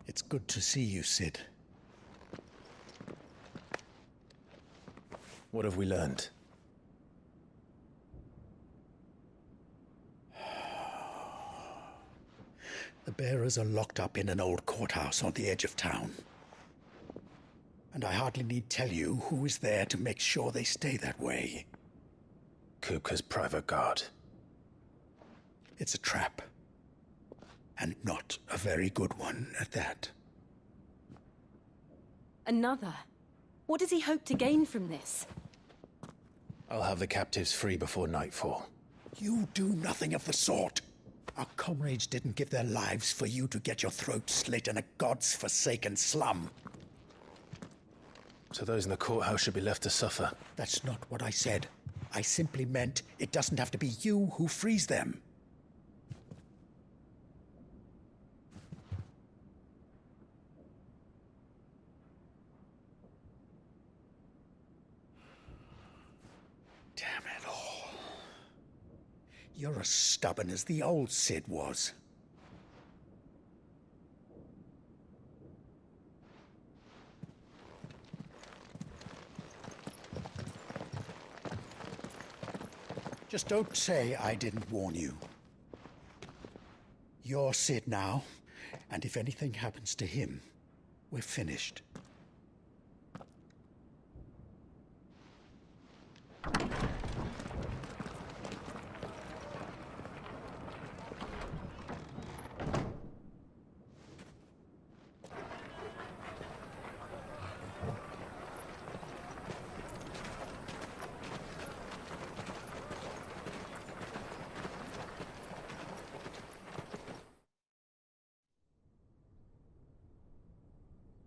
It's good to see you, Sid. What have we learned? The bearers are locked up in an old courthouse on the edge of town. And I hardly need tell you who is there to make sure they stay that way. Kupka's private guard. It's a trap. And not a very good one at that. Another? What does he hope to gain from this? I'll have the captives free before nightfall. You do nothing of the sort. Our comrades didn't give their lives for you to get your throat slit in a god's forsaken slum. So those in the courthouse should be left to suffer. That's not what I said. I simply meant it doesn't have to be you who frees them. Damn it all. You're as stubborn as the old Sid was. Just don't say I didn't warn you. You're Sid now, and if anything happens to him, we're finished.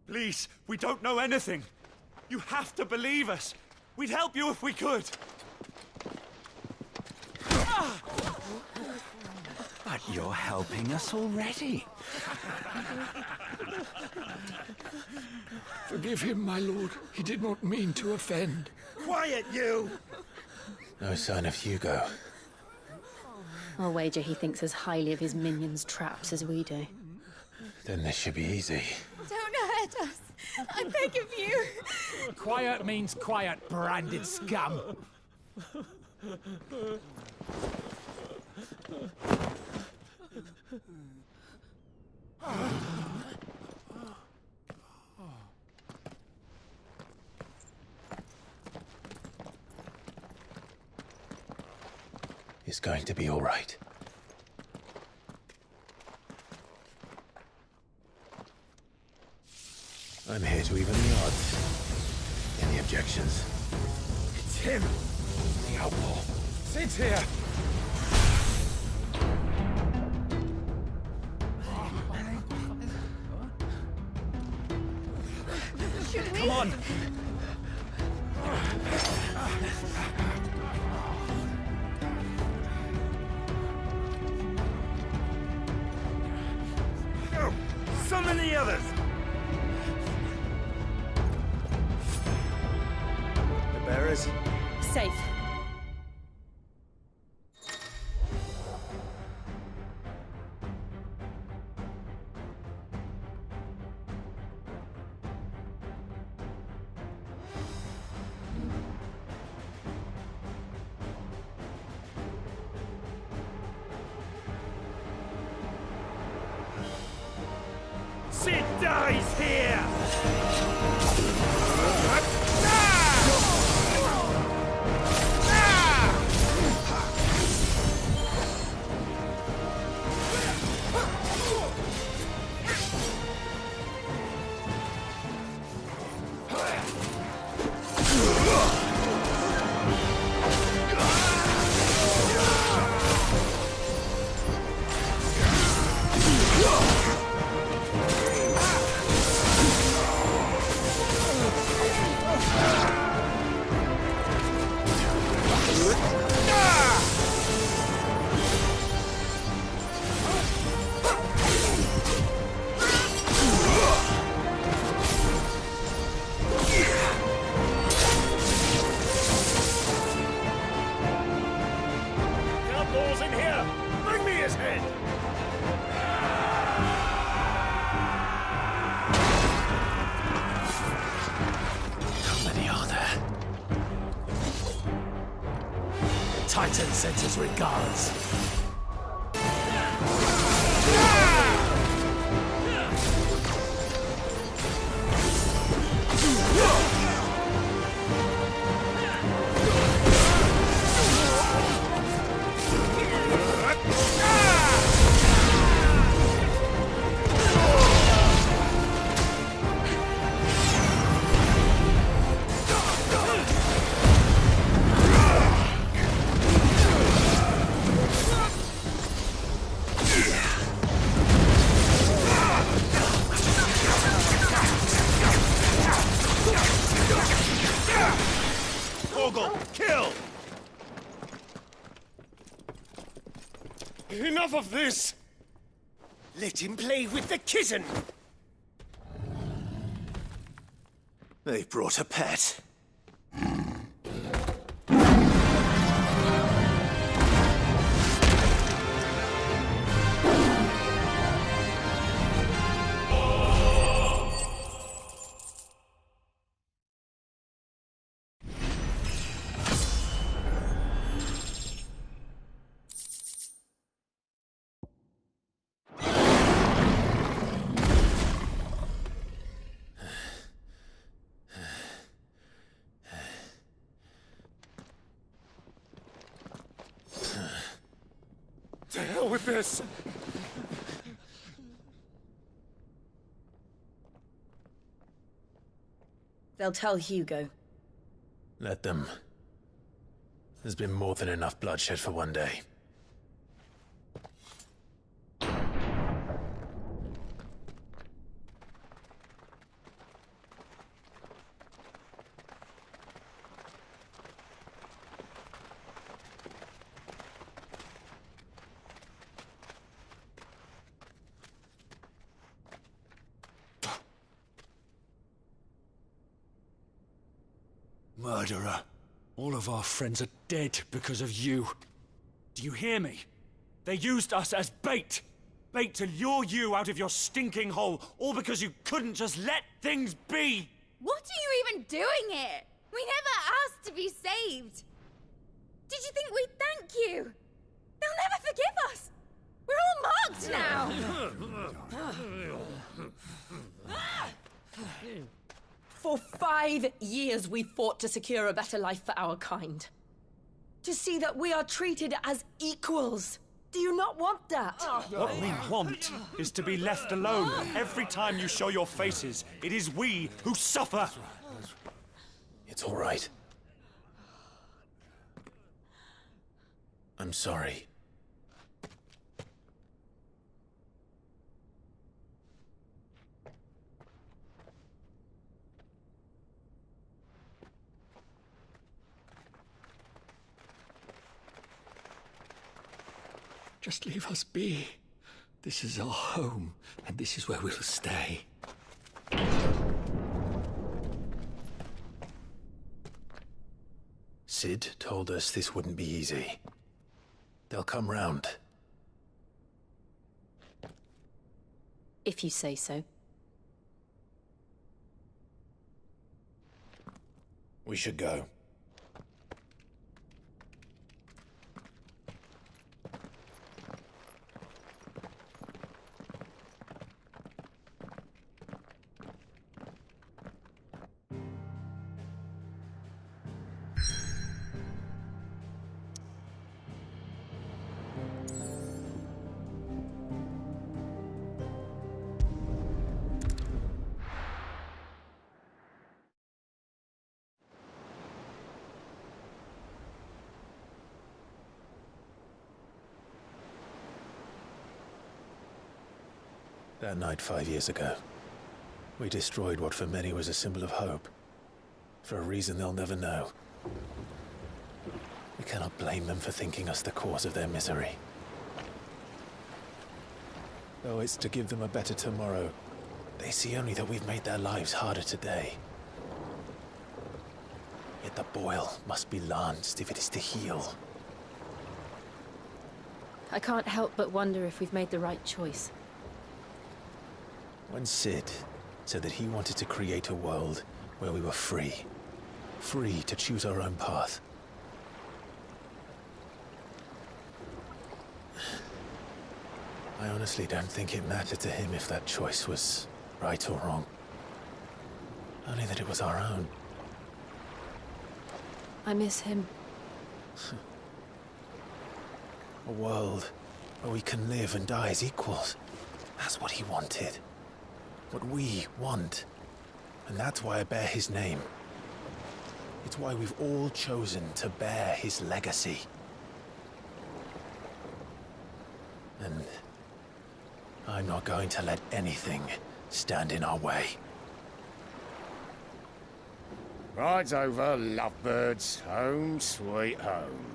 Please, we don't know anything. You have to believe us. We'd help you if we could. But you're helping us already. Forgive him, my lord. He did not mean to offend. Quiet, you! No sign of Hugo. I'll wager he thinks as highly of his minions' traps as we do. Then this should be easy. Don't hurt us. I beg of you. Quiet means quiet, branded scum. It's going to be all right. I'm here to even the odds. Any objections? It's him, the outlaw. Sid's here. Should we? Come on. Go! Summon the others! The bearers? Safe. Sid dies here! Sid sends his regards. Kill! Enough of this! Let him play with the kitten! They brought a pet. To hell with this! They'll tell Hugo. Let them. There's been more than enough bloodshed for one day. Murderer. All of our friends are dead because of you. Do you hear me? They used us as bait. Bait to lure you out of your stinking hole, all because you couldn't just let things be. What are you even doing here? We never asked to be saved. Did you think we'd thank you? They'll never forgive us. We're all marked now. For 5 years we fought to secure a better life for our kind. To see that we are treated as equals. Do you not want that? What we want is to be left alone. Every time you show your faces, it is we who suffer. It's all right. I'm sorry. Just leave us be. This is our home, and this is where we'll stay. Sid told us this wouldn't be easy. They'll come round. If you say so. We should go. That night 5 years ago, we destroyed what for many was a symbol of hope. For a reason they'll never know. We cannot blame them for thinking us the cause of their misery. Though it's to give them a better tomorrow, they see only that we've made their lives harder today. Yet the boil must be lanced if it is to heal. I can't help but wonder if we've made the right choice. When Sid said that he wanted to create a world where we were free to choose our own path, I honestly don't think it mattered to him if that choice was right or wrong. Only that it was our own. I miss him. A world where we can live and die as equals. That's what he wanted. What we want. And that's why I bear his name. It's why we've all chosen to bear his legacy. And I'm not going to let anything stand in our way. Ride's over, lovebirds. Home sweet home.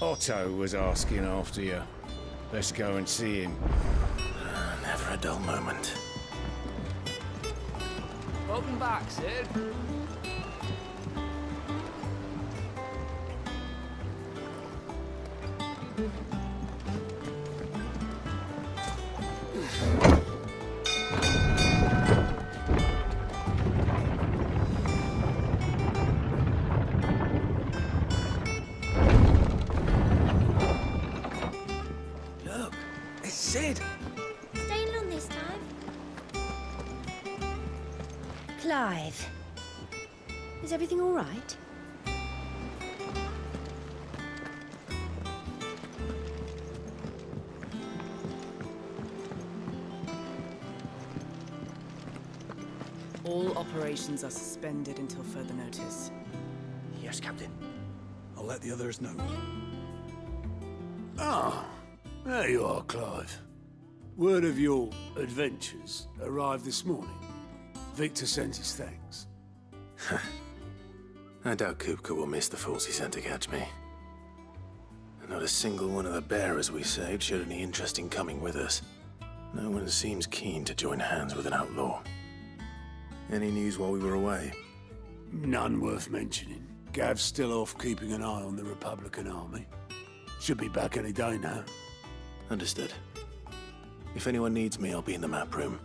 Otto was asking after you. Let's go and see him. Never a dull moment. Welcome back, Sid. Look, it's Sid. Staying long this time? Clive, is everything all right? All operations are suspended until further notice. Yes, Captain. I'll let the others know. Ah, there you are, Clive. Word of your adventures arrived this morning. Victor sent his thanks. I doubt Kupka will miss the fools he sent to catch me. And not a single one of the bearers we saved showed any interest in coming with us. No one seems keen to join hands with an outlaw. Any news while we were away? None worth mentioning. Gav's still off keeping an eye on the Republican army. Should be back any day now. Understood. If anyone needs me, I'll be in the map room.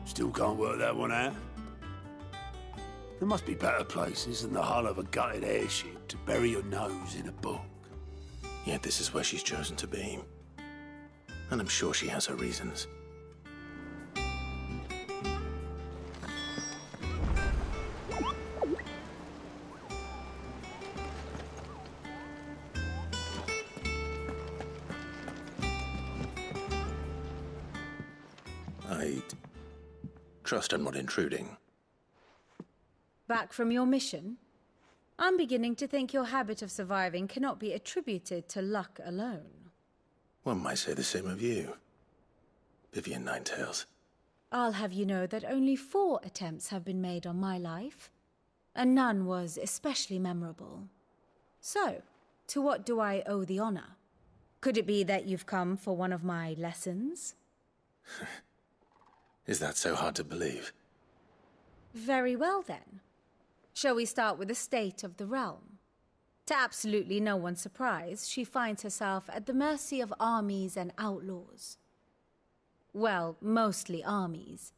Still can't work that one out. There must be better places than the hull of a gutted airship to bury your nose in a book. Yet this is where she's chosen to be. And I'm sure she has her reasons. I trust I'm not intruding. Back from your mission? I'm beginning to think your habit of surviving cannot be attributed to luck alone. One might say the same of you, Vivian Ninetails. I'll have you know that only 4 attempts have been made on my life, and none was especially memorable. So, to what do I owe the honor? Could it be that you've come for one of my lessons? Is that so hard to believe? Very well then. Shall we start with the state of the realm? To absolutely no one's surprise, she finds herself at the mercy of armies and outlaws. Well, mostly armies.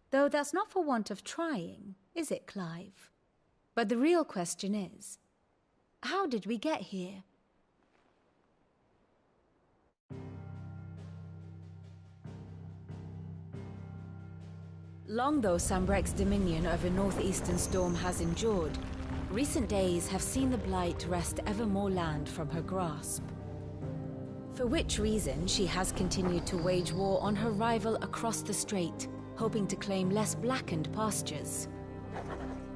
Though that's not for want of trying, is it, Clive? But the real question is, how did we get here? Long though Sambrek's dominion over northeastern Storm has endured, recent days have seen the Blight wrest ever more land from her grasp. For which reason, she has continued to wage war on her rival across the strait, hoping to claim less blackened pastures.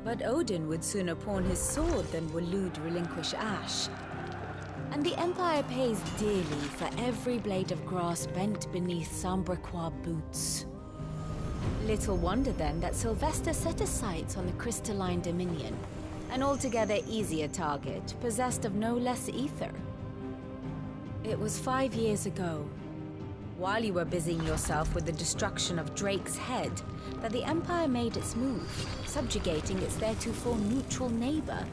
But Odin would sooner pawn his sword than Waloed relinquish Ash. And the Empire pays dearly for every blade of grass bent beneath Sambrequois boots. Little wonder then that Sylvester set his sights on the crystalline Dominion, an altogether easier target, possessed of no less ether. It was 5 years ago, while you were busying yourself with the destruction of Drake's head, that the Empire made its move, subjugating its theretofore neutral neighbor.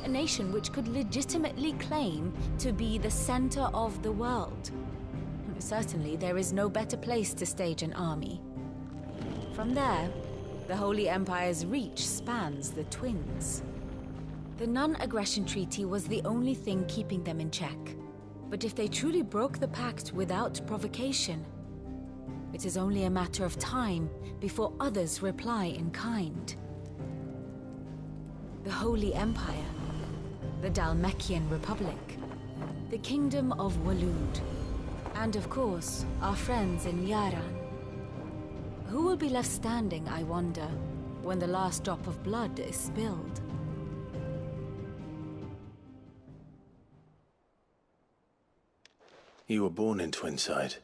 A nation which could legitimately claim to be the center of the world. Certainly, there is no better place to stage an army. From there, the Holy Empire's reach spans the Twins. The non-aggression treaty was the only thing keeping them in check. But if they truly broke the pact without provocation, it is only a matter of time before others reply in kind. The Holy Empire, the Dhalmekian Republic, the Kingdom of Waloed, and of course, our friends in Yaran. Who will be left standing, I wonder, when the last drop of blood is spilled? You were born in Twinside.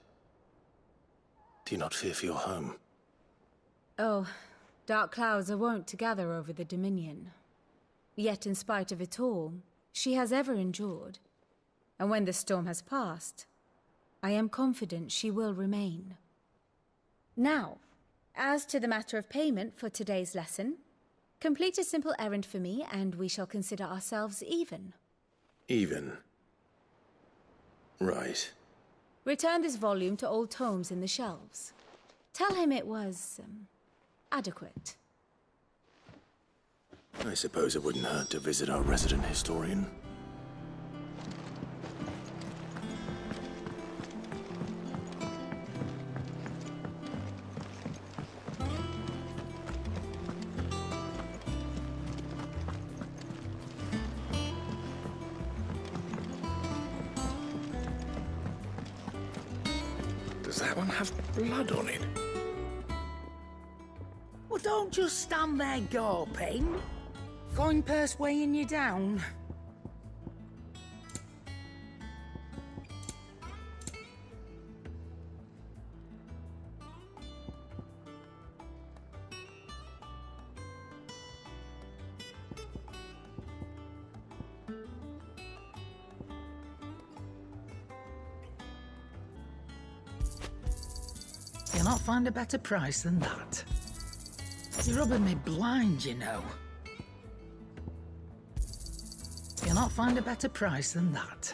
Do you not fear for your home? Oh, dark clouds are wont to gather over the Dominion. Yet in spite of it all, she has ever endured. And when the storm has passed, I am confident she will remain. Now, as to the matter of payment for today's lesson, complete a simple errand for me and we shall consider ourselves even. Even? Right. Return this volume to old tomes in the shelves. Tell him it was, adequate. I suppose it wouldn't hurt to visit our resident historian. Does that one have blood on it? Well, don't just stand there gawping. Coin purse weighing you down. You'll not find a better price than that. You're rubbing me blind, you know. You'll not find a better price than that.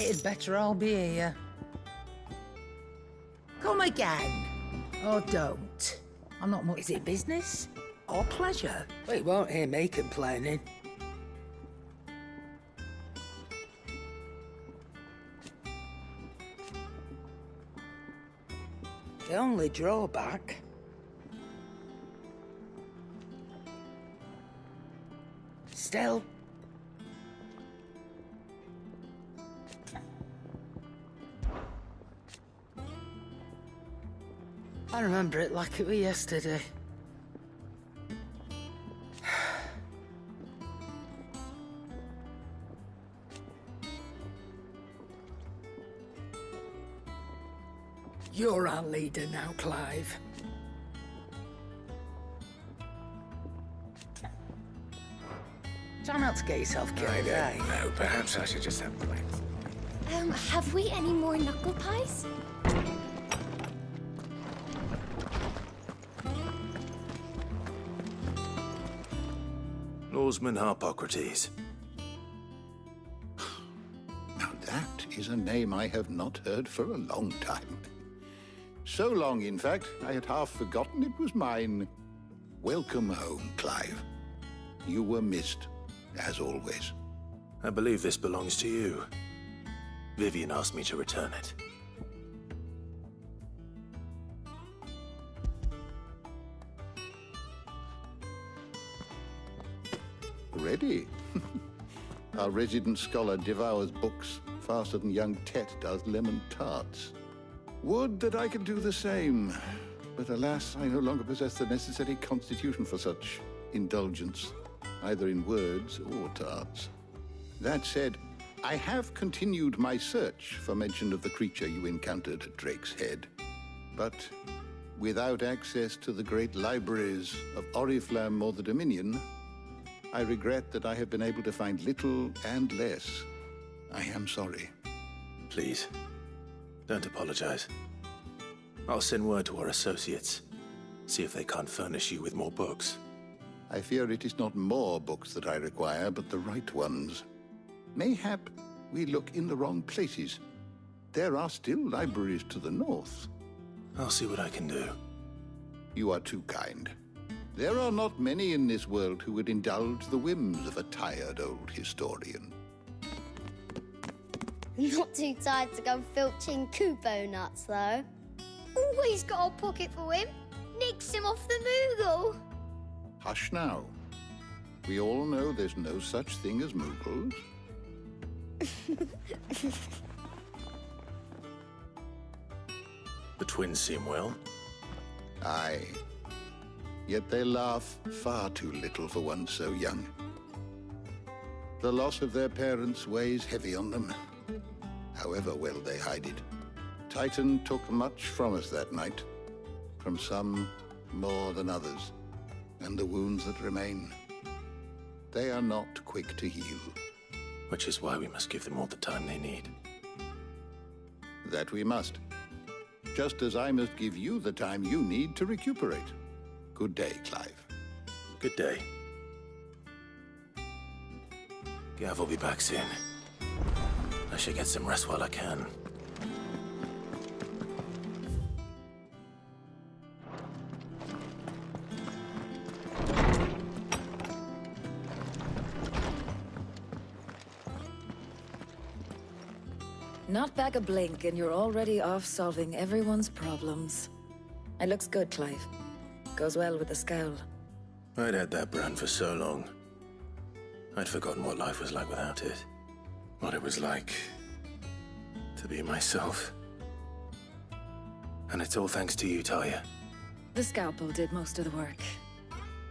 It'd better all be here. Come again. Or don't. I'm not much. Is it business? Or pleasure? Well, you won't hear me complaining. The only drawback... Still... I remember it like it was yesterday. You're our leader now, Clive. Try not to get yourself killed, I don't know. Perhaps I should just have a blank. Have we any more knuckle pies? Norseman Harpocrates. Now that is a name I have not heard for a long time. So long, in fact, I had half forgotten it was mine. Welcome home, Clive. You were missed, as always. I believe this belongs to you. Vivian asked me to return it. Ready? Our resident scholar devours books faster than young Tet does lemon tarts. Would that I could do the same, but alas, I no longer possess the necessary constitution for such indulgence, either in words or tarts. That said, I have continued my search for mention of the creature you encountered at Drake's Head, but without access to the great libraries of Oriflamme or the Dominion, I regret that I have been able to find little and less. I am sorry. Please, don't apologize. I'll send word to our associates, see if they can't furnish you with more books. I fear it is not more books that I require, but the right ones. Mayhap we look in the wrong places. There are still libraries to the north. I'll see what I can do. You are too kind. There are not many in this world who would indulge the whims of a tired old historian. Not too tired to go filching Kupo nuts, though. Always got a pocket for him. Nicks him off the Moogle. Hush now. We all know there's no such thing as Moogles. The twins seem well. Aye. Yet they laugh far too little for one so young. The loss of their parents weighs heavy on them, however well they hide it. Titan took much from us that night, from some more than others, and the wounds that remain, they are not quick to heal. Which is why we must give them all the time they need. That we must. Just as I must give you the time you need to recuperate. Good day, Clive. Good day. Gav will be back soon. I should get some rest while I can. Not back a blink and you're already off solving everyone's problems. It looks good, Clive. Goes well with the scowl. I'd had that brand for so long. I'd forgotten what life was like without it. What it was like to be myself. And it's all thanks to you, Talia. The scalpel did most of the work.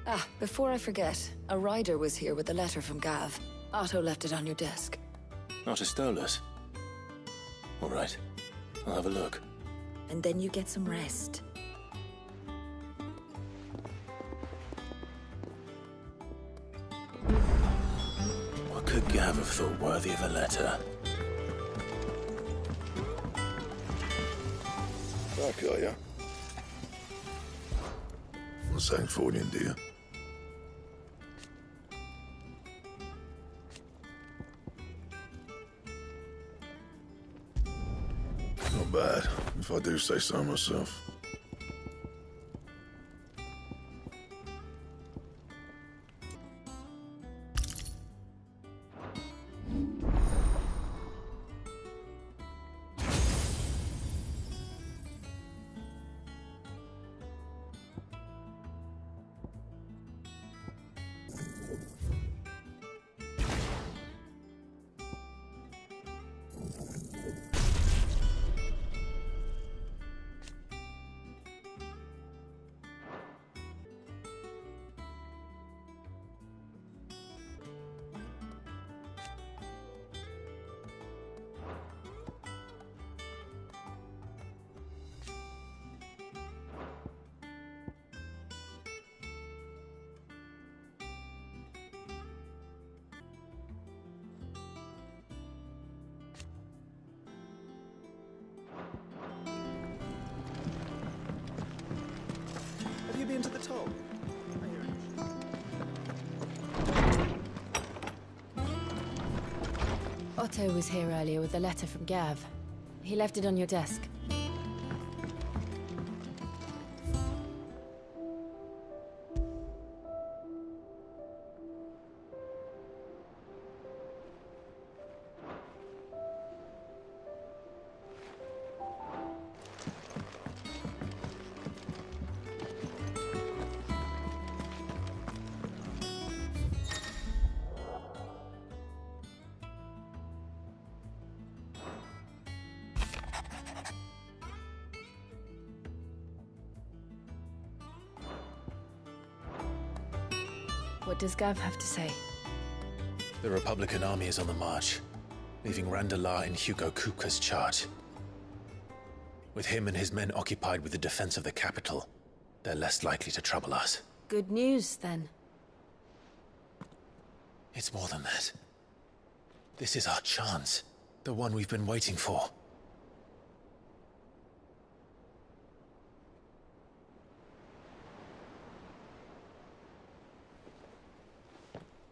Ah, before I forget, a rider was here with a letter from Gav. Otto left it on your desk. Otto stole us. All right, I'll have a look. And then you get some rest. What could Gav have thought worthy of a letter? Back, are ya? What's that for you, dear? Not bad, if I do say so myself. Have you been to the top? Otto was here earlier with a letter from Gav. He left it on your desk. What does Gav have to say? The Republican army is on the march. leaving Randalar in Hugo Kuka's charge. With him and his men occupied with the defense of the capital, they're less likely to trouble us. Good news, then. It's more than that. This is our chance. The one we've been waiting for.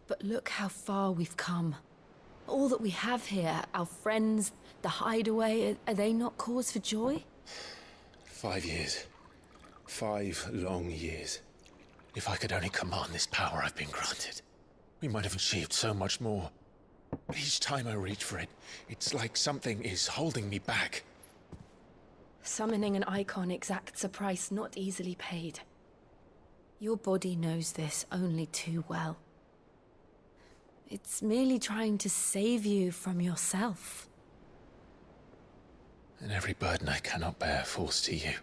But look how far we've come. All that we have here, our friends, the hideaway, are they not cause for joy? 5 years. 5 long years. If I could only command this power I've been granted, we might have achieved so much more. But each time I reach for it, it's like something is holding me back. Summoning an icon exacts a price not easily paid. Your body knows this only too well. It's merely trying to save you from yourself. And every burden I cannot bear falls to you.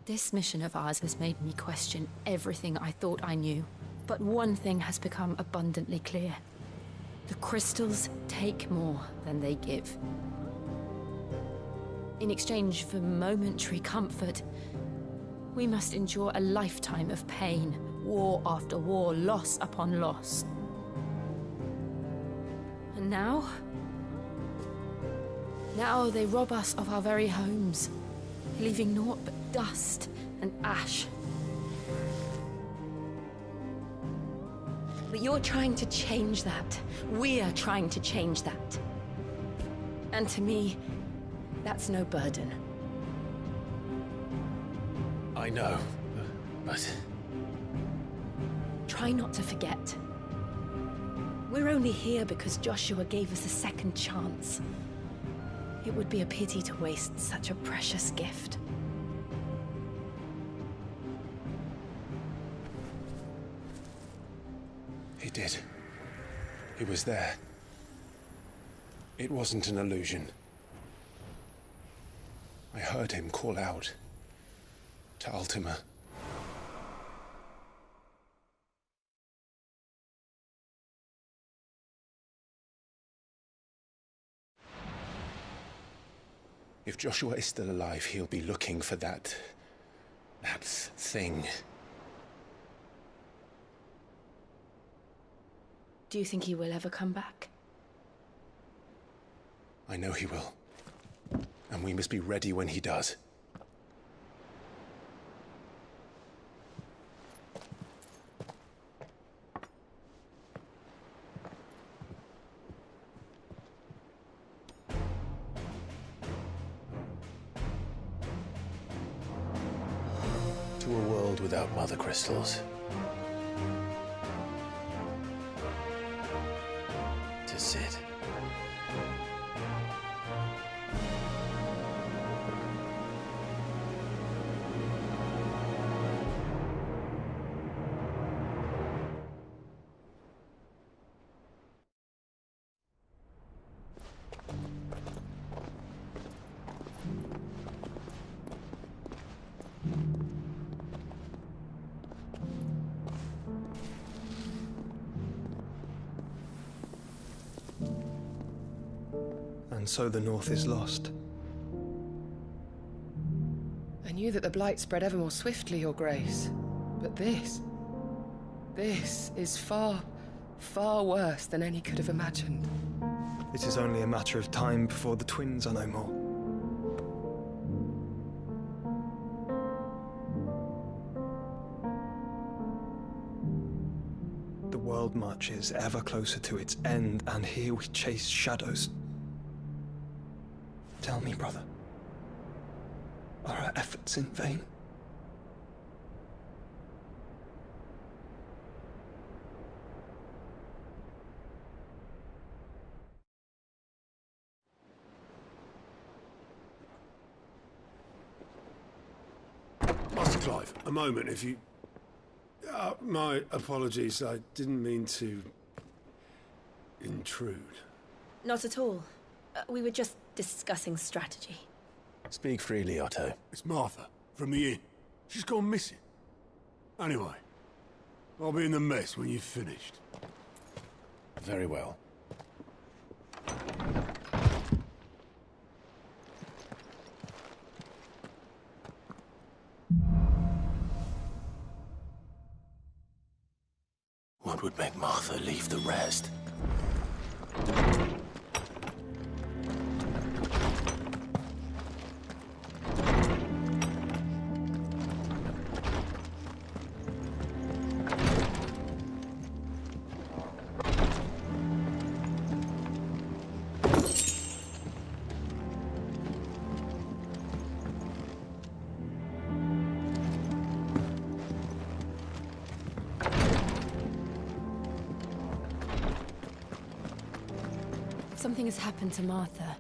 This mission of ours has made me question everything I thought I knew. But one thing has become abundantly clear. The crystals take more than they give. In exchange for momentary comfort, we must endure a lifetime of pain, war after war, loss upon loss. And now they rob us of our very homes, leaving naught but dust and ash. But you're trying to change that. We're trying to change that. And to me, that's no burden. I know, but... Try not to forget. We're only here because Joshua gave us a second chance. It would be a pity to waste such a precious gift. He did. He was there. It wasn't an illusion. I heard him call out to Ultima. If Joshua is still alive, he'll be looking for that thing. Do you think he will ever come back? I know he will. And we must be ready when he does. To a world without mother crystals. To Sid. And so the North is lost. I knew that the Blight spread ever more swiftly, Your Grace. But this is far, far worse than any could have imagined. It is only a matter of time before the twins are no more. The world marches ever closer to its end, and here we chase shadows. Tell me, brother, are our efforts in vain? Master Clive, a moment, if you... my apologies, I didn't mean to... intrude. Not at all. We were just discussing strategy. Speak freely, Otto. It's Martha, from the inn. She's gone missing. Anyway, I'll be in the mess when you've finished. Very well. What would make Martha leave the rest? Something has happened to Martha.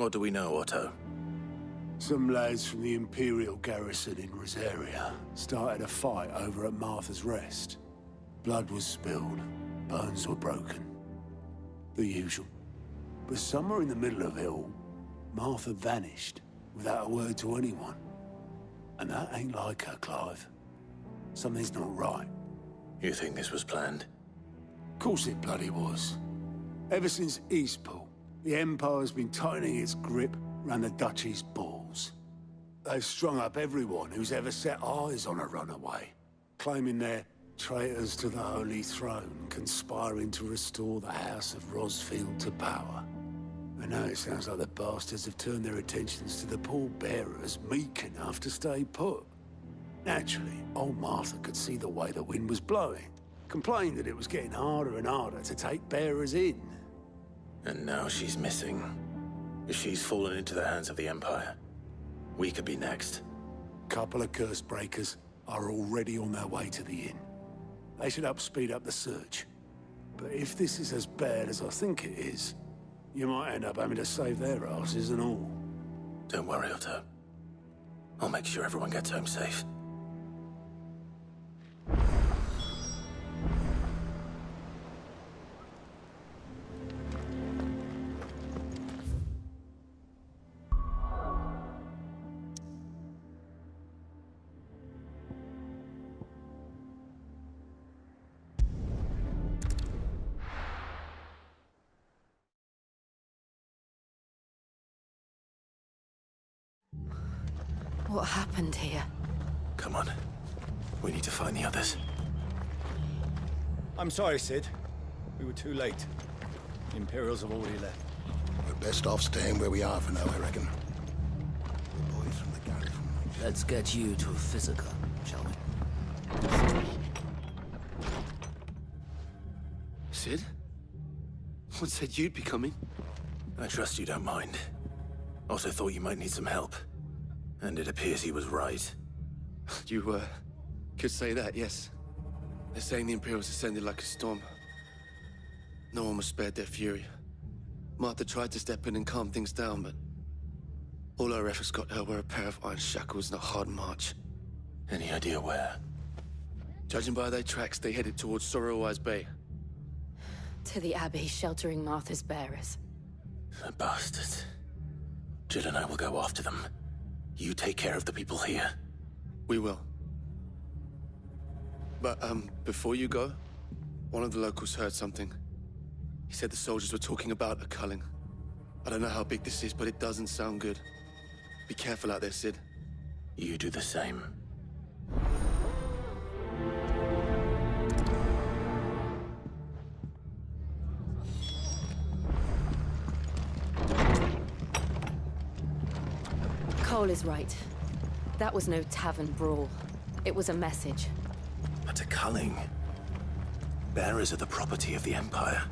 What do we know, Otto? Some lads from the Imperial garrison in Rosaria started a fight over at Martha's Rest. Blood was spilled, bones were broken. The usual. But somewhere in the middle of it all, Martha vanished without a word to anyone. And that ain't like her, Clive. Something's not right. You think this was planned? Of course it bloody was. Ever since Eastpool, the Empire's been tightening its grip round the Duchy's balls. They've strung up everyone who's ever set eyes on a runaway, claiming they're traitors to the Holy Throne, conspiring to restore the House of Rosfield to power. And now it sounds like the bastards have turned their attentions to the pallbearers meek enough to stay put. Naturally, old Martha could see the way the wind was blowing, complained that it was getting harder and harder to take bearers in. And now she's missing. If she's fallen into the hands of the Empire, we could be next. Couple of curse breakers are already on their way to the inn. They should help speed up the search. But if this is as bad as I think it is, you might end up having to save their asses and all. Don't worry, Otto. I'll make sure everyone gets home safe. What happened here? Come on. We need to find the others. I'm sorry, Sid. We were too late. The Imperials have already left. We're best off staying where we are for now, I reckon. The boys from the garrison. Let's get you to Physica, shall we? Sid? What said you'd be coming? I trust you don't mind. Also thought you might need some help. And it appears he was right. You, could say that, yes. They're saying the Imperials ascended like a storm. No one was spared their fury. Martha tried to step in and calm things down, but all our efforts got her were a pair of iron shackles and a hard march. Any idea where? Judging by their tracks, they headed towards Sorrowwise Bay. To the Abbey sheltering Martha's bearers. The bastards. Jill and I will go after them. You take care of the people here. We will. But, before you go, one of the locals heard something. He said the soldiers were talking about a culling. I don't know how big this is, but it doesn't sound good. Be careful out there, Sid. You do the same. Cole is right. That was no tavern brawl. It was a message. But a culling. Bearers are the property of the Empire.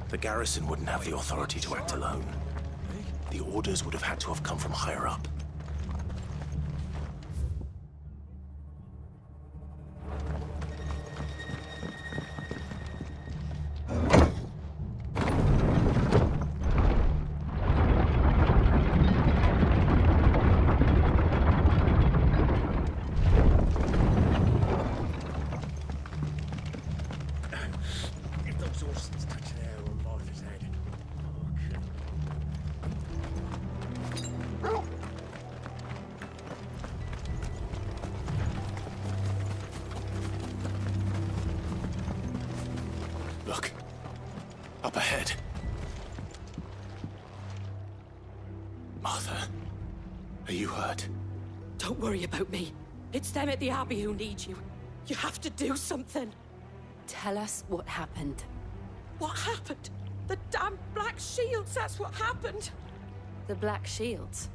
The garrison wouldn't have the authority to act alone. The orders would have had to have come from higher up. Look. Up ahead. Martha, are you hurt? Don't worry about me. It's them at the Abbey who need you. You have to do something. Tell us what happened. What happened? The damn Black Shields, that's what happened. The Black Shields?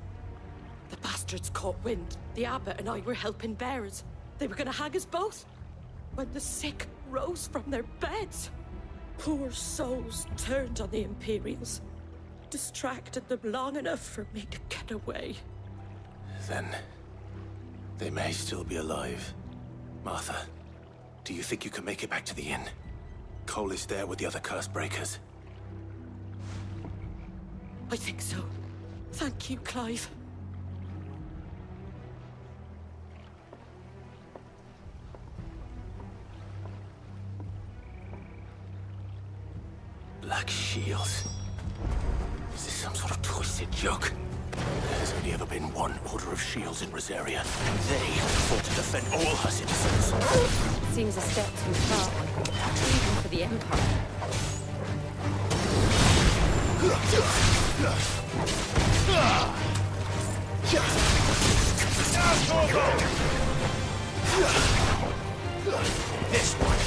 The bastards caught wind. The abbot and I were helping bearers. They were gonna hang us both. When the sick rose from their beds, poor souls turned on the Imperials. Distracted them long enough for me to get away. Then they may still be alive. Martha, do you think you can make it back to the inn? Cole is there with the other curse breakers. I think so. Thank you, Clive. Black Shields. Is this some sort of twisted joke? There's only ever been one Order of Shields in Rosaria, and they fought to defend all her citizens. Seems a step too far, even for the Empire. This one.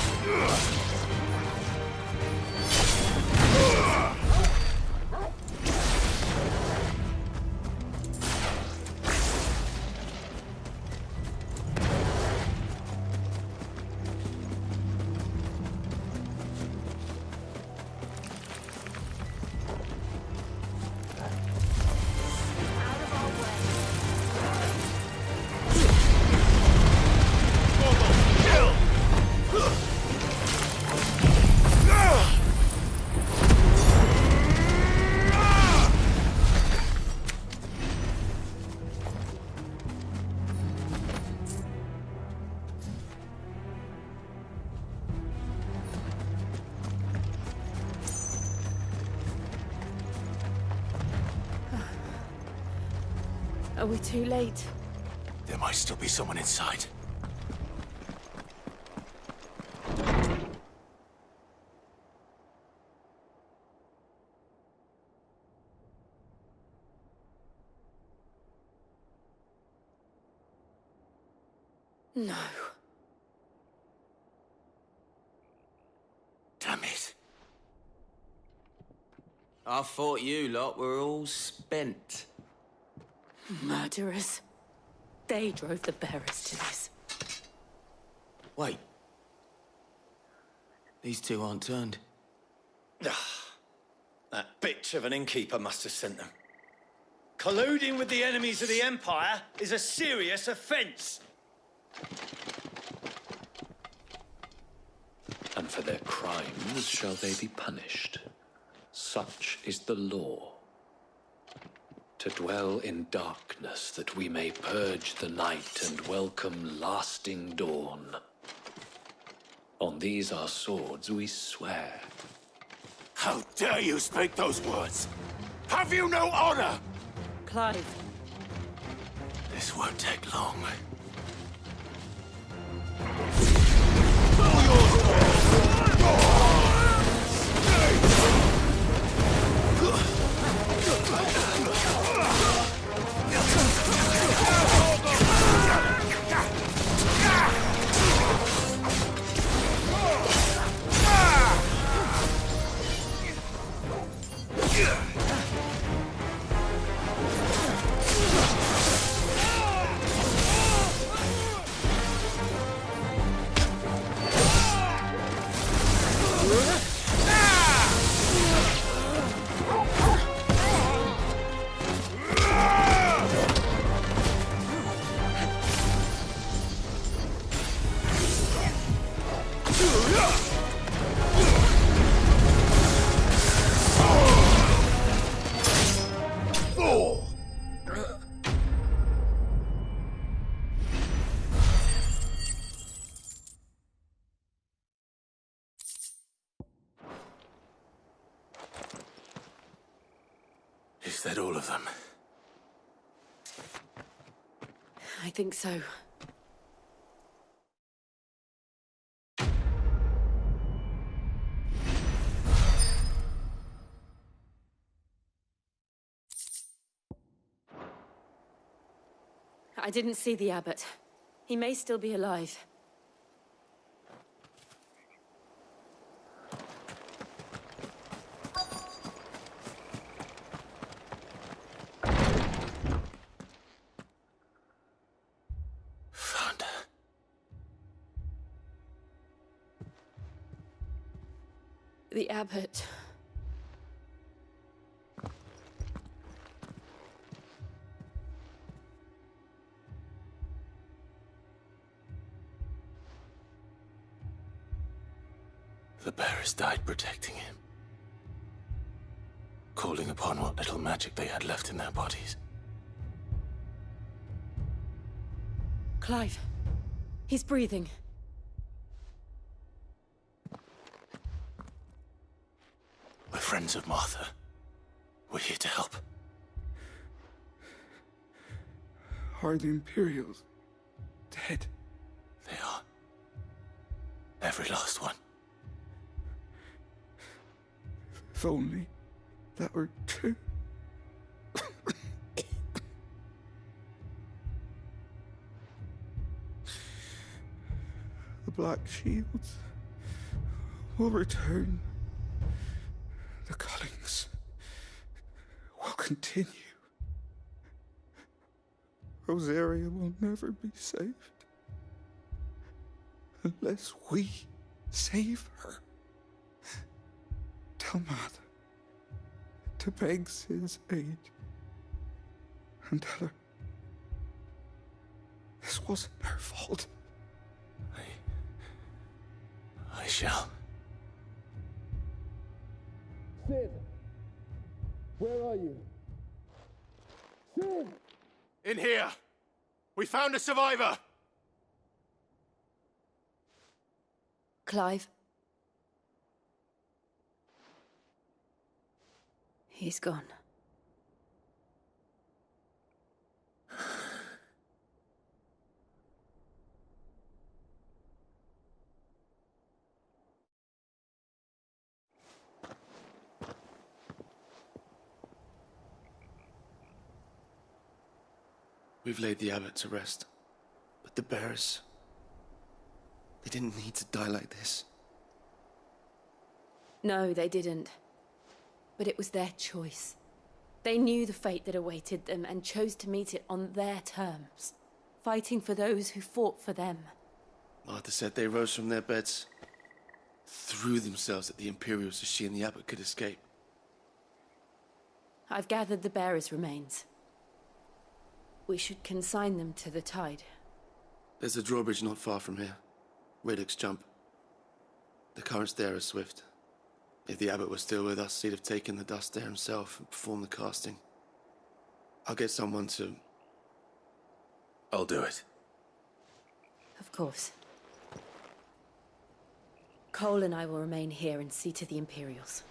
Are we too late? There might still be someone inside. No. Damn it. I thought you lot were all spent. Murderers. They drove the bearers to this. Wait. These two aren't turned. That bitch of an innkeeper must have sent them. Colluding with the enemies of the Empire is a serious offense. And for their crimes shall they be punished. Such is the law. To dwell in darkness, that we may purge the night and welcome lasting dawn. On these our swords we swear. How dare you speak those words? Have you no honor? Clive. This won't take long. Is that all of them? I think so. I didn't see the abbot. He may still be alive. Found her. The abbot. The bearers died protecting him, calling upon what little magic they had left in their bodies. Clive. He's breathing. We're friends of Martha. We're here to help. Are the Imperials dead? They are. Every last one. If only that were true. The Black Shields will return. The Cullings will continue. Rosaria will never be saved unless we save her. Tell Mother to beg Cid's aid and tell her this wasn't her fault. I shall. Cid! Where are you? Cid! In here! We found a survivor! Clive. He's gone. We've laid the abbot to rest. But the bearers... they didn't need to die like this. No, they didn't. But it was their choice. They knew the fate that awaited them and chose to meet it on their terms, fighting for those who fought for them. Martha said they rose from their beds, threw themselves at the Imperials so she and the abbot could escape. I've gathered the bearers' remains. We should consign them to the tide. There's a drawbridge not far from here. Radix Jump. The currents there are swift. If the abbot was still with us, he'd have taken the dust there himself and performed the casting. I'll get someone to... I'll do it. Of course. Cole and I will remain here and see to the Imperials.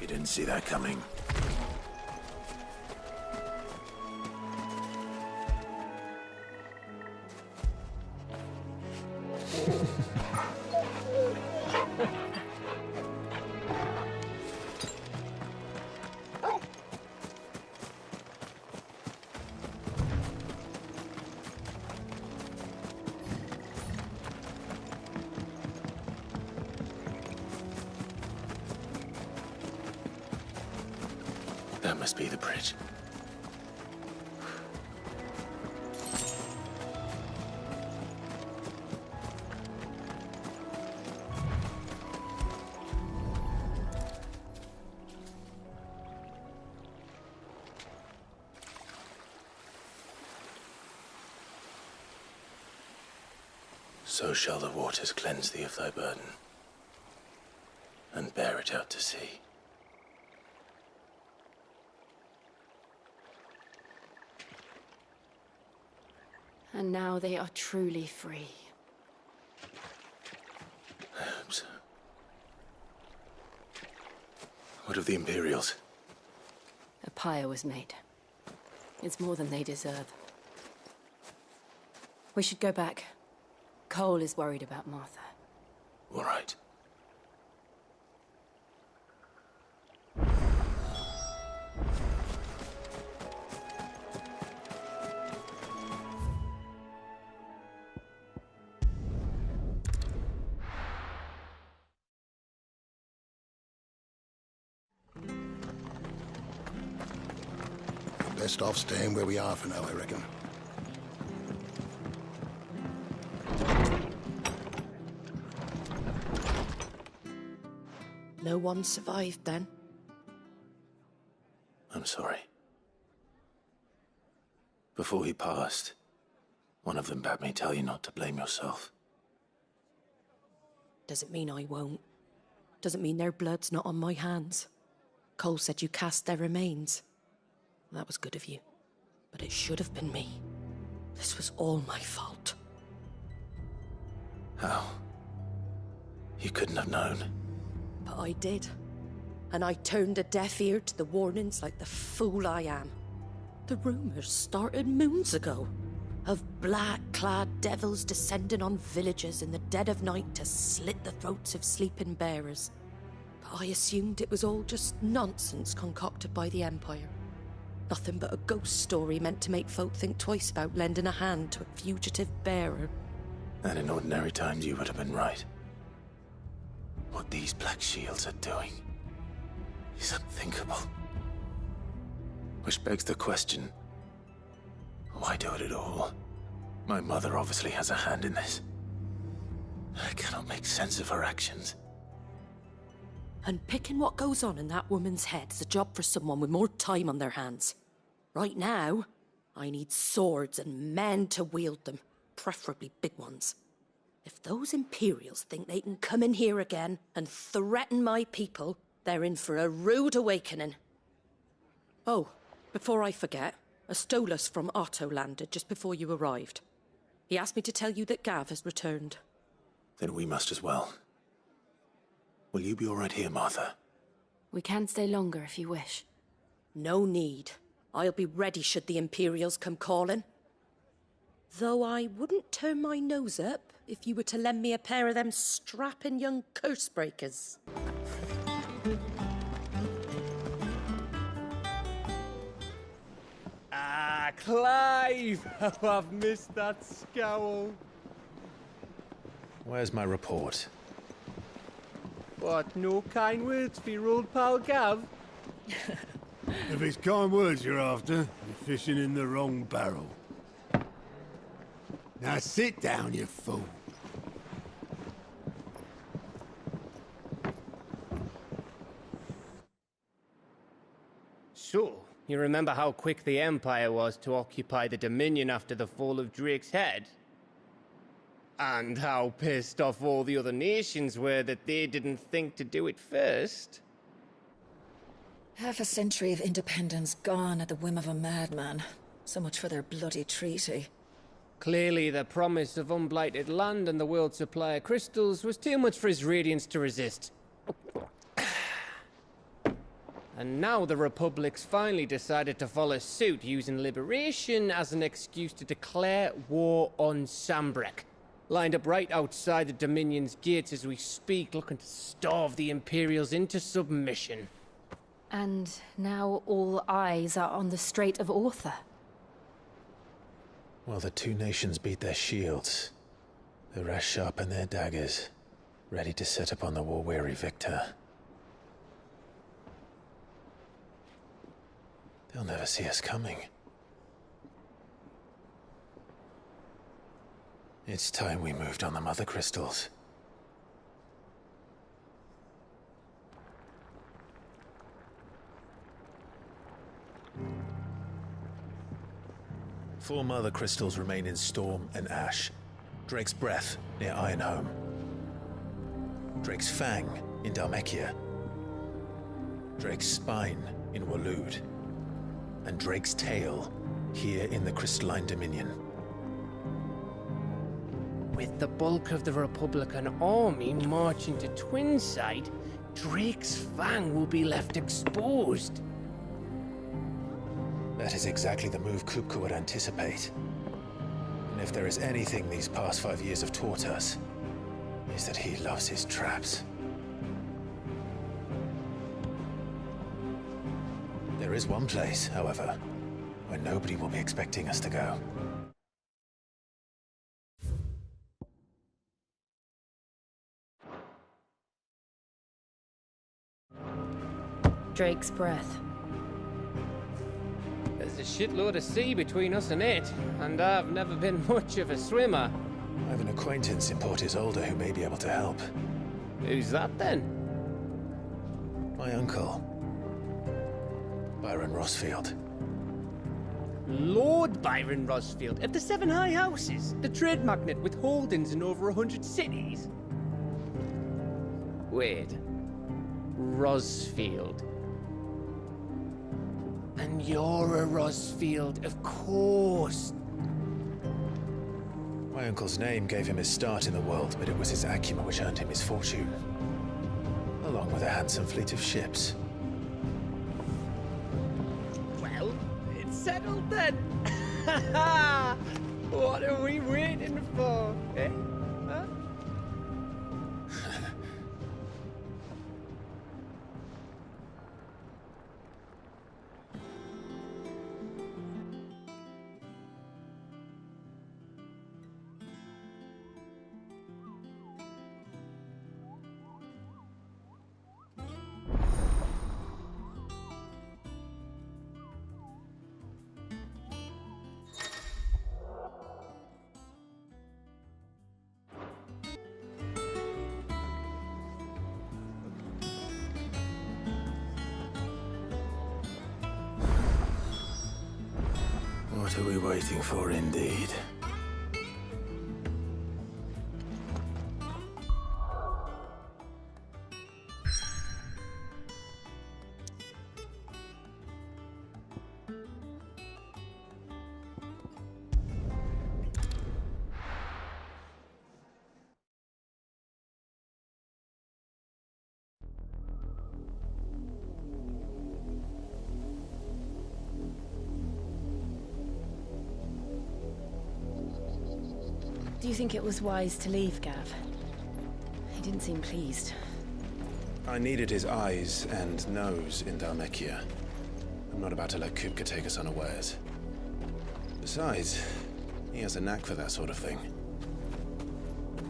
You didn't see that coming. That must be the bridge. So shall the waters cleanse thee of thy burden, and bear it out to sea. And now they are truly free. I hope so. What of the Imperials? A pyre was made. It's more than they deserve. We should go back. Cole is worried about Martha. All right. Best off staying where we are for now, I reckon. No one survived then? I'm sorry. Before he passed, one of them bade me tell you not to blame yourself. Doesn't mean I won't. Doesn't mean their blood's not on my hands. Cole said you cast their remains. That was good of you. But it should have been me. This was all my fault. How? You couldn't have known. But I did. And I turned a deaf ear to the warnings like the fool I am. The rumors started moons ago. Of black-clad devils descending on villages in the dead of night to slit the throats of sleeping bearers. But I assumed it was all just nonsense concocted by the Empire. Nothing but a ghost story meant to make folk think twice about lending a hand to a fugitive bearer. And in ordinary times you would have been right. What these Black Shields are doing is unthinkable. Which begs the question, why do it at all? My mother obviously has a hand in this. I cannot make sense of her actions. And picking what goes on in that woman's head is a job for someone with more time on their hands. Right now, I need swords and men to wield them, preferably big ones. If those Imperials think they can come in here again and threaten my people, they're in for a rude awakening. Oh, before I forget, a Stolas from Otto landed just before you arrived. He asked me to tell you that Gav has returned. Then we must as well. Will you be all right here, Martha? We can stay longer if you wish. No need. I'll be ready should the Imperials come calling. Though I wouldn't turn my nose up if you were to lend me a pair of them strapping young curse-breakers. Ah, Clive! Oh, I've missed that scowl. Where's my report? What, no kind words for your old pal Gav? If it's kind words you're after, you're fishing in the wrong barrel. Now sit down, you fool. So, you remember how quick the Empire was to occupy the Dominion after the fall of Drake's head? And how pissed off all the other nations were that they didn't think to do it first? Half a century of independence gone at the whim of a madman. So much for their bloody treaty. Clearly, the promise of unblighted land and the world's supply of crystals was too much for his radiance to resist. And now the Republic's finally decided to follow suit, using liberation as an excuse to declare war on Sambrek. Lined up right outside the Dominion's gates as we speak, looking to starve the Imperials into submission. And now all eyes are on the Strait of Author. Well, the two nations beat their shields. The rest sharpen their daggers, ready to set upon the war-weary victor. They'll never see us coming. It's time we moved on the mother crystals. Four mother crystals remain in Storm and Ash. Drake's Breath near Ironhome. Drake's Fang in Dhalmekia. Drake's Spine in Waloed. And Drake's Tail here in the Crystalline Dominion. With the bulk of the Republican army marching to Twinside, Drake's Fang will be left exposed. That is exactly the move Kupka would anticipate. And if there is anything these past 5 years have taught us, is that he loves his traps. There is one place, however, where nobody will be expecting us to go. Drake's Breath. There's a shitload of sea between us and it, and I've never been much of a swimmer. I have an acquaintance in Port Isolde who may be able to help. Who's that then? My uncle, Byron Rosfield. Lord Byron Rosfield of the Seven High Houses, the trade magnate with holdings in over 100 cities. Wait. Rosfield. And you're a Rosfield, of course. My uncle's name gave him his start in the world, but it was his acumen which earned him his fortune, along with a handsome fleet of ships. Well, it's settled then. What are we waiting for, eh? Huh? What are we waiting for, indeed? Do you think it was wise to leave, Gav? He didn't seem pleased. I needed his eyes and nose in Dhalmekia. I'm not about to let Kupka take us unawares. Besides, he has a knack for that sort of thing.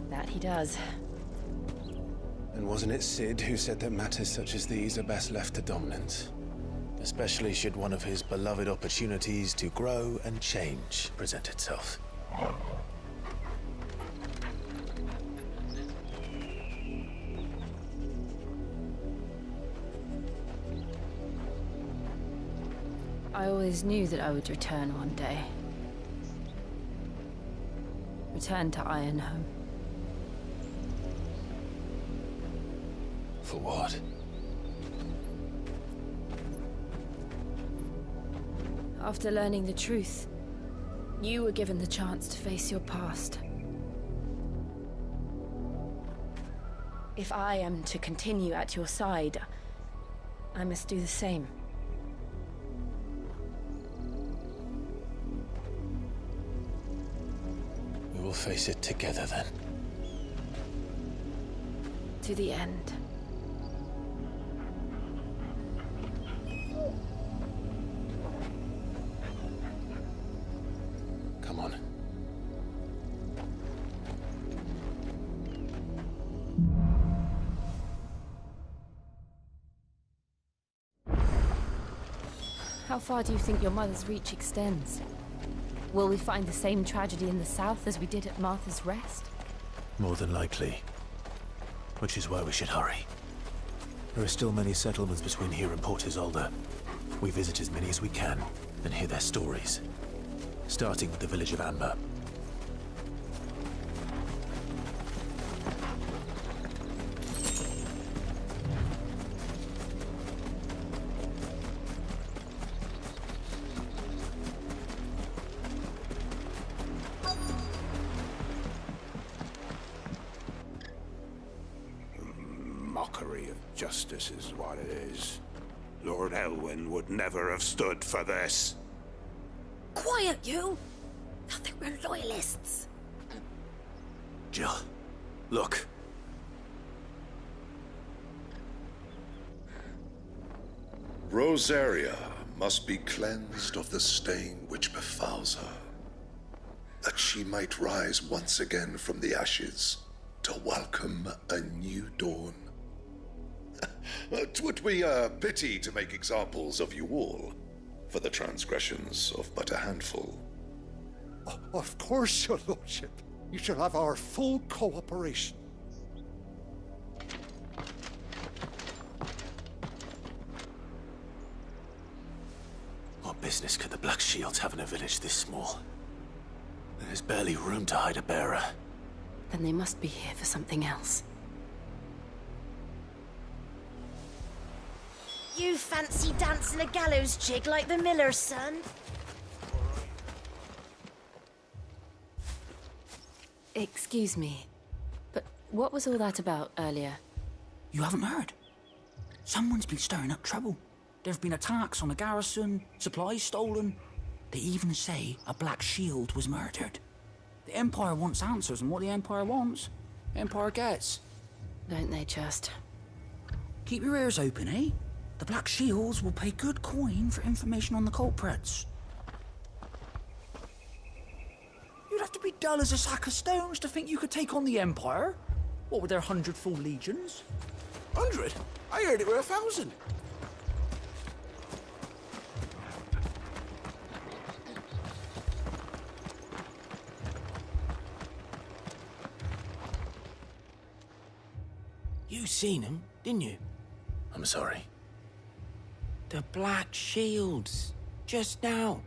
That he does. And wasn't it Sid who said that matters such as these are best left to dominance? Especially should one of his beloved opportunities to grow and change present itself. I always knew that I would return one day. Return to Ironhome. For what? After learning the truth, you were given the chance to face your past. If I am to continue at your side, I must do the same. We will face it together, then. To the end. Come on. How far do you think your mother's reach extends? Will we find the same tragedy in the south as we did at Martha's Rest? More than likely. Which is why we should hurry. There are still many settlements between here and Port Isolde. We visit as many as we can and hear their stories. Starting with the village of Amber. Justice is what it is. Lord Elwyn would never have stood for this. Quiet, you! Thought they were loyalists. Jill, look. Rosaria must be cleansed of the stain which befouls her, that she might rise once again from the ashes to welcome a new dawn. 'Twould be a pity to make examples of you all, for the transgressions of but a handful. Of course, your lordship. You shall have our full cooperation. What business could the Black Shields have in a village this small? There's barely room to hide a bearer. Then they must be here for something else. You fancy dancing a gallows jig like the miller's son? Excuse me, but what was all that about earlier? You haven't heard? Someone's been stirring up trouble. There have been attacks on the garrison, supplies stolen. They even say a Black Shield was murdered. The Empire wants answers, and what the Empire wants, the Empire gets. Don't they just? Keep your ears open, eh? The Black Shields will pay good coin for information on the culprits. You'd have to be dull as a sack of stones to think you could take on the Empire. What with their 100 full legions? 100? I heard it were 1,000. You seen him, didn't you? I'm sorry. The Black Shields. Just now.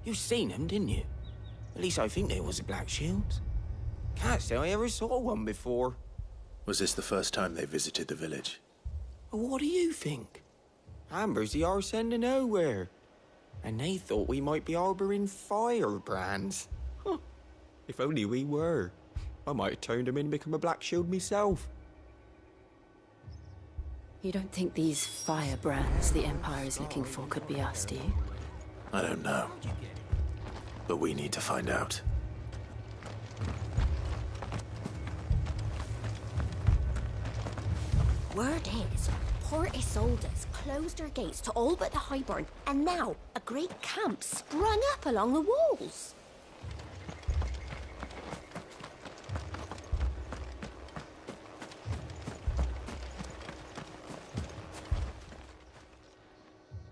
You seen them, didn't you? At least I think there was a Black Shield. Can't say I ever saw one before. Was this the first time they visited the village? What do you think? Amber's the arse end of nowhere. And they thought we might be harbouring firebrands. Huh. If only we were. I might have turned them in and become a Black Shield myself. You don't think these firebrands the Empire is looking for could be us, do you? I don't know. But we need to find out. Word is, Port Isolde's closed her gates to all but the Highborn, and now a great camp sprung up along the walls.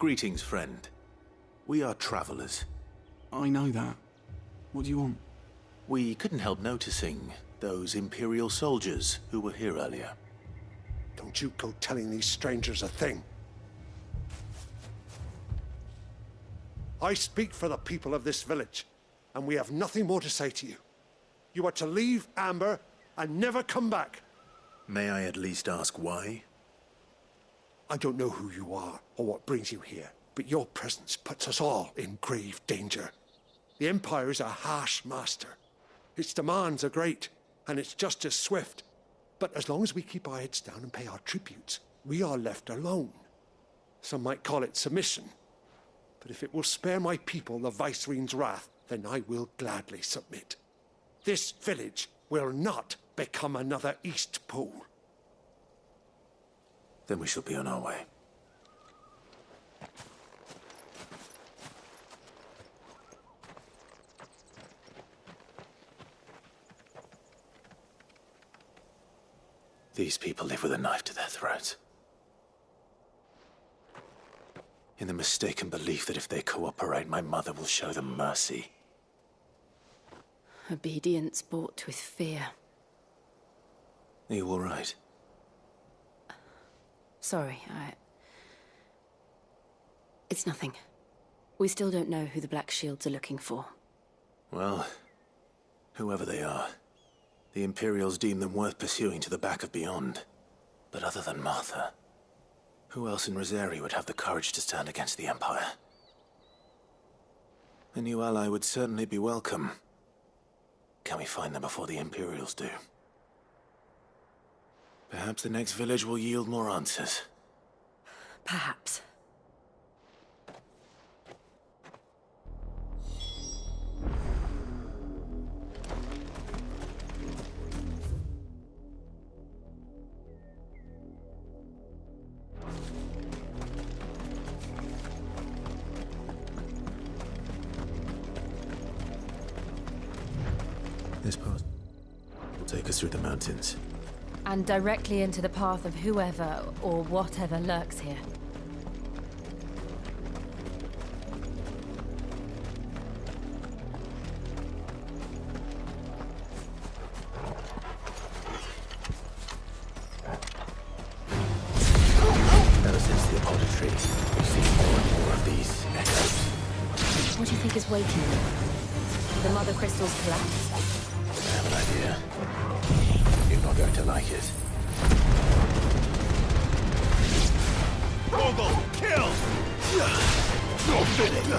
Greetings, friend. We are travelers. I know that. What do you want? We couldn't help noticing those Imperial soldiers who were here earlier. Don't you go telling these strangers a thing. I speak for the people of this village, and we have nothing more to say to you. You are to leave Amber and never come back. May I at least ask why? I don't know who you are or what brings you here, but your presence puts us all in grave danger. The Empire is a harsh master. Its demands are great, and its justice swift. But as long as we keep our heads down and pay our tributes, we are left alone. Some might call it submission. But if it will spare my people the Viceroy's wrath, then I will gladly submit. This village will not become another Eastpool. Then we shall be on our way. These people live with a knife to their throats. In the mistaken belief that if they cooperate, my mother will show them mercy. Obedience bought with fear. Are you all right? Sorry, It's nothing. We still don't know who the Black Shields are looking for. Well, whoever they are, the Imperials deem them worth pursuing to the back of beyond. But other than Martha, who else in Rosaria would have the courage to stand against the Empire? A new ally would certainly be welcome. Can we find them before the Imperials do? Perhaps the next village will yield more answers. Perhaps. This path will take us through the mountains. And directly into the path of whoever or whatever lurks here. Ever since the apology tree, we've seen more and more of these echoes. What do you think is waiting there? The Mother Crystal's collapse? I have an idea. You're not going to like it. Mogul, kill! You're finished!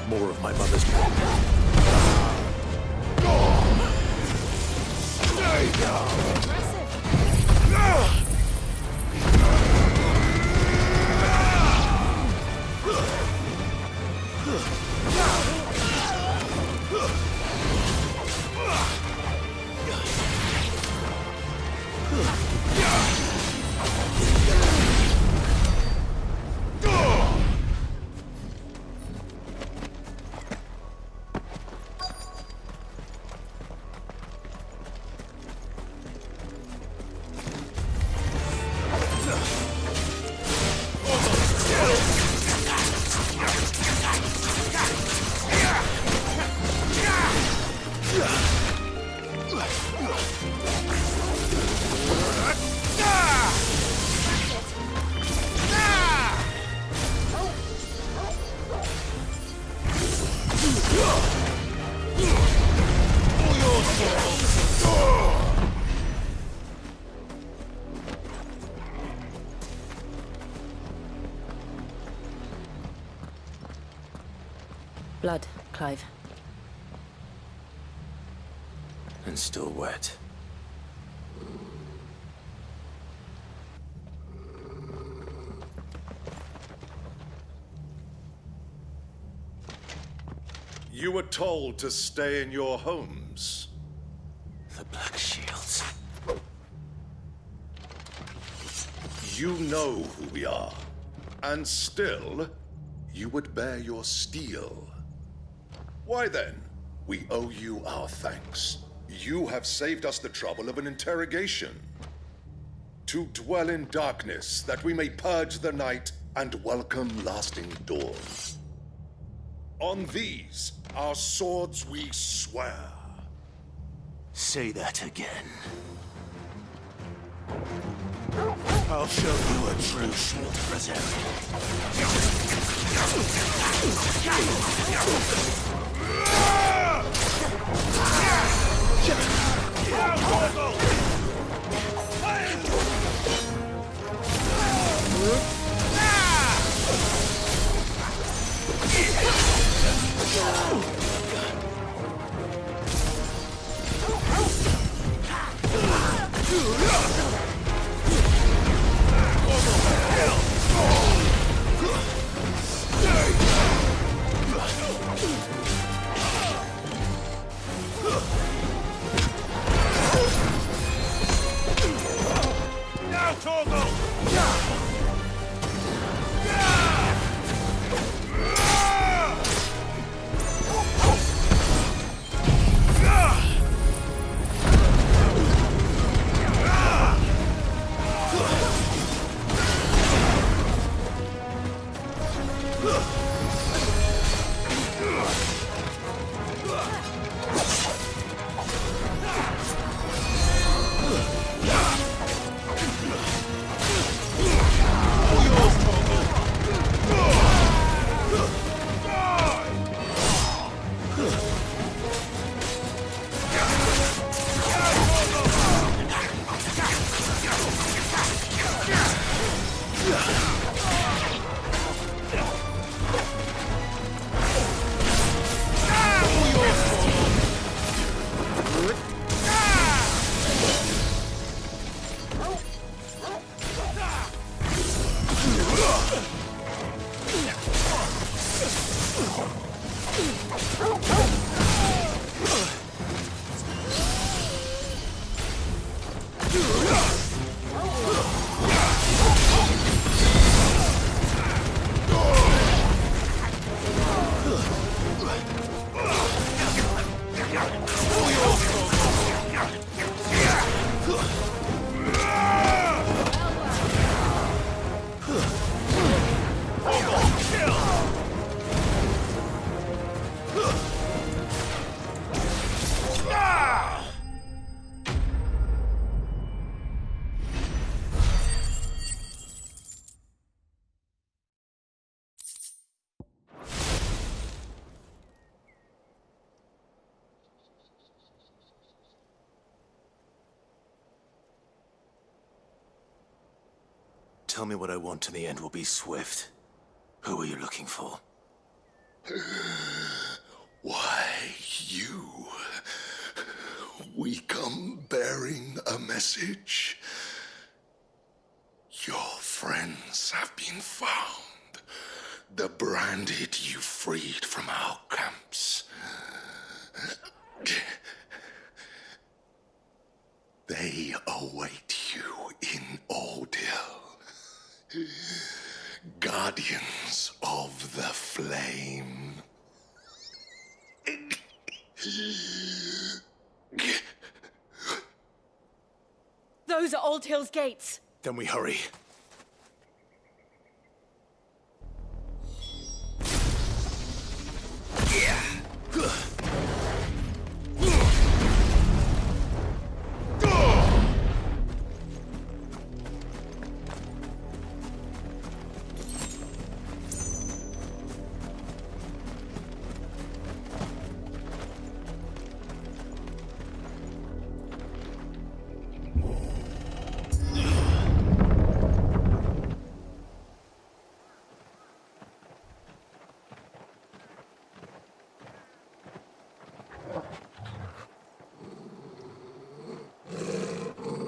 More of my mother's men. Stay down! Blood, Clive. And still wet. You were told to stay in your homes. The Black Shields. You know who we are. And still, you would bear your steel. Why then, we owe you our thanks. You have saved us the trouble of an interrogation. To dwell in darkness, that we may purge the night and welcome lasting doors. On these, our swords we swear. Say that again. I'll show you a true shield berserker. Tell me what I want and the end will be swift. Who are you looking for? Why, you. We come bearing a message. Your friends have been found. The branded you freed from our camps. They await you in Ordeal. Guardians of the Flame. Those are Old Hill's gates. Then we hurry.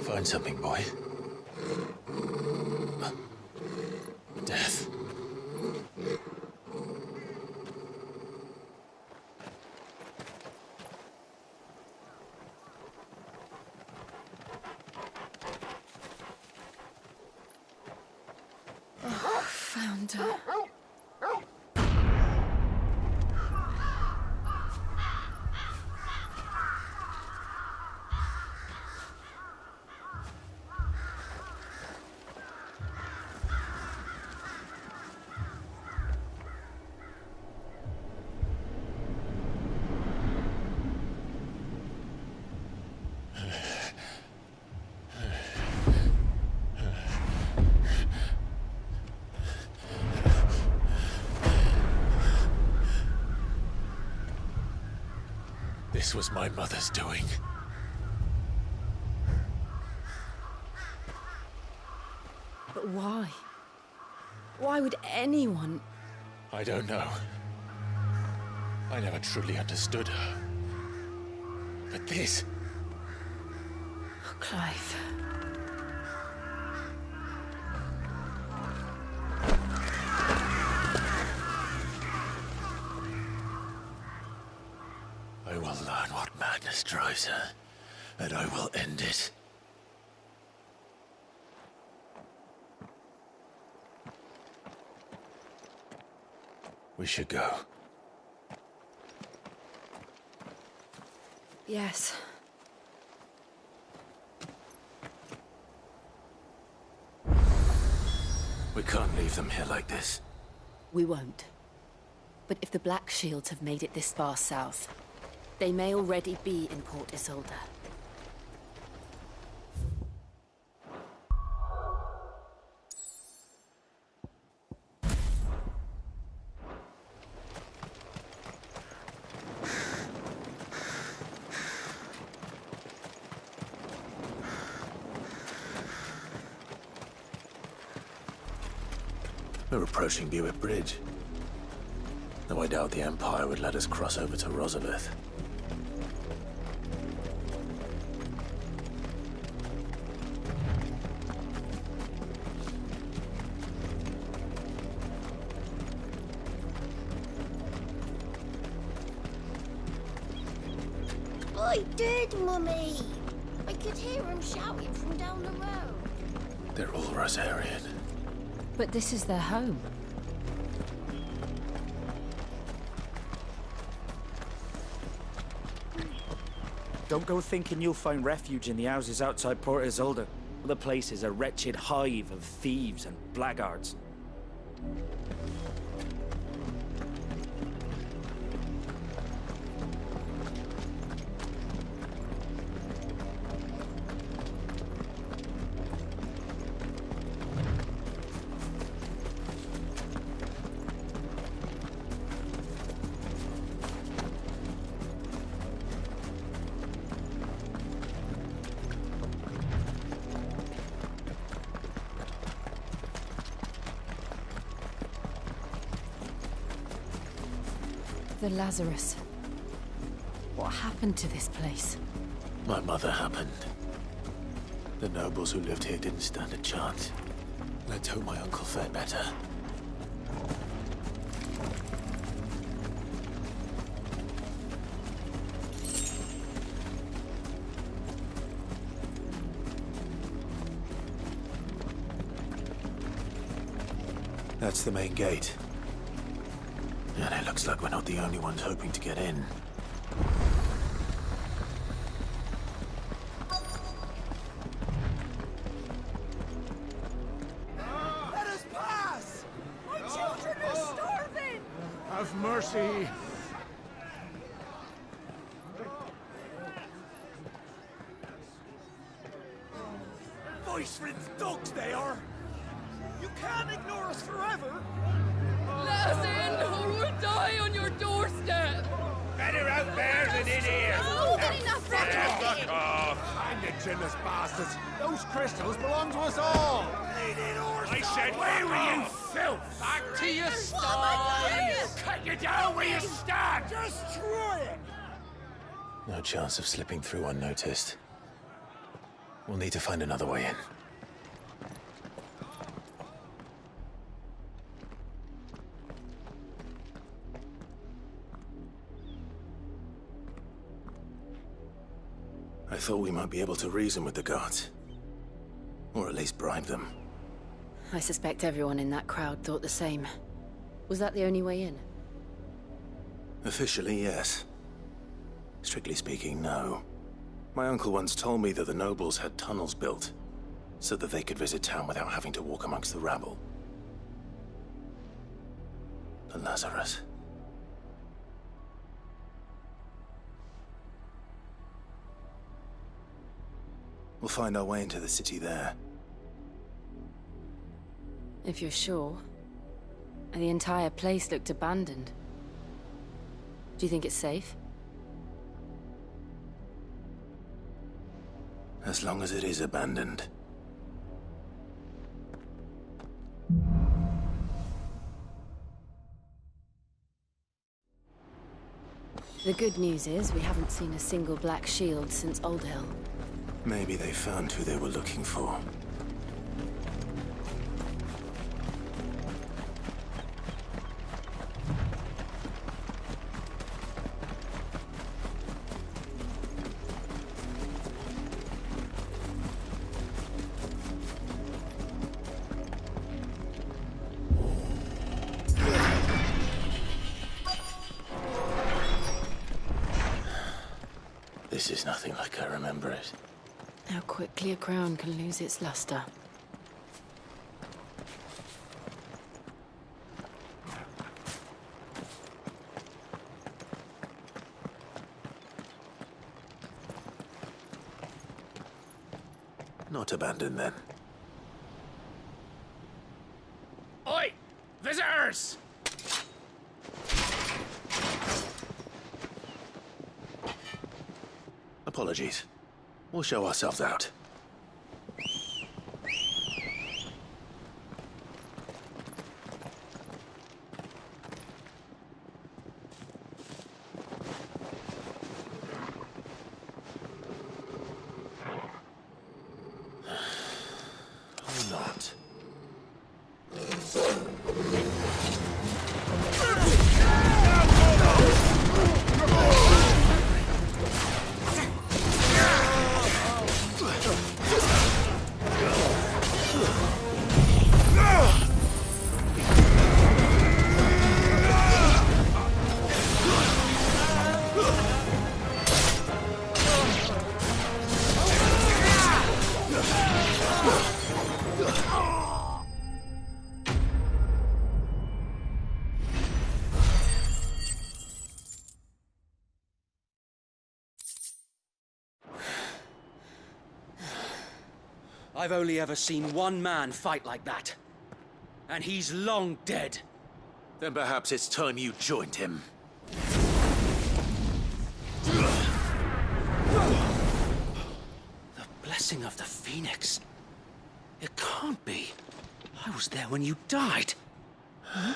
Find something, boy. Death. Oh, found her. This was my mother's doing. But why? Why would anyone... I don't know. I never truly understood her. But this... Oh, Clive. I will learn what madness drives her, and I will end it. We should go. Yes. We can't leave them here like this. We won't. But if the Black Shields have made it this far south, they may already be in Port Isolde. We're approaching Buick Bridge. Though I doubt the Empire would let us cross over to Rosabeth. I did, Mummy! I could hear him shouting from down the road. They're all Rosarian. But this is their home. Don't go thinking you'll find refuge in the houses outside Port Isolde. The place is a wretched hive of thieves and blackguards. The Lazarus. What happened to this place? My mother happened. The nobles who lived here didn't stand a chance. Let's hope my uncle fared better. That's the main gate. And it looks like we're not the only ones hoping to get in. Let us pass! My children are starving! Have mercy. Voice-rinsed dogs they are! You can't ignore us forever! Let us in, or we'll die on your doorstep! Better out there than in here. Oh, get enough Fuck off. Hang the chinless bastards! Those crystals belong to us all! I said, where were you, filth? Back to your sties. Cut you down where you stand. Destroy it! No chance of slipping through unnoticed. We'll need to find another way in. I thought we might be able to reason with the guards. Or at least bribe them. I suspect everyone in that crowd thought the same. Was that the only way in? Officially, yes. Strictly speaking, no. My uncle once told me that the nobles had tunnels built, so that they could visit town without having to walk amongst the rabble. The Lazarus. We'll find our way into the city there. If you're sure. The entire place looked abandoned. Do you think it's safe? As long as it is abandoned. The good news is we haven't seen a single black shield since Old Hill. Maybe they found who they were looking for. This is nothing like I remember it. How quickly a crown can lose its luster. Not abandoned then. Oi! Visitors! Apologies. We'll show ourselves out. Or not. I've only ever seen one man fight like that. And he's long dead. Then perhaps it's time you joined him. The blessing of the Phoenix. It can't be. I was there when you died. Huh?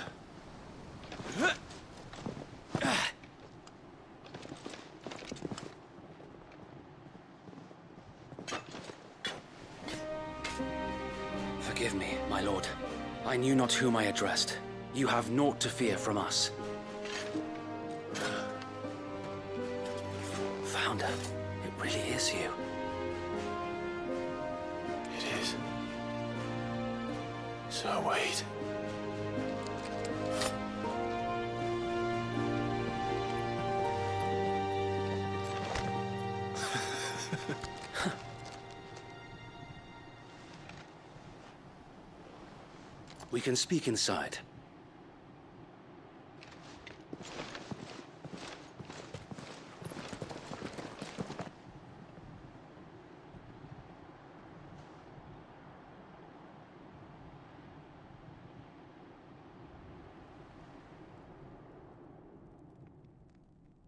Forgive me, my lord. I knew not whom I addressed. You have naught to fear from us. Founder, it really is you. It is. So wait. We can speak inside.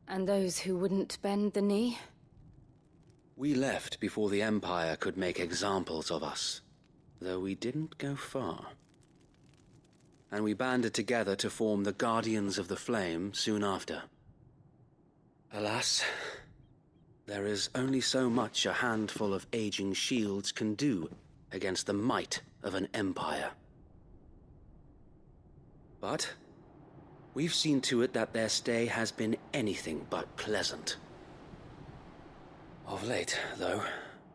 And those who wouldn't bend the knee? We left before the Empire could make examples of us, though we didn't go far. And we banded together to form the Guardians of the Flame soon after. Alas, there is only so much a handful of aging shields can do against the might of an empire. But we've seen to it that their stay has been anything but pleasant. Of late, though,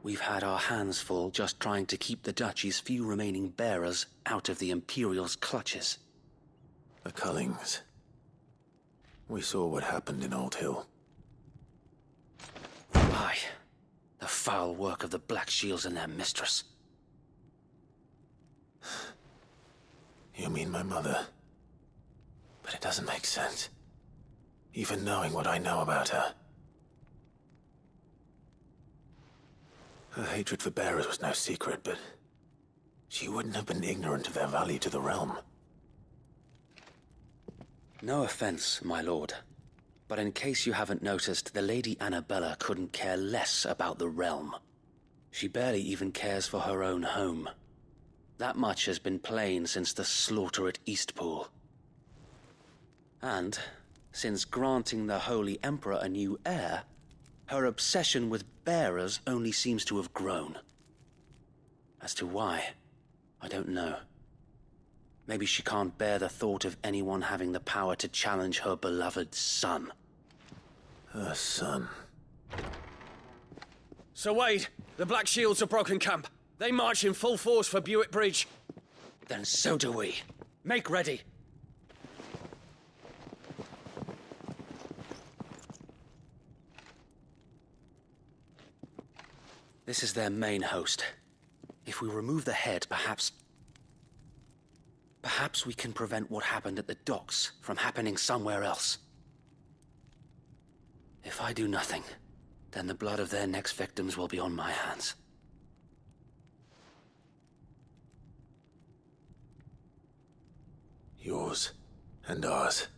we've had our hands full just trying to keep the Duchy's few remaining bearers out of the Imperial's clutches. The Cullings. We saw what happened in Old Hill. Aye. The foul work of the Black Shields and their mistress. You mean my mother? But it doesn't make sense. Even knowing what I know about her. Her hatred for bearers was no secret, but she wouldn't have been ignorant of their value to the realm. No offense, my lord. But in case you haven't noticed, the Lady Annabella couldn't care less about the realm. She barely even cares for her own home. That much has been plain since the slaughter at Eastpool. And, since granting the Holy Emperor a new heir, her obsession with bearers only seems to have grown. As to why, I don't know. Maybe she can't bear the thought of anyone having the power to challenge her beloved son. Her son. Sir Wade, the Black Shields have broken camp. They march in full force for Buick Bridge. Then so do we. Make ready. This is their main host. If we remove the head, perhaps we can prevent what happened at the docks from happening somewhere else. If I do nothing, then the blood of their next victims will be on my hands. Yours and ours.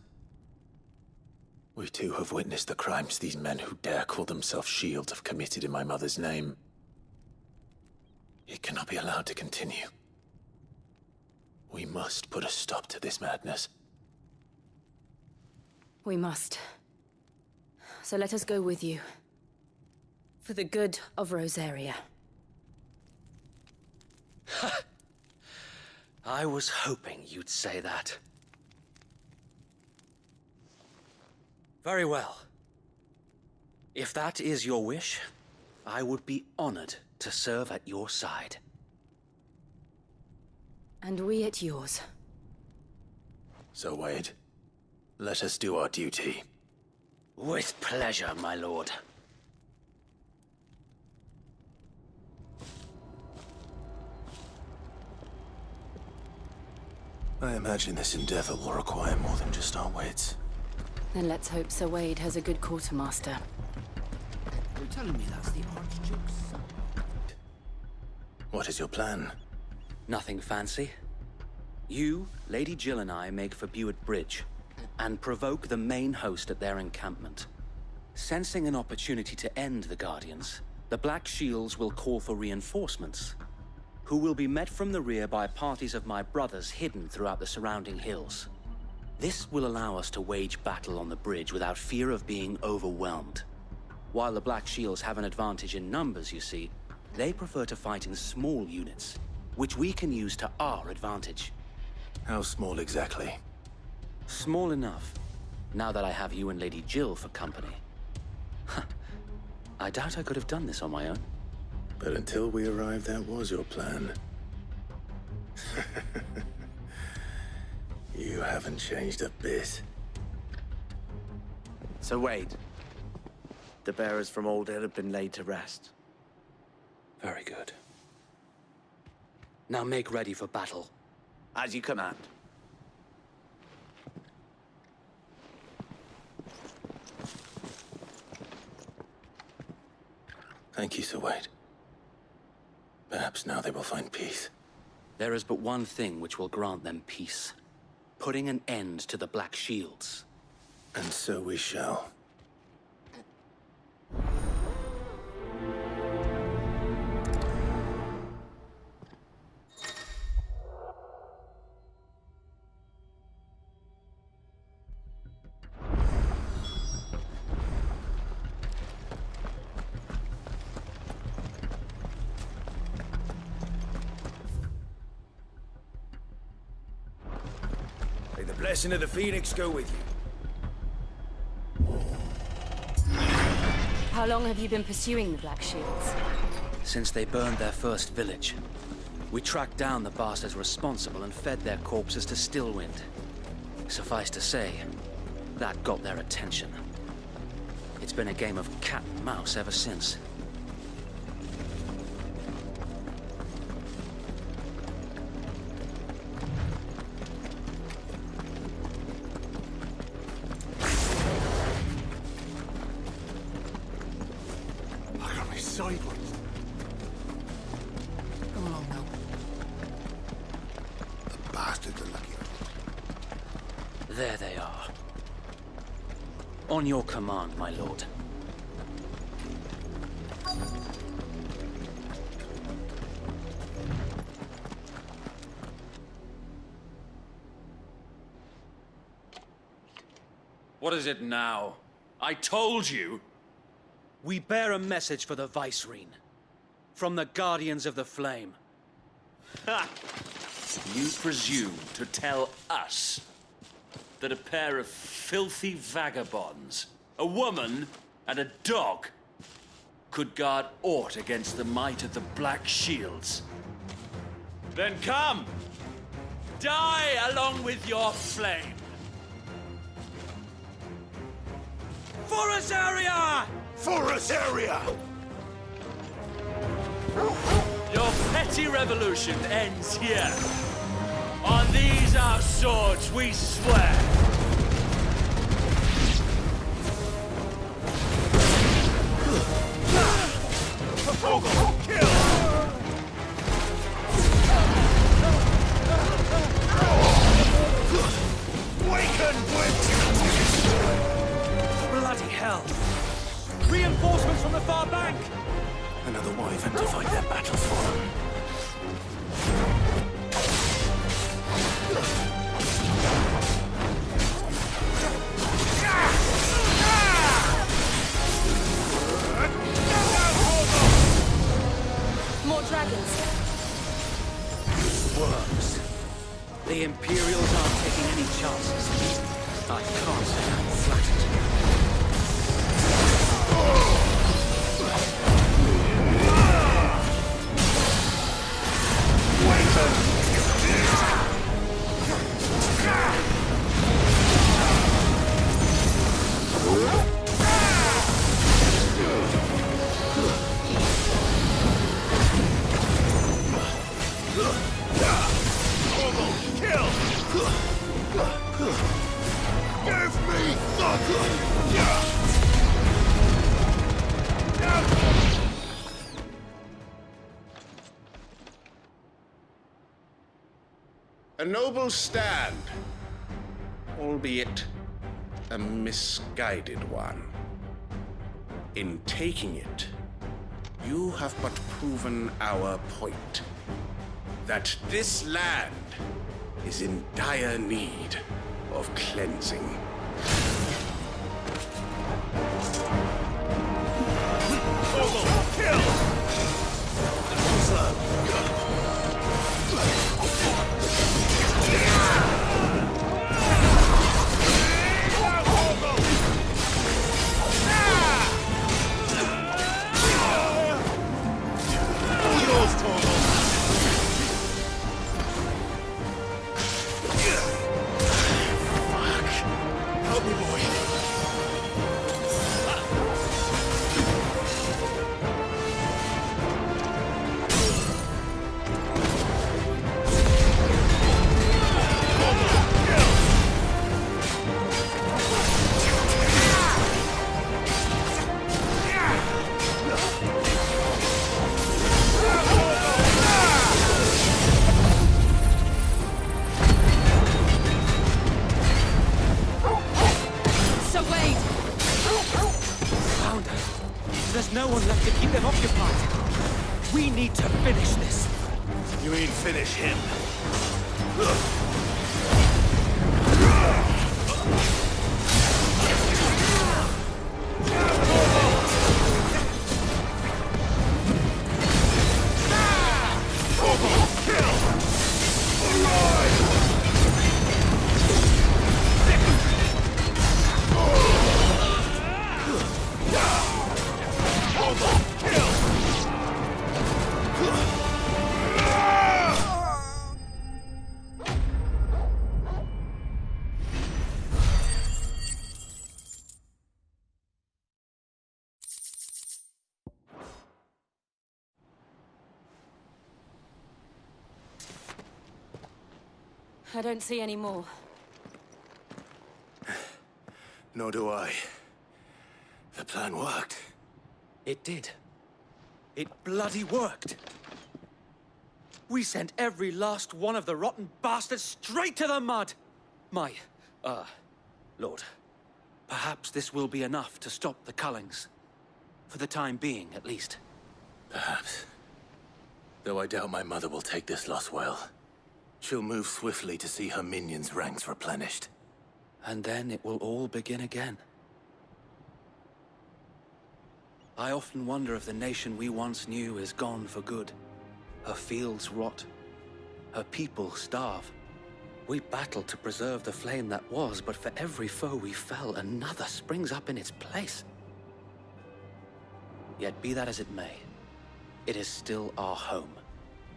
We too have witnessed the crimes these men who dare call themselves Shields have committed in my mother's name. It cannot be allowed to continue. We must put a stop to this madness. We must. So let us go with you. For the good of Rosaria. I was hoping you'd say that. Very well. If that is your wish, I would be honored to serve at your side. And we at yours. So, Wade, let us do our duty. With pleasure, my lord. I imagine this endeavor will require more than just our wits. Then let's hope Sir Wade has a good quartermaster. You're telling me that's the Archduke's son? What is your plan? Nothing fancy. You, Lady Jill and I make for Buick Bridge, and provoke the main host at their encampment. Sensing an opportunity to end the Guardians, the Black Shields will call for reinforcements, who will be met from the rear by parties of my brothers hidden throughout the surrounding hills. This will allow us to wage battle on the bridge without fear of being overwhelmed. While the Black Shields have an advantage in numbers, you see, they prefer to fight in small units, which we can use to our advantage. How small exactly? Small enough, now that I have you and Lady Jill for company. I doubt I could have done this on my own. But until we arrived, that was your plan. You haven't changed a bit. So Wade, the bearers from Old Hill have been laid to rest. Very good. Now make ready for battle. As you command. Thank you, Sir Wade. Perhaps now they will find peace. There is but one thing which will grant them peace. Putting an end to the Black Shields. And so we shall. May the blessing of the Phoenix go with you. How long have you been pursuing the Black Shields? Since they burned their first village. We tracked down the bastards responsible and fed their corpses to Stillwind. Suffice to say, that got their attention. It's been a game of cat and mouse ever since. Look at me sideways. Come along now. The bastards are lucky. There they are. On your command, my lord. What is it now? I told you! We bear a message for the Vicereine. From the Guardians of the Flame. Ha! You presume to tell us that a pair of filthy vagabonds, a woman and a dog, could guard aught against the might of the Black Shields? Then come! Die along with your flame! For Azaria! For Azaria! Your petty revolution ends here. On these our swords we swear. Kill! Waken, Bloody hell! Reinforcements from the far bank! Another wyvern to fight their battles for them. More dragons. Worms. The Imperials aren't taking any chances. I can't say I'm flattered. A noble stand, albeit a misguided one. In taking it, you have but proven our point, that this land is in dire need of cleansing. There's no one left to keep them occupied. We need to finish this. You mean finish him? I don't see any more. Nor do I. The plan worked. It did. It bloody worked. We sent every last one of the rotten bastards straight to the mud! My, Lord, perhaps this will be enough to stop the Cullings. For the time being, at least. Perhaps. Though I doubt my mother will take this loss well. She'll move swiftly to see her minions' ranks replenished. And then it will all begin again. I often wonder if the nation we once knew is gone for good. Her fields rot. Her people starve. We battled to preserve the flame that was, but for every foe we fell, another springs up in its place. Yet be that as it may, it is still our home,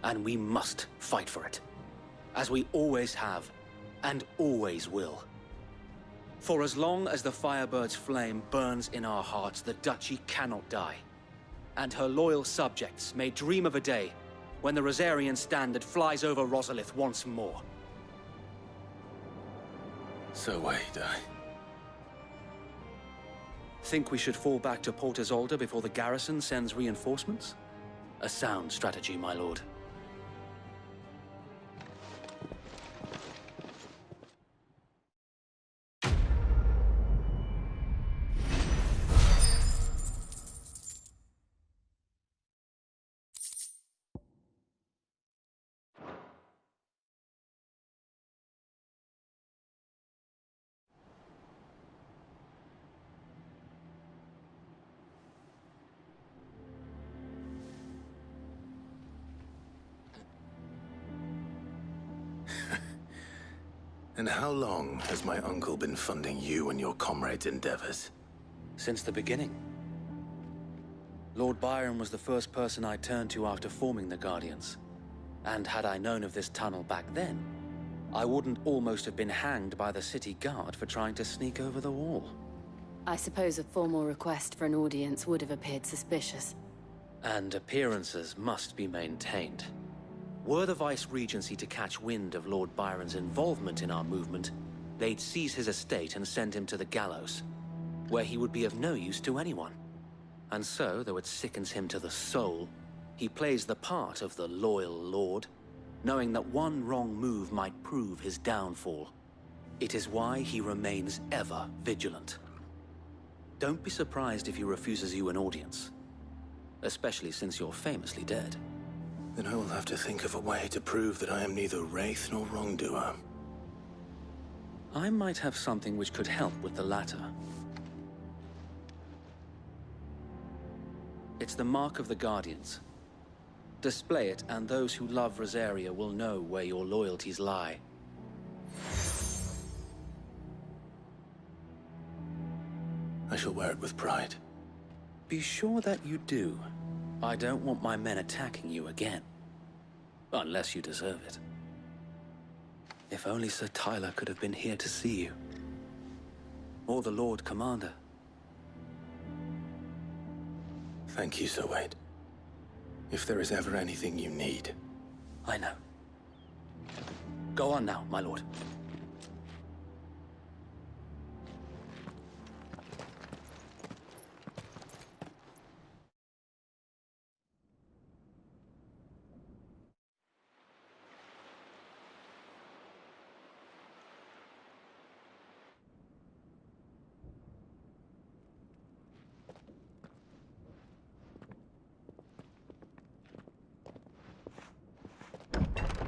and we must fight for it, as we always have, and always will. For as long as the Firebird's flame burns in our hearts, the Duchy cannot die, and her loyal subjects may dream of a day when the Rosarian standard flies over Rosalith once more. So wait, Think we should fall back to Port Isolde before the garrison sends reinforcements? A sound strategy, my lord. And how long has my uncle been funding you and your comrades' endeavors? Since the beginning. Lord Byron was the first person I turned to after forming the Guardians. And had I known of this tunnel back then, I wouldn't almost have been hanged by the city guard for trying to sneak over the wall. I suppose a formal request for an audience would have appeared suspicious. And appearances must be maintained. Were the Vice-Regency to catch wind of Lord Byron's involvement in our movement, they'd seize his estate and send him to the gallows, where he would be of no use to anyone. And so, though it sickens him to the soul, he plays the part of the loyal lord, knowing that one wrong move might prove his downfall. It is why he remains ever vigilant. Don't be surprised if he refuses you an audience, especially since you're famously dead. Then I will have to think of a way to prove that I am neither wraith nor wrongdoer. I might have something which could help with the latter. It's the mark of the Guardians. Display it, and those who love Rosaria will know where your loyalties lie. I shall wear it with pride. Be sure that you do. I don't want my men attacking you again. Unless you deserve it. If only Sir Tyler could have been here to see you. Or the Lord Commander. Thank you, Sir Wade. If there is ever anything you need. I know. Go on now, my lord.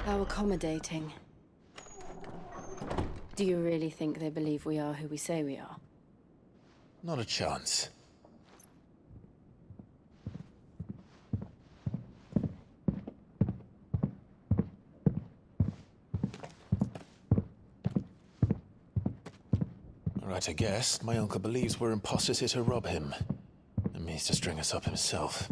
How accommodating. Do you really think they believe we are who we say we are? Not a chance. Right, I guess. My uncle believes we're imposters here to rob him. And means to string us up himself.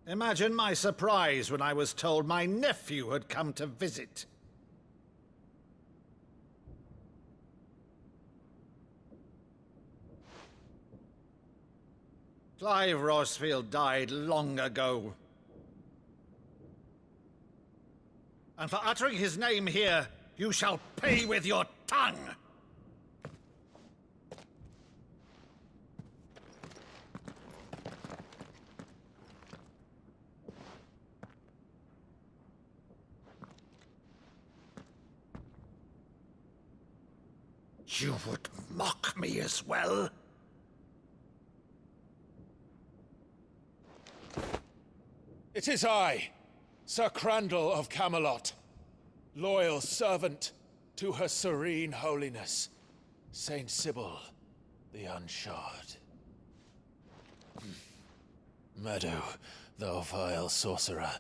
Imagine my surprise when I was told my nephew had come to visit. Clive Rosfield died long ago. And for uttering his name here, you shall pay with your tongue! You would mock me as well? It is I, Sir Crandall of Camelot, loyal servant to Her Serene Holiness, Saint Sybil the Unshod. Meadow, thou vile sorcerer,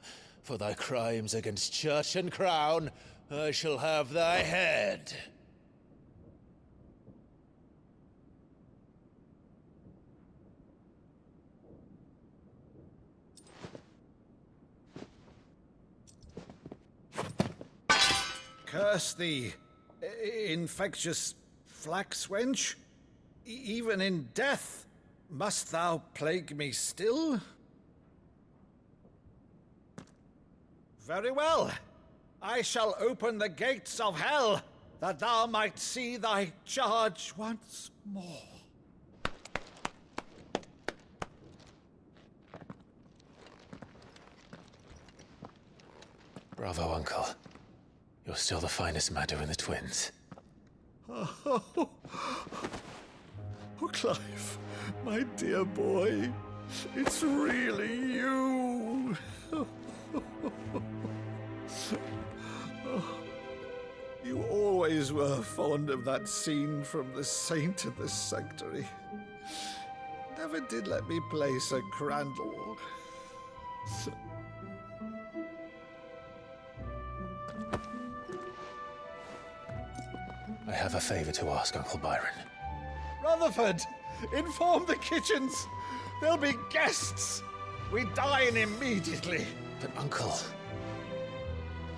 for thy crimes against church and crown, I shall have thy head. Curse thee, infectious flax wench. Even in death, must thou plague me still? Very well. I shall open the gates of hell, that thou might see thy charge once more. Bravo, Uncle. You're still the finest Meadow in the twins. Oh, Clive, my dear boy, it's really you. You always were fond of that scene from The Saint of the Sanctuary. Never did let me play Sir Crandall. I have a favor to ask, Uncle Byron. Rutherford, inform the kitchens. There'll be guests. We dine immediately. But, Uncle...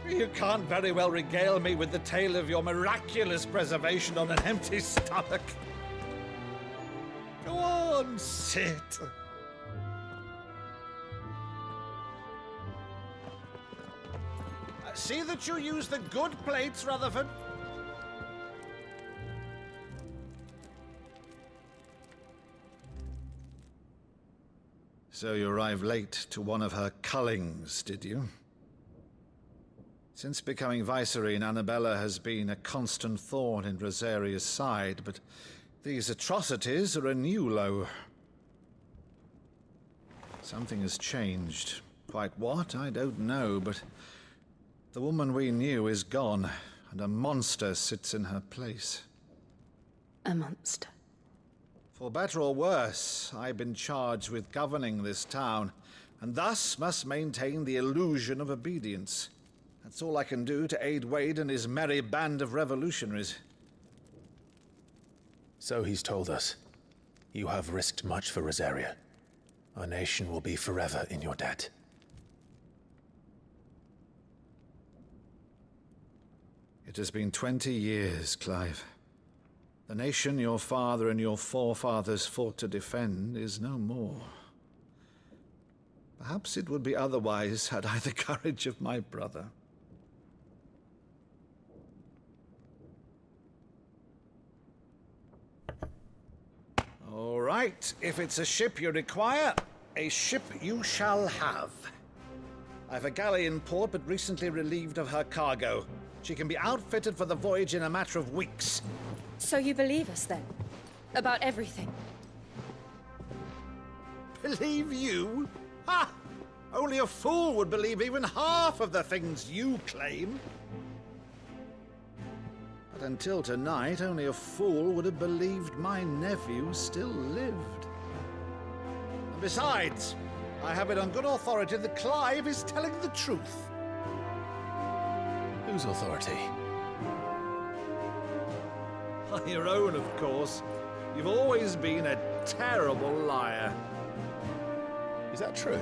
You can't very well regale me with the tale of your miraculous preservation on an empty stomach. Go on, sit. See that you use the good plates, Rutherford. So you arrived late to one of her cullings, did you? Since becoming Vicereine, Annabella has been a constant thorn in Rosaria's side, but these atrocities are a new low. Something has changed. Quite what, I don't know, but the woman we knew is gone, and a monster sits in her place. A monster? For better or worse, I've been charged with governing this town, and thus must maintain the illusion of obedience. That's all I can do to aid Wade and his merry band of revolutionaries. So he's told us. You have risked much for Rosaria. Our nation will be forever in your debt. It has been 20 years, Clive. The nation your father and your forefathers fought to defend is no more. Perhaps it would be otherwise had I the courage of my brother. All right, if it's a ship you require, a ship you shall have. I've a galley in port, but recently relieved of her cargo. She can be outfitted for the voyage in a matter of weeks. So you believe us, then? About everything? Believe you? Ha! Only a fool would believe even half of the things you claim. But until tonight, only a fool would have believed my nephew still lived. And besides, I have it on good authority that Clive is telling the truth. Whose authority? Your own, of course. You've always been a terrible liar. Is that true?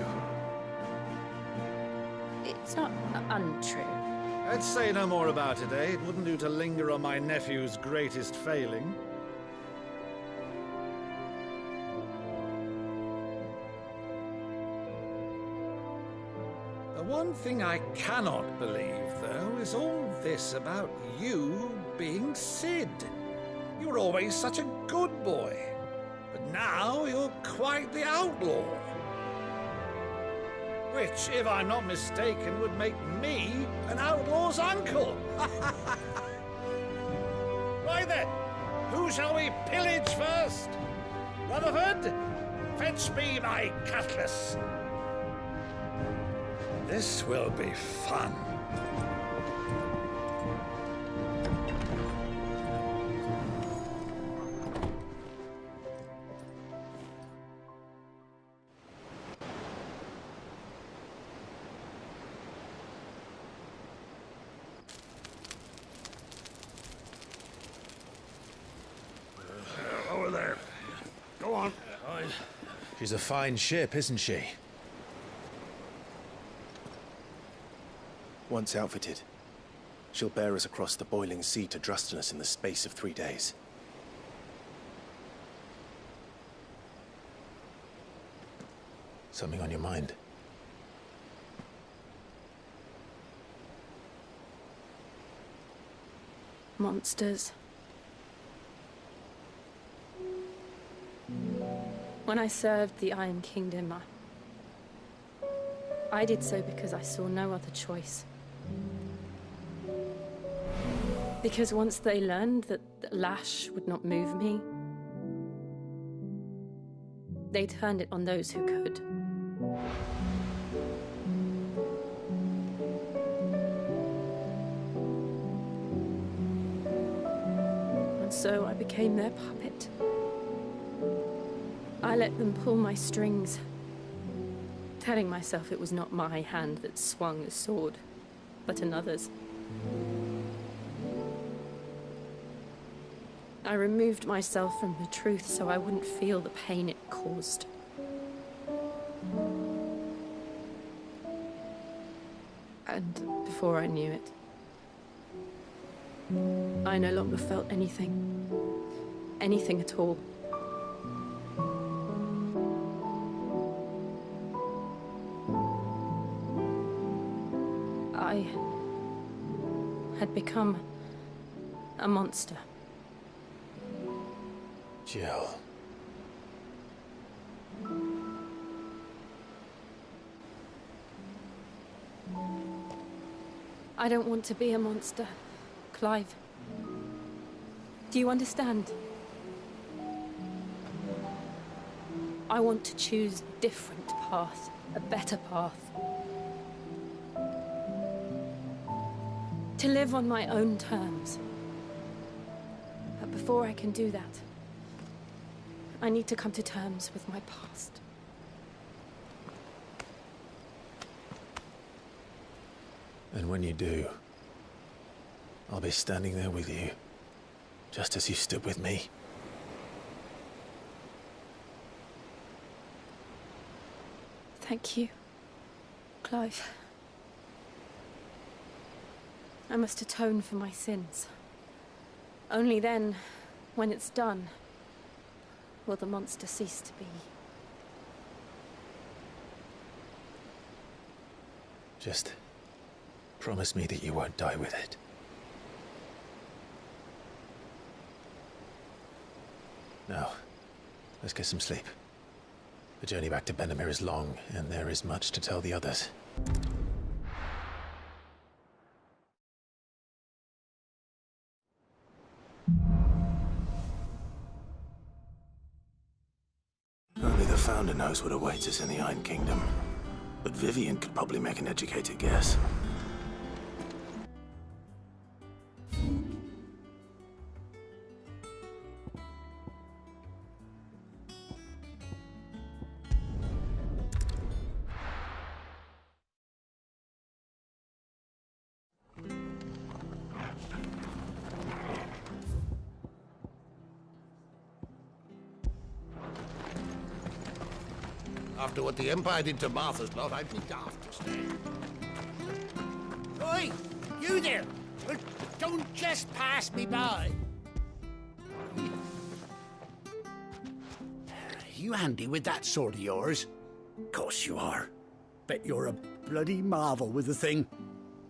It's not untrue. Let's say no more about it, eh? It wouldn't do to linger on my nephew's greatest failing. The one thing I cannot believe, though, is all this about you being Sid. You were always such a good boy, but now you're quite the outlaw. Which, if I'm not mistaken, would make me an outlaw's uncle. Right then, Who shall we pillage first? Rutherford, fetch me my cutlass. This will be fun. Over there. Go on. She's a fine ship, isn't she? Once outfitted, she'll bear us across the boiling sea to Drustinus in the space of 3 days. Something on your mind? Monsters. When I served the Iron Kingdom, I did so because I saw no other choice. Because once they learned that Lash would not move me, they turned it on those who could. And so I became their puppet. I let them pull my strings, telling myself it was not my hand that swung the sword, but another's. I removed myself from the truth so I wouldn't feel the pain it caused. And before I knew it, I no longer felt anything. Anything at all. I had become a monster. Jill. I don't want to be a monster, Clive. Do you understand? I want to choose a different path, a better path. To live on my own terms. But before I can do that, I need to come to terms with my past. And when you do, I'll be standing there with you, just as you stood with me. Thank you, Clive. I must atone for my sins. Only then, when it's done, will the monster cease to be. Just promise me that you won't die with it. Now, let's get some sleep. The journey back to Benamir is long, and there is much to tell the others. Only the Founder knows what awaits us in the Iron Kingdom. But Vivian could probably make an educated guess. After what the Empire did to Martha's lot, I'd be daft to stay. Oi! You there! Don't just pass me by! You handy with that sword of yours? Course you are. Bet you're a bloody marvel with the thing.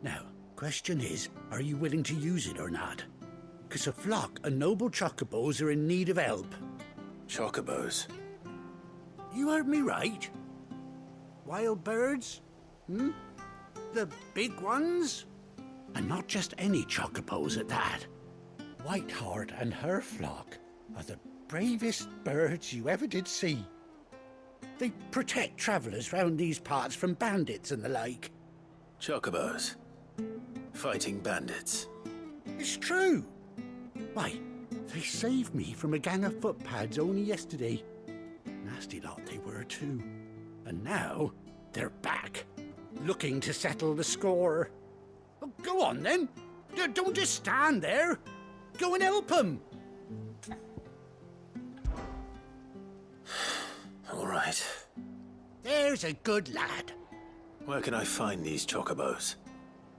Now, question is, are you willing to use it or not? 'Cause a flock of noble chocobos are in need of help. Chocobos? You heard me right. Wild birds? Hmm? The big ones? And not just any chocobos at that. Whiteheart and her flock are the bravest birds you ever did see. They protect travellers round these parts from bandits and the like. Chocobos. Fighting bandits. It's true. Why, they saved me from a gang of footpads only yesterday. Nasty lot they were too. And now they're back, looking to settle the score. Oh, go on then. Don't just stand there. Go and help them. All right. There's a good lad. Where can I find these chocobos?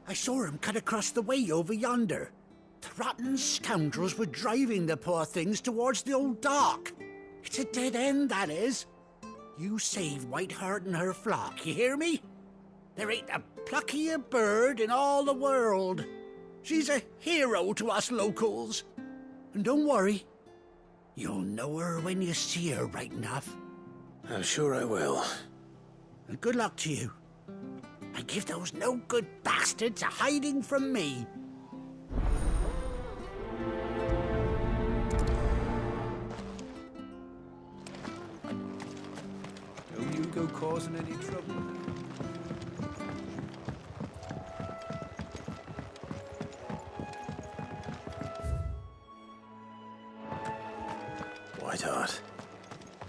I saw him cut across the way over yonder. The rotten scoundrels were driving the poor things towards the old dock. It's a dead end, that is. You save Whiteheart and her flock, you hear me? There ain't a pluckier bird in all the world. She's a hero to us locals. And don't worry, you'll know her when you see her right enough. I'm sure I will. And good luck to you. And give those no-good bastards a hiding from me. Don't you go causing any trouble. Whiteheart.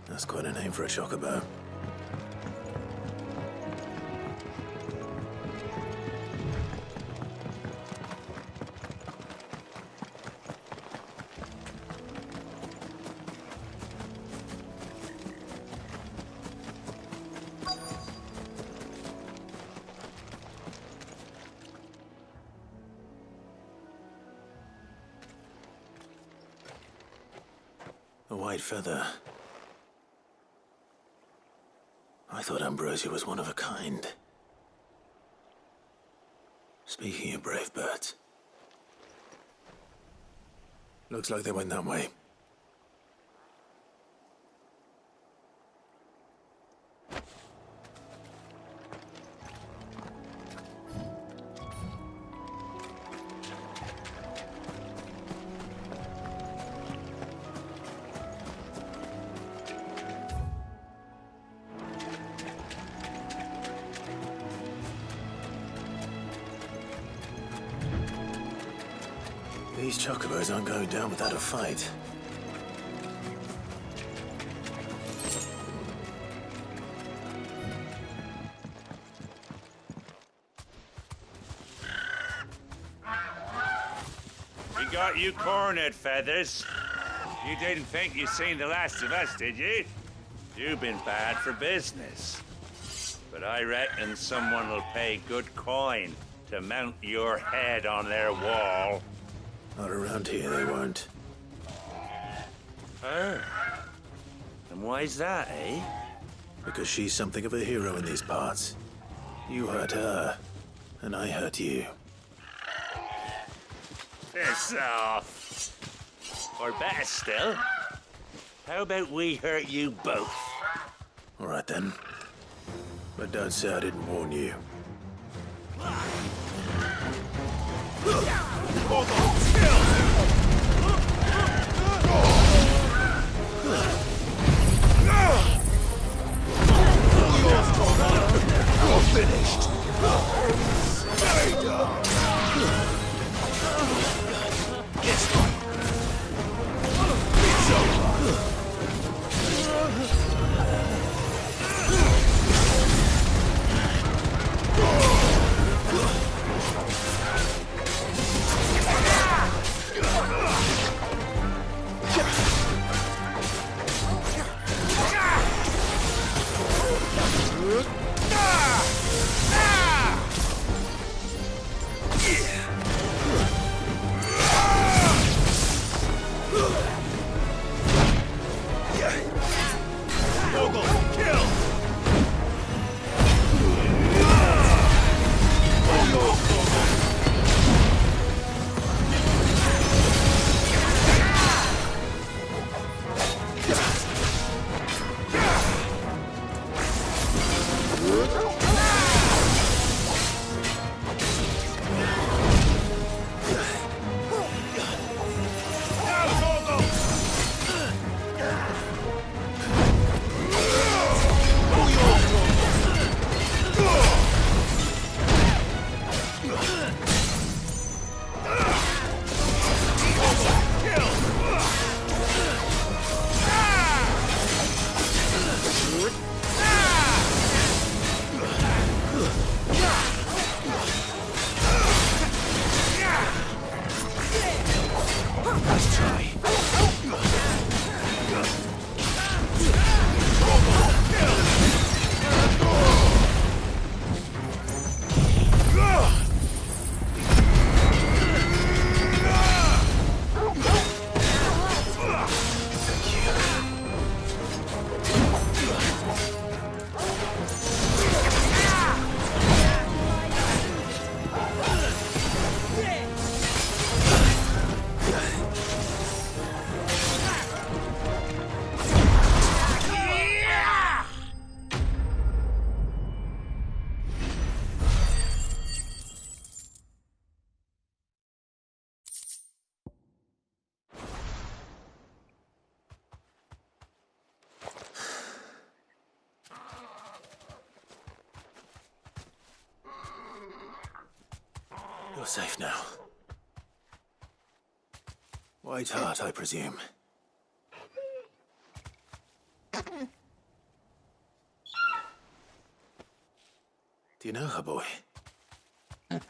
That's quite a name for a chocobo. A white feather. I thought Ambrosia was one of a kind. Speaking of brave birds. Looks like they went that way. These chocobos aren't going down without a fight. We got you cornered, Feathers. You didn't think you'd seen the last of us, did you? You've been bad for business. But I reckon someone will pay good coin to mount your head on their wall. Not around here, they won't. Her? And why's that, eh? Because she's something of a hero in these parts. You hurt her, and I hurt you. Piss off. Or better still, how about we hurt you both? All right then. But don't say I didn't warn you. You're finished. Stay down. It's over. You're safe now. White Hart, I presume. Do you know her, boy? That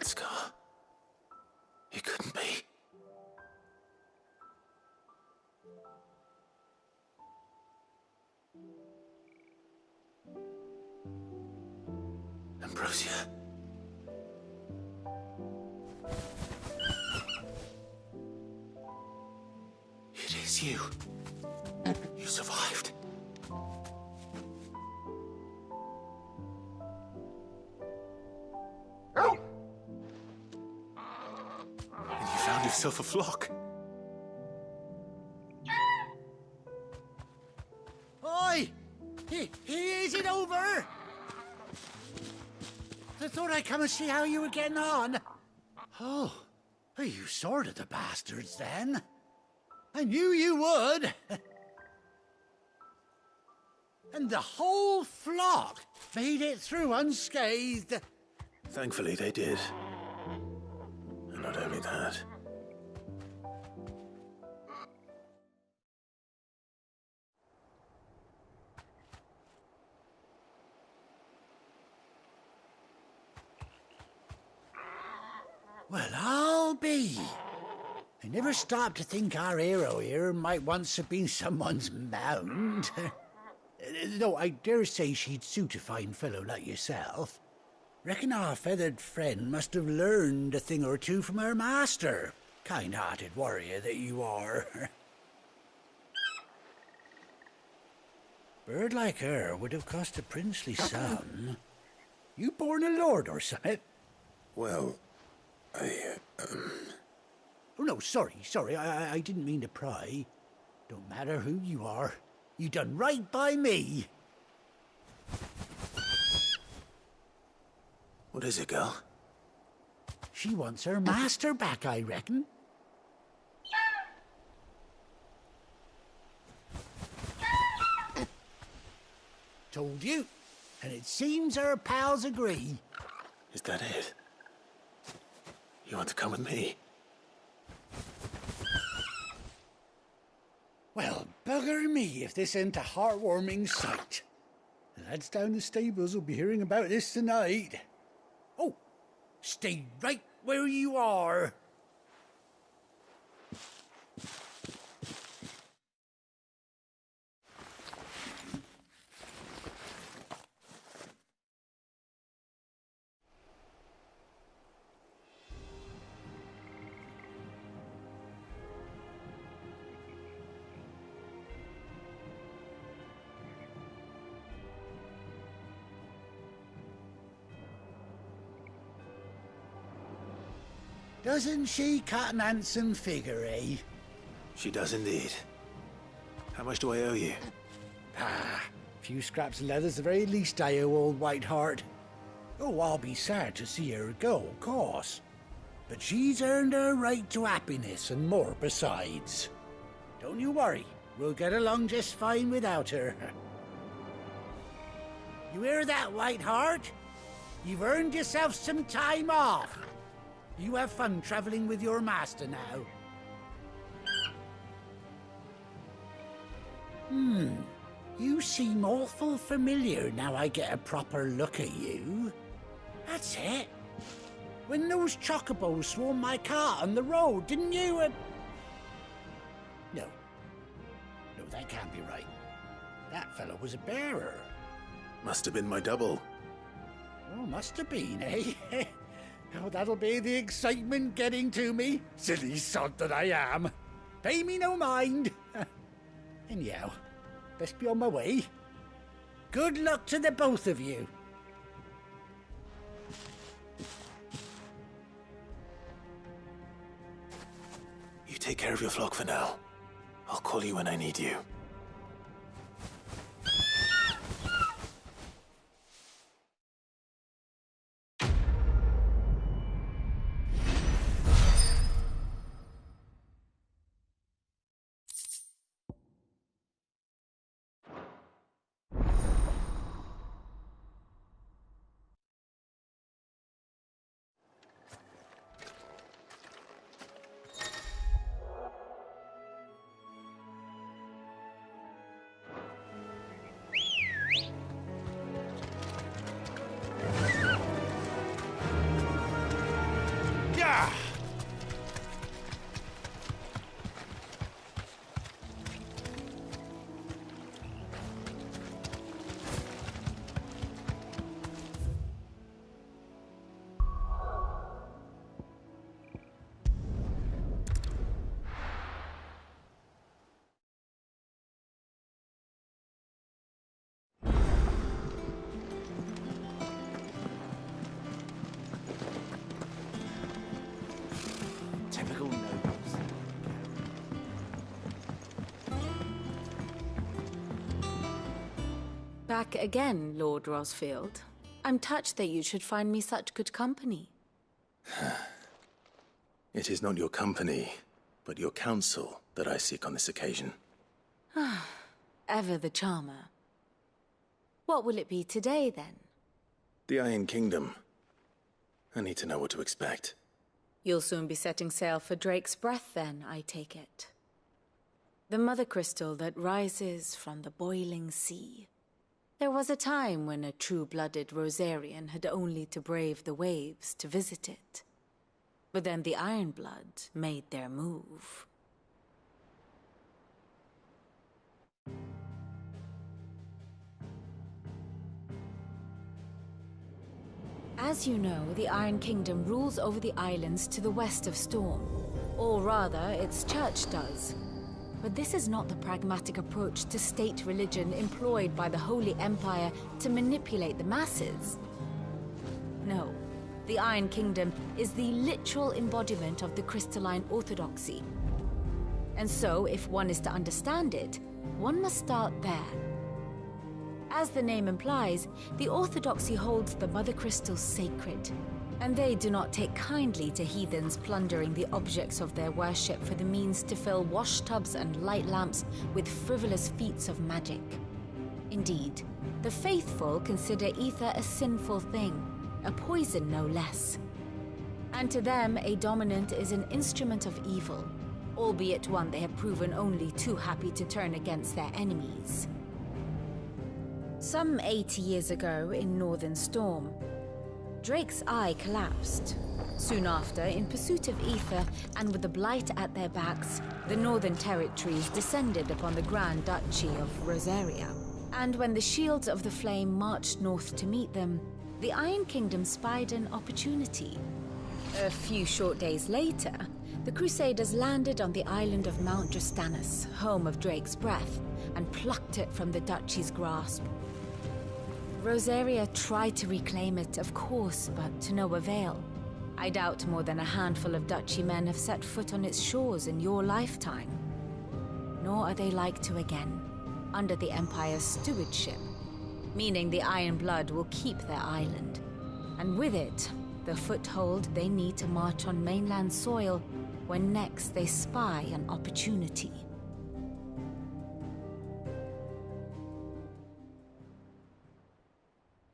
scar. It couldn't be. Ambrosia. It is you. You survived. And you found yourself a flock. Oi! Is it over? I thought I'd come and see how you were getting on. Oh, you sorted the bastards then. I knew you would. And the whole flock made it through unscathed. Thankfully, they did. And not only that. Well, I'll be. I never stopped to think our hero here might once have been someone's mount. Though I dare say she'd suit a fine fellow like yourself. Reckon our feathered friend must have learned a thing or two from her master. Kind-hearted warrior that you are. Bird like her would have cost a princely sum. You born a lord or something? Well, Oh, no, sorry. I didn't mean to pry. Don't matter who you are. You done right by me. What is it, girl? She wants her master back, I reckon. Told you. And it seems her pals agree. Is that it? You want to come with me? Well, bugger me if this ain't a heartwarming sight. The lads down the stables will be hearing about this tonight. Oh, stay right where you are. Doesn't she cut an handsome figure, eh? She does indeed. How much do I owe you? Ah, a few scraps of leather's the very least I owe old Whiteheart. Oh, I'll be sad to see her go, of course. But she's earned her right to happiness and more besides. Don't you worry, we'll get along just fine without her. You hear that, Whiteheart? You've earned yourself some time off. You have fun traveling with your master now. You seem awful familiar now I get a proper look at you. That's it. When those chocobos swarmed my cart on the road, didn't you? No, that can't be right. That fellow was a bearer. Must have been my double. Oh, must have been, eh? Oh, that'll be the excitement getting to me. Silly sod that I am. Pay me no mind. Anyhow, best be on my way. Good luck to the both of you. You take care of your flock for now. I'll call you when I need you. Typical nobles. Back again, Lord Rosfield. I'm touched that you should find me such good company. It is not your company, but your counsel that I seek on this occasion. Ever the charmer. What will it be today, then? The Iron Kingdom. I need to know what to expect. You'll soon be setting sail for Drake's Breath, then, I take it. The mother crystal that rises from the boiling sea. There was a time when a true-blooded Rosarian had only to brave the waves to visit it. But then the Ironblood made their move. As you know, the Iron Kingdom rules over the islands to the west of Storm. Or rather, its church does. But this is not the pragmatic approach to state religion employed by the Holy Empire to manipulate the masses. No, the Iron Kingdom is the literal embodiment of the crystalline orthodoxy. And so, if one is to understand it, one must start there. As the name implies, the orthodoxy holds the Mother Crystals sacred, and they do not take kindly to heathens plundering the objects of their worship for the means to fill washtubs and light lamps with frivolous feats of magic. Indeed, the faithful consider ether a sinful thing, a poison no less. And to them, a dominant is an instrument of evil, albeit one they have proven only too happy to turn against their enemies. Some 80 years ago in Northern Storm, Drake's eye collapsed. Soon after, in pursuit of ether and with the Blight at their backs, the Northern Territories descended upon the Grand Duchy of Rosaria. And when the Shields of the Flame marched north to meet them, the Iron Kingdom spied an opportunity. A few short days later, the Crusaders landed on the island of Mount Justanus, home of Drake's Breath, and plucked it from the Duchy's grasp. Rosaria tried to reclaim it, of course, but to no avail. I doubt more than a handful of Duchy men have set foot on its shores in your lifetime. Nor are they like to again, under the Empire's stewardship, meaning the Iron Blood will keep their island, and with it, the foothold they need to march on mainland soil when next they spy an opportunity.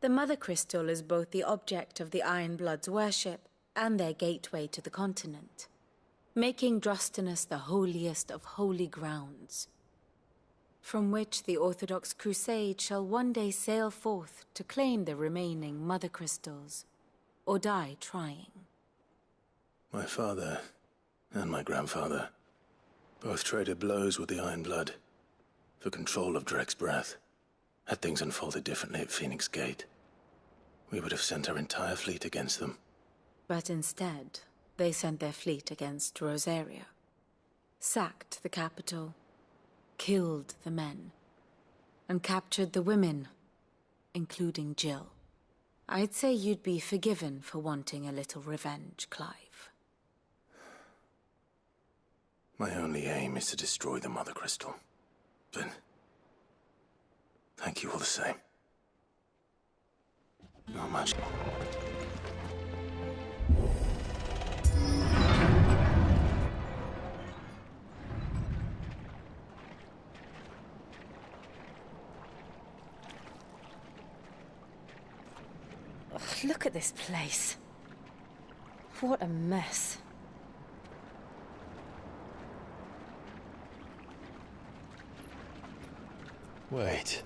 The Mother Crystal is both the object of the Iron Blood's worship and their gateway to the continent, making Drostanus the holiest of holy grounds, from which the Orthodox Crusade shall one day sail forth to claim the remaining Mother Crystals, or die trying. My father and my grandfather both traded blows with the Iron Blood for control of Drake's Breath. Had things unfolded differently at Phoenix Gate, we would have sent our entire fleet against them. But instead, they sent their fleet against Rosaria, sacked the capital, killed the men, and captured the women, including Jill. I'd say you'd be forgiven for wanting a little revenge, Clive. My only aim is to destroy the Mother Crystal. But thank you all the same. Not much. Ugh, look at this place. What a mess. Wait.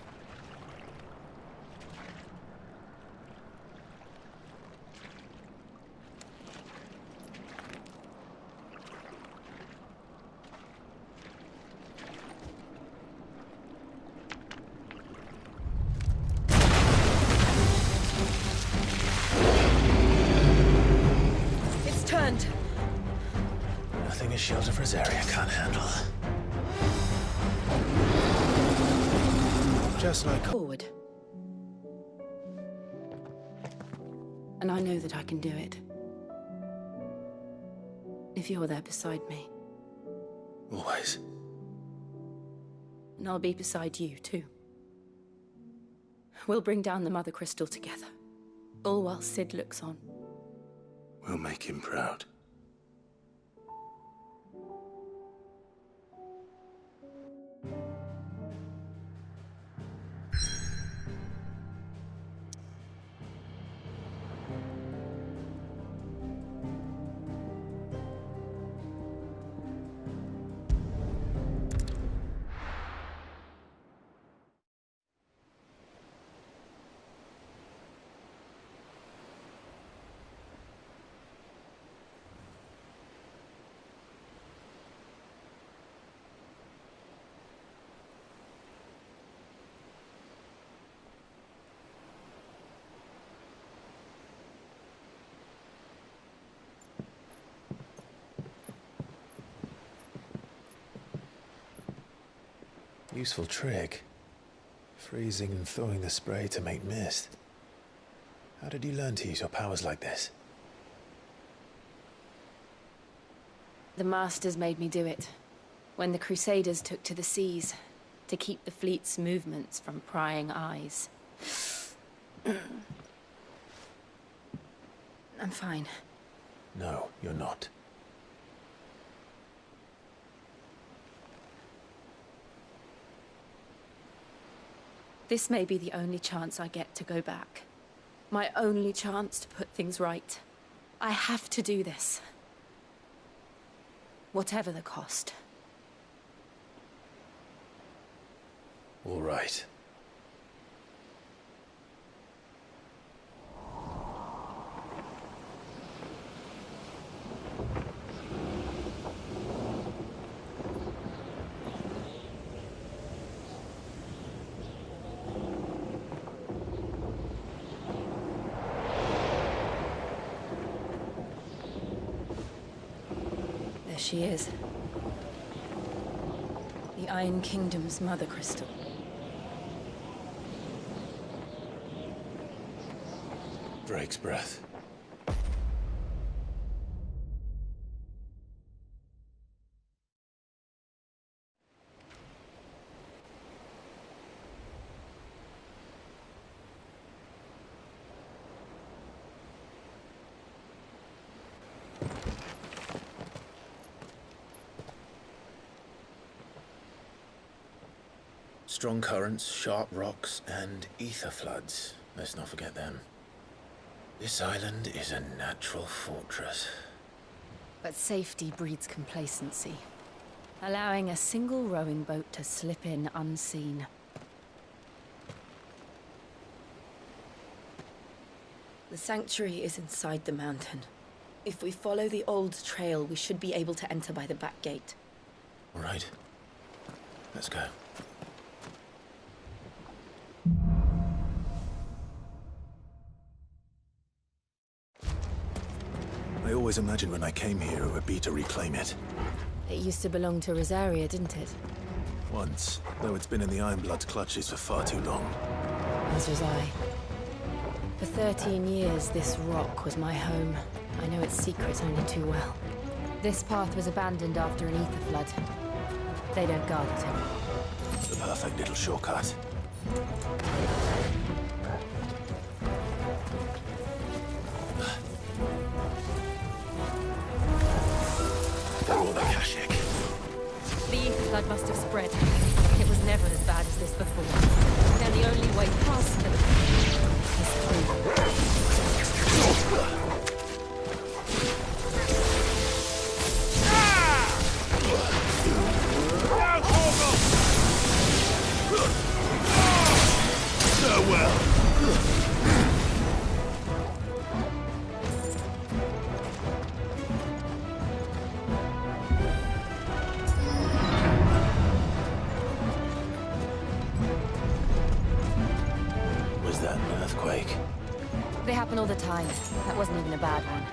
hand. Nothing a shield of Rosaria can't handle. Just like forward. And I know that I can do it. If you're there beside me. always. And I'll be beside you, too. We'll bring down the Mother Crystal together. All while Sid looks on. We'll make him proud. Useful trick. Freezing and thawing the spray to make mist. How did you learn to use your powers like this? The Masters made me do it. When the Crusaders took to the seas, to keep the fleet's movements from prying eyes. I'm fine. No, you're not. This may be the only chance I get to go back. My only chance to put things right. I have to do this. Whatever the cost. All right. There she is. The Iron Kingdom's Mother Crystal. Drake's breath. Strong currents, sharp rocks, and ether floods. Let's not forget them. This island is a natural fortress. But safety breeds complacency. Allowing a single rowing boat to slip in unseen. The sanctuary is inside the mountain. If we follow the old trail, we should be able to enter by the back gate. All right. Let's go. I always imagined when I came here it would be to reclaim it. It used to belong to Rosaria, didn't it? Once, though it's been in the Ironblood's clutches for far too long. As was I. For 13 years, this rock was my home. I know its secrets only too well. This path was abandoned after an ether flood. They don't guard it anymore. The perfect little shortcut. Oh, the Kashik. The ether flood must have spread. It was never as bad as this before. Then the only way past it is Was that an earthquake? time. That wasn't even a bad one.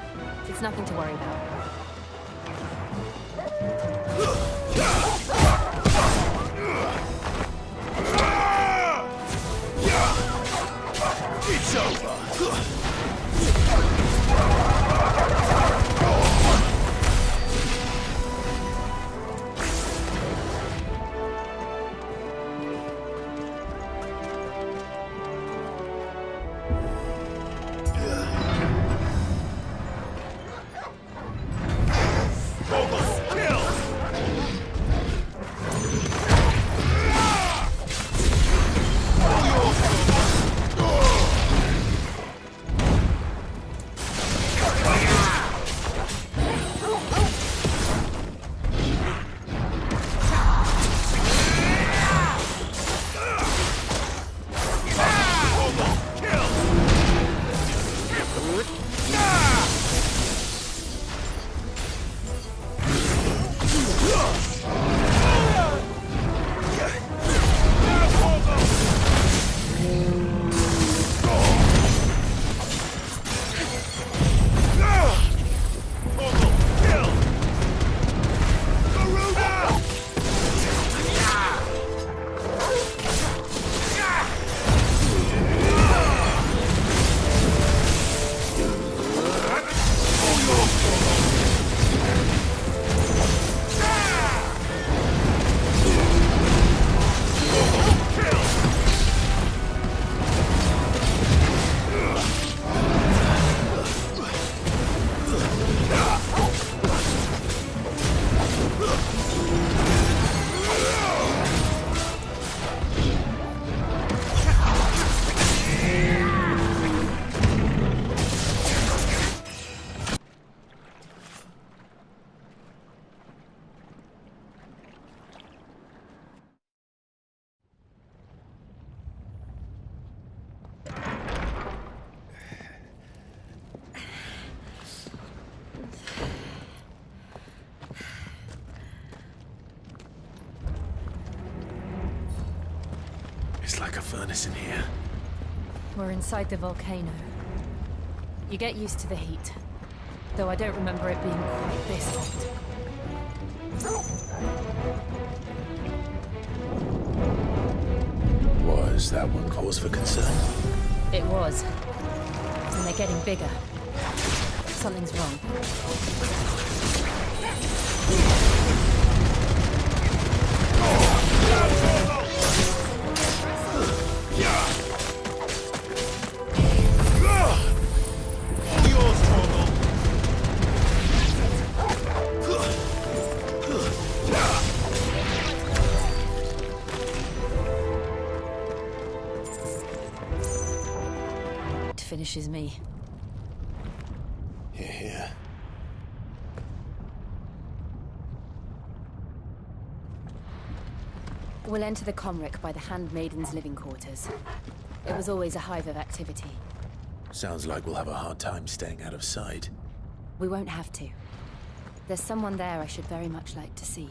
It's nothing to worry about. It's over! It's like a furnace in here. We're inside the volcano. You get used to the heat. Though I don't remember it being quite this hot. Was that one cause for concern? It was. And they're getting bigger. Something's wrong. It finishes me. Here. We'll enter the Comric by the Handmaiden's living quarters. It was always a hive of activity. Sounds like we'll have a hard time staying out of sight. We won't have to. There's someone there I should very much like to see.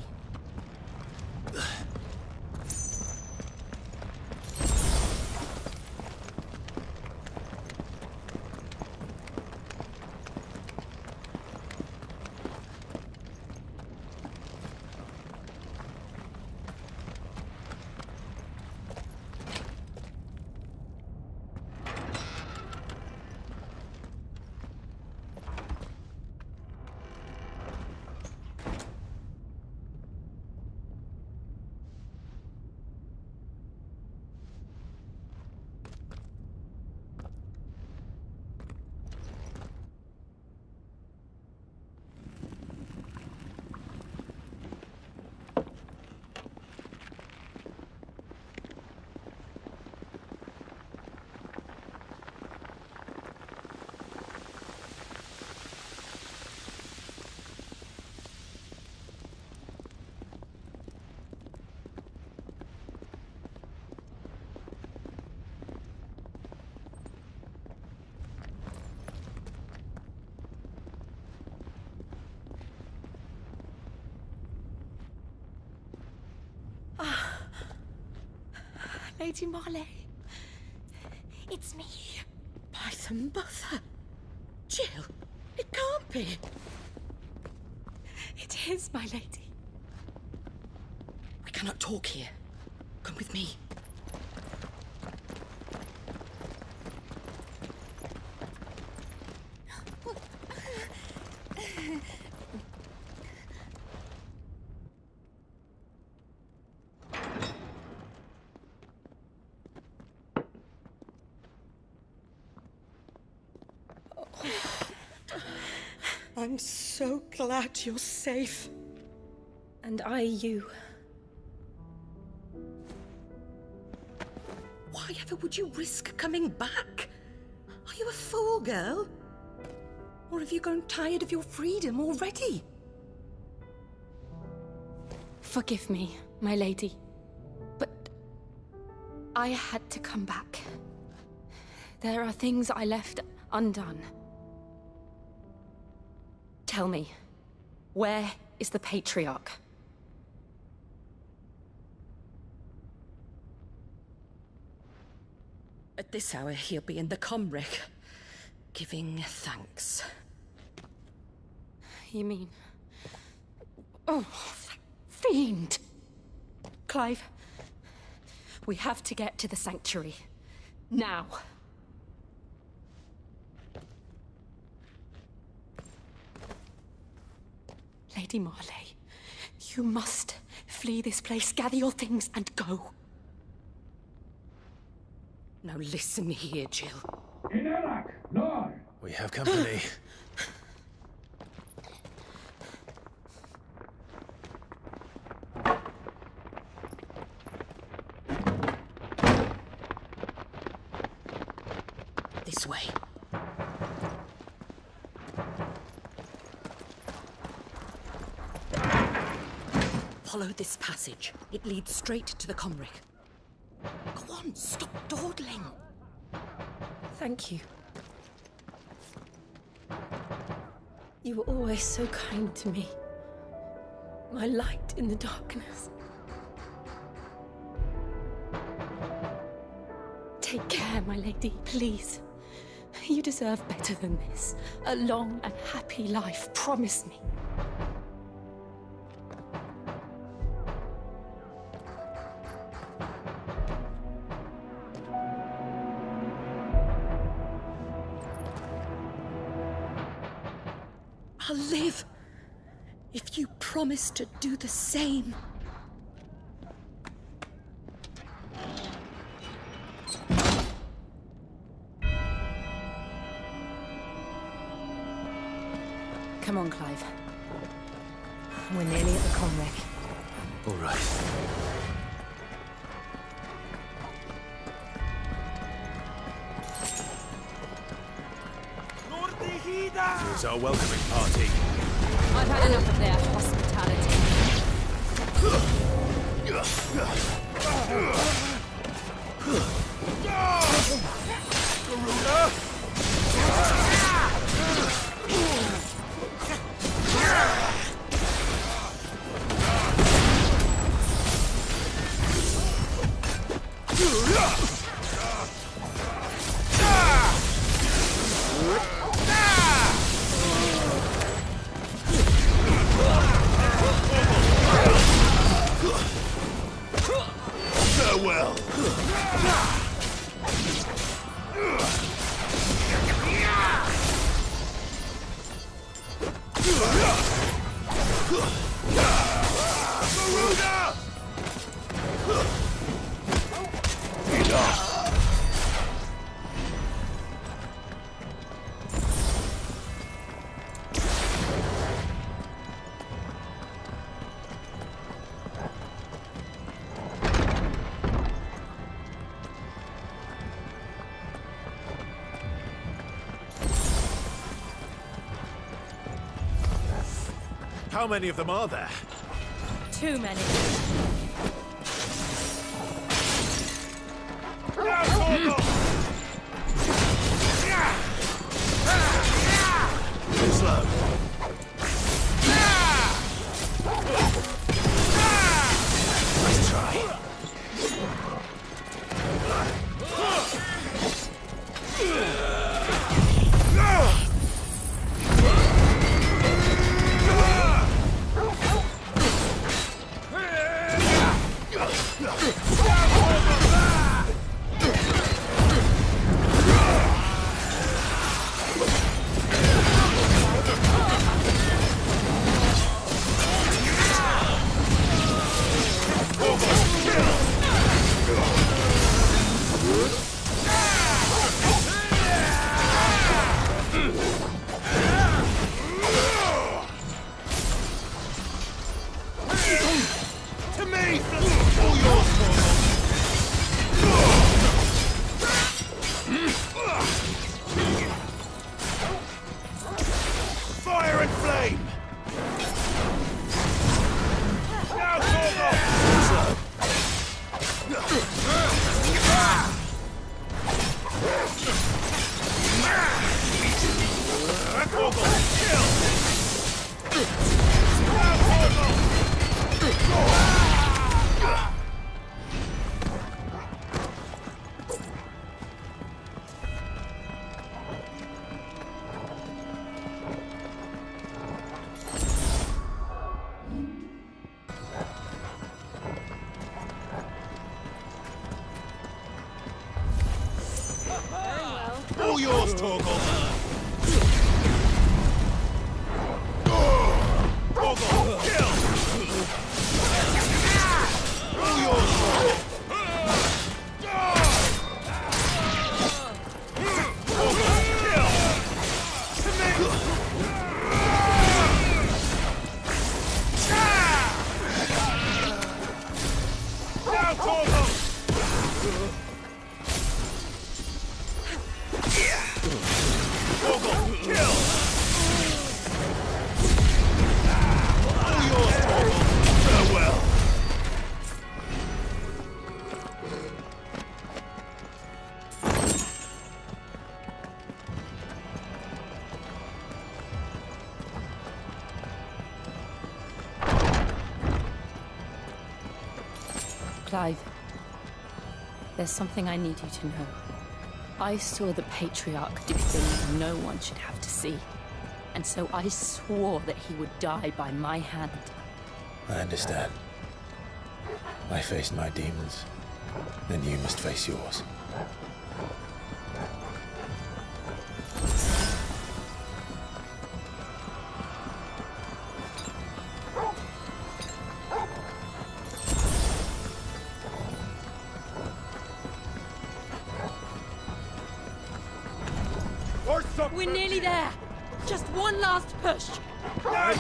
Lady Marley. It's me. By the mother. Jill, it can't be. It is, my lady. We cannot talk here. Come with me. I'm so glad you're safe. And I you. Why ever would you risk coming back? Are you a fool, girl? Or have you grown tired of your freedom already? Forgive me, my lady. But I had to come back. There are things I left undone. Tell me, where is the Patriarch? At this hour, he'll be in the Comric, giving thanks. You mean... Oh, fiend! Clive, we have to get to the Sanctuary. Now. Lady Marley, you must flee this place, gather your things, and go. Now listen here, Jill. We have company. This way. Follow this passage. It leads straight to the Comric. Go on, stop dawdling. Thank you. You were always so kind to me. My light in the darkness. Take care, my lady, please. You deserve better than this. A long and happy life, promise me. I'll live if you promise to do the same. Come on, Clive. We're nearly at the Comric. All right. Here's our welcoming party. I've had enough of their hospitality. Farewell. How many of them are there? Too many. Slow. Let's try. Clive, there's something I need you to know. I saw the Patriarch do things no one should have to see. And so I swore that he would die by my hand. I understand. I faced my demons, then you must face yours. We're nearly there. Just one last push. All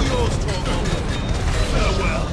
yours, Torgo. Farewell.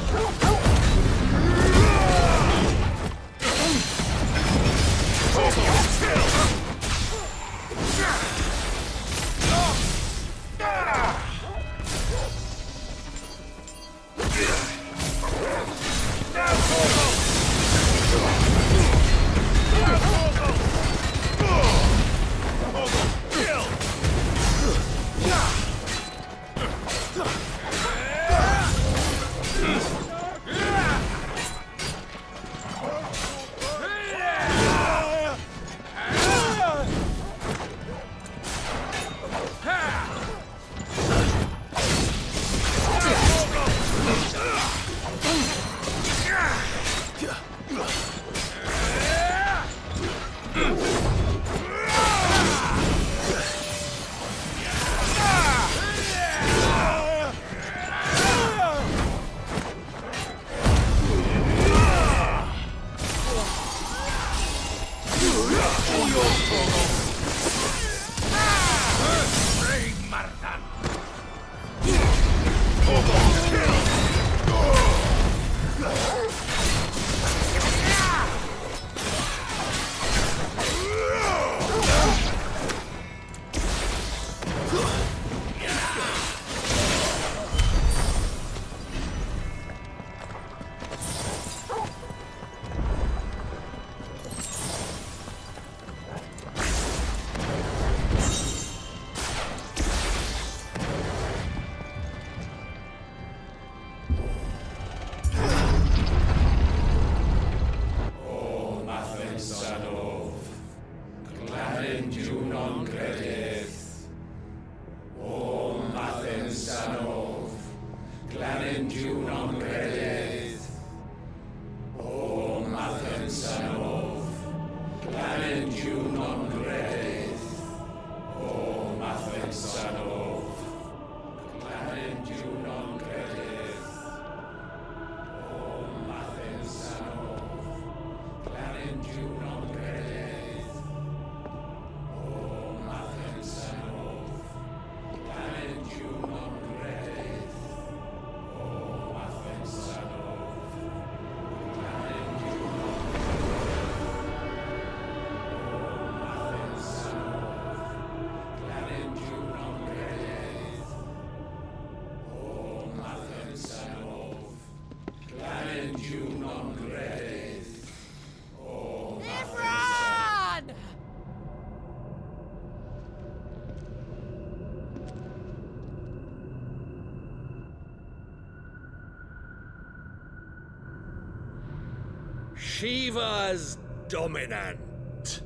Shiva's dominant.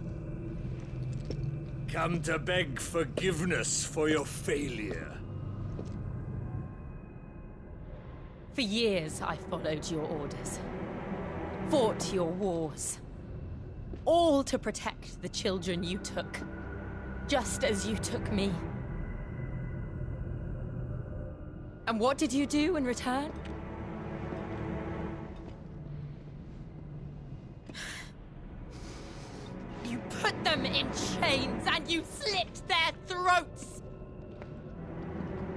Come to beg forgiveness for your failure. For years, I followed your orders. Fought your wars. All to protect the children you took. Just as you took me. And what did you do in return? You put them in chains and you slit their throats!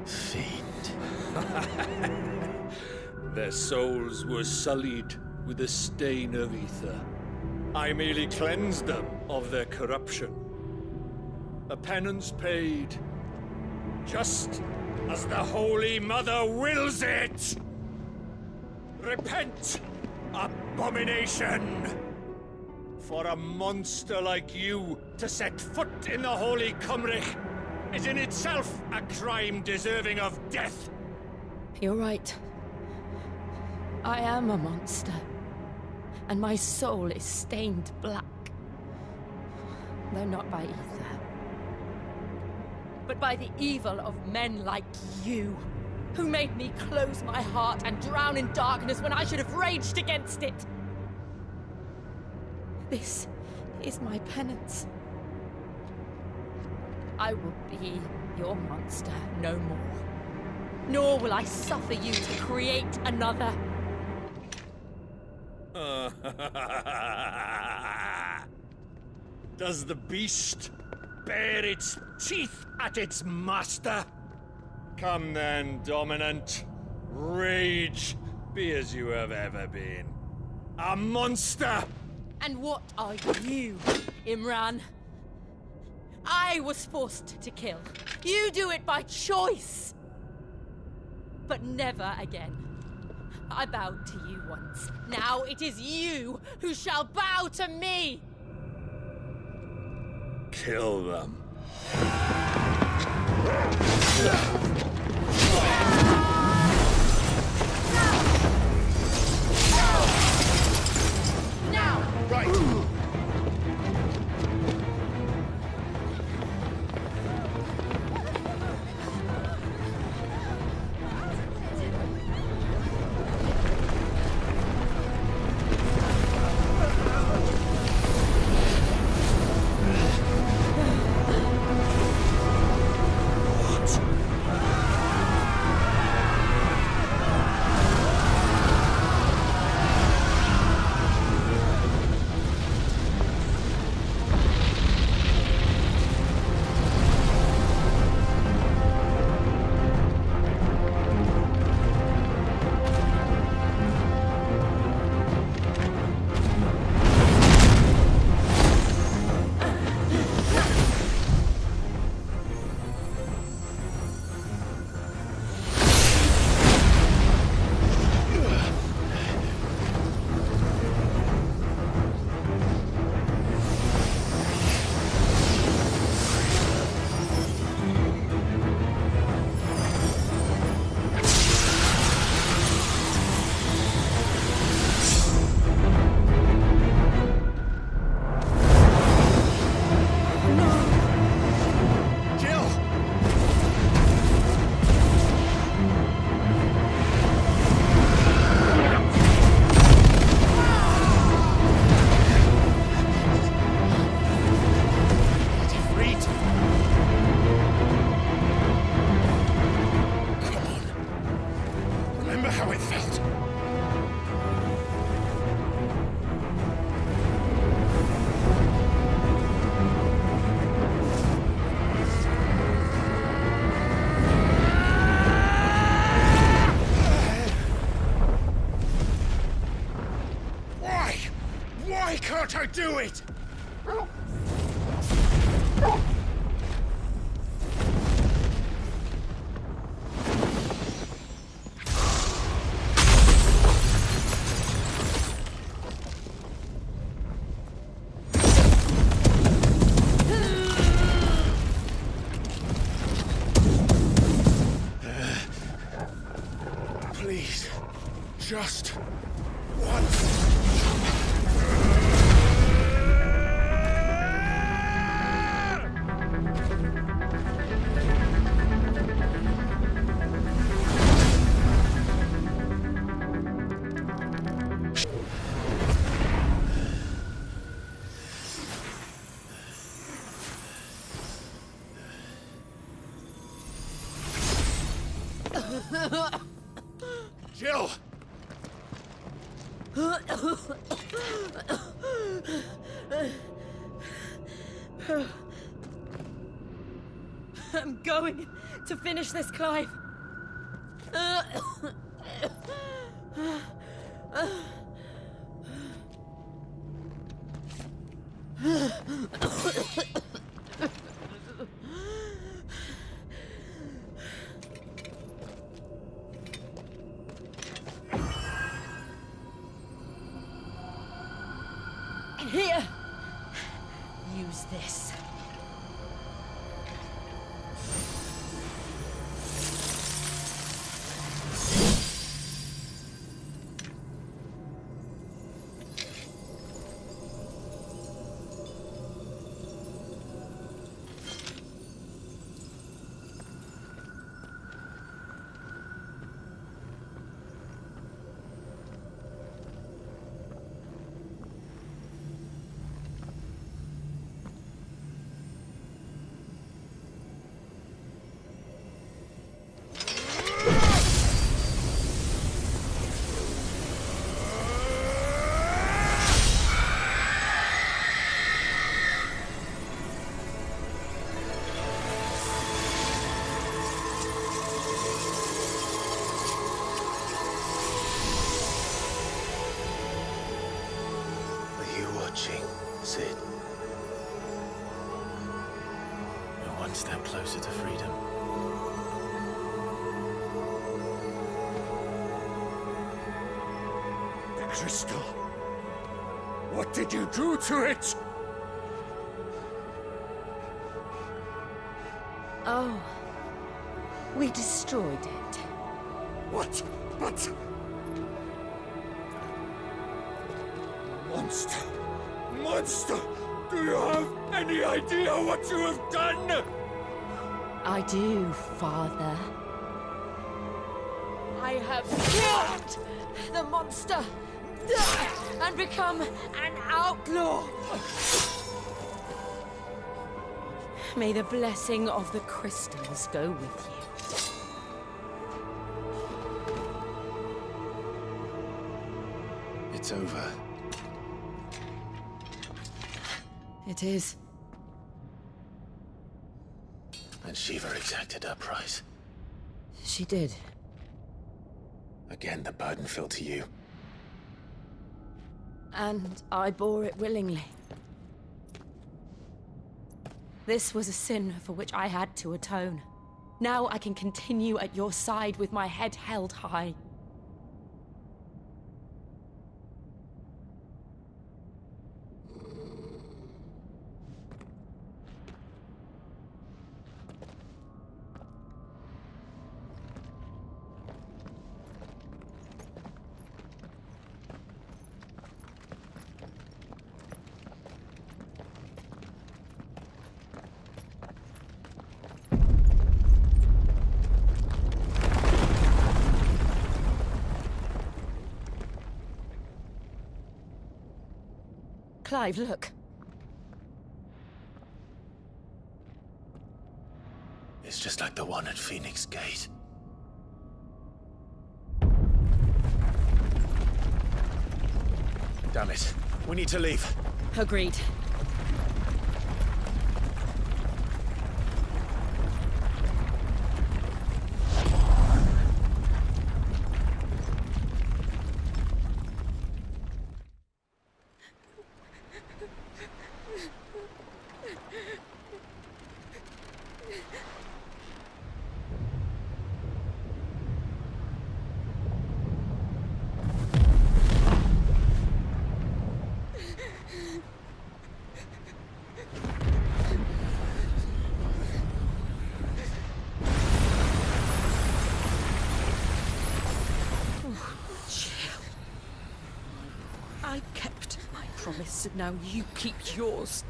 Fiend. Their souls were sullied with the stain of ether. I merely cleansed them of their corruption. A penance paid, just as the Holy Mother wills it! Repent, abomination! For a monster like you to set foot in the Holy Cymric is in itself a crime deserving of death. You're right. I am a monster. And my soul is stained black. Though not by ether. But by the evil of men like you, who made me close my heart and drown in darkness when I should have raged against it. This is my penance. I will be your monster no more. Nor will I suffer you to create another. Does the beast bare its teeth at its master? Come then, Dominant. Rage, be as you have ever been. A monster! And what are you, Imran? I was forced to kill. You do it by choice. But never again. I bowed to you once. Now it is you who shall bow to me! Kill them. Now! Right! Why can't I do it? Please, just once. Jill! I'm going to finish this, Clive. Here, use this. watching, Sid. We're one step closer to freedom. The crystal. What did you do to it? Oh. We destroyed it. What? But... Monster! Monster! Do you have any idea what you have done? I do, Father. I have killed the monster and become an outlaw. May the blessing of the crystals go with you. It's over. It is. And Shiva exacted her price. She did. Again, the burden fell to you. And I bore it willingly. This was a sin for which I had to atone. Now I can continue at your side with my head held high. Clive, look. It's just like the one at Phoenix Gate. Damn it. We need to leave. Agreed. I kept my promise, and now you keep yours.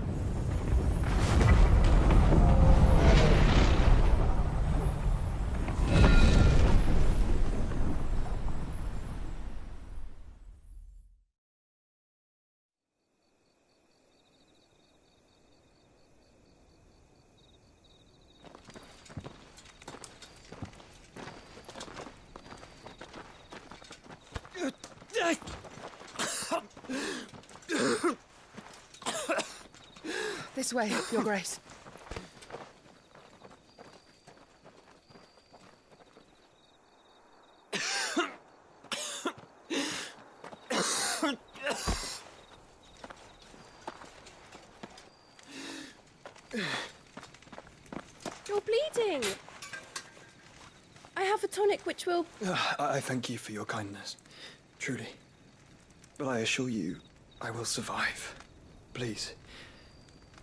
This way, Your Grace. You're bleeding. I have a tonic which will... I thank you for your kindness, truly. But I assure you, I will survive. Please,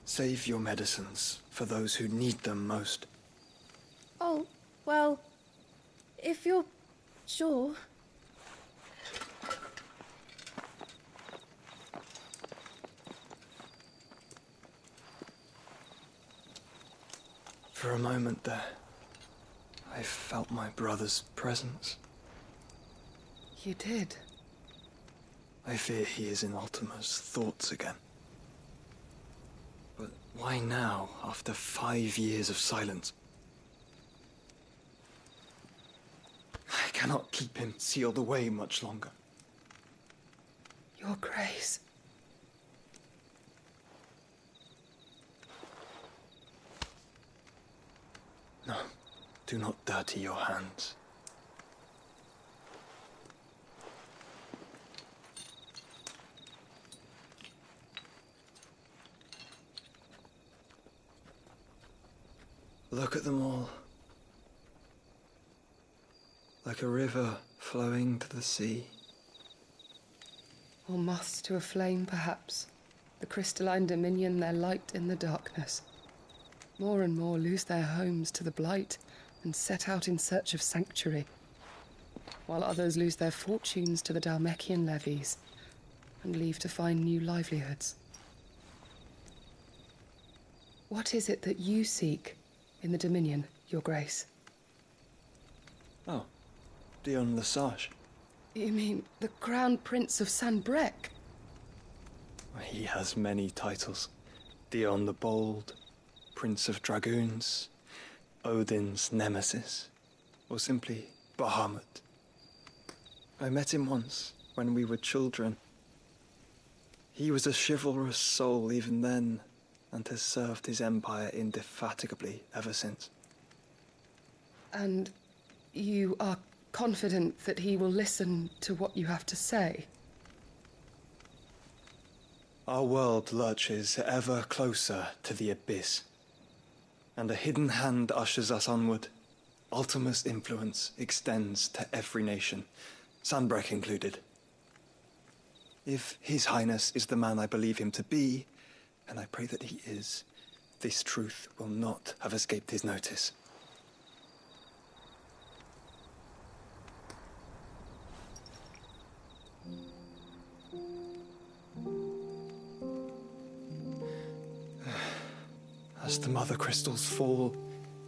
save your medicines for those who need them most. Oh, well, if you're sure. For a moment there, I felt my brother's presence. You did? I fear he is in Ultima's thoughts again. But why now, after 5 years of silence? I cannot keep him sealed away much longer. Your Grace. No, do not dirty your hands. Look at them all. Like a river flowing to the sea. Or moths to a flame, perhaps. The crystalline dominion their light in the darkness. More and more lose their homes to the blight and set out in search of sanctuary, while others lose their fortunes to the Dhalmekian levies and leave to find new livelihoods. What is it that you seek in the Dominion, Your Grace? Oh, Dion Lesage. You mean the Crown Prince of Sanbreque? He has many titles. Dion the Bold, Prince of Dragoons, Odin's Nemesis, or simply Bahamut. I met him once, when we were children. He was a chivalrous soul even then, and has served his empire indefatigably ever since. And you are confident that he will listen to what you have to say? Our world lurches ever closer to the abyss, and a hidden hand ushers us onward. Ultima's influence extends to every nation, Sanbreque included. If His Highness is the man I believe him to be, and I pray that he is, this truth will not have escaped his notice. As the mother crystals fall,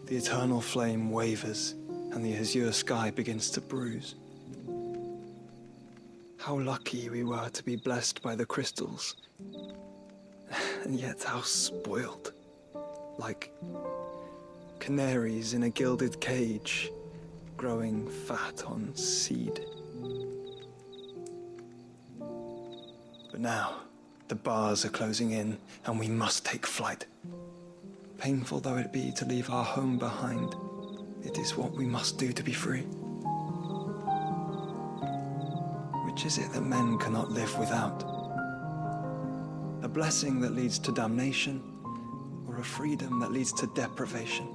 the eternal flame wavers, and the azure sky begins to bruise. How lucky we were to be blessed by the crystals, and yet how spoiled. Like canaries in a gilded cage, growing fat on seed. But now, the bars are closing in, and we must take flight. Painful though it be to leave our home behind, it is what we must do to be free. Which is it that men cannot live without? A blessing that leads to damnation, or a freedom that leads to deprivation?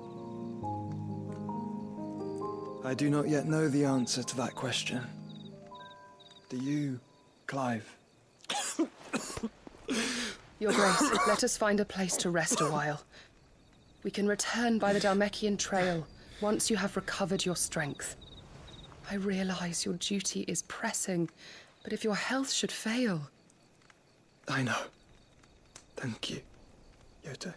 I do not yet know the answer to that question. Do you, Clive? Your Grace, let us find a place to rest a while. We can return by the Dhalmekian trail once you have recovered your strength. I realize your duty is pressing, but if your health should fail... I know. Thank you, Yote.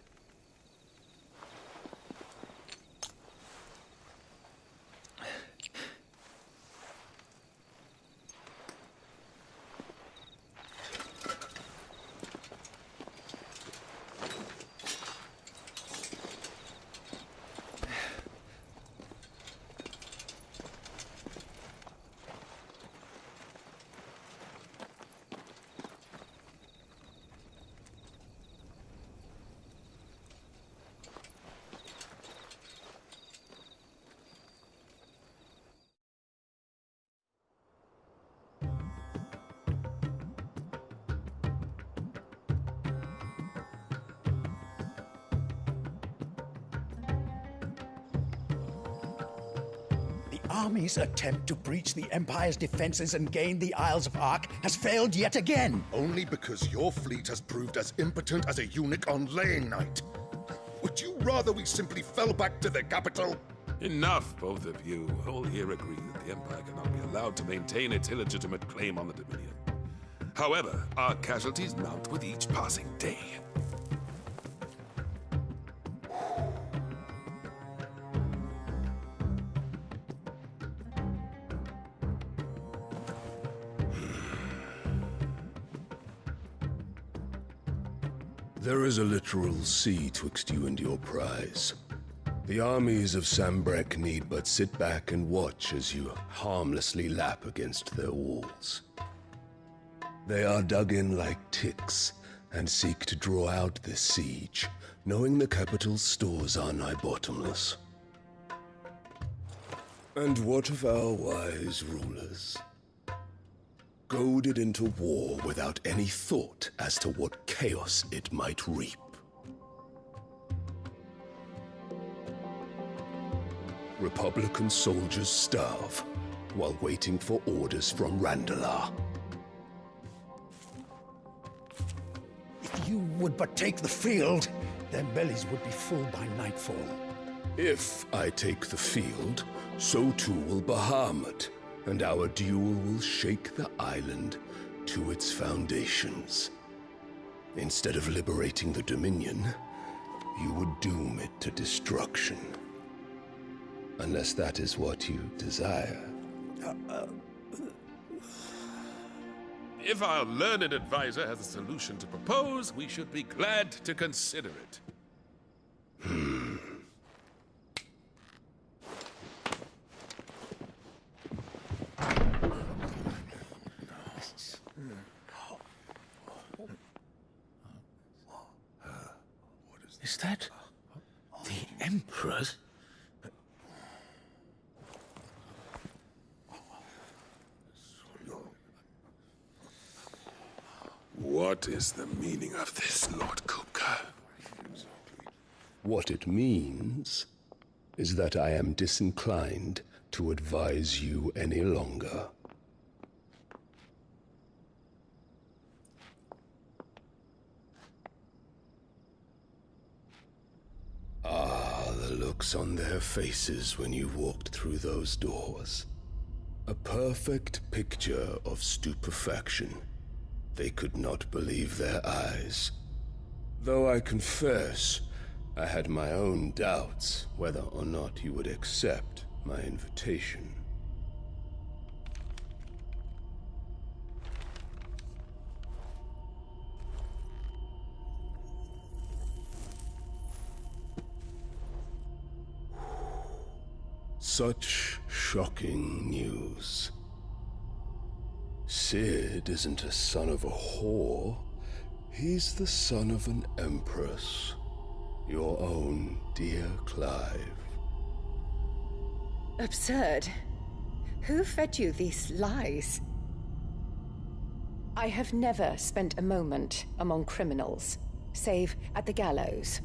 Army's attempt to breach the Empire's defenses and gain the Isles of Ark has failed yet again. Only because your fleet has proved as impotent as a eunuch on laying night. Would you rather we simply fell back to the capital? Enough, both of you. All here agree that the Empire cannot be allowed to maintain its illegitimate claim on the Dominion. However, our casualties mount with each passing day. There is a literal sea twixt you and your prize. The armies of Sanbreque need but sit back and watch as you harmlessly lap against their walls. They are dug in like ticks and seek to draw out this siege, knowing the capital's stores are nigh bottomless. And what of our wise rulers? Goaded into war without any thought as to what chaos it might reap. Republican soldiers starve while waiting for orders from Randalar. If you would but take the field, their bellies would be full by nightfall. If I take the field, so too will Bahamut, and our duel will shake the island to its foundations. Instead of liberating the Dominion, you would doom it to destruction. Unless that is what you desire. If our learned advisor has a solution to propose, we should be glad to consider it. Is that the Emperor's? What is the meaning of this, Lord Kupka? What it means is that I am disinclined to advise you any longer. Ah, the looks on their faces when you walked through those doors. A perfect picture of stupefaction. They could not believe their eyes. Though I confess, I had my own doubts whether or not you would accept my invitation. Such shocking news. Sid isn't a son of a whore. He's the son of an empress. Your own dear Clive. Absurd. Who fed you these lies? I have never spent a moment among criminals, save at the gallows.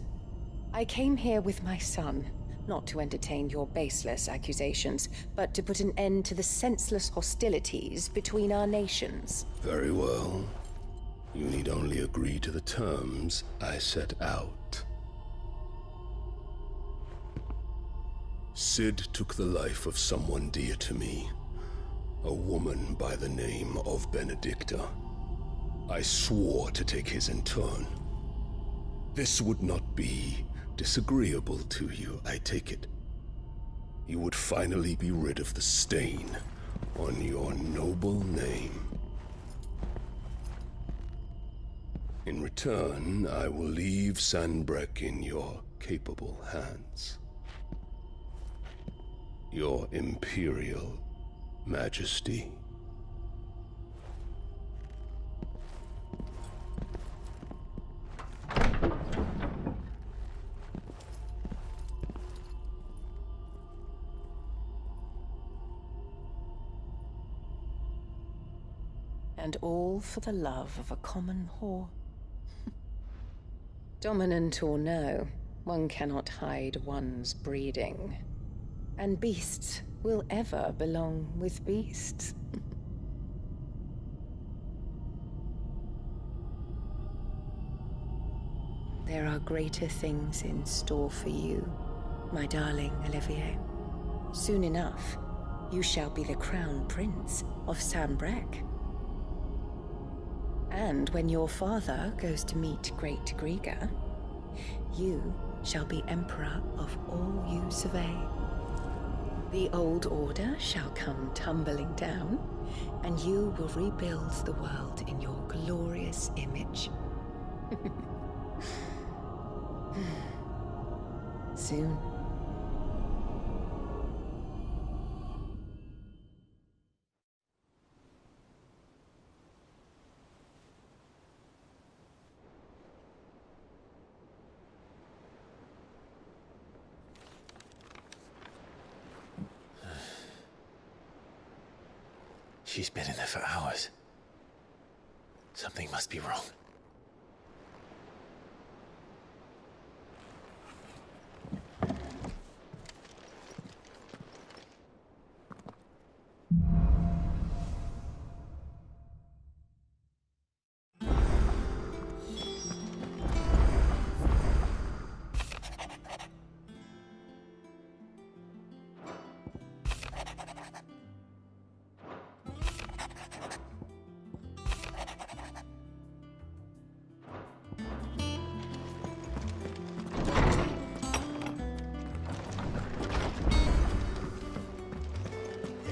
I came here with my son, not to entertain your baseless accusations, but to put an end to the senseless hostilities between our nations. Very well. You need only agree to the terms I set out. Sid took the life of someone dear to me, a woman by the name of Benedicta. I swore to take his in turn. This would not be disagreeable to you, I take it. You would finally be rid of the stain on your noble name. In return, I will leave Sanbreque in your capable hands. Your Imperial Majesty. And all for the love of a common whore. Dominant or no, one cannot hide one's breeding. And beasts will ever belong with beasts. There are greater things in store for you, my darling Olivier. Soon enough, you shall be the crown prince of Sanbreque. And when your father goes to meet Great Griga, you shall be emperor of all you survey. The old order shall come tumbling down, and you will rebuild the world in your glorious image. Soon. She's been in there for hours. Something must be wrong.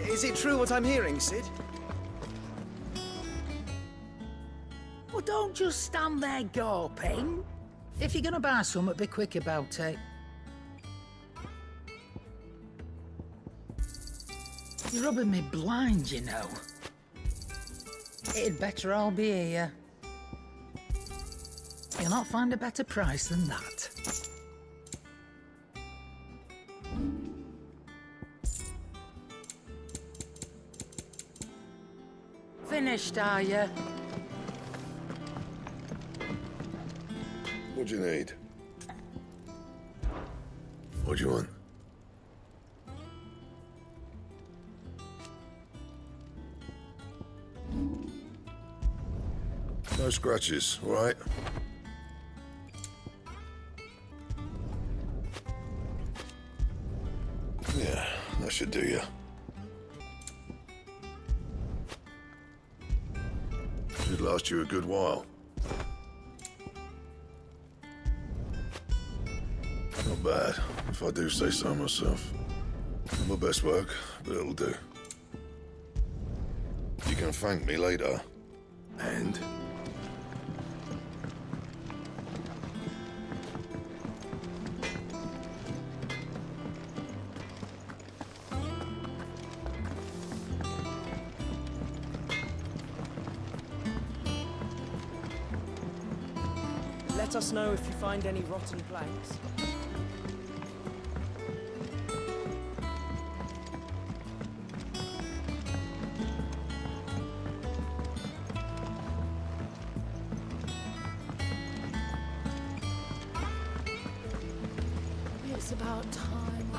Is it true what I'm hearing, Sid? Well, don't just stand there gawping. If you're gonna buy something, be quick about it. You're rubbing me blind, you know. It'd better all be here. You'll not find a better price than that. Finished, are you? What do you need? What do you want? No scratches, all right? Yeah, that should do you. Should last you a good while. Not bad, if I do say so myself. Not my best work, but it'll do. You can thank me later. And? Let us know if you find any rotten planks. It's about time.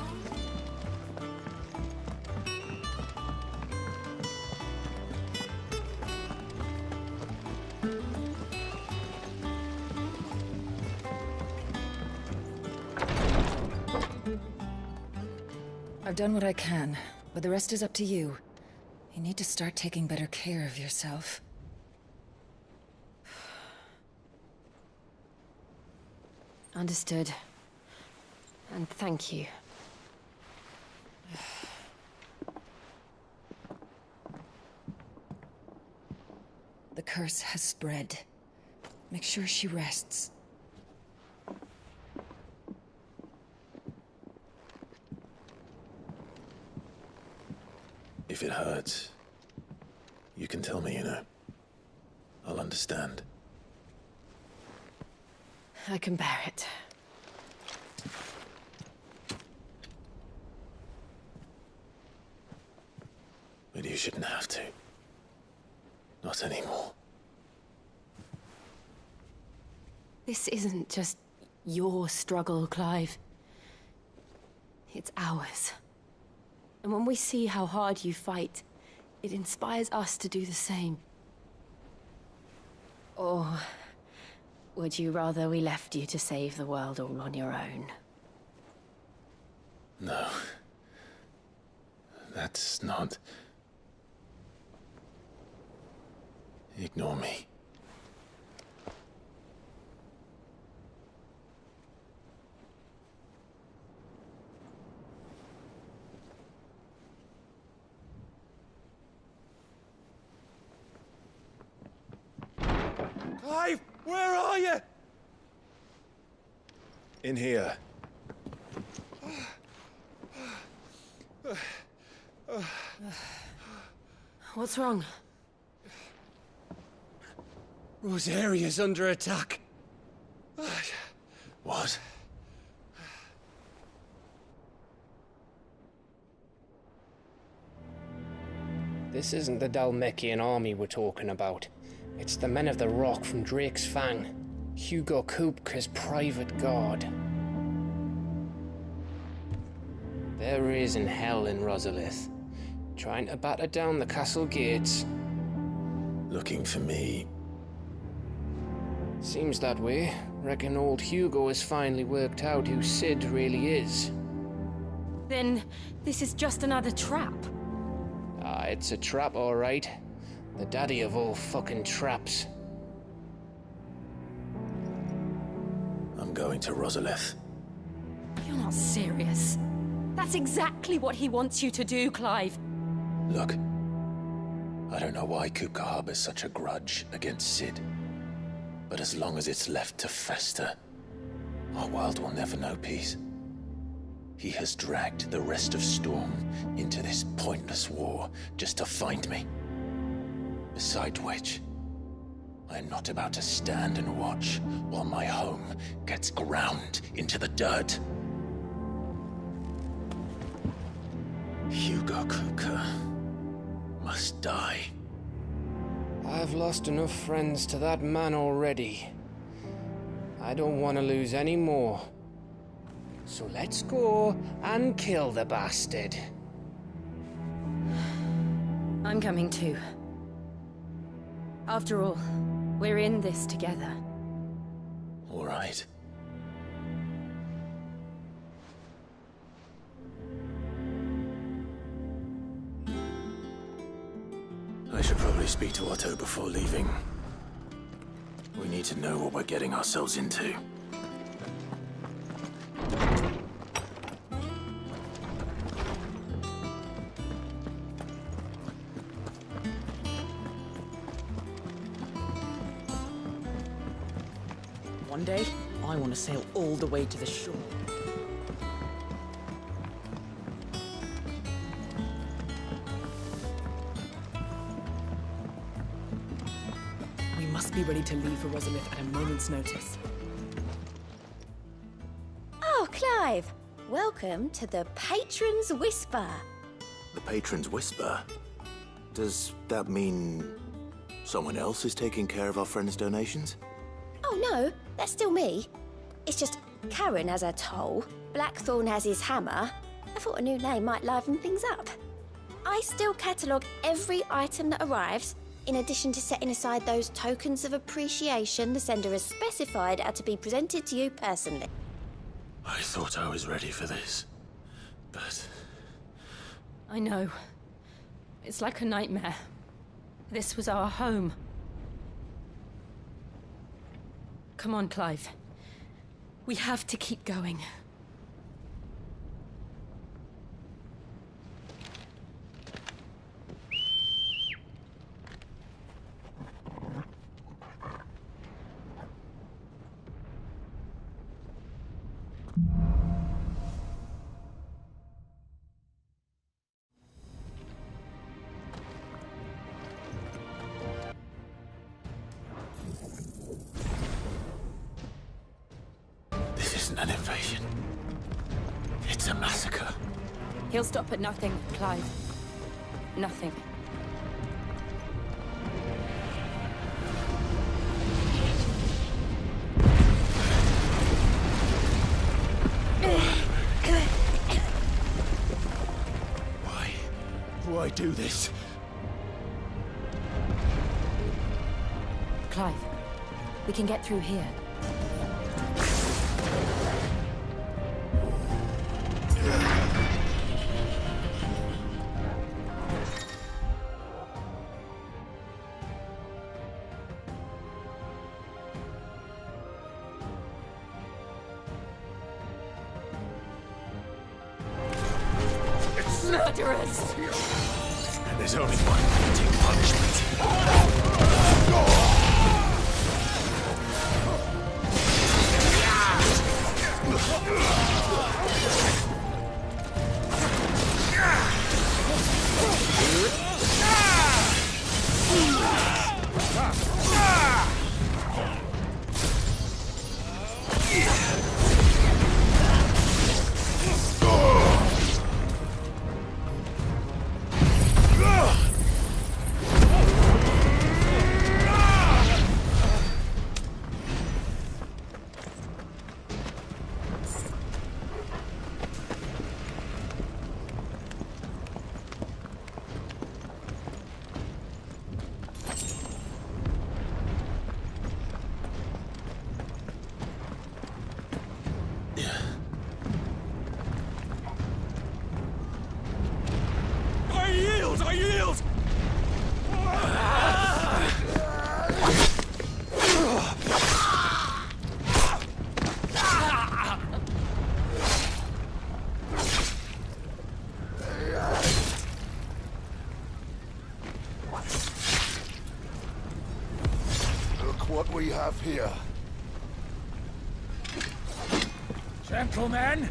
I've done what I can, but the rest is up to you. You need to start taking better care of yourself. Understood. And thank you. The curse has spread. Make sure she rests. If it hurts, you can tell me, you know. I'll understand. I can bear it. But you shouldn't have to. Not anymore. This isn't just your struggle, Clive. It's ours. And when we see how hard you fight, it inspires us to do the same. Or would you rather we left you to save the world all on your own? No. That's not... Ignore me. Clive, where are you? In here. What's wrong? Rosaria's under attack. What? This isn't the Dalmekian army we're talking about. It's the men of the Rock from Drake's Fang. Hugo Kupka's private guard. There is in hell in Rosalith, trying to batter down the castle gates. Looking for me. Seems that way. Reckon old Hugo has finally worked out who Sid really is. Then this is just another trap. Ah, it's a trap, all right. The daddy of all fucking traps. I'm going to Rosalith. You're not serious. That's exactly what he wants you to do, Clive. Look, I don't know why Kupka harbors such a grudge against Sid. But as long as it's left to fester, our world will never know peace. He has dragged the rest of Storm into this pointless war just to find me. Besides which, I am not about to stand and watch while my home gets ground into the dirt. Hugo Kupka must die. I've lost enough friends to that man already. I don't want to lose any more. So let's go and kill the bastard. I'm coming too. After all, we're in this together. All right. I should probably speak to Otto before leaving. We need to know what we're getting ourselves into. One day, I want to sail all the way to the shore. We must be ready to leave for Rosalith at a moment's notice. Oh, Clive! Welcome to the Patron's Whisper. The Patron's Whisper? Does that mean someone else is taking care of our friends' donations? Oh no, that's still me. It's just Karen has her toll, Blackthorn has his hammer. I thought a new name might liven things up. I still catalogue every item that arrives, in addition to setting aside those tokens of appreciation the sender has specified are to be presented to you personally. I thought I was ready for this, but... I know. It's like a nightmare. This was our home. Come on, Clive. We have to keep going. An invasion. It's a massacre. He'll stop at nothing, Clive. Nothing. Why do this? Clive, we can get through here. Murderers! And there's only one fitting punishment. here. Gentlemen!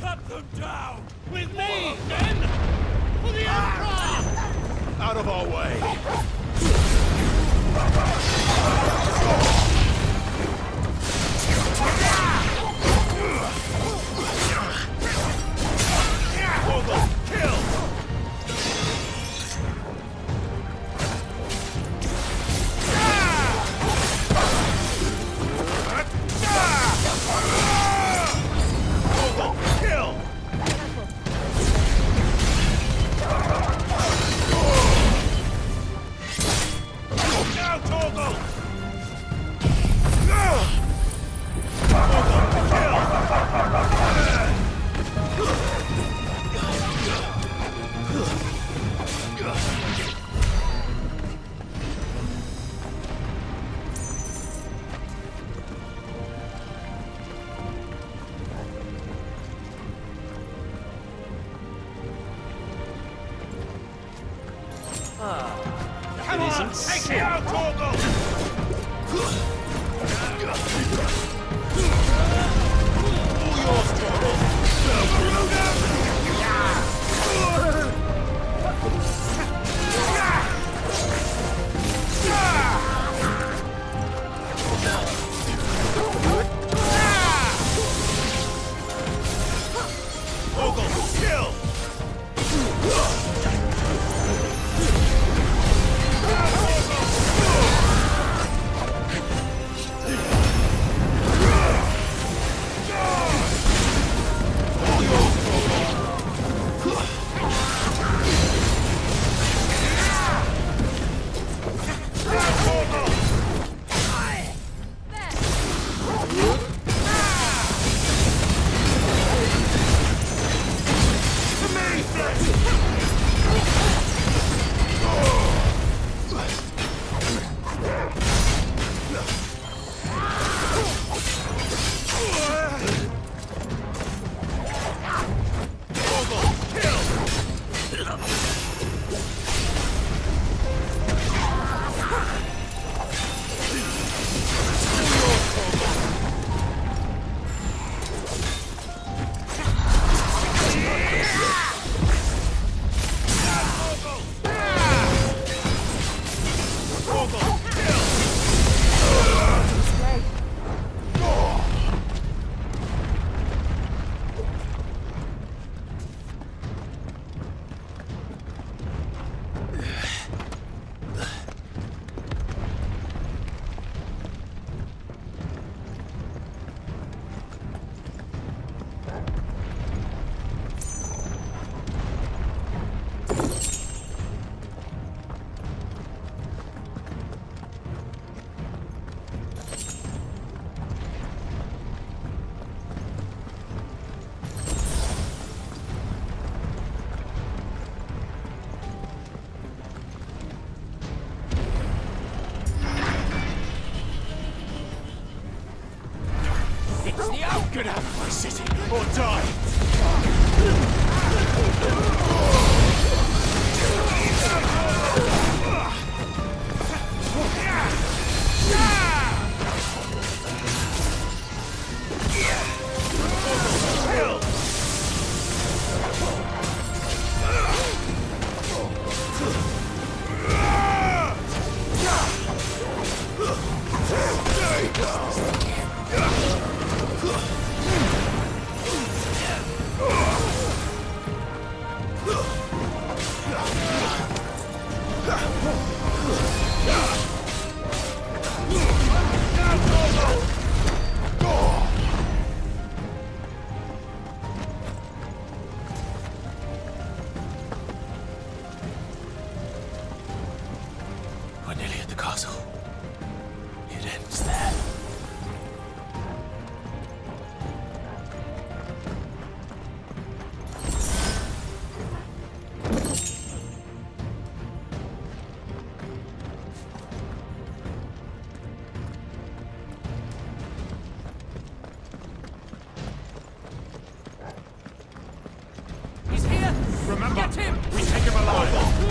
Cut them down! With me, men! For the Emperor! Out of our way! Come on, take it out, Torgal! Get out of my city, or die! We're nearly at the castle. It ends there. He's here! Remember, Get him! we take him alive!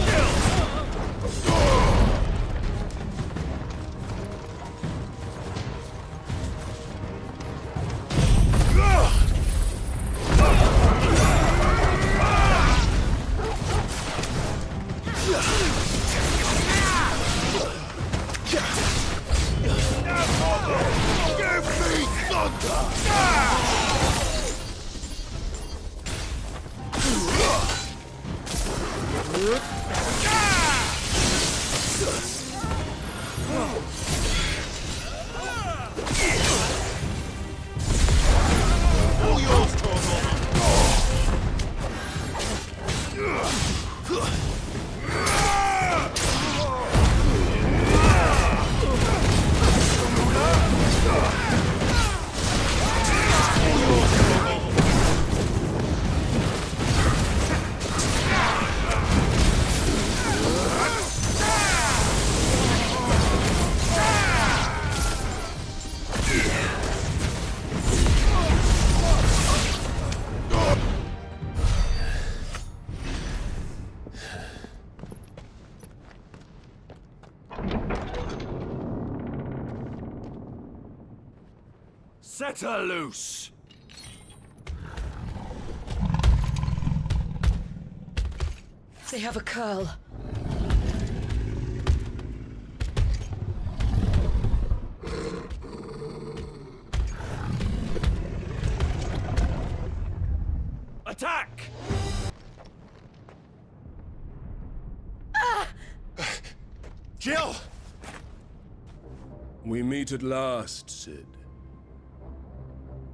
Set her loose! They have a curl. Attack! Jill! We meet at last, Sid.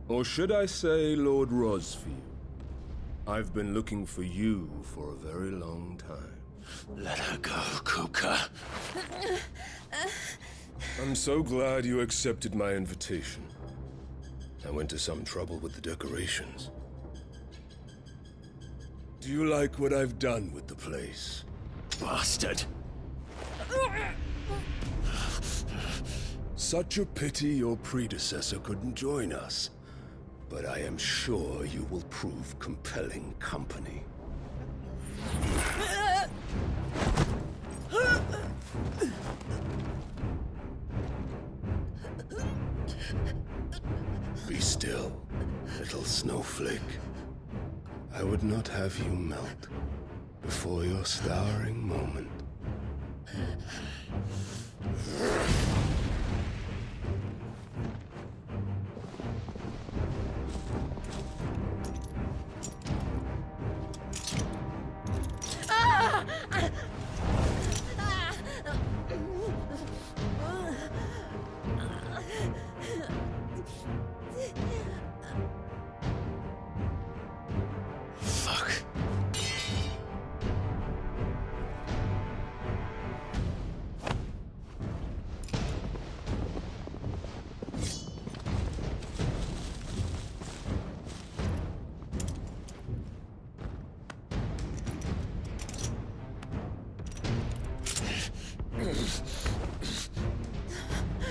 Or should I say, Lord Rosfield? I've been looking for you for a very long time. Let her go, Kuka. I'm so glad you accepted my invitation. I went to some trouble with the decorations. Do you like what I've done with the place? Bastard! Such a pity your predecessor couldn't join us. But I am sure you will prove compelling company. Be still, little snowflake. I would not have you melt before your starring moment. Fuck.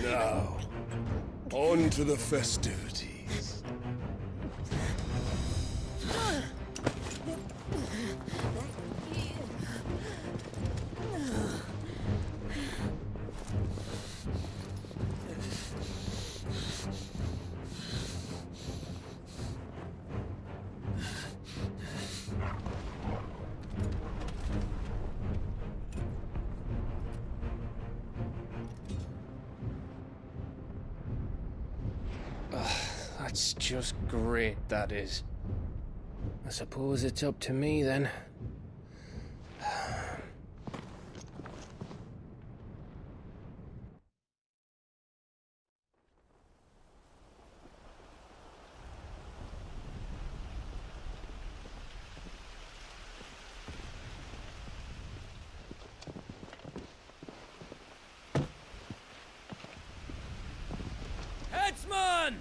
Now, on to the festivities. That's just great, that is. I suppose it's up to me then. Headsman!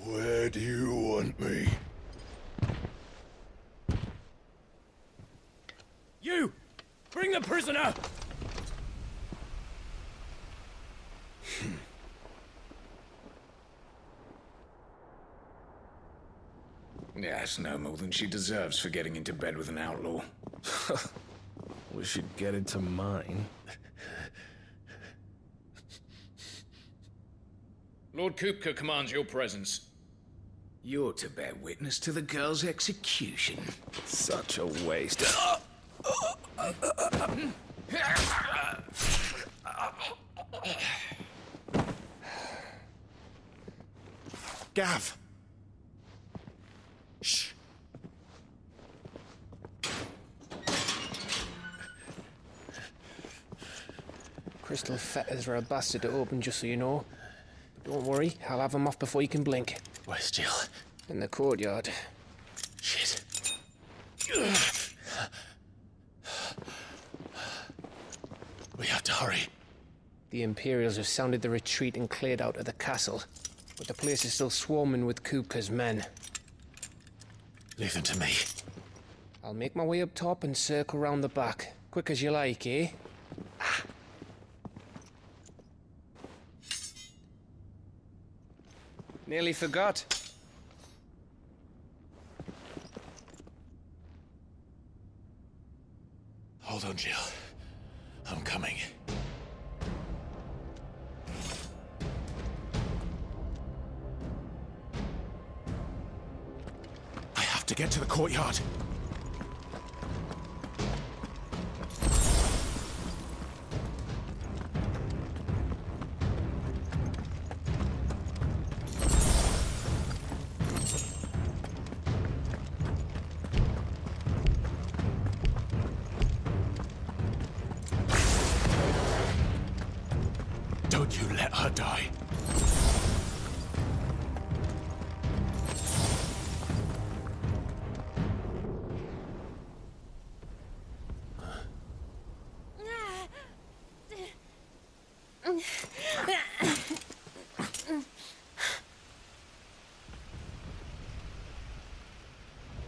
Where do you want me? You! Bring the prisoner! Yes, no more than she deserves for getting into bed with an outlaw. We should get into mine. Lord Kupka commands your presence. You're to bear witness to the girl's execution. Such a waste. Gav! Shh. Crystal fetters are a bastard to open, just so you know. But don't worry, I'll have them off before you can blink. Where's Jill? In the courtyard. Shit. We have to hurry. The Imperials have sounded the retreat and cleared out of the castle. But the place is still swarming with Kupka's men. Leave them to me. I'll make my way up top and circle round the back. Quick as you like, eh? Nearly forgot. Hold on, Jill. I'm coming. I have to get to the courtyard. Don't you let her die.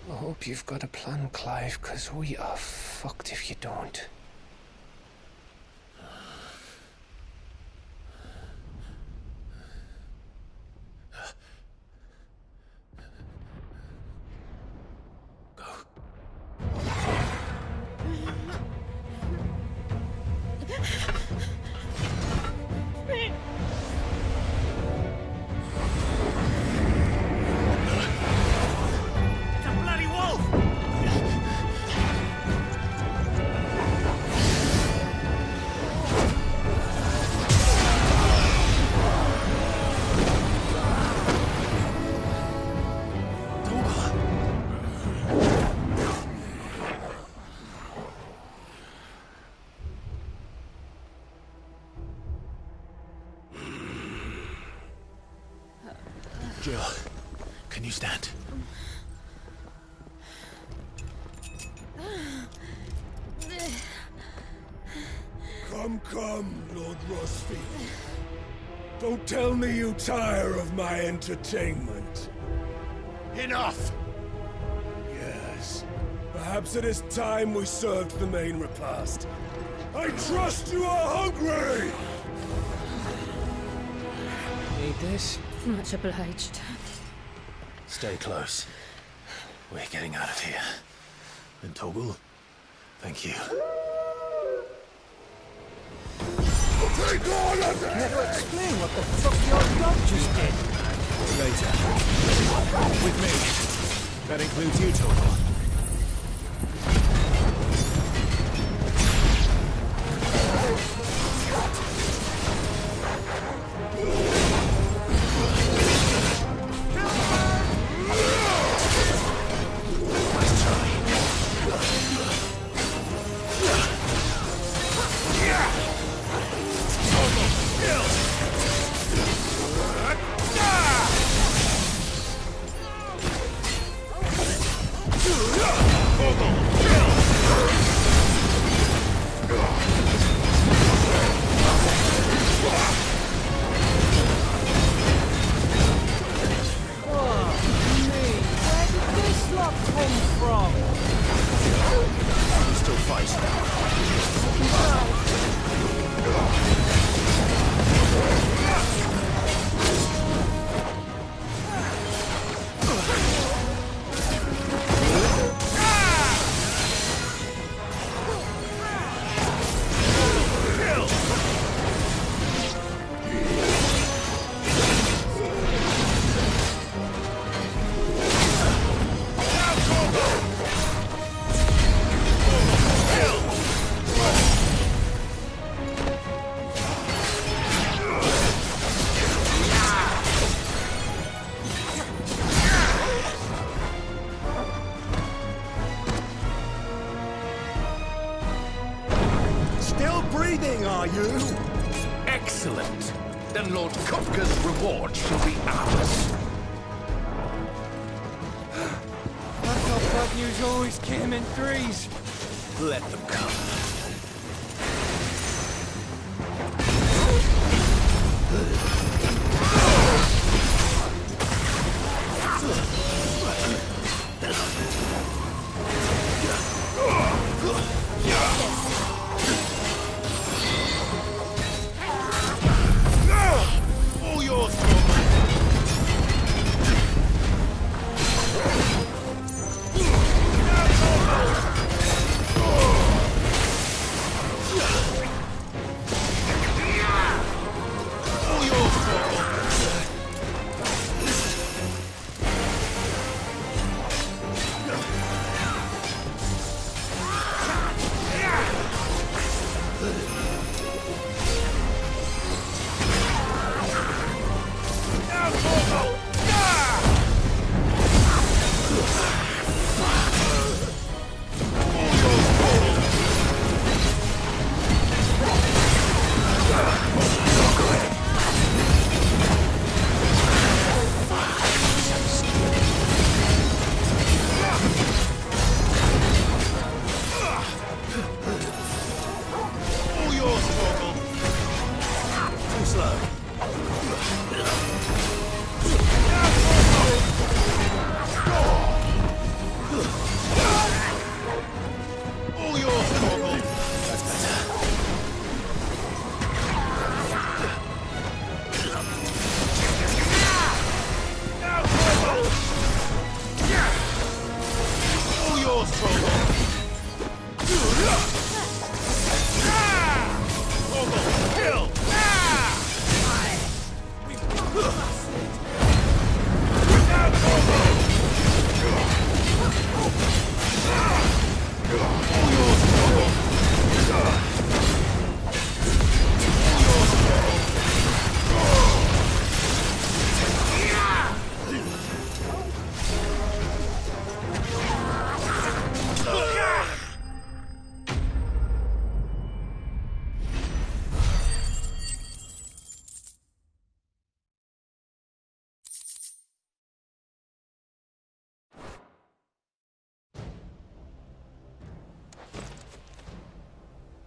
I hope you've got a plan, Clive, because we are fucked if you don't. It's a bloody wolf! Jill, can you stand? Come, Lord Rosfield. Don't tell me you tire of my entertainment. Enough! Yes. Perhaps it is time we served the main repast. I trust you are hungry! Need this? Much obliged. Stay close. We're getting out of here. And Toggle, thank you. Take on a Care to explain what the fuck your dog just did? Later. With me. That includes you, Toggle. Still breathing, are you? Excellent. Then Lord Kupka's reward shall be ours. I thought bad news always came in threes. Let them come. All yours,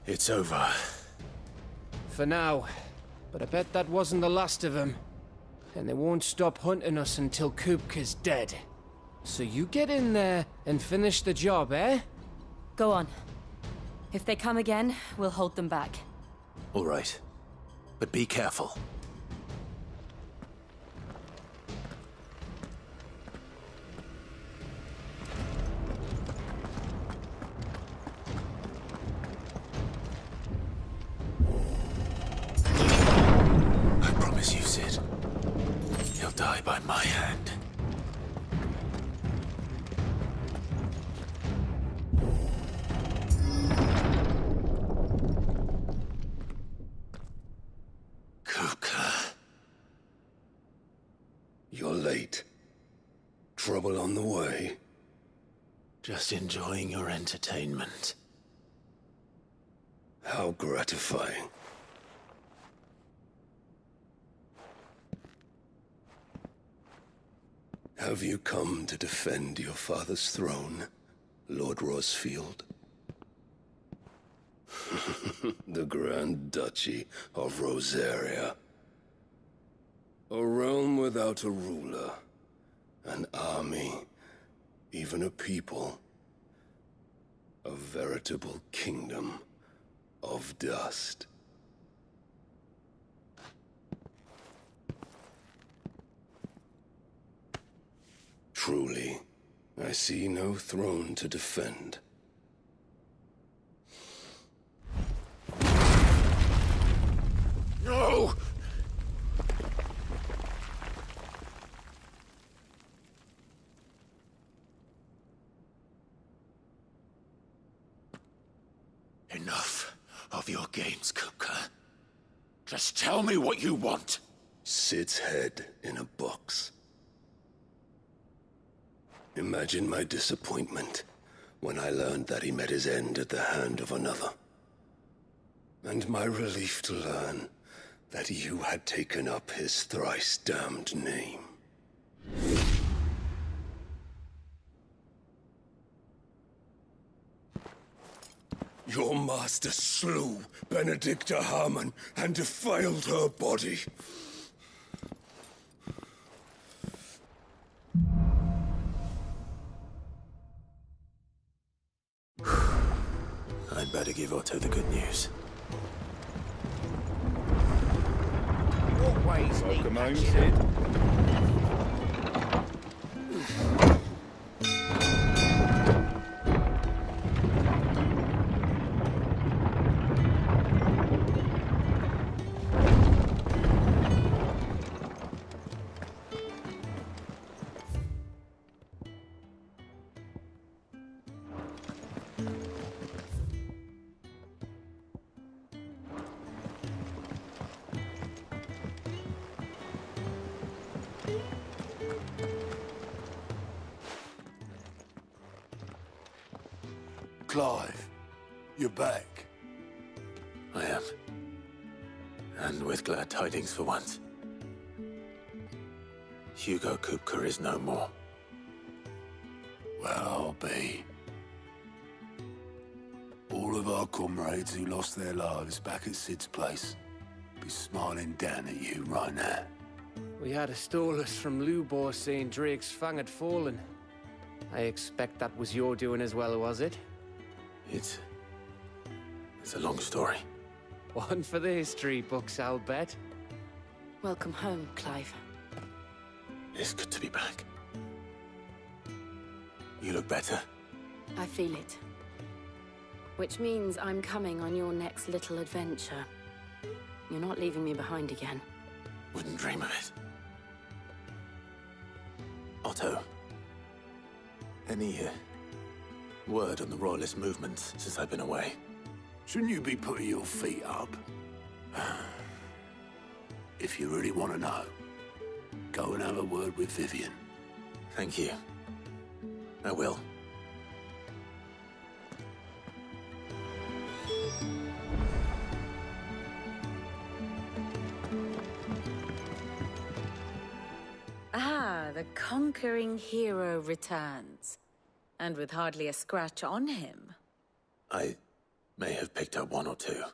It's over. For now. But I bet that wasn't the last of them. And they won't stop hunting us until Kupka's dead. So you get in there and finish the job, eh? Go on. If they come again, we'll hold them back. All right. But be careful. I promise you, Sid. He'll die by my hand. You're late. Trouble on the way? Just enjoying your entertainment. How gratifying. Have you come to defend your father's throne, Lord Rosfield? The Grand Duchy of Rosaria. A realm without a ruler, an army, even a people. A veritable kingdom of dust. Truly, I see no throne to defend. No! Enough of your games, Kupka. Just tell me what you want. Sid's head in a box. Imagine my disappointment when I learned that he met his end at the hand of another. and my relief to learn that you had taken up his thrice-damned name. Your master slew Benedicta Harmon and defiled her body. I'd better give Otto the good news. What ways need Welcome home, patching up? Clive, you're back. I am. And with glad tidings for once. Hugo Kupka is no more. Well, I'll be. All of our comrades who lost their lives back at Sid's place be smiling down at you right now. We had a stolus from Lubor saying Drake's fang had fallen. I expect that was your doing as well, was it? It's a long story. One for the history books, I'll bet. Welcome home, Clive. It's good to be back. You look better. I feel it. Which means I'm coming on your next little adventure. You're not leaving me behind again. Wouldn't dream of it. Otto. Any word on the Royalist movements since I've been away? Shouldn't you be putting your feet up? If you really want to know, go and have a word with Vivian. Thank you. I will. Ah, the conquering hero returns. And with hardly a scratch on him. I may have picked up one or two.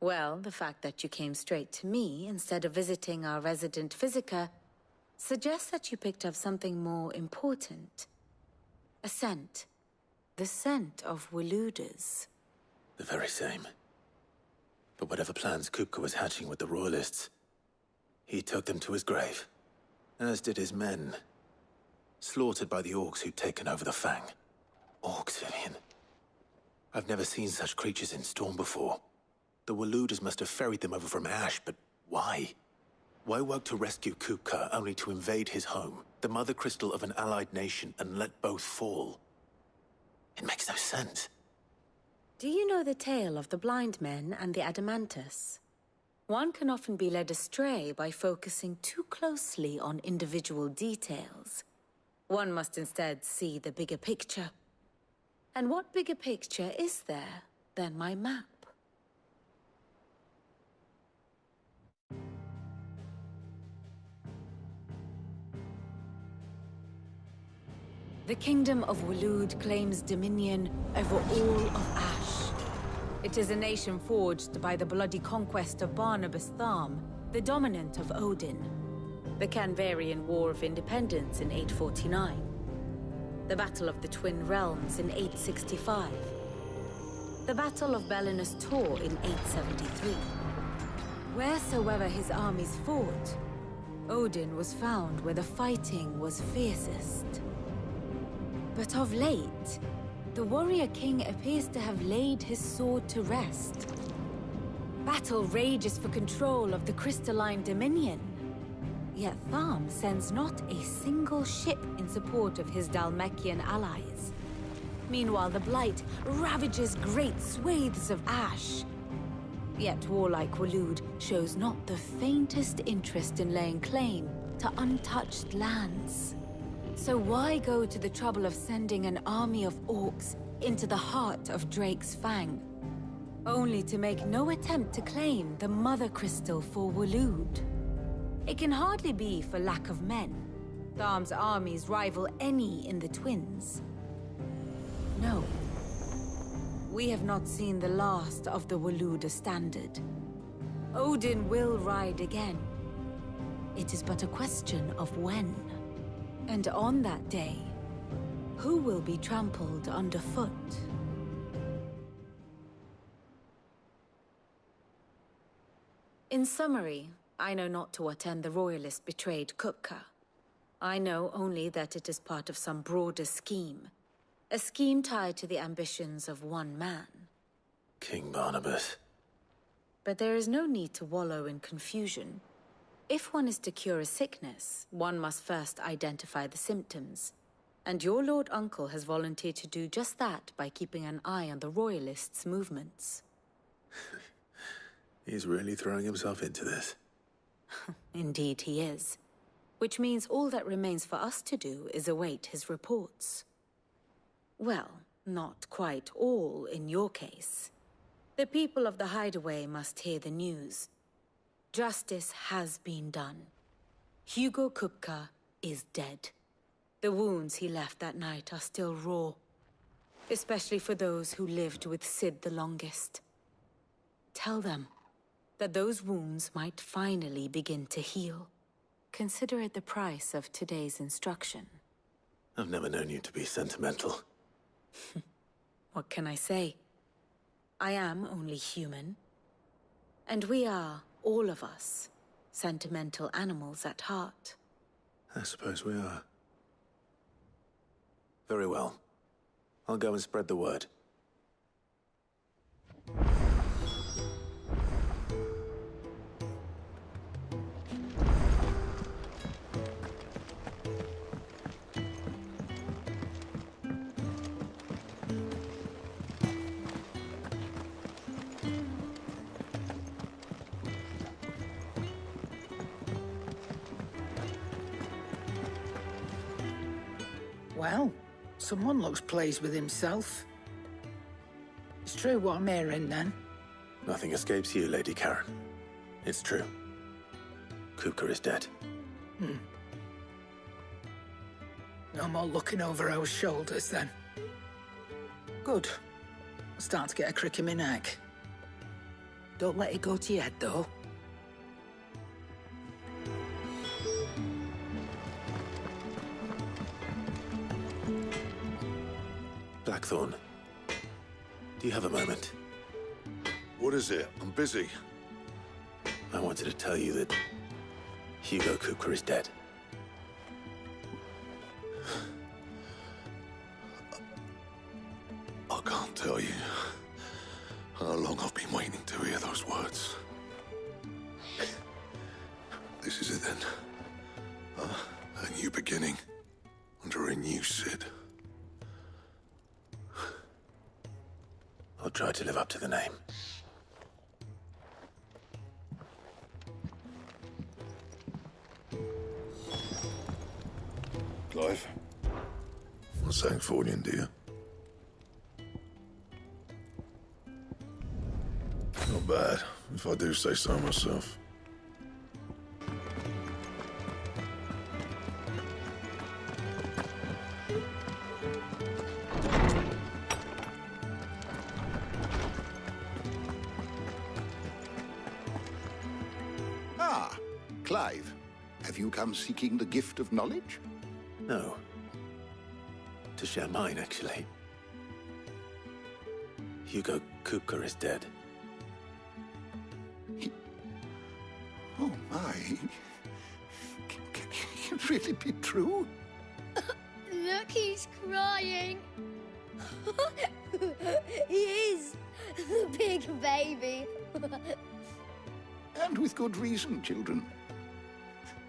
Well, the fact that you came straight to me instead of visiting our resident Physica suggests that you picked up something more important. A scent. The scent of Waludas. The very same. But whatever plans Kupka was hatching with the Royalists, he took them to his grave. As did his men. Slaughtered by the orcs who'd taken over the Fang. Orcs, Vivian. I've never seen such creatures in Storm before. The Waludas must have ferried them over from Ash, but why? Why work to rescue Kupka only to invade his home, the mother crystal of an allied nation, and let both fall? It makes no sense. Do you know the tale of the blind men and the Adamantus? One can often be led astray by focusing too closely on individual details. One must instead see the bigger picture. And what bigger picture is there than my map? The Kingdom of Waloed claims dominion over all of Ash. It is a nation forged by the bloody conquest of Barnabas Tharm, the dominant of Odin. The Canvarian War of Independence in 849. The Battle of the Twin Realms in 865. The Battle of Belinus Tor in 873. Wheresoever his armies fought, Odin was found where the fighting was fiercest. But of late, the warrior king appears to have laid his sword to rest. Battle rages for control of the crystalline dominion. Yet Tharm sends not a single ship in support of his Dhalmekian allies. Meanwhile, the Blight ravages great swathes of Ash. Yet warlike Waloed shows not the faintest interest in laying claim to untouched lands. So why go to the trouble of sending an army of orcs into the heart of Drake's Fang? only to make no attempt to claim the Mother Crystal for Waloed. It can hardly be for lack of men. Tharm's armies rival any in the Twins. No. We have not seen the last of the Waloed standard. Odin will ride again. It is but a question of when. And on that day, who will be trampled underfoot? In summary, I know not to what end the Royalist betrayed Kupka. I know only that it is part of some broader scheme. A scheme tied to the ambitions of one man. King Barnabas. But there is no need to wallow in confusion. If one is to cure a sickness, one must first identify the symptoms. And your Lord Uncle has volunteered to do just that by keeping an eye on the Royalists' movements. He's really throwing himself into this. Indeed he is. Which means all that remains for us to do is await his reports. Well, not quite all in your case. The people of the Hideaway must hear the news. Justice has been done. Hugo Kupka is dead. The wounds he left that night are still raw. Especially for those who lived with Sid the longest. Tell them that those wounds might finally begin to heal. Consider it the price of today's instruction. I've never known you to be sentimental. What can I say? I am only human. And we are, all of us, sentimental animals at heart. I suppose we are. Very well. I'll go and spread the word. Well, someone looks pleased with himself. It's true what I'm hearing, then. Nothing escapes you, Lady Karen. It's true. Kupka is dead. No more looking over our shoulders, then. Good. I'm starting to get a crick in my neck. Don't let it go to your head, though. Blackthorn, do you have a moment? What is it? I'm busy. I wanted to tell you that Hugo Kupka is dead. I can't tell you how long I've been waiting to hear those words. This is it then. A new beginning under a new Sid. I'll try to live up to the name. Clive, a Sancfordian, do you? Not bad, if I do say so myself. Ah, Clive, have you come seeking the gift of knowledge? No. To share mine, actually. Hugo Kupka is dead. Oh my. Can it really be true? Look, he's crying. He is. The big baby. And with good reason, children.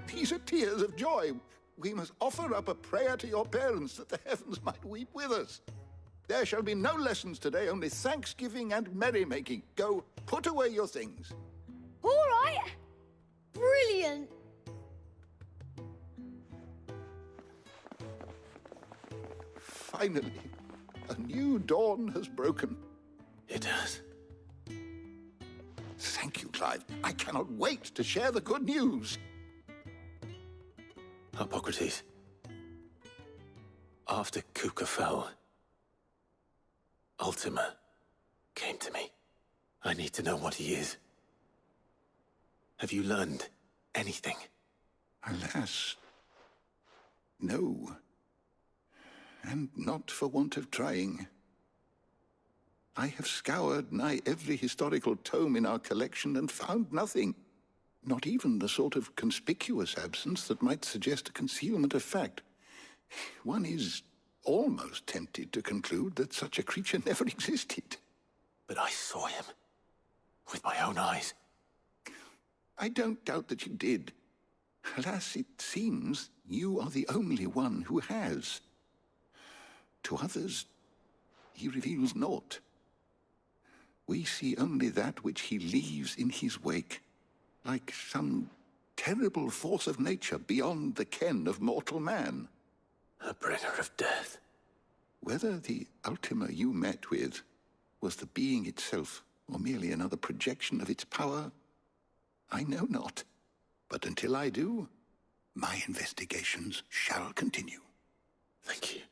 These are tears of joy. We must offer up a prayer to your parents that the heavens might weep with us. There shall be no lessons today, only thanksgiving and merrymaking. Go, put away your things. All right. Brilliant. Finally, a new dawn has broken. It has. Thank you, Clive. I cannot wait to share the good news. Hippocrates. After Kuka fell, Ultima came to me. I need to know what he is. Have you learned anything? Alas, no. And not for want of trying. I have scoured nigh every historical tome in our collection and found nothing. Not even the sort of conspicuous absence that might suggest a concealment of fact. One is almost tempted to conclude that such a creature never existed. But I saw him. With my own eyes. I don't doubt that you did. Alas, it seems you are the only one who has. To others, he reveals naught. We see only that which he leaves in his wake, like some terrible force of nature beyond the ken of mortal man. A bringer of death. Whether the Ultima you met with was the being itself, or merely another projection of its power, I know not. But until I do, my investigations shall continue. Thank you.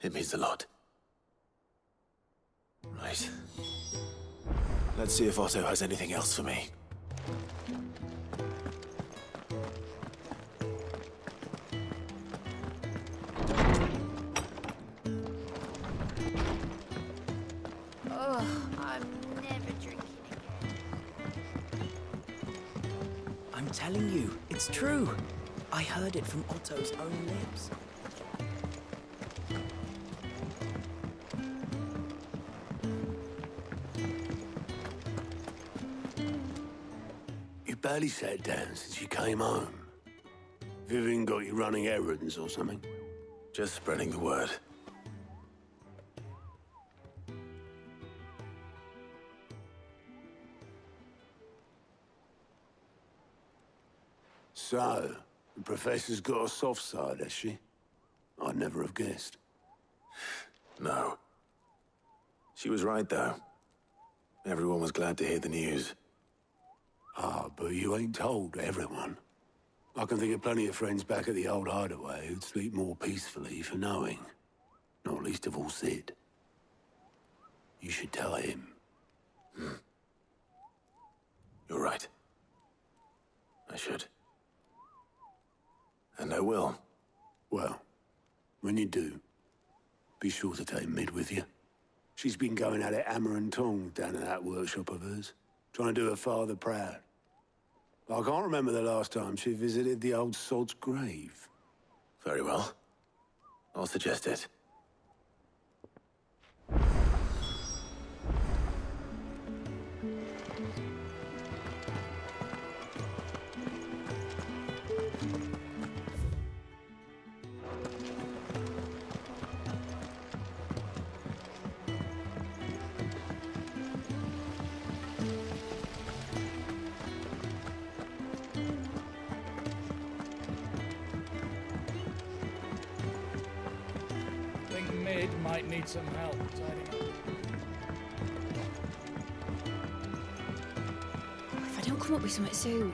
It means a lot. Right. Let's see if Otto has anything else for me. Oh, I'm never drinking again. I'm telling you, it's true. I heard it from Otto's own lips. You barely sat down since you came home. Vivian got you running errands or something? Just spreading the word. So, the Professor's got a soft side, has she? I'd never have guessed. No. She was right, though. Everyone was glad to hear the news. Ah, but you ain't told everyone. I can think of plenty of friends back at the old hideaway who'd sleep more peacefully for knowing. Not least of all Sid. You should tell him. You're right. I should. And I will. Well, when you do, be sure to take Mid with you. She's been going at it hammer and tongs down at that workshop of hers, trying to do her father proud. I can't remember the last time she visited the old sod's grave. Very well. I'll suggest it. Mid might need some help tidying up. If I don't come up with something soon.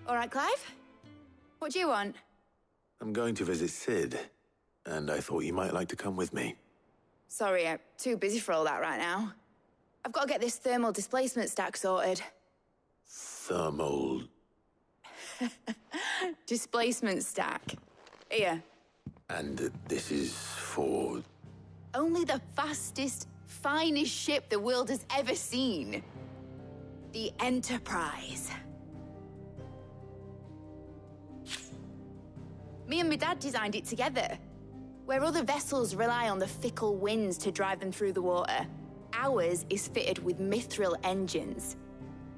All right, Clive? What do you want? I'm going to visit Sid, and I thought you might like to come with me. Sorry, I'm too busy for all that right now. I've got to get this thermal displacement stack sorted. Thermal... Displacement stack. Here. And this is for... Only the fastest, finest ship the world has ever seen. The Enterprise. Me and my dad designed it together. Where other vessels rely on the fickle winds to drive them through the water, ours is fitted with mithril engines.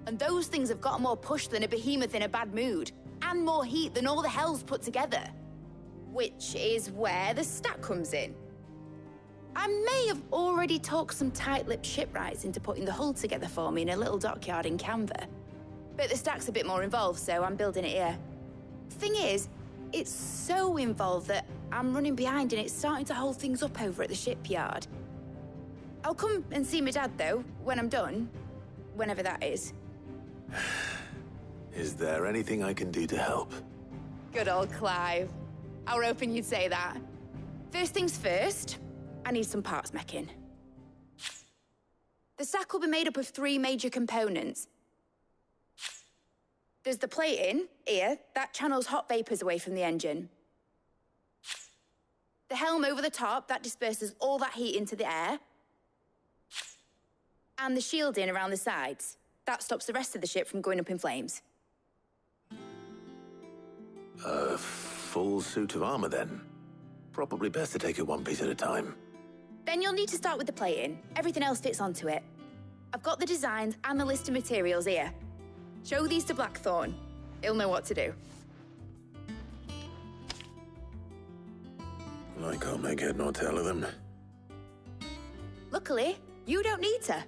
And those things have got more push than a behemoth in a bad mood, and more heat than all the hells put together. Which is where the stack comes in. I may have already talked some tight-lipped shipwrights into putting the hull together for me in a little dockyard in Canva. But the stack's a bit more involved, so I'm building it here. Thing is, it's so involved that I'm running behind and it's starting to hold things up over at the shipyard. I'll come and see my dad, though, when I'm done. Whenever that is. Is there anything I can do to help? Good old Clive. I were hoping you'd say that. First things first, I need some parts mecking. The stack will be made up of 3 major components. There's the plating, here, that channels hot vapors away from the engine. The helm over the top, that disperses all that heat into the air. And the shielding around the sides. That stops the rest of the ship from going up in flames. A full suit of armor, then? Probably best to take it one piece at a time. Then you'll need to start with the plating. Everything else fits onto it. I've got the designs and the list of materials here. Show these to Blackthorn. He'll know what to do. I can't make head nor tail of them. Luckily, you don't need to.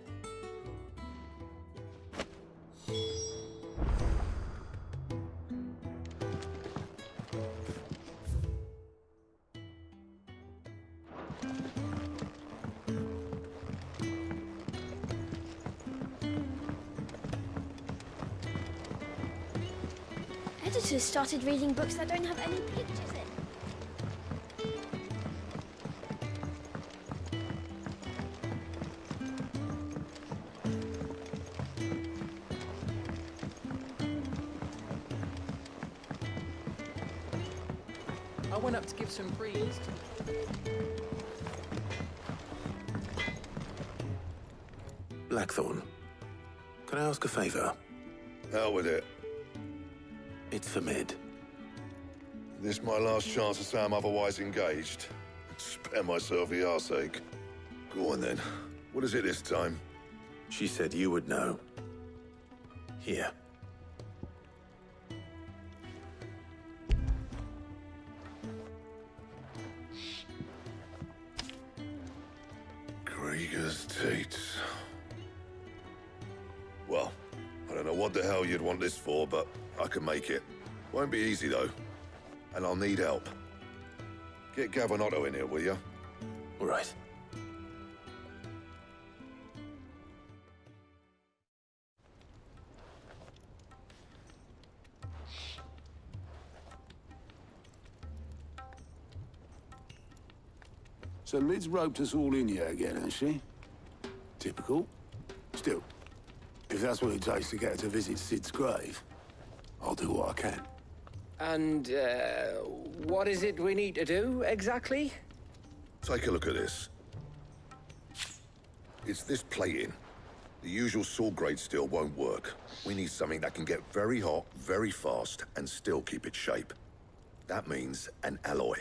Editors started reading books that don't have any pictures in. I went up to give some praise. Blackthorn, can I ask a favor? Out with it. It's for Mid. This my last chance to say I'm otherwise engaged. Spare myself the arseache. Go on then. What is it this time? She said you would know. Here. Krieger's Tates. Well, I don't know what the hell you'd want this for, but I can make it. Won't be easy, though. And I'll need help. Get Gavinotto in here, will you? All right. So Mid's roped us all in here again, hasn't she? Typical. Still, if that's what it takes to get her to visit Sid's grave, I'll do what I can. And, what is it we need to do, exactly? Take a look at this. It's this plating. The usual sword grade steel won't work. We need something that can get very hot, very fast, and still keep its shape. That means an alloy.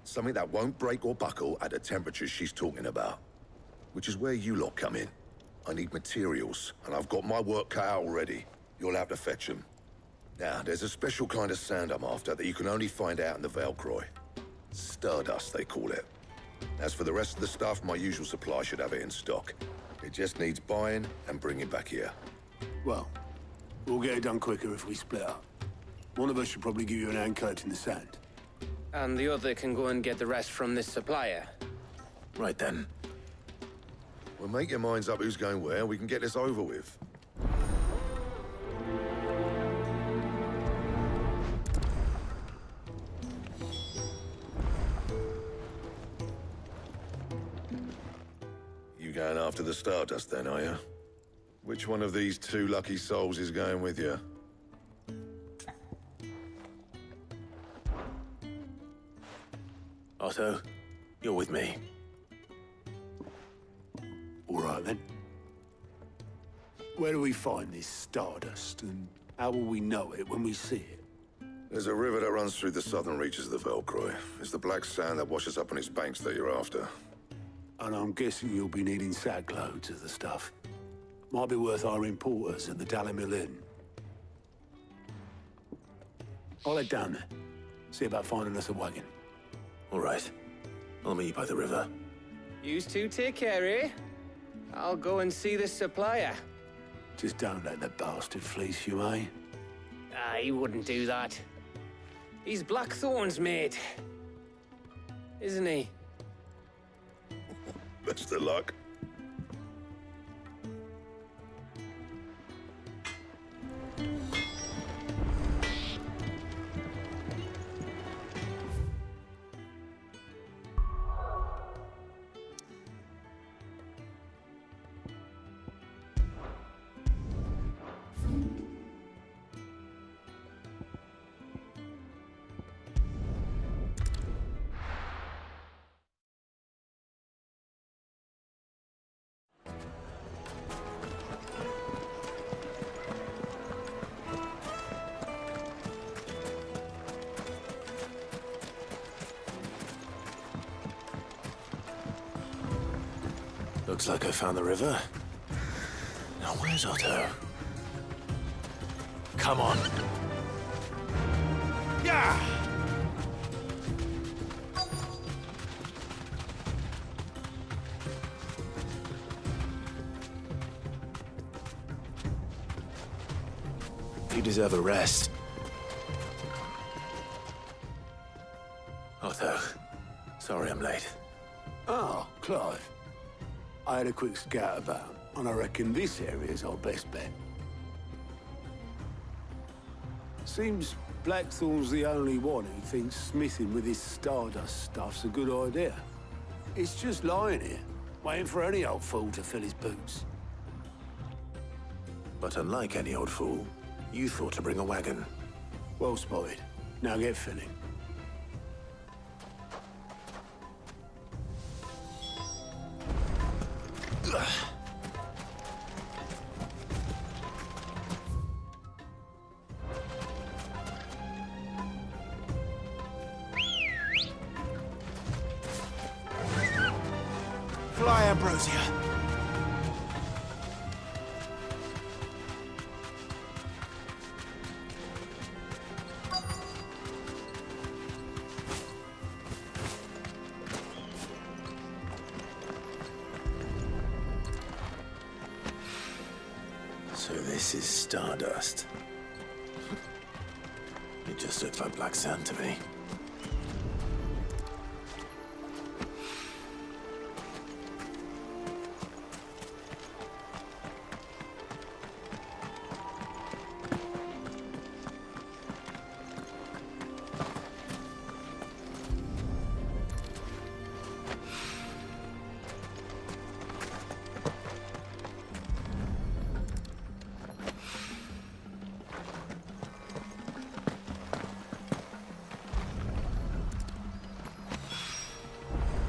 Something that won't break or buckle at the temperatures she's talking about. Which is where you lot come in. I need materials, and I've got my work cut out already. You'll have to fetch them. Now, there's a special kind of sand I'm after that you can only find out in the Valcroy. Stardust, they call it. As for the rest of the stuff, my usual supply should have it in stock. It just needs buying and bringing back here. Well, we'll get it done quicker if we split up. One of us should probably give you an hand coating the sand. And the other can go and get the rest from this supplier. Right then. Well, make your minds up who's going where, we can get this over with. You going after the Stardust then, are you? Which one of these 2 lucky souls is going with you? Otto, you're with me. All right, then. Where do we find this Stardust, and how will we know it when we see it? There's a river that runs through the southern reaches of the Valcroy. It's the black sand that washes up on its banks that you're after. And I'm guessing you'll be needing sack loads of the stuff. Might be worth our importers at the Dalimil Inn. I'll head down there. See about finding us a wagon. All right. I'll meet you by the river. Yous two take care, eh? I'll go and see this supplier. Just don't let the bastard fleece you, eh? He wouldn't do that. He's Blackthorn's mate. Isn't he? Best of luck. Looks like I found the river. Now where's Otto? Come on. Yeah! You deserve a rest. Otto, sorry I'm late. Oh, Clive. I had a quick scout about, and I reckon this area's our best bet. Seems Blackthorn's the only one who thinks smithing with his Stardust stuff's a good idea. It's just lying here, waiting for any old fool to fill his boots. But unlike any old fool, you thought to bring a wagon. Well spotted. Now get filling. Fly, Ambrosia. So this is Stardust. It just looks like black sand to me.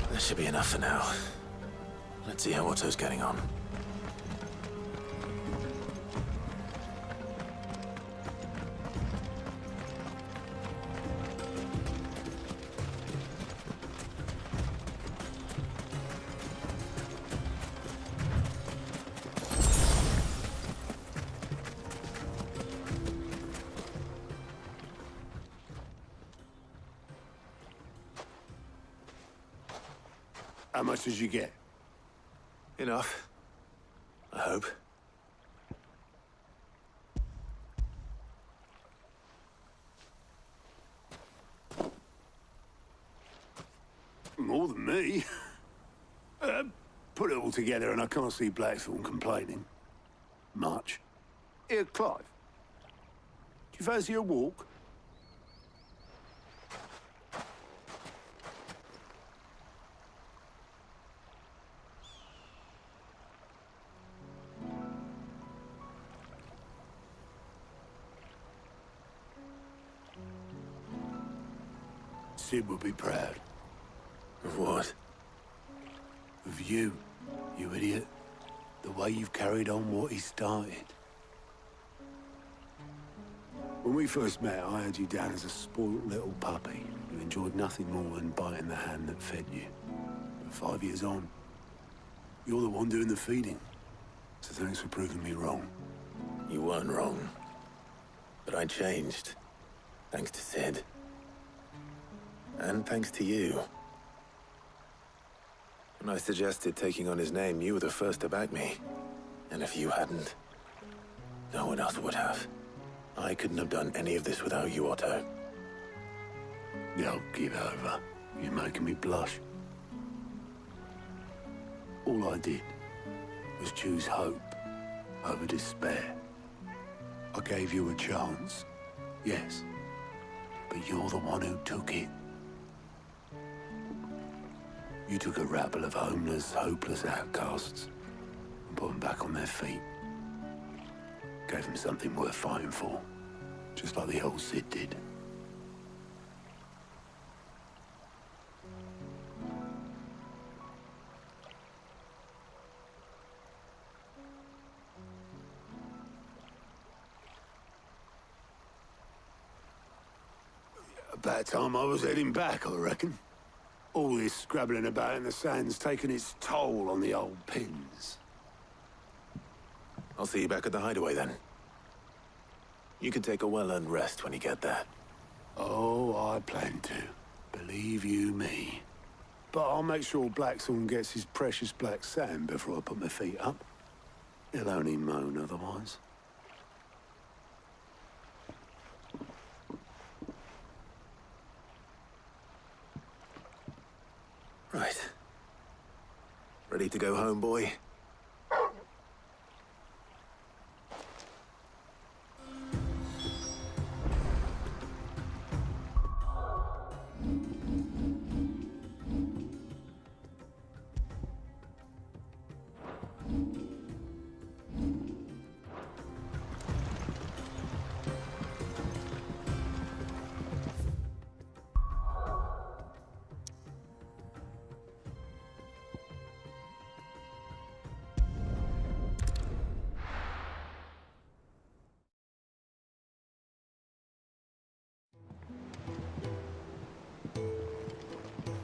That should be enough for now. Let's see how Otto's getting on. How much did you get? Enough. I hope. More than me. Put it all together and I can't see Blackthorn complaining. Much. Here, Clive. Do you fancy a walk? Sid would be proud. Of what? Of you, you idiot. The way you've carried on what he started. When we first met, I had you down as a spoilt little puppy who enjoyed nothing more than biting the hand that fed you. But 5 years on, you're the one doing the feeding. So thanks for proving me wrong. You weren't wrong. But I changed. Thanks to Sid. And thanks to you. When I suggested taking on his name, you were the first to back me. And if you hadn't, no one else would have. I couldn't have done any of this without you, Otto. Yo, give over. You're making me blush. All I did was choose hope over despair. I gave you a chance, yes, but you're the one who took it. You took a rabble of homeless, hopeless outcasts and put them back on their feet. Gave them something worth fighting for, just like the old Sid did. About time I was heading back, I reckon. All this scrabbling about in the sand's taken its toll on the old pins. I'll see you back at the hideaway then. You can take a well-earned rest when you get there. Oh, I plan to. Believe you me. But I'll make sure Blackthorn gets his precious black sand before I put my feet up. He'll only moan otherwise. Right. Ready to go home, boy?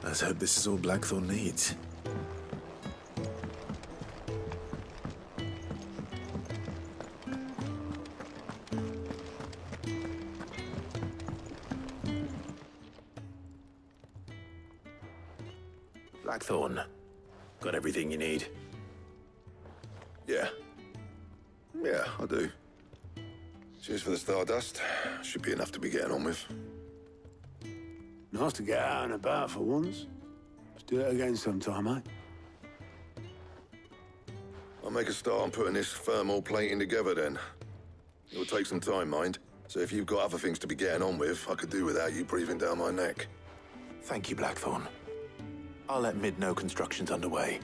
Let's hope this is all Blackthorn needs. Blackthorn, got everything you need? Yeah. Yeah, I do. Cheers for the stardust. Should be enough to be getting on with. Nice to get out and about for once. Let's do it again sometime, eh? I'll make a start on putting this thermal plating together then. It will take some time, mind. So if you've got other things to be getting on with, I could do without you breathing down my neck. Thank you, Blackthorn. I'll let Mid know construction's underway.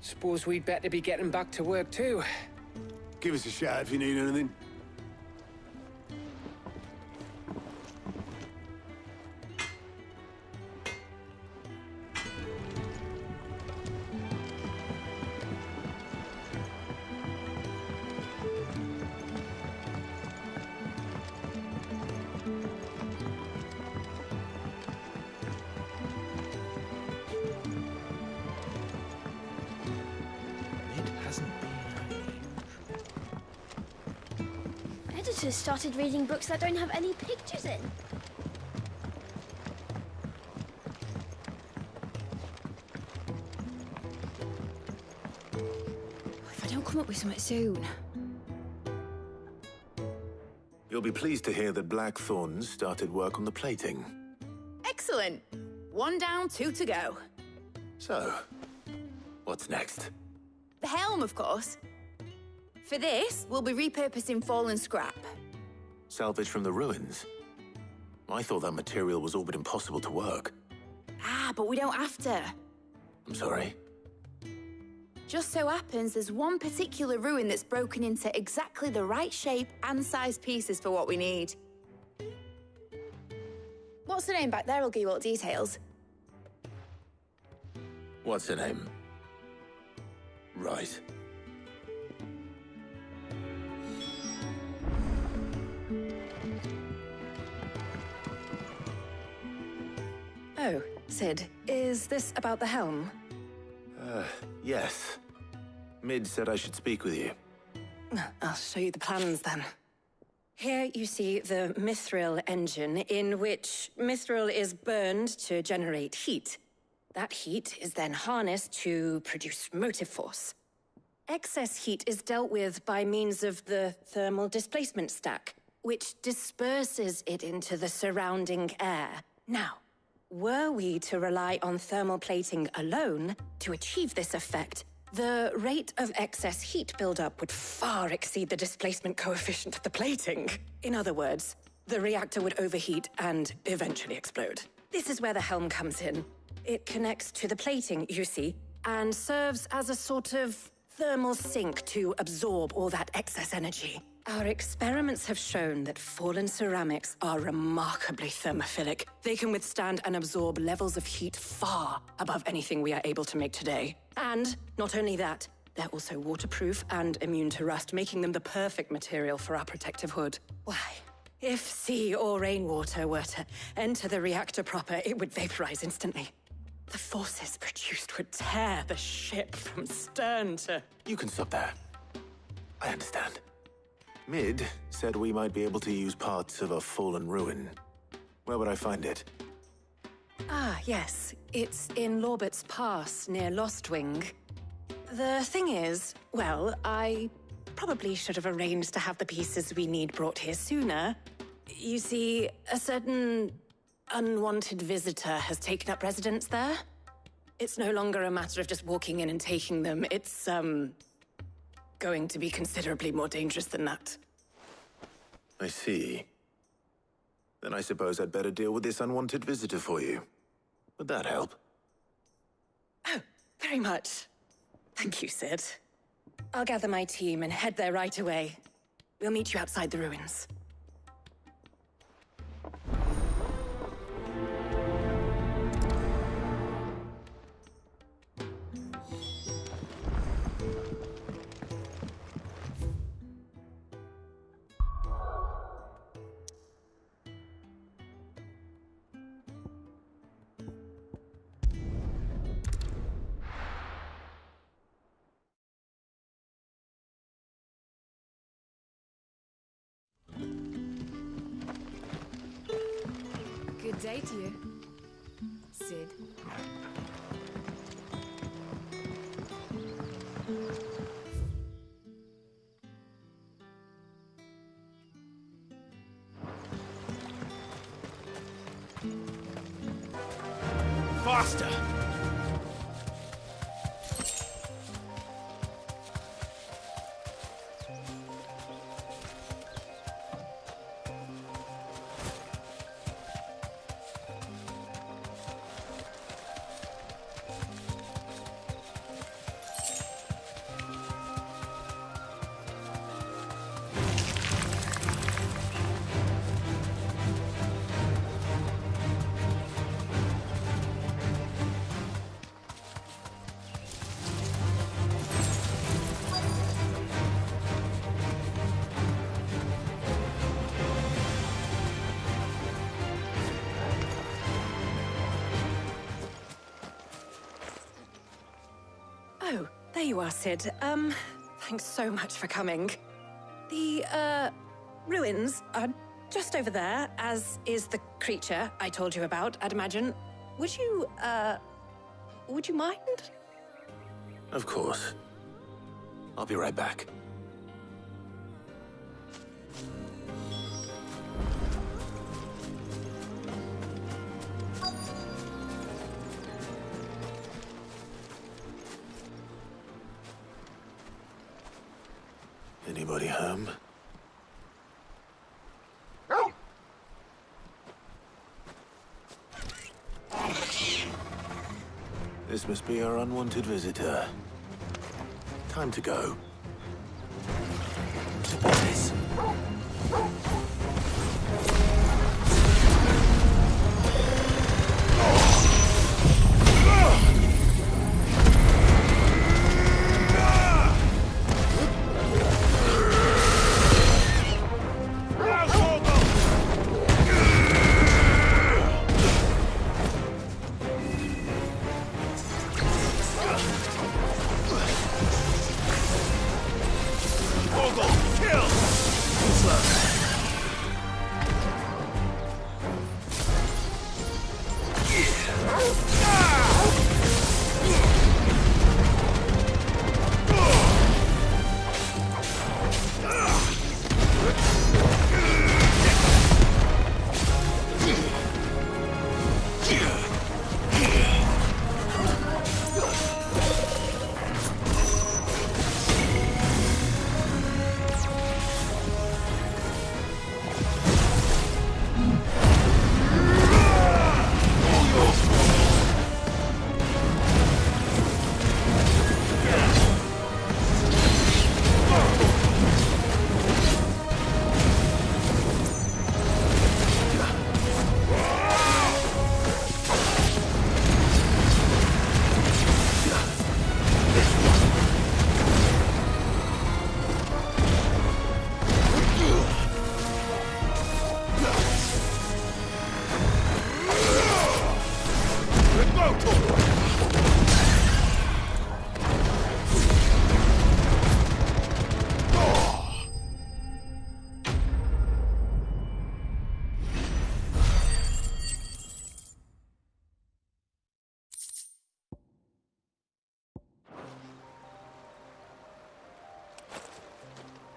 Suppose we'd better be getting back to work too. Give us a shout if you need anything. Editors started reading books that don't have any pictures in. If I don't come up with something soon. You'll be pleased to hear that Blackthorn started work on the plating. Excellent. 1 down, 2 to go. So, what's next? The helm, of course. For this, we'll be repurposing fallen scrap. Salvage from the ruins? I thought that material was all but impossible to work. Ah, but we don't have to. I'm sorry. Just so happens there's one particular ruin that's broken into exactly the right shape and size pieces for what we need. What's the name back there? I'll give you all the details. What's her name? Right. Oh, Sid, is this about the helm? Yes. Mid said I should speak with you. I'll show you the plans then. Here you see the mithril engine, in which mithril is burned to generate heat. That heat is then harnessed to produce motive force. Excess heat is dealt with by means of the thermal displacement stack, which disperses it into the surrounding air. Now, were we to rely on thermal plating alone to achieve this effect, the rate of excess heat buildup would far exceed the displacement coefficient of the plating. In other words, the reactor would overheat and eventually explode. This is where the helm comes in. It connects to the plating, you see, and serves as a sort of thermal sink to absorb all that excess energy. Our experiments have shown that fallen ceramics are remarkably thermophilic. They can withstand and absorb levels of heat far above anything we are able to make today. And not only that, they're also waterproof and immune to rust, making them the perfect material for our protective hood. Why? If sea or rainwater were to enter the reactor proper, it would vaporize instantly. The forces produced would tear the ship from stern to... You can stop there. I understand. Mid said we might be able to use parts of a fallen ruin. Where would I find it? Ah, yes. It's in Lorbert's Pass, near Lostwing. The thing is, well, I probably should have arranged to have the pieces we need brought here sooner. You see, a certain unwanted visitor has taken up residence there. It's no longer a matter of just walking in and taking them. It's, going to be considerably more dangerous than that. I see. Then I suppose I'd better deal with this unwanted visitor for you. Would that help? Oh, very much. Thank you, Sid. I'll gather my team and head there right away. We'll meet you outside the ruins. Good day to you, Sid. Faster! Oh, there you are, Sid. Thanks so much for coming. The, ruins are just over there, as is the creature I told you about, I'd imagine. Would you mind? Of course. I'll be right back. Anybody home? This must be our unwanted visitor. Time to go. This.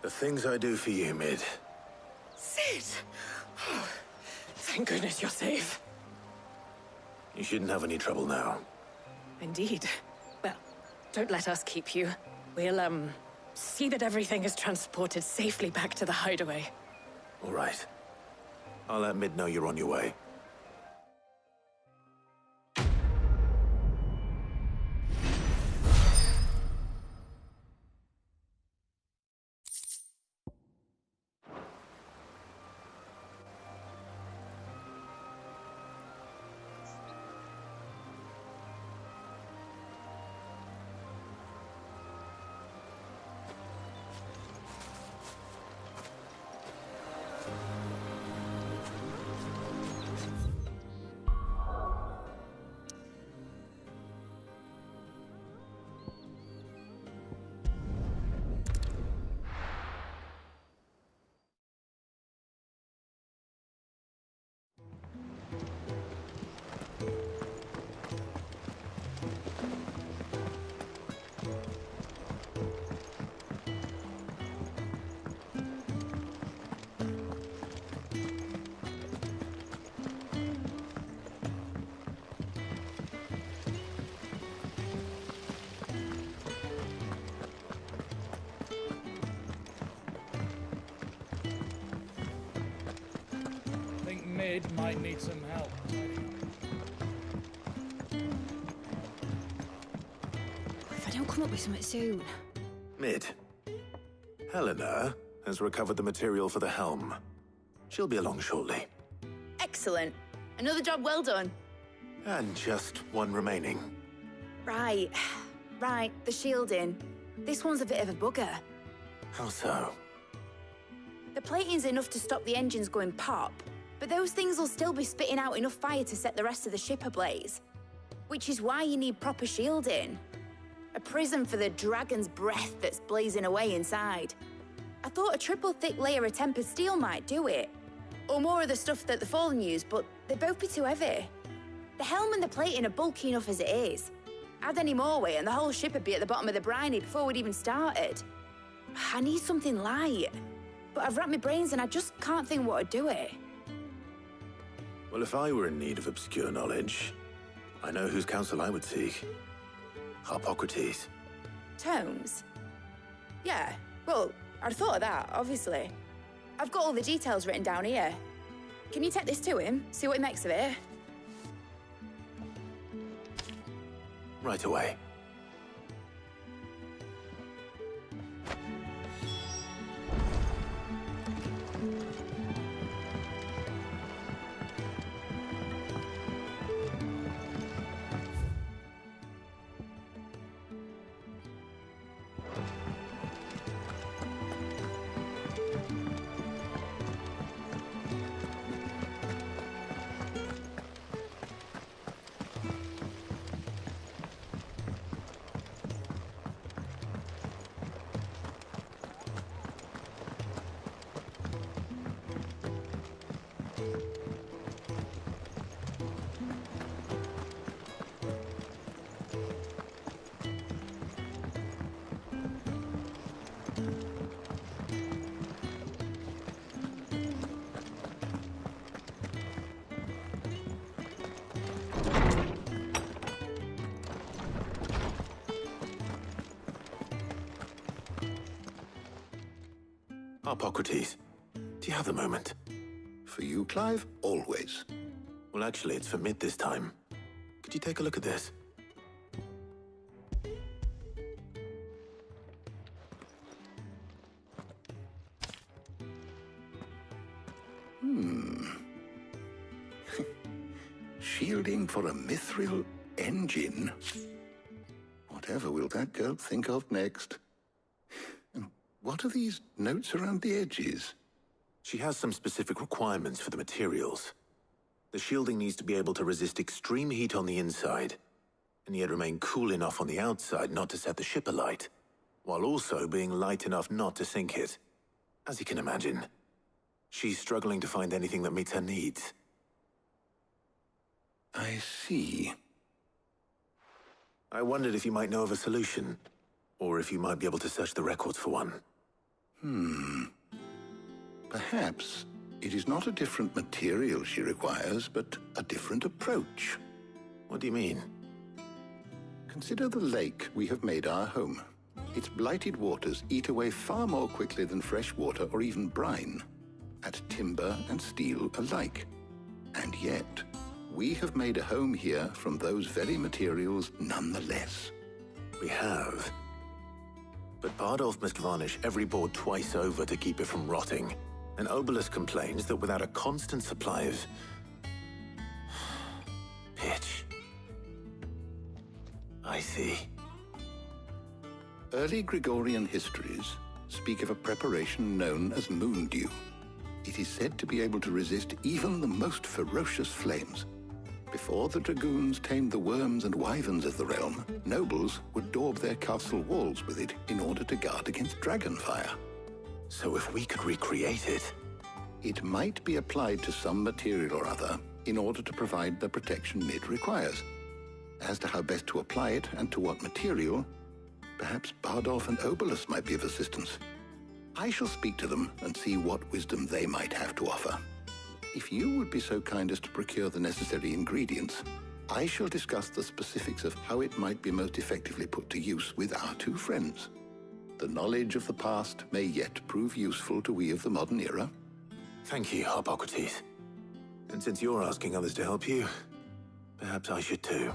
The things I do for you, Mid. Sid! Oh, thank goodness you're safe. You shouldn't have any trouble now. Indeed. Well, don't let us keep you. We'll, see that everything is transported safely back to the hideaway. All right. I'll let Mid know you're on your way. Mid might need some help. If I don't come up with something soon. Mid. Helena has recovered the material for the helm. She'll be along shortly. Excellent. Another job well done. And just one remaining. Right. Right, the shielding. This one's a bit of a bugger. How so? The plating's enough to stop the engines going pop, but those things will still be spitting out enough fire to set the rest of the ship ablaze. Which is why you need proper shielding. A prison for the dragon's breath that's blazing away inside. I thought a triple thick layer of tempered steel might do it. Or more of the stuff that the Fallen use, but they'd both be too heavy. The helm and the plating are bulky enough as it is. Add any more weight and the whole ship would be at the bottom of the briny before we'd even started. I need something light. But I've racked my brains and I just can't think what would do it. Well, if I were in need of obscure knowledge, I know whose counsel I would seek. Harpocrates. Tomes? Yeah, well, I'd thought of that, obviously. I've got all the details written down here. Can you take this to him, see what he makes of it? Right away. Harpocrates, do you have the moment? For you, Clive? Always. Well, actually, it's for Mid this time. Could you take a look at this? Shielding for a mithril engine? Whatever will that girl think of next? And what are these notes around the edges? She has some specific requirements for the materials. The shielding needs to be able to resist extreme heat on the inside, and yet remain cool enough on the outside not to set the ship alight, while also being light enough not to sink it. As you can imagine, she's struggling to find anything that meets her needs. I see. I wondered if you might know of a solution, or if you might be able to search the records for one. Perhaps it is not a different material she requires, but a different approach. What do you mean? Consider the lake we have made our home. Its blighted waters eat away far more quickly than fresh water or even brine, at timber and steel alike. And yet, we have made a home here from those very materials nonetheless. We have. But Bardolph must varnish every board twice over to keep it from rotting. And Obelus complains that without a constant supply of pitch. I see. Early Gregorian histories speak of a preparation known as moon dew. It is said to be able to resist even the most ferocious flames. Before the dragoons tamed the worms and wyverns of the realm, nobles would daub their castle walls with it in order to guard against dragonfire. So if we could recreate it... It might be applied to some material or other in order to provide the protection it requires. As to how best to apply it and to what material, perhaps Bardolph and Obelus might be of assistance. I shall speak to them and see what wisdom they might have to offer. If you would be so kind as to procure the necessary ingredients, I shall discuss the specifics of how it might be most effectively put to use with our two friends. The knowledge of the past may yet prove useful to we of the modern era. Thank you, Hippocrates. And since you're asking others to help you, perhaps I should too.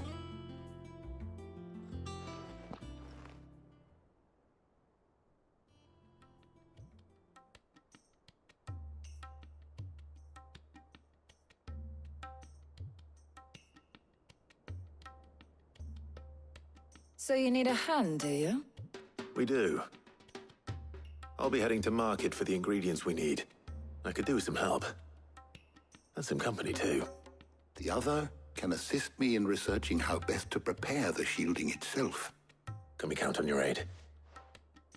So you need a hand, do you? We do. I'll be heading to market for the ingredients we need. I could do with some help. And some company, too. The other can assist me in researching how best to prepare the shielding itself. Can we count on your aid?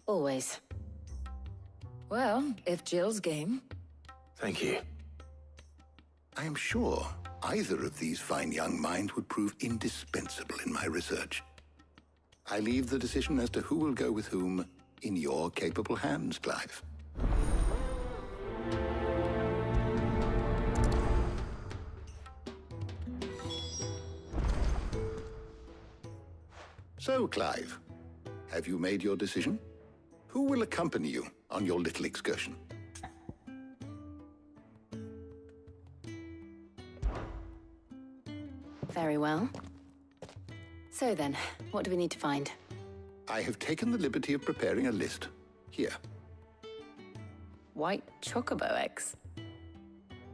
Always. Well, if Jill's game. Thank you. I am sure either of these fine young minds would prove indispensable in my research. I leave the decision as to who will go with whom in your capable hands, Clive. So, Clive, have you made your decision? Who will accompany you on your little excursion? Very well. So then, what do we need to find? I have taken the liberty of preparing a list. Here. White chocobo eggs.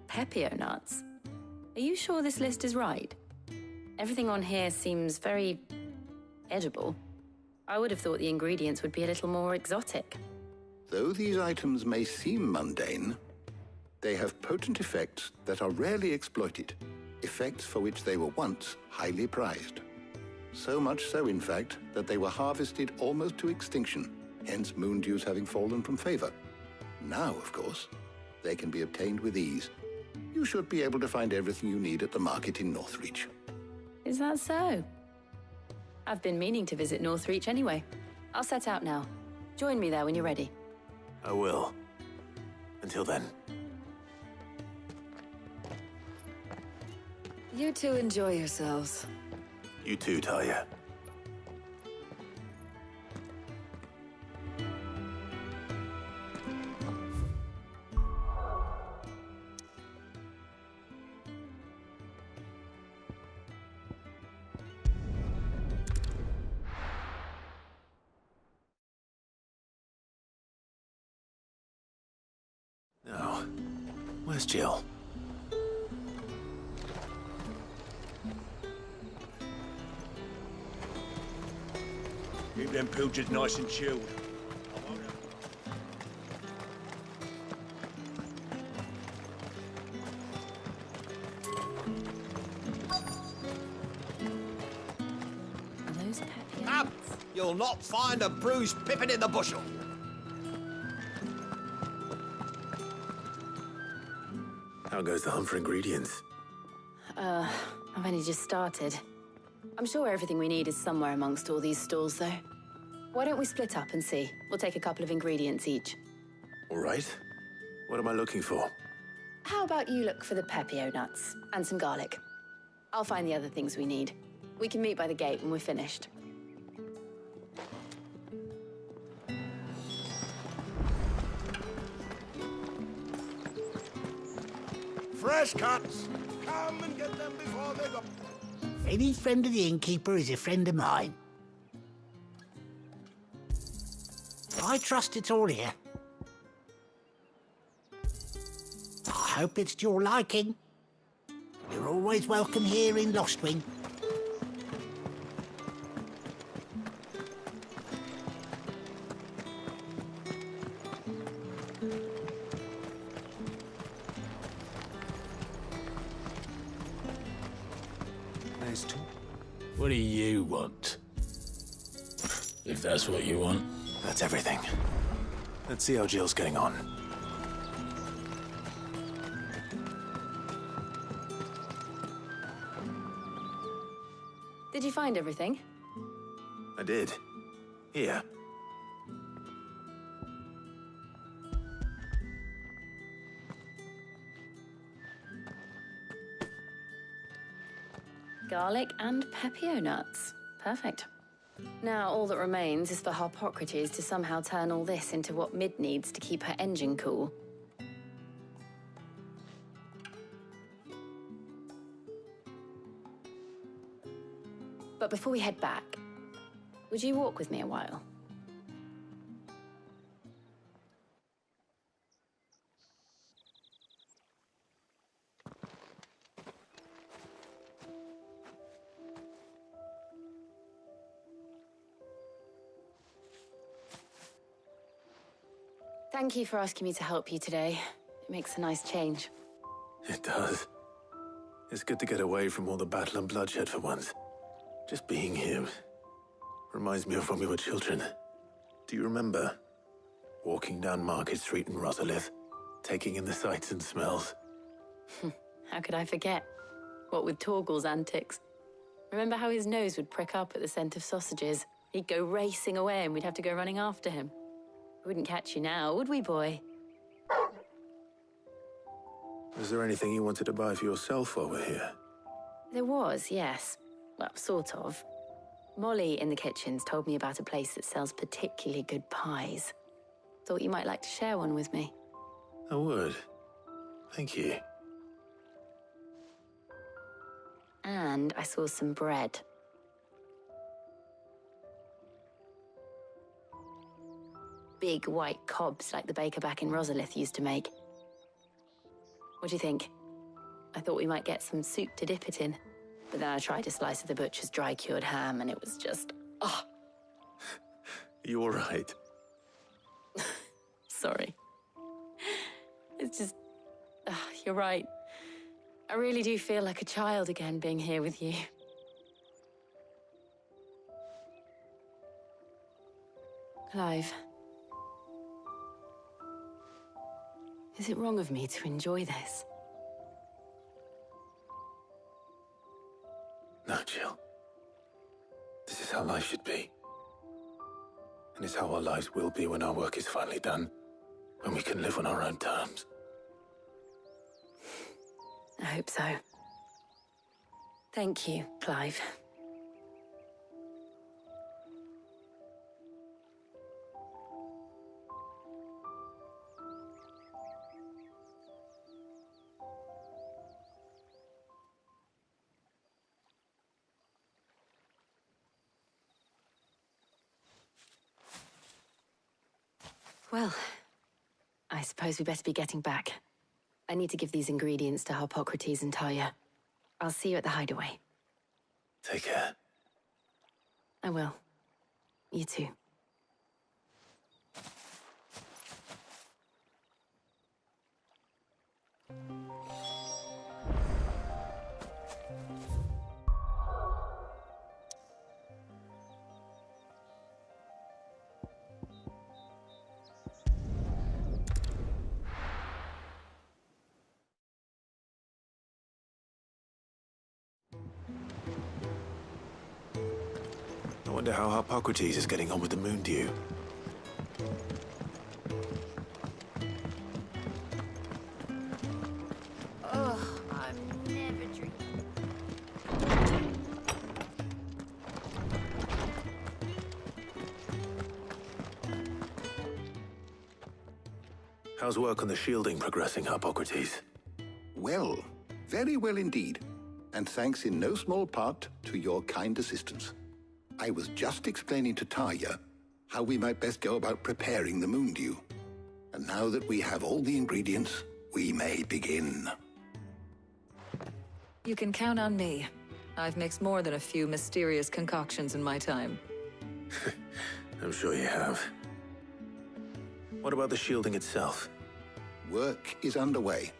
Pepio nuts. Are you sure this list is right? Everything on here seems very edible. I would have thought the ingredients would be a little more exotic. Though these items may seem mundane, they have potent effects that are rarely exploited, effects for which they were once highly prized. So much so, in fact, that they were harvested almost to extinction, hence moon dews having fallen from favor. Now, of course, they can be obtained with ease. You should be able to find everything you need at the market in Northreach. Is that so? I've been meaning to visit Northreach anyway. I'll set out now. Join me there when you're ready. I will. Until then. You two enjoy yourselves. You too, Talia. Now, where's Jill? Keep them pilchards nice and chilled. Are those Pepio? Up! You'll not find a bruised pippin in the bushel. How goes the hunt for ingredients? I've only just started. I'm sure everything we need is somewhere amongst all these stalls, though. Why don't we split up and see? We'll take a couple of ingredients each. All right. What am I looking for? How about you look for the pepio nuts and some garlic? I'll find the other things we need. We can meet by the gate when we're finished. Fresh cuts! Come and get them before they go. Any friend of the innkeeper is a friend of mine. I trust it's all here. I hope it's to your liking. You're always welcome here in Lostwing. Nice talk. What do you want? If that's what you want. That's everything. Let's see how Jill's getting on. Did you find everything? I did. Here. Garlic and pepio nuts. Perfect. Now all that remains is for Harpocrates to somehow turn all this into what Mid needs to keep her engine cool. But before we head back, would you walk with me a while? Thank you for asking me to help you today. It makes a nice change. It does. It's good to get away from all the battle and bloodshed for once. Just being here reminds me of when we were children. Do you remember? Walking down Market Street in Rosalith, taking in the sights and smells. How could I forget? What with Torgal's antics. Remember how his nose would prick up at the scent of sausages? He'd go racing away and we'd have to go running after him. We wouldn't catch you now, would we, boy? Was there anything you wanted to buy for yourself while we're here? There was, yes. Well, sort of. Molly in the kitchens told me about a place that sells particularly good pies. Thought you might like to share one with me. I would. Thank you. And I saw some bread. Big white cobs like the baker back in Rosalith used to make. What do you think? I thought we might get some soup to dip it in. But then I tried a slice of the butcher's dry-cured ham and it was just... oh. You all right? Sorry. It's just... you're right. I really do feel like a child again being here with you. Clive. Is it wrong of me to enjoy this? No, Jill. This is how life should be. And it's how our lives will be when our work is finally done. When we can live on our own terms. I hope so. Thank you, Clive. Well, I suppose we better be getting back. I need to give these ingredients to Harpocrates and Talia. I'll see you at the hideaway. Take care. I will. You too. I wonder how Harpocrates is getting on with the moon dew. How's work on the shielding progressing, Hippocrates? Well, very well indeed. And thanks in no small part to your kind assistance. I was just explaining to Tarja how we might best go about preparing the moon dew. And now that we have all the ingredients, we may begin. You can count on me. I've mixed more than a few mysterious concoctions in my time. I'm sure you have. What about the shielding itself? Work is underway,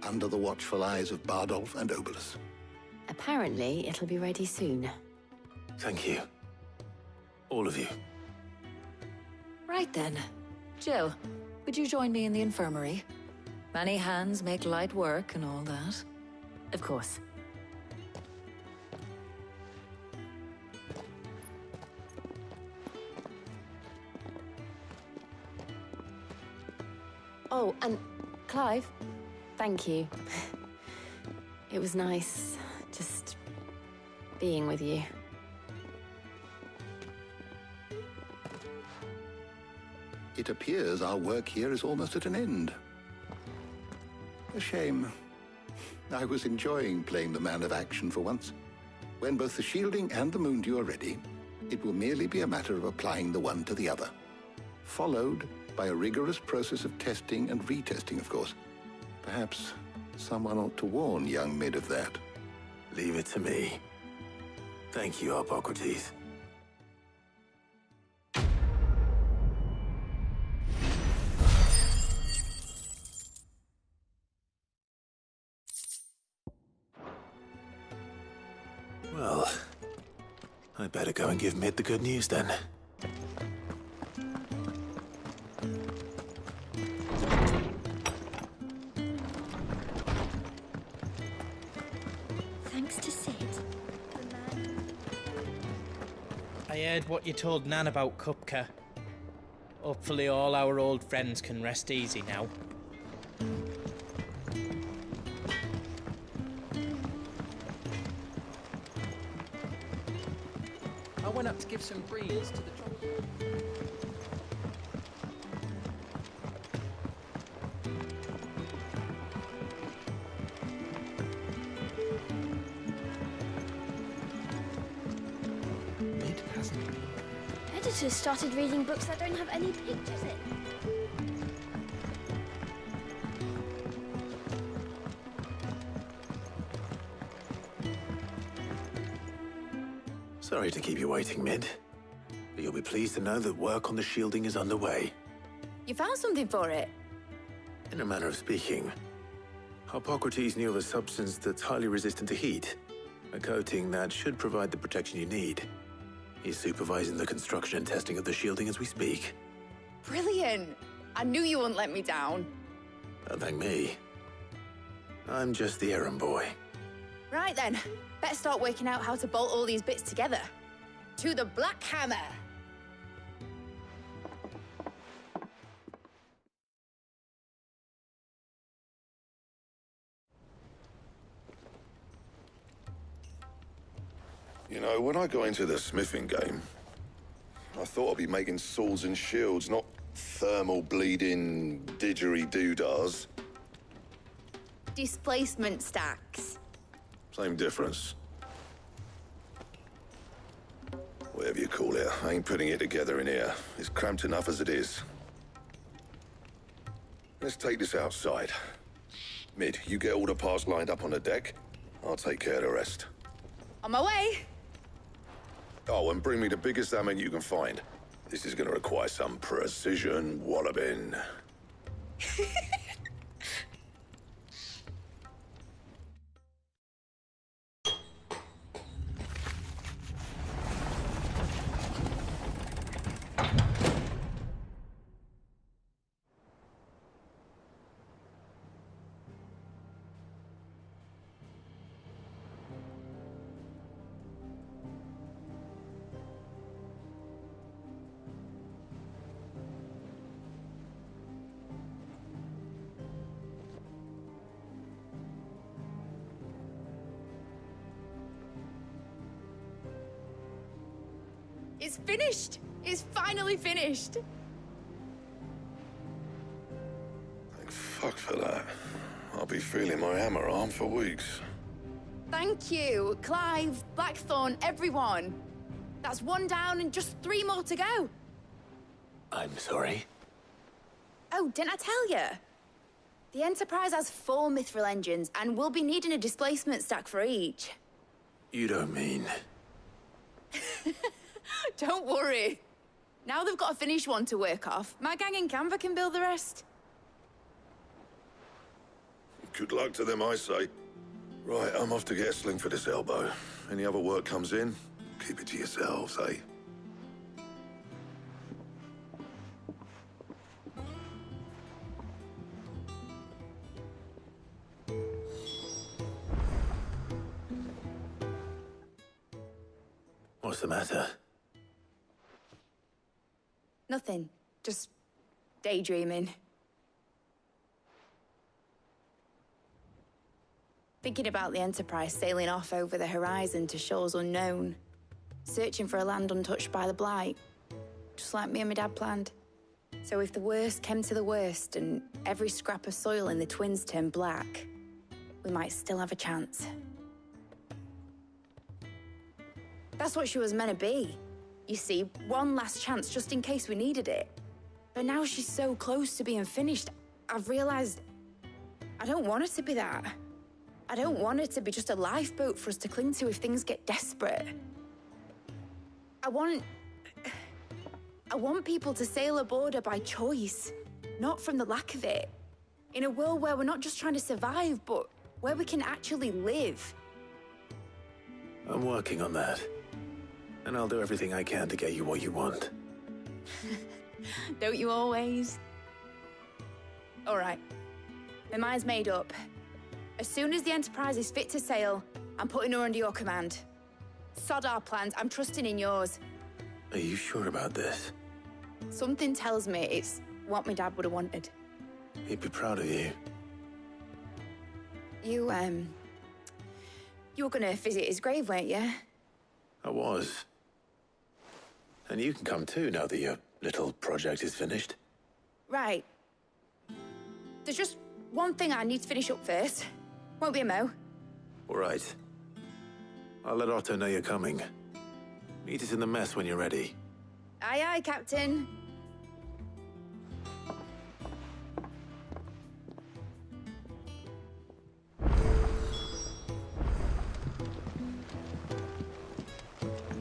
under the watchful eyes of Bardolph and Obolus. Apparently, it'll be ready soon. Thank you. All of you. Right then. Jill, would you join me in the infirmary? Many hands make light work and all that. Of course. Oh, and Clive, thank you. It was nice just being with you. It appears our work here is almost at an end. A shame. I was enjoying playing the man of action for once. When both the shielding and the moon dew are ready, it will merely be a matter of applying the one to the other. Followed by a rigorous process of testing and retesting, of course. Perhaps someone ought to warn young Mid of that. Leave it to me. Thank you, Hippocrates. Well, I'd better go and give Mid the good news then. Thanks to Sid. I heard what you told Nan about Kupka. Hopefully all our old friends can rest easy now. I went up to give some greens to the chocolate. Mid hasn't. Editors started reading books that don't have any pictures in. Sorry to keep you waiting, Mid. But you'll be pleased to know that work on the shielding is underway. You found something for it? In a manner of speaking, Hippocrates knew of a substance that's highly resistant to heat, a coating that should provide the protection you need. He's supervising the construction and testing of the shielding as we speak. Brilliant! I knew you wouldn't let me down. Don't thank me. I'm just the errand boy. Right then, better start working out how to bolt all these bits together. To the Black Hammer! You know, when I got into the smithing game, I thought I'd be making swords and shields, not thermal bleeding didgeridoo-dahs. Displacement stacks. Same difference. Whatever you call it, I ain't putting it together in here. It's cramped enough as it is. Let's take this outside. Mid, you get all the parts lined up on the deck. I'll take care of the rest. On my way! Oh, and bring me the biggest hammer you can find. This is gonna require some precision walloping. It's finished! It's finally finished! Fuck for that. I'll be feeling my hammer arm for weeks. Thank you, Clive, Blackthorn, everyone. That's one down and just 3 more to go. I'm sorry. Oh, didn't I tell you? The Enterprise has 4 mithril engines, and we'll be needing a displacement stack for each. You don't mean... Don't worry. Now they've got a finished one to work off, my gang in Canva can build the rest. Good luck to them, I say. Right, I'm off to get a sling for this elbow. Any other work comes in, keep it to yourselves, eh? What's the matter? Nothing. Just daydreaming. Thinking about the Enterprise sailing off over the horizon to shores unknown. Searching for a land untouched by the Blight. Just like me and my dad planned. So if the worst came to the worst and every scrap of soil in the Twins turned black, we might still have a chance. That's what she was meant to be. You see, one last chance just in case we needed it. But now she's so close to being finished, I've realized I don't want her to be that. I don't want her to be just a lifeboat for us to cling to if things get desperate. I want people to sail aboard her by choice, not from the lack of it. In a world where we're not just trying to survive, but where we can actually live. I'm working on that. And I'll do everything I can to get you what you want. Don't you always? All right. My mind's made up. As soon as the Enterprise is fit to sail, I'm putting her under your command. Sod our plans, I'm trusting in yours. Are you sure about this? Something tells me it's what my dad would have wanted. He'd be proud of you. You were gonna visit his grave, weren't you? I was. And you can come too now that your little project is finished. Right. There's just one thing I need to finish up first. Won't be a mo. All right. I'll let Otto know you're coming. Meet us in the mess when you're ready. Aye, aye, Captain.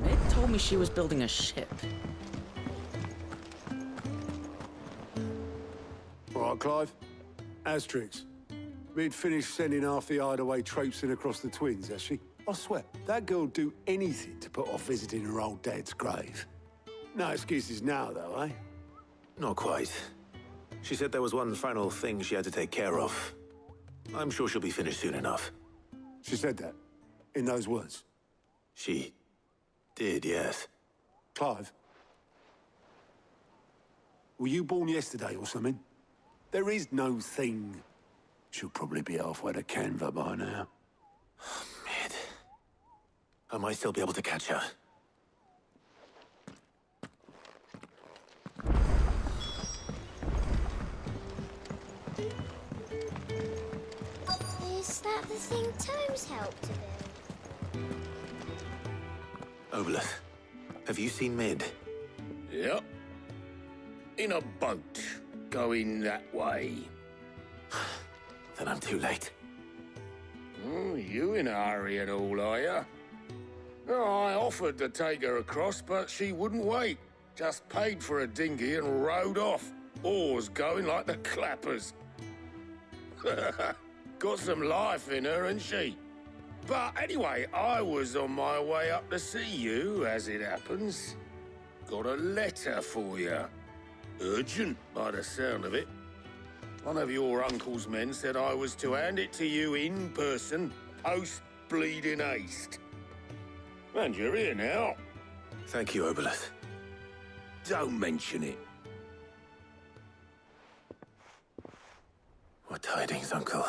Ned told me she was building a ship. All right, Clive. Asterix. We'd finished sending half the hideaway traipsing across the Twins, has she? I swear, that girl'd do anything to put off visiting her old dad's grave. No excuses now, though, eh? Not quite. She said there was one final thing she had to take care of. I'm sure she'll be finished soon enough. She said that? In those words? She did, yes. Clive? Were you born yesterday or something? There is no thing. She'll probably be halfway to Canva by now. Mid. I might still be able to catch her. Is that the thing Tomes helped to build? Obolus, have you seen Mid? Yep. In a boat, going that way. Then I'm too late. Oh, you in a hurry at all, are you? Oh, I offered to take her across, but she wouldn't wait. Just paid for a dinghy and rowed off. Oars going like the clappers. Got some life in her, ain't she? But anyway, I was on my way up to see you, as it happens. Got a letter for you. Urgent, by the sound of it. One of your uncle's men said I was to hand it to you in person, post-bleeding haste. And you're here now. Thank you, Obolus. Don't mention it. What tidings, Uncle?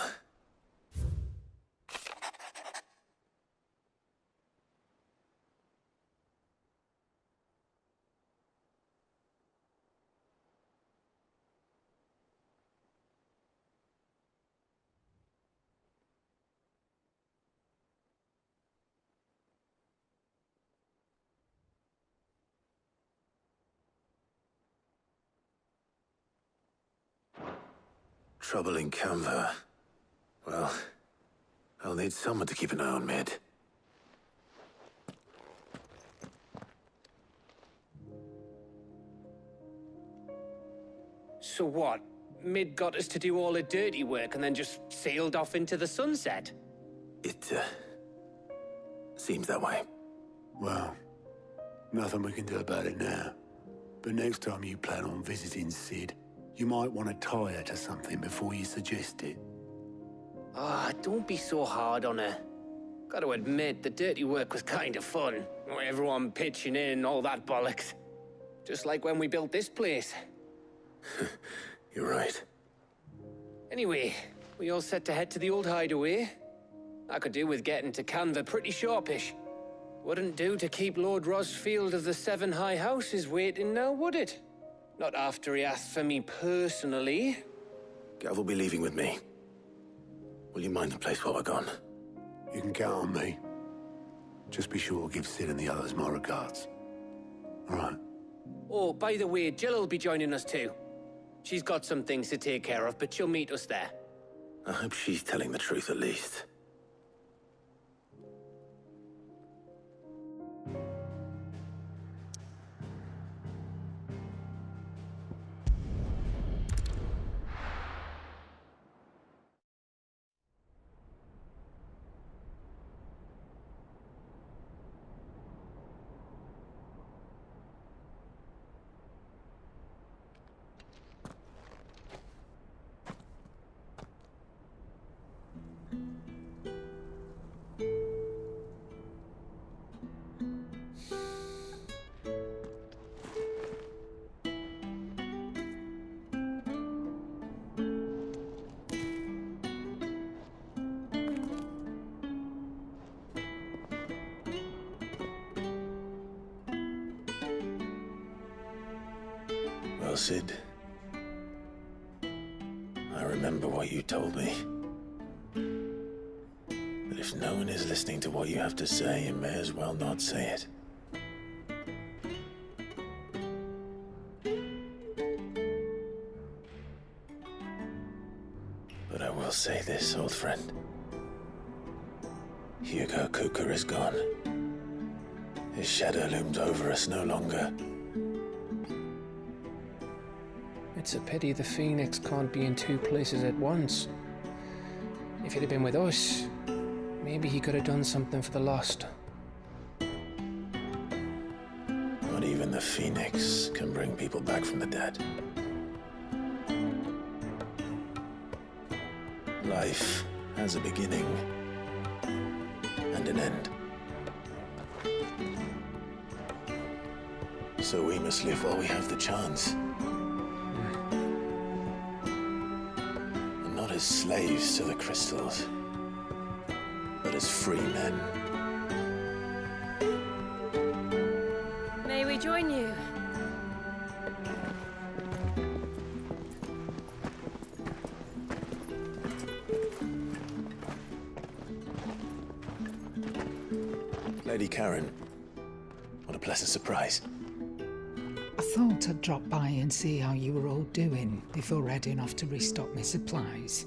trouble in Canva, well, I'll need someone to keep an eye on Mid. So what? Mid got us to do all the dirty work and then just sailed off into the sunset? It, seems that way. Well, nothing we can do about it now. But next time you plan on visiting Sid, you might want to tie her to something before you suggest it. Ah, don't be so hard on her. Gotta admit, the dirty work was kind of fun. Everyone pitching in, all that bollocks. Just like when we built this place. You're right. Anyway, we all set to head to the old hideaway? I could do with getting to Canva pretty sharpish. Wouldn't do to keep Lord Rosfield of the Seven High Houses waiting now, would it? Not after he asked for me personally. Gav will be leaving with me. Will you mind the place while we're gone? You can count on me. Just be sure to give Sid and the others my regards. All right. Oh, by the way, Jill will be joining us too. She's got some things to take care of, but she'll meet us there. I hope she's telling the truth at least. Well, Sid, I remember what you told me. But if no one is listening to what you have to say, you may as well not say it. But I will say this, old friend. Hugo Cooker is gone. His shadow looms over us no longer. It's a pity the Phoenix can't be in two places at once. If he'd have been with us, maybe he could have done something for the Lost. Not even the Phoenix can bring people back from the dead. Life has a beginning and an end. So we must live while we have the chance. And not as slaves to the crystals, but as free men. May we join you? Lady Karen, what a pleasant surprise. I thought I'd drop by and see how you were all doing before heading off to restock my supplies.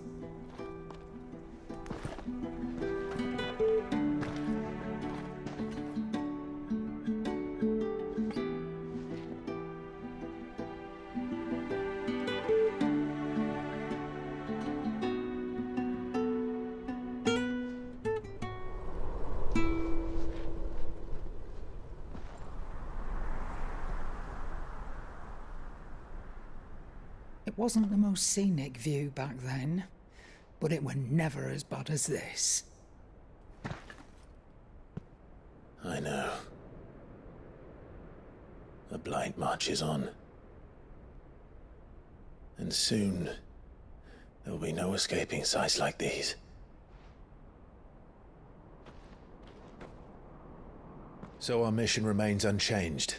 It wasn't the most scenic view back then, but it were never as bad as this. I know. The Blight marches on. And soon, there will be no escaping sights like these. So our mission remains unchanged.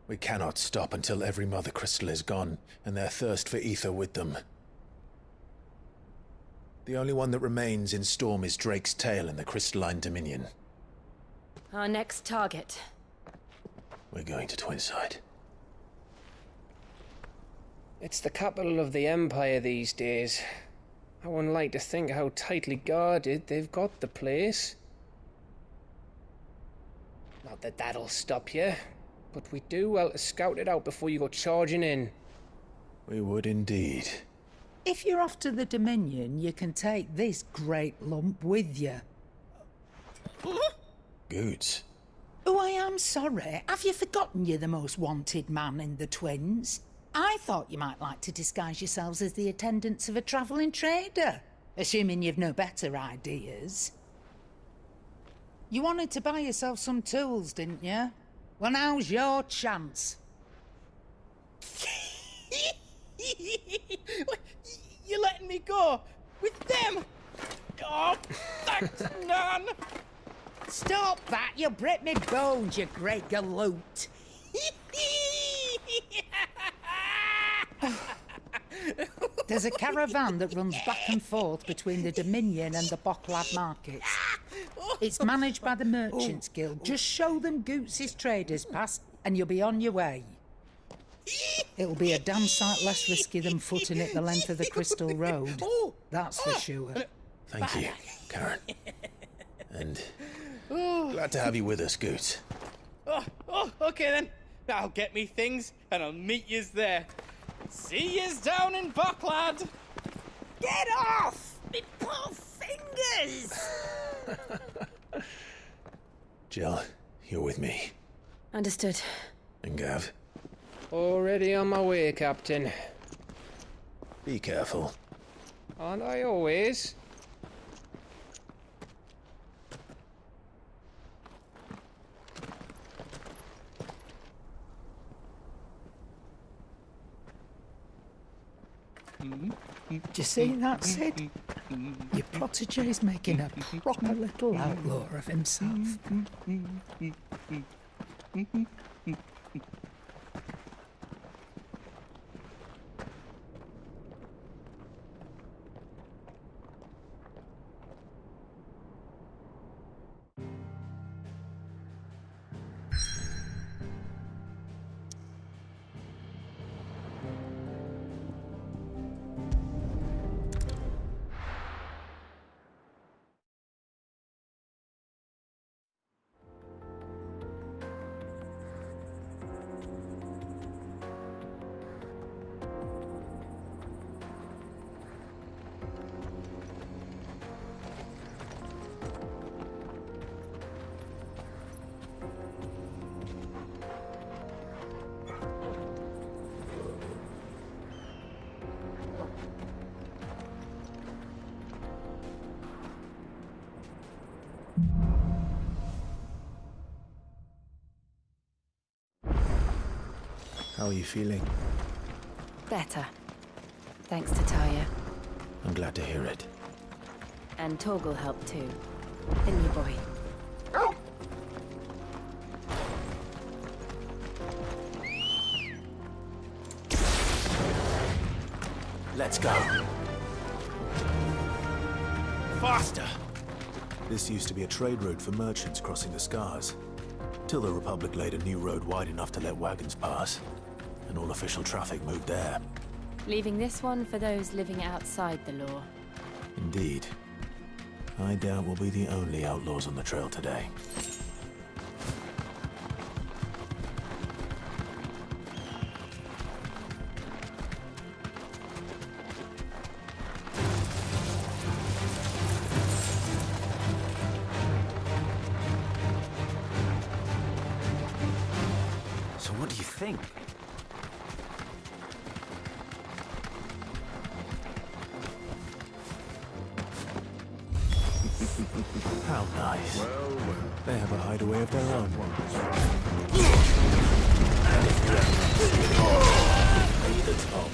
We cannot stop until every Mother Crystal is gone, and their thirst for ether with them. The only one that remains in Storm is Drake's tail in the Crystalline Dominion. Our next target. We're going to Twinside. It's the capital of the Empire these days. I wouldn't like to think how tightly guarded they've got the place. Not that that'll stop you, but we do well to scout it out before you go charging in. We would indeed. If you're off to the Dominion, you can take this great lump with you. Goods. Oh, I am sorry. Have you forgotten you're the most wanted man in the Twins? I thought you might like to disguise yourselves as the attendants of a travelling trader, assuming you've no better ideas. You wanted to buy yourself some tools, didn't you? Well, now's your chance. You're letting me go with them? Oh, thanks, Nan. Stop that! You'll break me bones, you great galoot. There's a caravan that runs back and forth between the Dominion and the Bocklad markets. It's managed by the Merchants Guild. Just show them Goots' traders pass and you'll be on your way. It'll be a damn sight less risky than footing it the length of the Crystal Road. That's for sure. Thank you, Karen. And glad to have you with us, Goots. Okay then. I'll get me things and I'll meet yous there. See yous down in Bocklad. Get off! Me poor fingers! Jill, you're with me. Understood. And Gav? Already on my way, Captain. Be careful. Aren't I always? Do you see that, Sid? Your protege's making a proper little outlaw of himself. How are you feeling? Better. Thanks to Taya. I'm glad to hear it. And Torgal helped too. Didn't you, boy? Let's go. Faster! This used to be a trade route for merchants crossing the Scars. Till the Republic laid a new road wide enough to let wagons pass. And all official traffic moved there. Leaving this one for those living outside the law. Indeed. I doubt we'll be the only outlaws on the trail today. So what do you think? How nice. Well. They have a hideaway of their own. Lay the top.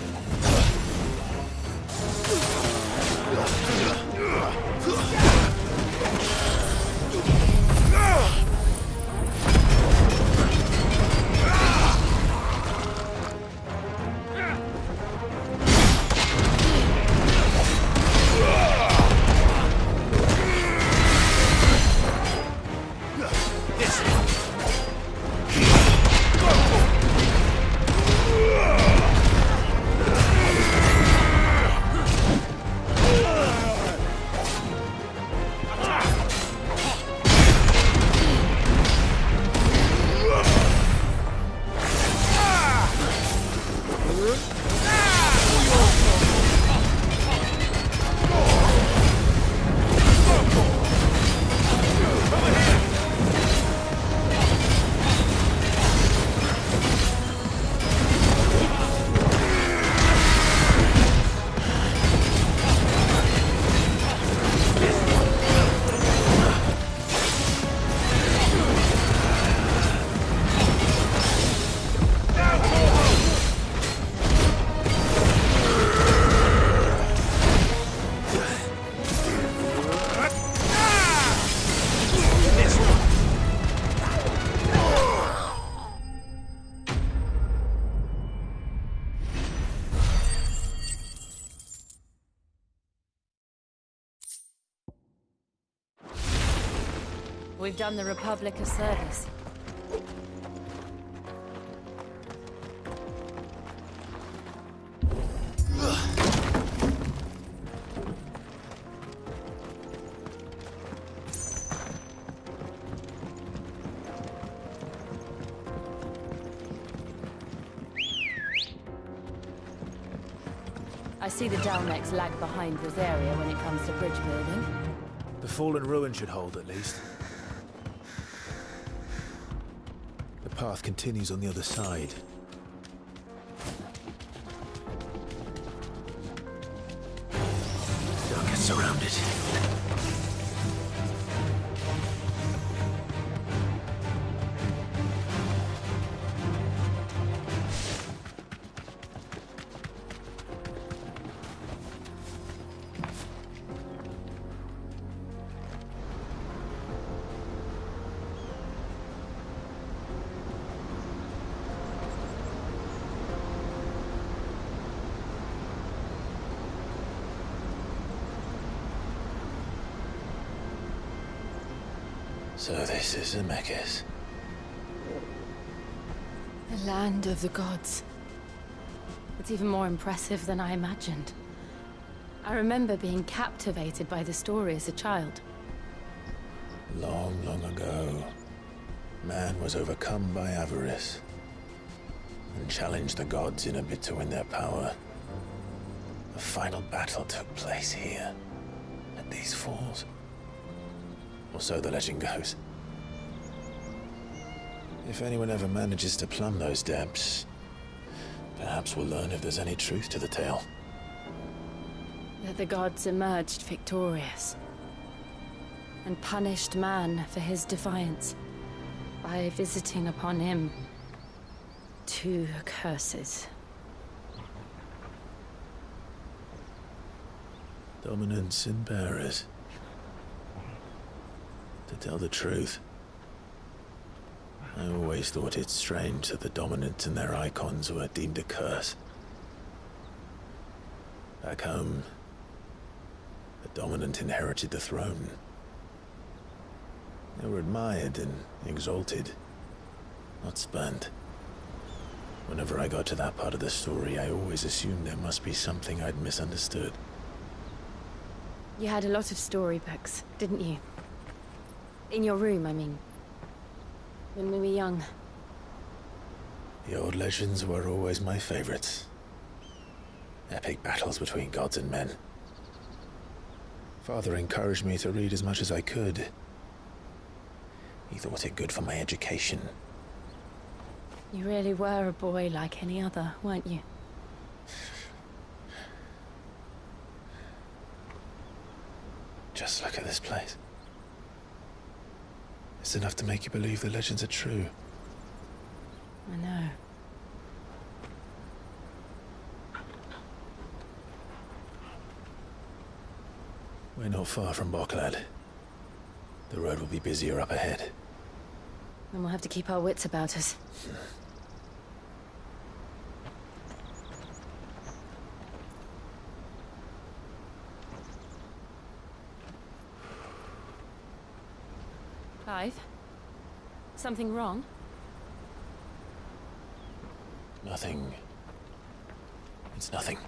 We've done the Republic a service. I see the Dalmex lag behind Rosaria when it comes to bridge building. The fallen ruin should hold, at least. The path continues on the other side. Don't get surrounded. So this is Zemeckis. The land of the gods. It's even more impressive than I imagined. I remember being captivated by the story as a child. Long, long ago, man was overcome by avarice and challenged the gods in a bid to win their power. A final battle took place here, at these falls. Or so the legend goes. If anyone ever manages to plumb those depths, perhaps we'll learn if there's any truth to the tale. That the gods emerged victorious and punished man for his defiance by visiting upon him 2 curses. Dominance and bearers. To tell the truth, I always thought it strange that the dominant and their icons were deemed a curse. Back home, the dominant inherited the throne. They were admired and exalted, not spurned. Whenever I got to that part of the story, I always assumed there must be something I'd misunderstood. You had a lot of storybooks, didn't you? In your room, I mean. When we were young. The old legends were always my favorites. Epic battles between gods and men. Father encouraged me to read as much as I could. He thought it good for my education. You really were a boy like any other, weren't you? Just look at this place. It's enough to make you believe the legends are true. I know. We're not far from Boklad. The road will be busier up ahead. Then we'll have to keep our wits about us. Clive? Something wrong? Nothing. It's nothing.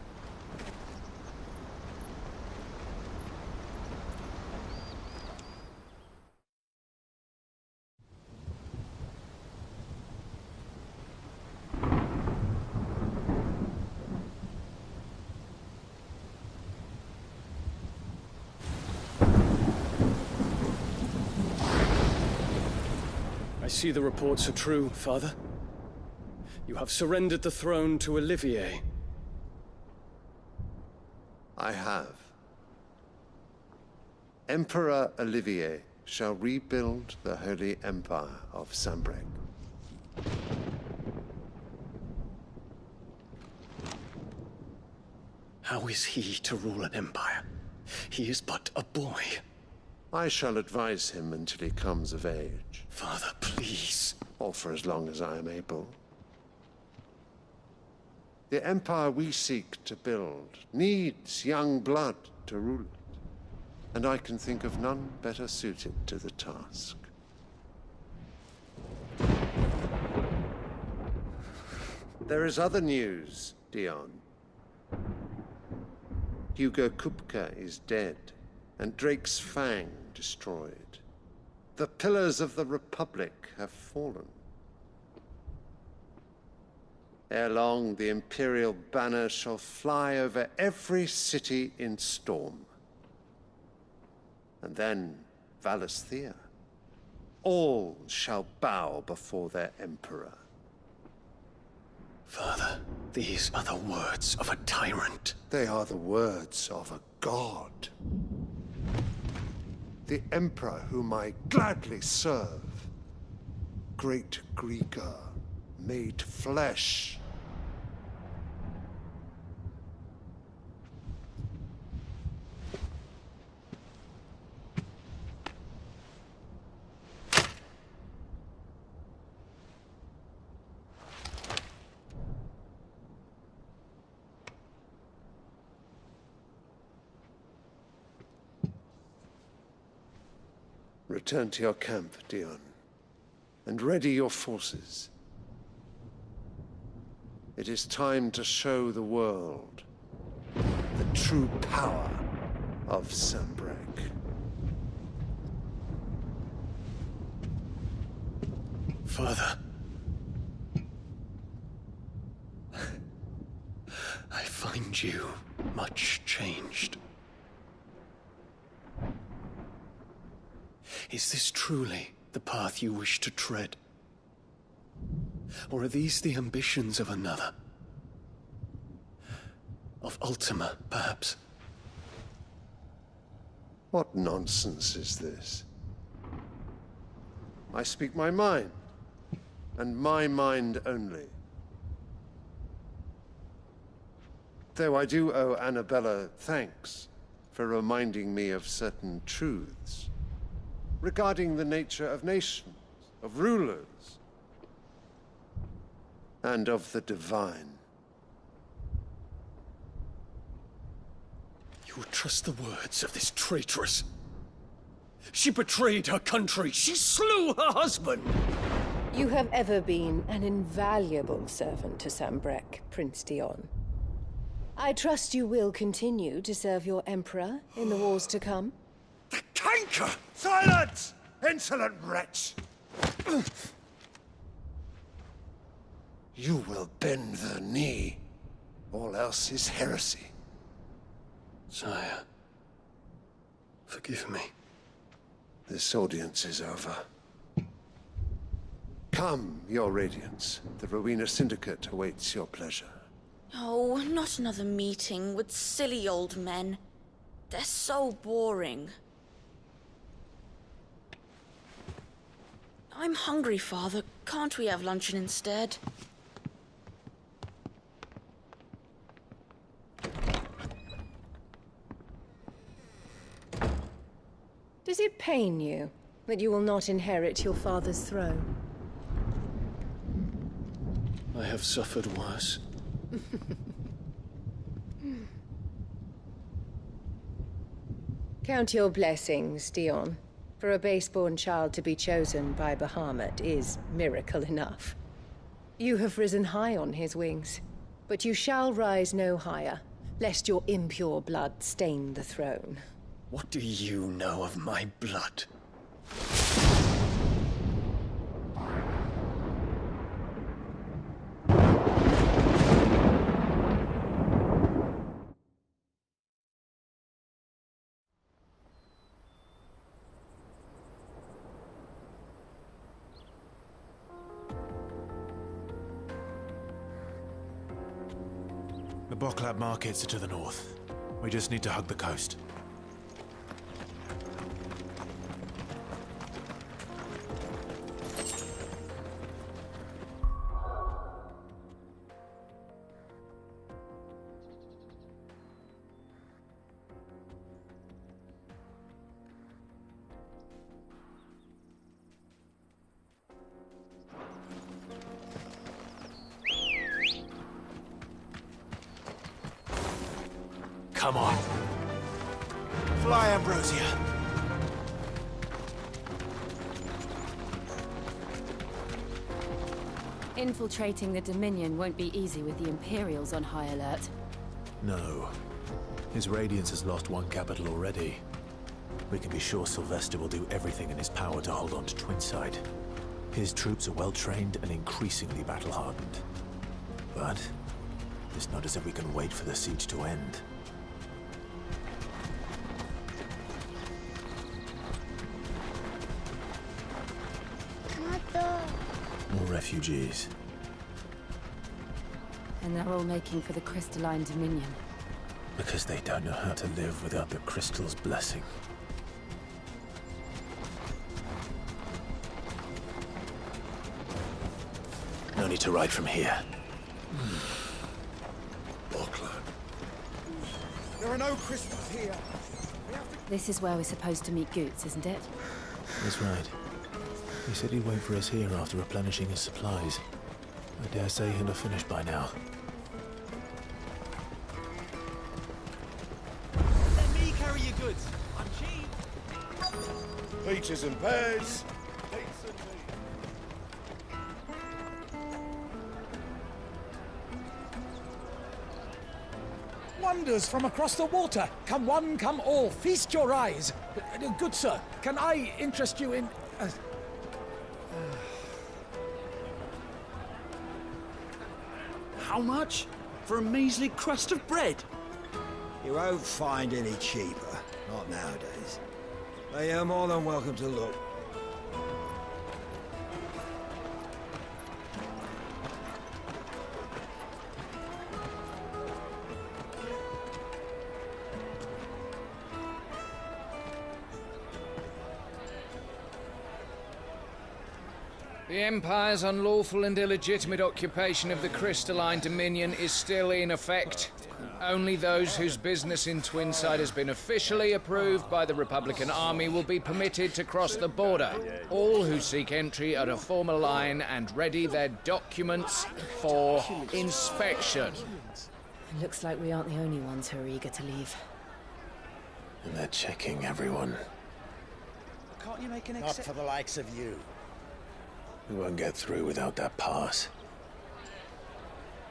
see the reports are true, Father. You have surrendered the throne to Olivier. I have. Emperor Olivier shall rebuild the Holy Empire of Sanbreque. How is he to rule an empire? He is but a boy. I shall advise him until he comes of age. Father, please. Or for as long as I am able. The empire we seek to build needs young blood to rule it, and I can think of none better suited to the task. There is other news, Dion. Hugo Kupka is dead, and Drake's Fang destroyed. The pillars of the Republic have fallen. Ere long, the Imperial banner shall fly over every city in Storm. And then Valisthea. All shall bow before their Emperor. Father, these are the words of a tyrant. They are the words of a god. The Emperor whom I gladly serve. Great Grieger, made flesh. Return to your camp, Dion, and ready your forces. It is time to show the world the true power of Sanbreque. Father. I find you much changed. Is this truly the path you wish to tread? Or are these the ambitions of another? Of Ultima, perhaps? What nonsense is this? I speak my mind, and my mind only. Though I do owe Annabella thanks for reminding me of certain truths regarding the nature of nations, of rulers, and of the divine. You would trust the words of this traitress? She betrayed her country. She slew her husband. You have ever been an invaluable servant to Sanbreque, Prince Dion. I trust you will continue to serve your Emperor in the wars to come. The canker! Silence! Insolent wretch! You will bend the knee. All else is heresy. Sire, forgive me. This audience is over. Come, your Radiance. The Rowena Syndicate awaits your pleasure. Oh, not another meeting with silly old men. They're so boring. I'm hungry, Father. Can't we have luncheon instead? Does it pain you that you will not inherit your father's throne? I have suffered worse. Count your blessings, Dion. For a base-born child to be chosen by Bahamut is miracle enough. You have risen high on his wings, but you shall rise no higher, lest your impure blood stain the throne. What do you know of my blood? Boklab markets are to the north. We just need to hug the coast. Come on. Fly, Ambrosia. Infiltrating the Dominion won't be easy with the Imperials on high alert. No. His Radiance has lost one capital already. We can be sure Sylvester will do everything in his power to hold on to Twinside. His troops are well-trained and increasingly battle-hardened. But it's not as if we can wait for the siege to end. More refugees. And they're all making for the Crystalline Dominion. Because they don't know how to live without the Crystal's blessing. No need to ride from here. There are no crystals here. This is where we're supposed to meet Goots, isn't it? That's right. He said he'd wait for us here after replenishing his supplies. I dare say he'll have finished by now. Let me carry your goods. I'm cheap. Peaches and pears. Wonders from across the water. Come one, come all. Feast your eyes. Good sir, can I interest you in... How much? For a measly crust of bread? You won't find any cheaper. Not nowadays. But you're more than welcome to look. The Empire's unlawful and illegitimate occupation of the Crystalline Dominion is still in effect. Only those whose business in Twinside has been officially approved by the Republican Army will be permitted to cross the border. All who seek entry are to form a line and ready their documents for inspection. It looks like we aren't the only ones who are eager to leave. And they're checking everyone. Can't you make an Not for the likes of you. We won't get through without that pass.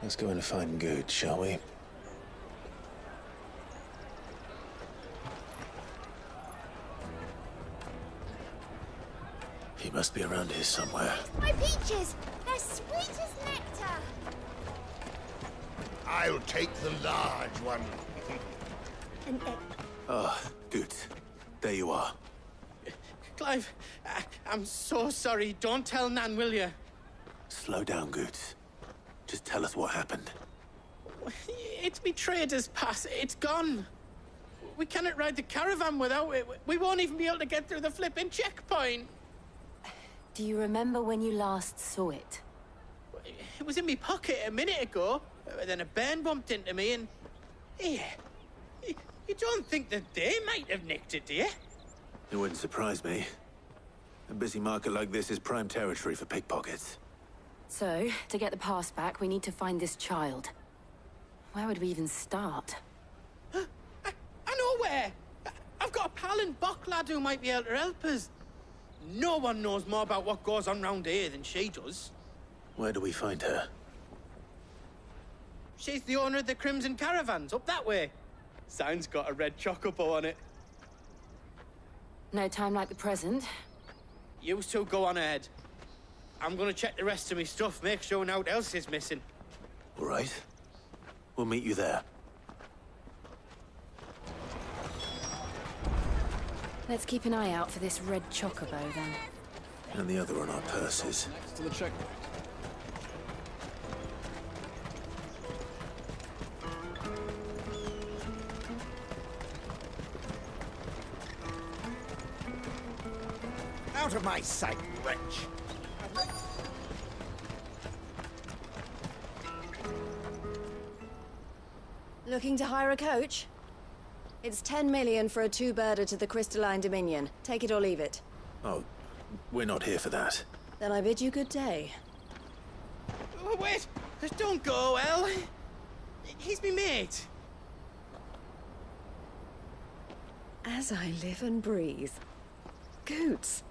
Let's go in and find Good, shall we? He must be around here somewhere. My peaches! They're sweet as nectar! I'll take the large one. Ah, Good. There you are. Clive, I'm so sorry. Don't tell Nan, will you? Slow down, Good. Just tell us what happened. It's me trader's pass. It's gone. We cannot ride the caravan without it. We won't even be able to get through the flipping checkpoint. Do you remember when you last saw it? It was in my pocket a minute ago. Then a bairn bumped into me and... Yeah. You don't think that they might have nicked it, do you? It wouldn't surprise me. A busy market like this is prime territory for pickpockets. So, to get the pass back, we need to find this child. Where would we even start? I know where! I've got a pal in Boklad who might be able to help us. No one knows more about what goes on round here than she does. Where do we find her? She's the owner of the Crimson Caravans, up that way. Sign's got a red chocobo on it. No time like the present. You two go on ahead. I'm gonna check the rest of my stuff, make sure no one else is missing. All right. We'll meet you there. Let's keep an eye out for this red chocobo, then. And the other on our purses. Next to the checkpoint. out of my sight, wretch! Looking to hire a coach? It's 10 million for a two-birder to the Crystalline Dominion. Take it or leave it. Oh, we're not here for that. Then I bid you good day. Oh, wait! Don't go, El. He's me mate. As I live and breathe. Goots,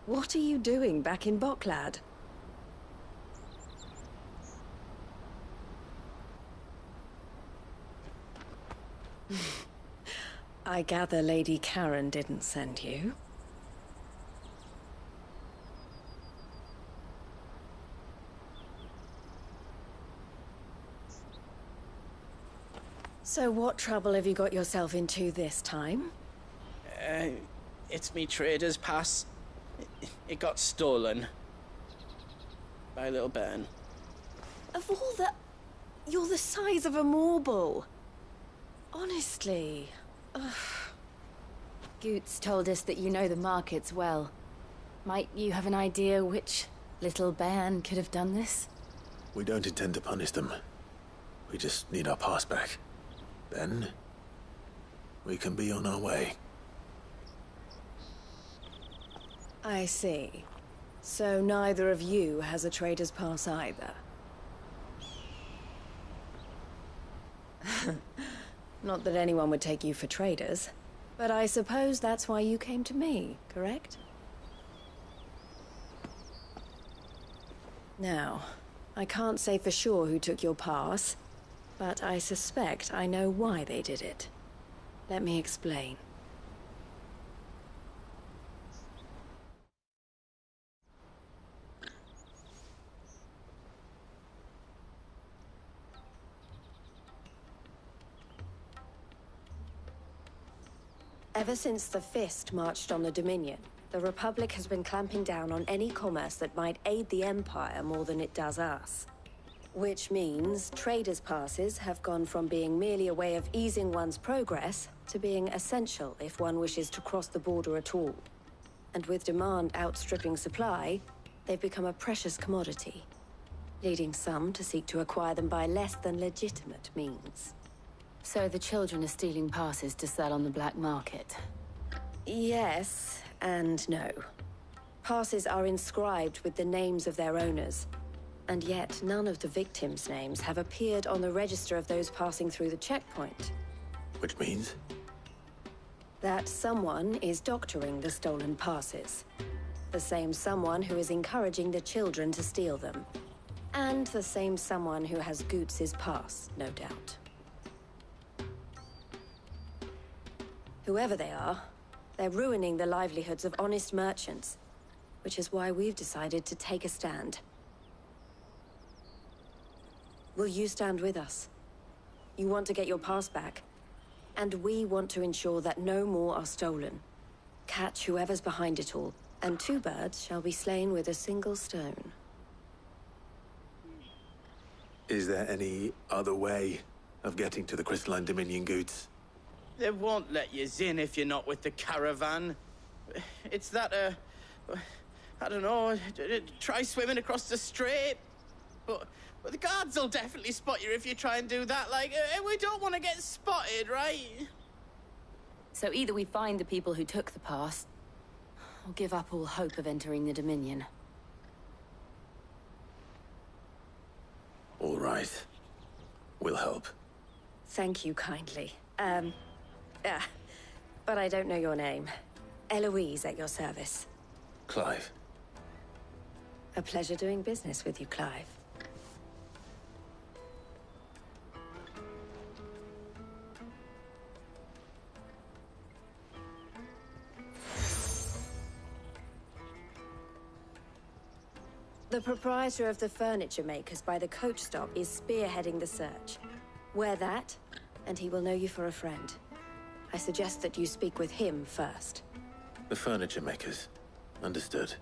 what are you doing back in Bocklad? I gather Lady Karen didn't send you. So what trouble have you got yourself into this time? It's me trader's pass. It got stolen. By little Ben. Of all the... You're the size of a marble. Honestly. Ugh. Goots told us that you know the markets well. Might you have an idea which little bairn could have done this? We don't intend to punish them. We just need our pass back. Then, we can be on our way. I see. So neither of you has a trader's pass either. Not that anyone would take you for traders, but I suppose that's why you came to me, correct? Now, I can't say for sure who took your pass, but I suspect I know why they did it. Let me explain. Ever since the Fist marched on the Dominion, the Republic has been clamping down on any commerce that might aid the Empire more than it does us. Which means traders' passes have gone from being merely a way of easing one's progress to being essential if one wishes to cross the border at all. And with demand outstripping supply, they've become a precious commodity, leading some to seek to acquire them by less than legitimate means. So the children are stealing passes to sell on the black market? Yes, and no. Passes are inscribed with the names of their owners, and yet none of the victims' names have appeared on the register of those passing through the checkpoint. Which means? That someone is doctoring the stolen passes. The same someone who is encouraging the children to steal them. And the same someone who has Goots' pass, no doubt. Whoever they are, they're ruining the livelihoods of honest merchants, which is why we've decided to take a stand. Will you stand with us? You want to get your pass back, and we want to ensure that no more are stolen. Catch whoever's behind it all, and two birds shall be slain with a single stone. Is there any other way of getting to the Crystalline Dominion, Goots? They won't let you in if you're not with the caravan. It's that, I don't know, try swimming across the strait. But the guards will definitely spot you if you try and do that. Like, we don't want to get spotted, right? So either we find the people who took the pass, or give up all hope of entering the Dominion. All right. We'll help. Thank you kindly. But I don't know your name. Eloise at your service. Clive. A pleasure doing business with you, Clive. The proprietor of the furniture makers by the coach stop is spearheading the search. Wear that, and he will know you for a friend. I suggest that you speak with him first. The furniture makers. Understood.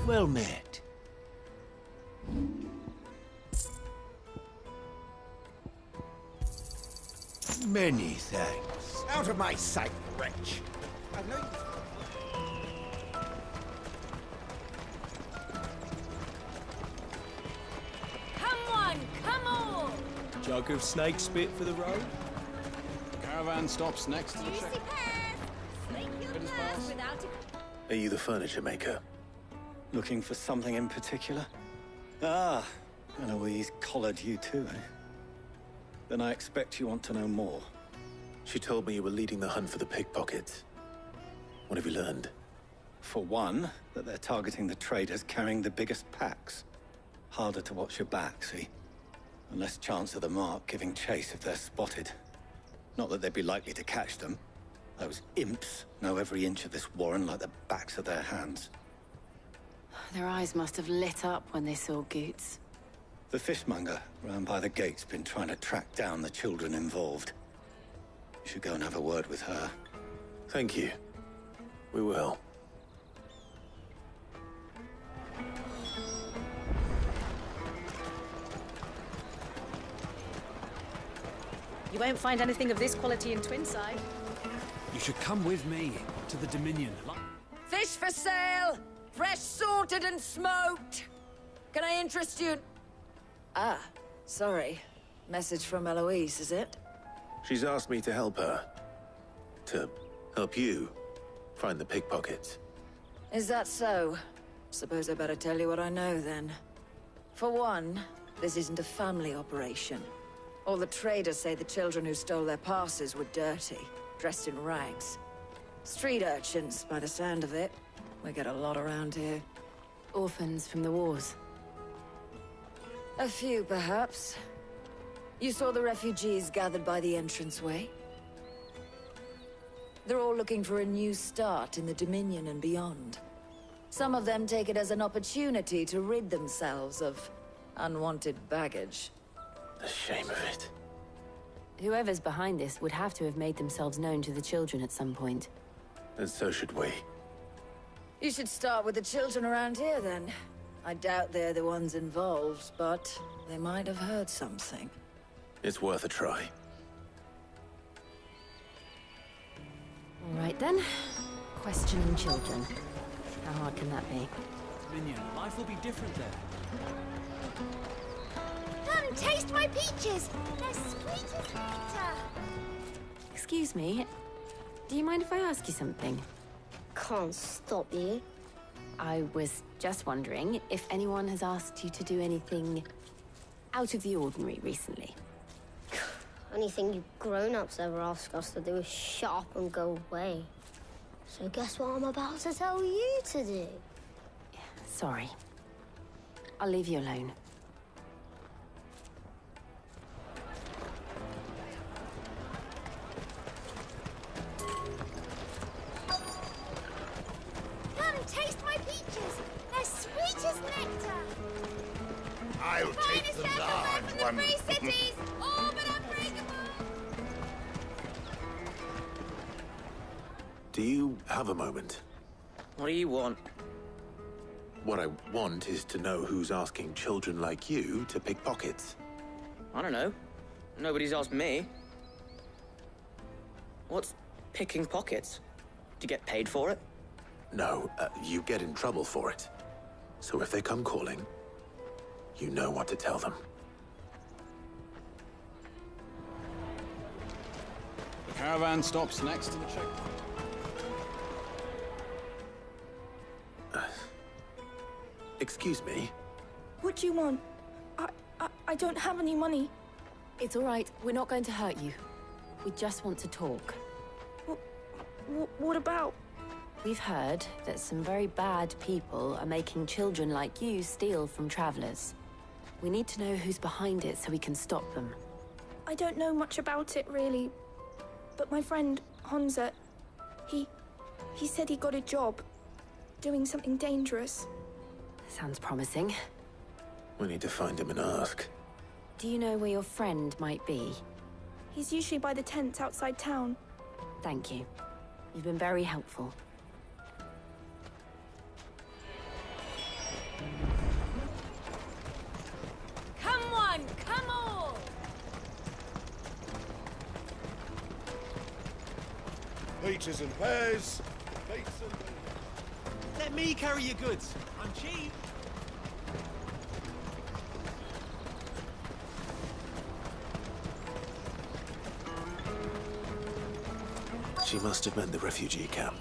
Well met. Many thanks. Out of my sight, wretch. I've no... Come on, come on! Jug of snake spit for the road? Caravan stops next to the Juicy check. pears! Slake your pears without a... Are you the furniture maker? Looking for something in particular? Ah, Eloise collared you too, eh? Then I expect you want to know more. She told me you were leading the hunt for the pickpockets. What have you learned? For one, that they're targeting the traders carrying the biggest packs. Harder to watch your back, see? And less chance of the mark giving chase if they're spotted. Not that they'd be likely to catch them. Those imps know every inch of this warren like the backs of their hands. Their eyes must have lit up when they saw Goots. The fishmonger round by the gate's been trying to track down the children involved. You should go and have a word with her. Thank you. We will. You won't find anything of this quality in Twinside. You should come with me to the Dominion. Fish for sale! Fresh sorted and smoked! Can I interest you? Ah, sorry. Message from Eloise, is it? She's asked me to help her. To help you find the pickpockets. Is that so? Suppose I better tell you what I know, then. For one, this isn't a family operation. All the traders say the children who stole their passes were dirty, dressed in rags. Street urchins, by the sound of it. We get a lot around here. Orphans from the wars. A few, perhaps. You saw the refugees gathered by the entranceway? They're all looking for a new start in the Dominion and beyond. Some of them take it as an opportunity to rid themselves of unwanted baggage. The shame of it. Whoever's behind this would have to have made themselves known to the children at some point. And so should we. You should start with the children around here, then. I doubt they're the ones involved, but they might have heard something. It's worth a try. All right, then. Questioning children. How hard can that be? Minion, life will be different there. Come, taste my peaches! They're sweet as nectar! Excuse me. Do you mind if I ask you something? Can't stop you. I was just wondering if anyone has asked you to do anything out of the ordinary recently. Anything you grown-ups ever ask us to do is shut up and go away. So guess what I'm about to tell you to do? Sorry. I'll leave you alone. Come, taste my peaches! They're sweet as nectar! I'll take the large one. Free cities! All but unbreakable! Do you have a moment? What do you want? What I want is to know who's asking children like you to pick pockets. I don't know. Nobody's asked me. What's picking pockets? Do you get paid for it? No, you get in trouble for it. So if they come calling, you know what to tell them. The caravan stops next to the check. Excuse me? What do you want? I don't have any money. It's all right. We're not going to hurt you. We just want to talk. What about? We've heard that some very bad people are making children like you steal from travelers. We need to know who's behind it so we can stop them. I don't know much about it, really. But my friend, Honza, he said he got a job doing something dangerous. Sounds promising. We need to find him and ask. Do you know where your friend might be? He's usually by the tents outside town. Thank you. You've been very helpful. Peaches and pears. Peaches and pears. Let me carry your goods. I'm cheap. She must have meant the refugee camp.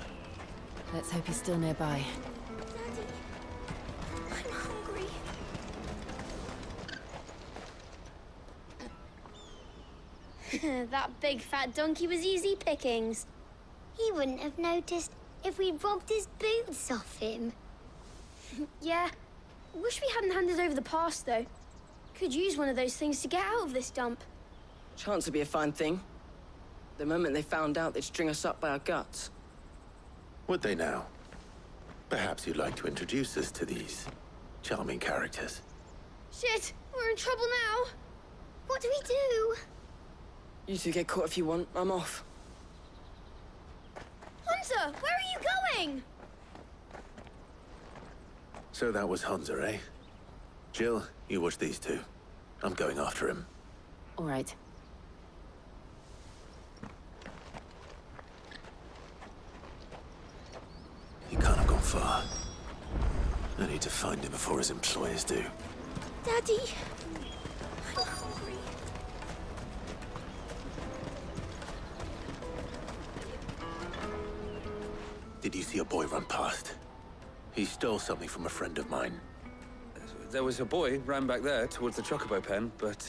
Let's hope he's still nearby. I'm hungry. That big fat donkey was easy pickings. He wouldn't have noticed if we'd robbed his boots off him. Yeah. Wish we hadn't handed over the pass, though. Could use one of those things to get out of this dump. Chance would be a fine thing. The moment they found out, they'd string us up by our guts. Would they now? Perhaps you'd like to introduce us to these charming characters. Shit, we're in trouble now. What do we do? You two get caught if you want. I'm off. Hunter, where are you going? So that was Hunter, eh? Jill, you watch these two. I'm going after him. All right. He can't have gone far. I need to find him before his employers do. Daddy, I'm hungry. Did you see a boy run past? He stole something from a friend of mine. There was a boy ran back there towards the Chocobo pen, but...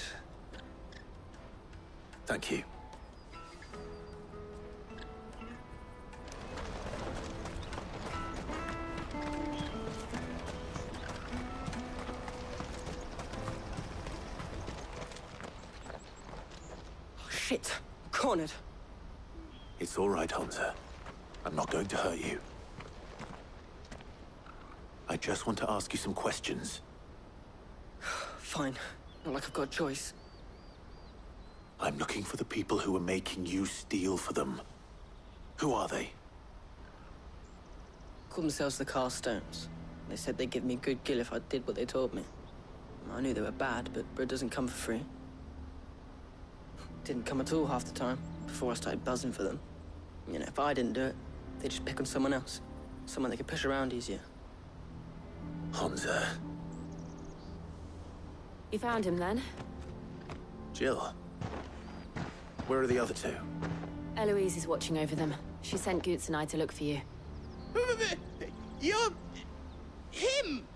Thank you. Oh, shit. Cornered. It's all right, Hunter. I'm not going to hurt you. I just want to ask you some questions. Fine. Not like I've got a choice. I'm looking for the people who are making you steal for them. Who are they? Call themselves the Carstones. They said they'd give me a good gill if I did what they told me. I knew they were bad, but bread doesn't come for free. Didn't come at all half the time, before I started buzzing for them. You know, if I didn't do it, they'd just pick on someone else. Someone they could push around easier. Hunter. You found him then? Jill. Where are the other two? Eloise is watching over them. She sent Goots and I to look for you. You're... him!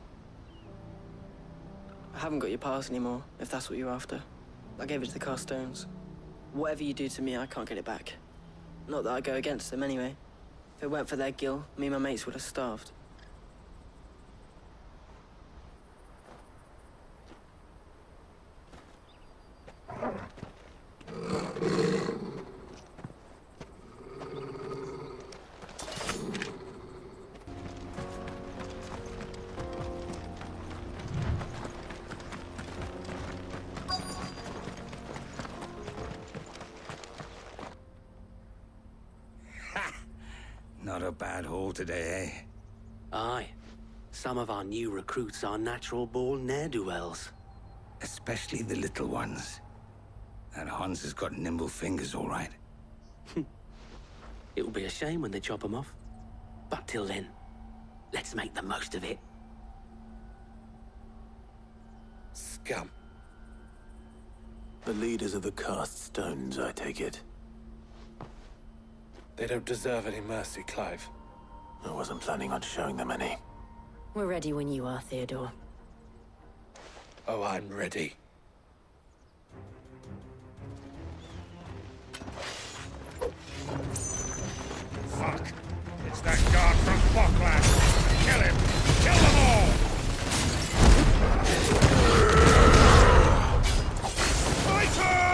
I haven't got your pass anymore, if that's what you're after. I gave it to the Carstones. Whatever you do to me, I can't get it back. Not that I go against them anyway. If it weren't for their gill, me and my mates would have starved. Not a bad haul today, eh? Aye. Some of our new recruits are natural-born ne'er-do-wells. Especially the little ones. That Hans has got nimble fingers, all right. It will be a shame when they chop them off. But till then, let's make the most of it. Scum. The leaders of the Cast Stones, I take it. They don't deserve any mercy, Clive. I wasn't planning on showing them any. We're ready when you are, Theodore. Oh, I'm ready. Fuck! It's that guard from Falkland! Kill him! Kill them all! Fighters!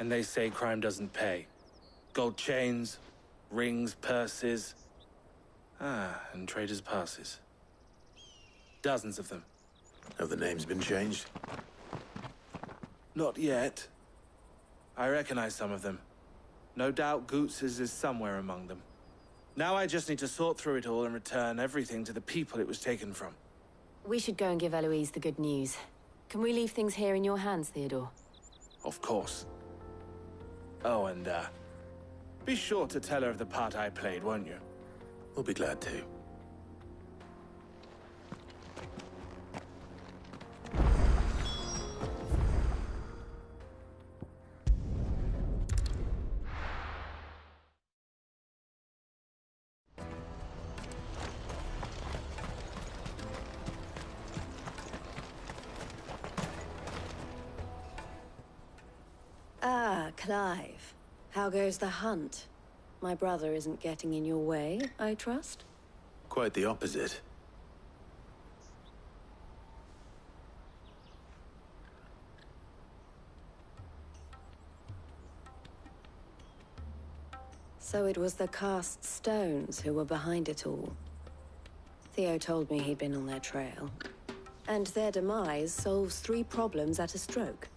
And they say crime doesn't pay. Gold chains, rings, purses. And traders' passes. Dozens of them. Have the names been changed? Not yet. I recognize some of them. No doubt Goots's is somewhere among them. Now I just need to sort through it all and return everything to the people it was taken from. We should go and give Eloise the good news. Can we leave things here in your hands, Theodore? Of course. Oh, and, be sure to tell her of the part I played, won't you? We'll be glad to. Ah, Clive. How goes the hunt? My brother isn't getting in your way, I trust? Quite the opposite. So it was the cast stones who were behind it all. Theo told me he'd been on their trail. And their demise solves 3 problems at a stroke.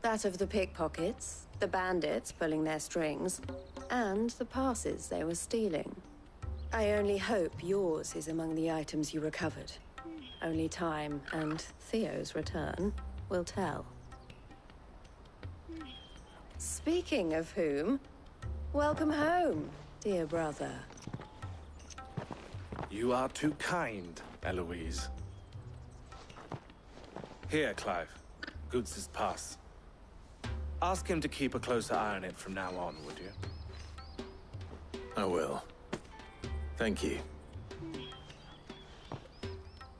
That of the pickpockets, the bandits pulling their strings, and the passes they were stealing. I only hope yours is among the items you recovered. Only time and Theo's return will tell. Speaking of whom, welcome home, dear brother. You are too kind, Eloise. Here, Clive. Goots's pass. Ask him to keep a closer eye on it from now on, would you? I will. Thank you.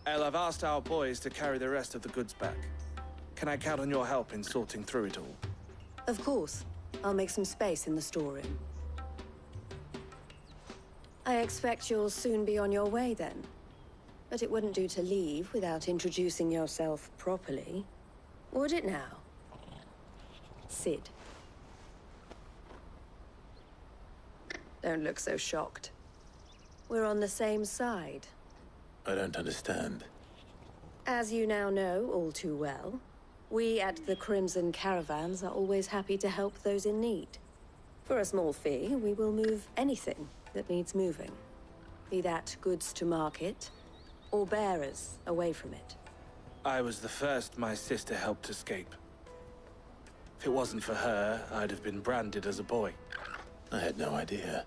El, I've asked our boys to carry the rest of the goods back. Can I count on your help in sorting through it all? Of course. I'll make some space in the storeroom. I expect you'll soon be on your way then. But it wouldn't do to leave without introducing yourself properly. Would it now? Sid. Don't look so shocked. We're on the same side. I don't understand. As you now know all too well, we at the Crimson Caravans are always happy to help those in need. For a small fee, we will move anything that needs moving. Be that goods to market, or bearers away from it. I was the first my sister helped escape. If it wasn't for her, I'd have been branded as a boy. I had no idea.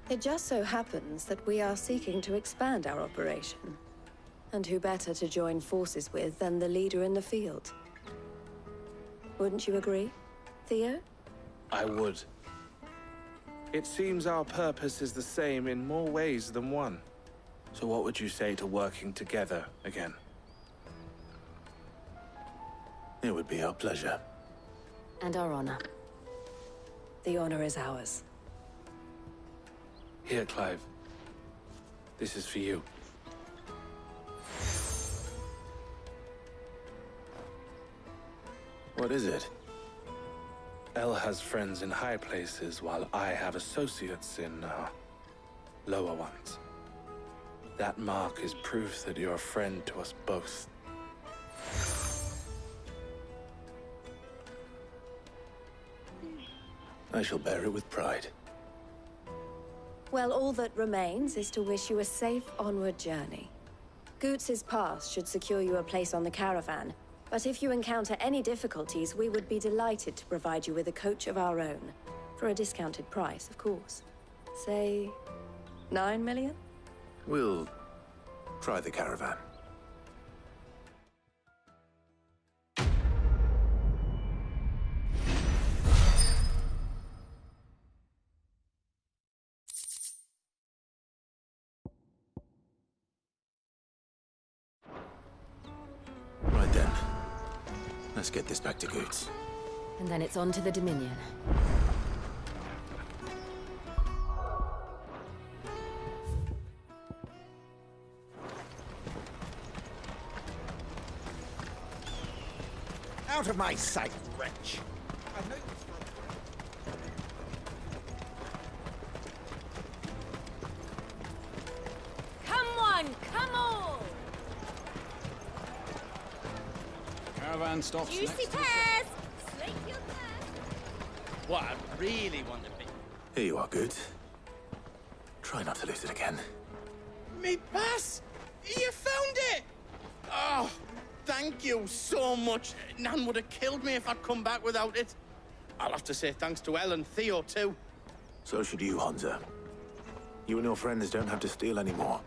It just so happens that we are seeking to expand our operation. And who better to join forces with than the leader in the field? Wouldn't you agree, Theo? I would. It seems our purpose is the same in more ways than one. So what would you say to working together again? It would be our pleasure. And our honor. The honor is ours. Here, Clive. This is for you. What is it? El has friends in high places, while I have associates in, lower ones. That mark is proof that you're a friend to us both. I shall bear it with pride. Well, all that remains is to wish you a safe onward journey. Goots's pass should secure you a place on the caravan, but if you encounter any difficulties, we would be delighted to provide you with a coach of our own. For a discounted price, of course. Say, 9 million? We'll try the caravan. Right then. Let's get this back to Goots. And then it's on to the Dominion. Out of my sight, wretch! I know you for a caravan stops Juicy next to the pears! Slake your thirst. What I really want to be. Here you are, Good. Try not to lose it again. Me pass! You found it! Oh, thank you so much. Nan would have killed me if I'd come back without it. I'll have to say thanks to Elle and Theo, too. So should you, Hansa. You and your friends don't have to steal anymore.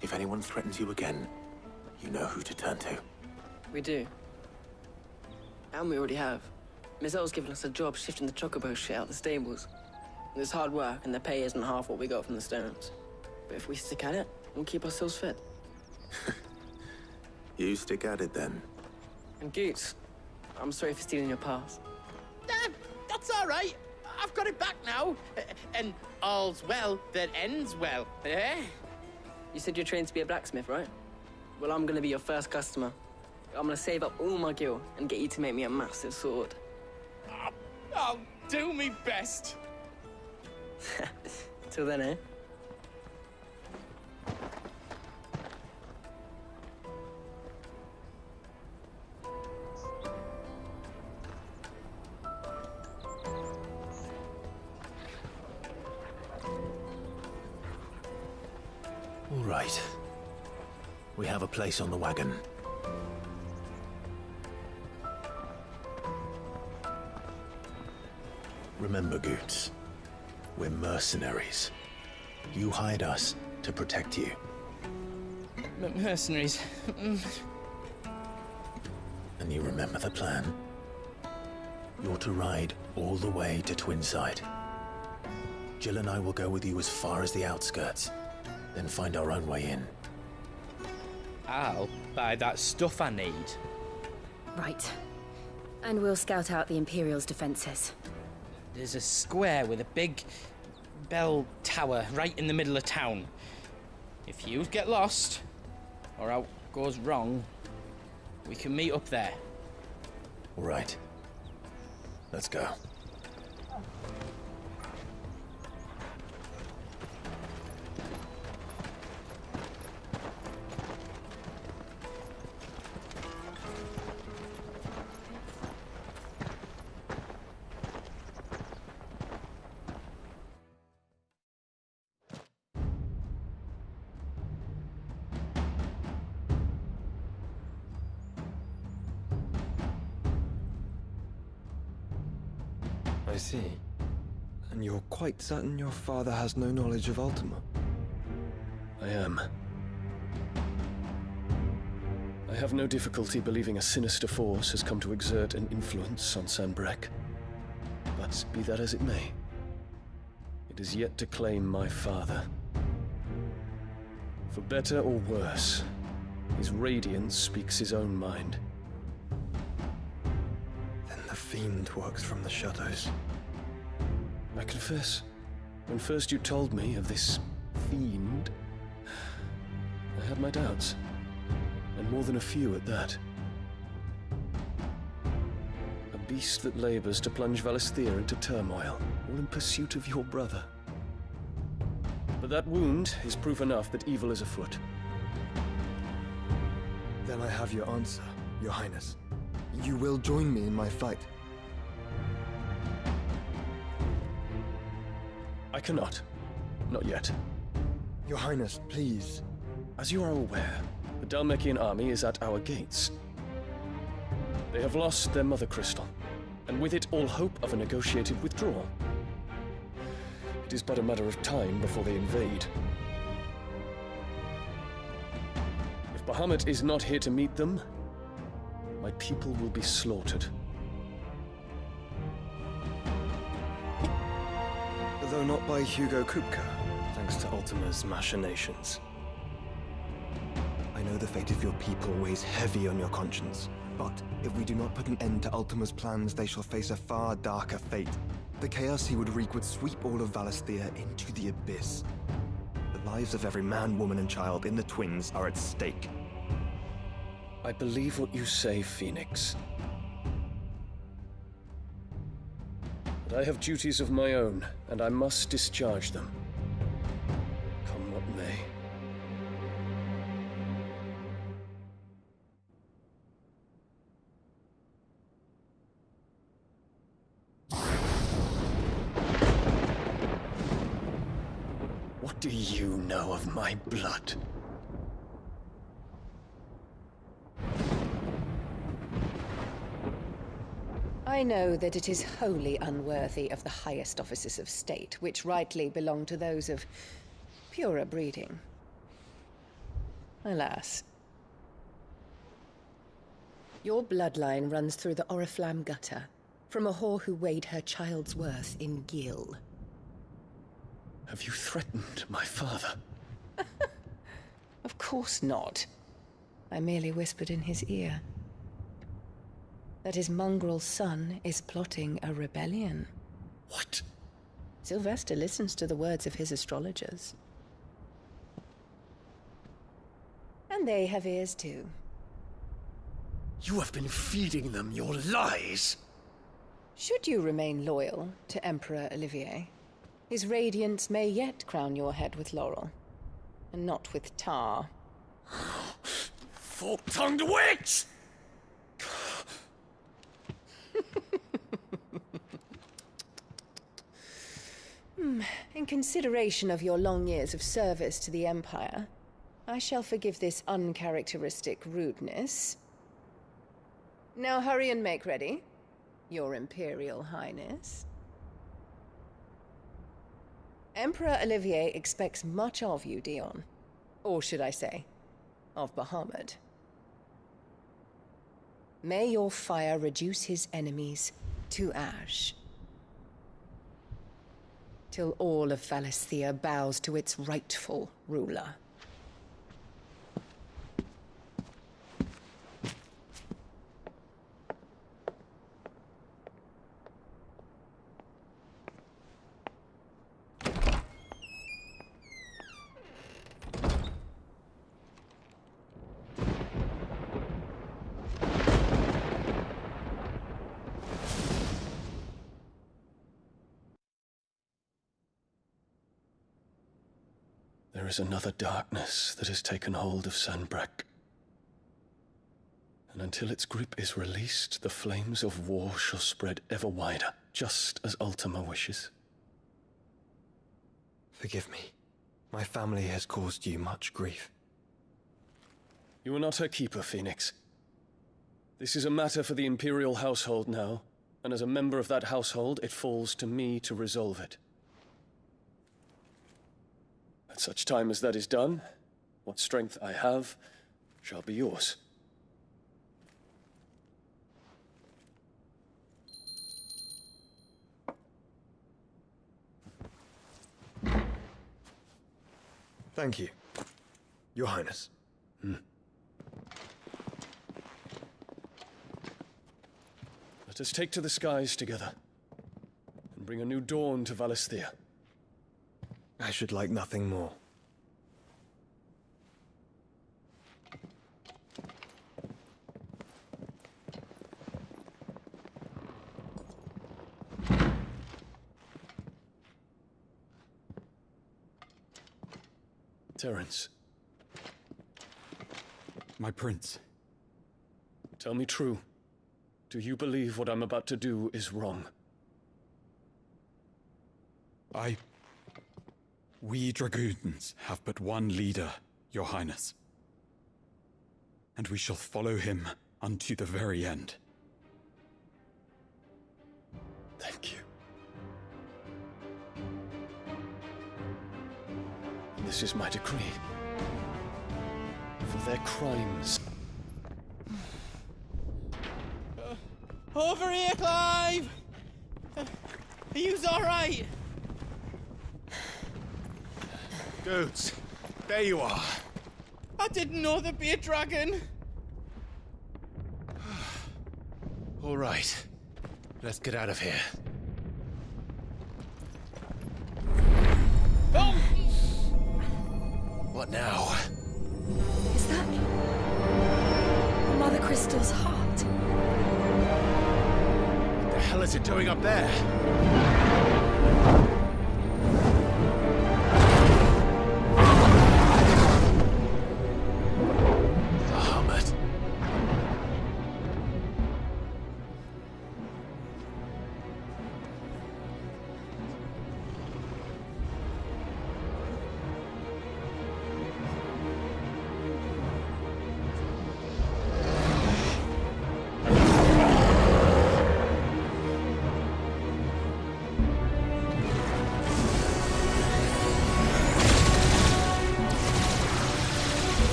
If anyone threatens you again, you know who to turn to. We do. And we already have. Miss Elle's given us a job shifting the chocobo shit out the stables. It's hard work, and the pay isn't half what we got from the Stones. But if we stick at it, we'll keep ourselves fit. You stick at it, then. And Goots, I'm sorry for stealing your pass. That's all right. I've got it back now. And all's well that ends well, eh? You said you're trained to be a blacksmith, right? Well, I'm gonna be your first customer. I'm gonna save up all my gil and get you to make me a massive sword. I'll do me best. Till then, eh? All right. We have a place on the wagon. Remember, Goots, we're mercenaries. You hired us to protect you. Mercenaries. And you remember the plan? You're to ride all the way to Twinside. Jill and I will go with you as far as the outskirts, then find our own way in. I'll buy that stuff I need. Right. And we'll scout out the Imperial's defenses. There's a square with a big bell tower right in the middle of town. If you get lost, or out goes wrong, we can meet up there. All right. Let's go. I see. And you're quite certain your father has no knowledge of Ultima? I am. I have no difficulty believing a sinister force has come to exert an influence on Sanbreque. But be that as it may, it is yet to claim my father. For better or worse, his radiance speaks his own mind. Then the Fiend works from the shadows. I confess, when first you told me of this Fiend, I had my doubts. And more than a few at that. A beast that labors to plunge Valisthea into turmoil, all in pursuit of your brother. But that wound is proof enough that evil is afoot. Then I have your answer, Your Highness. You will join me in my fight. I cannot. Not yet. Your Highness, please. As you are aware, the Dhalmekian army is at our gates. They have lost their mother crystal, and with it all hope of a negotiated withdrawal. It is but a matter of time before they invade. If Bahamut is not here to meet them, my people will be slaughtered. Though not by Hugo Kupka, thanks to Ultima's machinations. I know the fate of your people weighs heavy on your conscience, but if we do not put an end to Ultima's plans, they shall face a far darker fate. The chaos he would wreak would sweep all of Valisthea into the abyss. The lives of every man, woman, and child in the Twins are at stake. I believe what you say, Phoenix. But I have duties of my own, and I must discharge them. Come what may. do you know of my blood? I know that it is wholly unworthy of the highest offices of state, which rightly belong to those of purer breeding. Alas. Your bloodline runs through the Oriflamme gutter, from a whore who weighed her child's worth in gil. Have you threatened my father? Of course not. I merely whispered in his ear that his mongrel son is plotting a rebellion. What? Sylvester listens to the words of his astrologers. And they have ears too. You have been feeding them your lies! Should you remain loyal to Emperor Olivier, his radiance may yet crown your head with laurel, and not with tar. Fork-tongued witch! In consideration of your long years of service to the Empire, I shall forgive this uncharacteristic rudeness. Now hurry and make ready, Your Imperial Highness. Emperor Olivier expects much of you, Dion. Or should I say, of Bahamut. May your fire reduce his enemies to ash, till all of Valisthea bows to its rightful ruler. There is another darkness that has taken hold of Sanbreque. And until its grip is released, the flames of war shall spread ever wider, just as Ultima wishes. Forgive me. My family has caused you much grief. You are not her keeper, Phoenix. This is a matter for the Imperial household now, and as a member of that household, it falls to me to resolve it. At such time as that is done, what strength I have shall be yours. Thank you, Your Highness. Let us take to the skies together, and bring a new dawn to Valisthea. I should like nothing more. Terence. My prince. Tell me true. Do you believe what I'm about to do is wrong? We dragoons have but one leader, Your Highness. And we shall follow him unto the very end. Thank you. This is my decree. For their crimes. Over here, Clive! Are you all right? Goats, there you are. I didn't know there'd be a dragon. All right, let's get out of here. Oh! What now? Is that Mother Crystal's heart? What the hell is it doing up there?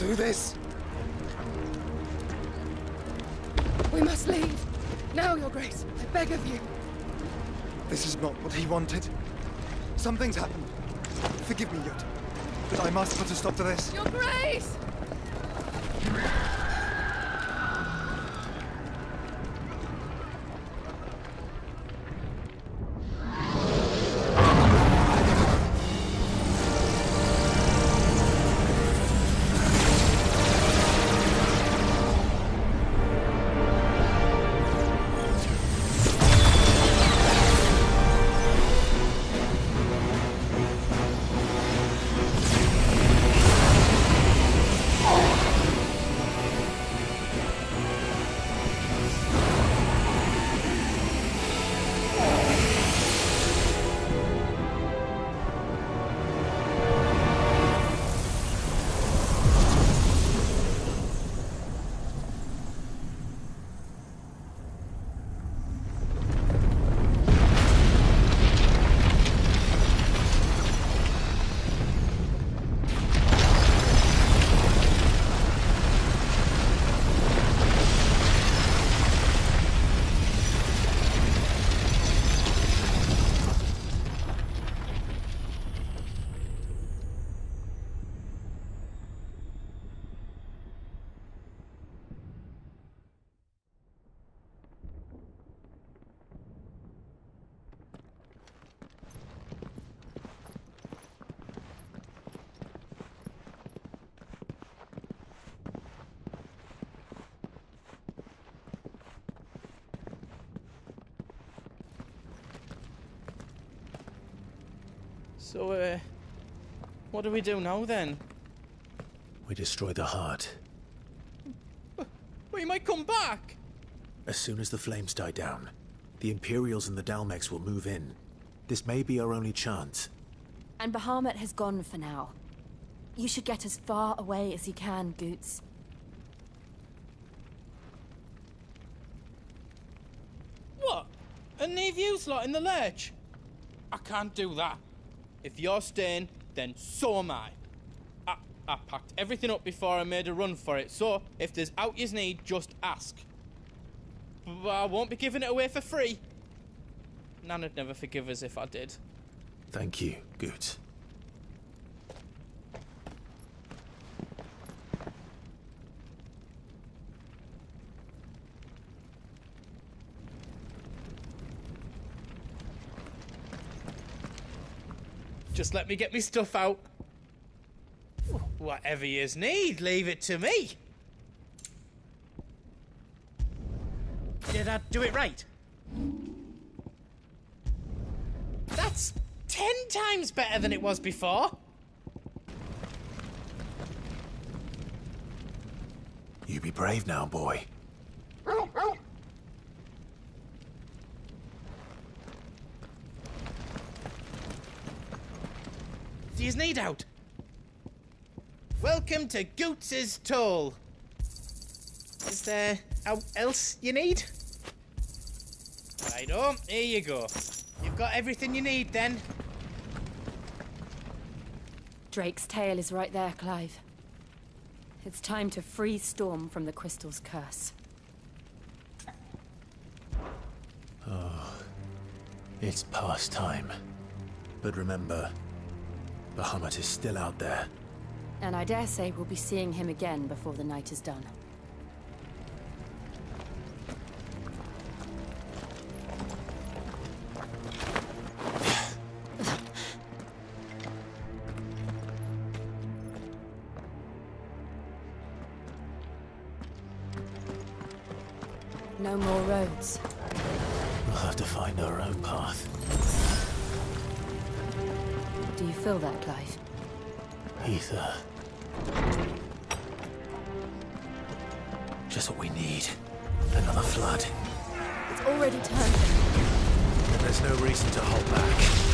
do this? We must leave. Now, Your Grace. I beg of you. This is not what he wanted. Something's happened. Forgive me, Yut. But I must put a stop to this. Your Grace! So, what do we do now then? We destroy the heart. We might come back! As soon as the flames die down, the Imperials and the Dalmex will move in. This may be our only chance. And Bahamut has gone for now. You should get as far away as you can, Goots. What? And leave you lot in the lurch? I can't do that. If you're staying, then so am I. I packed everything up before I made a run for it, so if there's out yous need, just ask. But I won't be giving it away for free. Nana'd never forgive us if I did. Thank you, Goots. Just let me get me stuff out. Whatever yous need, leave it to me. Did I do it right? That's 10 times better than it was before. You be brave now, boy. Do yous need out? Welcome to Goots's Toll. Is there else you need? Righto, here you go. You've got everything you need then. Drake's tail is right there, Clive. It's time to free Storm from the Crystal's curse. Oh, it's past time. But remember, Bahamut is still out there. And I dare say we'll be seeing him again before the night is done. No more roads. We'll have to find our own path. Do you feel that, Clive? Ether. Just what we need. Another flood. It's already turned. And there's no reason to hold back.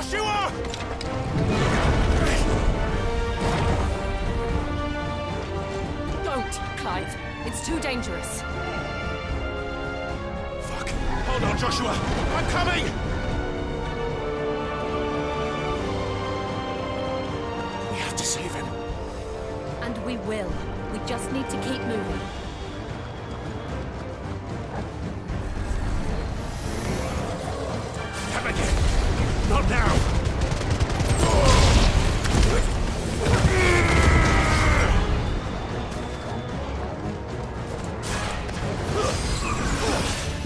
Joshua! Don't, Clive. It's too dangerous. Fuck. Hold on, Joshua. I'm coming! We have to save him. And we will. We just need to keep moving. Come again. Not now.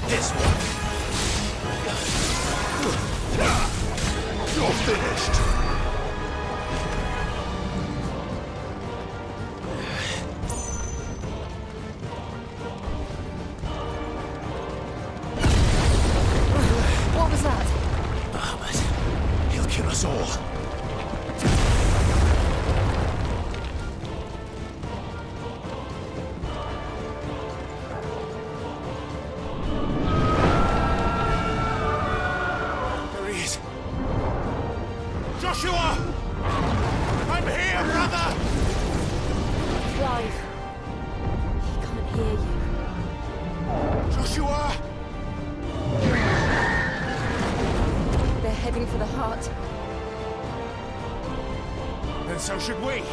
This one. You're finished. What was that? Ahmed. He'll kill us all. There he is. Joshua! I'm here, brother! Clive. He can't hear you. Joshua! They're heading for the heart. Then so should we.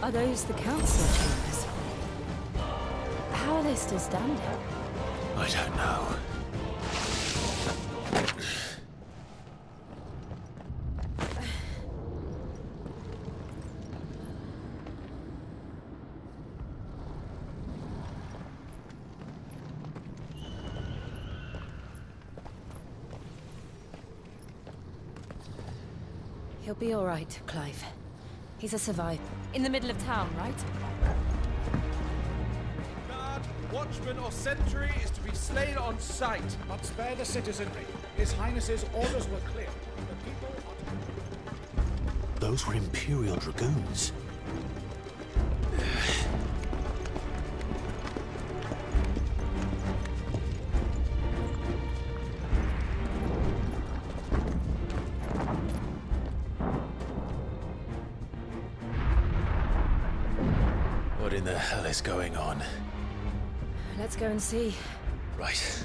Are those the council chambers? How are they still standing? I don't know. He'll be all right, Clive. He's a survivor. In the middle of town, right? Guard, watchman or sentry is to be slain on sight. But spare the citizenry. His Highness's orders were clear. The people are... Those were Imperial Dragoons. What in the hell is going on? Let's go and see. Right.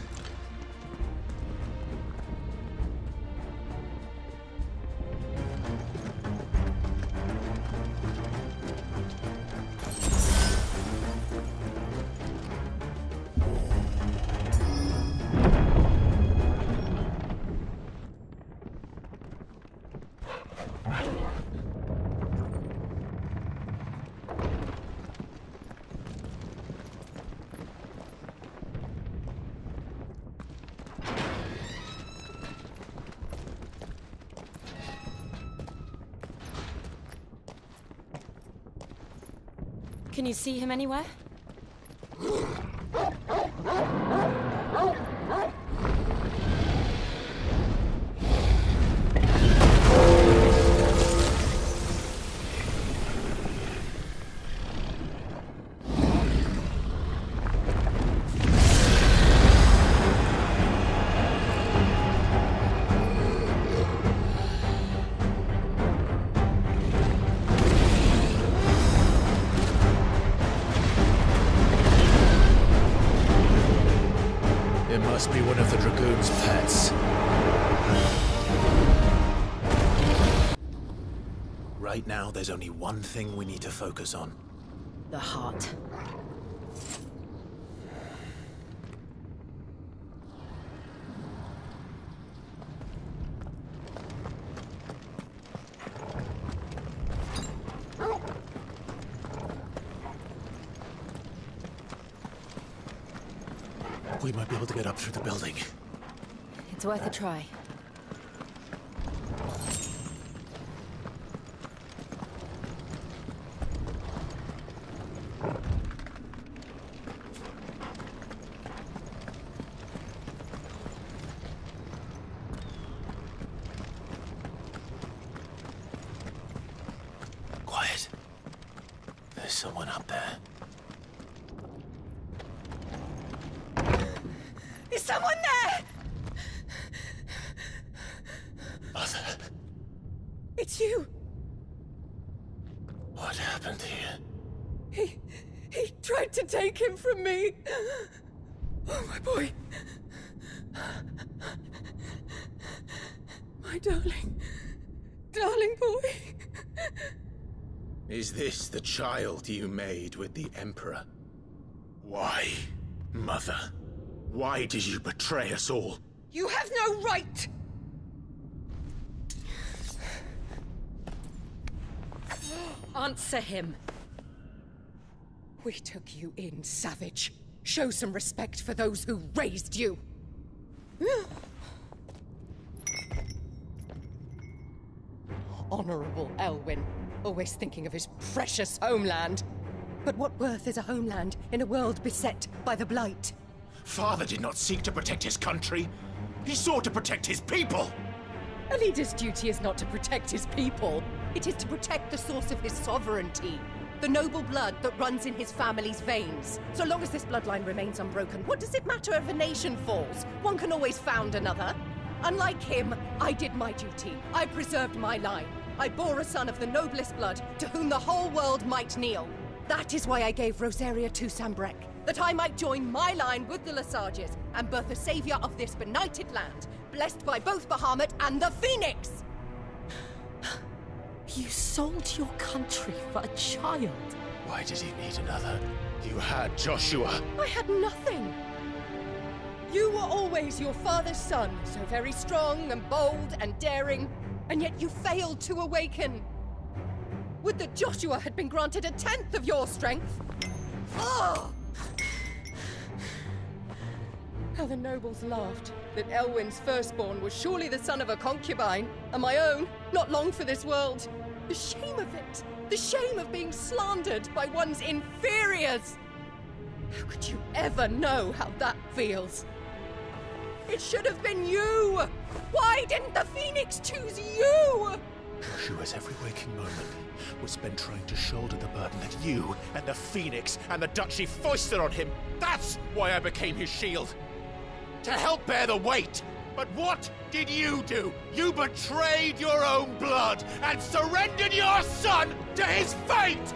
Can you see him anywhere? Must be one of the Dragoon's pets. Right now, there's only one thing we need to focus on. The heart. We might be able to get up through the building. It's worth a try. Quiet. There's someone up there. Is someone there? Mother. It's you. What happened here? He tried to take him from me. Oh, my boy. My darling. Darling boy. Is this the child you made with the Emperor? Why, Mother? Why did you betray us all? You have no right! Answer him. We took you in, savage. Show some respect for those who raised you. Honorable Elwyn, always thinking of his precious homeland. But what worth is a homeland in a world beset by the Blight? Father did not seek to protect his country. He sought to protect his people. A leader's duty is not to protect his people. It is to protect the source of his sovereignty. The noble blood that runs in his family's veins. So long as this bloodline remains unbroken, what does it matter if a nation falls? One can always found another. Unlike him, I did my duty. I preserved my line. I bore a son of the noblest blood, to whom the whole world might kneel. That is why I gave Rosaria to Sambrek, that I might join my line with the Lesages and birth a savior of this benighted land, blessed by both Bahamut and the Phoenix! You sold your country for a child. Why did he need another? You had Joshua. I had nothing. You were always your father's son, so very strong and bold and daring, and yet you failed to awaken. Would that Joshua had been granted 1/10 of your strength? Oh! How the nobles laughed that Elwyn's firstborn was surely the son of a concubine, and my own, not long for this world. The shame of it! The shame of being slandered by one's inferiors! How could you ever know how that feels? It should have been you! Why didn't the Phoenix choose you? Joshua's every waking moment was spent trying to shoulder the burden that you and the Phoenix and the Duchy foisted on him. That's why I became his shield. To help bear the weight. But what did you do? You betrayed your own blood and surrendered your son to his fate!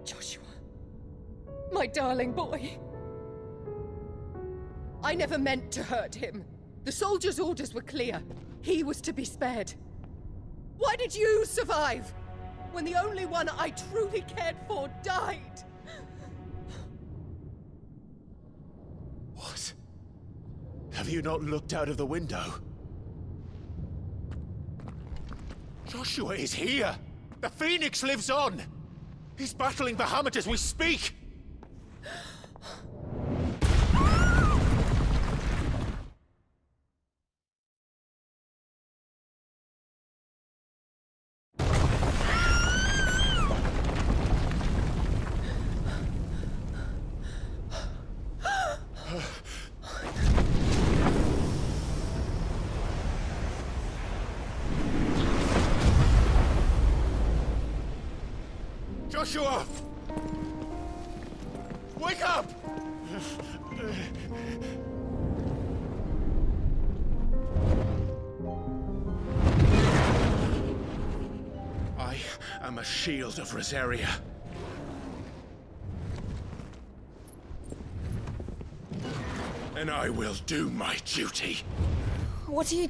Joshua, my darling boy. I never meant to hurt him. The soldiers' orders were clear. He was to be spared. Why did you survive when the only one I truly cared for died? What? Have you not looked out of the window? Joshua is here! The Phoenix lives on! He's battling Bahamut as we speak! Joshua! Wake up! I am a shield of Rosaria. And I will do my duty. What are you...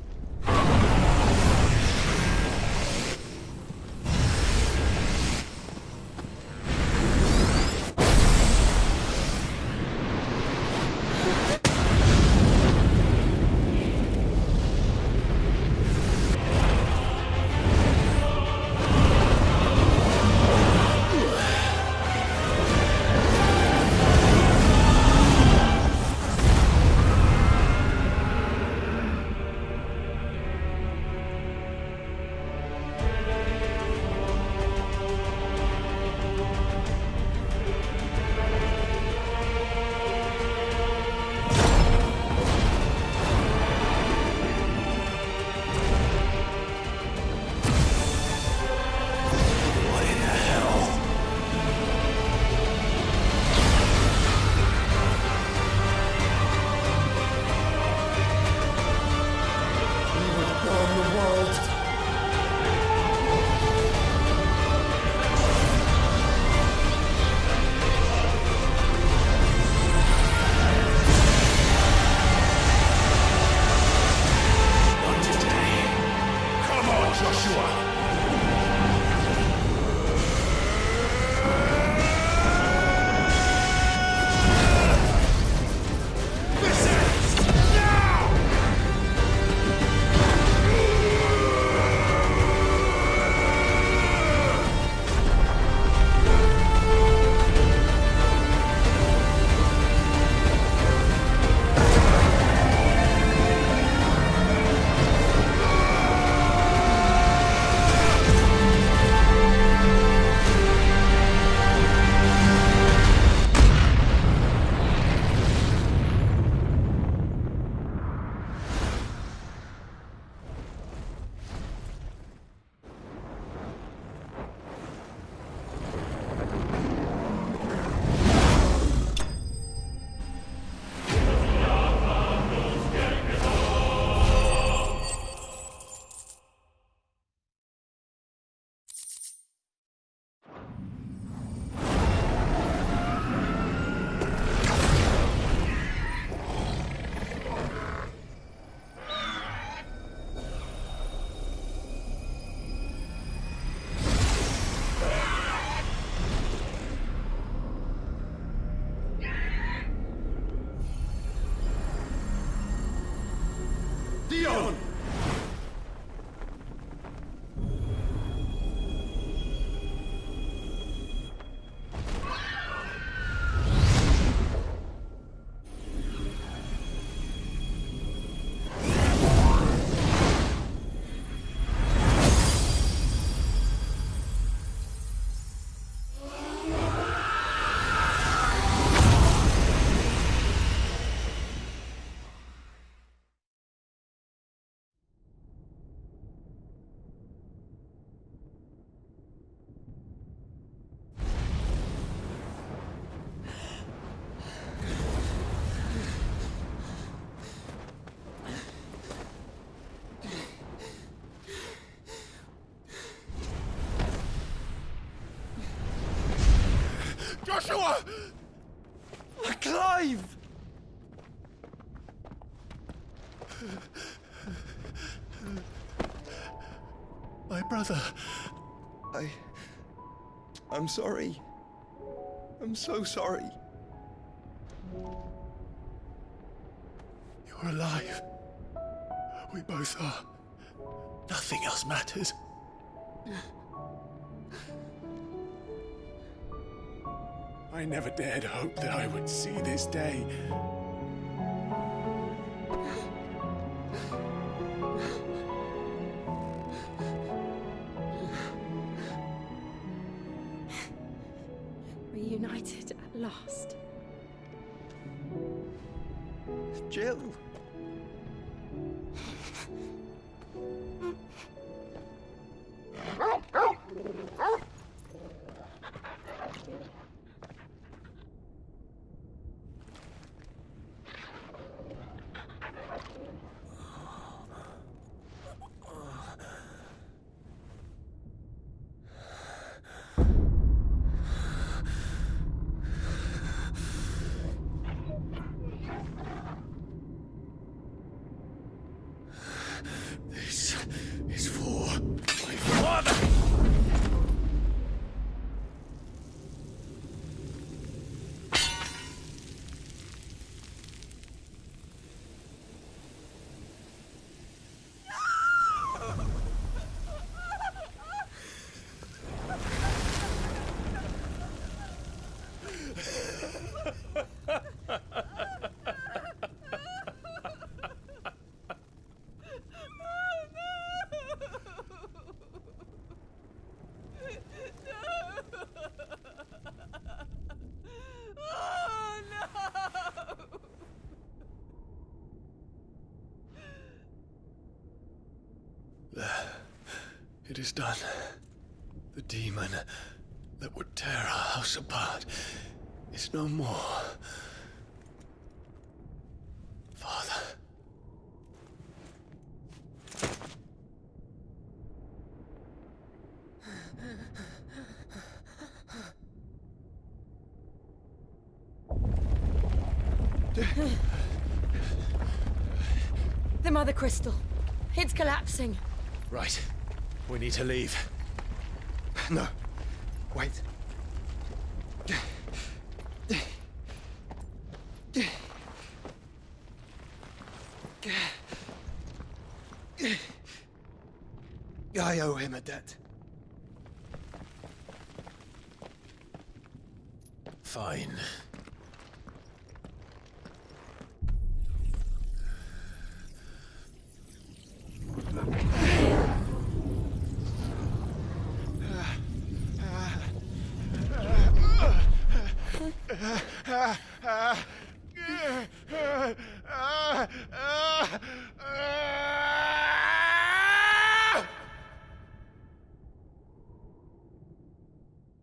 Clive! My brother. I'm sorry. I'm so sorry. You're alive. We both are. Nothing else matters. I never dared hope that I would see this day. Reunited at last. Jill. This is for my father! It is done. The demon that would tear our house apart is no more. Father. The Mother Crystal. It's collapsing. Right. We need to leave. No. Wait. I owe him a debt. Fine.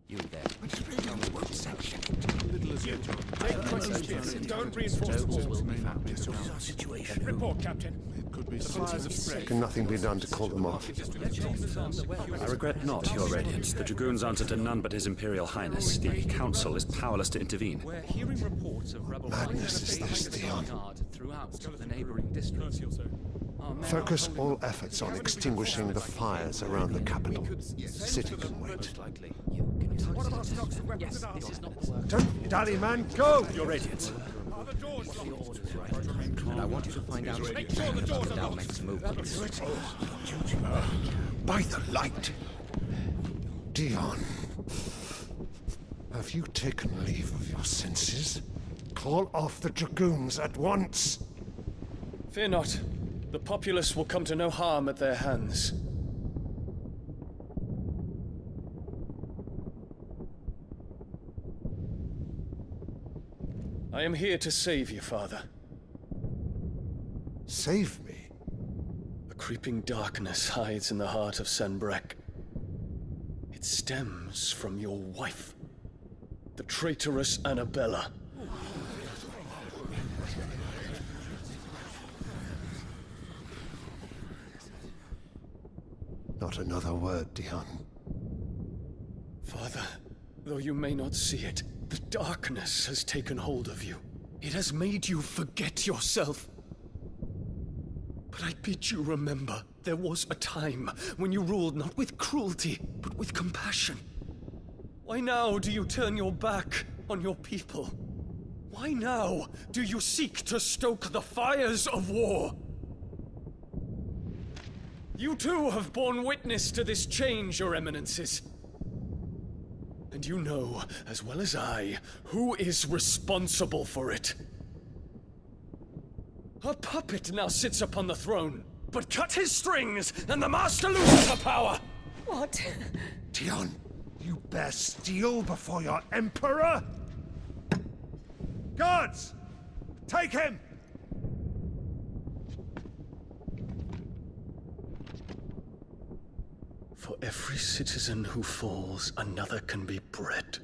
You there. Don't reinforce the walls. Situation. Report, Captain. Can nothing be done to call them off? I regret not, Your Radiance. The Dragoons answer to none but His Imperial Highness. The Council is powerless to intervene. We're hearing reports of rebel Madness is this, Theon. throughout the neighboring districts. Focus all efforts on extinguishing the fires around the capital. City can wait. Don't dally, man, go! Your Radiance. And I want you to find out Make sure the doors are locked. next move. By the light! Dion, have you taken leave of your senses? Call off the Dragoons at once! Fear not. The populace will come to no harm at their hands. I am here to save you, Father. Save me? A creeping darkness hides in the heart of Senbrek. It stems from your wife, the traitorous Annabella. Not another word, Dion. Father, though you may not see it, The darkness has taken hold of you. It has made you forget yourself. But I bid you remember, there was a time when you ruled not with cruelty, but with compassion. Why now do you turn your back on your people? Why now do you seek to stoke the fires of war? You too have borne witness to this change, Your Eminences. And you know, as well as I, who is responsible for it. A puppet now sits upon the throne, but cut his strings, and the master loses the power! What? Dion, you bear steel before your emperor? Guards! Take him! For every citizen who falls, another can be bred.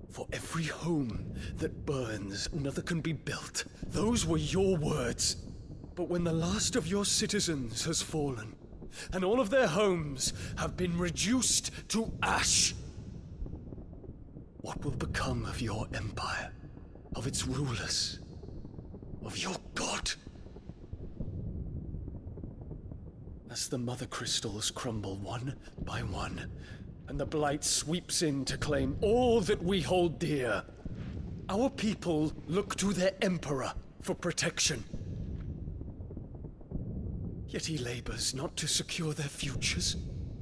For every home that burns, another can be built. Those were your words. But when the last of your citizens has fallen, and all of their homes have been reduced to ash, what will become of your empire, of its rulers, of your god? As the mother crystals crumble one by one, and the blight sweeps in to claim all that we hold dear, our people look to their emperor for protection. Yet he labors not to secure their futures,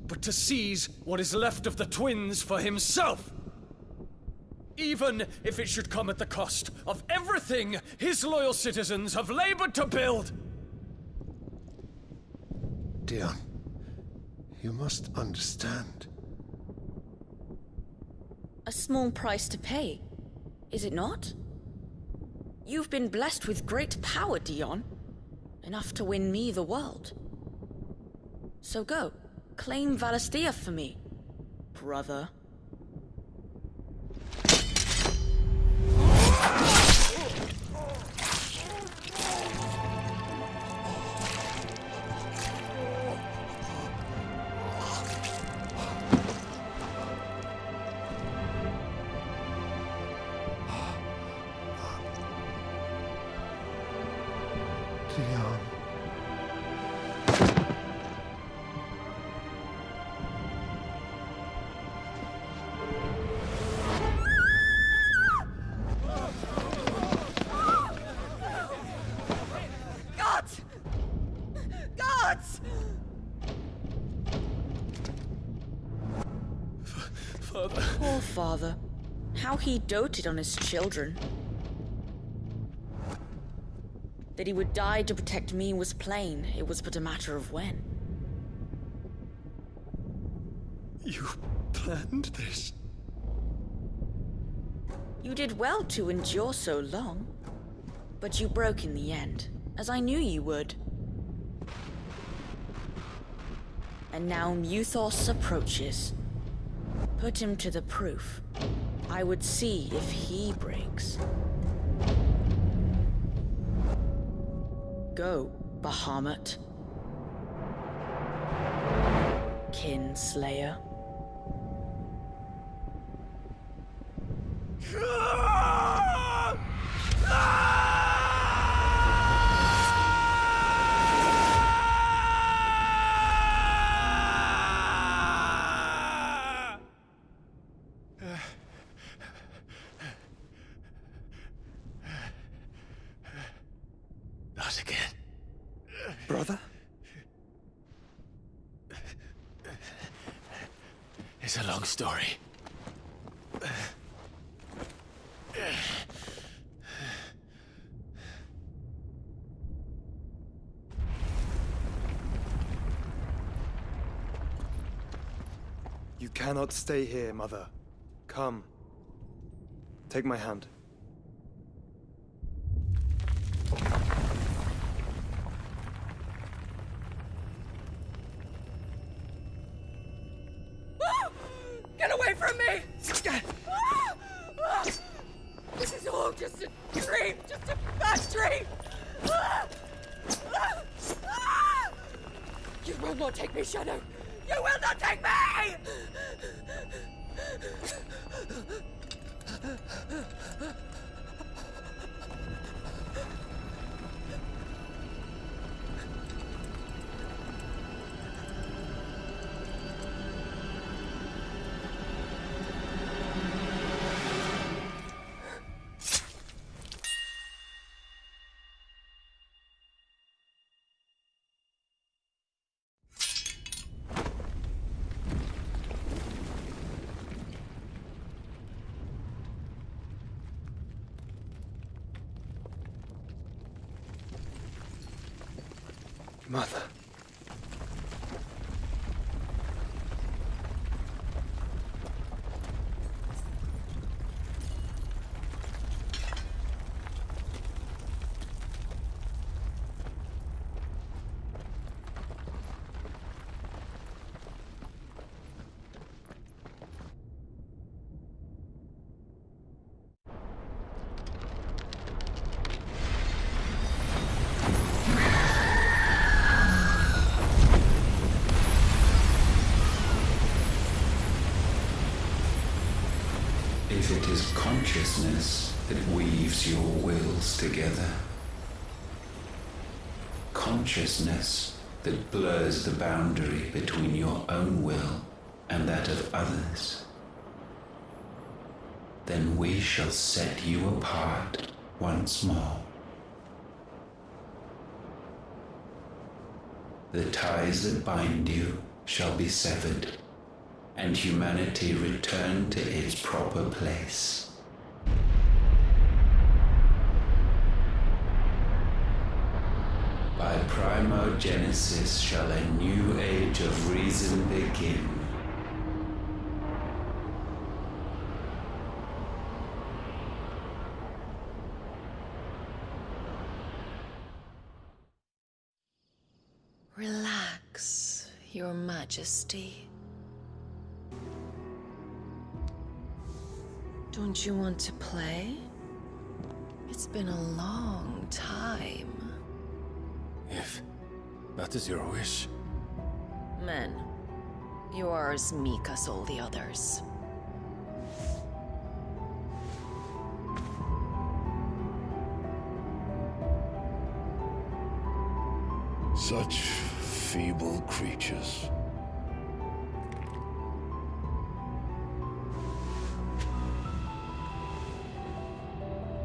but to seize what is left of the twins for himself. Even if it should come at the cost of everything his loyal citizens have labored to build. Dion, you must understand. A small price to pay, is it not? You've been blessed with great power, Dion. Enough to win me the world. So go, claim Valisthea for me, brother. Dion. Guards! Guards! Father. Poor father. How he doted on his children. That he would die to protect me was plain. It was but a matter of when. You planned this? You did well to endure so long. But you broke in the end, as I knew you would. And now Muthos approaches. Put him to the proof. I would see if he breaks. Go, Bahamut. Kinslayer. Not again. Brother? It's a long story. You cannot stay here, Mother. Come. Take my hand. Get away from me! This is all just a dream, just a bad dream! You will not take me, Shadow! You will not take me! Mother. If it is consciousness that weaves your wills together, consciousness that blurs the boundary between your own will and that of others, then we shall set you apart once more. The ties that bind you shall be severed, and humanity return to its proper place. By primogenesis shall a new age of reason begin. Relax, Your Majesty. Don't you want to play? It's been a long time. If that is your wish. Men, you are as meek as all the others. Such feeble creatures.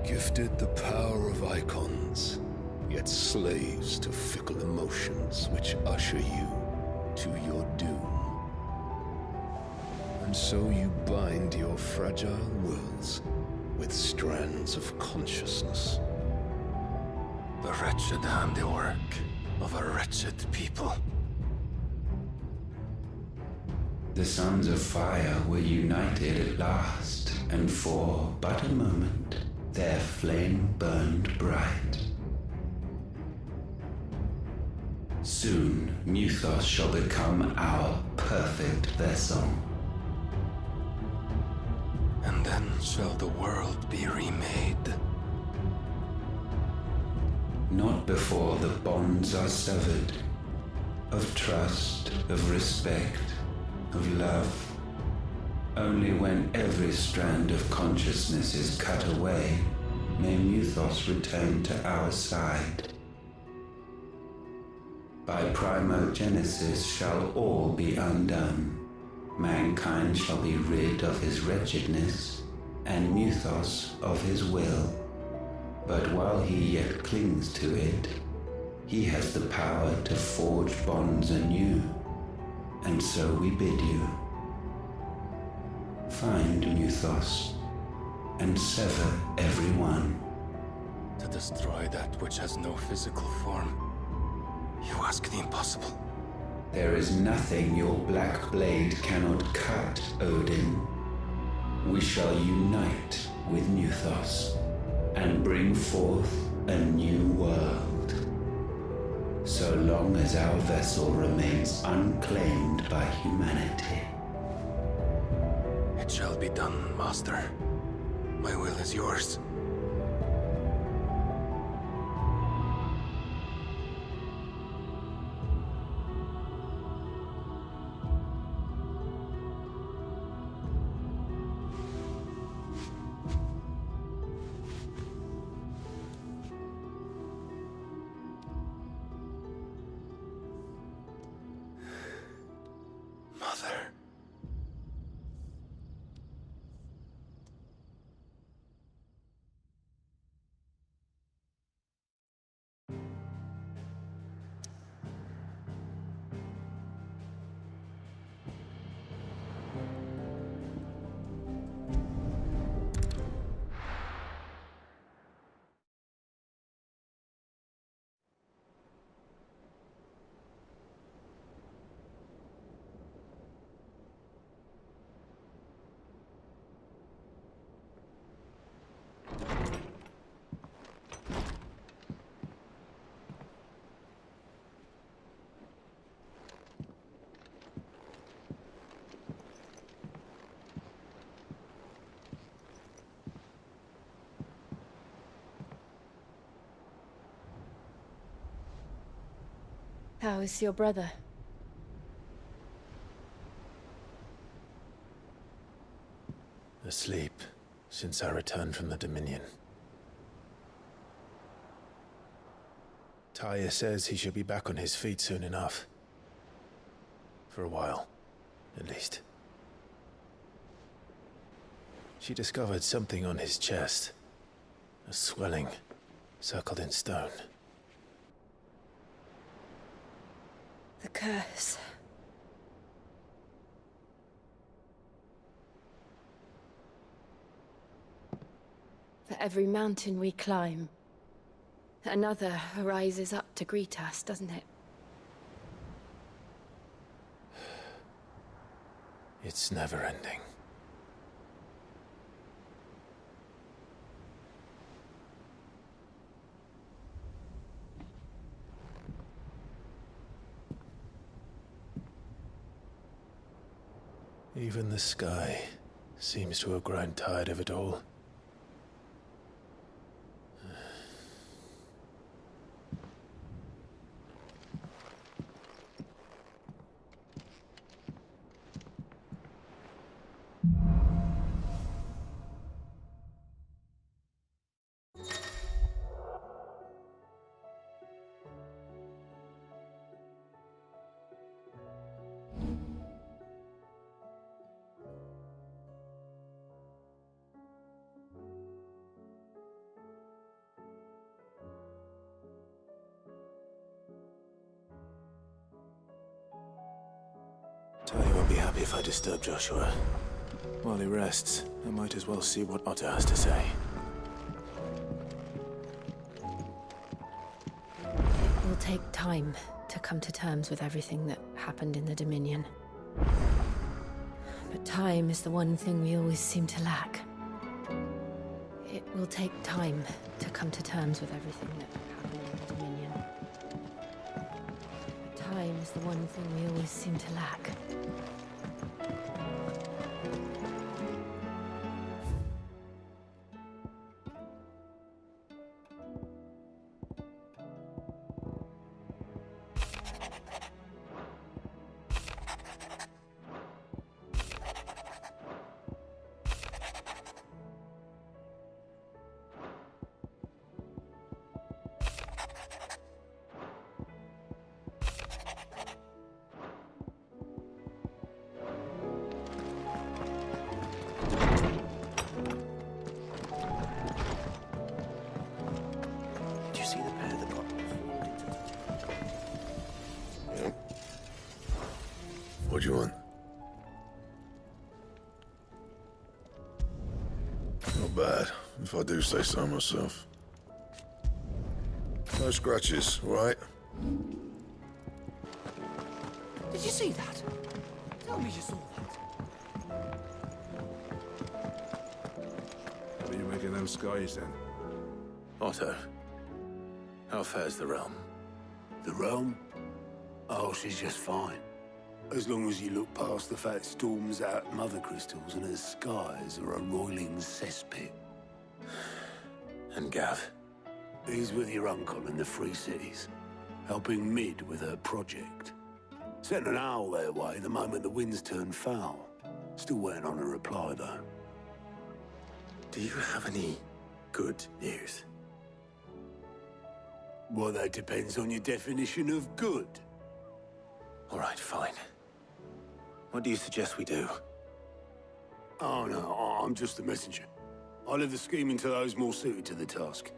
Gifted the power of icons, yet slaves to fickle emotions which usher you to your doom. And so you bind your fragile wills with strands of consciousness. The wretched handiwork of a wretched people. The sons of fire were united at last, and for but a moment their flame burned bright. Soon Muthos shall become our perfect vessel. And then shall the world be remade. Not before the bonds are severed, of trust, of respect, of love. Only when every strand of consciousness is cut away, may Muthos return to our side. By primogenesis shall all be undone. Mankind shall be rid of his wretchedness, and Muthos of his will. But while he yet clings to it, he has the power to forge bonds anew. And so we bid you, find Muthos, and sever every one. To destroy that which has no physical form, you ask the impossible. There is nothing your black blade cannot cut, Odin. We shall unite with Muthos, and bring forth a new world. So long as our vessel remains unclaimed by humanity. It shall be done, Master. My will is yours. How is your brother? Asleep since I returned from the Dominion. Taya says he should be back on his feet soon enough. For a while, at least. She discovered something on his chest. A swelling, circled in stone. The curse. For every mountain we climb, another rises up to greet us, doesn't it? It's never ending. Even the sky seems to have grown tired of it all. Tali won't be happy if I disturb Joshua. While he rests, I might as well see what Otter has to say. It will take time to come to terms with everything that happened in the Dominion. But time is the one thing we always seem to lack. It will take time to come to terms with everything that happened in the Dominion. But time is the one thing we always seem to lack. What do you want? Not bad, if I do say so myself. No scratches, all right? Did you see that? Tell me you saw that. What are you making them skies then? Otto, how fares the realm? The realm? Oh, she's just fine. As long as you look past the fat storms out mother crystals and her skies are a roiling cesspit. And Gav? He's with your uncle in the Free Cities, helping Mid with her project. Sent an owl their way the moment the winds turned foul. Still waiting on a reply, though. Do you have any good news? Well, that depends on your definition of good. All right, fine. What do you suggest we do? Oh, no, I'm just the messenger. I leave the scheming to those more suited to the task.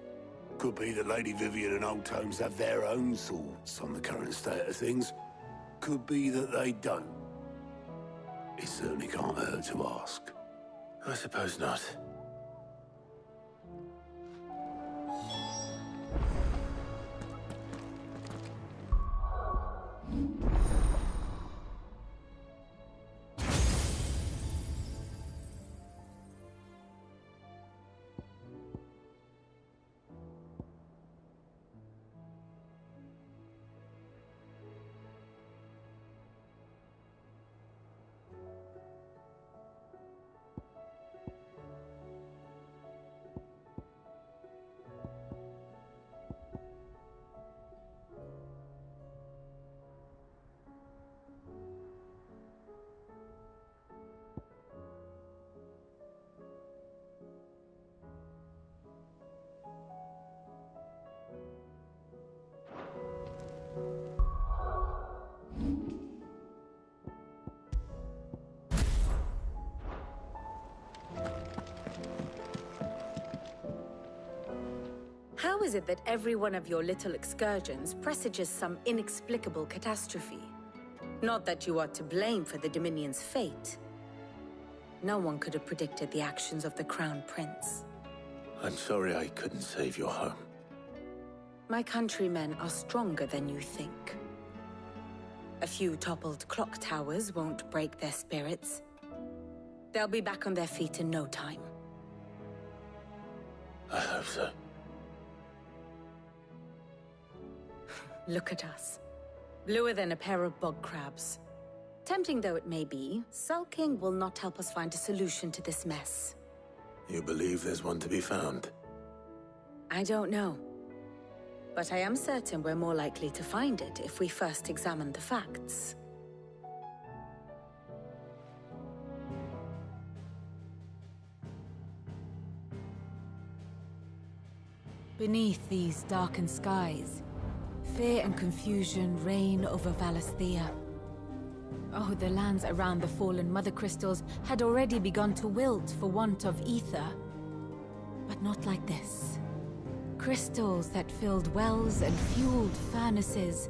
Could be that Lady Vivian and Old Tomes have their own thoughts on the current state of things. Could be that they don't. It certainly can't hurt to ask. I suppose not. How is it that every one of your little excursions presages some inexplicable catastrophe? Not that you are to blame for the Dominion's fate. No one could have predicted the actions of the Crown Prince. I'm sorry I couldn't save your home. My countrymen are stronger than you think. A few toppled clock towers won't break their spirits. They'll be back on their feet in no time. I hope so. Look at us. Bluer than a pair of bog crabs. Tempting though it may be, sulking will not help us find a solution to this mess. You believe there's one to be found? I don't know. But I am certain we're more likely to find it if we first examine the facts. Beneath these darkened skies, fear and confusion reign over Valisthea. Oh, the lands around the fallen Mother Crystals had already begun to wilt for want of ether. But not like this. Crystals that filled wells and fueled furnaces,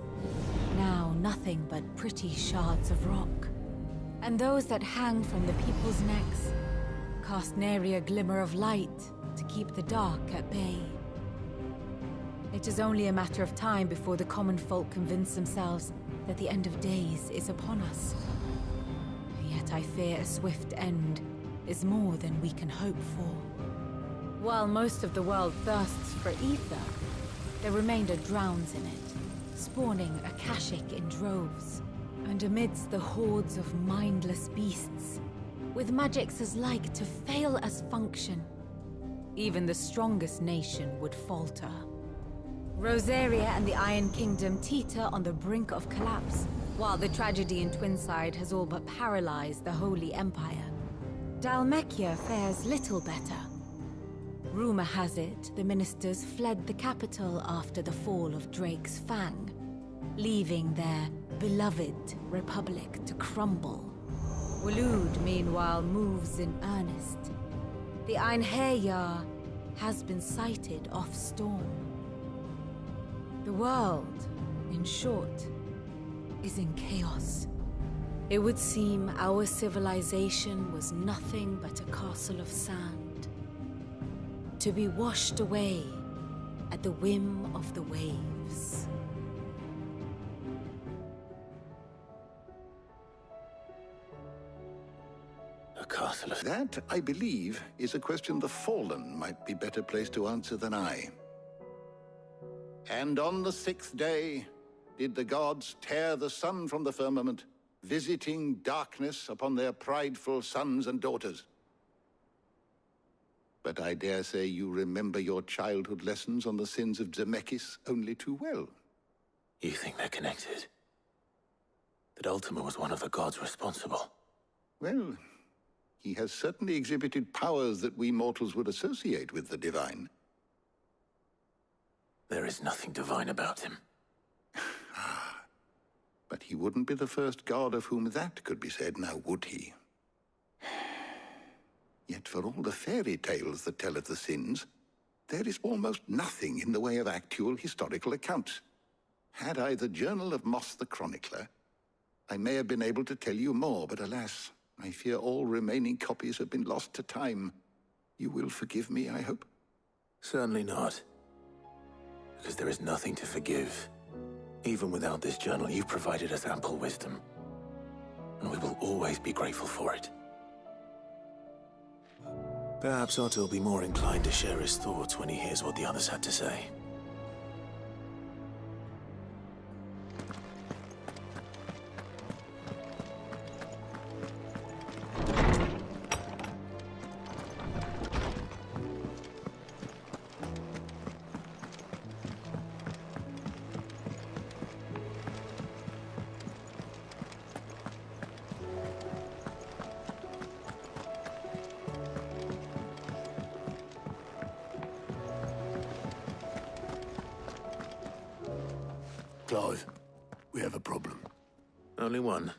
now nothing but pretty shards of rock. And those that hang from the people's necks cast nary a glimmer of light to keep the dark at bay. It is only a matter of time before the common folk convince themselves that the end of days is upon us. Yet I fear a swift end is more than we can hope for. While most of the world thirsts for ether, the remainder drowns in it, spawning Akashic in droves. And amidst the hordes of mindless beasts, with magics as like to fail as function, even the strongest nation would falter. Rosaria and the Iron Kingdom teeter on the brink of collapse, while the tragedy in Twinside has all but paralyzed the Holy Empire. Dhalmekia fares little better. Rumor has it the ministers fled the capital after the fall of Drake's Fang, leaving their beloved republic to crumble. Waloed, meanwhile, moves in earnest. The Einherjar has been sighted off Storm. The world, in short, is in chaos. It would seem our civilization was nothing but a castle of sand, to be washed away at the whim of the waves. A castle of... That, I believe, is a question the Fallen might be better placed to answer than I. And on the 6th day did the gods tear the sun from the firmament, visiting darkness upon their prideful sons and daughters. But I dare say you remember your childhood lessons on the sins of Zemeckis only too well. You think they're connected? That Ultima was one of the gods responsible? Well, he has certainly exhibited powers that we mortals would associate with the divine. There is nothing divine about him. But he wouldn't be the first god of whom that could be said, now would he? Yet for all the fairy tales that tell of the sins, there is almost nothing in the way of actual historical accounts. Had I the Journal of Moss the Chronicler, I may have been able to tell you more, but alas, I fear all remaining copies have been lost to time. You will forgive me, I hope? Certainly not. Because there is nothing to forgive. Even without this journal, you've provided us ample wisdom. And we will always be grateful for it. Perhaps Otto will be more inclined to share his thoughts when he hears what the others had to say. Clive, we have a problem. Only one.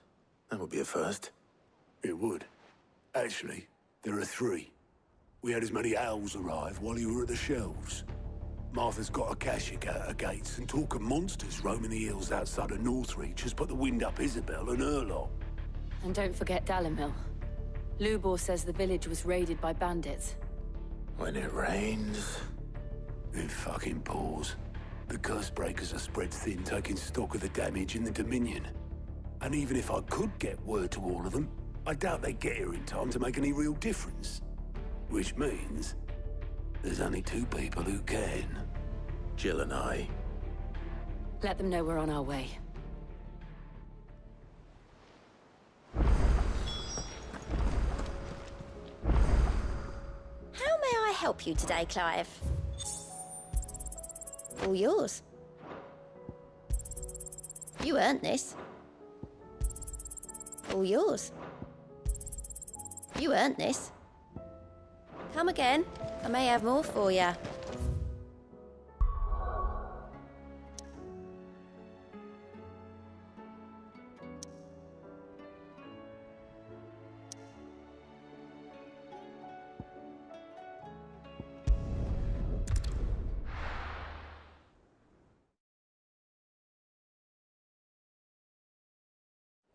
That would be a first. It would. Actually, there are 3. We had as many owls arrive while you were at the shelves. Martha's got a Kashik out her gates, and talk of monsters roaming the hills outside of Northreach has put the wind up Isabel and her lot. And don't forget Dalimil. Lubor says the village was raided by bandits. When it rains... It fucking pours. The Cursebreakers are spread thin, taking stock of the damage in the Dominion. And even if I could get word to all of them, I doubt they'd get here in time to make any real difference. Which means... there's only two people who can. Jill and I. Let them know we're on our way. How may I help you today, Clive? All yours. You earned this. All yours. You earned this. Come again. I may have more for you.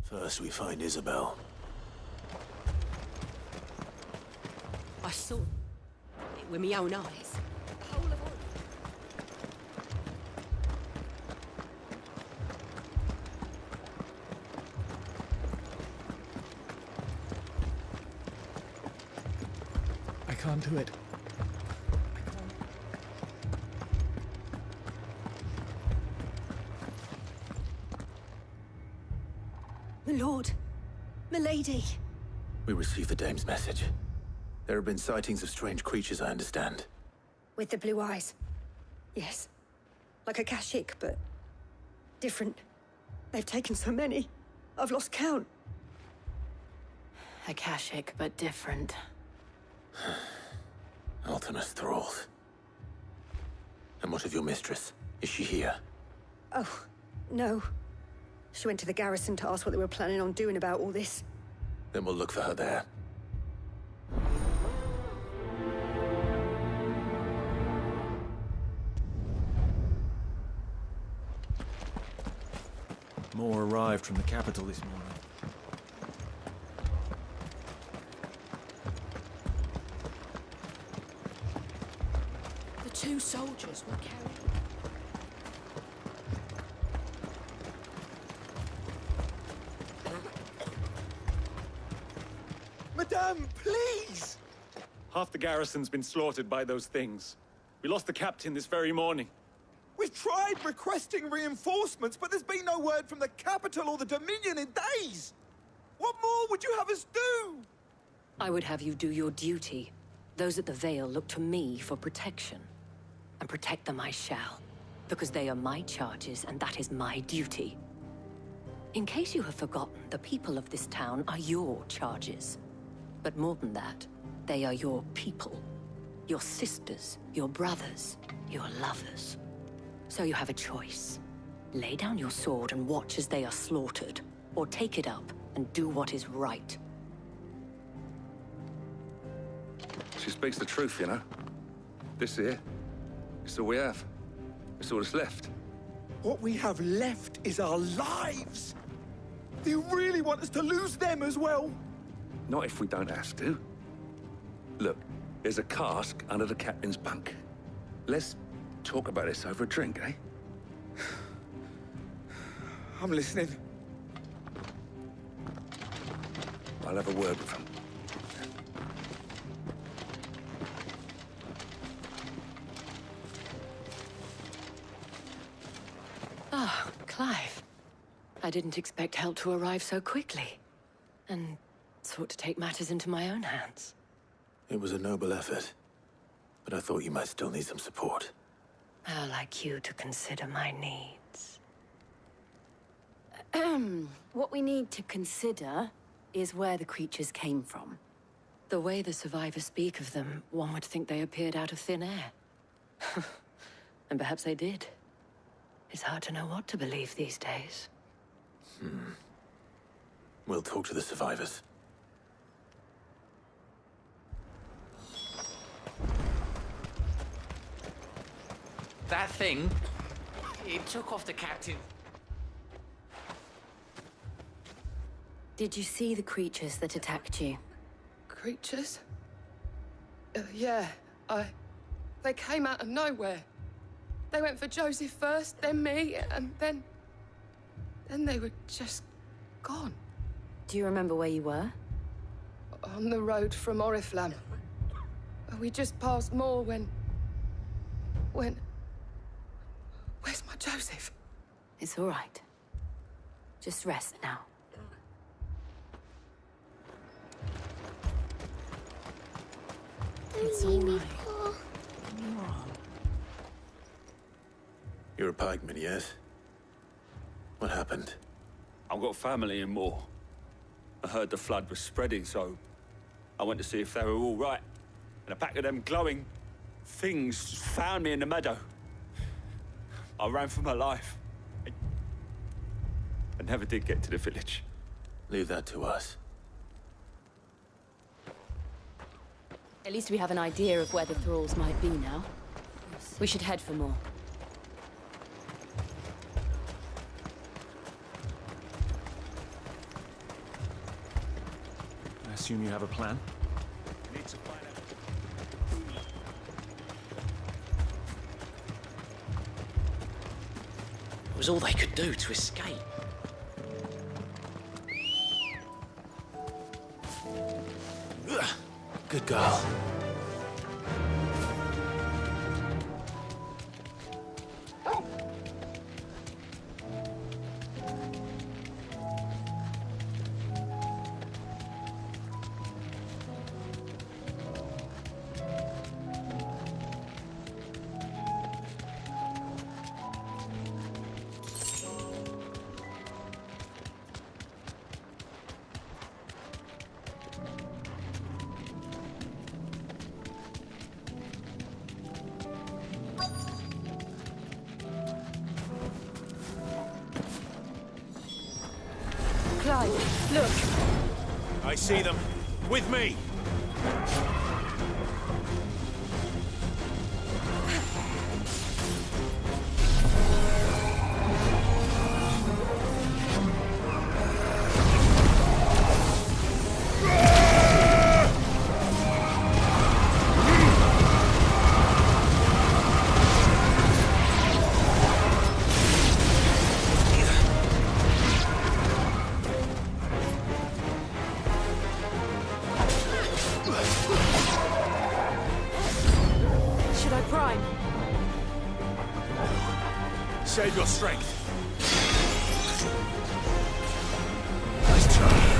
First we find Isabel. I saw it with my own eyes. I can't do it. My lord, my lady. We received the dame's message. There have been sightings of strange creatures, I understand. With the blue eyes. Yes. Like a Kashik, but different. They've taken so many. I've lost count. A Kashik, but different. Ultima's thralls. And what of your mistress? Is she here? Oh, no. She went to the garrison to ask what they were planning on doing about all this. Then we'll look for her there. More arrived from the capital this morning. The two soldiers were carried. Madame, please! Half the garrison's been slaughtered by those things. We lost the captain this very morning. We've tried requesting reinforcements, but there's been no word from the capital or the Dominion in days! What more would you have us do? I would have you do your duty. Those at the Vale look to me for protection. And protect them I shall, because they are my charges and that is my duty. In case you have forgotten, the people of this town are your charges. But more than that, they are your people. Your sisters, your brothers, your lovers. So you have a choice. Lay down your sword and watch as they are slaughtered, or take it up and do what is right. She speaks the truth, you know. This here, it's all we have. It's all that's left. What we have left is our lives! Do you really want us to lose them as well? Not if we don't have to. Look, there's a cask under the captain's bunk. Let's talk about this over a drink, eh? I'm listening. I'll have a word with him. Ah, Clive. I didn't expect help to arrive so quickly. And sought to take matters into my own hands. It was a noble effort, but I thought you might still need some support. How like you to consider my needs. What we need to consider is where the creatures came from. The way the survivors speak of them, one would think they appeared out of thin air. And perhaps they did. It's hard to know what to believe these days. We'll talk to the survivors. That thing, it took off the captain. Did you see the creatures that attacked you? Creatures? Yeah, They came out of nowhere. They went for Joseph first, then me, and then they were just gone. Do you remember where you were? On the road from Oriflamme. We just passed Moor when... Where's my Joseph? It's all right. Just rest now. It's all right. You're a pikeman, yes? What happened? I've got family in Moor. I heard the flood was spreading, so I went to see if they were all right. And a pack of them glowing things found me in the meadow. I ran for my life. I never did get to the village. Leave that to us. At least we have an idea of where the thralls might be now. We should head for more. I assume you have a plan? It was all they could do to escape. Good girl. Clive, look! I see them. With me! Should I prime? Save your strength. Nice try.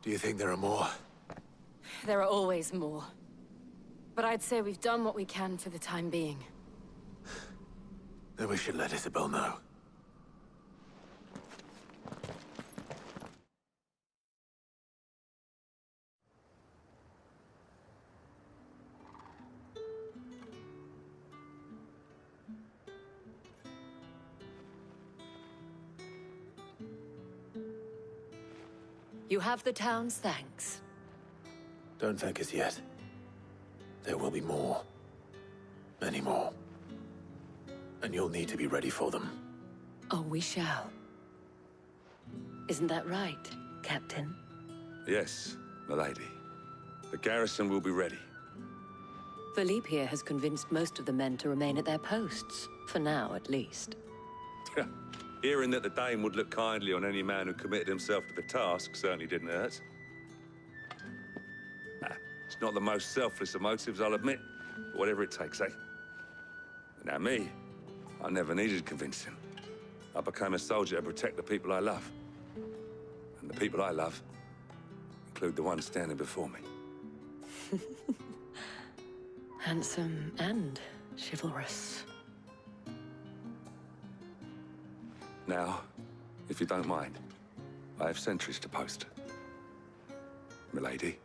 Do you think there are more? There are always more. But I'd say we've done what we can for the time being. Then we should let Isabel know. You have the town's thanks. Don't thank us yet. There will be more. Many more. And you'll need to be ready for them. Oh, we shall. Isn't that right, Captain? Yes, milady. The garrison will be ready. Philippe here has convinced most of the men to remain at their posts. For now, at least. Hearing that the Dane would look kindly on any man who committed himself to the task certainly didn't hurt. It's not the most selfless of motives, I'll admit. But whatever it takes, eh? Now me, I never needed convincing. I became a soldier to protect the people I love. And the people I love include the ones standing before me. Handsome and chivalrous. Now, if you don't mind, I have sentries to post. Milady.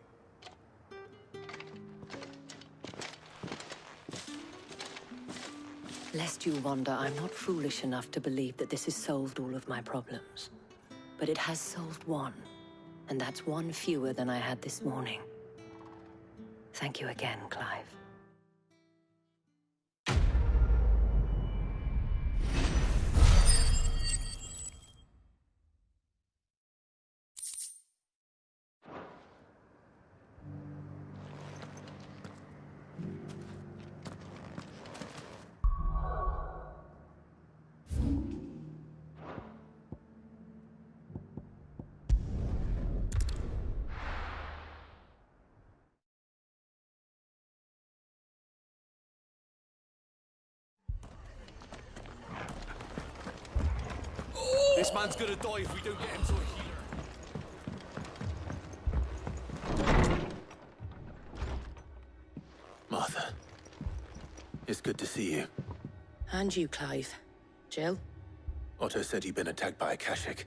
Lest you wonder, I'm not foolish enough to believe that this has solved all of my problems. But it has solved one, and that's one fewer than I had this morning. Thank you again, Clive. This man's gonna die if we don't get him to a healer. Martha. It's good to see you. And you, Clive. Jill? Otto said you'd been attacked by a Kashik.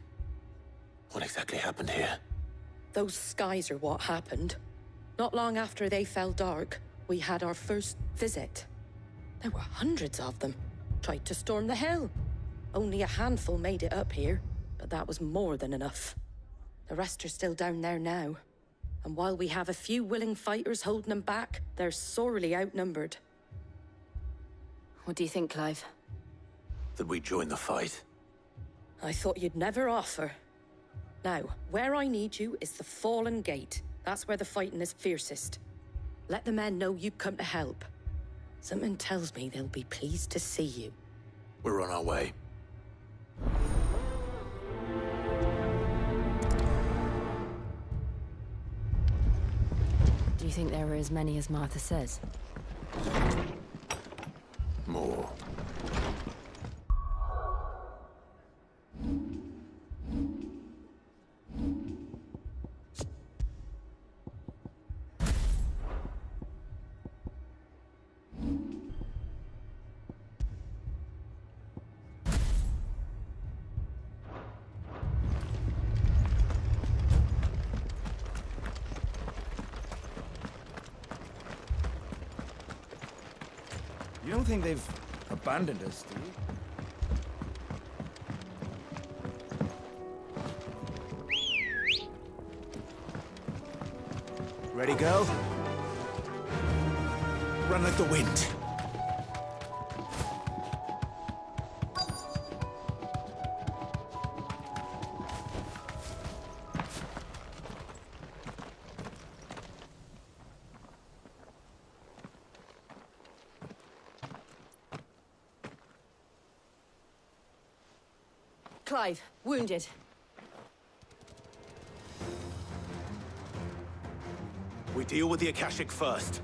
What exactly happened here? Those skies are what happened. Not long after they fell dark, we had our first visit. There were hundreds of them. Tried to storm the hill. Only a handful made it up here, but that was more than enough. The rest are still down there now. And while we have a few willing fighters holding them back, they're sorely outnumbered. What do you think, Clive? That we join the fight. I thought you'd never offer. Now, where I need you is the Fallen Gate. That's where the fighting is fiercest. Let the men know you've come to help. Something tells me they'll be pleased to see you. We're on our way. Do you think there are as many as Martha says? More. You don't think they've abandoned us, do you? Ready, go? Run like the wind. Clive, wounded. We deal with the Akashic first.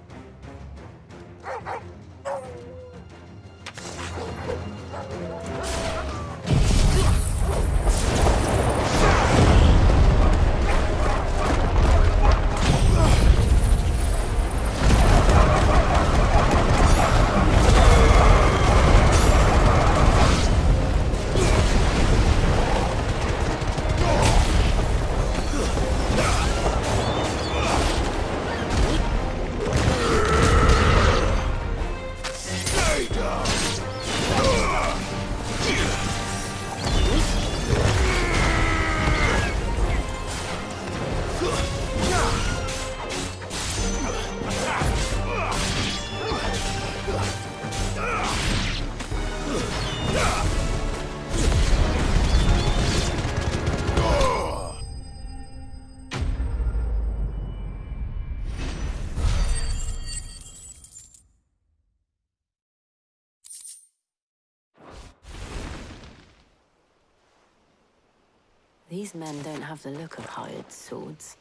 These men don't have the look of hired swords.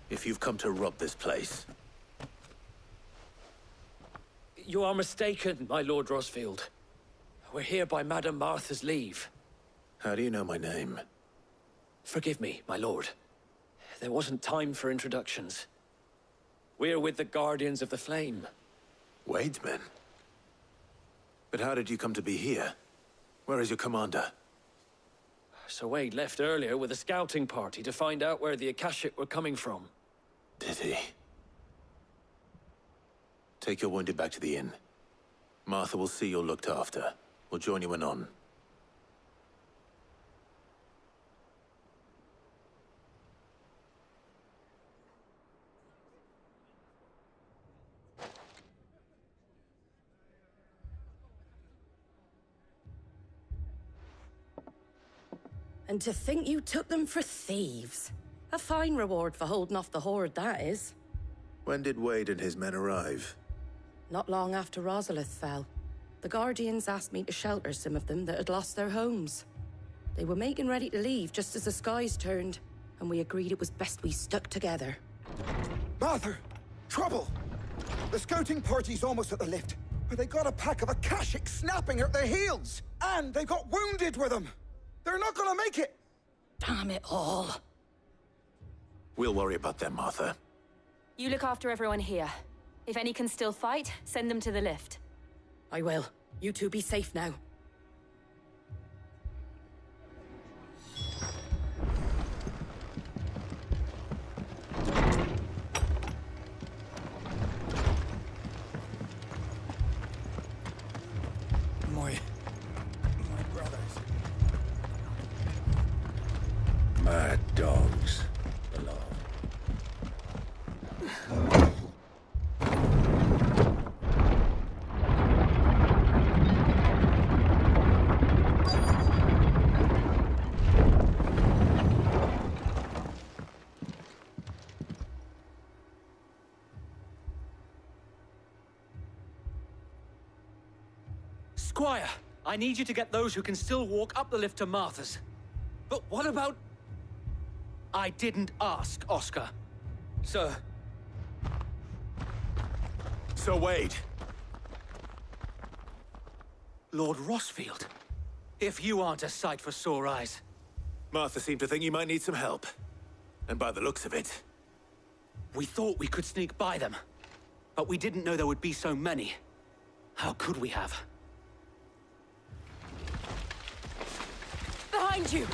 If you've come to rob this place... You are mistaken, my Lord Rosfield. We're here by Madame Martha's leave. How do you know my name? Forgive me, my lord. There wasn't time for introductions. We're with the Guardians of the Flame. Wade's men? But how did you come to be here? Where is your commander? Sir Wade left earlier with a scouting party to find out where the Akashic were coming from. Did he? Take your wounded back to the inn. Martha will see you're looked after. We'll join you anon. And to think you took them for thieves. A fine reward for holding off the horde, that is. When did Wade and his men arrive? Not long after Rosalith fell. The Guardians asked me to shelter some of them that had lost their homes. They were making ready to leave just as the skies turned, and we agreed it was best we stuck together. Martha! Trouble! The scouting party's almost at the lift, but they got a pack of Akashic snapping at their heels! And they got wounded with them! They're not gonna make it! Damn it all. We'll worry about them, Martha. You look after everyone here. If any can still fight, send them to the lift. I will. You two be safe now. My brothers. Mad dogs. Below. Squire, I need you to get those who can still walk up the lift to Martha's. But what about... I didn't ask, Oscar. Sir. Sir Wade. Lord Rosfield. If you aren't a sight for sore eyes. Martha seemed to think you might need some help. And by the looks of it... We thought we could sneak by them. But we didn't know there would be so many. How could we have? Behind you!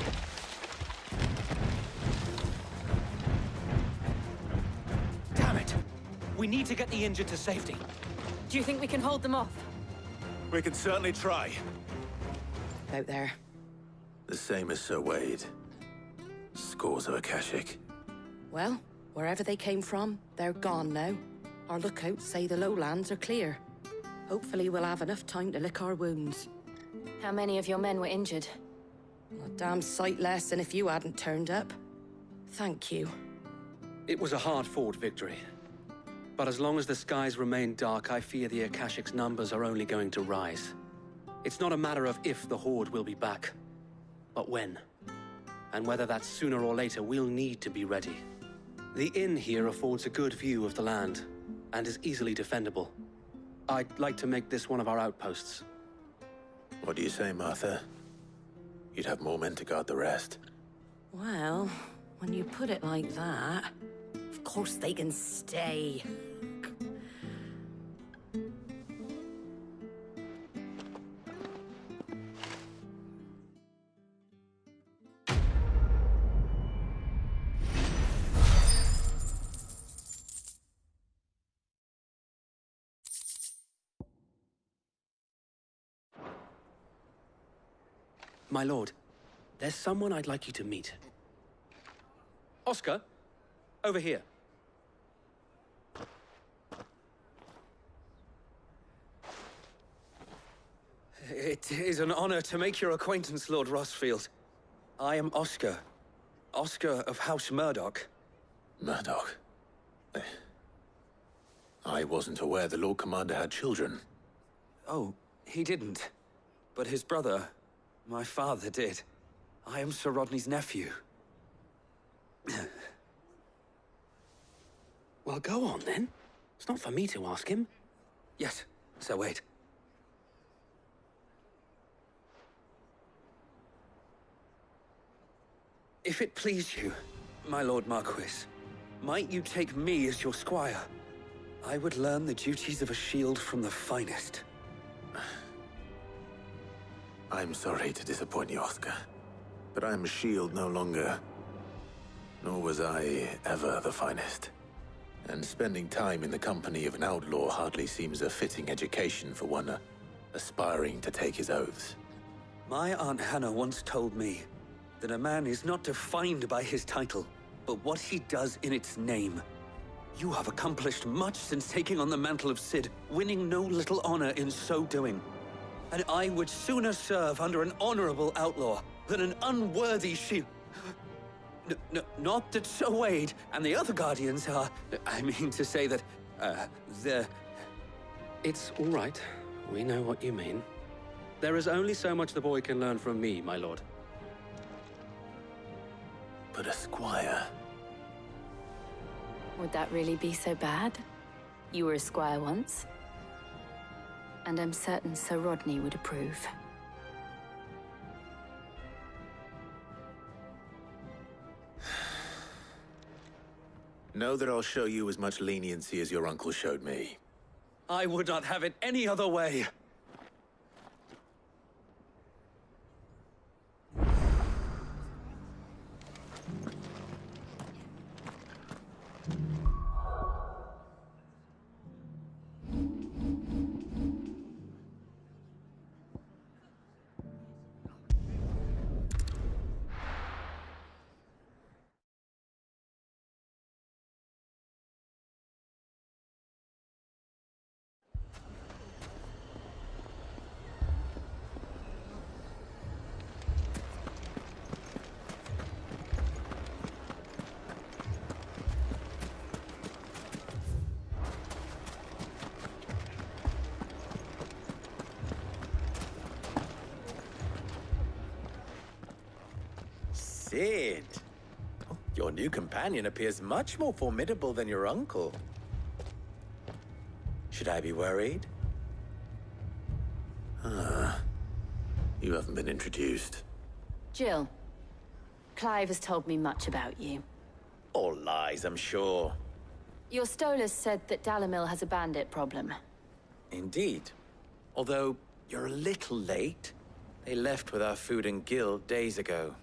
Damn it! We need to get the injured to safety. Do you think we can hold them off? We can certainly try. Out there. The same as Sir Wade. Scores of Akashic. Well, wherever they came from, they're gone now. Our lookouts say the lowlands are clear. Hopefully we'll have enough time to lick our wounds. How many of your men were injured? A damn sight less than if you hadn't turned up. Thank you. It was a hard-fought victory. But as long as the skies remain dark, I fear the Akashic's numbers are only going to rise. It's not a matter of if the Horde will be back, but when. And whether that's sooner or later, we'll need to be ready. The inn here affords a good view of the land, and is easily defendable. I'd like to make this one of our outposts. What do you say, Martha? You'd have more men to guard the rest. Well, when you put it like that, of course they can stay. My lord, there's someone I'd like you to meet. Oscar, over here. It is an honor to make your acquaintance, Lord Rosfield. I am Oscar. Oscar of House Murdoch. Murdoch? I wasn't aware the Lord Commander had children. Oh, he didn't. But his brother, my father, did. I am Sir Rodney's nephew. Well, go on then. It's not for me to ask him. Yes, Sir Wade. If it please you, my Lord Marquis, might you take me as your squire? I would learn the duties of a shield from the finest. I'm sorry to disappoint you, Oscar, but I'm a shield no longer. Nor was I ever the finest. And spending time in the company of an outlaw hardly seems a fitting education for one aspiring to take his oaths. My Aunt Hannah once told me that a man is not defined by his title, but what he does in its name. You have accomplished much since taking on the mantle of Cid, winning no little honor in so doing. And I would sooner serve under an honorable outlaw than an unworthy shield. Not that Sir Wade and the other Guardians are... I mean to say that, they're... It's all right. We know what you mean. There is only so much the boy can learn from me, my lord. But a squire... Would that really be so bad? You were a squire once. And I'm certain Sir Rodney would approve. Know that I'll show you as much leniency as your uncle showed me. I would not have it any other way. Cid! Your new companion appears much more formidable than your uncle. Should I be worried? You haven't been introduced. Jill, Clive has told me much about you. All lies, I'm sure. Your Stolas said that Dalimil has a bandit problem. Indeed. Although, you're a little late. They left with our food and guild days ago.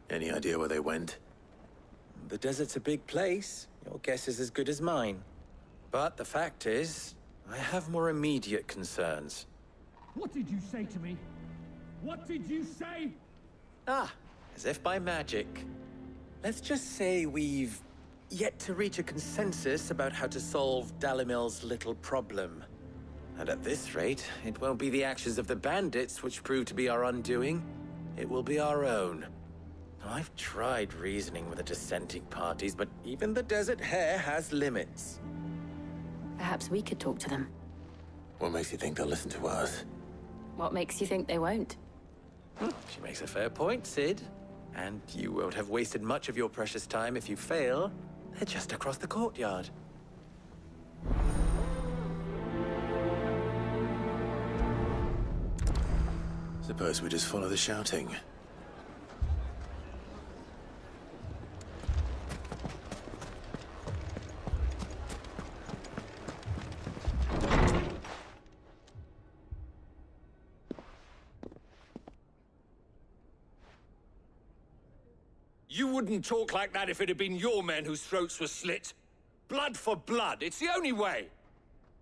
Any idea where they went? The desert's a big place. Your guess is as good as mine. But the fact is, I have more immediate concerns. What did you say to me? What did you say? Ah, as if by magic. Let's just say we've yet to reach a consensus about how to solve Dalimil's little problem. And at this rate, it won't be the actions of the bandits which prove to be our undoing. It will be our own. I've tried reasoning with the dissenting parties, but even the Desert Hare has limits. Perhaps we could talk to them. What makes you think they'll listen to us? What makes you think they won't? She makes a fair point, Cid. And you won't have wasted much of your precious time if you fail. They're just across the courtyard. Suppose we just follow the shouting. You wouldn't talk like that if it had been your men whose throats were slit. Blood for blood, it's the only way.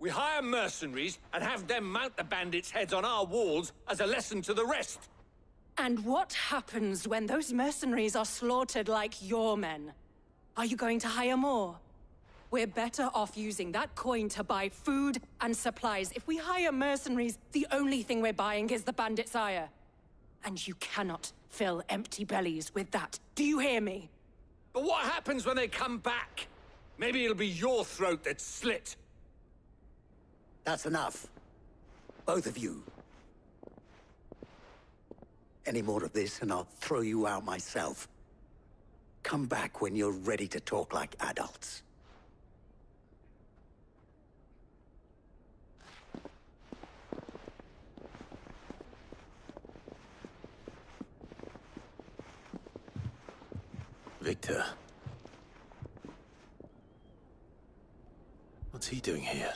We hire mercenaries and have them mount the bandits' heads on our walls as a lesson to the rest. And what happens when those mercenaries are slaughtered like your men? Are you going to hire more? We're better off using that coin to buy food and supplies. If we hire mercenaries, the only thing we're buying is the bandit's ire. And you cannot fill empty bellies with that. Do you hear me? But what happens when they come back? Maybe it'll be your throat that's slit. That's enough. Both of you. Any more of this and I'll throw you out myself. Come back when you're ready to talk like adults. Victor. What's he doing here?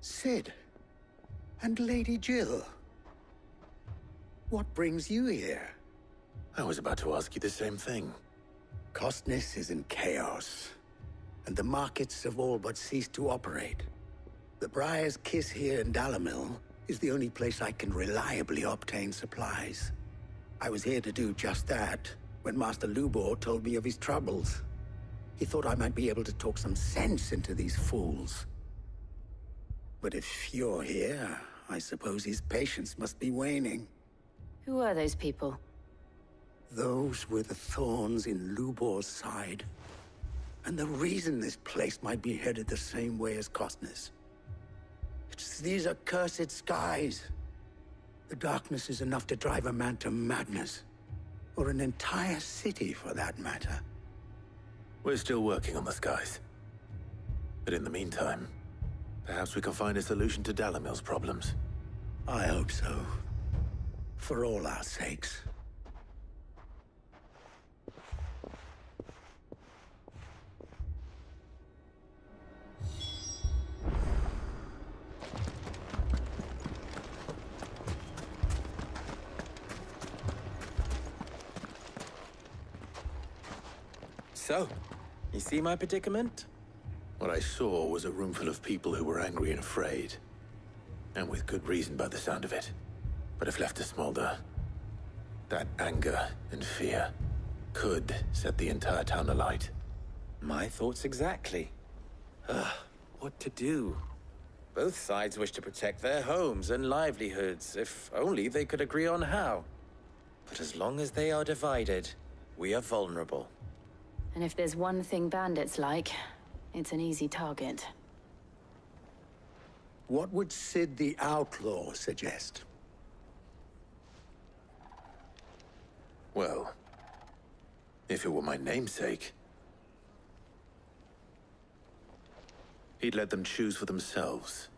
Sid. And Lady Jill. What brings you here? I was about to ask you the same thing. Costness is in chaos, and the markets have all but ceased to operate. The Briar's Kiss here in Dalimil is the only place I can reliably obtain supplies. I was here to do just that when Master Lubor told me of his troubles. He thought I might be able to talk some sense into these fools. But if you're here, I suppose his patience must be waning. Who are those people? Those were the thorns in Lubor's side. And the reason this place might be headed the same way as Costness. It's these accursed skies. The darkness is enough to drive a man to madness. Or an entire city, for that matter. We're still working on the skies. But in the meantime, perhaps we can find a solution to Dalimil's problems. I hope so. For all our sakes. So, you see my predicament? What I saw was a room full of people who were angry and afraid. And with good reason by the sound of it. But if left to smolder, that anger and fear could set the entire town alight. My thoughts exactly. What to do? Both sides wish to protect their homes and livelihoods, if only they could agree on how. But as long as they are divided, we are vulnerable. And if there's one thing bandits like, it's an easy target. What would Sid the Outlaw suggest? Well, if it were my namesake, he'd let them choose for themselves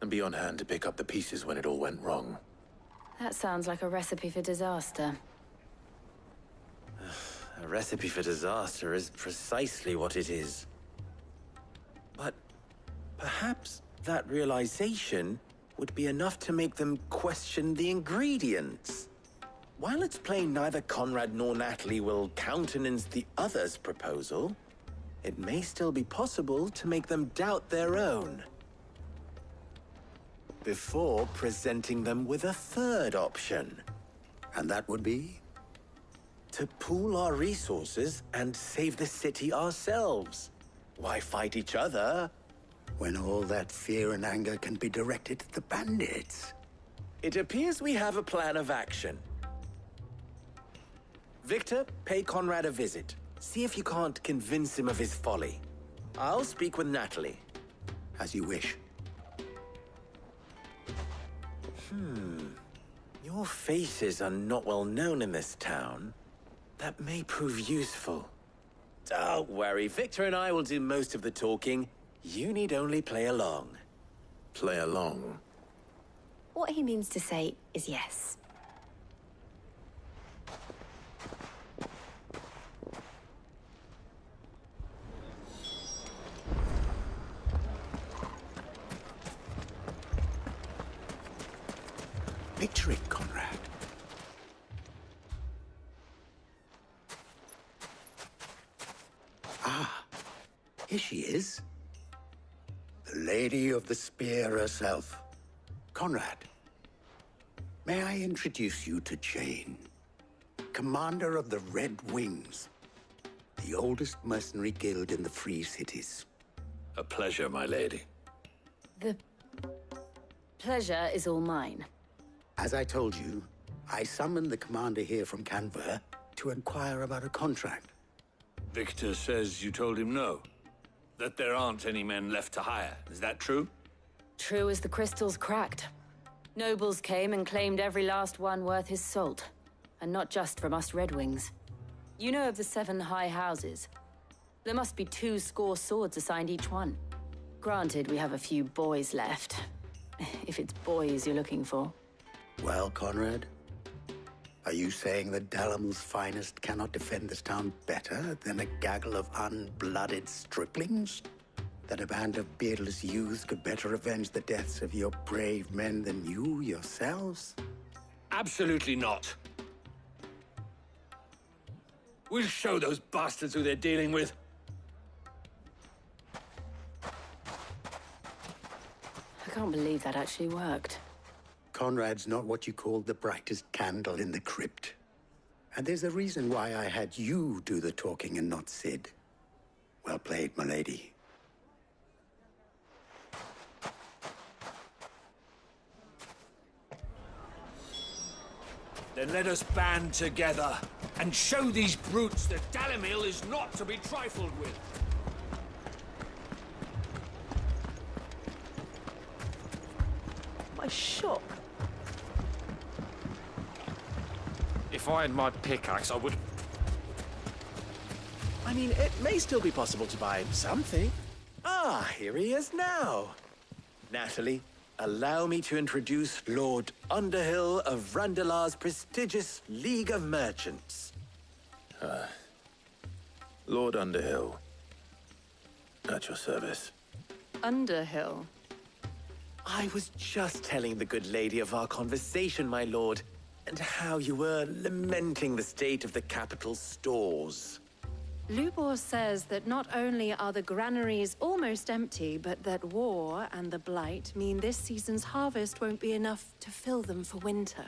and be on hand to pick up the pieces when it all went wrong. That sounds like a recipe for disaster. A recipe for disaster is precisely what it is. But perhaps that realization would be enough to make them question the ingredients. While it's plain neither Conrad nor Natalie will countenance the other's proposal, it may still be possible to make them doubt their own. Before presenting them with a third option. And that would be? To pool our resources and save the city ourselves. Why fight each other? When all that fear and anger can be directed at the bandits. It appears we have a plan of action. Victor, pay Conrad a visit. See if you can't convince him of his folly. I'll speak with Natalie. As you wish. Your faces are not well known in this town. That may prove useful. Don't worry, Victor and I will do most of the talking. You need only play along. Play along? What he means to say is yes. Picture it, Conrad. Ah, here she is. The Lady of the Spear herself. Conrad, may I introduce you to Jane, commander of the Red Wings, the oldest mercenary guild in the Free Cities. A pleasure, my lady. The pleasure is all mine. As I told you, I summoned the commander here from Canver to inquire about a contract. Victor says you told him no. that there aren't any men left to hire. Is that true? True as the crystals cracked. Nobles came and claimed every last one worth his salt. And not just from us Red Wings. You know of the 7 high houses. There must be 2 swords assigned each one. Granted, we have a few boys left. If it's boys you're looking for. Well, Conrad, are you saying that Dalamil's finest cannot defend this town better than a gaggle of unblooded striplings? That a band of beardless youths could better avenge the deaths of your brave men than you yourselves? Absolutely not. We'll show those bastards who they're dealing with. I can't believe that actually worked. Conrad's not what you call the brightest candle in the crypt. And there's a reason why I had you do the talking and not Sid. Well played, my lady. Then let us band together and show these brutes that Dalamil is not to be trifled with. My shock. If I had my pickaxe, I would... I mean, it may still be possible to buy something. Ah, here he is now. Natalie, allow me to introduce Lord Underhill of Randalar's prestigious League of Merchants. Lord Underhill. At your service. Underhill? I was just telling the good lady of our conversation, my lord, and how you were lamenting the state of the capital's stores. Lubor says that not only are the granaries almost empty, but that war and the Blight mean this season's harvest won't be enough to fill them for winter.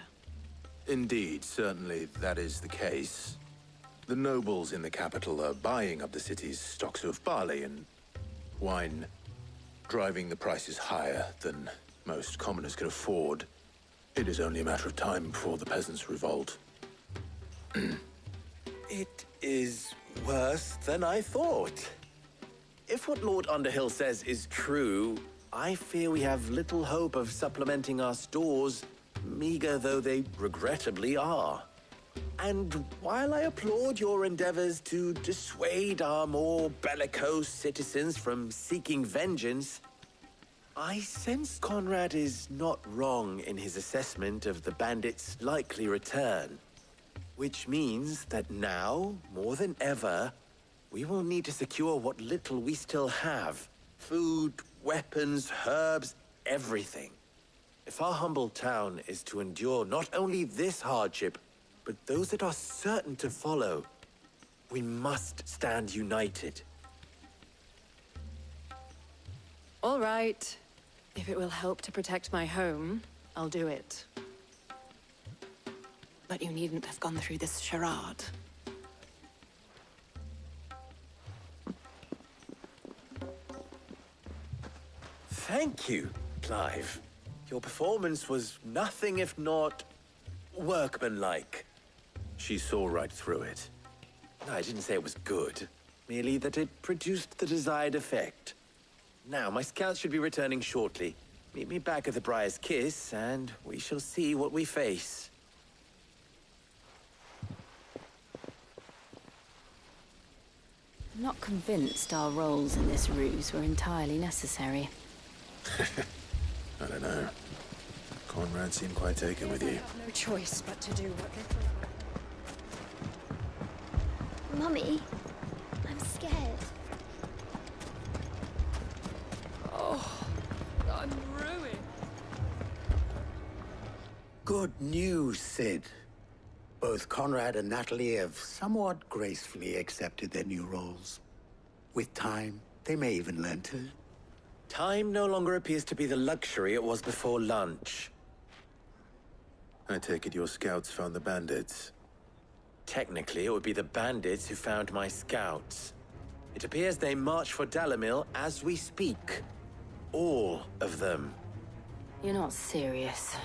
Indeed, certainly that is the case. The nobles in the capital are buying up the city's stocks of barley and wine, driving the prices higher than most commoners can afford. It is only a matter of time before the peasants revolt. It is worse than I thought. If what Lord Underhill says is true, I fear we have little hope of supplementing our stores, meager though they regrettably are. And while I applaud your endeavors to dissuade our more bellicose citizens from seeking vengeance, I sense Conrad is not wrong in his assessment of the bandits' likely return. Which means that now, more than ever, we will need to secure what little we still have. Food, weapons, herbs, everything. If our humble town is to endure not only this hardship, but those that are certain to follow, we must stand united. All right. If it will help to protect my home, I'll do it. But you needn't have gone through this charade. Thank you, Clive. Your performance was nothing if not workmanlike. She saw right through it. No, I didn't say it was good. Merely that it produced the desired effect. Now, my scouts should be returning shortly. Meet me back at the Briar's Kiss, and we shall see what we face. I'm not convinced our roles in this ruse were entirely necessary. I don't know. Conrad seemed quite taken with you. I have no choice but to do what they... Mummy, I'm scared. Oh, I'm ruined. Good news, Sid. Both Conrad and Natalie have somewhat gracefully accepted their new roles. With time, they may even learn to. Time no longer appears to be the luxury it was before lunch. I take it your scouts found the bandits. Technically, it would be the bandits who found my scouts. It appears they march for Dalamil as we speak. All of them. You're not serious.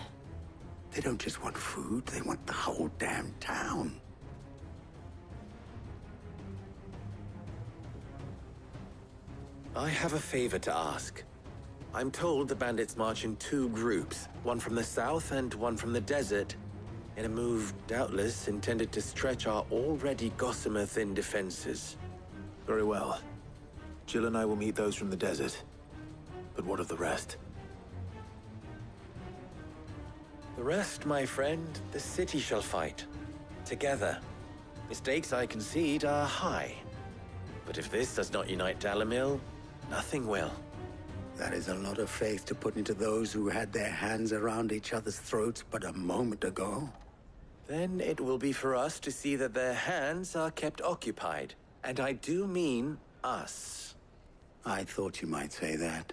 They don't just want food, they want the whole damn town. I have a favor to ask. I'm told the bandits march in 2 groups, one from the south and one from the desert, in a move doubtless intended to stretch our already gossamer-thin defenses. Very well. Jill and I will meet those from the desert. But what of the rest? The rest, my friend, the city shall fight. Together. Mistakes, I concede, are high. But if this does not unite Dalimil, nothing will. That is a lot of faith to put into those who had their hands around each other's throats but a moment ago. Then it will be for us to see that their hands are kept occupied. And I do mean us. I thought you might say that.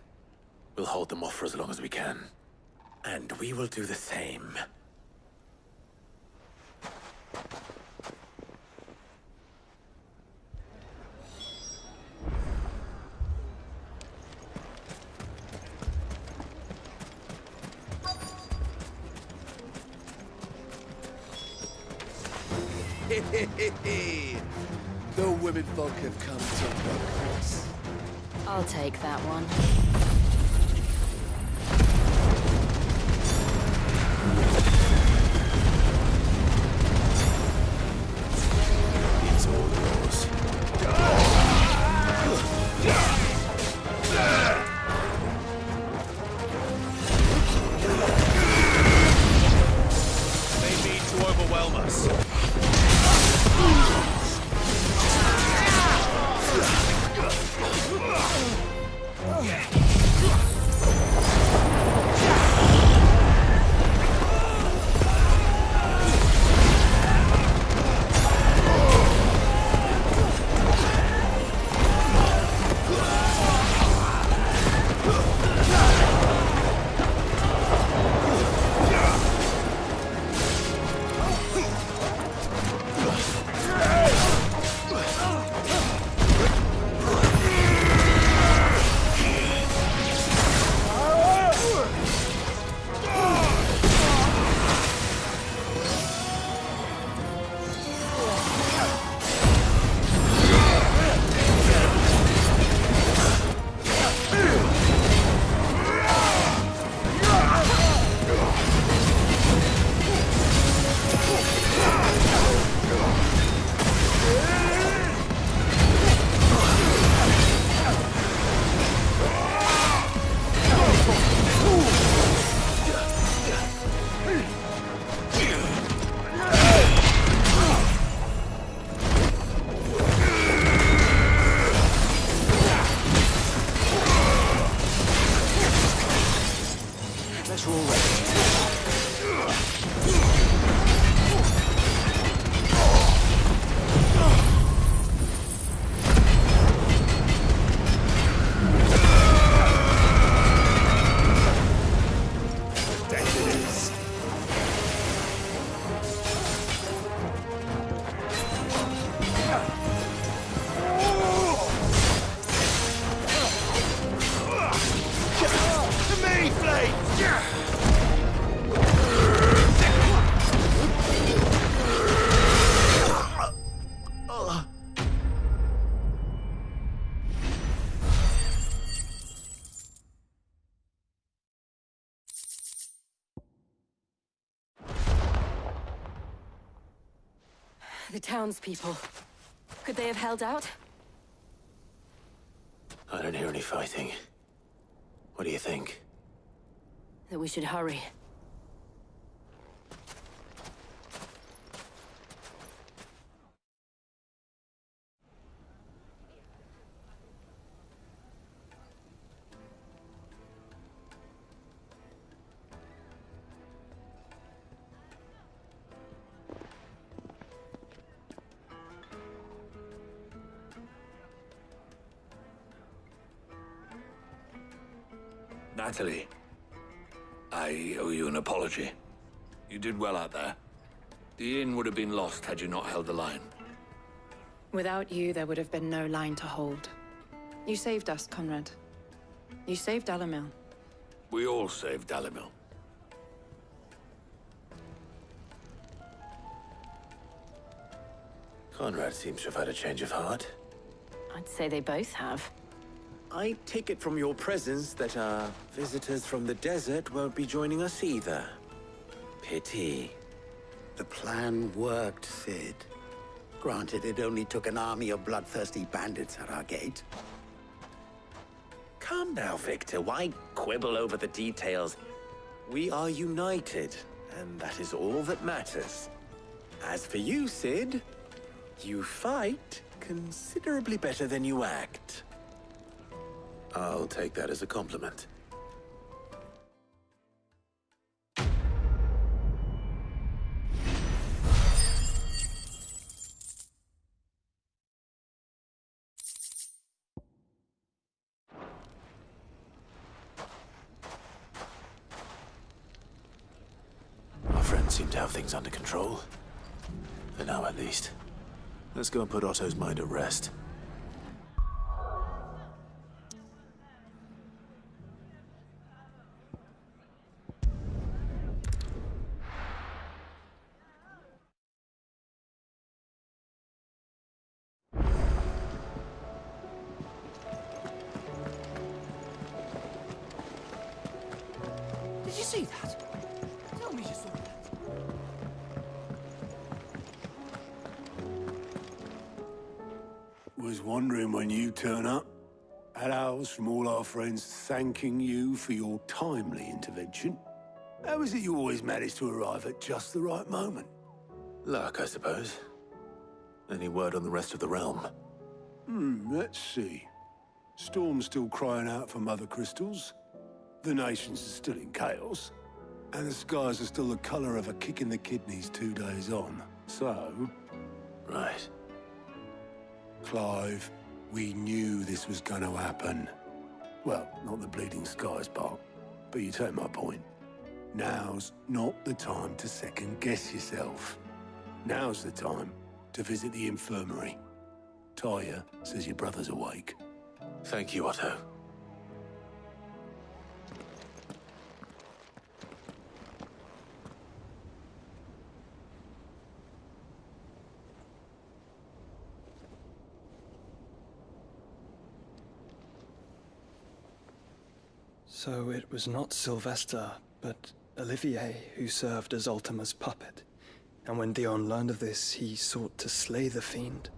We'll hold them off for as long as we can. And we will do the same. The women folk have come to look us. I'll take that one. It's all yours. They need to overwhelm us. The townspeople. Could they have held out? I don't hear any fighting. What do you think? That we should hurry. Natalie, I owe you an apology. You did well out there. The inn would have been lost had you not held the line. Without you, there would have been no line to hold. You saved us, Conrad. You saved Dalimil. We all saved Dalimil. Conrad seems to have had a change of heart. I'd say they both have. I take it from your presence that our visitors from the desert won't be joining us either. Pity. The plan worked, Sid. Granted, it only took an army of bloodthirsty bandits at our gate. Calm now, Victor. Why quibble over the details? We are united, and that is all that matters. As for you, Sid, you fight considerably better than you act. I'll take that as a compliment. Our friends seem to have things under control. For now, at least. Let's go and put Otto's mind at rest. Did you see that? Tell me you saw that. Was wondering when you turn up. Had owls from all our friends thanking you for your timely intervention. How is it you always manage to arrive at just the right moment? Luck, I suppose. Any word on the rest of the realm? Let's see. Storm's still crying out for mother crystals. The nations are still in chaos. And the skies are still the color of a kick in the kidneys 2 days on. So... Right. Clive, we knew this was going to happen. Well, not the bleeding skies part, but you take my point. Now's not the time to second-guess yourself. Now's the time to visit the infirmary. Talia says your brother's awake. Thank you, Otto. So it was not Sylvester, but Olivier who served as Ultima's puppet. And when Dion learned of this, he sought to slay the fiend.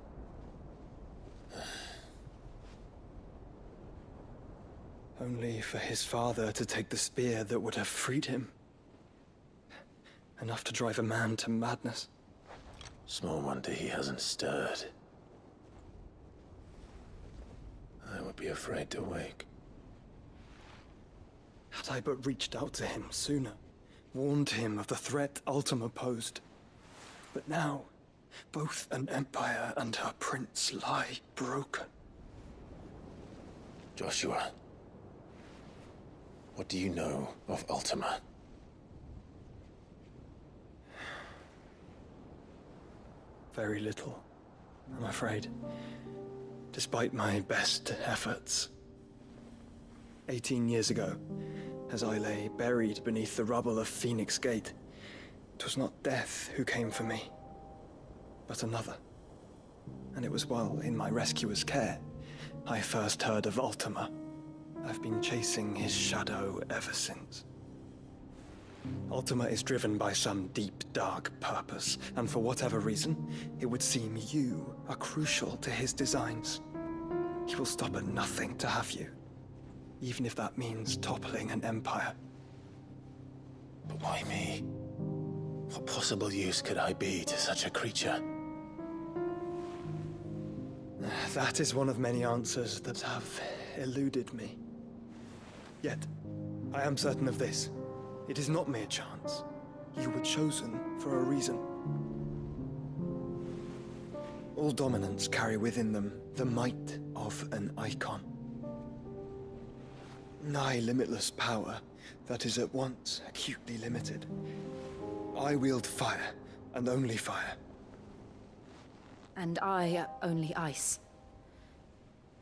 Only for his father to take the spear that would have freed him. Enough to drive a man to madness. Small wonder he hasn't stirred. I would be afraid to wake. Had I but reached out to him sooner, warned him of the threat Ultima posed. But now, both an empire and her prince lie broken. Joshua, what do you know of Ultima? Very little, I'm afraid. Despite my best efforts. 18 years ago, as I lay buried beneath the rubble of Phoenix Gate, it was not death who came for me, but another. And it was while in my rescuer's care, I first heard of Ultima. I've been chasing his shadow ever since. Ultima is driven by some deep, dark purpose, and for whatever reason, it would seem you are crucial to his designs. He will stop at nothing to have you, even if that means toppling an empire. But why me? What possible use could I be to such a creature? That is one of many answers that have eluded me. Yet, I am certain of this. It is not mere chance. You were chosen for a reason. All dominants carry within them the might of an icon. Nigh limitless power that is at once acutely limited. I wield fire, and only fire. And I only ice.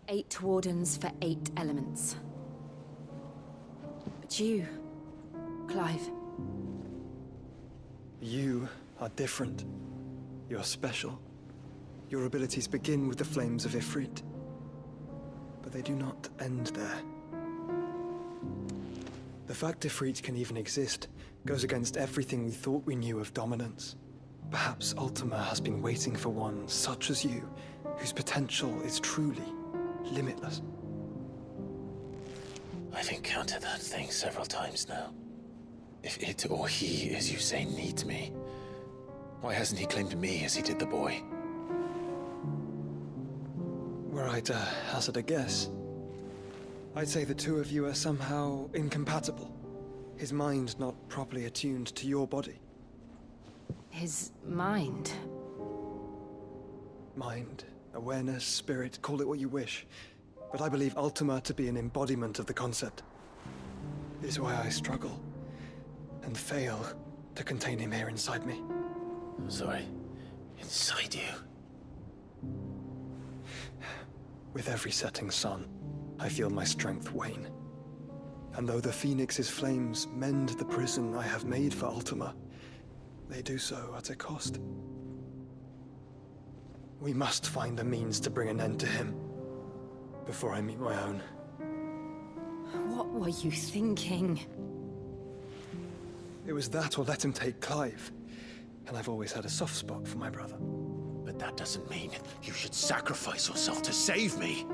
8 wardens for 8 elements. But you, Clive. You are different. You're special. Your abilities begin with the flames of Ifrit. but they do not end there. The fact Ifrit can even exist goes against everything we thought we knew of dominance. Perhaps Ultima has been waiting for one such as you, whose potential is truly limitless. I've encountered that thing several times now. If it or he, as you say, needs me, why hasn't he claimed me as he did the boy? Were I to hazard a guess, I'd say the two of you are somehow incompatible. His mind not properly attuned to your body. His mind? Mind, awareness, spirit, call it what you wish. But I believe Ultima to be an embodiment of the concept. It is why I struggle and fail to contain him here inside me. I'm sorry. Inside you? With every setting sun, I feel my strength wane. And though the Phoenix's flames mend the prison I have made for Ultima, they do so at a cost. We must find a means to bring an end to him before I meet my own. What were you thinking? It was that or let him take Clive. And I've always had a soft spot for my brother. But that doesn't mean you should sacrifice yourself to save me.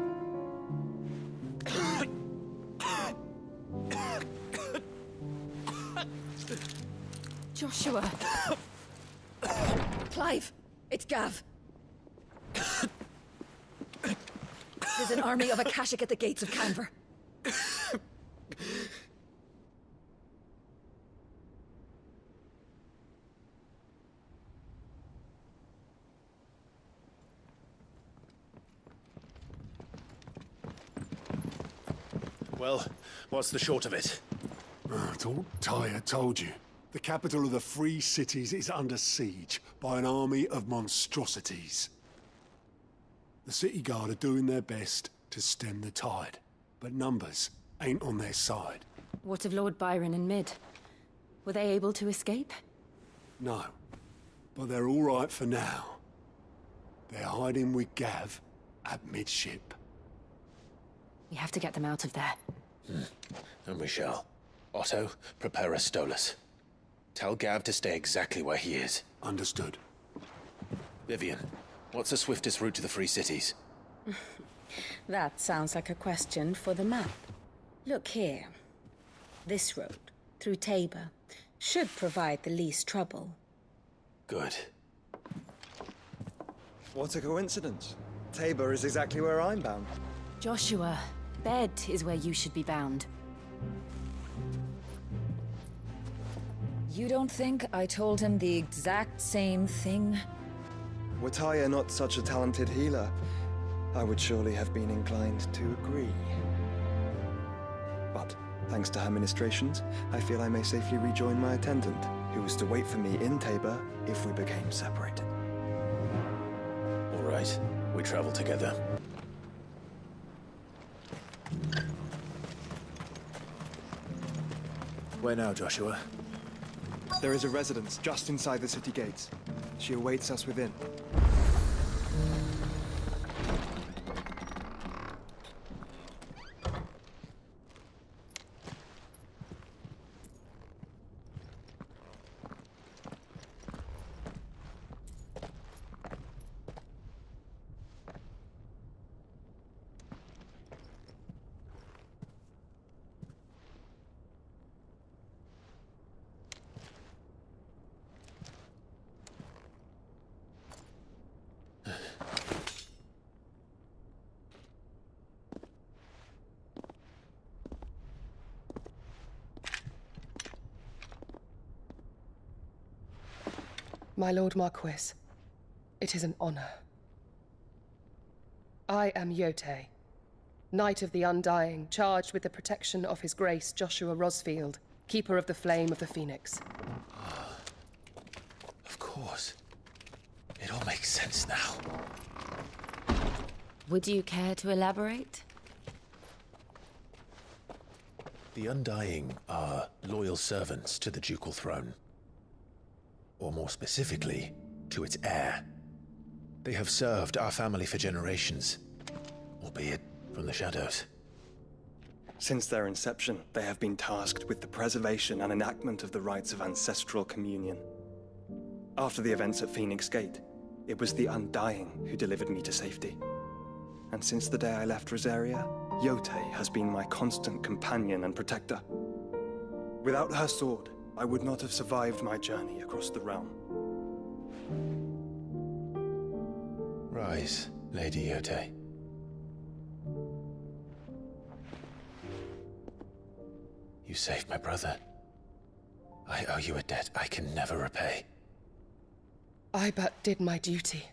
Joshua! Clive! It's Gav! There's an army of Akashic at the gates of Canver. Well, what's the short of it? I thought Tyre told you. The capital of the Free Cities is under siege by an army of monstrosities. The city guard are doing their best to stem the tide, but numbers ain't on their side. What of Lord Byron and Mid? Were they able to escape? No, but they're all right for now. They're hiding with Gav at midship. We have to get them out of there. And we shall. Otto, prepare a Stolas. Tell Gav to stay exactly where he is. Understood. Vivian, what's the swiftest route to the Free Cities? That sounds like a question for the map. Look here. This road, through Tabor, should provide the least trouble. Good. What a coincidence. Tabor is exactly where I'm bound. Joshua, bed is where you should be bound. You don't think I told him the exact same thing? Were Tyre not such a talented healer, I would surely have been inclined to agree. But, thanks to her ministrations, I feel I may safely rejoin my attendant, who was to wait for me in Tabor if we became separated. All right, we travel together. Where now, Joshua? There is a residence just inside the city gates. She awaits us within. My Lord Marquis, it is an honor. I am Yote, Knight of the Undying, charged with the protection of His Grace Joshua Rosfield, Keeper of the Flame of the Phoenix. Of course. It all makes sense now. Would you care to elaborate? The Undying are loyal servants to the ducal throne. Or more specifically, to its heir. They have served our family for generations, albeit from the shadows. Since their inception, they have been tasked with the preservation and enactment of the rites of ancestral communion. After the events at Phoenix Gate, it was the Undying who delivered me to safety. And since the day I left Rosaria, Yotei has been my constant companion and protector. Without her sword, I would not have survived my journey across the realm. Rise, Lady Yotei. You saved my brother. I owe you a debt I can never repay. I but did my duty.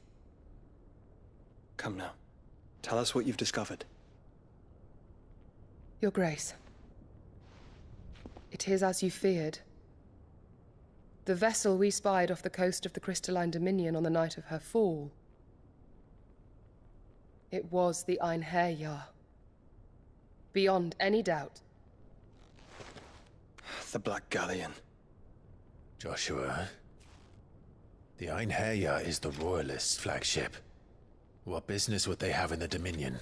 Come now. Tell us what you've discovered. Your Grace. It is as you feared. The vessel we spied off the coast of the Crystalline Dominion on the night of her fall. It was the Einherjar. Beyond any doubt. The Black Galleon. Joshua, the Einherjar is the Royalists' flagship. What business would they have in the Dominion?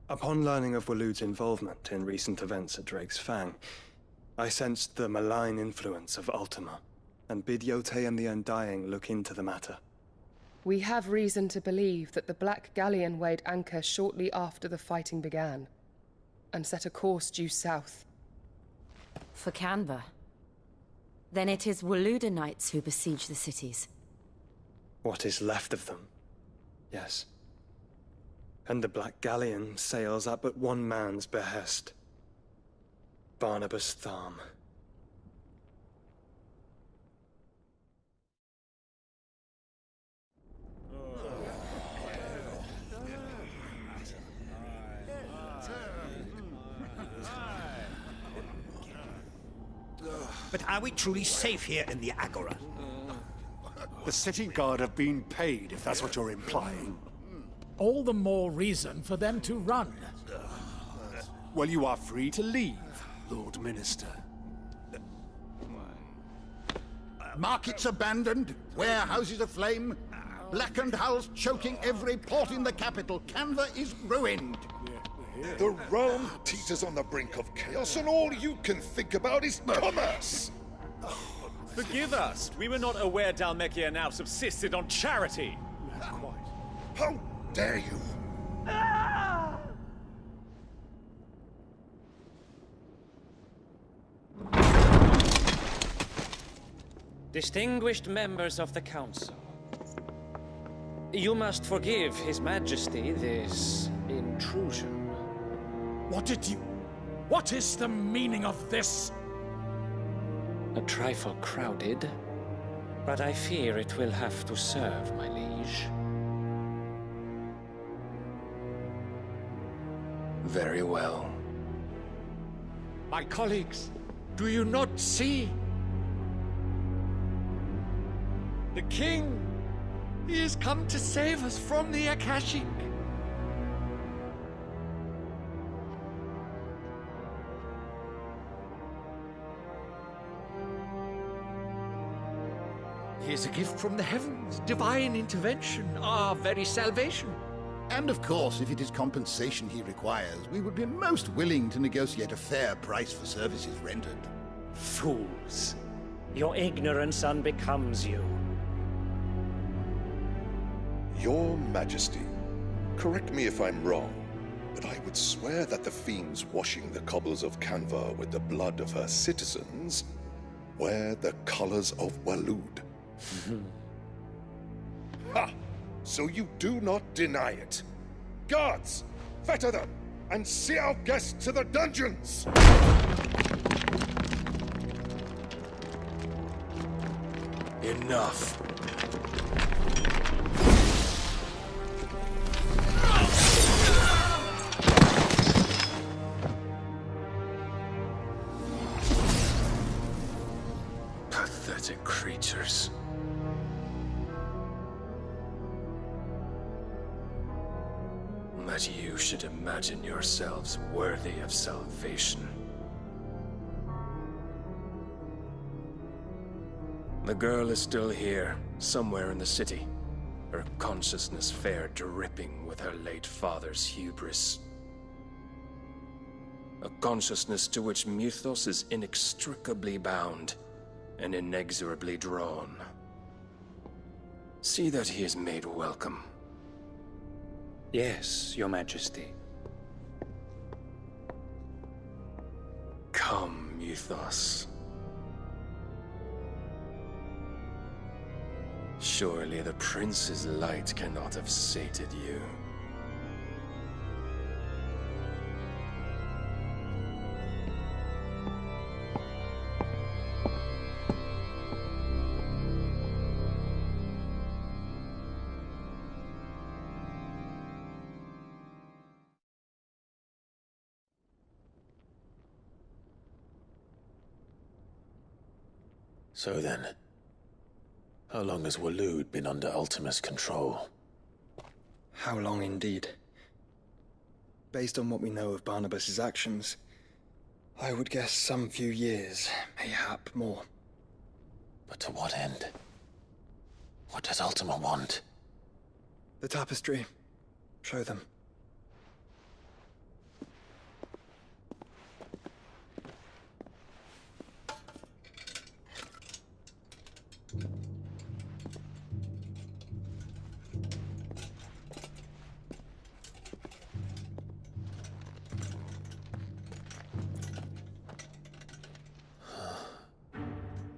Upon learning of Waloed's involvement in recent events at Drake's Fang, I sensed the malign influence of Ultima, and bid Yotei and the Undying look into the matter. We have reason to believe that the Black Galleon weighed anchor shortly after the fighting began, and set a course due south. For Canva. Then it is Waloed knights who besiege the cities. What is left of them? Yes. And the Black Galleon sails at but one man's behest. Barnabas Tharm. But are we truly safe here in the Agora? The city guard have been paid, if that's what you're implying. All the more reason for them to run. Well, you are free to leave, Lord Minister. Markets abandoned, warehouses aflame, blackened hulls choking every port in the capital. Canva is ruined. The realm teeters on the brink of chaos, and all you can think about is commerce! Forgive us. We were not aware Dhalmekia now subsisted on charity. How dare you? Distinguished members of the Council, you must forgive His Majesty this intrusion. What is the meaning of this? A trifle crowded, but I fear it will have to serve, my liege. Very well. My colleagues, do you not see? The King! He has come to save us from the Akashic! He is a gift from the heavens, divine intervention, our very salvation. And of course, if it is compensation he requires, we would be most willing to negotiate a fair price for services rendered. Fools. Your ignorance unbecomes you. Your Majesty, correct me if I'm wrong, but I would swear that the fiends washing the cobbles of Canva with the blood of her citizens wear the colors of Waloed. Ha! So you do not deny it. Guards, fetter them, and see our guests to the dungeons! Enough. Pathetic creatures. That you should imagine yourselves worthy of salvation. The girl is still here, somewhere in the city. her consciousness fair dripping with her late father's hubris. A consciousness to which Mythos is inextricably bound and inexorably drawn. See that he is made welcome. Yes, Your Majesty. Come, Mythos. Surely the prince's light cannot have sated you. So then, how long has Waloed been under Ultima's control? How long indeed? Based on what we know of Barnabas's actions, I would guess some few years, mayhap more. But to what end? What does Ultima want? The tapestry. Show them.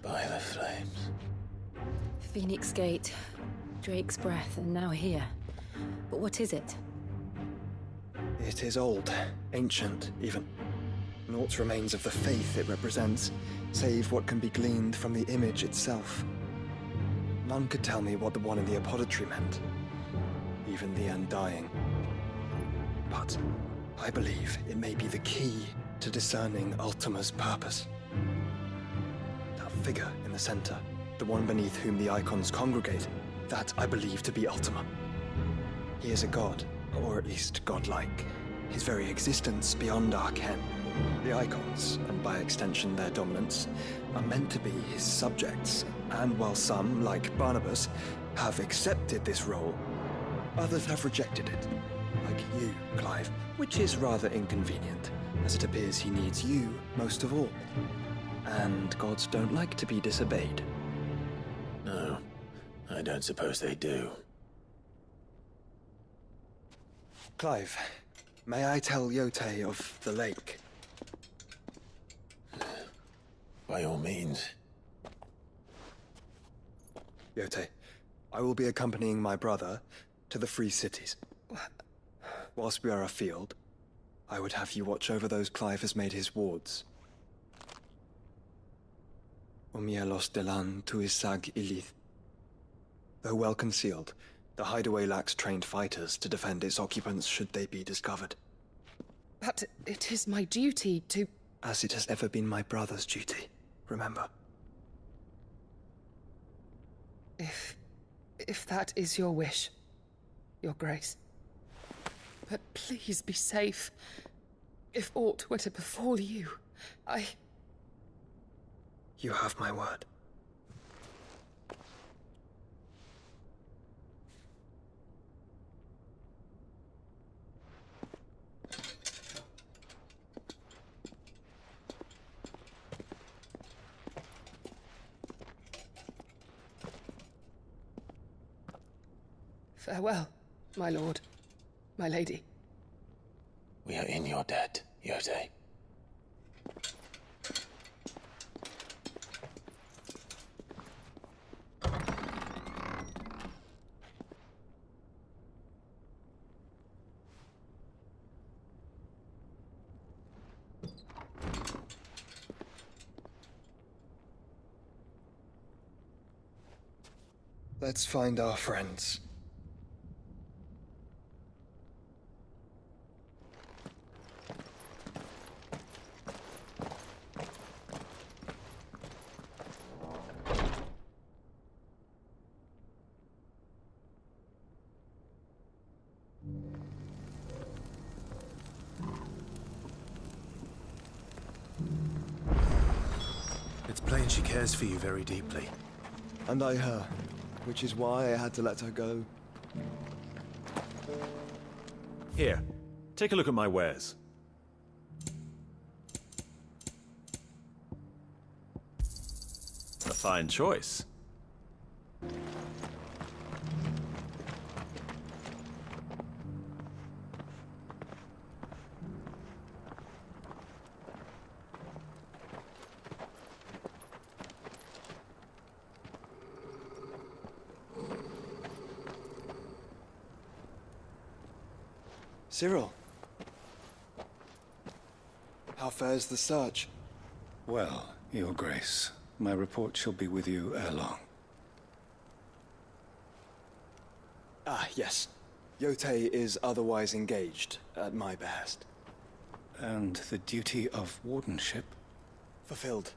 By the flames. Phoenix Gate, Drake's Breath, and now here. But what is it? It is old, ancient, even. Naught remains of the faith it represents, save what can be gleaned from the image itself. None could tell me what the one in the apothecary meant, even the Undying. But I believe it may be the key to discerning Ultima's purpose. That figure in the center, the one beneath whom the icons congregate, that I believe to be Ultima. He is a god, or at least godlike. His very existence beyond our ken. The icons, and by extension their dominance, are meant to be his subjects, and while some, like Barnabas, have accepted this role, others have rejected it. Like you, Clive, which is rather inconvenient, as it appears he needs you most of all. And gods don't like to be disobeyed. No, I don't suppose they do. Clive, may I tell Yote of the lake? By all means. Yote, I will be accompanying my brother to the Free Cities. Whilst we are afield, I would have you watch over those Clive has made his wards. Omielos delan tuisag ilith. Though well concealed, the hideaway lacks trained fighters to defend its occupants should they be discovered. But it is my duty to... As it has ever been my brother's duty, remember. If that is your wish, Your Grace. But please be safe. If aught were to befall you, You have my word. Farewell, my lord, my lady. We are in your debt, Yote. Let's find our friends. It's plain she cares for you very deeply. And I her, which is why I had to let her go. Here, take a look at my wares. A fine choice. Cyril. How fares the search? Well, Your Grace, my report shall be with you ere long. Ah, yes. Yotei is otherwise engaged, at my behest. And the duty of wardenship? Fulfilled.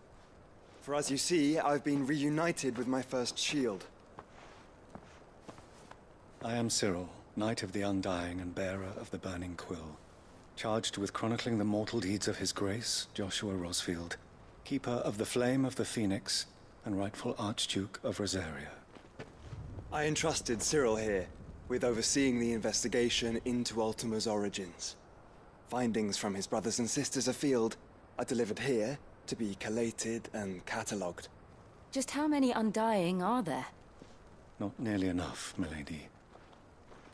For as you see, I've been reunited with my first shield. I am Cyril, Knight of the Undying and bearer of the Burning Quill, charged with chronicling the mortal deeds of His Grace, Joshua Rosfield, Keeper of the Flame of the Phoenix, and rightful Archduke of Rosaria. I entrusted Cyril here with overseeing the investigation into Ultima's origins. Findings from his brothers and sisters afield are delivered here to be collated and catalogued. Just how many Undying are there? Not nearly enough, milady.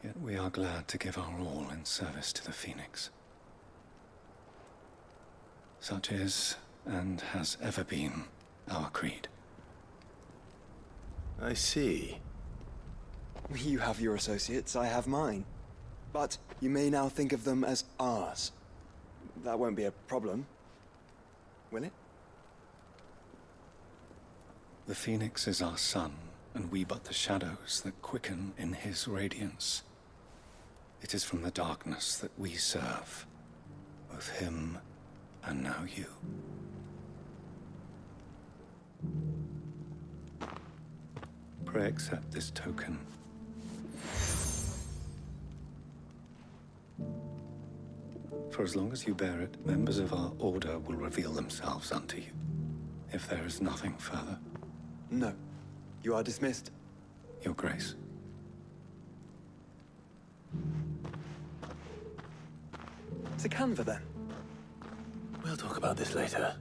Yet we are glad to give our all in service to the Phoenix. Such is, and has ever been, our creed. I see. You have your associates, I have mine. But you may now think of them as ours. That won't be a problem, will it? The Phoenix is our sun, and we but the shadows that quicken in his radiance. It is from the darkness that we serve, both him and now you. Pray accept this token. For as long as you bear it, members of our order will reveal themselves unto you. If there is nothing further. No. You are dismissed. Your Grace. To Canva, then. We'll talk about this later.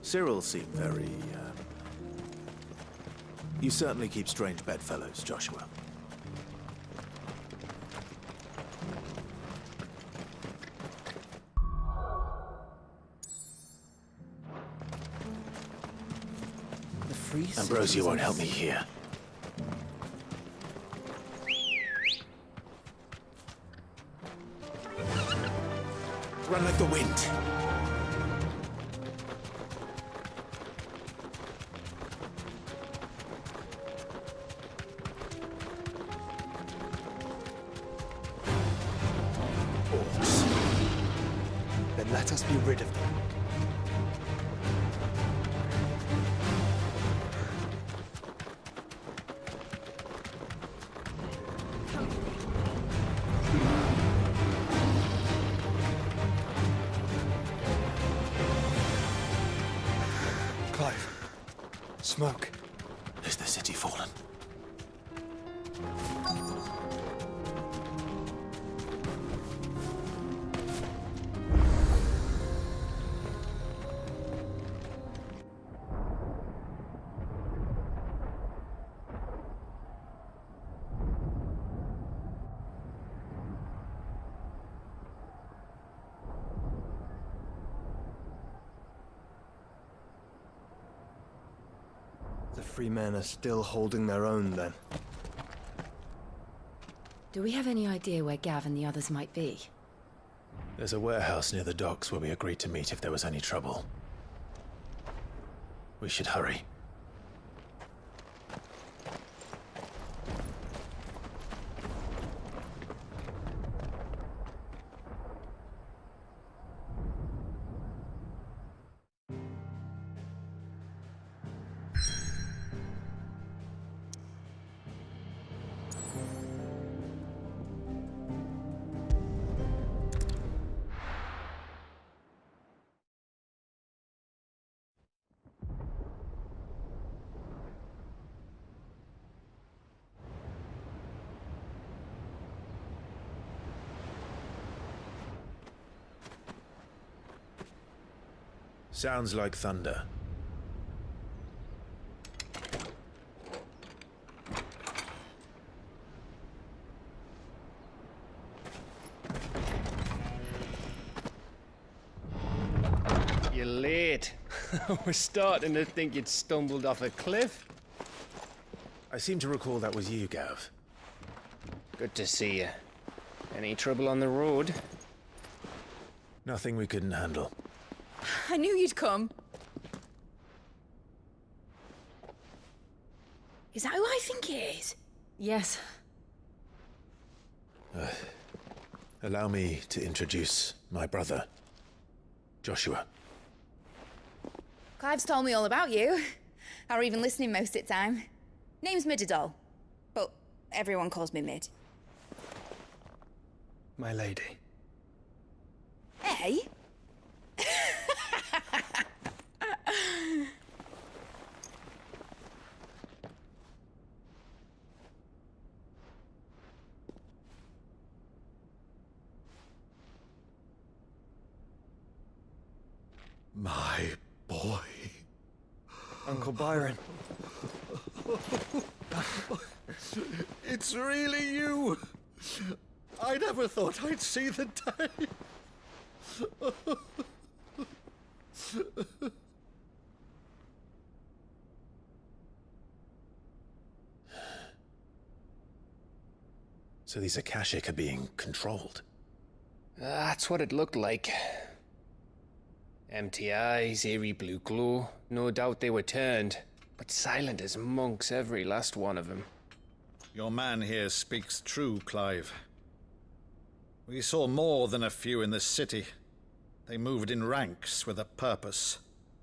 Cyril seemed very, You certainly keep strange bedfellows, Joshua. Ambrosia won't help me here. Run like the wind. Orcs. Then let us be rid of them. Smoke. Is the city fallen? The free men are still holding their own, then. Do we have any idea where Gav and the others might be? There's a warehouse near the docks where we agreed to meet if there was any trouble. We should hurry. Sounds like thunder. You're late. We're starting to think you'd stumbled off a cliff. I seem to recall that was you, Gav. Good to see you. Any trouble on the road? Nothing we couldn't handle. I knew you'd come. Is that who I think it is? Yes. Allow me to introduce my brother, Joshua. Clive's told me all about you. Or even listening most of the time. Name's Midadol, but everyone calls me Mid. My lady. Hey? My boy. Uncle Byron. It's really you. I never thought I'd see the day. So these Akashic are being controlled? That's what it looked like. Empty eyes, eerie blue glow. No doubt they were turned, but silent as monks, every last one of them. Your man here speaks true, Clive. We saw more than a few in this city. They moved in ranks with a purpose,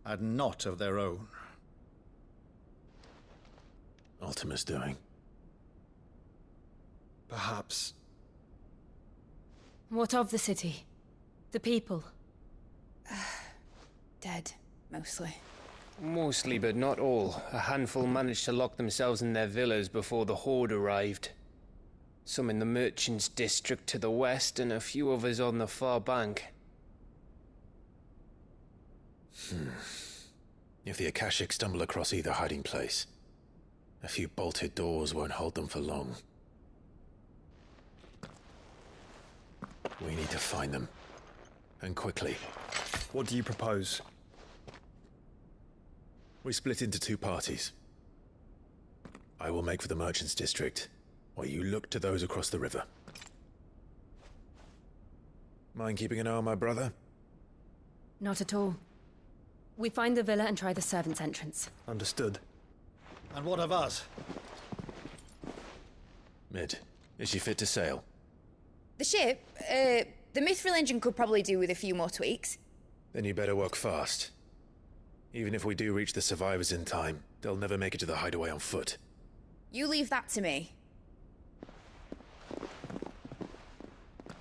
and not of their own. Ultima's doing. Perhaps. What of the city? The people? Dead, mostly. Mostly, but not all. A handful managed to lock themselves in their villas before the Horde arrived. Some in the Merchants' District to the west, and a few others on the far bank. If the Akashic stumble across either hiding place, a few bolted doors won't hold them for long. We need to find them. And quickly. What do you propose? We split into two parties. I will make for the Merchants' District, while you look to those across the river. Mind keeping an eye on my brother? Not at all. We find the villa and try the servants' entrance. Understood. And what of us? Mid, is she fit to sail? The ship, the Mithril engine could probably do with a few more tweaks. Then you better work fast. Even if we do reach the survivors in time, they'll never make it to the hideaway on foot. You leave that to me.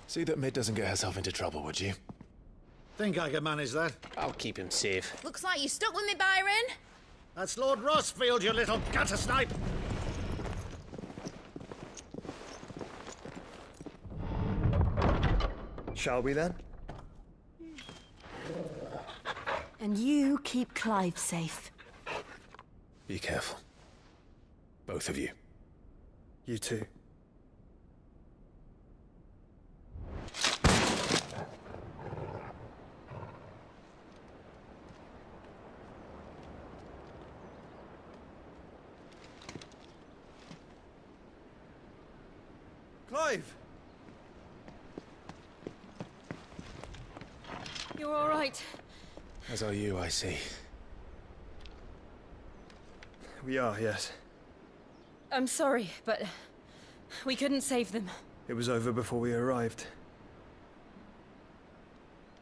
See that Mid doesn't get herself into trouble, would you? Think I can manage that? I'll keep him safe. Looks like you stuck with me, Byron. That's Lord Rossfield, you little gutter snipe! Shall we then? And you keep Clive safe. Be careful. Both of you. You too. Clive! You're all right. As are you, I see. We are, yes. I'm sorry, but we couldn't save them. It was over before we arrived.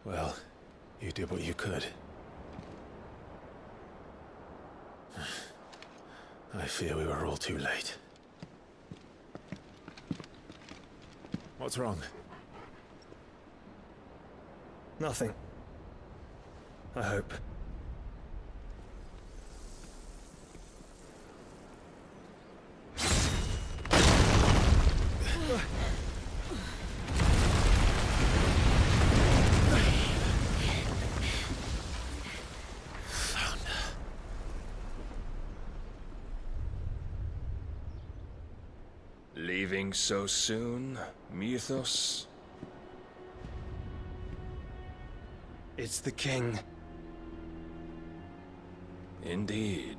Well, you did what you could. I fear we were all too late. What's wrong? Nothing. I hope. Leaving so soon, Mythos? It's the king. Indeed.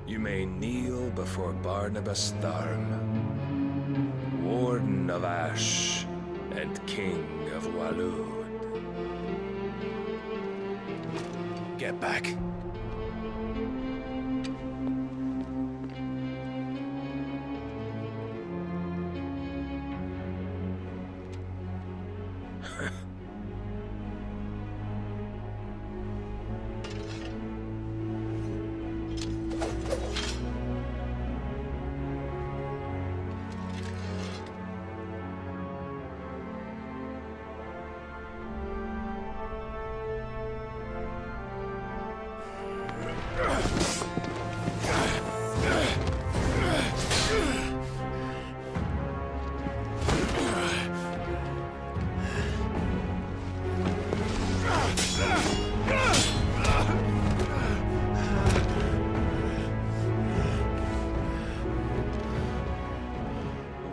You may kneel before Barnabas Tharm, Warden of Ash and King of Waloed. Get back.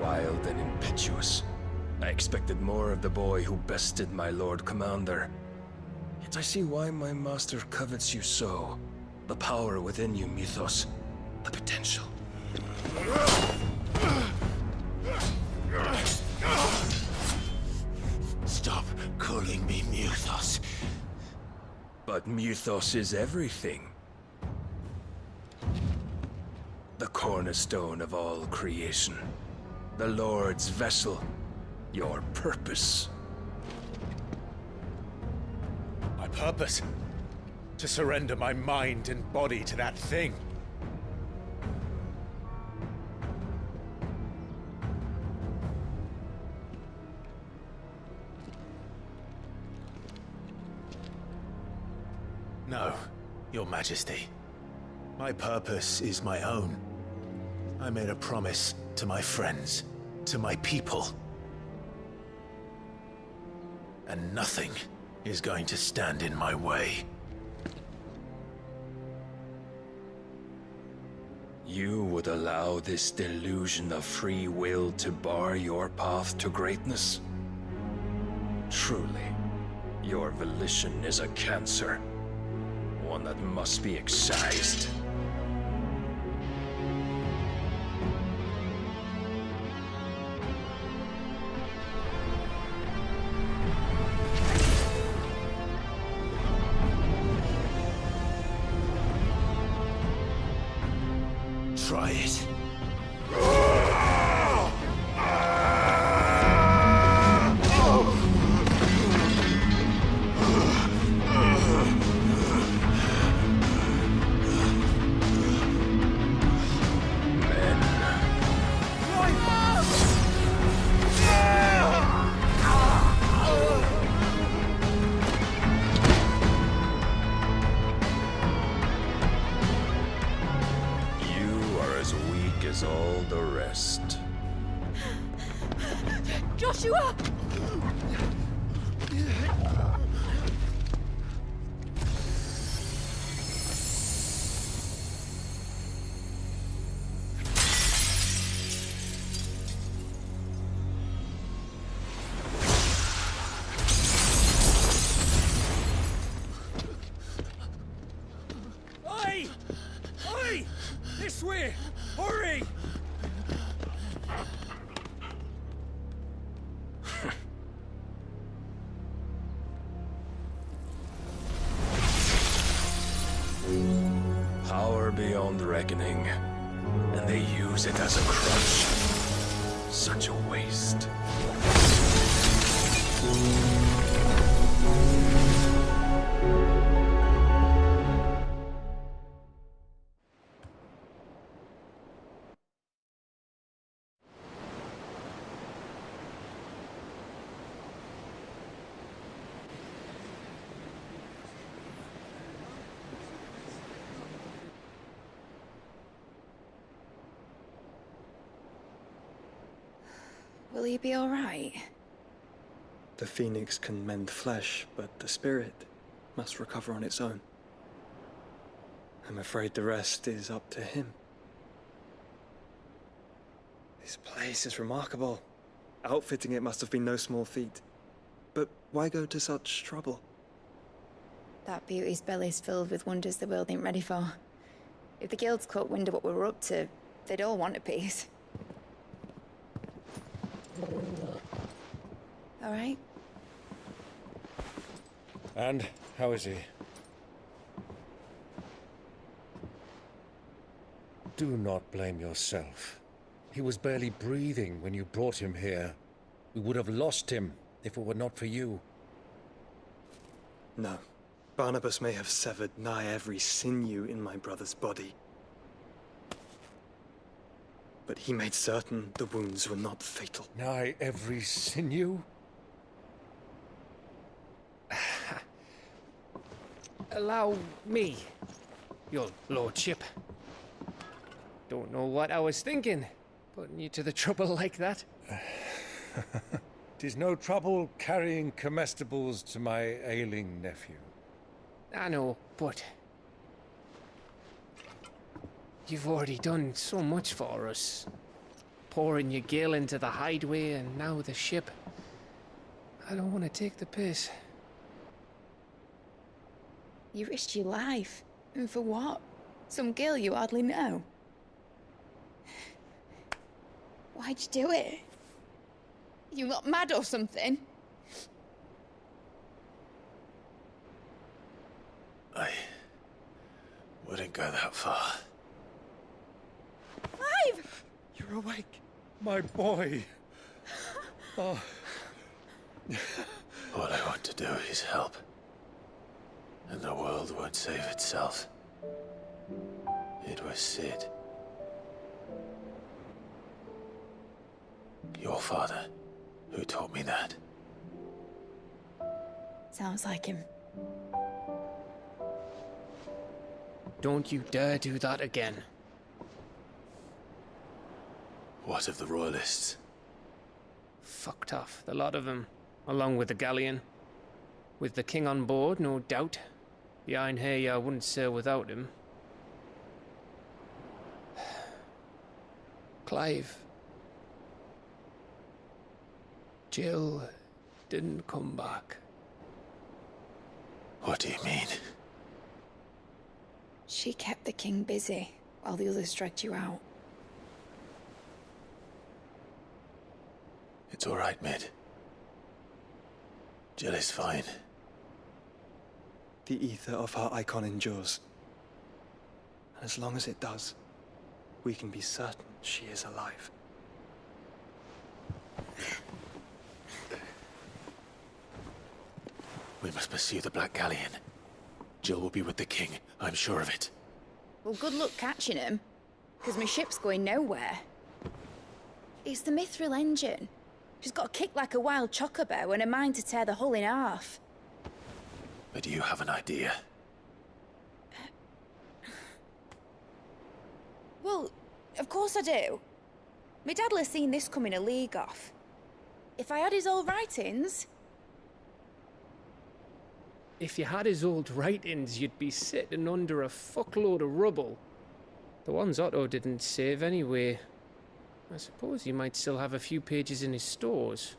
Wild and impetuous. I expected more of the boy who bested my Lord Commander. Yet I see why my master covets you so. The power within you, Mythos. The potential. Stop calling me Mythos. But Mythos is everything. The cornerstone of all creation. The Lord's vessel. Your purpose. My purpose? To surrender my mind and body to that thing. No, Your Majesty. My purpose is my own. I made a promise to my friends, to my people. And nothing is going to stand in my way. You would allow this delusion of free will to bar your path to greatness? Truly, your volition is a cancer. One that must be excised. Try it. As all the rest. Joshua! Oi! Oi! This way! Hurry! Power beyond reckoning, and they use it as a crutch. Such a waste. Will he be all right? The phoenix can mend flesh, but the spirit must recover on its own. I'm afraid the rest is up to him. This place is remarkable. Outfitting it must have been no small feat. But why go to such trouble? That beauty's belly's filled with wonders the world ain't ready for. If the guilds caught wind of what we were up to, they'd all want a piece. All right? And how is he? Do not blame yourself. He was barely breathing when you brought him here. We would have lost him if it were not for you. No. Barnabas may have severed nigh every sinew in my brother's body. But he made certain the wounds were not fatal. Nigh every sinew? Allow me, your lordship. Don't know what I was thinking, putting you to the trouble like that. 'Tis no trouble carrying comestibles to my ailing nephew. I know, but you've already done so much for us. Pouring your gil into the hideaway and now the ship. I don't want to take the piss. You risked your life. And for what? Some girl you hardly know. Why'd you do it? You not mad or something? I wouldn't go that far. Clive! You're awake. My boy. Oh. All I want to do is help. And the world won't save itself. It was Sid. Your father, who taught me that. Sounds like him. Don't you dare do that again. What of the Royalists? Fucked off, the lot of them, along with the galleon. With the king on board, no doubt. Behind here, I wouldn't sail without him. Clive. Jill didn't come back. What do you mean? She kept the king busy while the others dragged you out. It's all right, Mid. Jill is fine. The ether of her icon endures. And as long as it does, we can be certain she is alive. We must pursue the Black Galleon. Jill will be with the king, I'm sure of it. Well, good luck catching him, because my ship's going nowhere. It's the Mithril engine. She's got a kick like a wild chocobo and a mind to tear the hull in half. But do you have an idea? Well, of course I do. My dad'll have seen this coming a league off. If I had his old writings... If you had his old writings, you'd be sitting under a fuckload of rubble. The ones Otto didn't save anyway. I suppose you might still have a few pages in his stores.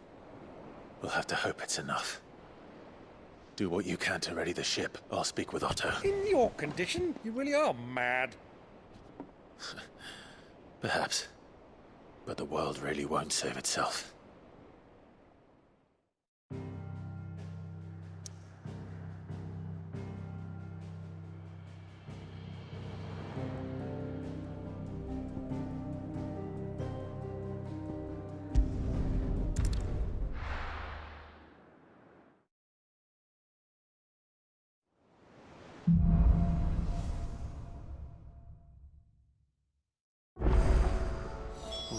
We'll have to hope it's enough. Do what you can to ready the ship. I'll speak with Otto. In your condition, you really are mad. Perhaps. But the world really won't save itself.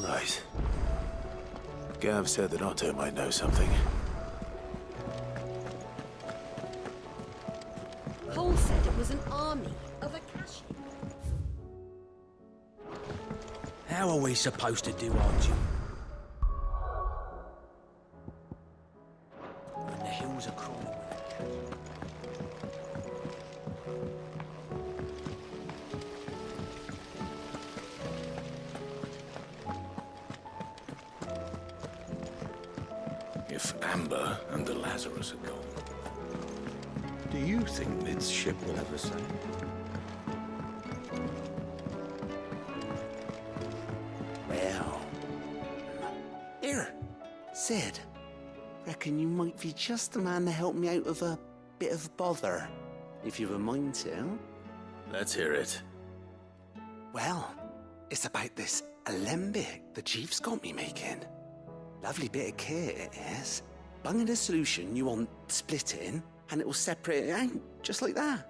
Right. Gav said that Otto might know something. Cole said it was an army of Akashi. How are we supposed to do our job? When the hills are crawling with Amber and the Lazarus are gone, do you think this ship will ever sail? Well... Here, Sid. Reckon you might be just the man to help me out of a bit of bother, if you've a mind to. Let's hear it. Well, it's about this alembic the chief's got me making. Lovely bit of kit it is. Bung in a solution you want splitting, and it will separate it out, just like that.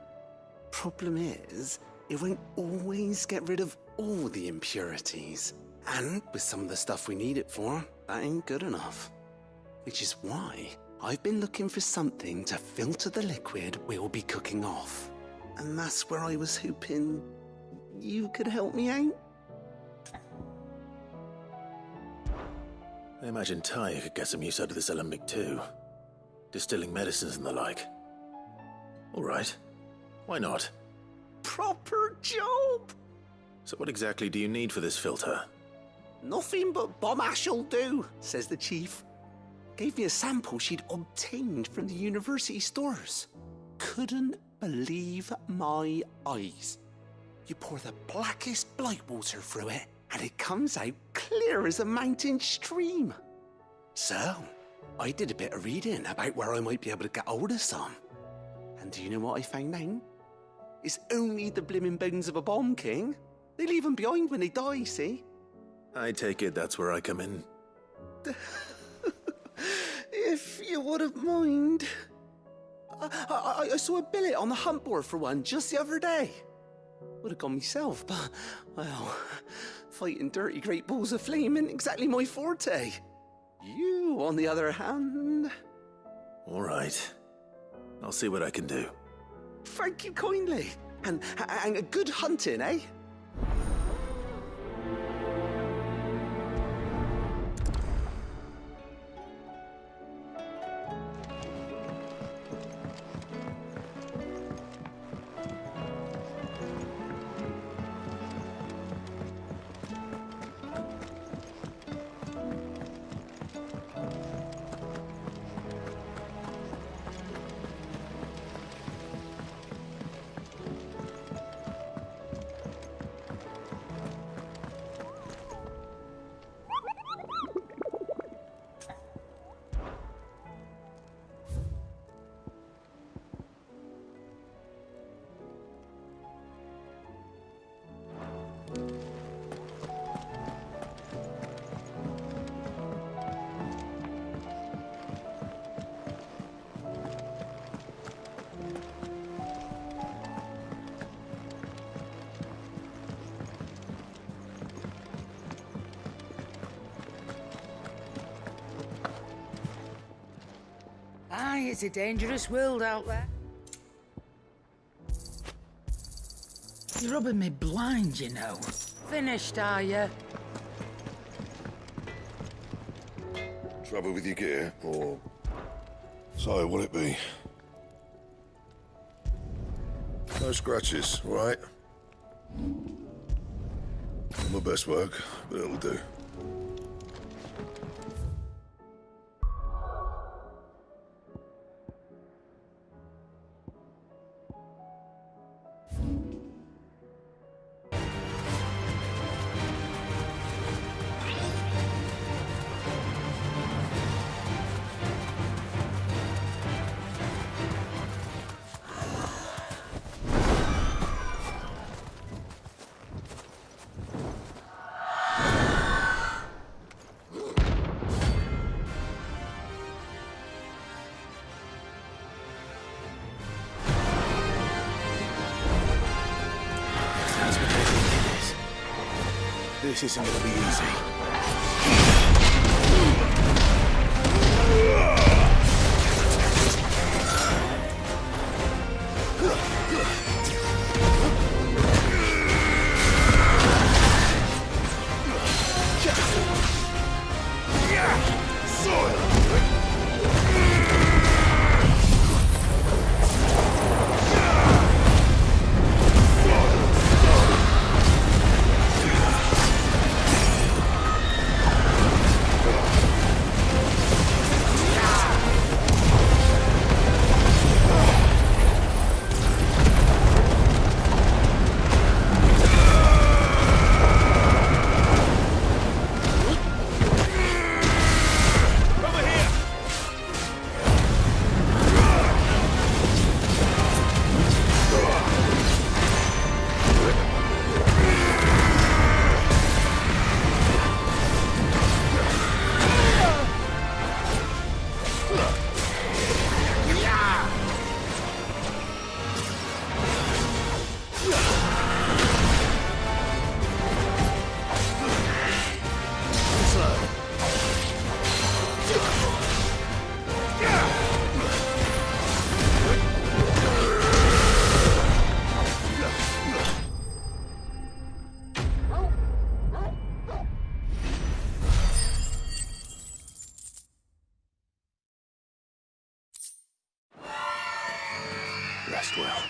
Problem is, it won't always get rid of all the impurities. And with some of the stuff we need it for, that ain't good enough. Which is why I've been looking for something to filter the liquid we'll be cooking off. And that's where I was hoping you could help me out. I imagine Ty could get some use out of this alembic too. Distilling medicines and the like. All right. Why not? Proper job! So what exactly do you need for this filter? Nothing but bomb ash'll do, says the chief. Gave me a sample she'd obtained from the university stores. Couldn't believe my eyes. You pour the blackest blight water through it, and it comes out clear as a mountain stream. So, I did a bit of reading about where I might be able to get hold of some. And do you know what I found out? It's only the blimmin' bones of a bomb king. They leave them behind when they die, see? I take it that's where I come in. If you wouldn't mind. I saw a billet on the hunt board for one just the other day. Would have gone myself, but, well, fighting dirty great balls of flame isn't exactly my forte. You, on the other hand... All right. I'll see what I can do. Thank you kindly. And a good hunting, eh? Aye, it's a dangerous world out there. You're rubbing me blind, you know. Finished, are you? Trouble with your gear, or... So, what'll it be? No scratches, all right? Not my best work, but it'll do. This isn't gonna be easy. rest well.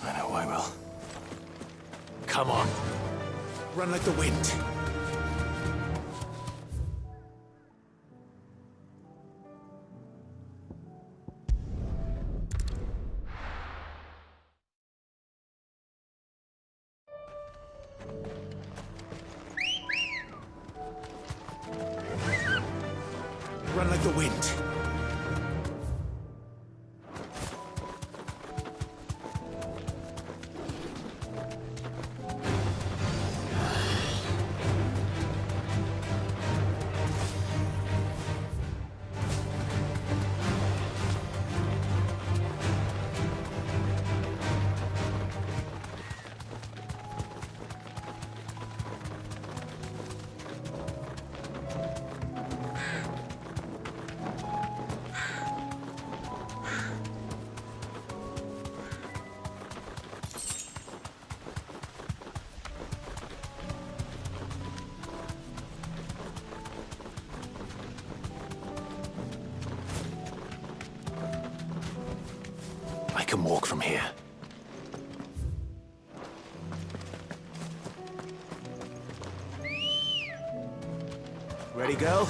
I know I will. Come on. Run like the wind. Run like the wind. I can walk from here. Ready, girl?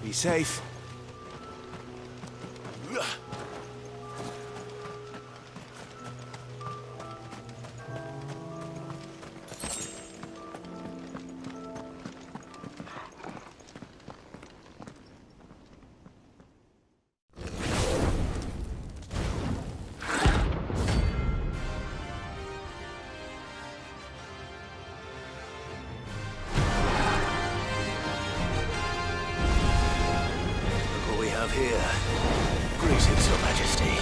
Be safe. Here. Greetings, Your Majesty.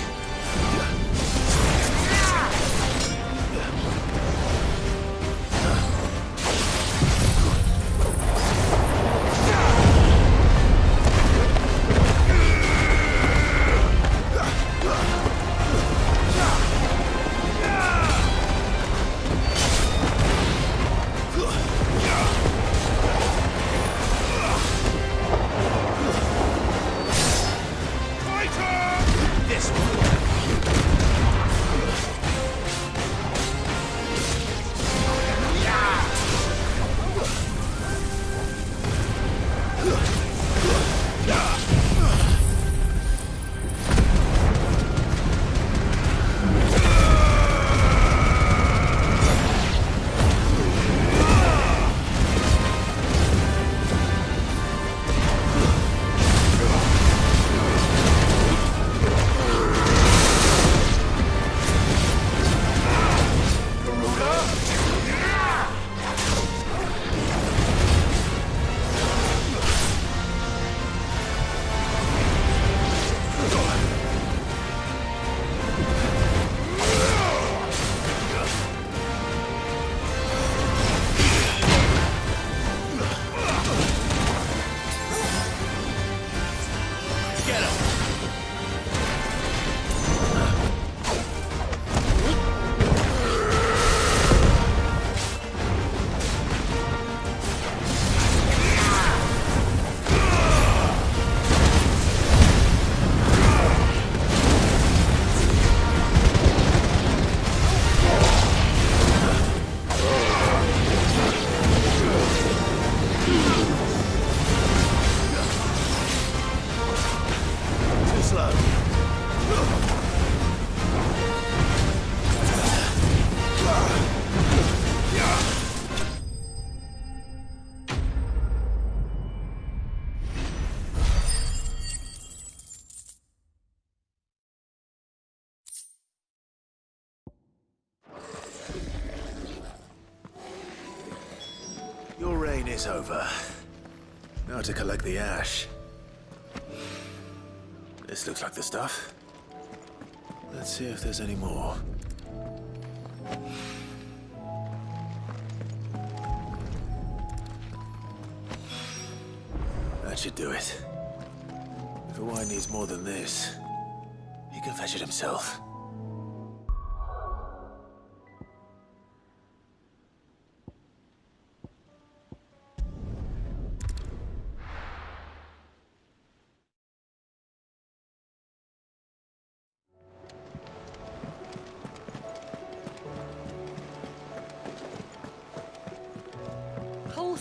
Your reign is over. Now to collect the ash. This looks like the stuff. Let's see if there's any more. That should do it. If Hawaii needs more than this, he can fetch it himself.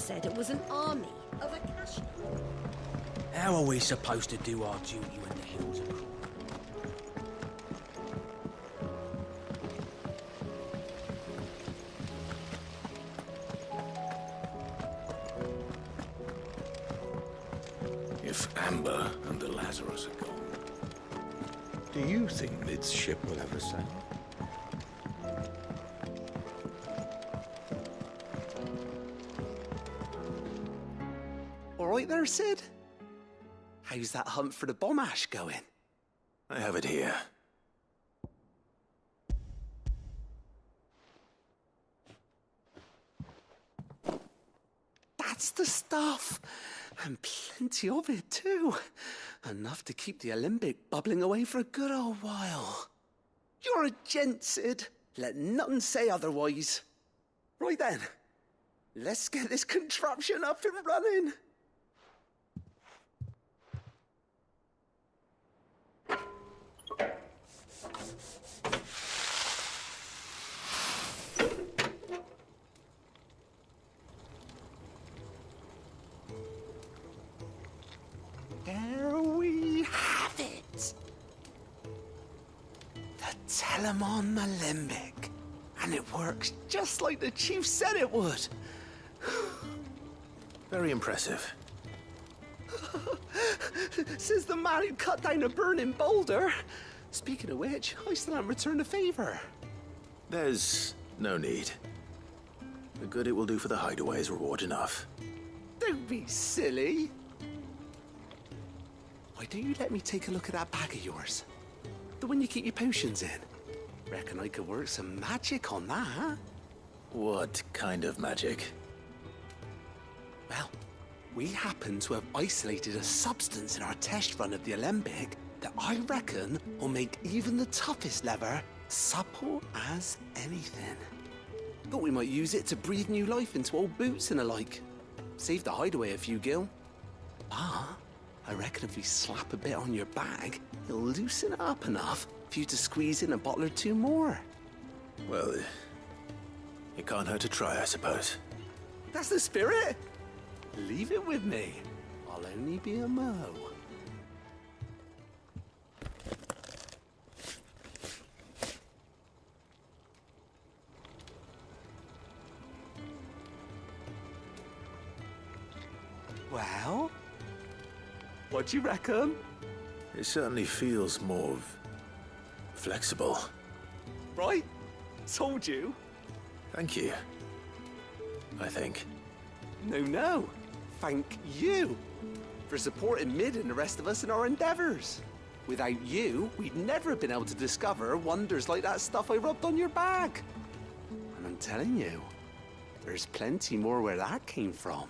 said it was an army of Akashi. How are we supposed to do our duty when the hills are cruel? If Amber and the Lazarus are gone, do you think Mid's ship will ever sail? All right there, Sid? How's that hunt for the bomb ash going? I have it here. That's the stuff! And plenty of it, too. Enough to keep the alembic bubbling away for a good old while. You're a gent, Sid. Let nothing say otherwise. Right then, let's get this contraption up and running. There we have it. The Telemon Alembic. And it works just like the chief said it would. Very impressive. Says the man who cut down a burning boulder. Speaking of which, I still haven't returned the favor. There's no need. The good it will do for the hideaway is reward enough. Don't be silly. Why don't you let me take a look at that bag of yours? The one you keep your potions in. Reckon I could work some magic on that. What kind of magic? Well, we happen to have isolated a substance in our test run of the alembic that I reckon will make even the toughest lever supple as anything. Thought we might use it to breathe new life into old boots and the like. Save the hideaway a few gil. Ah, I reckon if we slap a bit on your bag, it'll loosen it up enough for you to squeeze in a bottle or two more. Well, it can't hurt to try, I suppose. That's the spirit. Leave it with me. I'll only be a mo. Well, what do you reckon? It certainly feels more flexible. Right? Told you. Thank you. I think. No. Thank you for supporting Mid and the rest of us in our endeavors. Without you, we'd never have been able to discover wonders like that stuff I rubbed on your bag. And I'm telling you, there's plenty more where that came from.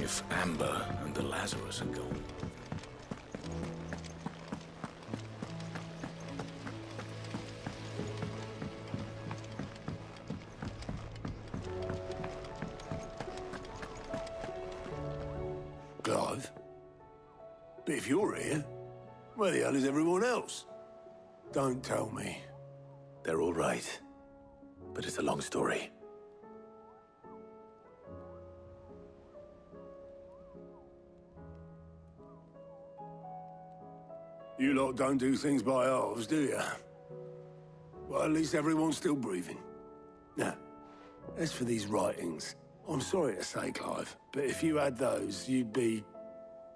If Amber and the Lazarus are gone. Clive? But if you're here, where the hell is everyone else? Don't tell me. They're all right. But it's a long story. You lot don't do things by halves, do you? Well, at least everyone's still breathing. Now, as for these writings, I'm sorry to say, Clive, but if you had those, you'd be...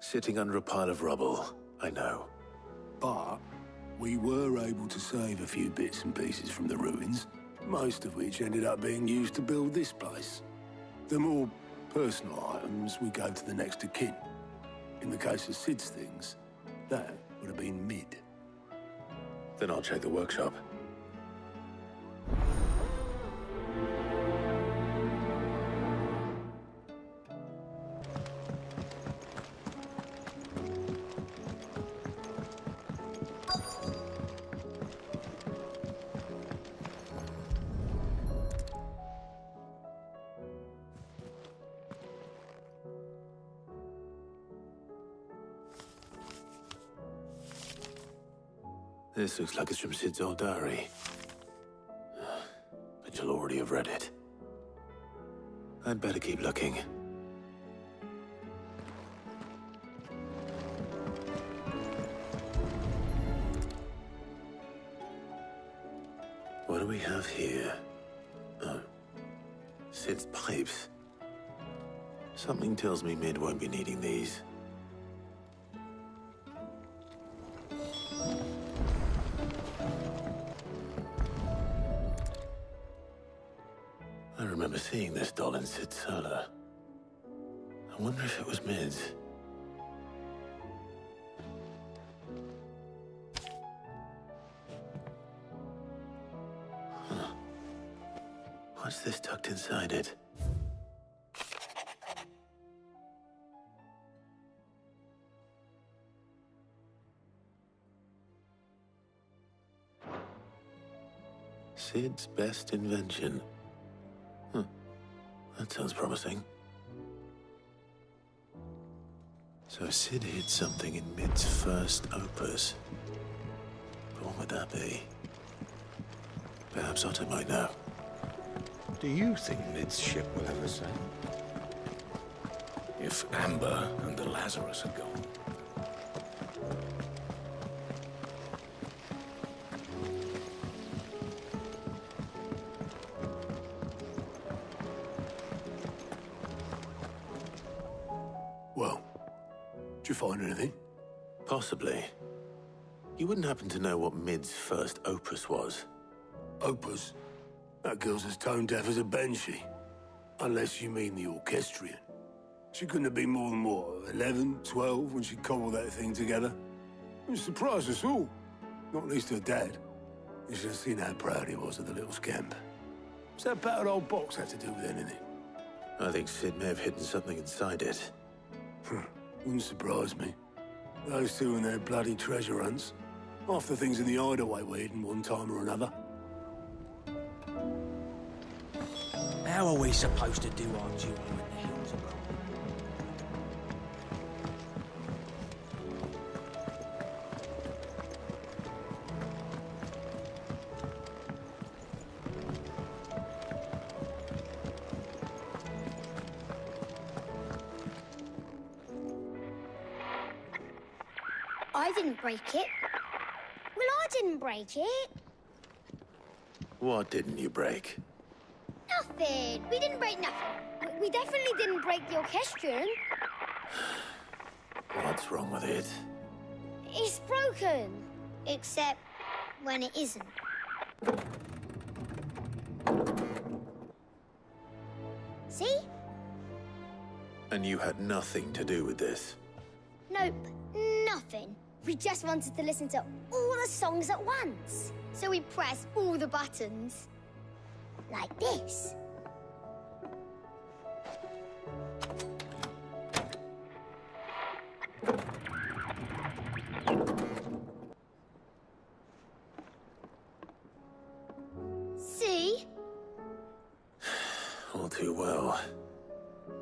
Sitting under a pile of rubble, I know. But we were able to save a few bits and pieces from the ruins, most of which ended up being used to build this place. The more personal items we gave to the next of kin. In the case of Sid's things, that would have been Mid. Then I'll check the workshop. This looks like it's from Sid's old diary. But you'll already have read it. I'd better keep looking. What do we have here? Oh. Sid's pipes. Something tells me Mid won't be needing these. I remember seeing this doll in Sid's cellar. I wonder if it was Mid's. Huh. What's this tucked inside it? Sid's best invention. Huh. That sounds promising. So Sid hid something in Mid's first opus. But what would that be? Perhaps Otto might know. Do you think Mid's ship will ever sail? If Amber and the Lazarus are gone. Well, did you find anything? Possibly. You wouldn't happen to know what Mid's first opus was? Opus? That girl's as tone-deaf as a banshee. Unless you mean the orchestrion. She couldn't have been more than, what, 11, 12 when she cobbled that thing together? It surprised us all. Not least her dad. You should have seen how proud he was of the little scamp. What's that battered old box have to do with anything? I think Sid may have hidden something inside it. Wouldn't surprise me. Those two and their bloody treasure hunts. Half the things in the hideaway were hidden one time or another. How are we supposed to do our duty when the hills are gone? I didn't break it. Well, I didn't break it. What didn't you break? Nothing. We didn't break nothing. We definitely didn't break the orchestrion. What's wrong with it? It's broken. Except when it isn't. See? And you had nothing to do with this? Nope, nothing. We just wanted to listen to all the songs at once. So we pressed all the buttons. Like this. See? All too well.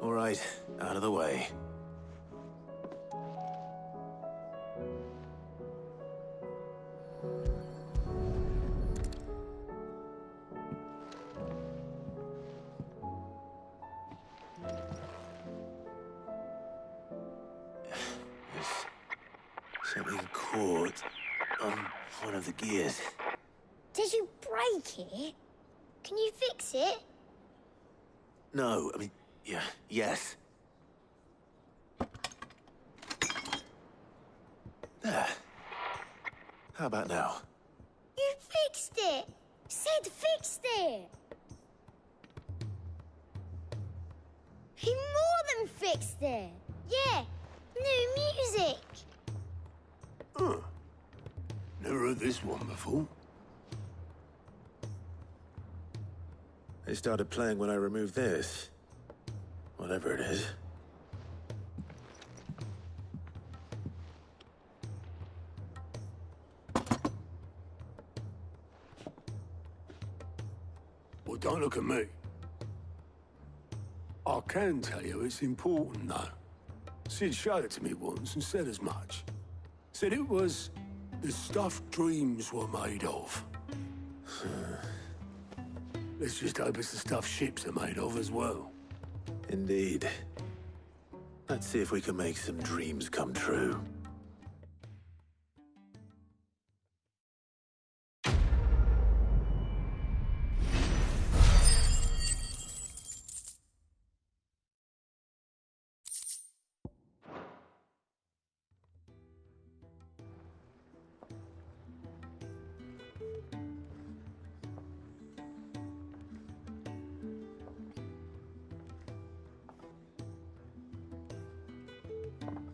All right, out of the way. Something caught on one of the gears. Did you break it? Can you fix it? No, I mean, yeah, yes. There. How about now? You fixed it! Sid fixed it! He more than fixed it! Yeah, new music! Huh. Never heard this one before. They started playing when I removed this. Whatever it is. Well, don't look at me. I can tell you it's important, though. Sid showed it to me once and said as much. Said it was The stuff dreams were made of. Let's just hope it's the stuff ships are made of as well. Indeed. Let's see if we can make some dreams come true.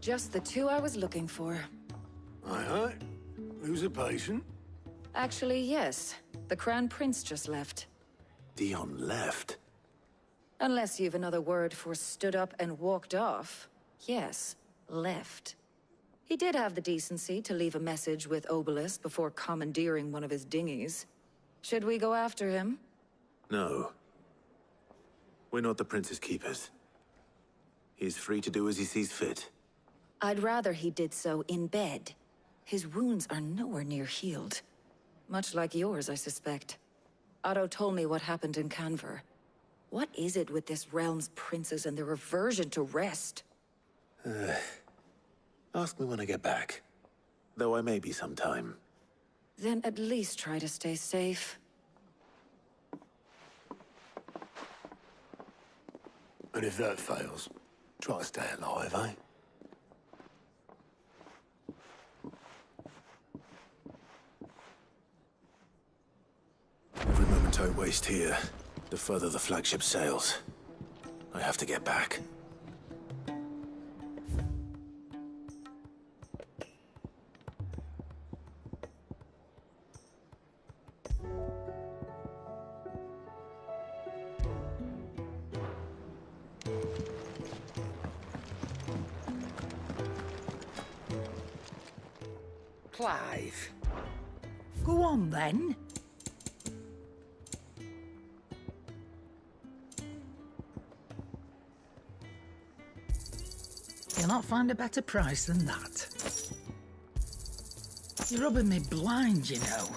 Just the two I was looking for. Aye. Who's a patient? Actually, yes. The Crown Prince just left. Dion left? Unless you've another word for stood up and walked off. Yes, left. He did have the decency to leave a message with Obelisk before commandeering one of his dinghies. Should we go after him? No. We're not the Prince's keepers. He's free to do as he sees fit. I'd rather he did so in bed. His wounds are nowhere near healed. Much like yours, I suspect. Otto told me what happened in Canver. What is it with this realm's princes and their aversion to rest? Ask me when I get back. Though I may be sometime. Then at least try to stay safe. And if that fails, try to stay alive, eh? Every moment I waste here, the further the flagship sails. I have to get back. Clive. Go on, then. You'll not find a better price than that. You're rubbing me blind, you know.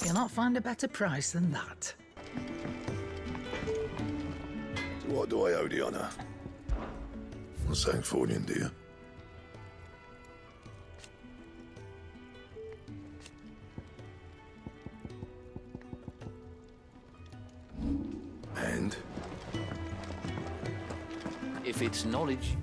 You'll not find a better price than that. So what do I owe the honor? What's saying Fornian, do you? And? If it's knowledge.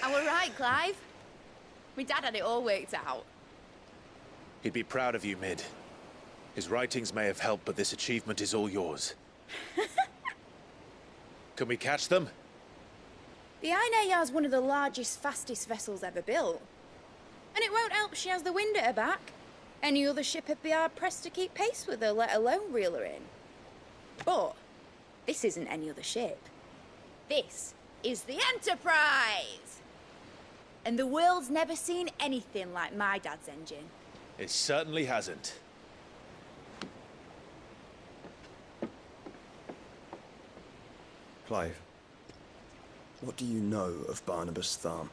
I were right, Clive. My dad had it all worked out. He'd be proud of you, Mid. His writings may have helped, but this achievement is all yours. Can we catch them? The Ainayar's one of the largest, fastest vessels ever built. And it won't help she has the wind at her back. Any other ship would be hard-pressed to keep pace with her, let alone reel her in. But this isn't any other ship. This is the Enterprise! And the world's never seen anything like my dad's engine. It certainly hasn't. Clive, what do you know of Barnabas Tharm?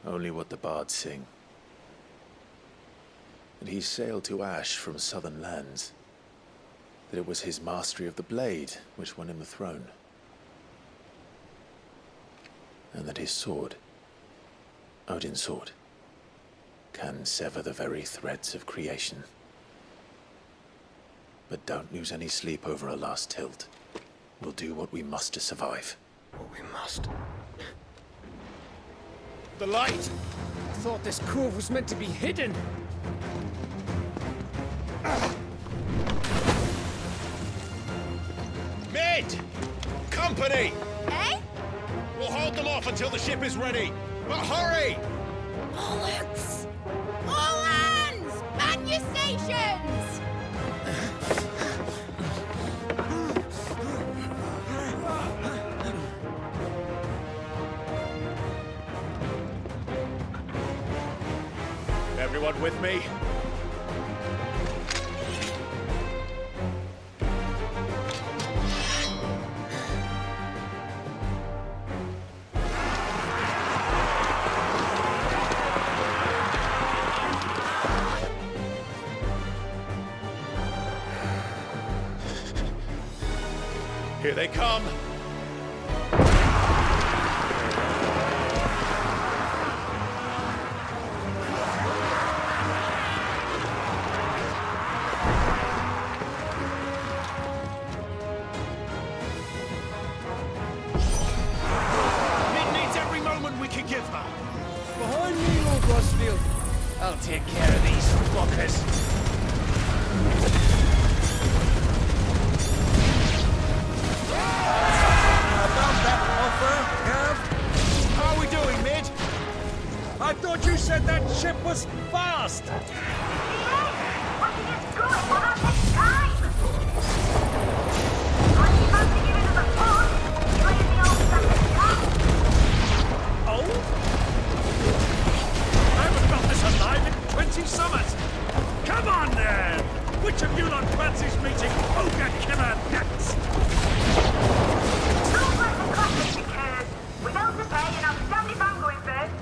Only what the bards sing. That he sailed to Ash from southern lands. That it was his mastery of the blade which won him the throne. and that his sword, Odin's sword, can sever the very threads of creation. But don't lose any sleep over a last tilt. We'll do what we must to survive. What we must. The light! I thought this cove was meant to be hidden. Mid! Company! Eh? We'll hold them off until the ship is ready. But hurry! Bollocks! All hands! Man your stations! Everyone with me? Here they come. Mid needs every moment we can give her. Behind me, Lord Rosfield. I'll take care of these fuckers. About that offer, Cav? How are we doing, Mid? I thought you said that ship was fast. Old? I haven't felt this alive in 20 summers. Come on, then! Which of you lot fancies meeting Ogre Killer next? Without the pay, and I'll stand if I'm going first.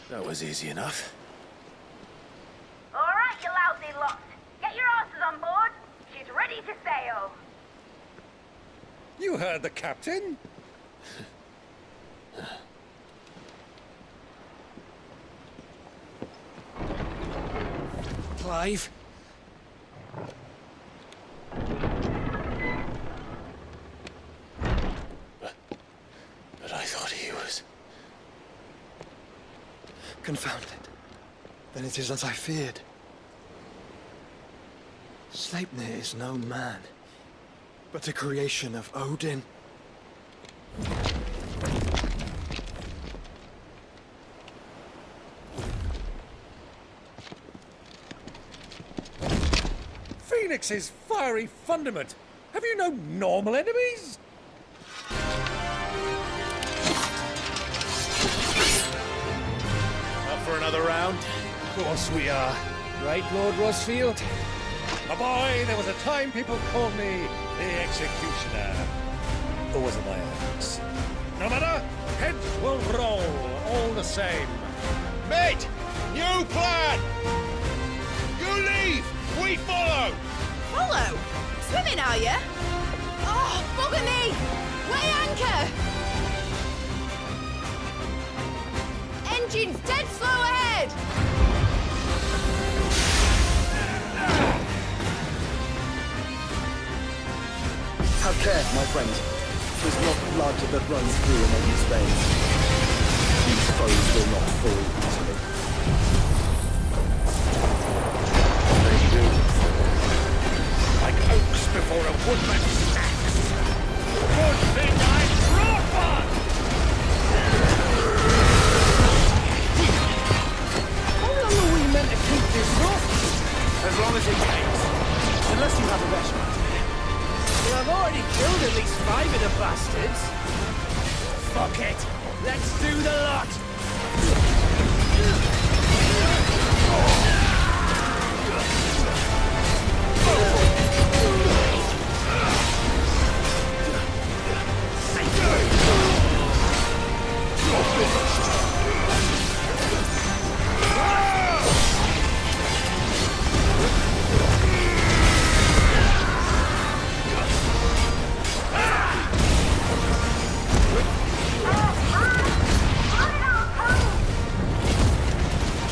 That was easy enough. All right, you lousy lot. Get your asses on board. She's ready to sail. You heard the captain. Clive? But I thought he was... Confounded. Then it is as I feared. Sleipnir is no man, but a creation of Odin. Phoenix's fiery fundament. Have you no normal enemies? Up for another round? Of course we are. Right, Lord Rosfield? My boy, there was a time people called me the Executioner. Or was it my axe? No matter, heads will roll, all the same. Mate! New plan! You leave! We follow! Follow? Swimming, are you? Oh, bugger me! Weigh anchor! Engine's dead slow ahead! Have care, my friend. 'Tis not blood that runs through a man's veins. These foes will not fall easily. They do. Like oaks before a woodman's axe. Good thing I brought one! How long are we meant to keep this up? As long as it takes. Unless you have a restaurant. Well, I've already killed at least 5 of the bastards. Fuck it! Let's do the lot!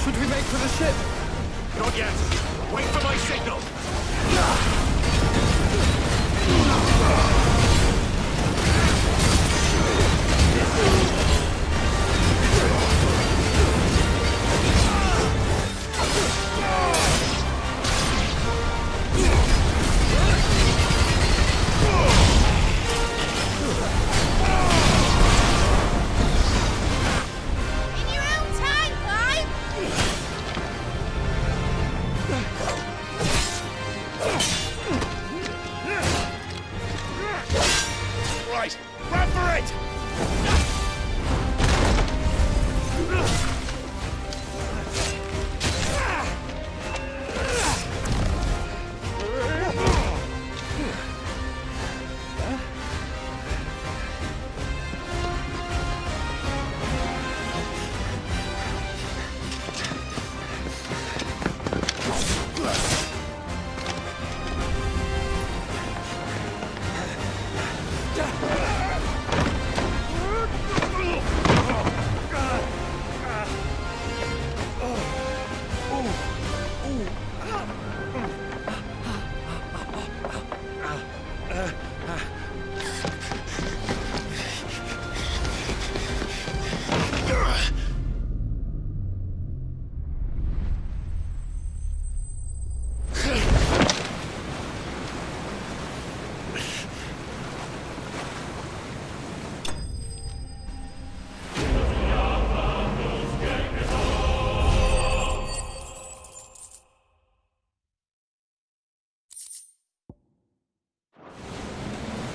Should we make for the ship? Not yet. Wait for my signal. In your own time, Clive! Right, run for it!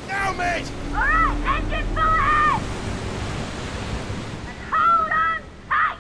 Now, mate! Alright, engine full ahead! And hold on tight!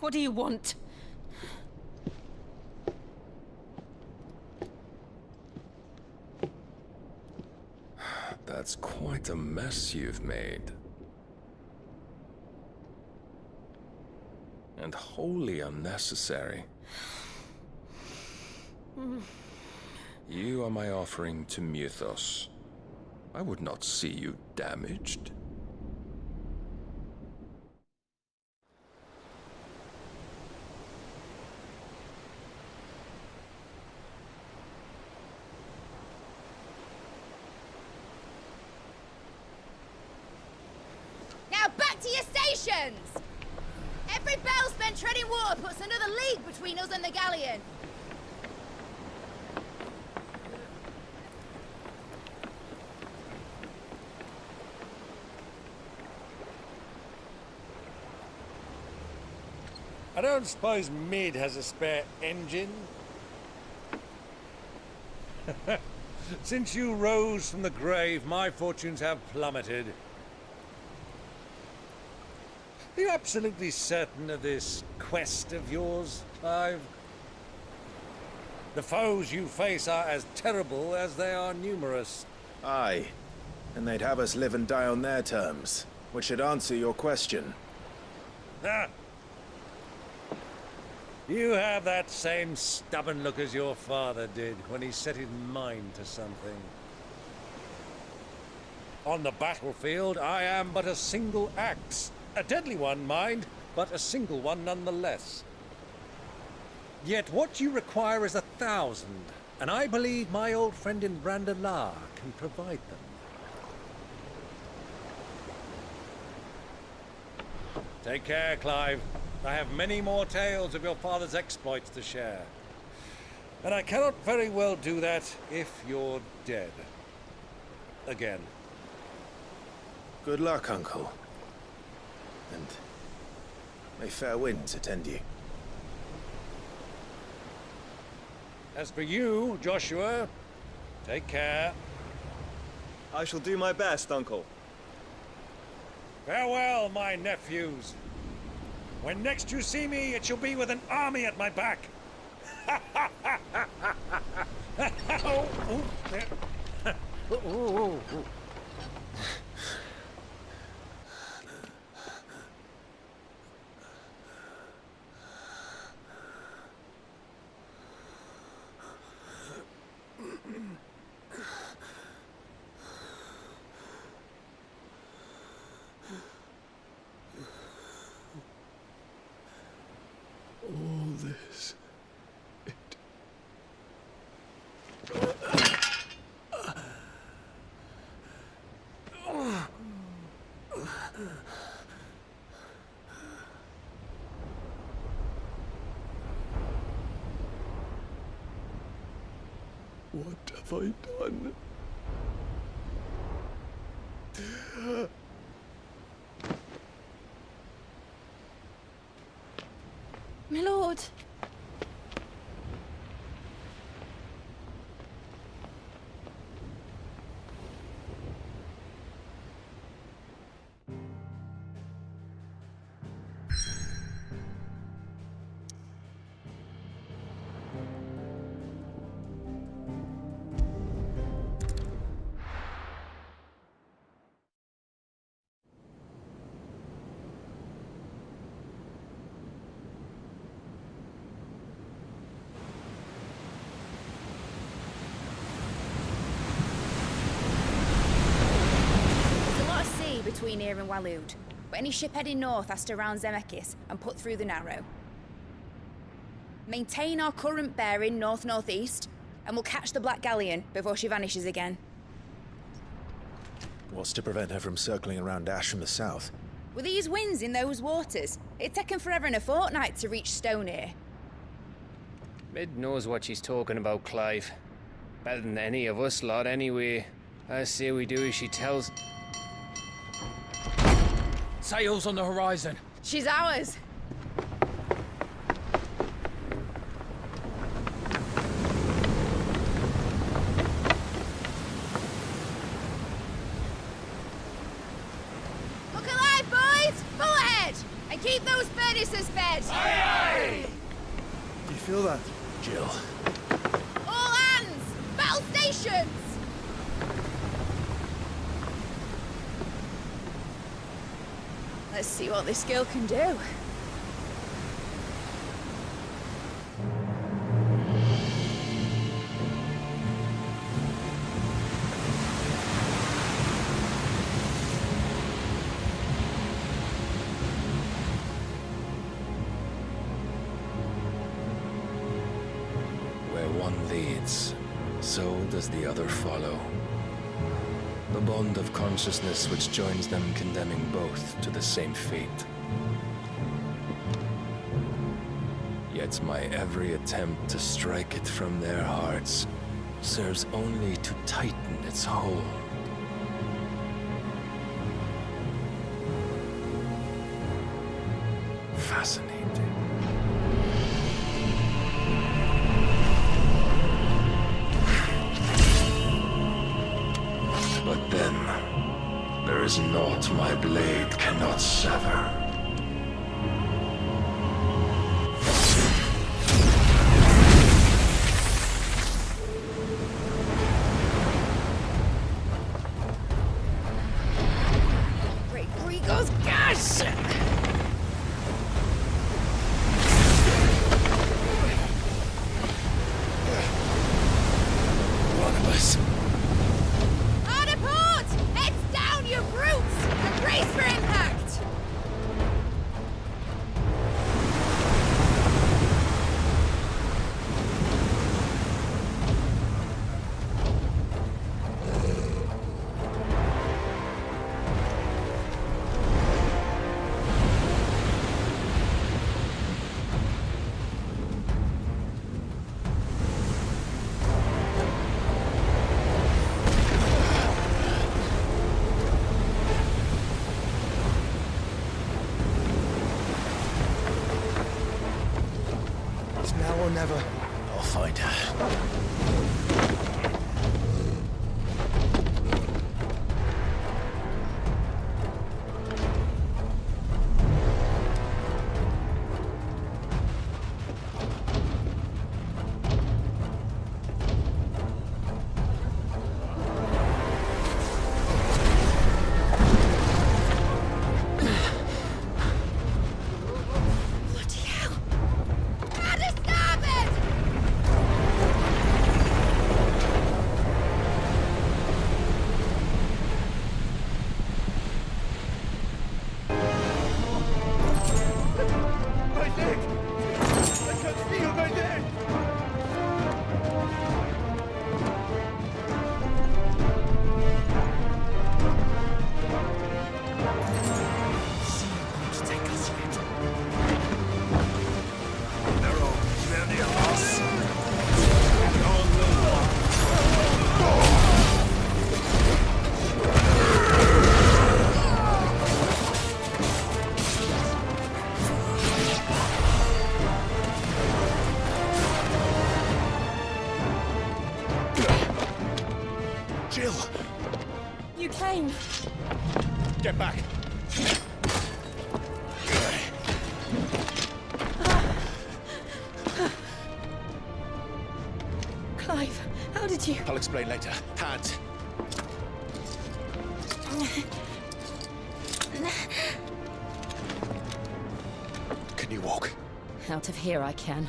What do you want? That's quite a mess you've made. And wholly unnecessary. You are my offering to Mythos. I would not see you damaged. Now back to your stations! Every bell spent treading water puts another league between us and the galleon. I don't suppose Mid has a spare engine? Since you rose from the grave, my fortunes have plummeted. Are you absolutely certain of this quest of yours, Clive? The foes you face are as terrible as they are numerous. Aye. And they'd have us live and die on their terms, which should answer your question. Ah! You have that same stubborn look as your father did when he set his mind to something. On the battlefield, I am but a single axe. A deadly one, mind, but a single one nonetheless. Yet what you require is 1,000, and I believe my old friend in Brandalar can provide them. Take care, Clive. I have many more tales of your father's exploits to share. And I cannot very well do that if you're dead. Again. Good luck, Uncle. And may fair winds attend you. As for you, Joshua, take care. I shall do my best, Uncle. Farewell, my nephews. When next you see me, it shall be with an army at my back. All this... What have I done? My lord. Between here and Waloed, but any ship heading north has to round Zemeckis and put through the Narrow. Maintain our current bearing north-northeast, and we'll catch the Black Galleon before she vanishes again. What's to prevent her from circling around Ash from the south? With these winds in those waters, it'd taken forever and a fortnight to reach Stonehere. Mid knows what she's talking about, Clive. Better than any of us lot, anyway. I say we do as she tells... Sails on the horizon. She's ours. Look alive, boys! Pull ahead! And keep those furnaces fed! Aye, aye! Do you feel that? Jill. All hands! Battle stations! Let's see what this girl can do. Where one leads, so does the other follow. The bond of consciousness which joins them condemning both to the same fate. Yet my every attempt to strike it from their hearts serves only to tighten its hold. Fascinating. But then, there is naught my blade cannot sever. Great Grigor's gas! One of us. Hard a port! Heads down, you brutes! And brace for impact! It's now or never. I'll find her. Bloody hell! At a starboard! My leg! I can feel my leg! Jill! You came. Get back! Clive, how did you... I'll explain later. Hands. Can you walk? Out of here I can.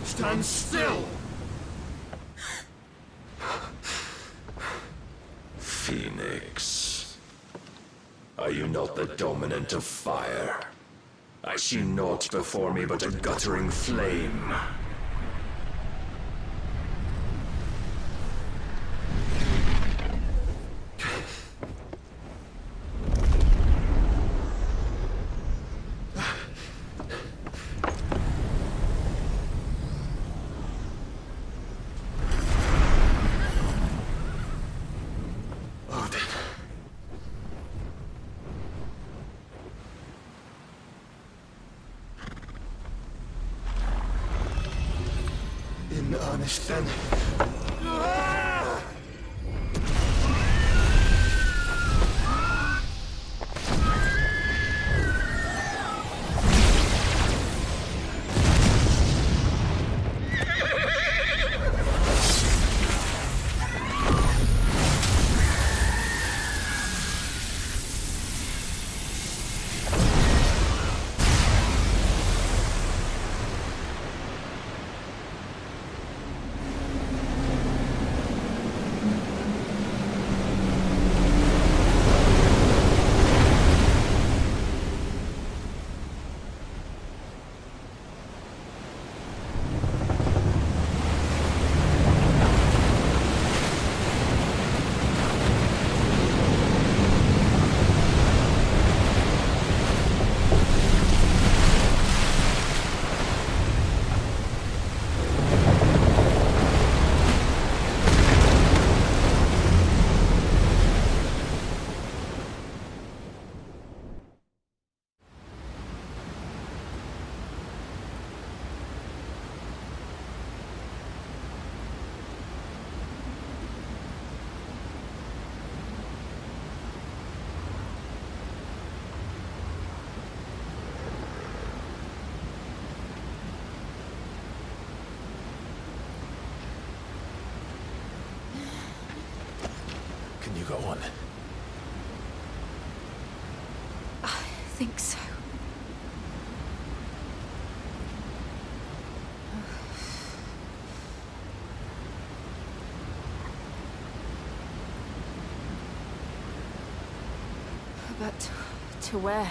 Stand still! Phoenix. Are you not the dominant of fire? I see naught before me but a guttering flame. In earnest, then. think so. But to where?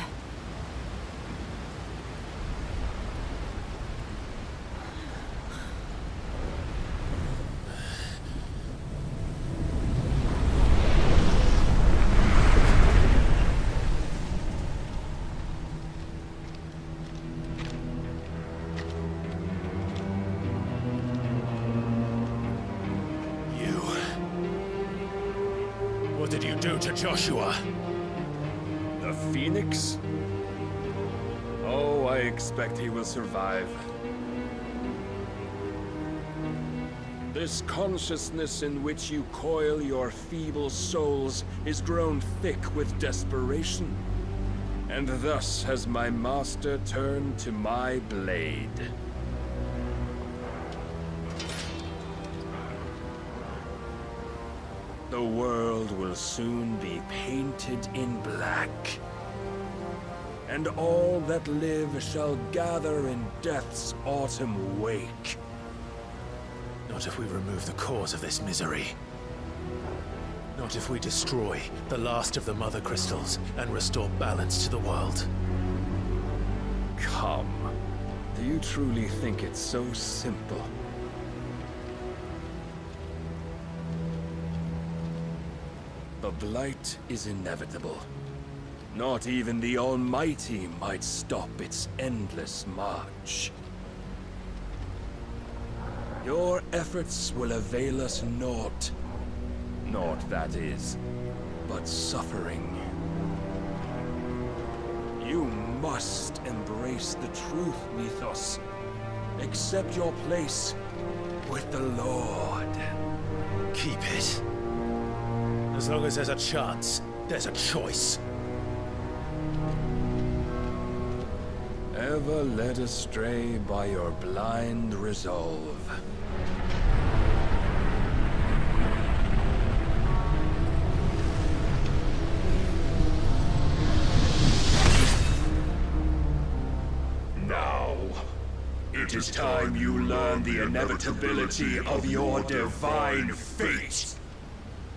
What did you do to Joshua? The Phoenix? Oh, I expect he will survive. This consciousness in which you coil your feeble souls is grown thick with desperation. And thus has my master turned to my blade. The world will soon be painted in black. And all that live shall gather in death's autumn wake. Not if we remove the cause of this misery. Not if we destroy the last of the Mother Crystals and restore balance to the world. Come. Do you truly think it's so simple? The Blight is inevitable. Not even the Almighty might stop its endless march. Your efforts will avail us naught. Naught, that is, but suffering. You must embrace the truth, Mythos. Accept your place with the Lord. Keep it. As long as there's a chance, there's a choice. Ever led astray by your blind resolve. Now, it is time you learn the inevitability of your divine fate.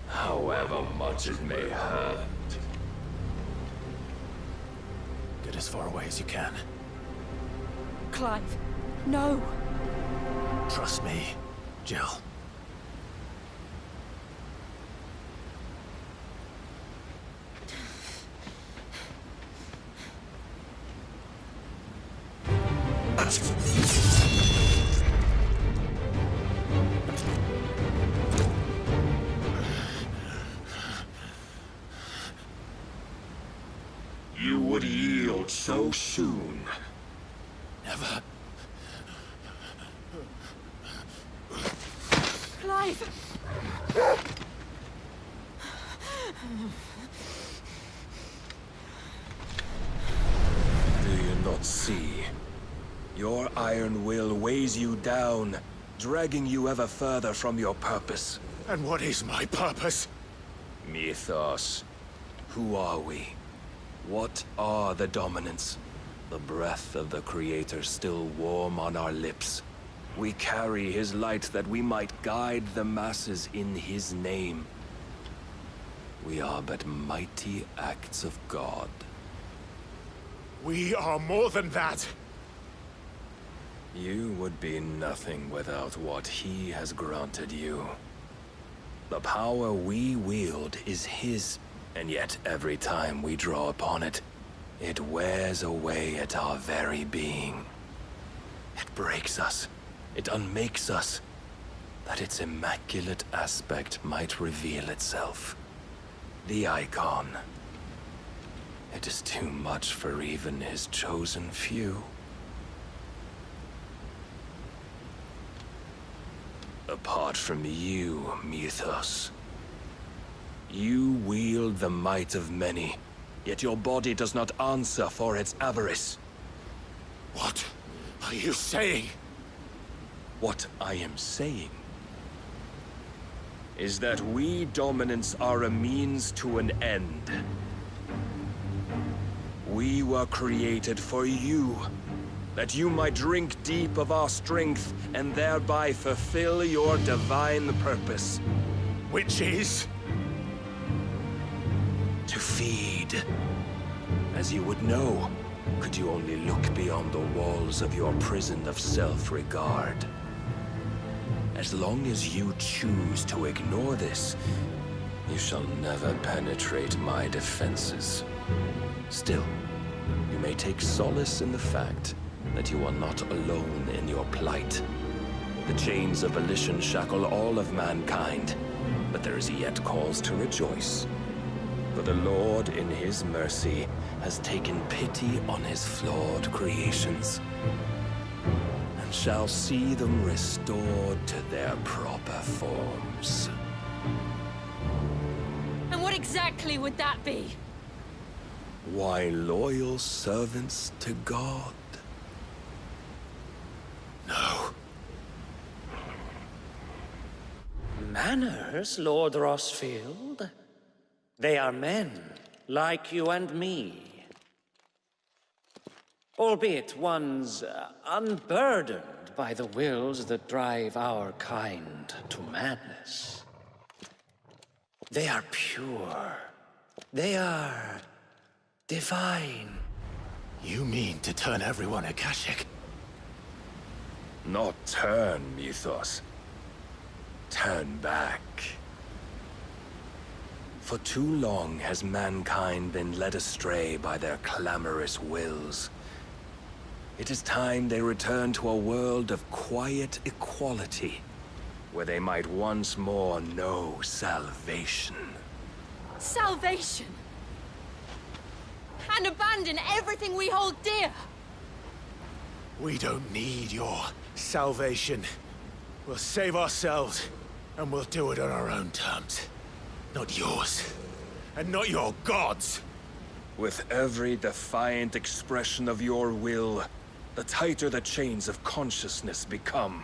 However much it may hurt. Get as far away as you can. Clive, no! Trust me, Jill. You would yield so soon. Never. Clive! Do you not see? Your iron will weighs you down, dragging you ever further from your purpose. And what is my purpose? Mythos. Who are we? What are the dominants? The breath of the Creator still warm on our lips. We carry his light that we might guide the masses in his name. We are but mighty acts of God. We are more than that! You would be nothing without what he has granted you. The power we wield is his, and yet every time we draw upon it, it wears away at our very being. It breaks us. It unmakes us, that its immaculate aspect might reveal itself. The icon. It is too much for even his chosen few. Apart from you, Mythos. You wield the might of many, yet your body does not answer for its avarice. What are you saying? What I am saying is that we dominants are a means to an end. We were created for you, that you might drink deep of our strength and thereby fulfill your divine purpose. Which is? To feed. As you would know, could you only look beyond the walls of your prison of self-regard. As long as you choose to ignore this, you shall never penetrate my defenses. Still, you may take solace in the fact that you are not alone in your plight. The chains of volition shackle all of mankind, but there is yet cause to rejoice. For the Lord, in his mercy, has taken pity on his flawed creations, and shall see them restored to their proper forms. And what exactly would that be? Why, loyal servants to God. No. Manners, Lord Rossfield? They are men, like you and me. Albeit ones unburdened by the wills that drive our kind to madness. They are pure. They are divine. You mean to turn everyone Akashic? Not turn, Mythos. Turn back. For too long has mankind been led astray by their clamorous wills. It is time they return to a world of quiet equality, where they might once more know salvation. Salvation? And abandon everything we hold dear? We don't need your salvation. We'll save ourselves, and we'll do it on our own terms. Not yours. And not your gods! With every defiant expression of your will, the tighter the chains of consciousness become.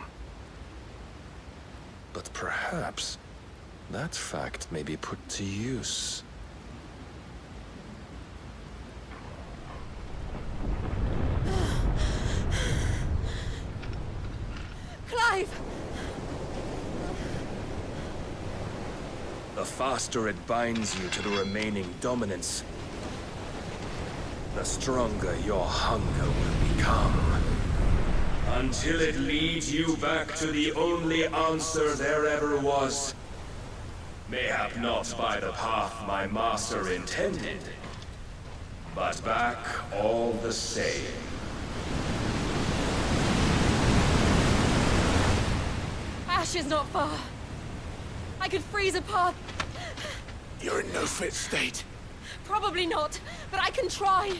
But perhaps that fact may be put to use. Clive! The faster it binds you to the remaining dominance, the stronger your hunger will become. Until it leads you back to the only answer there ever was. Mayhap not by the path my master intended, but back all the same. Ash is not far. I could freeze a path. You're in no fit state. Probably not, but I can try.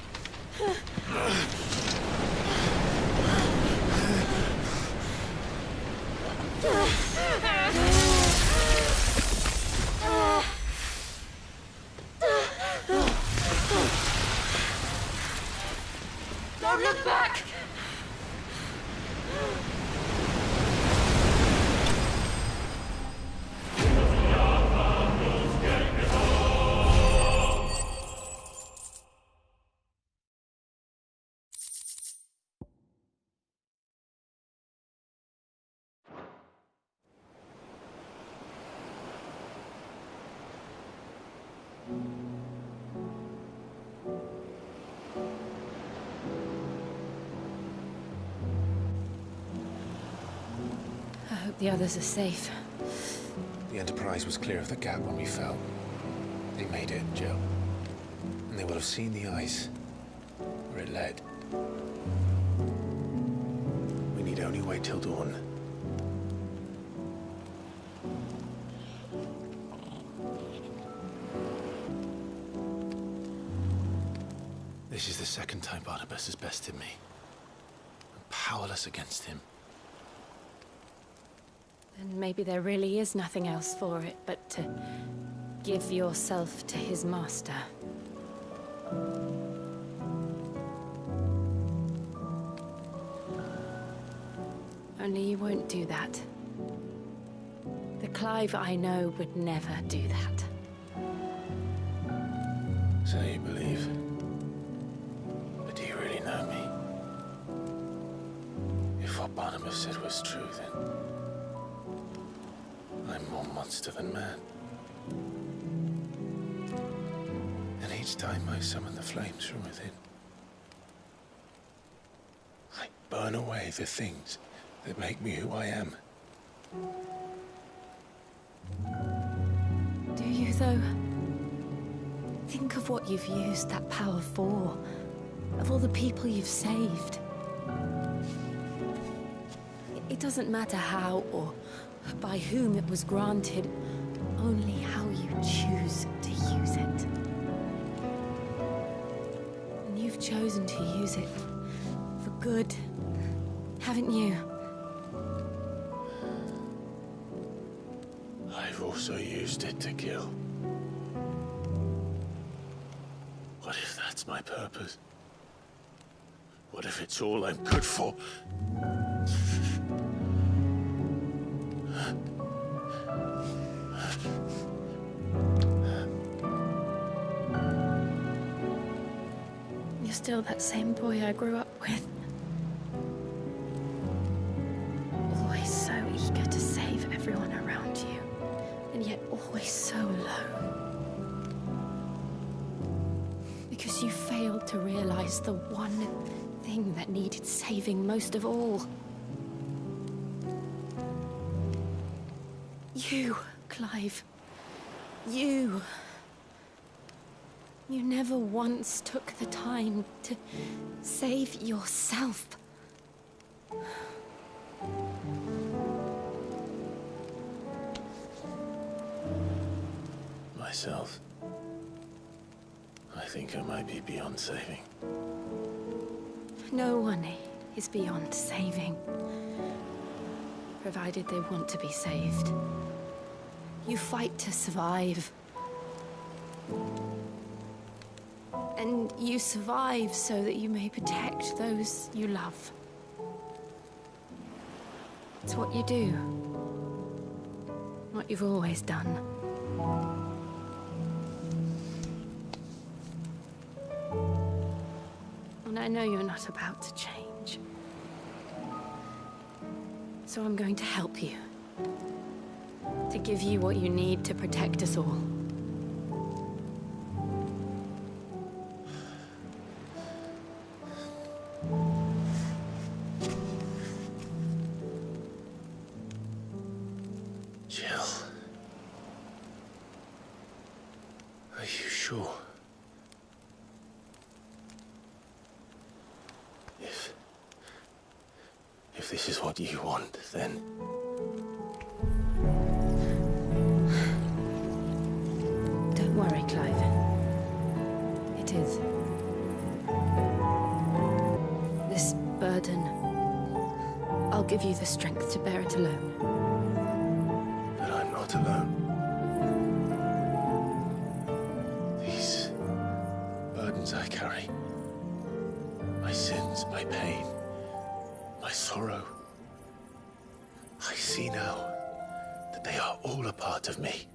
Don't look back! I hope the others are safe. The Enterprise was clear of the gap when we fell. They made it, Jill. And they will have seen the eyes where it led. We need only wait till dawn. This is the second time Barnabas has bested me. I'm powerless against him. Then maybe there really is nothing else for it but to give yourself to his master. Only you won't do that. The Clive I know would never do that. So you believe? Barnabas said was true, then I'm more monster than man. And each time I summon the flames from within, I burn away the things that make me who I am. Do you, though? Think of what you've used that power for, of all the people you've saved. It doesn't matter how or by whom it was granted, only how you choose to use it. And you've chosen to use it for good, haven't you? I've also used it to kill. What if that's my purpose? What if it's all I'm good for? You're still that same boy I grew up with. Always so eager to save everyone around you, and yet always so low. Because you failed to realize the one thing that needed saving most of all. You, Clive. You. You never once took the time to save yourself. Myself. I think I might be beyond saving. No one is beyond saving, provided they want to be saved. You fight to survive. And you survive so that you may protect those you love. It's what you do. What you've always done. And I know you're not about to change. So I'm going to help you. To give you what you need to protect us all. Jill. Are you sure? If this is what you want, then... Don't worry, Clive. It is. This burden, I'll give you the strength to bear it alone. But I'm not alone. These burdens I carry, my sins, my pain, my sorrow, I see now that they are all a part of me.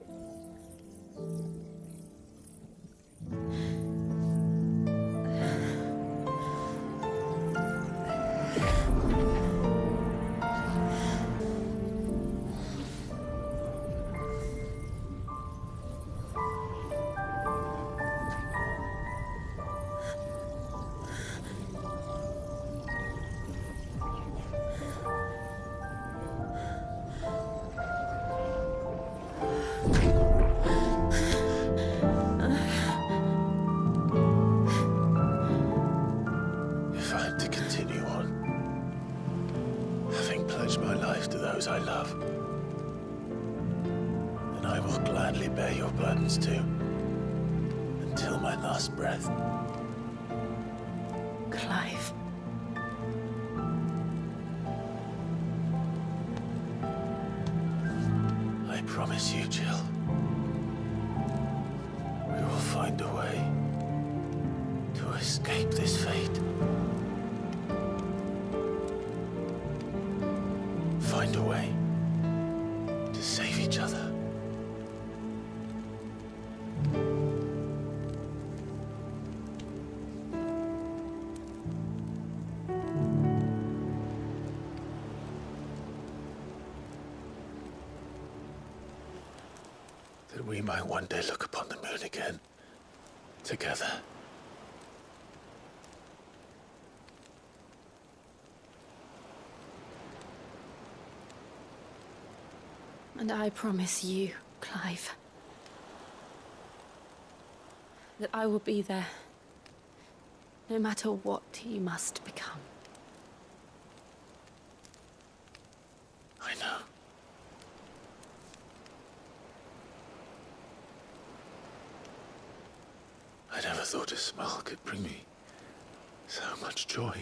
If I'm to continue on, having pledged my life to those I love, then I will gladly bear your burdens too, until my last breath. Clive. I promise you, Jill, we will find a way to escape this fate. Find a way to save each other. we might one day look upon the moon again, together. And I promise you, Clive, that I will be there, no matter what you must become. I know. I never thought a smile could bring me so much joy.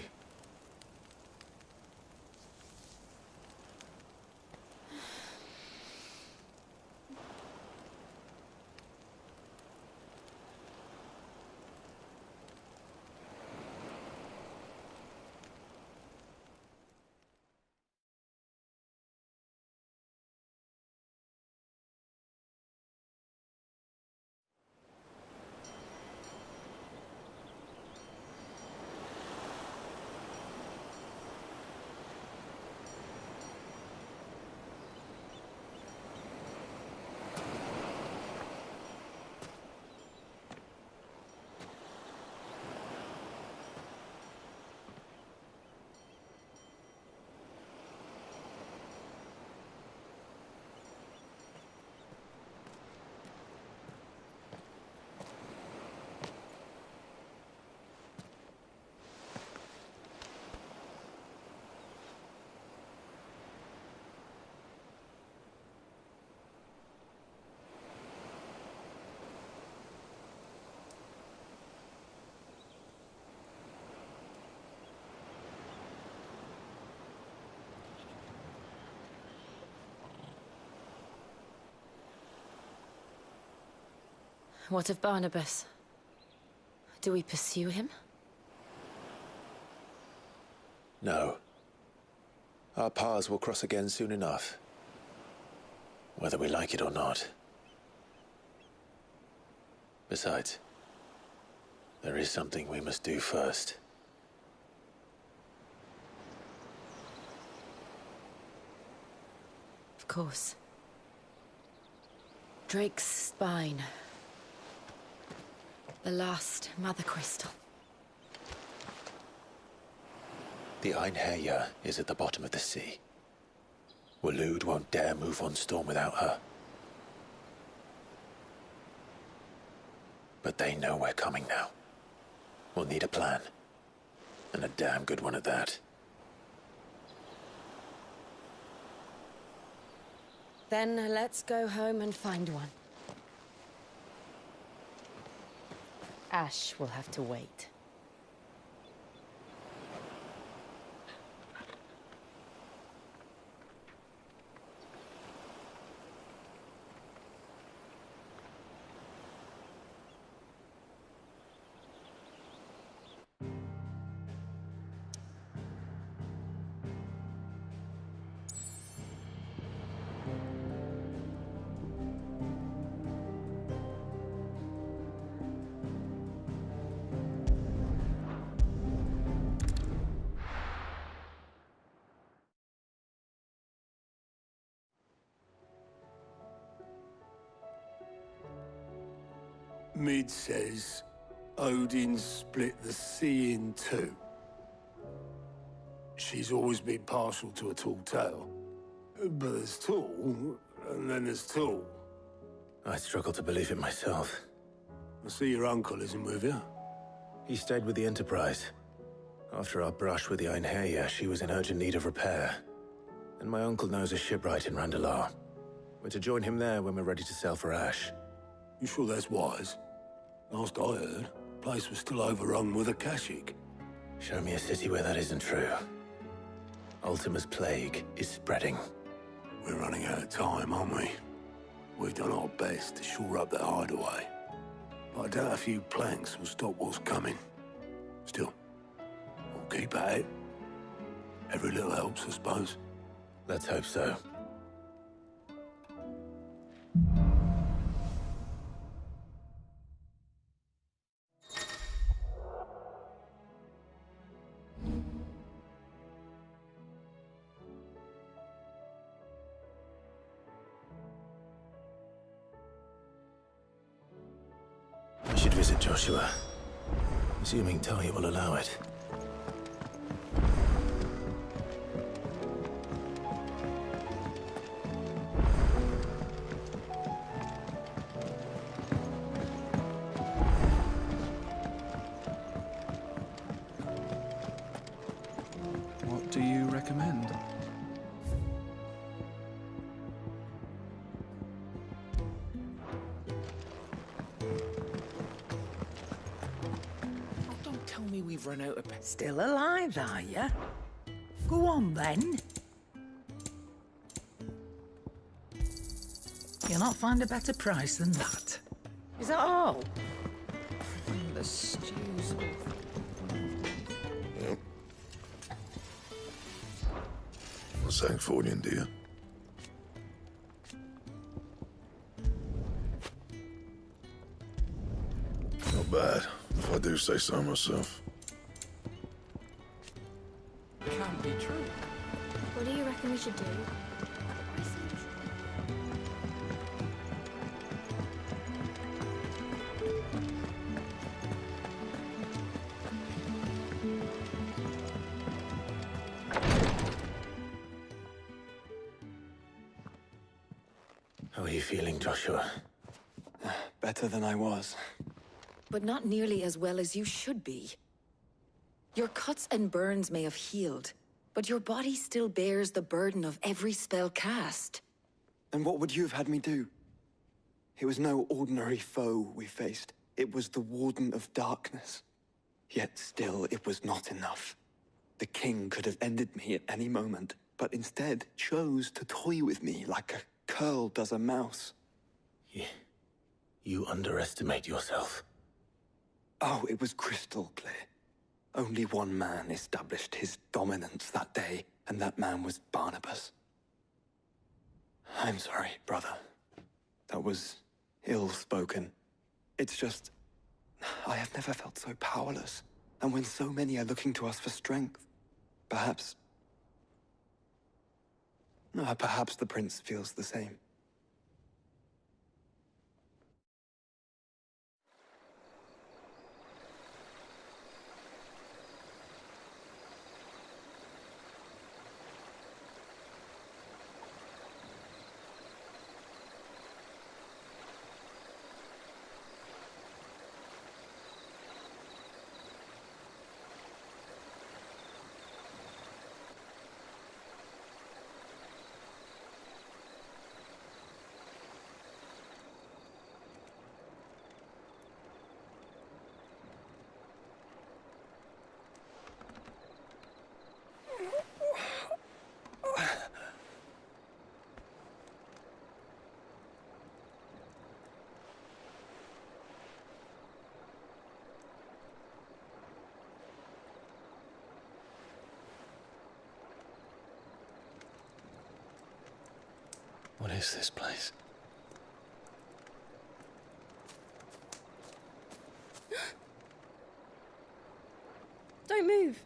What of Barnabas? Do we pursue him? No. Our paths will cross again soon enough. Whether we like it or not. Besides, there is something we must do first. Of course. Drake's spine. The last Mother Crystal. The Einherjar is at the bottom of the sea. Waloed won't dare move on Storm without her. But they know we're coming now. We'll need a plan. And a damn good one at that. Then let's go home and find one. Ash will have to wait. Mid says Odin split the sea in two. She's always been partial to a tall tale. But there's tall, and then there's tall. I struggle to believe it myself. I see your uncle isn't with you. He stayed with the Enterprise. After our brush with the Einherjar, she was in urgent need of repair. And my uncle knows a shipwright in Randalar. We're to join him there when we're ready to sail for Ash. You sure that's wise? Last I heard, the place was still overrun with Akashic. Show me a city where that isn't true. Ultima's plague is spreading. We're running out of time, aren't we? We've done our best to shore up that hideaway. But I doubt a few planks will stop what's coming. Still, we'll keep at it. Every little helps, I suppose. Let's hope so. visit, Joshua. Assuming Ty will allow it. What do you recommend? Don't tell me we've run out of... Still alive, are ya? Go on, then. You'll not find a better price than that. Is that all? The stews. Yep. What's that for you, dear? Not bad, if I do say so myself. Can't be true. What do you reckon we should do? How are you feeling, Joshua? Better than I was. But not nearly as well as you should be. Your cuts and burns may have healed, but your body still bears the burden of every spell cast. And what would you have had me do? It was no ordinary foe we faced. It was the Warden of Darkness. Yet still, it was not enough. The king could have ended me at any moment, but instead chose to toy with me like a curl does a mouse. You underestimate yourself. Oh, it was crystal clear. Only one man established his dominance that day, and that man was Barnabas. I'm sorry, brother. That was ill-spoken. It's just... I have never felt so powerless. And when so many are looking to us for strength, perhaps the prince feels the same. What is this place? Don't move.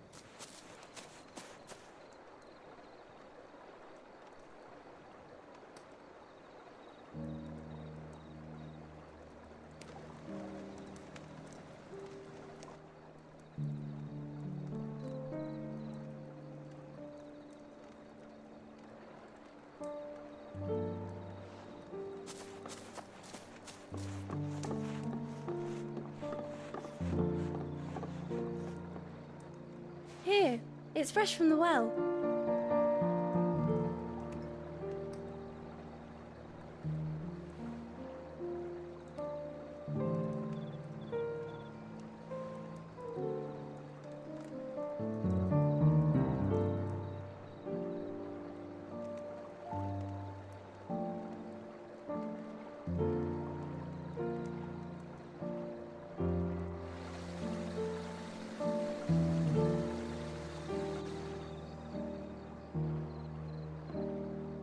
Here, it's fresh from the well.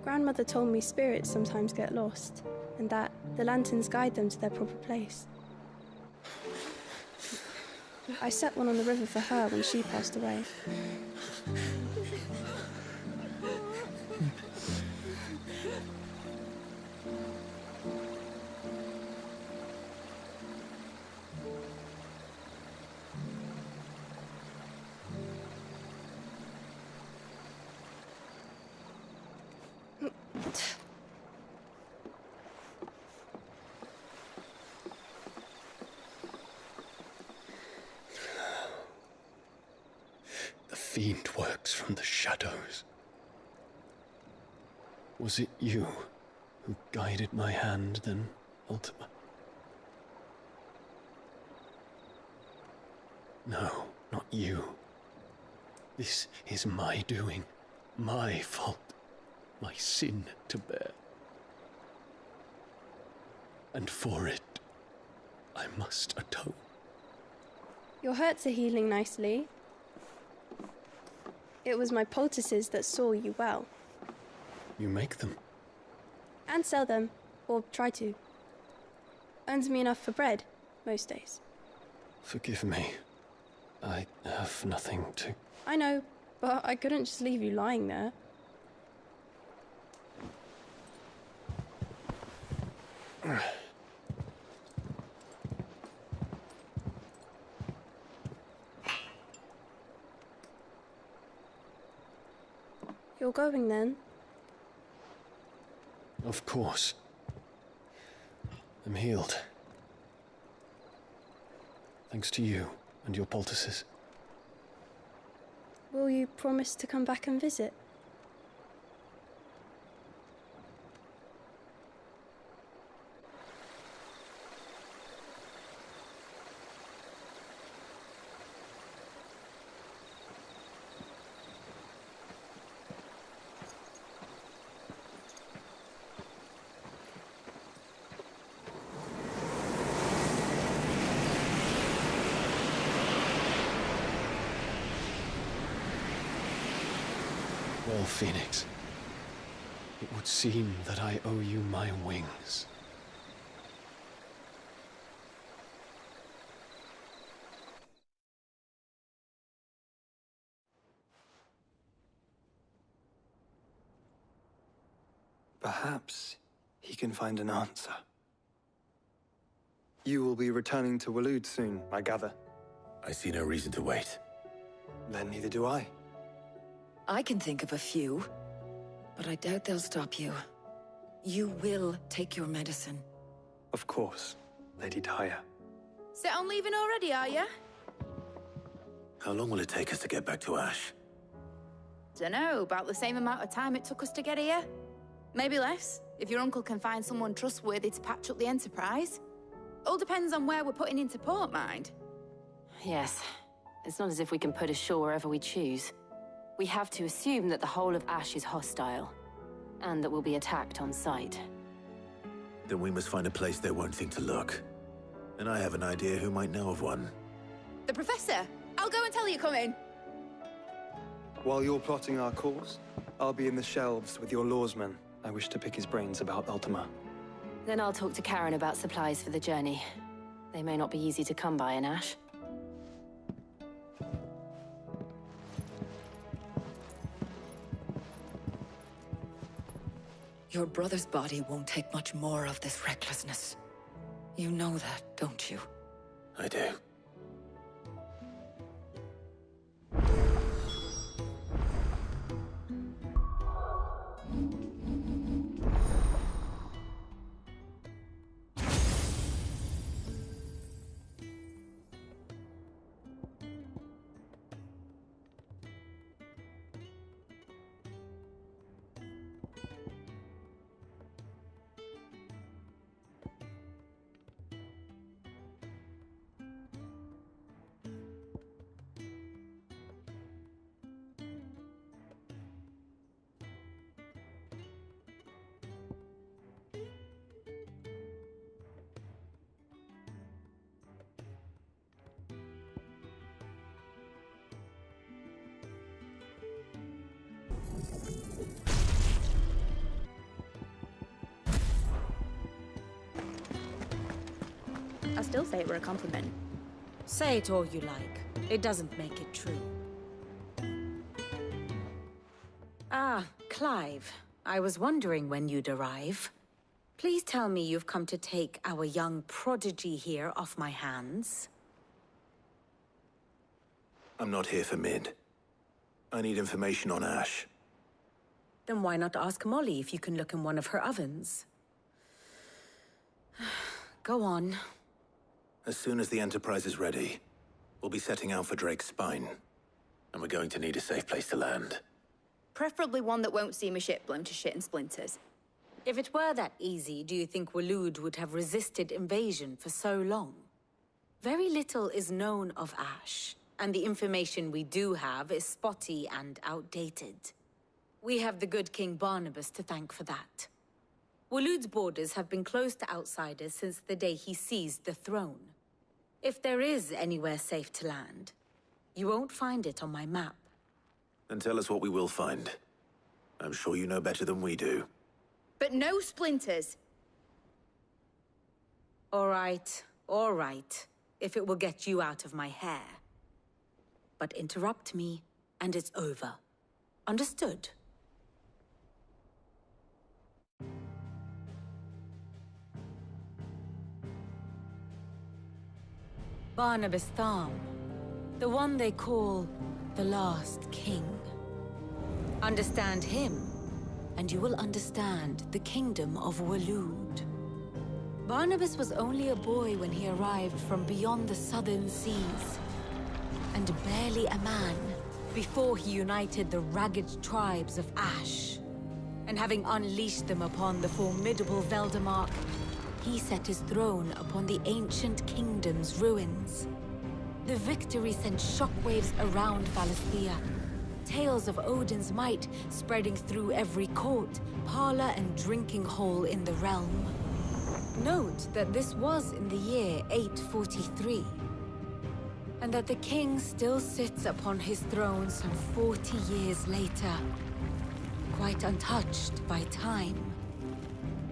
Grandmother told me spirits sometimes get lost, and that the lanterns guide them to their proper place. I set one on the river for her when she passed away. fiend works from the shadows. Was it you who guided my hand then, Ultima? No, not you. This is my doing, my fault, my sin to bear. And for it, I must atone. Your hurts are healing nicely. It was my poultices that saw you well. You make them? And sell them, or try to. Earns me enough for bread, most days. Forgive me. I have nothing to... I know, but I couldn't just leave you lying there. You're going then? Of course. I'm healed. Thanks to you and your poultices. Will you promise to come back and visit? Well, Phoenix, it would seem that I owe you my wings. Perhaps he can find an answer. You will be returning to Waloed soon, I gather. I see no reason to wait. Then neither do I. I can think of a few, but I doubt they'll stop you. You will take your medicine. Of course, Lady Daya. Set on leaving already, are you? How long will it take us to get back to Ash? Dunno, about the same amount of time it took us to get here. Maybe less, if your uncle can find someone trustworthy to patch up the Enterprise. All depends on where we're putting into port, mind. Yes. It's not as if we can put ashore wherever we choose. We have to assume that the whole of Ash is hostile, and that we'll be attacked on sight. Then we must find a place they won't think to look. And I have an idea who might know of one. The Professor! I'll go and tell you coming! While you're plotting our course, I'll be in the shelves with your lawsman. I wish to pick his brains about Ultima. Then I'll talk to Karen about supplies for the journey. They may not be easy to come by in Ash. Your brother's body won't take much more of this recklessness. You know that, don't you? I do. I still say it were a compliment. Say it all you like. It doesn't make it true. Ah, Clive. I was wondering when you'd arrive. Please tell me you've come to take our young prodigy here off my hands. I'm not here for Mid. I need information on Ash. Then why not ask Molly if you can look in one of her ovens? Go on. As soon as the Enterprise is ready, we'll be setting out for Drake's Spine. And we're going to need a safe place to land. Preferably one that won't see my ship blown to shit and splinters. If it were that easy, do you think Waloed would have resisted invasion for so long? Very little is known of Ash, and the information we do have is spotty and outdated. We have the good King Barnabas to thank for that. Waloed's borders have been closed to outsiders since the day he seized the throne. If there is anywhere safe to land, you won't find it on my map. And tell us what we will find. I'm sure you know better than we do. But no splinters! All right. If it will get you out of my hair. But interrupt me, and it's over. Understood? Barnabas Tharm, the one they call the Last King. Understand him, and you will understand the kingdom of Waloed. Barnabas was only a boy when he arrived from beyond the southern seas, and barely a man before he united the ragged tribes of Ash. And having unleashed them upon the formidable Veldemark, he set his throne upon the ancient kingdom's ruins. The victory sent shockwaves around Valisthea, tales of Odin's might spreading through every court, parlor, and drinking hole in the realm. Note that this was in the year 843, and that the king still sits upon his throne some 40 years later, quite untouched by time.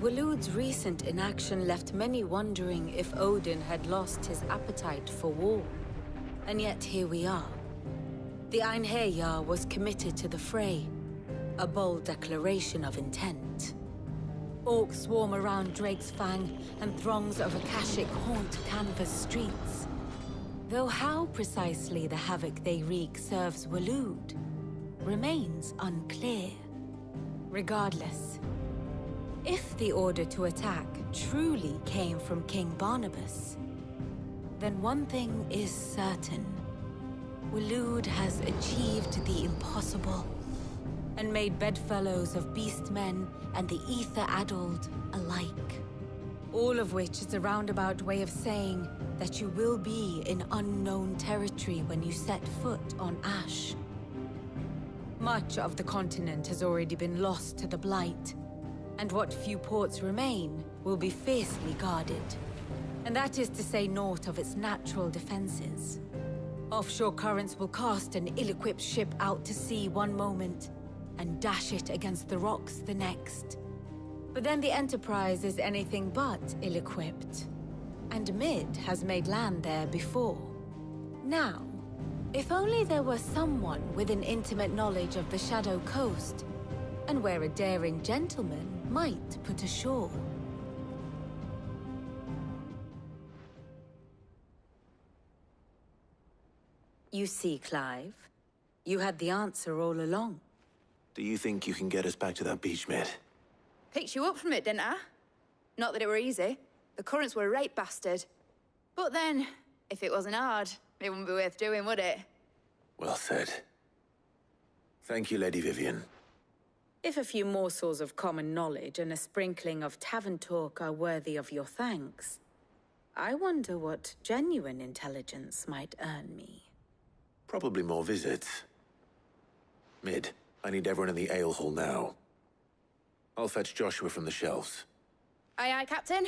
Waloed's recent inaction left many wondering if Odin had lost his appetite for war. And yet here we are. The Einherjar was committed to the fray, a bold declaration of intent. Orcs swarm around Drake's Fang, and throngs of Akashic haunt Canva's streets. Though how precisely the havoc they wreak serves Waloed remains unclear. Regardless, if the order to attack truly came from King Barnabas, then one thing is certain. Waloed has achieved the impossible, and made bedfellows of beastmen and the ether-addled alike. All of which is a roundabout way of saying that you will be in unknown territory when you set foot on Ash. Much of the continent has already been lost to the Blight, and what few ports remain will be fiercely guarded. And that is to say naught of its natural defenses. Offshore currents will cast an ill-equipped ship out to sea one moment, and dash it against the rocks the next. But then the Enterprise is anything but ill-equipped. And Mid has made land there before. Now, if only there were someone with an intimate knowledge of the Shadow Coast, and where a daring gentleman might put ashore. You see, Clive, you had the answer all along. Do you think you can get us back to that beach, Mid? Picked you up from it, didn't I? Not that it were easy. The currents were a right bastard. But then, if it wasn't hard, it wouldn't be worth doing, would it? Well said. Thank you, Lady Vivian. If a few morsels of common knowledge and a sprinkling of tavern talk are worthy of your thanks, I wonder what genuine intelligence might earn me. Probably more visits. Mid, I need everyone in the ale hall now. I'll fetch Joshua from the shelves. Aye, aye, Captain.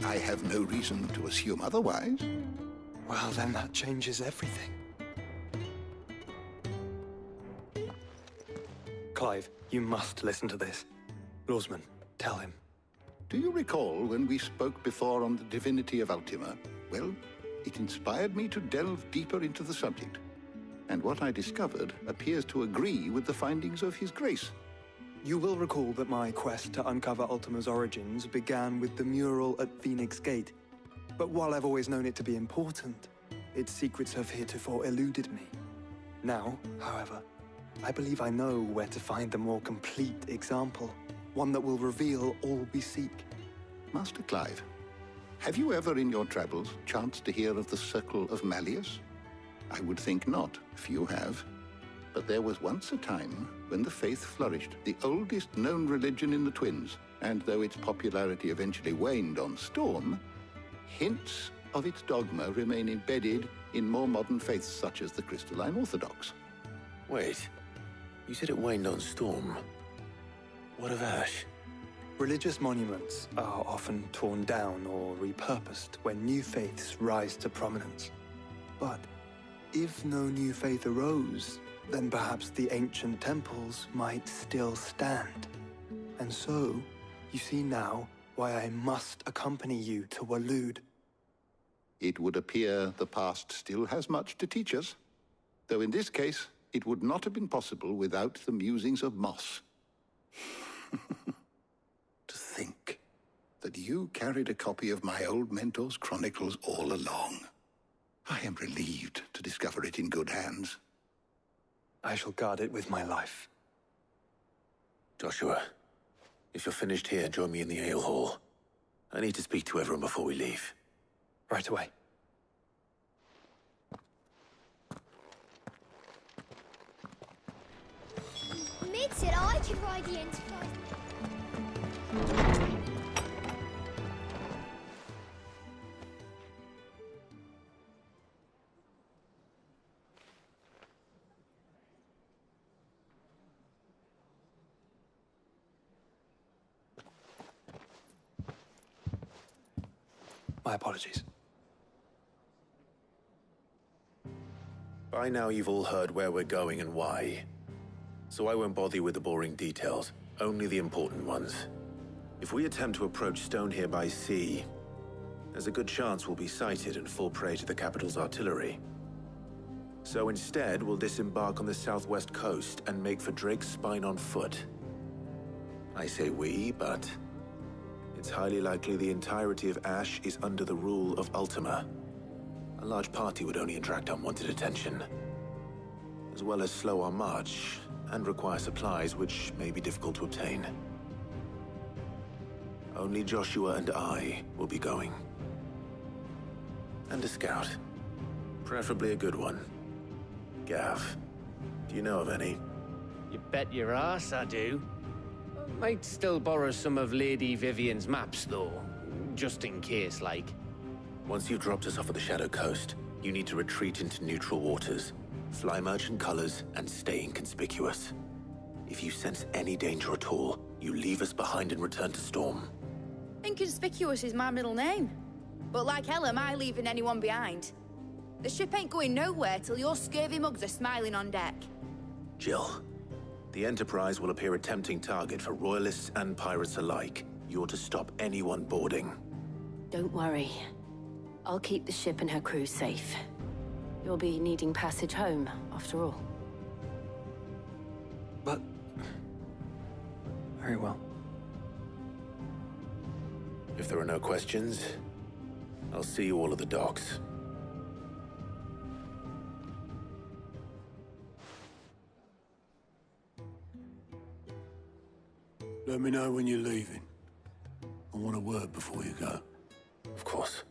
I have no reason to assume otherwise. Well, then that changes everything. Clive, you must listen to this. Lawsman, tell him. Do you recall when we spoke before on the divinity of Ultima? Well, it inspired me to delve deeper into the subject. And what I discovered appears to agree with the findings of His Grace. You will recall that my quest to uncover Ultima's origins began with the mural at Phoenix Gate. But while I've always known it to be important, its secrets have heretofore eluded me. Now, however, I believe I know where to find the more complete example, one that will reveal all we seek. Master Clive, have you ever in your travels chanced to hear of the Circle of Malleus? I would think not, few have. But there was once a time when the faith flourished, the oldest known religion in the Twins, and though its popularity eventually waned on Storm, hints of its dogma remain embedded in more modern faiths such as the Crystalline Orthodox. Wait, you said it waned on Storm. What of Ash? Religious monuments are often torn down or repurposed when new faiths rise to prominence. But if no new faith arose, then perhaps the ancient temples might still stand. And so, you see now why I must accompany you to Waloed. It would appear the past still has much to teach us, though in this case, it would not have been possible without the musings of Moss. To think that you carried a copy of my old mentor's chronicles all along. I am relieved to discover it in good hands. I shall guard it with my life. Joshua, if you're finished here, join me in the ale hall. I need to speak to everyone before we leave. Right away. Mid said I could ride the Enterprise. My apologies. By now you've all heard where we're going and why. So I won't bother you with the boring details, only the important ones. If we attempt to approach Stone here by sea, there's a good chance we'll be sighted and fall prey to the capital's artillery. So instead, we'll disembark on the southwest coast and make for Drake's Spine on foot. I say we, but it's highly likely the entirety of Ash is under the rule of Ultima. A large party would only attract unwanted attention, as well as slow our march and require supplies which may be difficult to obtain. Only Joshua and I will be going. And a scout. Preferably a good one. Gav, do you know of any? You bet your ass I do. Might still borrow some of Lady Vivian's maps, though. Just in case, like. Once you've dropped us off at the Shadow Coast, you need to retreat into neutral waters, fly merchant colors, and stay inconspicuous. If you sense any danger at all, you leave us behind and return to Storm. Inconspicuous is my middle name. But like hell am I leaving anyone behind. The ship ain't going nowhere till your scurvy mugs are smiling on deck. Jill, the Enterprise will appear a tempting target for royalists and pirates alike. You're to stop anyone boarding. Don't worry. I'll keep the ship and her crew safe. You'll be needing passage home, after all. But... very well. If there are no questions, I'll see you all at the docks. Let me know when you're leaving. I want a word before you go. Of course.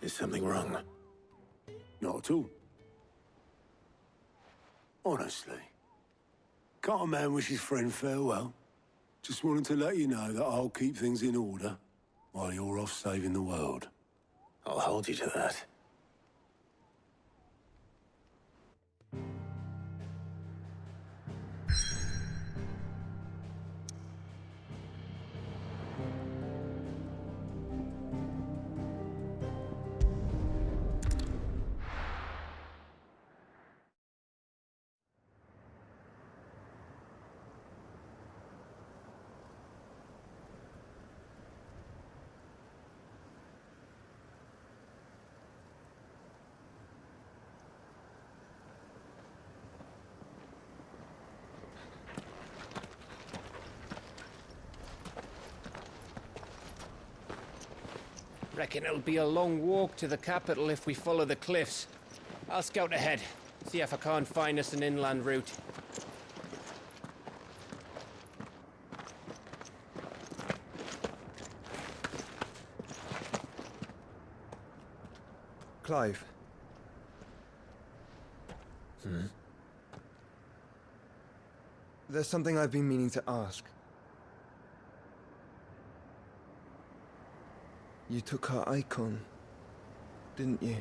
Is something wrong? Not at all. Honestly. Can't a man wish his friend farewell? Just wanted to let you know that I'll keep things in order. while you're off saving the world. I'll hold you to that. Reckon it'll be a long walk to the capital if we follow the cliffs. I'll scout ahead, see if I can't find us an inland route. Clive. There's something I've been meaning to ask. You took her icon, didn't you?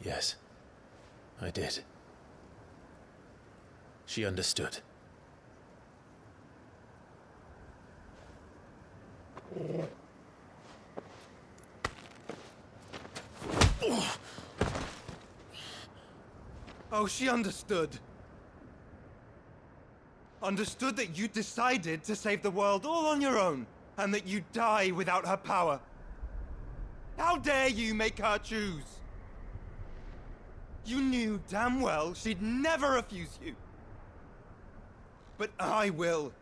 Yes, I did. She understood. Oh, she understood. Understood that you decided to save the world all on your own, and that you'd die without her power. How dare you make her choose? You knew damn well she'd never refuse you. But I will.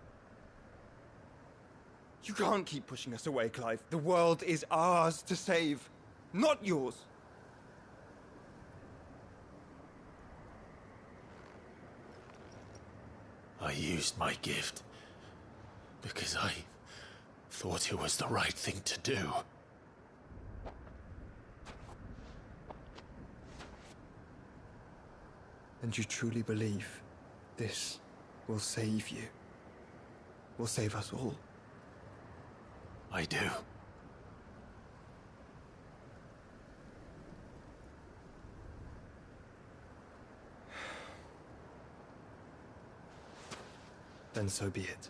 You can't keep pushing us away, Clive. The world is ours to save, not yours. I used my gift because I thought it was the right thing to do. And you truly believe this will save you? Will save us all? I do. Then so be it.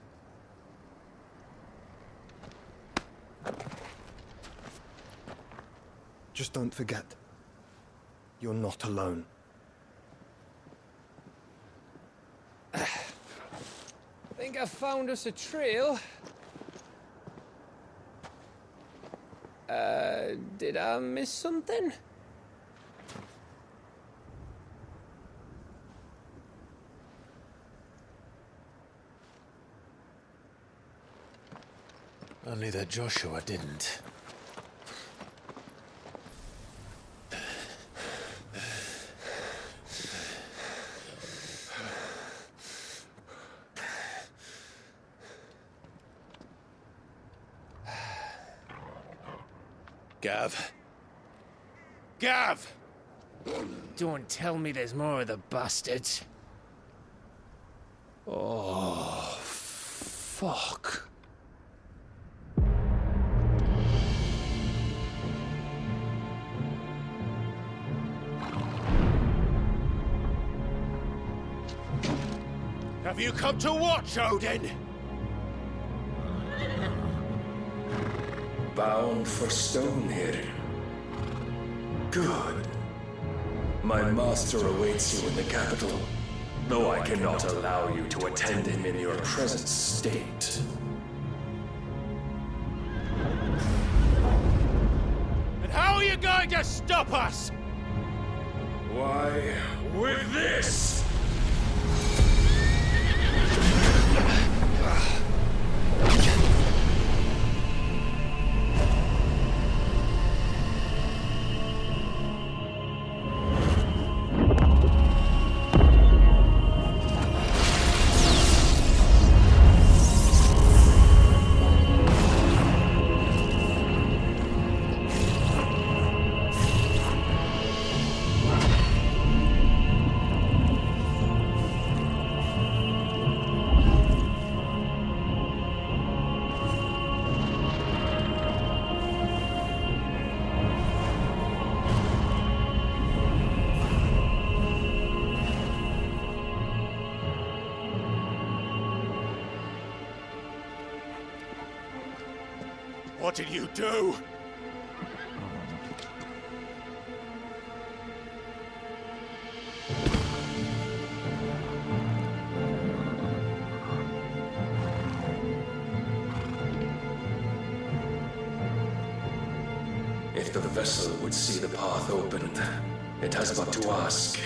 Just don't forget, you're not alone. Think I found us a trail. Did I miss something? Only that Joshua didn't. Gav? Gav! Don't tell me there's more of the bastards. Oh, fuck. Have you come to watch, Odin? Bound for Stonehill. Good. My master awaits you in the capital, though I cannot allow you to attend him in your present state. And how are you going to stop us? Why, with this! What did you do? If the vessel would see the path opened, it has but to ask.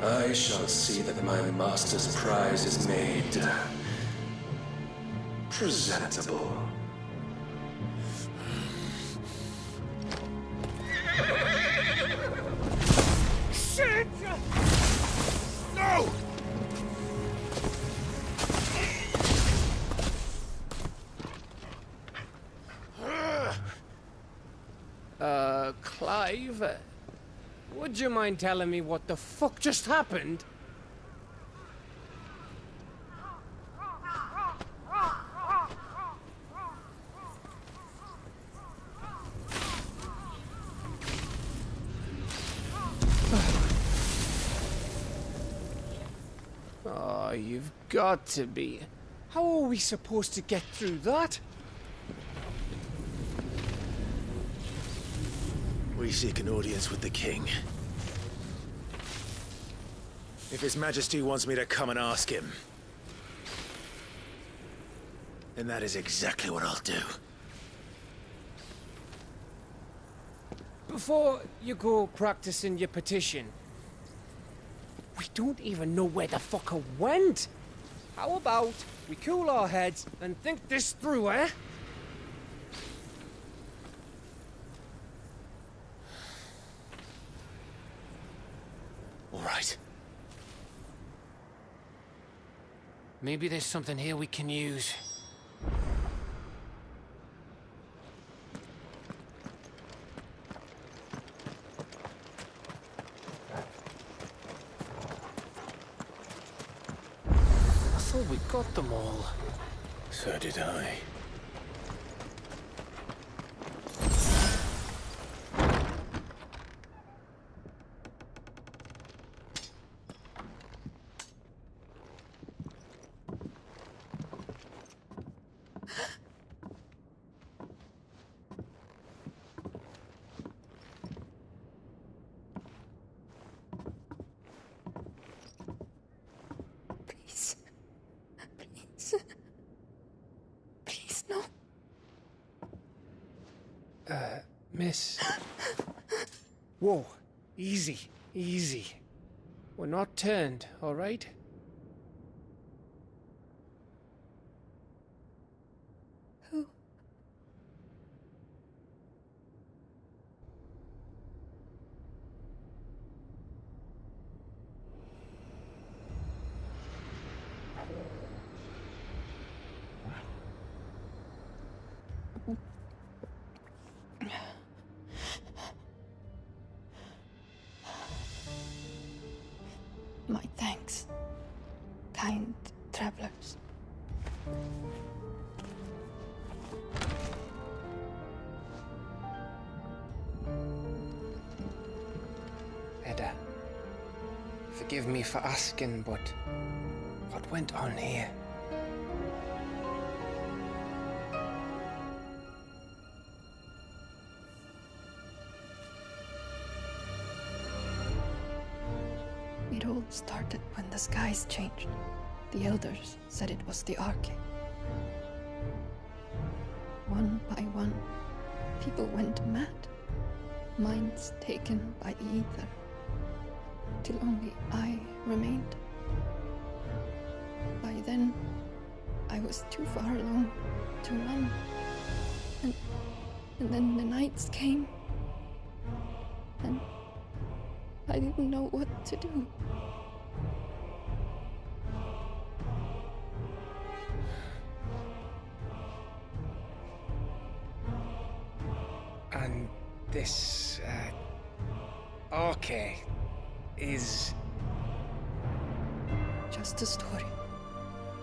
I shall see that my master's prize is made presentable. Shit! No! Clive, would you mind telling me what the fuck just happened? Oh, you've got to be. How are we supposed to get through that? We seek an audience with the king. If His Majesty wants me to come and ask him, then that is exactly what I'll do. Before you go practicing your petition, we don't even know where the fucker went. How about we cool our heads and think this through, eh? All right. Maybe there's something here we can use. I thought we got them all. So did I. Please, no. Miss. Whoa, easy, easy. We're not turned, all right? Who? My thanks, kind travelers. Edda, forgive me for asking, but what went on here? It all started when the skies changed. The elders said it was the Arcade. One by one, people went mad. Minds taken by the ether. Till only I remained. By then, I was too far along to run. And then the nights came. And I didn't know what to do. And this, Arcade is... Just a story.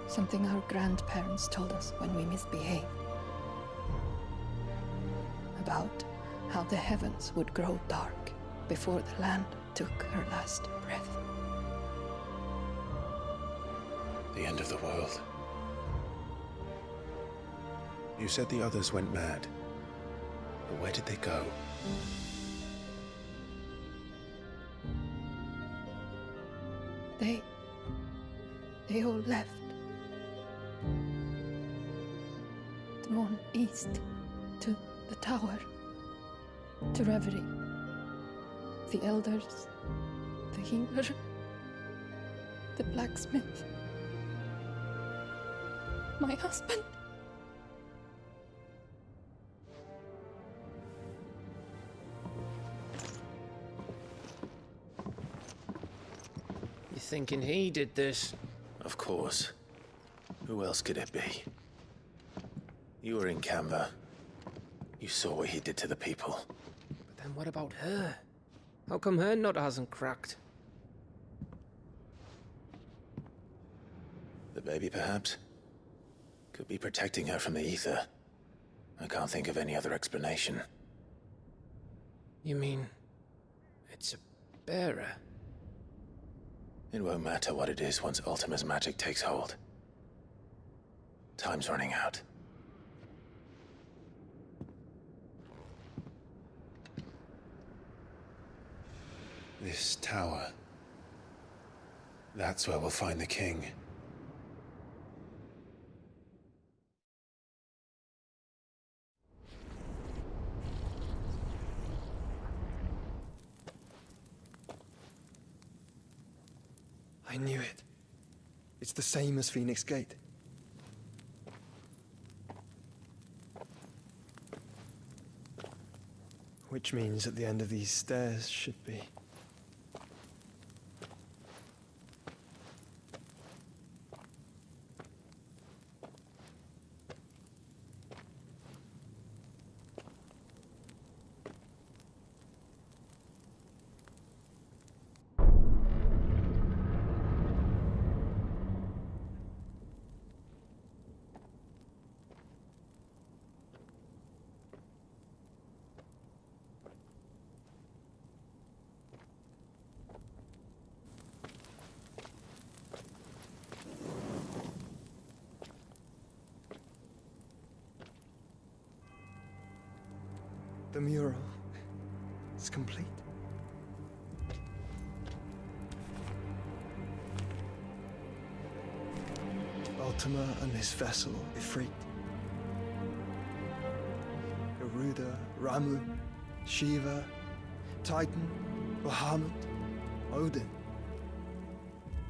Something our grandparents told us when we misbehaved. About how the heavens would grow dark before the land took her last breath. The end of the world. You said the others went mad. But where did they go? They all left. Drawn east to the tower, to Reverie. The elders, the healer, the blacksmith, my husband. You thinking he did this? Of course. Who else could it be? You were in Canva. You saw what he did to the people. But then what about her? How come her nut hasn't cracked? The baby, perhaps? Could be protecting her from the ether. I can't think of any other explanation. You mean... it's a bearer? It won't matter what it is once Ultima's magic takes hold. Time's running out. This tower. That's where we'll find the king. I knew it. It's the same as Phoenix Gate. Which means at the end of these stairs should be... The mural is complete. Ultima and his vessel, Ifrit. Garuda, Ramu, Shiva, Titan, Bahamut, Odin.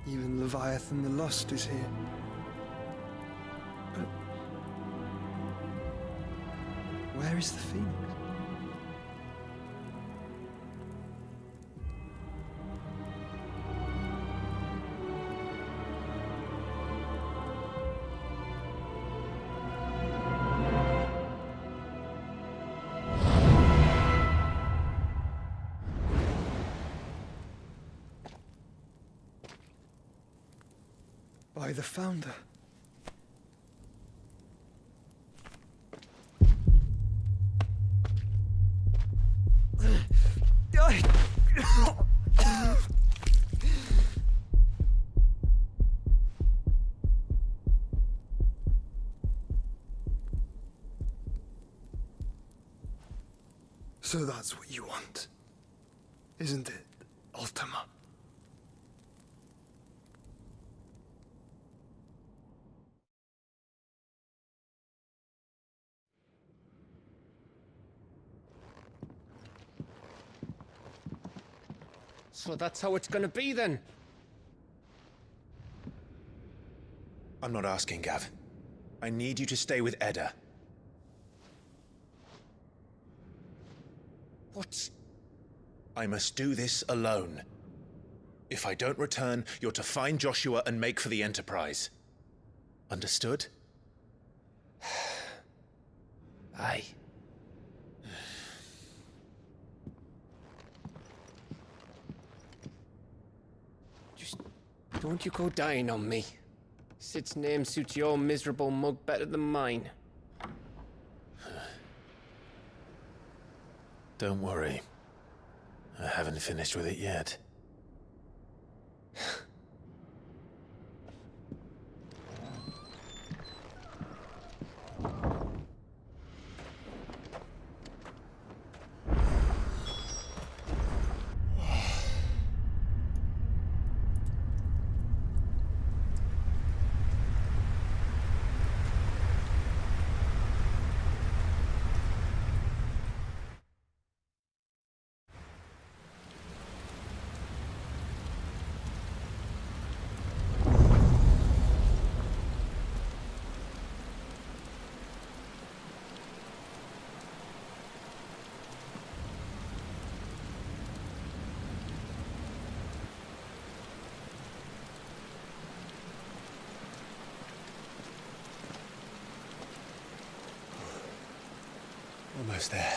Even Leviathan the Lost is here. But where is the Phoenix? By the Founder. So that's what you want, isn't it, Ultima? So that's how it's gonna be then? I'm not asking, Gav. I need you to stay with Edda. What? I must do this alone. If I don't return, you're to find Joshua and make for the Enterprise. Understood? Aye. Just don't you go dying on me. Sid's name suits your miserable mug better than mine. Don't worry. I haven't finished with it yet. Almost there.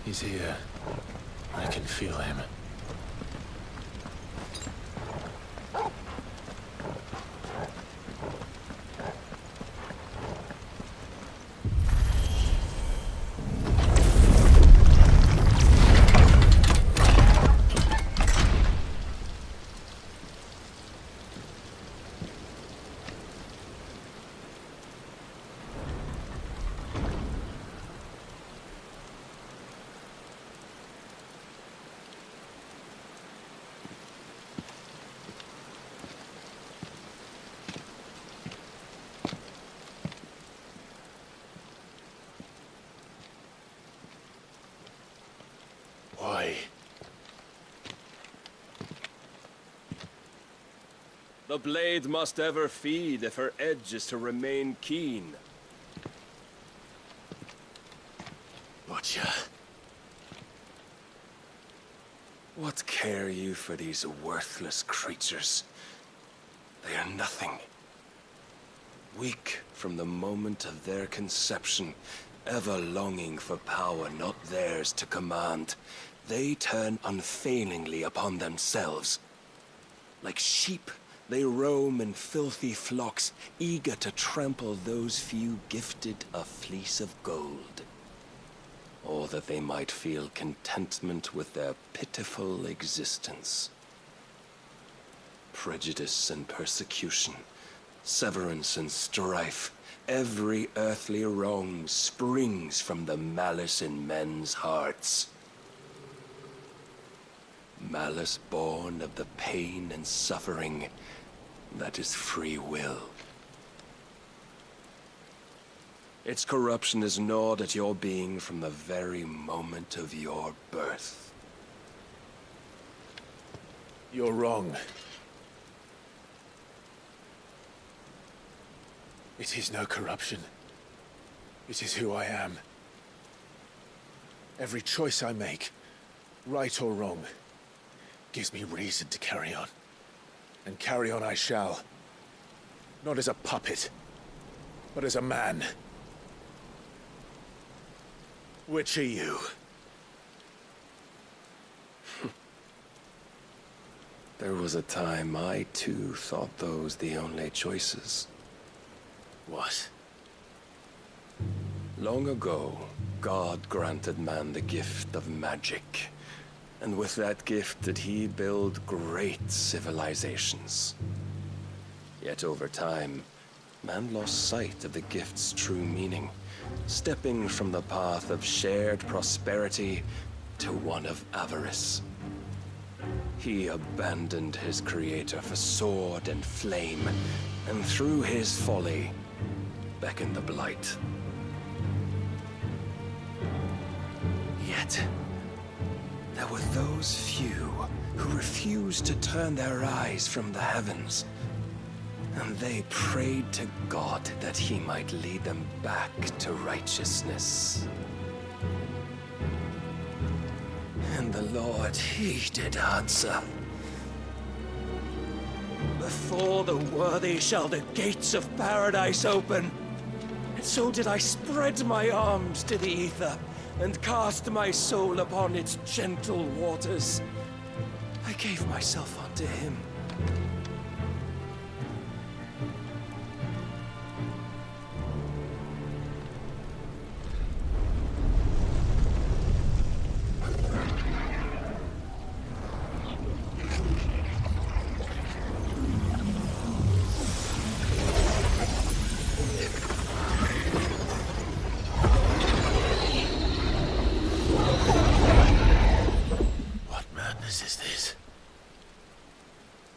He's here. I can feel him. Why? The blade must ever feed if her edge is to remain keen. Butcher. What care you for these worthless creatures? They are nothing. Weak from the moment of their conception, ever longing for power not theirs to command, they turn unfailingly upon themselves. Like sheep, they roam in filthy flocks, eager to trample those few gifted a fleece of gold. Or that they might feel contentment with their pitiful existence. Prejudice and persecution, severance and strife, every earthly wrong springs from the malice in men's hearts. Malice born of the pain and suffering that is free will. Its corruption is gnawed at your being from the very moment of your birth. You're wrong. It is no corruption. It is who I am. Every choice I make, right or wrong, gives me reason to carry on. And carry on I shall. Not as a puppet, but as a man. Which are you? There was a time I too thought those the only choices. What? Long ago, God granted man the gift of magic. And with that gift did he build great civilizations. Yet over time, man lost sight of the gift's true meaning, stepping from the path of shared prosperity to one of avarice. He abandoned his creator for sword and flame, and through his folly, beckoned the blight. Yet, there were those few who refused to turn their eyes from the heavens, and they prayed to God that he might lead them back to righteousness. And the Lord, he did answer. Before the worthy shall the gates of paradise open. And so did I spread my arms to the ether, and cast my soul upon its gentle waters. I gave myself unto him.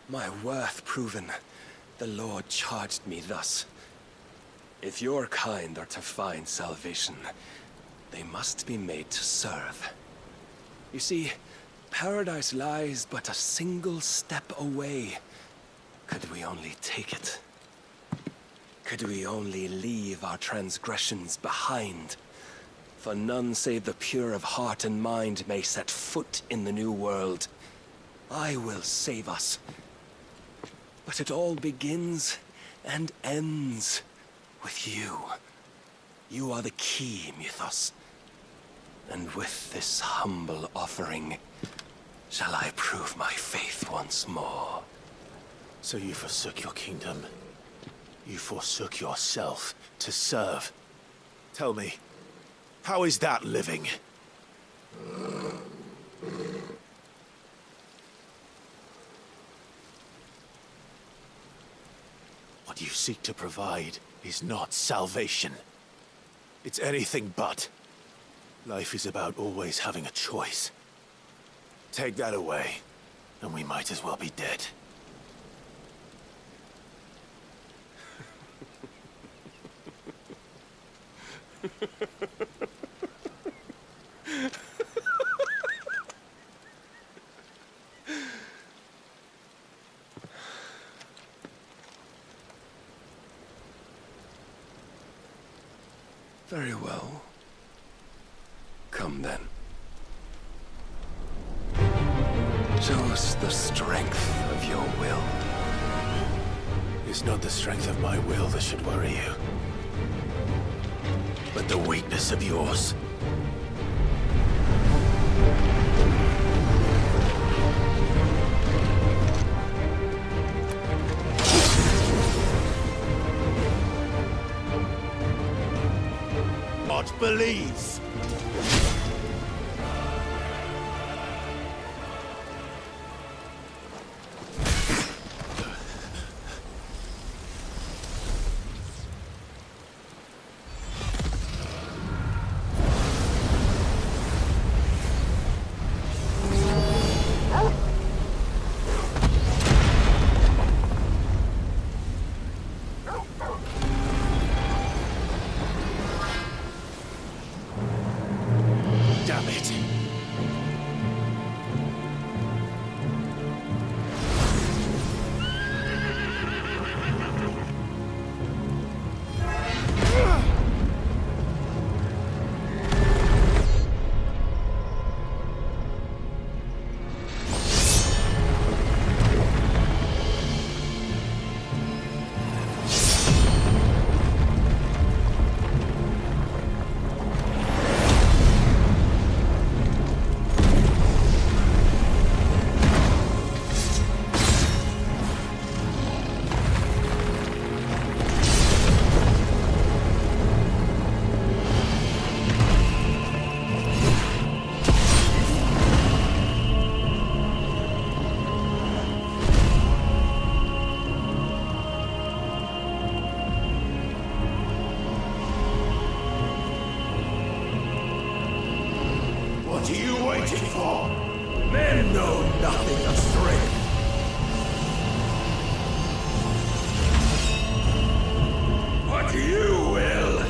My worth proven, the Lord charged me thus. If your kind are to find salvation, they must be made to serve. You see, paradise lies but a single step away. Could we only take it? Could we only leave our transgressions behind? For none save the pure of heart and mind may set foot in the new world. I will save us. But it all begins and ends with you. You are the key, Mythos. And with this humble offering, shall I prove my faith once more. So you forsook your kingdom. You forsook yourself to serve. Tell me, how is that living? What you seek to provide is not salvation. It's anything but. Life is about always having a choice. Take that away, and we might as well be dead. Very well. Come then. Show us the strength of your will. It's not the strength of my will that should worry you, but the weakness of yours. What believes? Damn it. What are you waiting for? Men know nothing of strength. What you will.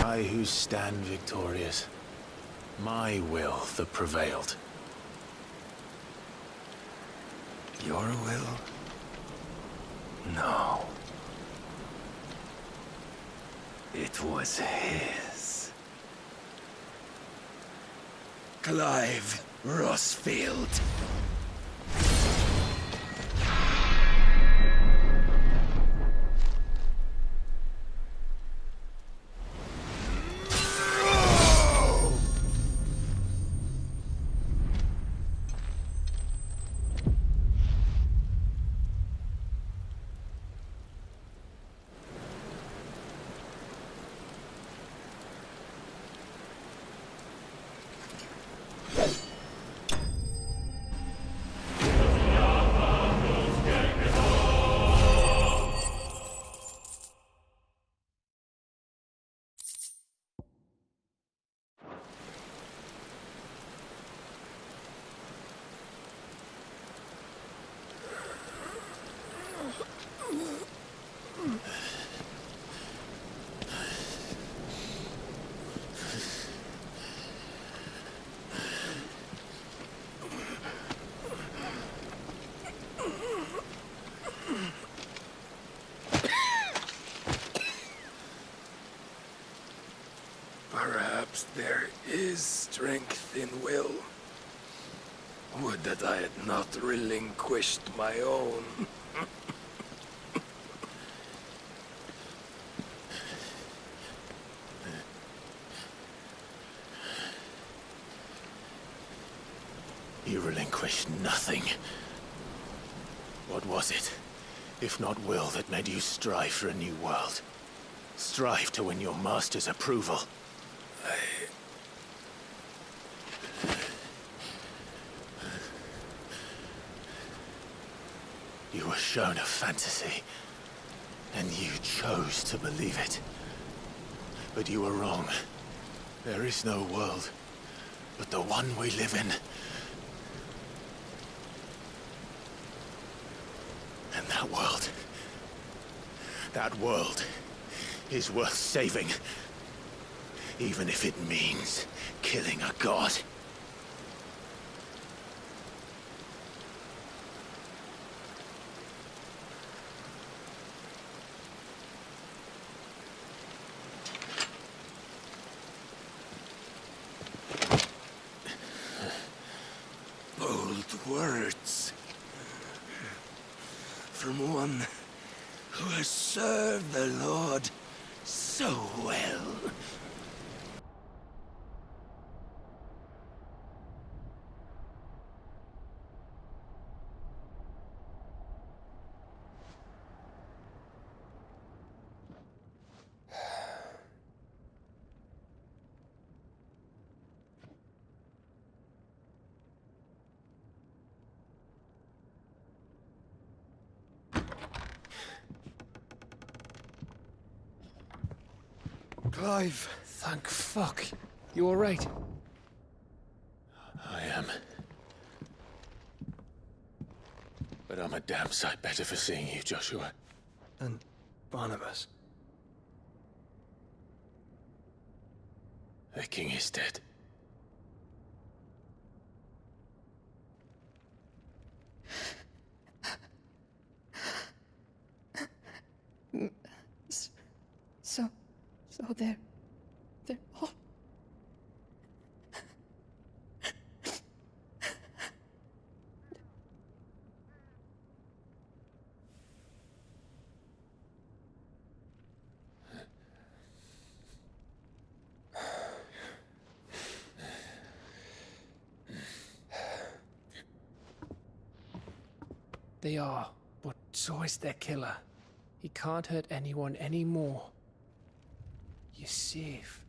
I who stand victorious. My will that prevailed. Your will? No. It was his. Clive Rossfield. Perhaps there is strength in will. Would that I had not relinquished my own. You relinquished nothing. What was it, if not will, that made you strive for a new world? Strive to win your master's approval? You were shown a fantasy, and you chose to believe it. But you were wrong. There is no world, but the one we live in. And that world is worth saving, even if it means killing a god. Bold words. From one who has served the Lord so well. Clive! Thank fuck. You alright? I am. But I'm a damn sight better for seeing you, Joshua. And Barnabas. The king is dead. So they're all... They are, but so is their killer. He can't hurt anyone anymore. You're safe.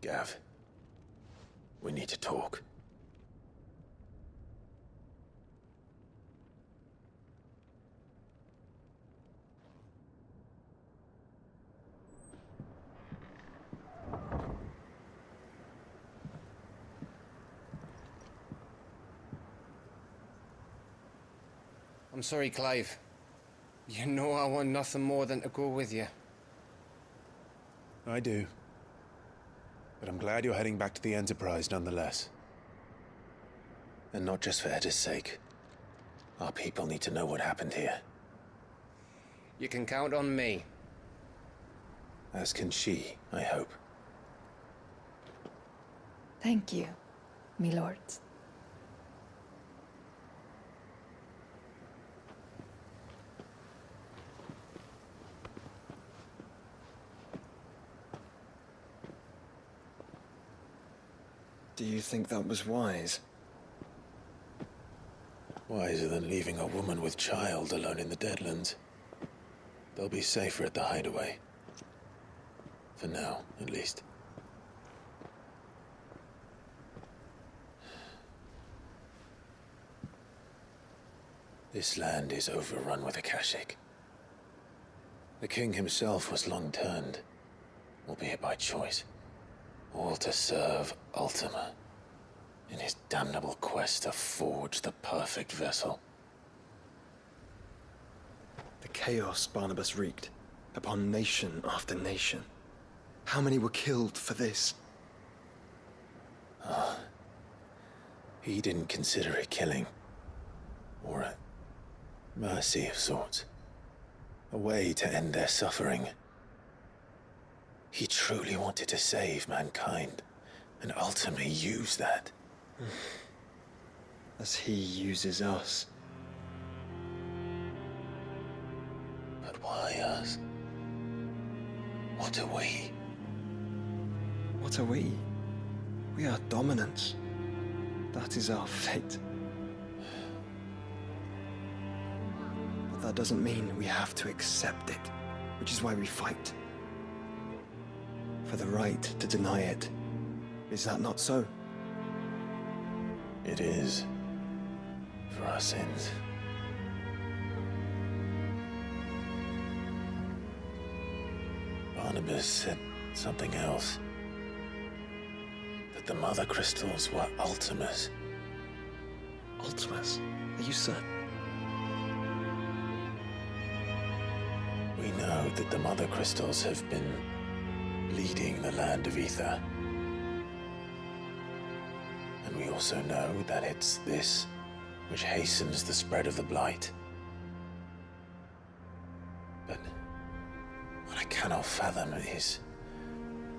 Gav, we need to talk. I'm sorry, Clive. You know I want nothing more than to go with you. I do. But I'm glad you're heading back to the Enterprise nonetheless. And not just for Edda's sake. Our people need to know what happened here. You can count on me. As can she, I hope. Thank you, my lords. Do you think that was wise? Wiser than leaving a woman with child alone in the Deadlands. They'll be safer at the hideaway. For now, at least. This land is overrun with Akashic. The king himself was long turned, albeit by choice. All to serve Ultima in his damnable quest to forge the perfect vessel. The chaos Barnabas wreaked upon nation after nation. How many were killed for this? He didn't consider it killing. Or a mercy of sorts. A way to end their suffering. He truly wanted to save mankind, and ultimately use that. As he uses us. But why us? What are we? What are we? We are dominance. That is our fate. But that doesn't mean we have to accept it, which is why we fight. For the right to deny it. Is that not so? It is. For our sins. Barnabas said something else. That the Mother Crystals were Ultimas. Ultimas? Are you certain? We know that the Mother Crystals have been leading the land of Ether. And we also know that it's this which hastens the spread of the Blight. But what I cannot fathom is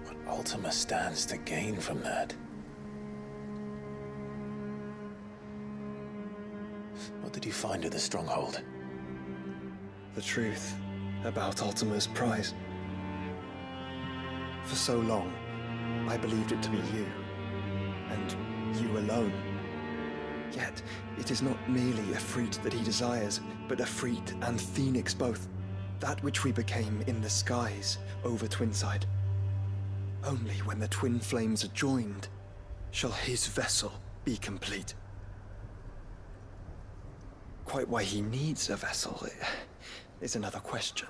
what Ultima stands to gain from that. What did you find at the stronghold? The truth about Ultima's prize. For so long, I believed it to be you, and you alone. Yet, it is not merely a freat that he desires, but a freat and phoenix both. That which we became in the skies over Twinside. Only when the twin flames are joined shall his vessel be complete. Quite why he needs a vessel is another question.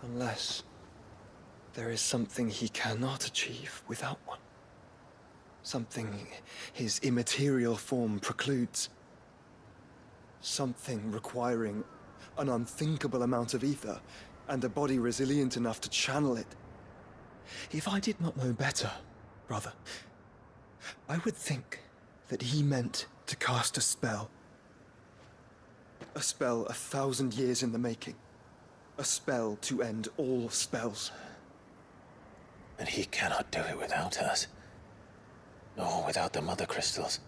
Unless there is something he cannot achieve without one. Something his immaterial form precludes. Something requiring an unthinkable amount of ether and a body resilient enough to channel it. If I did not know better, brother, I would think that he meant to cast a spell. A spell 1,000 years in the making. A spell to end all spells. And he cannot do it without us. Nor without the Mother Crystals.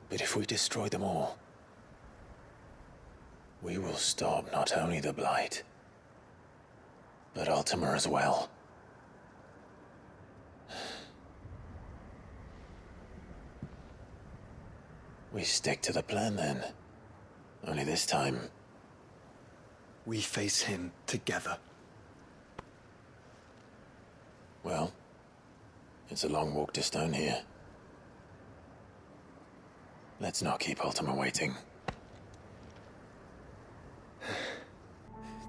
But if we destroy them all, we will stop not only the Blight, but Ultima as well. We stick to the plan then. Only this time, we face him together. Well, it's a long walk to Stone here. Let's not keep Ultima waiting.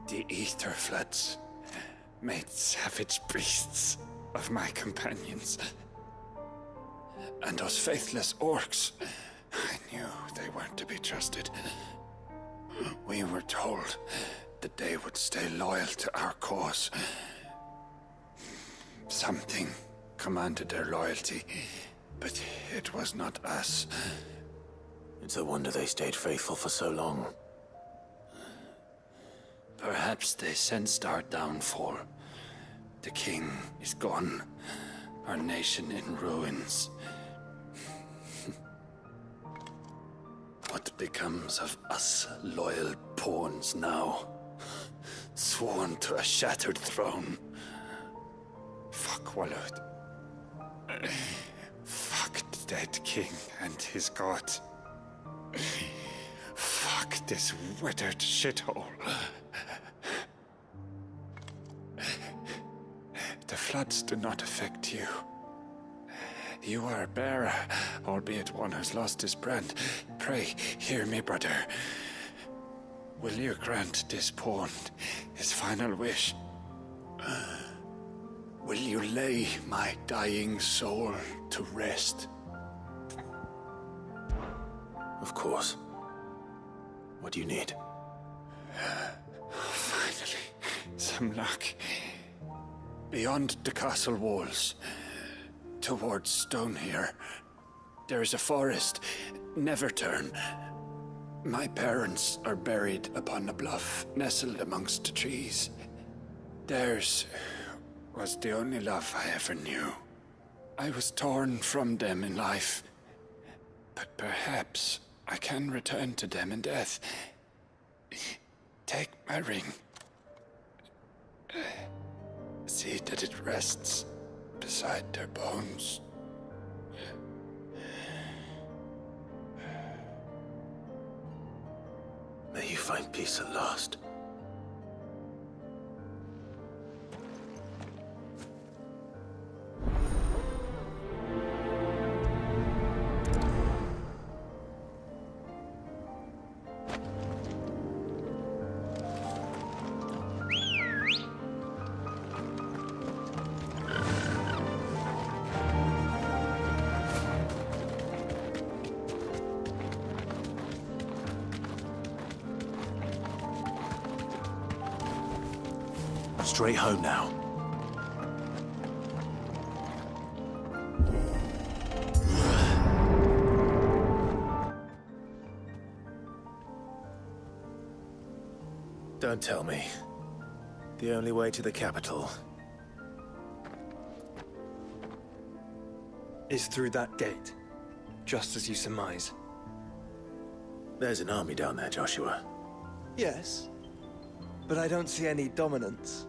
The Ether Floods made savage beasts of my companions. And those faithless orcs, I knew they weren't to be trusted. We were told that they would stay loyal to our cause. Something commanded their loyalty, but it was not us. It's a wonder they stayed faithful for so long. Perhaps they sensed our downfall. The king is gone, our nation in ruins. What becomes of us loyal pawns now? Sworn to a shattered throne. Fuck Walud. Fuck the dead king and his god. Fuck this withered shithole. The floods do not affect you. You are a bearer, albeit one who's lost his brand. Pray, hear me, brother. Will you grant this pawn his final wish? will you lay my dying soul to rest? Of course. What do you need? Finally, some luck. Beyond the castle walls, towards Stonehere, there is a forest. Never turn. My parents are buried upon a bluff, nestled amongst the trees. Theirs was the only love I ever knew. I was torn from them in life, but perhaps I can return to them in death. Take my ring. See that it rests beside their bones. May you find peace at last. Straight home now. Don't tell me. The only way to the capital is through that gate, just as you surmise. There's an army down there, Joshua. Yes, but I don't see any dominance.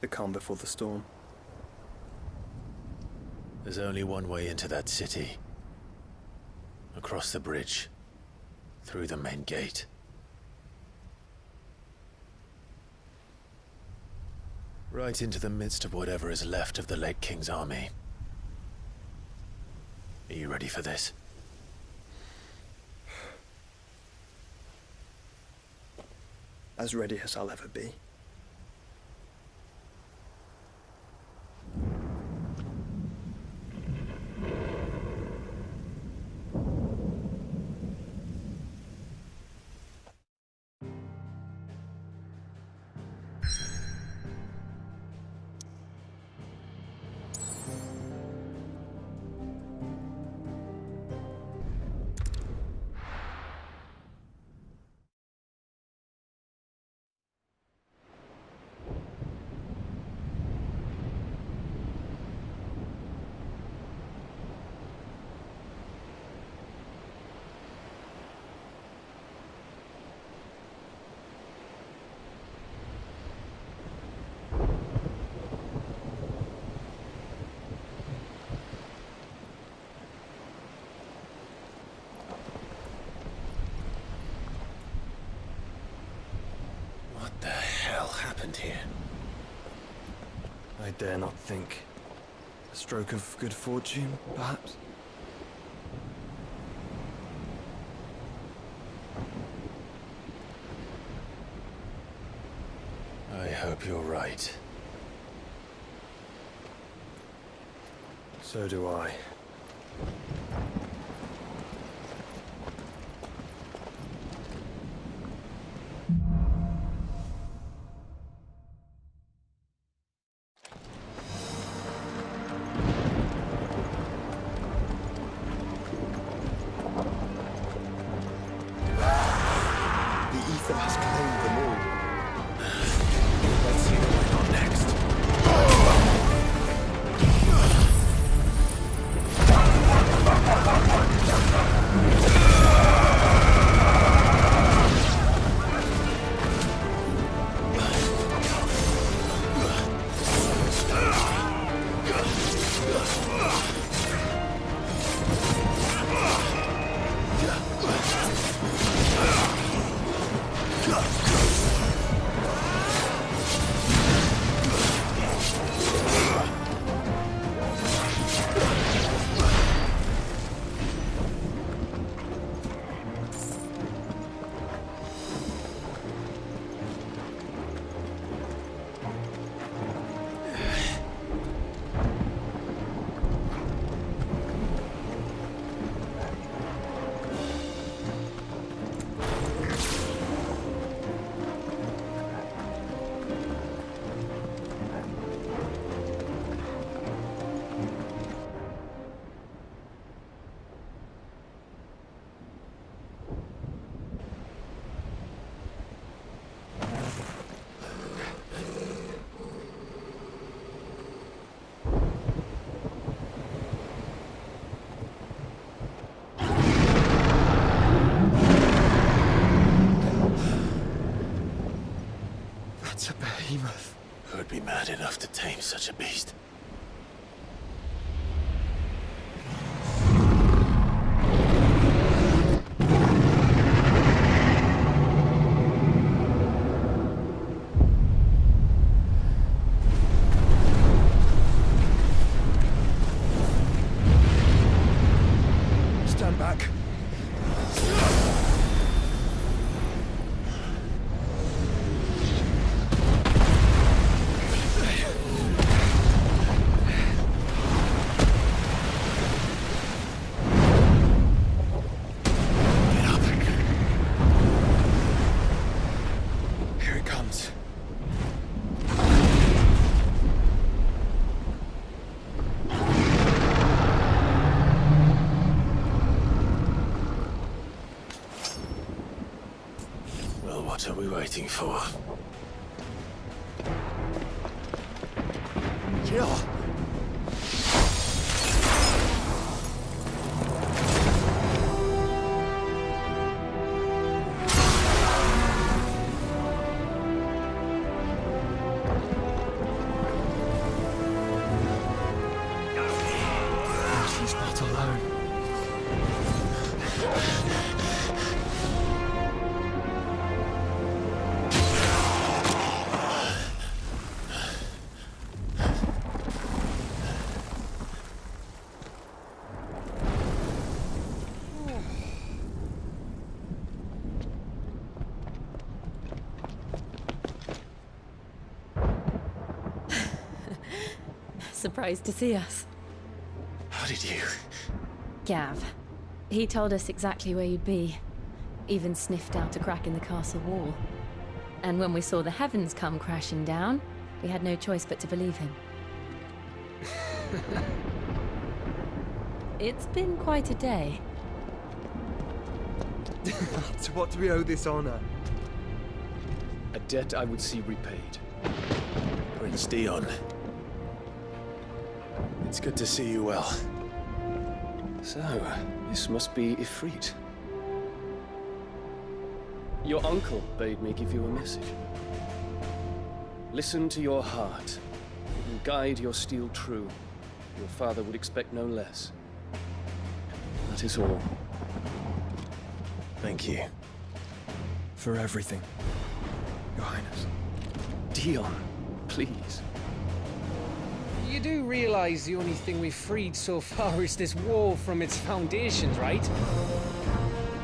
The calm before the storm. There's only one way into that city. Across the bridge. Through the main gate. Right into the midst of whatever is left of the late King's army. Are you ready for this? As ready as I'll ever be. What the hell happened here? I dare not think. A stroke of good fortune, perhaps? I hope you're right. So do I. Go! behemoth. Who'd be mad enough to tame such a beast? Stand back. Here it comes. Well, what are we waiting for? Kill! She's not alone. Surprised to see us. How did you? Gav. He told us exactly where you'd be. Even sniffed out a crack in the castle wall. And when we saw the heavens come crashing down, we had no choice but to believe him. It's been quite a day. To what do we owe this honor? A debt I would see repaid. Prince Dion. It's good to see you well. So, this must be Ifrit. Your uncle bade me give you a message. Listen to your heart, and guide your steel true. Your father would expect no less. That is all. Thank you. For everything, Your Highness. Dion, please. You do realize the only thing we've freed so far is this wall from its foundations, right?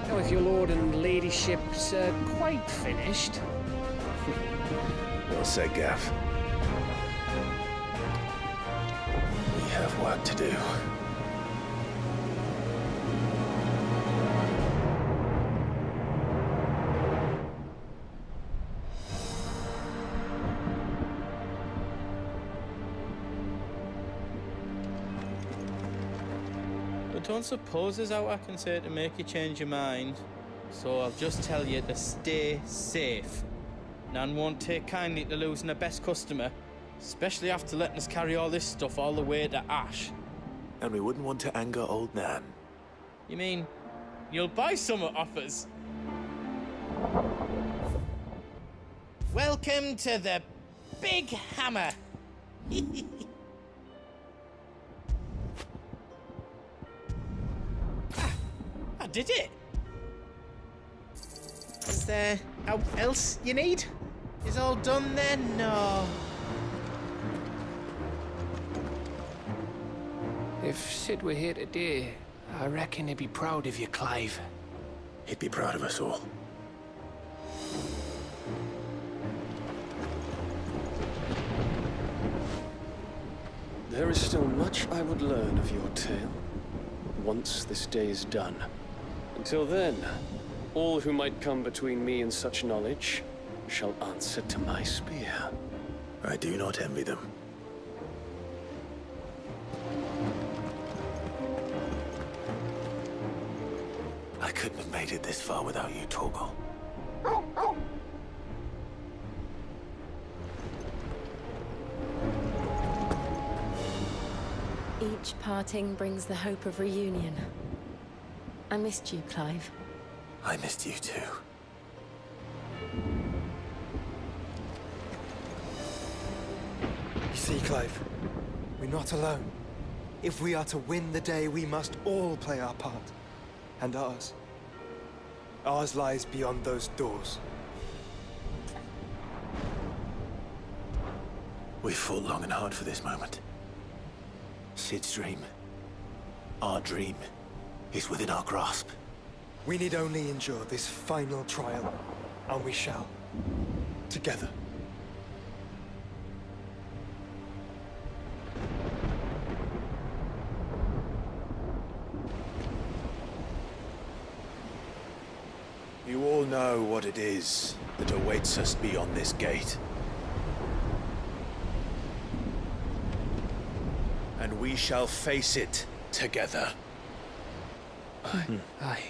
Now, if your lord and ladyship's quite finished. Well said, Gav. We have work to do. I don't suppose there's out I can say to make you change your mind. So I'll just tell you to stay safe. Nan won't take kindly to losing her best customer, especially after letting us carry all this stuff all the way to Ash. And we wouldn't want to anger old Nan. You mean, you'll buy some off us? Welcome to the Big Hammer. I did it. Is there out else you need? Is all done then? No. If Sid were here today, I reckon he'd be proud of you, Clive. He'd be proud of us all. There is still much I would learn of your tale, once this day is done. Until then, all who might come between me and such knowledge shall answer to my spear. I do not envy them. I couldn't have made it this far without you, Torgal. Each parting brings the hope of reunion. I missed you, Clive. I missed you too. See, Clive, we're not alone. If we are to win the day, we must all play our part. And ours. Ours lies beyond those doors. We've fought long and hard for this moment. Sid's dream, our dream, is within our grasp. We need only endure this final trial, and we shall. Together. You all know what it is that awaits us beyond this gate. And we shall face it together. Aye.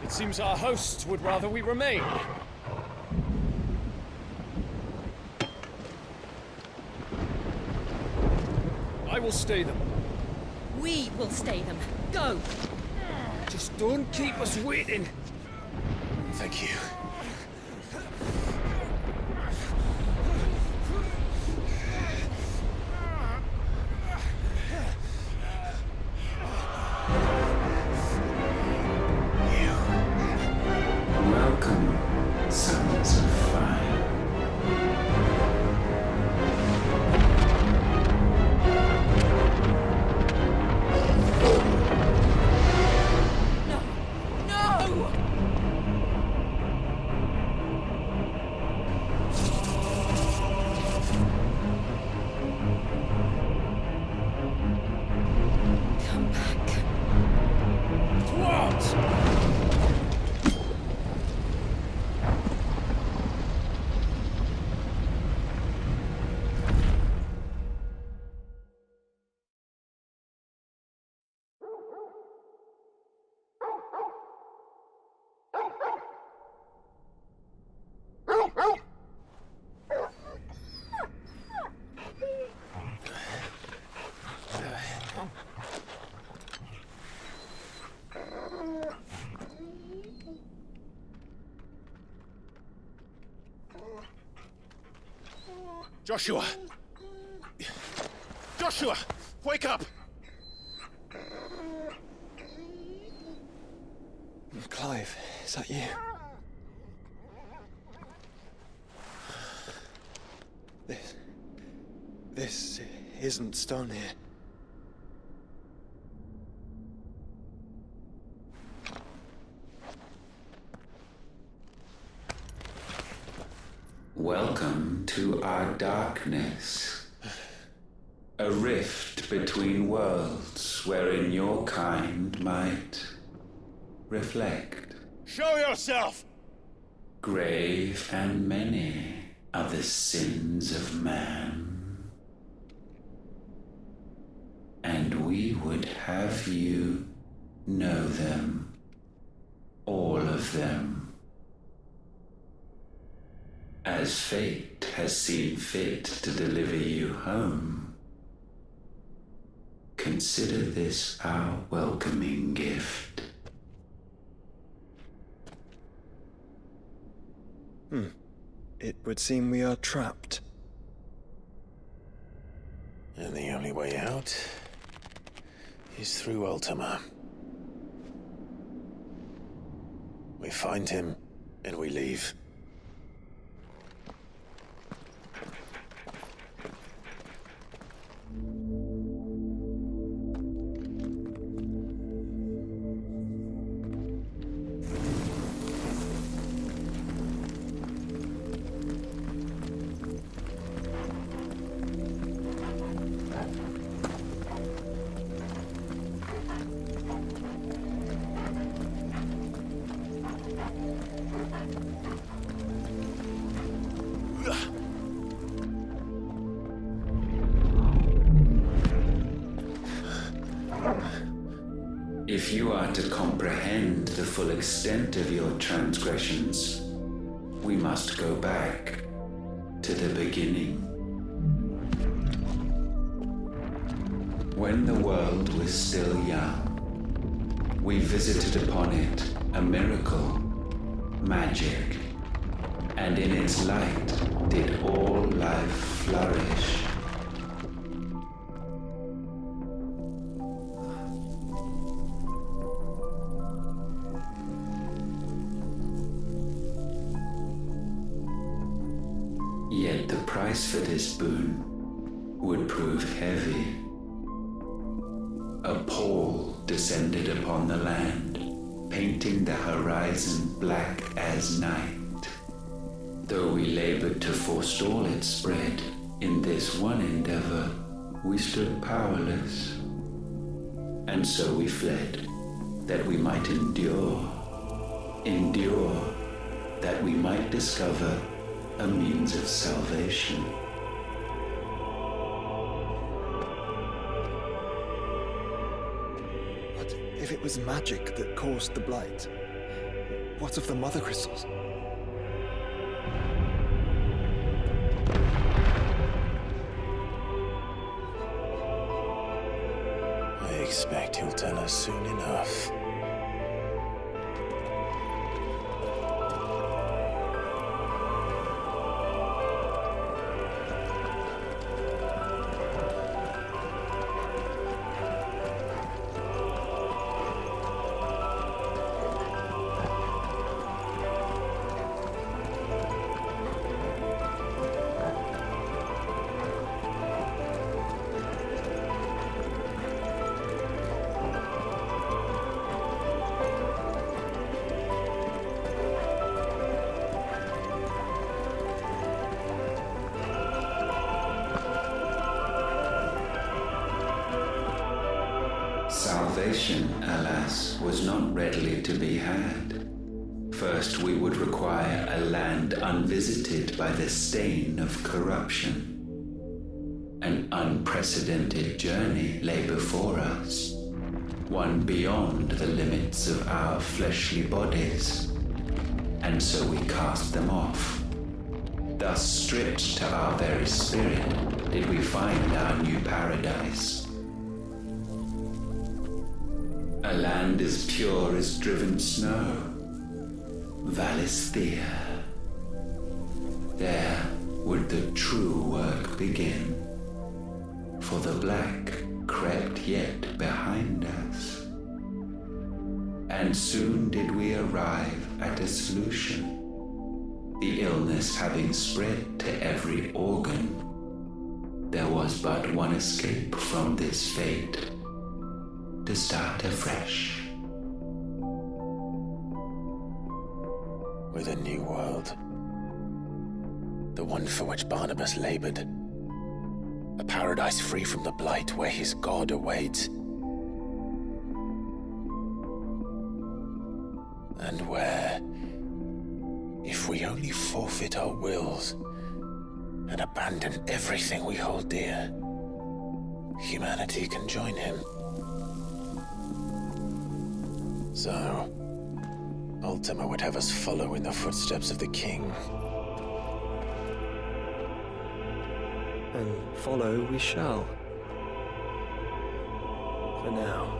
It seems our hosts would rather we remain. I will stay them. We will stay them. Go! Just don't keep us waiting. Thank you. Welcome, sons of fire. Joshua! Joshua! Wake up! Clive, is that you? This isn't stone here. Welcome to our darkness. A rift between worlds wherein your kind might reflect. Show yourself! Grave and many are the sins of man. And we would have you know them. All of them. As fate has seen fit to deliver you home, consider this our welcoming gift. It would seem we are trapped. And the only way out is through Ultima. We find him, and we leave. If you are to comprehend the full extent of your transgressions, we must go back to the beginning. When the world was still young, we visited upon it a miracle, magic, and in its light did all life flourish. Yet the price for this boon would prove heavy. A pall descended upon the land, painting the horizon black as night. Though we labored to forestall its spread, in this one endeavor we stood powerless. And so we fled, that we might endure, that we might discover a means of salvation. But if it was magic that caused the blight, what of the mother crystals? I expect he'll tell us soon enough. Salvation, alas, was not readily to be had. First, we would require a land unvisited by the stain of corruption. An unprecedented journey lay before us, one beyond the limits of our fleshly bodies. And so we cast them off. Thus, stripped to our very spirit, did we find our new paradise. A land as pure as driven snow, Valisthea. There would the true work begin, for the black crept yet behind us. And soon did we arrive at a solution, the illness having spread to every organ. There was but one escape from this fate, to start afresh. With a new world. The one for which Barnabas labored. A paradise free from the blight where his God awaits. And where, if we only forfeit our wills and abandon everything we hold dear, humanity can join him. So, Ultima would have us follow in the footsteps of the king. And follow we shall. For now.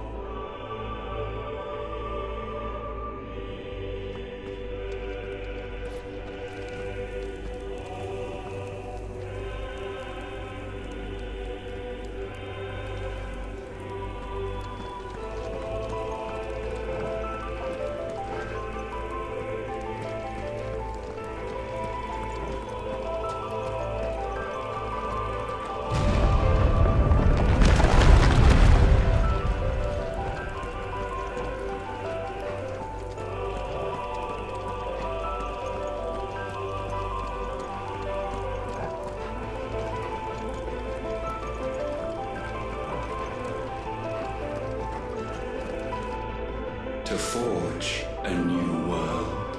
To forge a new world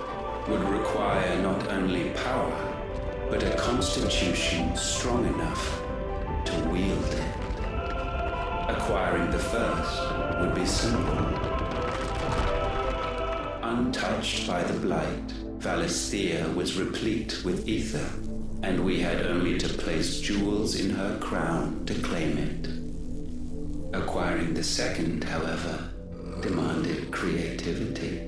would require not only power, but a constitution strong enough to wield it. Acquiring the first would be simple. Untouched by the blight, Valisthea was replete with ether, and we had only to place jewels in her crown to claim it. Acquiring the second, however, demanded creativity.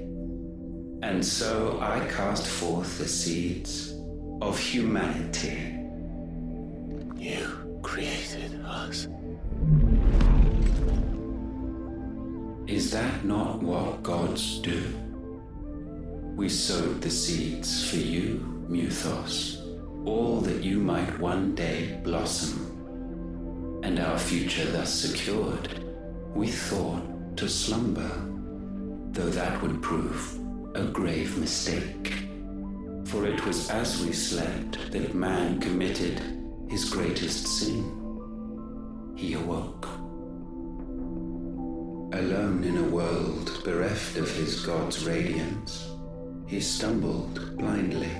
And so I cast forth the seeds of humanity. You created us. Is that not what gods do? We sowed the seeds for you, Mythos, all that you might one day blossom. And our future thus secured, we thought to slumber, though that would prove a grave mistake. For it was as we slept that man committed his greatest sin. He awoke. Alone in a world bereft of his god's radiance, he stumbled blindly,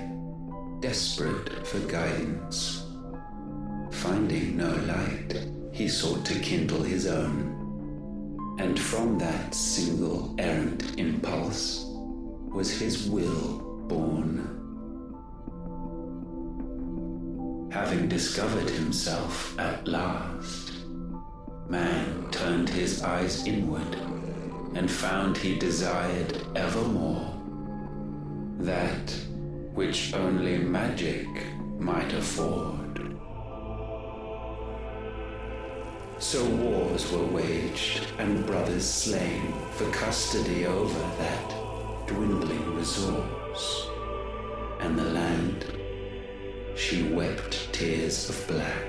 desperate for guidance. Finding no light, he sought to kindle his own. And from that single errant impulse was his will born. Having discovered himself at last, man turned his eyes inward and found he desired evermore that which only magic might afford. So wars were waged and brothers slain for custody over that dwindling resource, and the land, she wept tears of black.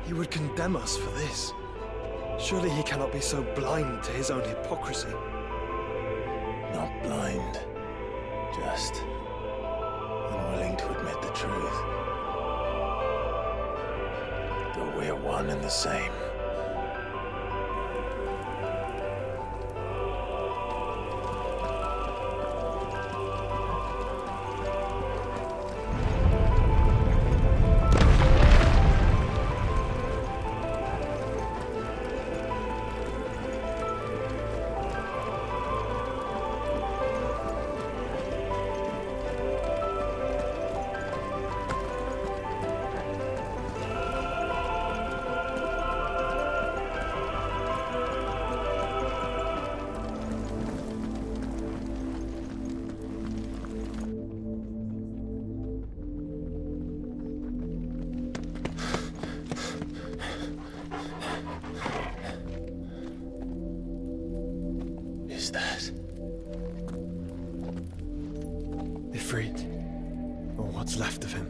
He would condemn us for this. Surely he cannot be so blind to his own hypocrisy. Not blind, just unwilling to admit the truth. Though we're one and the same. Ifrit, or what's left of him.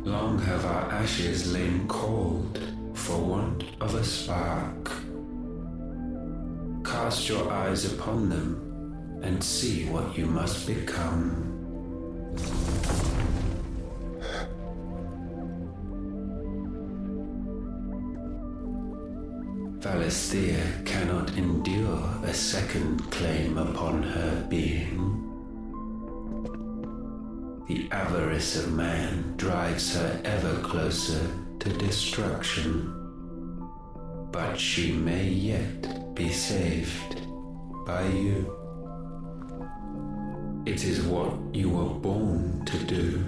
Long have our ashes lain cold for want of a spark. Cast your eyes upon them and see what you must become. Valisthea cannot endure a second claim upon her being. The avarice of man drives her ever closer to destruction. But she may yet be saved by you. It is what you were born to do,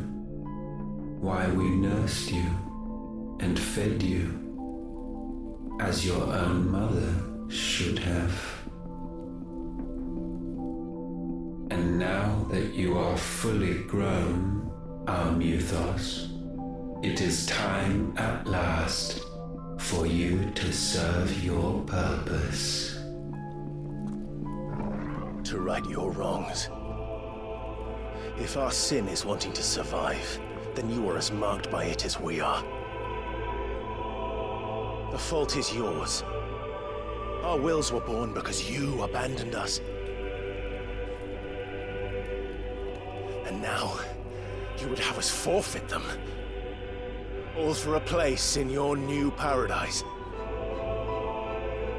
why we nursed you and fed you as your own mother should have. And now that you are fully grown, our Mythos, it is time at last for you to serve your purpose. To right your wrongs. If our sin is wanting to survive, then you are as marked by it as we are. The fault is yours. Our wills were born because you abandoned us. And now, you would have us forfeit them. All for a place in your new paradise.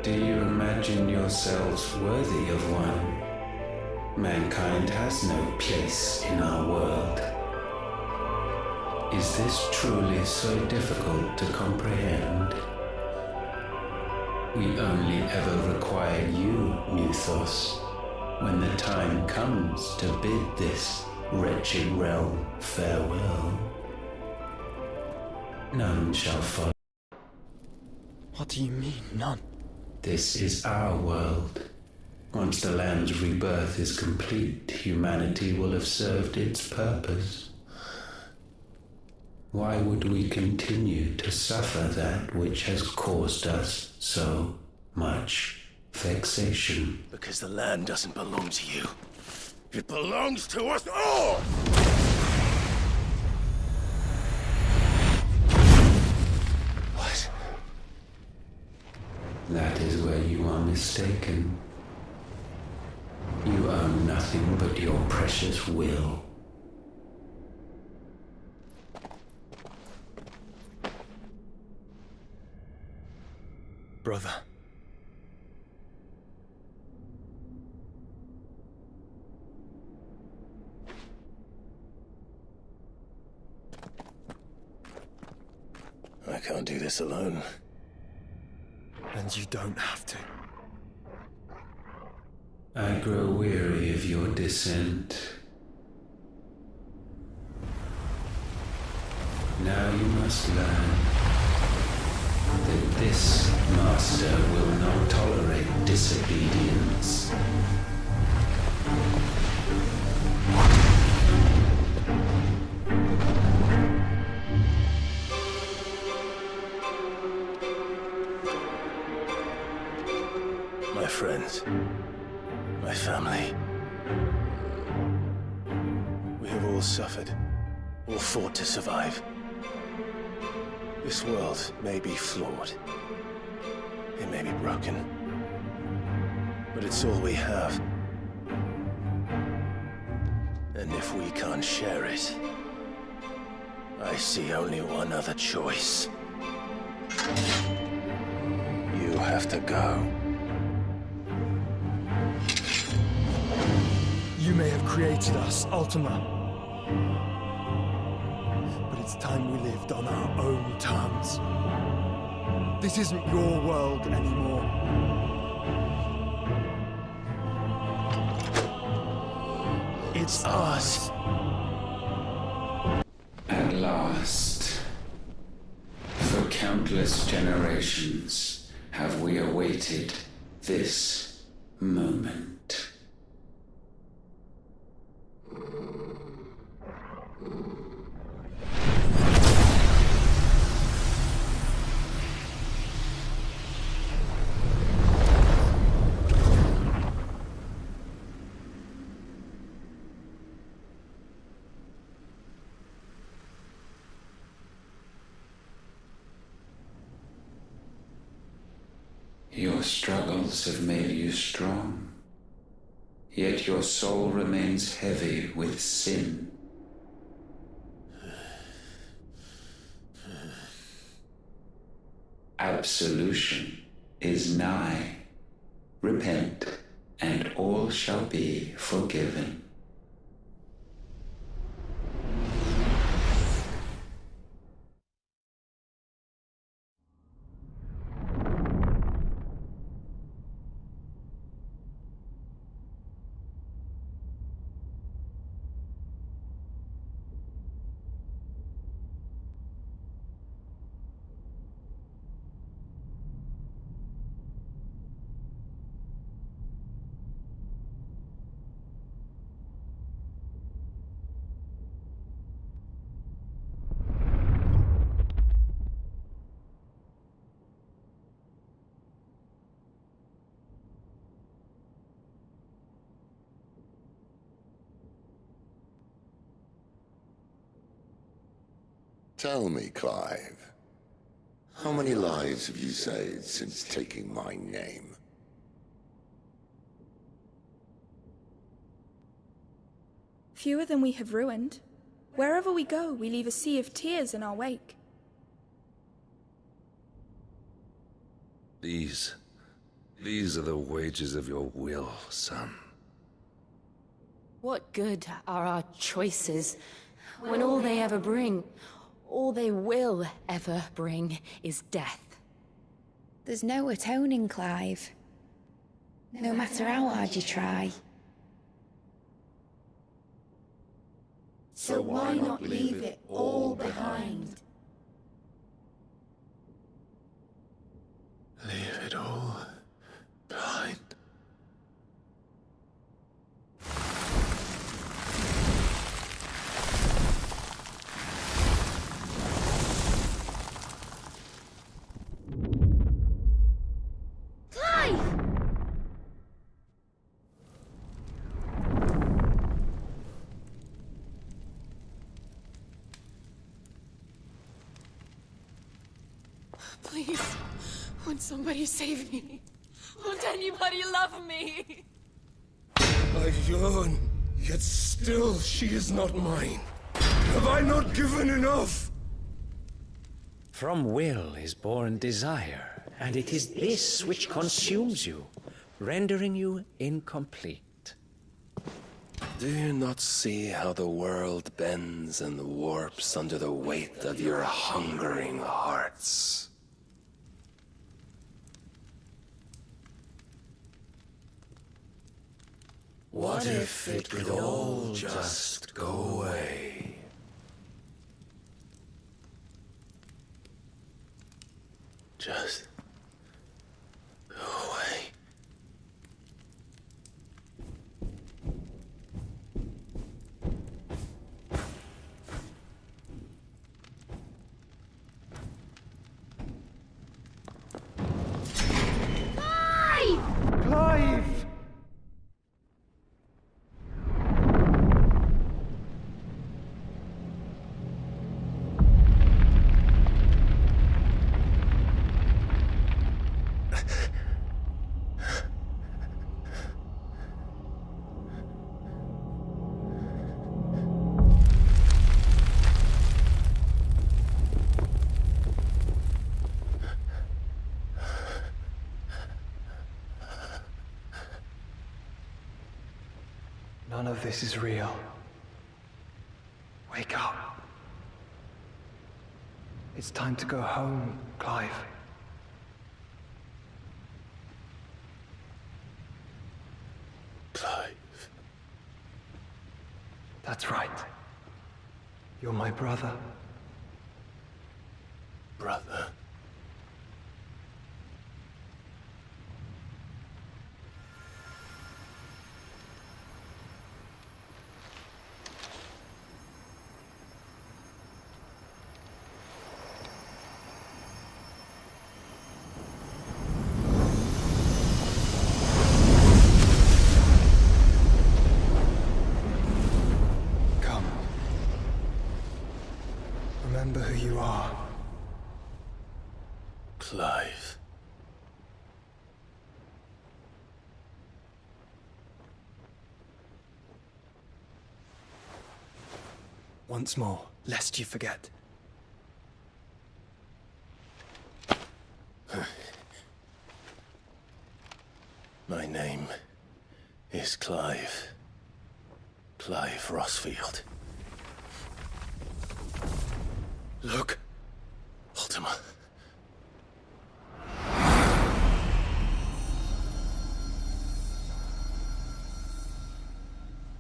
Do you imagine yourselves worthy of one? Mankind has no place in our world. Is this truly so difficult to comprehend? We only ever require you, Mythos, when the time comes to bid this wretched realm farewell. None shall follow. What do you mean, none? This is our world. Once the land's rebirth is complete, humanity will have served its purpose. Why would we continue to suffer that which has caused us so much vexation? Because the land doesn't belong to you. It belongs to us all! What? That is where you are mistaken. You own nothing but your precious will. Brother. I can't do this alone. And you don't have to. I grow weary of your dissent. Now you must learn that this master will not tolerate disobedience. My friends, my family. We have all suffered, all fought to survive. This world may be flawed. It may be broken. But it's all we have. And if we can't share it, I see only one other choice. You have to go. You may have created us, Ultima. But it's time we lived on our own terms. This isn't your world anymore. It's ours. At last, for countless generations, have we awaited this moment. Your struggles have made you strong, yet your soul remains heavy with sin. Absolution is nigh. Repent, and all shall be forgiven. Tell me, Clive, how many lives have you saved since taking my name? Fewer than we have ruined. Wherever we go, we leave a sea of tears in our wake. These are the wages of your will, son. What good are our choices when all they ever bring, all they will ever bring, is death? There's no atoning, Clive. No matter how hard you try. So why not leave it all behind? Leave it all behind. Please, won't somebody save me? Won't anybody love me? I yearn, yet still she is not mine. Have I not given enough? From will is born desire, and it is this which consumes you, rendering you incomplete. Do you not see how the world bends and warps under the weight of your hungering hearts? What if it could all just go away? Just go away. Clive! None of this is real. Wake up. It's time to go home, Clive. Clive. That's right. You're my brother. Brother. Remember who you are. Clive. Once more, lest you forget. My name is Clive. Clive Rossfield. Look, Ultima.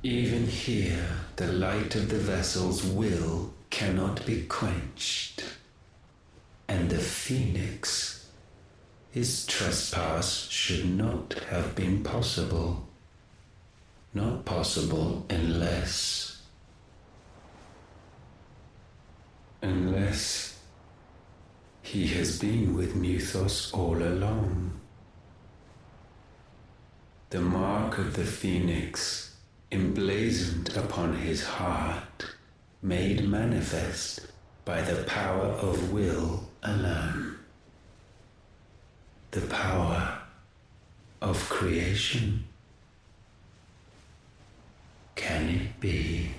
Even here, the light of the vessel's will cannot be quenched. And the Phoenix, his trespass should not have been possible. Not possible unless he has been with Mythos all along. The mark of the Phoenix, emblazoned upon his heart, made manifest by the power of will alone. The power of creation. Can it be?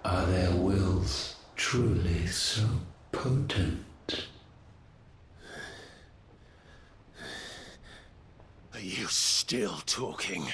Are their wills truly so potent? Are you still talking?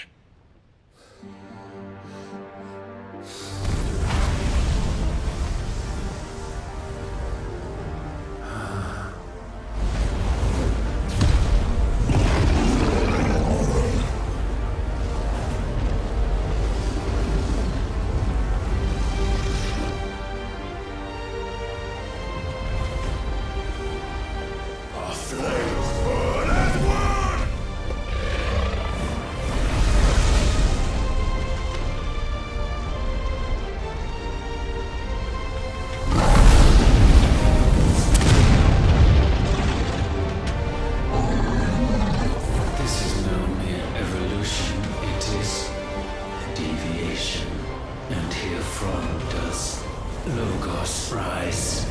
Logos rise.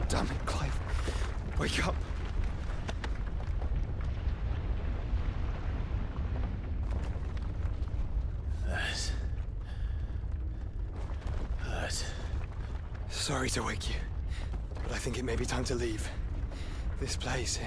Damn it, Clive. Wake up. That hurt. Sorry to wake you, but I think it may be time to leave. This place.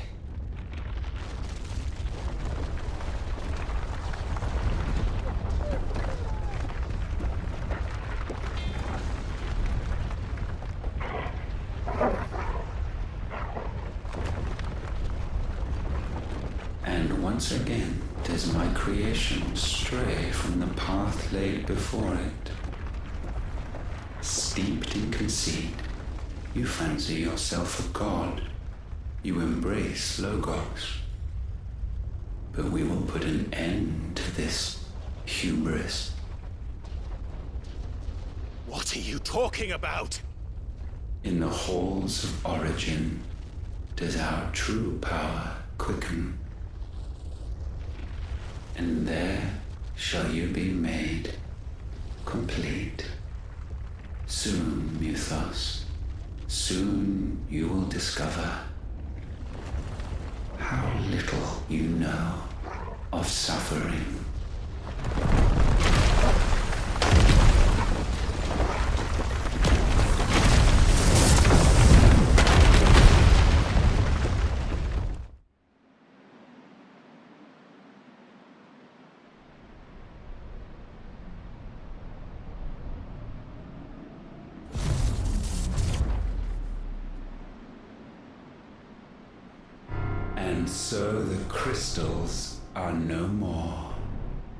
And once again does my creation stray from the path laid before it. Steeped in conceit, you fancy yourself a god. You embrace Logos. But we will put an end to this hubris. What are you talking about? In the halls of origin does our true power quicken. And there shall you be made complete. Soon, Mythos, soon you will discover how little you know of suffering. And so the crystals are no more.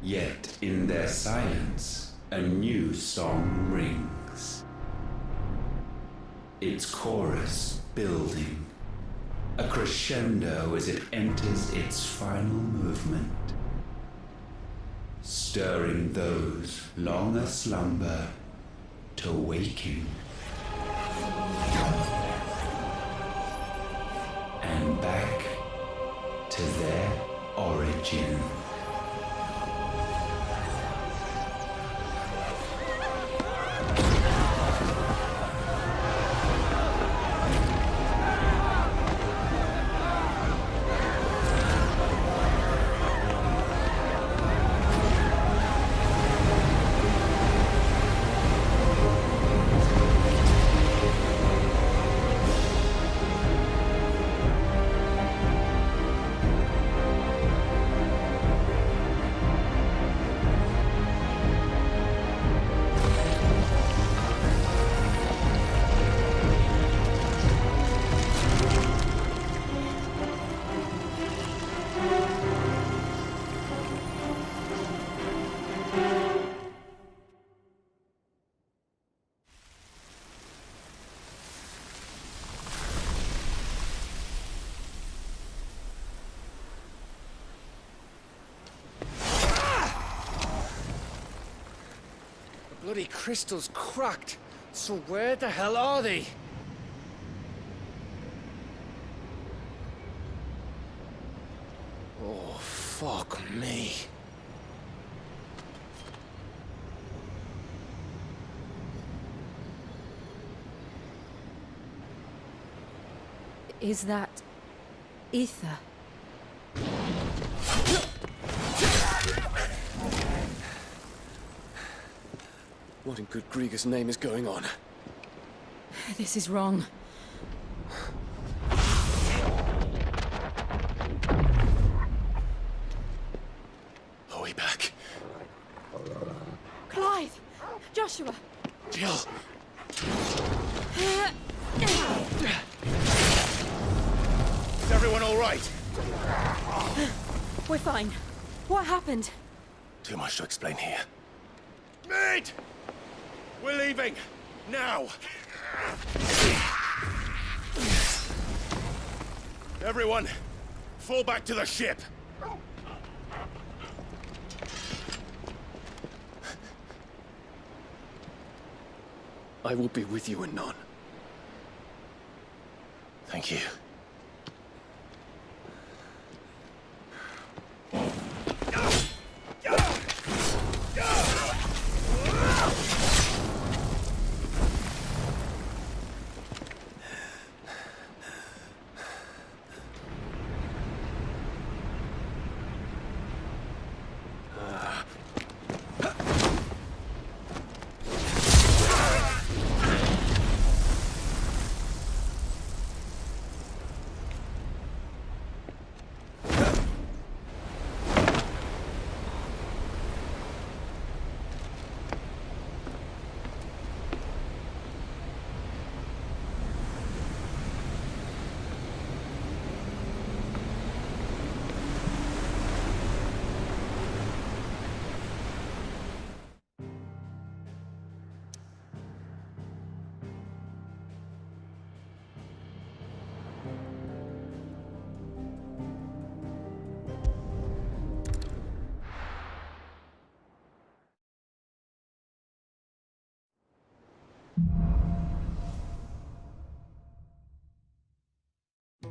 Yet in their silence, a new song rings. Its chorus building, a crescendo as it enters its final movement, stirring those long aslumber to waking. And back to their origin. Bloody crystal's cracked. So where the hell are they? Oh, fuck me. Is that ether? What in good Grieger's name is going on? This is wrong. Are we back? Clive! Joshua! Jill! everyone all right? We're fine. What happened? Too much to explain here. Mate! We're leaving! Now! Everyone, fall back to the ship! I will be with you anon. Thank you.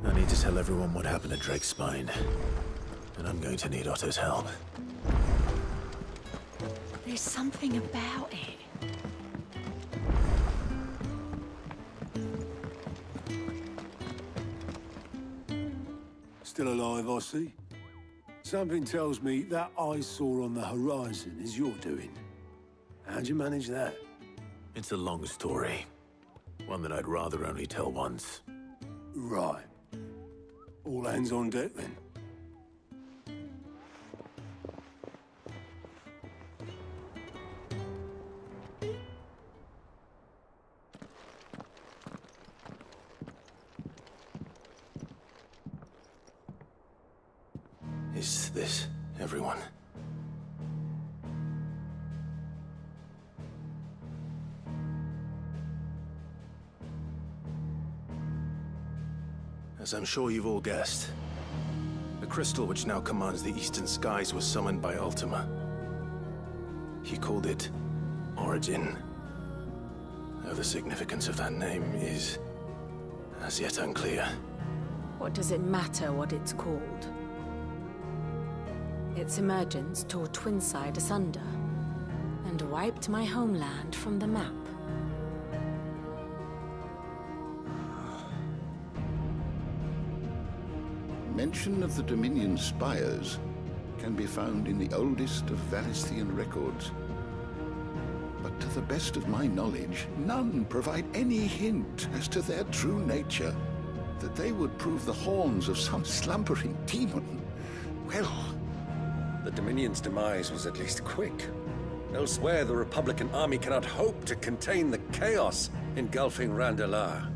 I need to tell everyone what happened at Drake's Spine. And I'm going to need Otto's help. There's something about it. Still alive, I see. Something tells me that eyesore on the horizon is your doing. How'd you manage that? It's a long story. One that I'd rather only tell once. Right. All hands on deck, then. Is this everyone? As I'm sure you've all guessed, the crystal which now commands the eastern skies was summoned by Ultima. He called it Origin. Though the significance of that name is as yet unclear. What does it matter what it's called? Its emergence tore Twinside asunder and wiped my homeland from the map. Mention of the Dominion spires can be found in the oldest of Valisthian records. But to the best of my knowledge, none provide any hint as to their true nature. That they would prove the horns of some slumbering demon. Well, the Dominion's demise was at least quick. Elsewhere, the Republican army cannot hope to contain the chaos engulfing Randalar.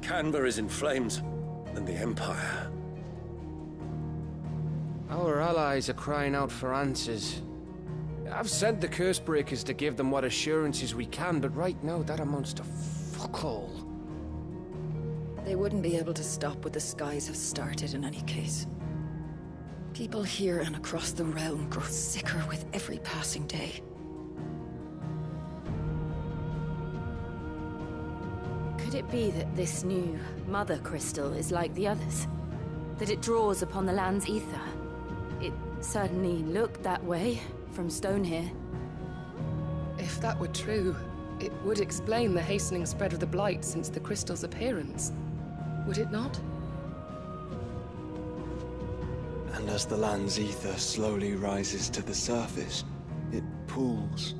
Canberra is in flames, and the Empire. Our allies are crying out for answers. I've sent the Cursebreakers to give them what assurances we can, but right now that amounts to fuck all. They wouldn't be able to stop what the skies have started in any case. People here and across the realm grow sicker with every passing day. Could it be that this new Mother Crystal is like the others? That it draws upon the land's ether? It certainly looked that way from stone here. If that were true, it would explain the hastening spread of the Blight since the crystal's appearance. Would it not? And as the land's ether slowly rises to the surface, it pools,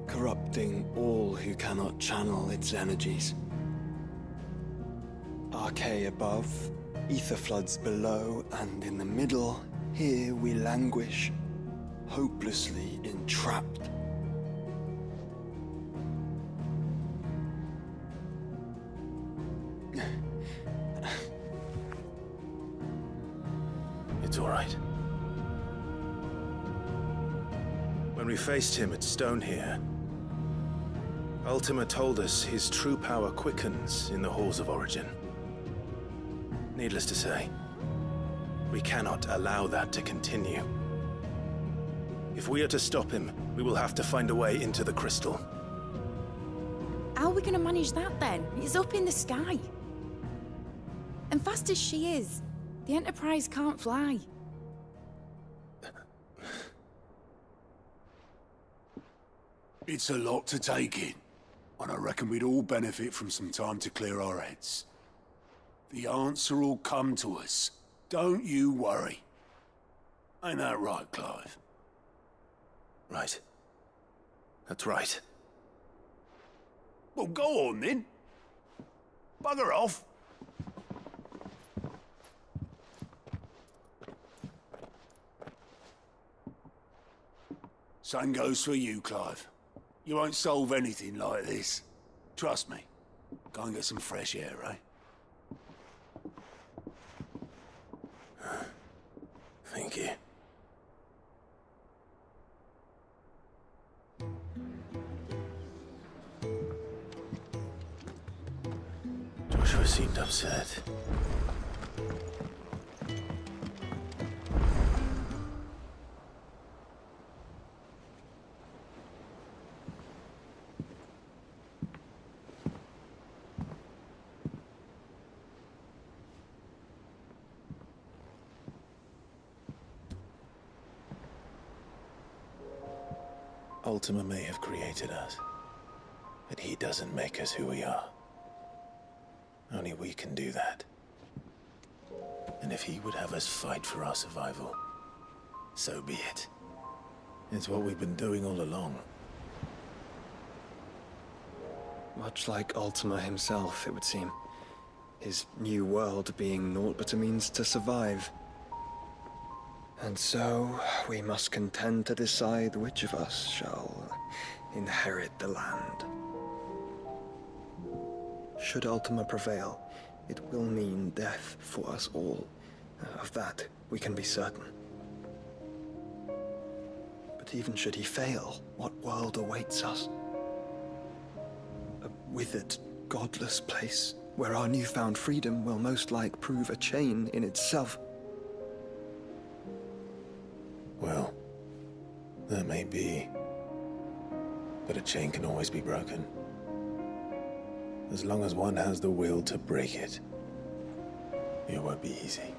corrupting all who cannot channel its energies. Archae above, ether floods below, and in the middle, here we languish, hopelessly entrapped. It's all right. When we faced him at Stone here, Ultima told us his true power quickens in the Halls of Origin. Needless to say, we cannot allow that to continue. If we are to stop him, we will have to find a way into the crystal. How are we going to manage that then? It's up in the sky. And fast as she is, the Enterprise can't fly. It's a lot to take in, and I reckon we'd all benefit from some time to clear our heads. The answer will come to us. Don't you worry. Ain't that right, Clive? Right. That's right. Well, go on then. Bugger off. Same goes for you, Clive. You won't solve anything like this. Trust me. Go and get some fresh air, eh? Thank you. Joshua seemed upset. Ultima may have created us, but he doesn't make us who we are. Only we can do that. And if he would have us fight for our survival, so be it. It's what we've been doing all along. Much like Ultima himself, it would seem. His new world being naught but a means to survive. And so, we must contend to decide which of us shall inherit the land. Should Ultima prevail, it will mean death for us all. Of that, we can be certain. But even should he fail, what world awaits us? A withered, godless place, where our newfound freedom will most like prove a chain in itself. Well, that may be. But a chain can always be broken. As long as one has the will to break it. It won't be easy.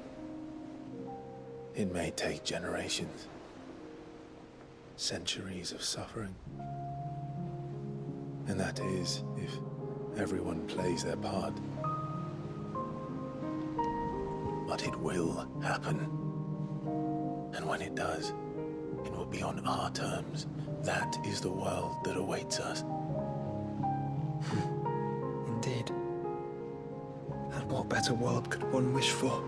It may take generations. Centuries of suffering. And that is, if everyone plays their part. But it will happen. And when it does, it will be on our terms. That is the world that awaits us. Indeed. And what better world could one wish for?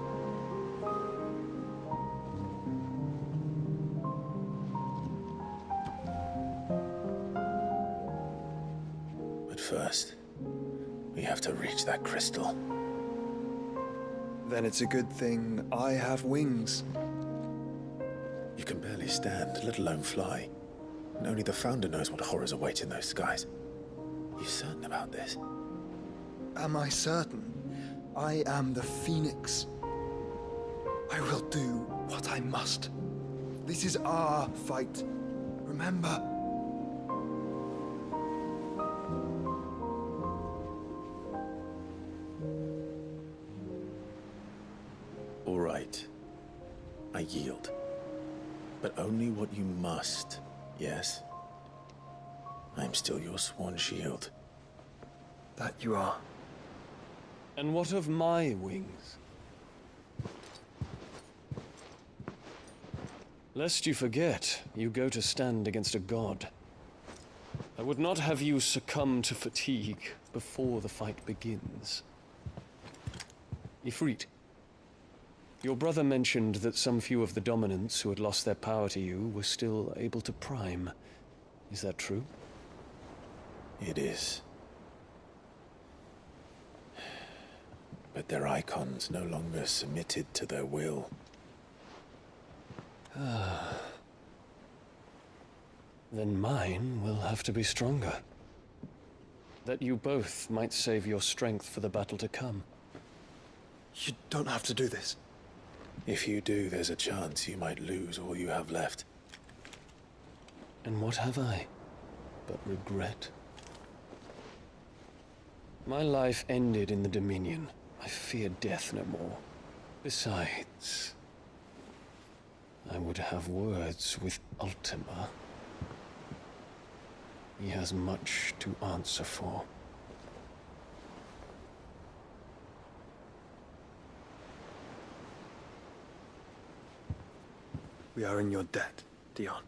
But first, we have to reach that crystal. Then it's a good thing I have wings. You can barely stand, let alone fly. And only the Founder knows what horrors await in those skies. You certain about this? Am I certain? I am the Phoenix. I will do what I must. This is our fight. Remember? All right. I yield. But only what you must, yes? I'm still your sworn shield. That you are. And what of my wings? Lest you forget, you go to stand against a god. I would not have you succumb to fatigue before the fight begins. Ifrit, your brother mentioned that some few of the dominants who had lost their power to you were still able to prime. Is that true? It is. But their icons no longer submitted to their will. Then mine will have to be stronger. That you both might save your strength for the battle to come. You don't have to do this. If you do, there's a chance you might lose all you have left. And what have I but regret? My life ended in the Dominion. I fear death no more. Besides, I would have words with Ultima. He has much to answer for. We are in your debt, Dion.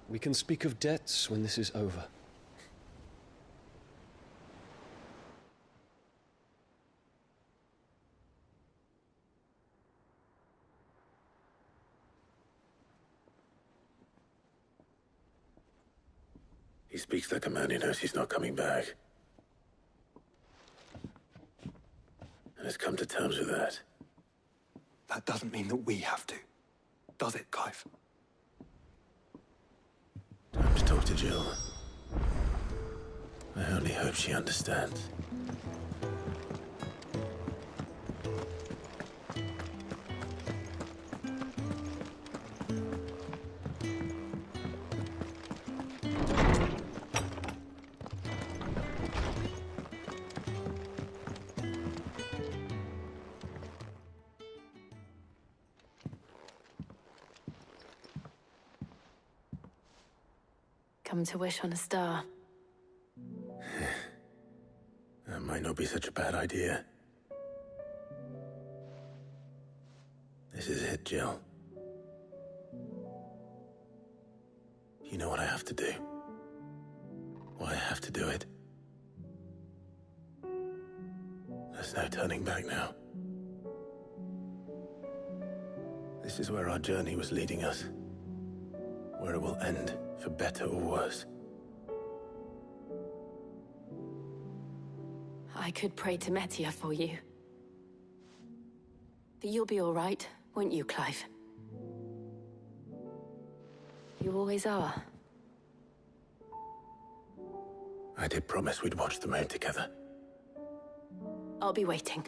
We can speak of debts when this is over. He speaks like a man who knows he's not coming back. And has come to terms with that. That doesn't mean that we have to, does it, Clive? Time to talk to Jill. I only hope she understands. Come to wish on a star. That might not be such a bad idea. This is it, Jill. You know what I have to do. Why I have to do it. There's no turning back now. This is where our journey was leading us. Where it will end, for better or worse. I could pray to Metia for you. But you'll be all right, won't you, Clive? You always are. I did promise we'd watch the moon together. I'll be waiting.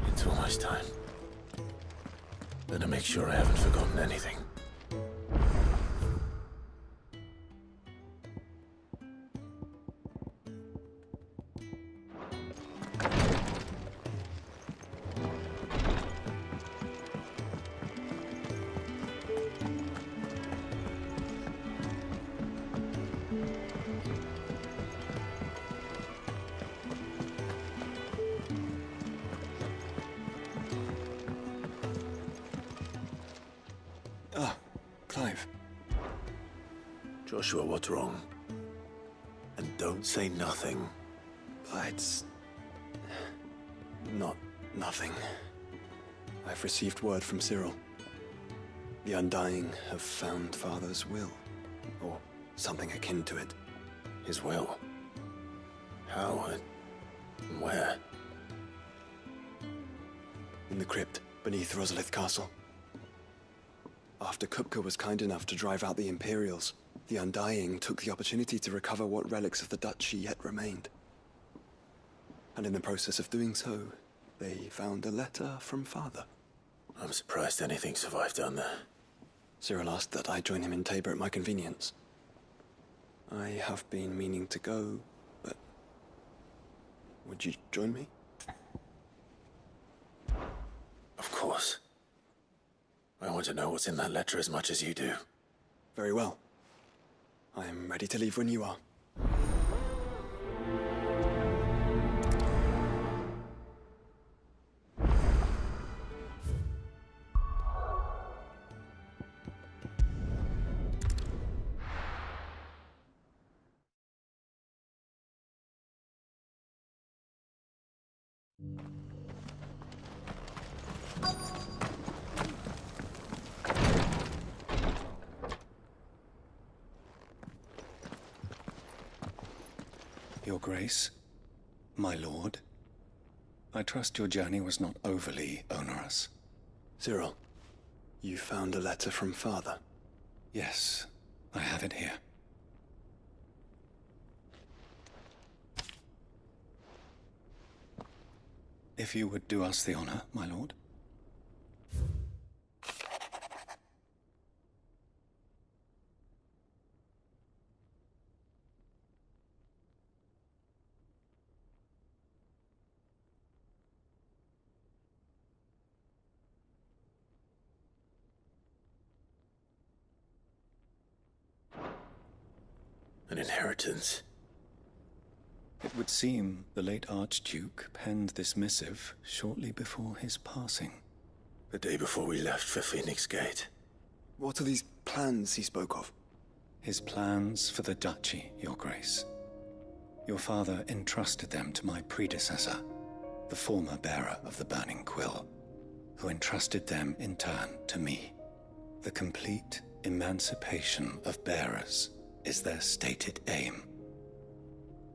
It's almost time. Better make sure I haven't forgotten anything. Clive. Joshua, what's wrong? And don't say nothing. It's not nothing. I've received word from Cyril. The Undying have found Father's will, or something akin to it. His will? How and where? In the crypt beneath Rosalith Castle. After Kupka was kind enough to drive out the Imperials, the Undying took the opportunity to recover what relics of the Duchy yet remained. And in the process of doing so, they found a letter from Father. I'm surprised anything survived down there. Cyril asked that I join him in Tabor at my convenience. I have been meaning to go, but... would you join me? Of course. I want to know what's in that letter as much as you do. Very well. I am ready to leave when you are. Your Grace, my lord. I trust your journey was not overly onerous. Cyril, you found a letter from Father? Yes, I have it here. If you would do us the honor, my lord. An inheritance. It would seem the late Archduke penned this missive shortly before his passing. The day before we left for Phoenix Gate. What are these plans he spoke of? His plans for the duchy, Your Grace. Your father entrusted them to my predecessor, the former bearer of the Burning Quill, who entrusted them in turn to me. The complete emancipation of bearers is their stated aim.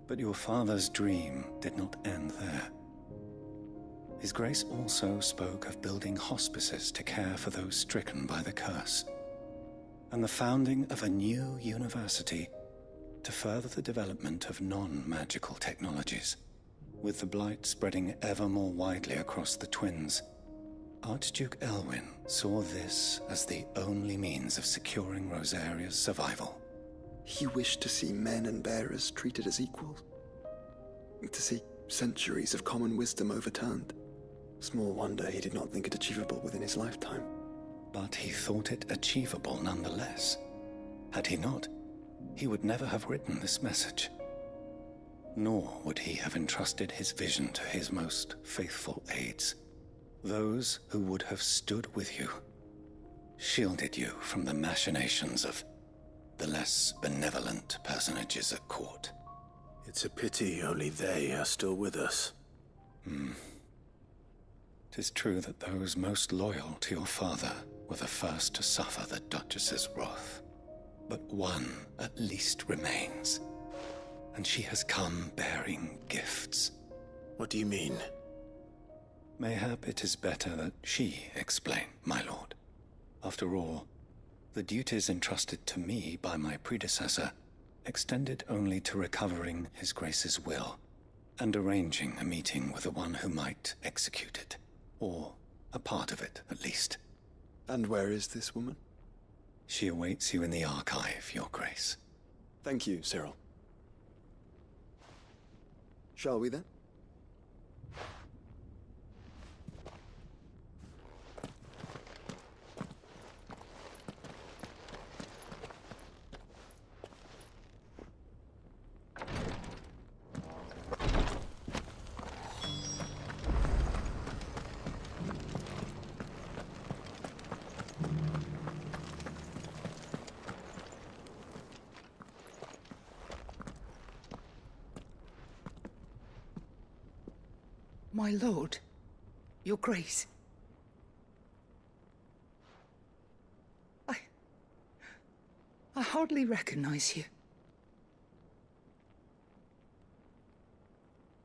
But your father's dream did not end there. His Grace also spoke of building hospices to care for those stricken by the curse, and the founding of a new university to further the development of non-magical technologies. With the blight spreading ever more widely across the twins, Archduke Elwyn saw this as the only means of securing Rosaria's survival. He wished to see men and bearers treated as equals. To see centuries of common wisdom overturned. Small wonder he did not think it achievable within his lifetime. But he thought it achievable nonetheless. Had he not, he would never have written this message. Nor would he have entrusted his vision to his most faithful aides. Those who would have stood with you, shielded you from the machinations of the less benevolent personages at court. It's a pity only they are still with us. 'Tis true that those most loyal to your father were the first to suffer the Duchess's wrath. But one at least remains, and she has come bearing gifts. What do you mean? Mayhap it is better that she explain, my lord. After all, the duties entrusted to me by my predecessor extended only to recovering His Grace's will and arranging a meeting with the one who might execute it, or a part of it, at least. And where is this woman? She awaits you in the archive, Your Grace. Thank you, Cyril. Shall we then? My lord, Your Grace. I hardly recognize you.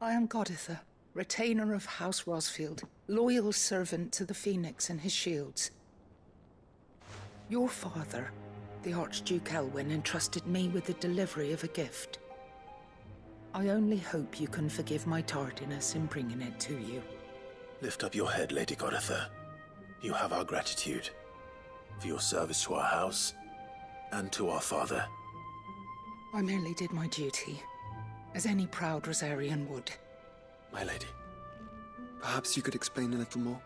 I am Goditha, retainer of House Rosfield, loyal servant to the Phoenix and his shields. Your father, the Archduke Elwyn, entrusted me with the delivery of a gift. I only hope you can forgive my tardiness in bringing it to you. Lift up your head, Lady Goditha. You have our gratitude for your service to our house and to our father. I merely did my duty, as any proud Rosarian would. My lady, perhaps you could explain a little more.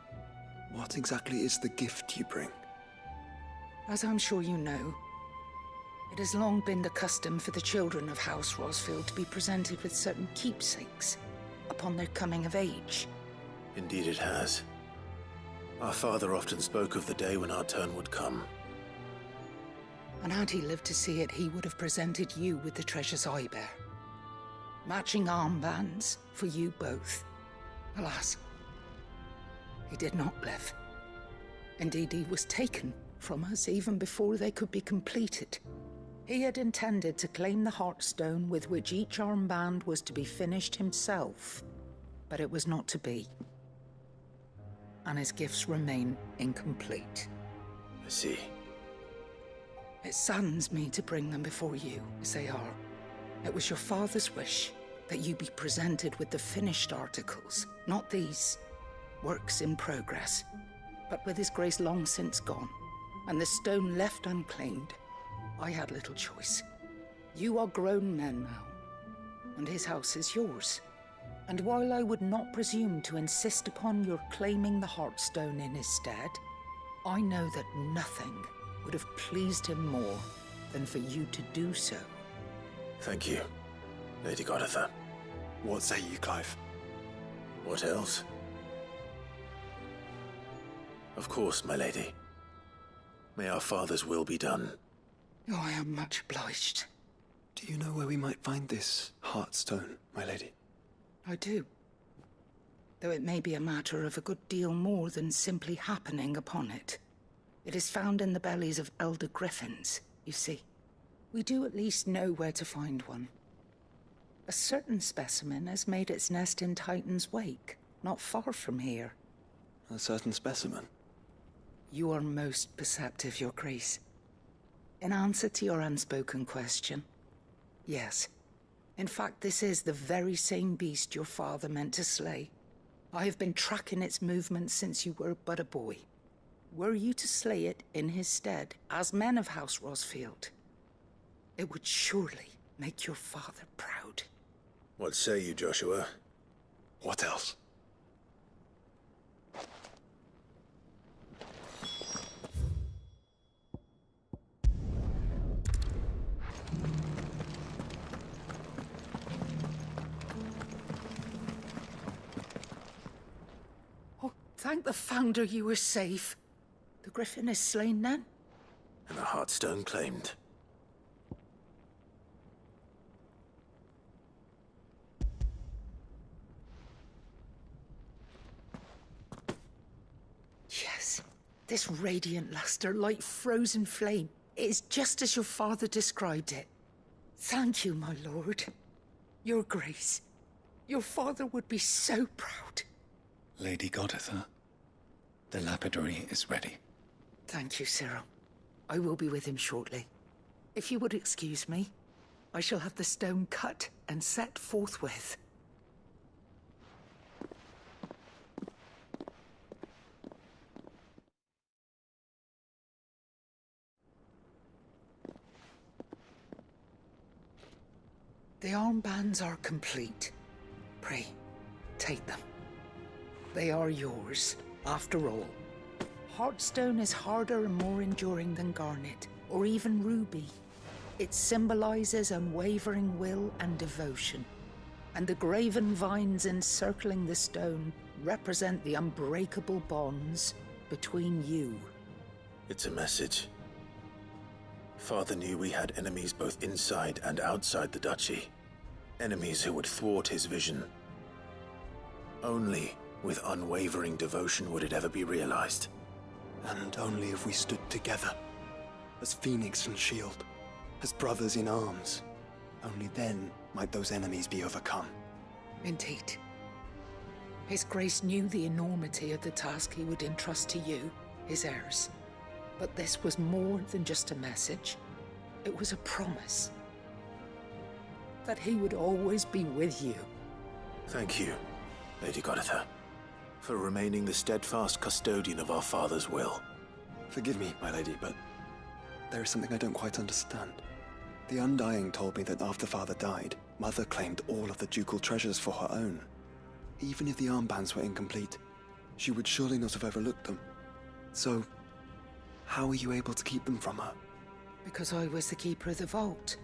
What exactly is the gift you bring? As I'm sure you know, it has long been the custom for the children of House Rosfield to be presented with certain keepsakes upon their coming of age. Indeed it has. Our father often spoke of the day when our turn would come. And had he lived to see it, he would have presented you with the treasures I bear. Matching armbands for you both. Alas, he did not live. Indeed, he was taken from us even before they could be completed. He had intended to claim the Heartstone with which each armband was to be finished himself, but it was not to be. And his gifts remain incomplete. I see. It saddens me to bring them before you, as they are. It was your father's wish that you be presented with the finished articles, not these works in progress. But with his grace long since gone, and the stone left unclaimed, I had little choice. You are grown men now, and his house is yours. And while I would not presume to insist upon your claiming the Heartstone in his stead, I know that nothing would have pleased him more than for you to do so. Thank you, Lady Goditha. What say you, Clive? What else? Of course, my lady. May our father's will be done. Oh, I am much obliged. Do you know where we might find this Heartstone, my lady? I do. Though it may be a matter of a good deal more than simply happening upon it. It is found in the bellies of elder griffins, you see. We do at least know where to find one. A certain specimen has made its nest in Titan's Wake, not far from here. A certain specimen? You are most perceptive, Your Grace. In answer to your unspoken question, yes. In fact, this is the very same beast your father meant to slay. I have been tracking its movements since you were but a boy. Were you to slay it in his stead, as men of House Rosfield, it would surely make your father proud. What say you, Joshua? What else? Oh, thank the Founder you were safe. The Griffin is slain then? And the Heartstone claimed. Yes, this radiant luster like frozen flame. It is just as your father described it. Thank you, my lord. Your Grace. Your father would be so proud. Lady Goditha, the lapidary is ready. Thank you, Cyril. I will be with him shortly. If you would excuse me, I shall have the stone cut and set forthwith. The armbands are complete. Pray, take them. They are yours, after all. Heartstone is harder and more enduring than garnet, or even ruby. It symbolizes unwavering will and devotion. And the graven vines encircling the stone represent the unbreakable bonds between you. It's a message. Father knew we had enemies both inside and outside the duchy. Enemies who would thwart his vision. Only with unwavering devotion would it ever be realized. And only if we stood together, as Phoenix and Shield, as brothers in arms. Only then might those enemies be overcome. Indeed. His Grace knew the enormity of the task he would entrust to you, his heirs. But this was more than just a message. It was a promise. That he would always be with you. Thank you, Lady Goditha, for remaining the steadfast custodian of our father's will. Forgive me, my lady, but there is something I don't quite understand. The Undying told me that after Father died, Mother claimed all of the ducal treasures for her own. Even if the armbands were incomplete, she would surely not have overlooked them. So, how were you able to keep them from her? Because I was the keeper of the vault.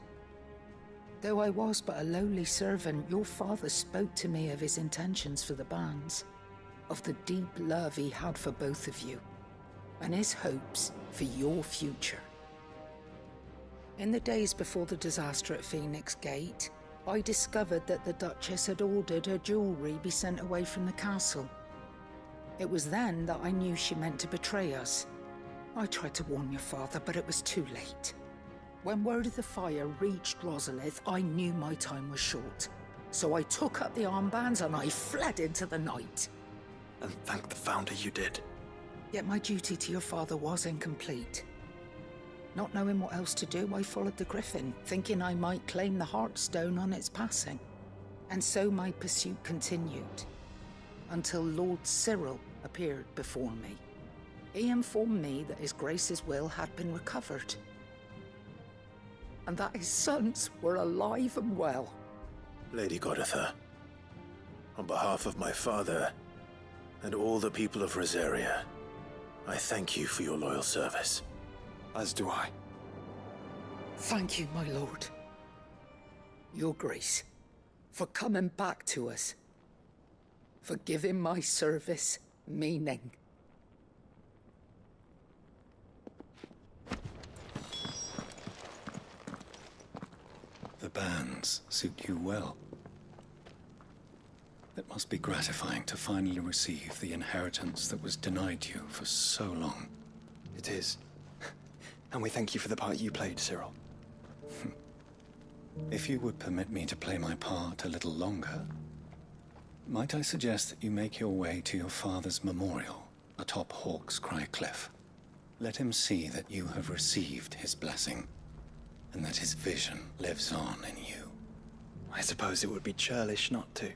Though I was but a lowly servant, your father spoke to me of his intentions for the bands, of the deep love he had for both of you, and his hopes for your future. In the days before the disaster at Phoenix Gate, I discovered that the Duchess had ordered her jewelry be sent away from the castle. It was then that I knew she meant to betray us. I tried to warn your father, but it was too late. When word of the fire reached Rosalith, I knew my time was short. So I took up the armbands and I fled into the night. And thank the Founder you did. Yet my duty to your father was incomplete. Not knowing what else to do, I followed the Griffin, thinking I might claim the Heartstone on its passing. And so my pursuit continued, until Lord Cyril appeared before me. He informed me that His Grace's will had been recovered, and that his sons were alive and well. Lady Goditha, on behalf of my father and all the people of Rosaria, I thank you for your loyal service. As do I. Thank you, my lord. Your Grace, for coming back to us, for giving my service meaning. The bands suit you well. It must be gratifying to finally receive the inheritance that was denied you for so long. It is. And we thank you for the part you played, Cyril. If you would permit me to play my part a little longer, might I suggest that you make your way to your father's memorial atop Hawk's Cry Cliff. Let him see that you have received his blessing, and that his vision lives on in you. I suppose it would be churlish not to.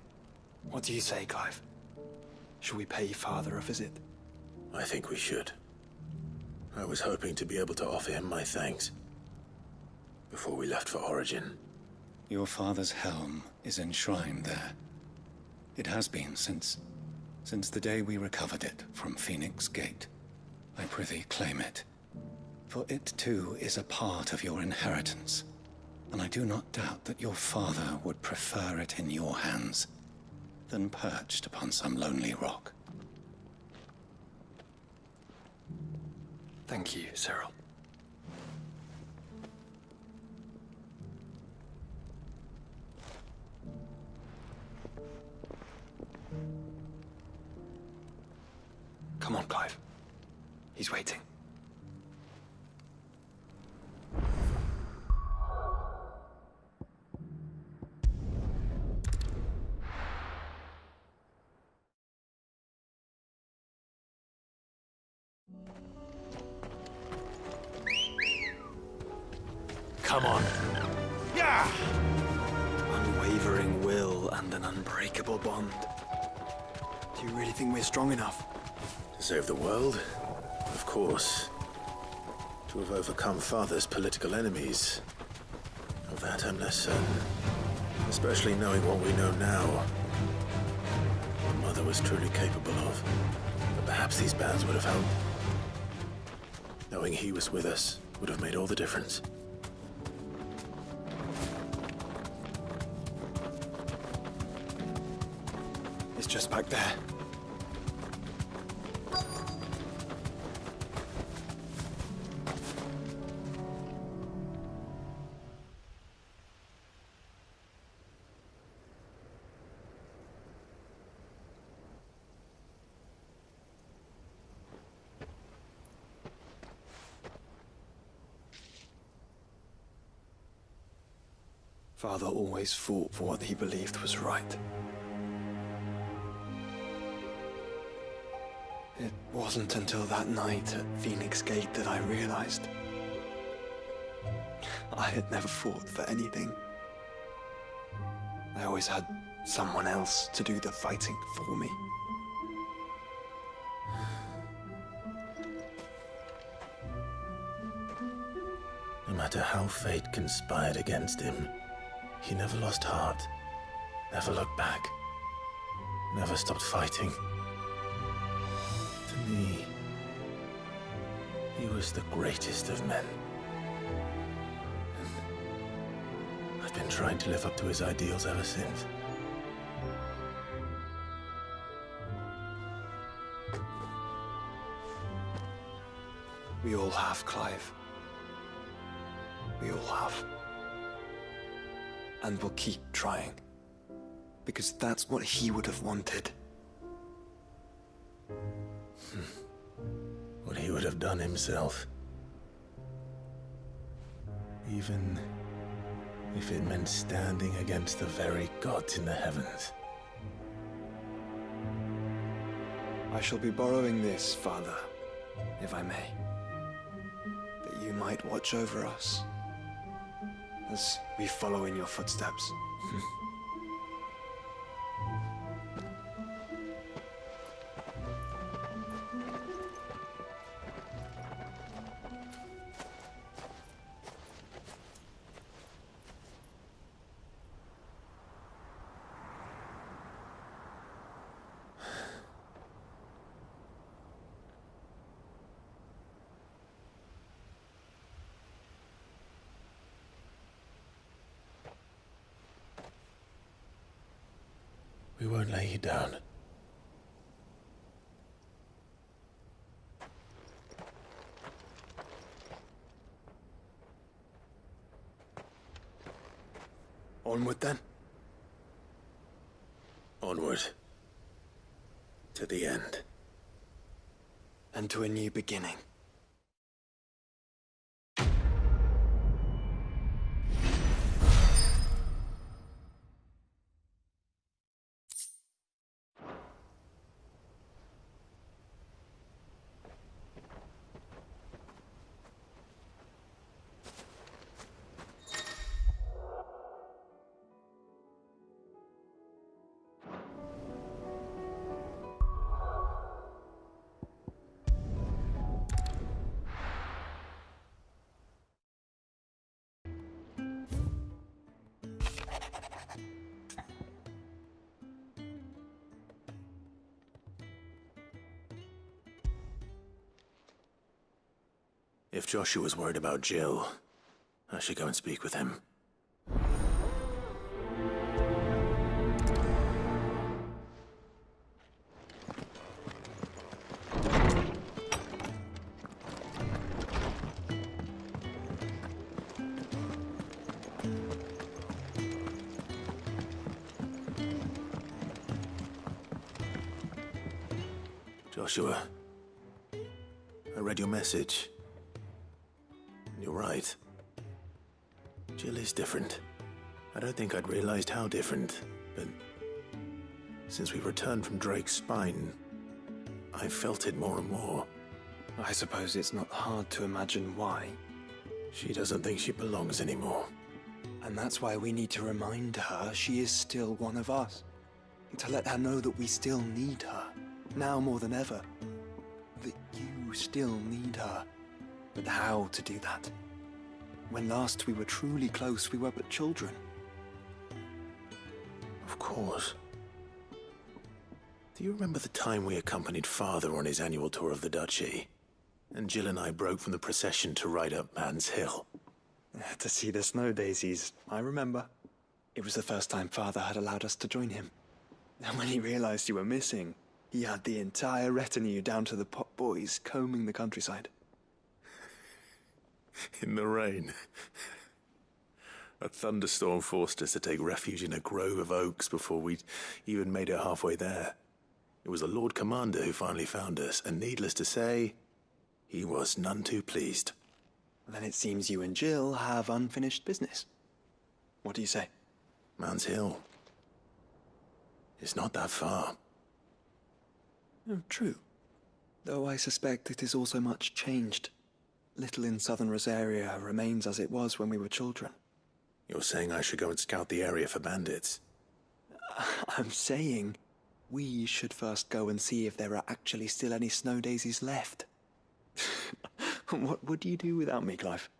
What do you say, Clive? Shall we pay Father a visit? I think we should. I was hoping to be able to offer him my thanks before we left for Origin. Your father's helm is enshrined there. It has been since the day we recovered it from Phoenix Gate. I prithee claim it, for it too is a part of your inheritance, and I do not doubt that your father would prefer it in your hands than perched upon some lonely rock. Thank you, Cyril. Come on, Clive. He's waiting. Come on. Yeah! Unwavering will and an unbreakable bond. Do you really think we're strong enough? To save the world? Of course. To have overcome Father's political enemies? Of that I'm less certain. Especially knowing what we know now. What Mother was truly capable of. But perhaps these bands would have helped. Knowing he was with us would have made all the difference. It's just back there. Father always fought for what he believed was right. It wasn't until that night at Phoenix Gate that I realized I had never fought for anything. I always had someone else to do the fighting for me. No matter how fate conspired against him, he never lost heart, never looked back, never stopped fighting. To me, he was the greatest of men. And I've been trying to live up to his ideals ever since. We all have, Clive. We all have. And we'll keep trying. Because that's what he would have wanted. What he would have done himself. Even if it meant standing against the very gods in the heavens. I shall be borrowing this, Father, if I may. That you might watch over us as we follow in your footsteps. We won't lay you down. Onward then. Onward. To the end. And to a new beginning. If Joshua's worried about Jill, I should go and speak with him. Joshua, I read your message. You're right. Jill is different. I don't think I'd realized how different, but since we returned from Drake's spine, I've felt it more and more. I suppose it's not hard to imagine why. She doesn't think she belongs anymore. And that's why we need to remind her she is still one of us. To let her know that we still need her, now more than ever. That you still need her. But how to do that? When last we were truly close, we were but children. Of course. Do you remember the time we accompanied Father on his annual tour of the Duchy? And Jill and I broke from the procession to ride up Man's Hill. To see the snow daisies, I remember. It was the first time Father had allowed us to join him. And when he realized you were missing, he had the entire retinue down to the pot boys combing the countryside. In the rain. A thunderstorm forced us to take refuge in a grove of oaks before we'd even made it halfway there. It was the Lord Commander who finally found us, and needless to say, he was none too pleased. Then it seems you and Jill have unfinished business. What do you say? Man's Hill. It's not that far. Oh, true. Though I suspect it is also much changed. Little in southern Rosaria remains as it was when we were children. You're saying I should go and scout the area for bandits? I'm saying we should first go and see if there are actually still any snow daisies left. What would you do without me, Clive?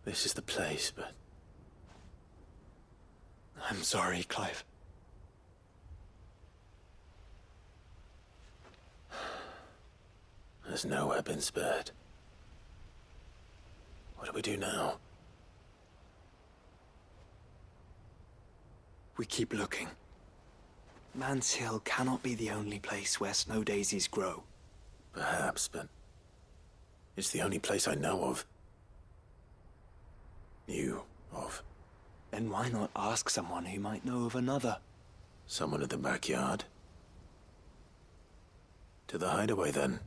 This is the place, but... I'm sorry, Clive. has nowhere been spared. What do we do now? We keep looking. Man's Hill cannot be the only place where snow daisies grow. Perhaps, but it's the only place I know of. Knew of. Then why not ask someone who might know of another? Someone at the backyard? To the hideaway, then.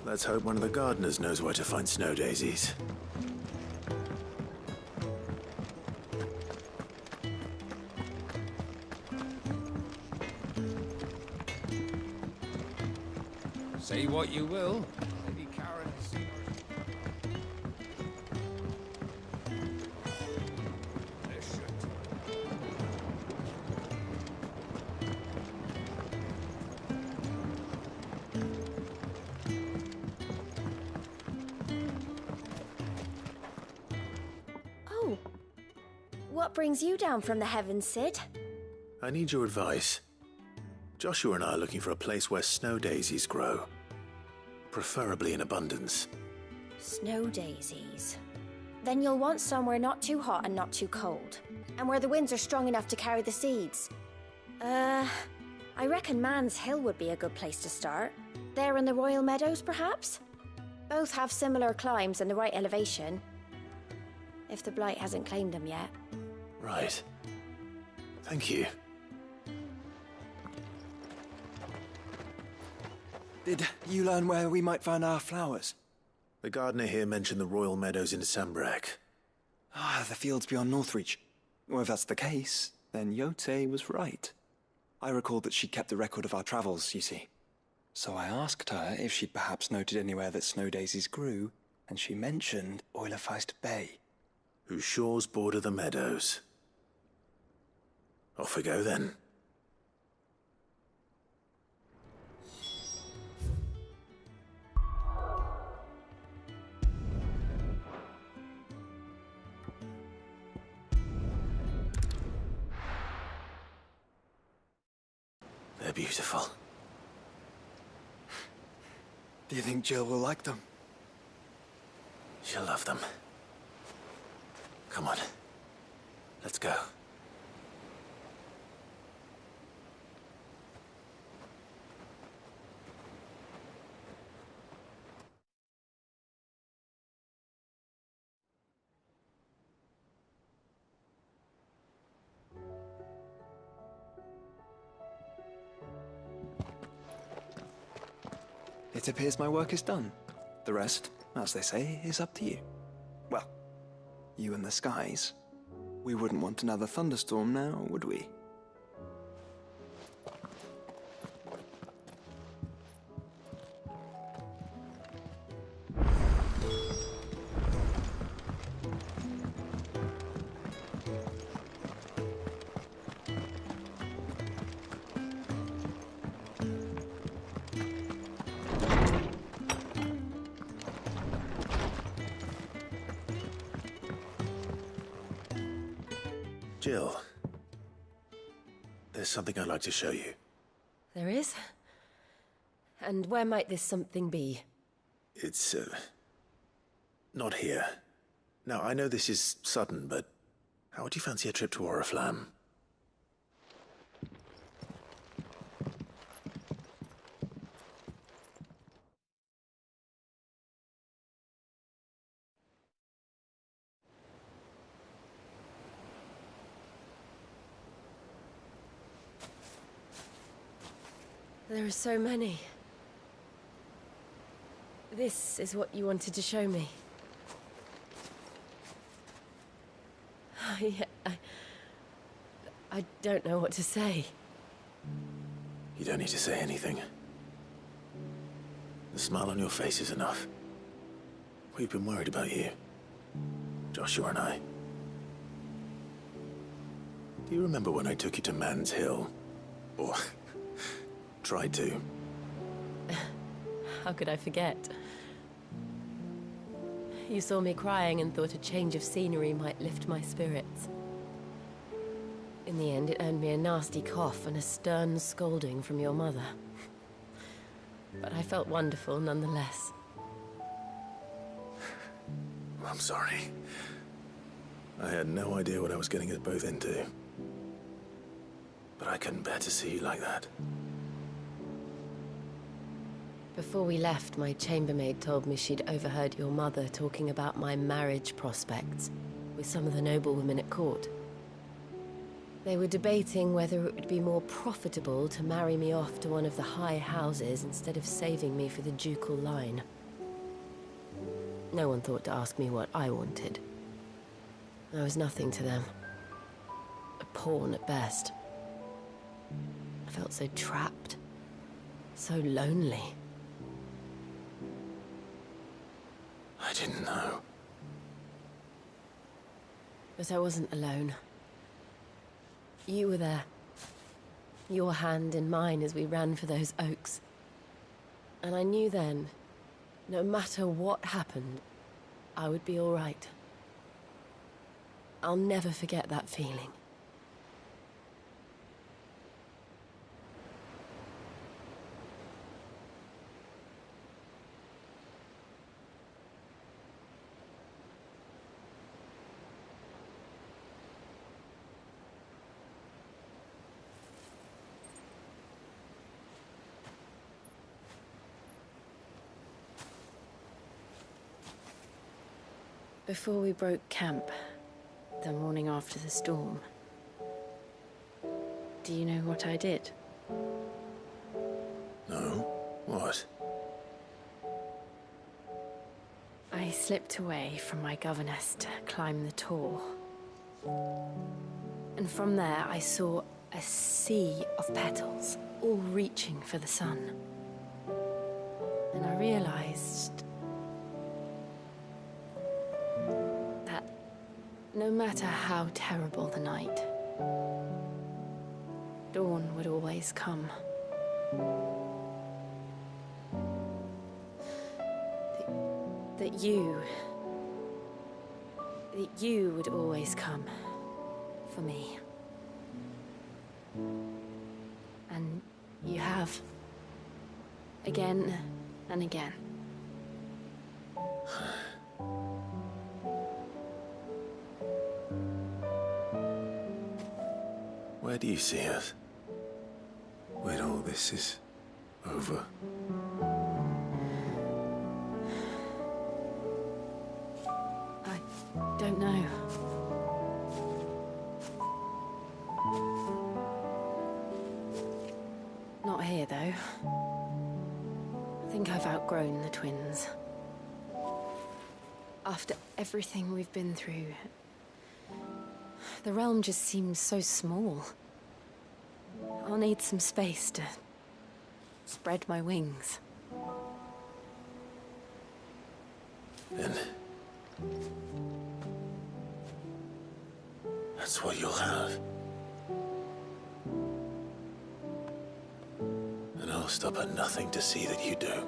Let's hope one of the gardeners knows where to find snow daisies. Say what you will, Lady Karen has seen her. Oh. What brings you down from the heavens, Sid? I need your advice. Joshua and I are looking for a place where snow daisies grow. Preferably in abundance. Snow daisies. Then you'll want somewhere not too hot and not too cold. And where the winds are strong enough to carry the seeds. I reckon Man's Hill would be a good place to start. There in the Royal Meadows, perhaps? Both have similar climbs and the right elevation. If the Blight hasn't claimed them yet. Right. Thank you. Did you learn where we might find our flowers? The gardener here mentioned the Royal Meadows in Sambrek. Ah, the fields beyond Northreach. Well, if that's the case, then Yote was right. I recalled that she kept the record of our travels, you see. So I asked her if she'd perhaps noted anywhere that snow daisies grew, and she mentioned Oilafeist Bay. Whose shores border the meadows. Off we go then. They're beautiful. Do you think Jill will like them? She'll love them. Come on. Let's go. It appears my work is done. The rest, as they say, is up to you. Well, you and the skies. We wouldn't want another thunderstorm now, would we? Jill, there's something I'd like to show you. There is? And where might this something be? It's, not here. Now, I know this is sudden, but how would you fancy a trip to Oriflamme? There are so many. This is what you wanted to show me. I don't know what to say. You don't need to say anything. The smile on your face is enough. We've been worried about you. Joshua and I. Do you remember when I took you to Man's Hill? Or tried to? How could I forget? You saw me crying and thought a change of scenery might lift my spirits. In the end, it earned me a nasty cough and a stern scolding from your mother. But I felt wonderful nonetheless. I'm sorry. I had no idea what I was getting us both into. But I couldn't bear to see you like that. Before we left, my chambermaid told me she'd overheard your mother talking about my marriage prospects with some of the noblewomen at court. They were debating whether it would be more profitable to marry me off to one of the high houses instead of saving me for the ducal line. No one thought to ask me what I wanted. I was nothing to them. A pawn at best. I felt so trapped. So lonely. I didn't know. But I wasn't alone. You were there. Your hand in mine as we ran for those oaks. And I knew then, no matter what happened, I would be all right. I'll never forget that feeling. Before we broke camp, the morning after the storm, do you know what I did? No? What? I slipped away from my governess to climb the tor. And from there I saw a sea of petals, all reaching for the sun. And I realized that no matter how terrible the night, dawn would always come. That you would always come for me. And you have. Again and again. Where do you see us? When all this is over? I don't know. Not here, though. I think I've outgrown the twins. After everything we've been through, the realm just seems so small. I'll need some space to spread my wings. Then that's what you'll have. And I'll stop at nothing to see that you do.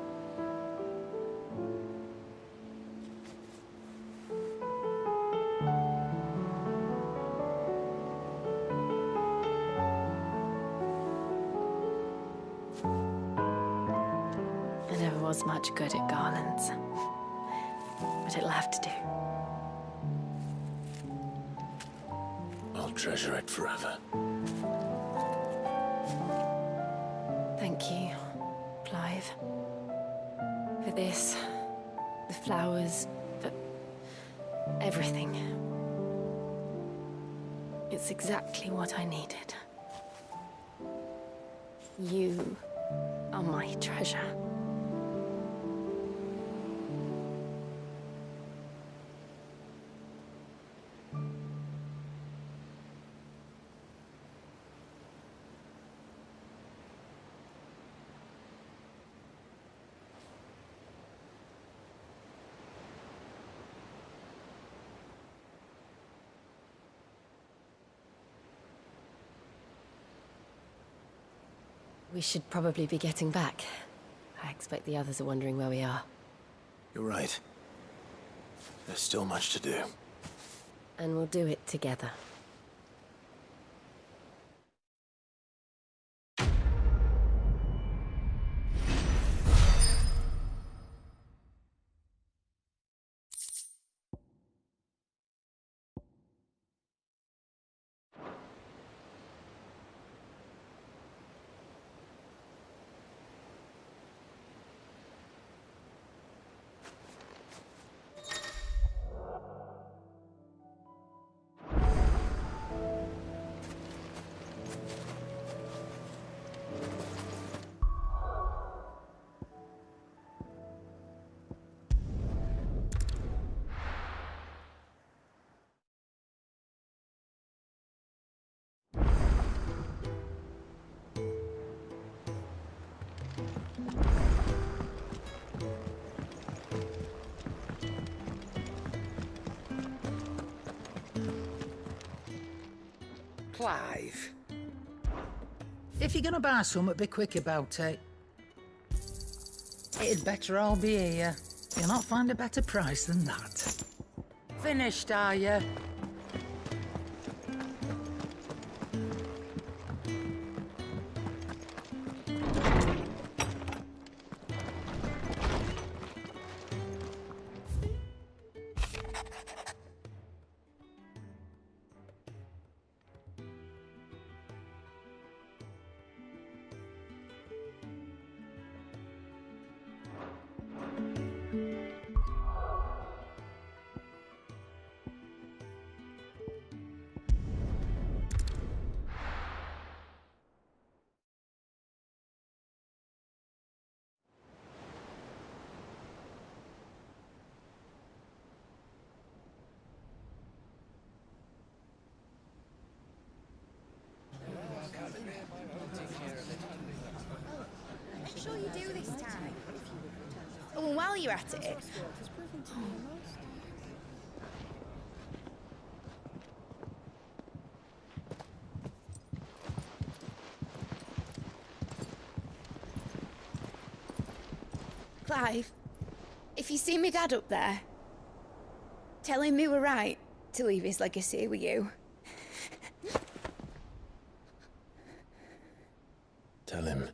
I never was much good at garlands, but it'll have to do. I'll treasure it forever. Thank you, Clive. For this, the flowers, for everything. It's exactly what I needed. You are my treasure. We should probably be getting back. I expect the others are wondering where we are. You're right. There's still much to do. And we'll do it together. Clive. If you're gonna buy something, be quick about it. It'd better all be here. You'll not find a better price than that. Finished, are you? Make sure you do this time. Oh, and while you're at it... Clive, if you see me dad up there, tell him we were right to leave his legacy with you. Tell him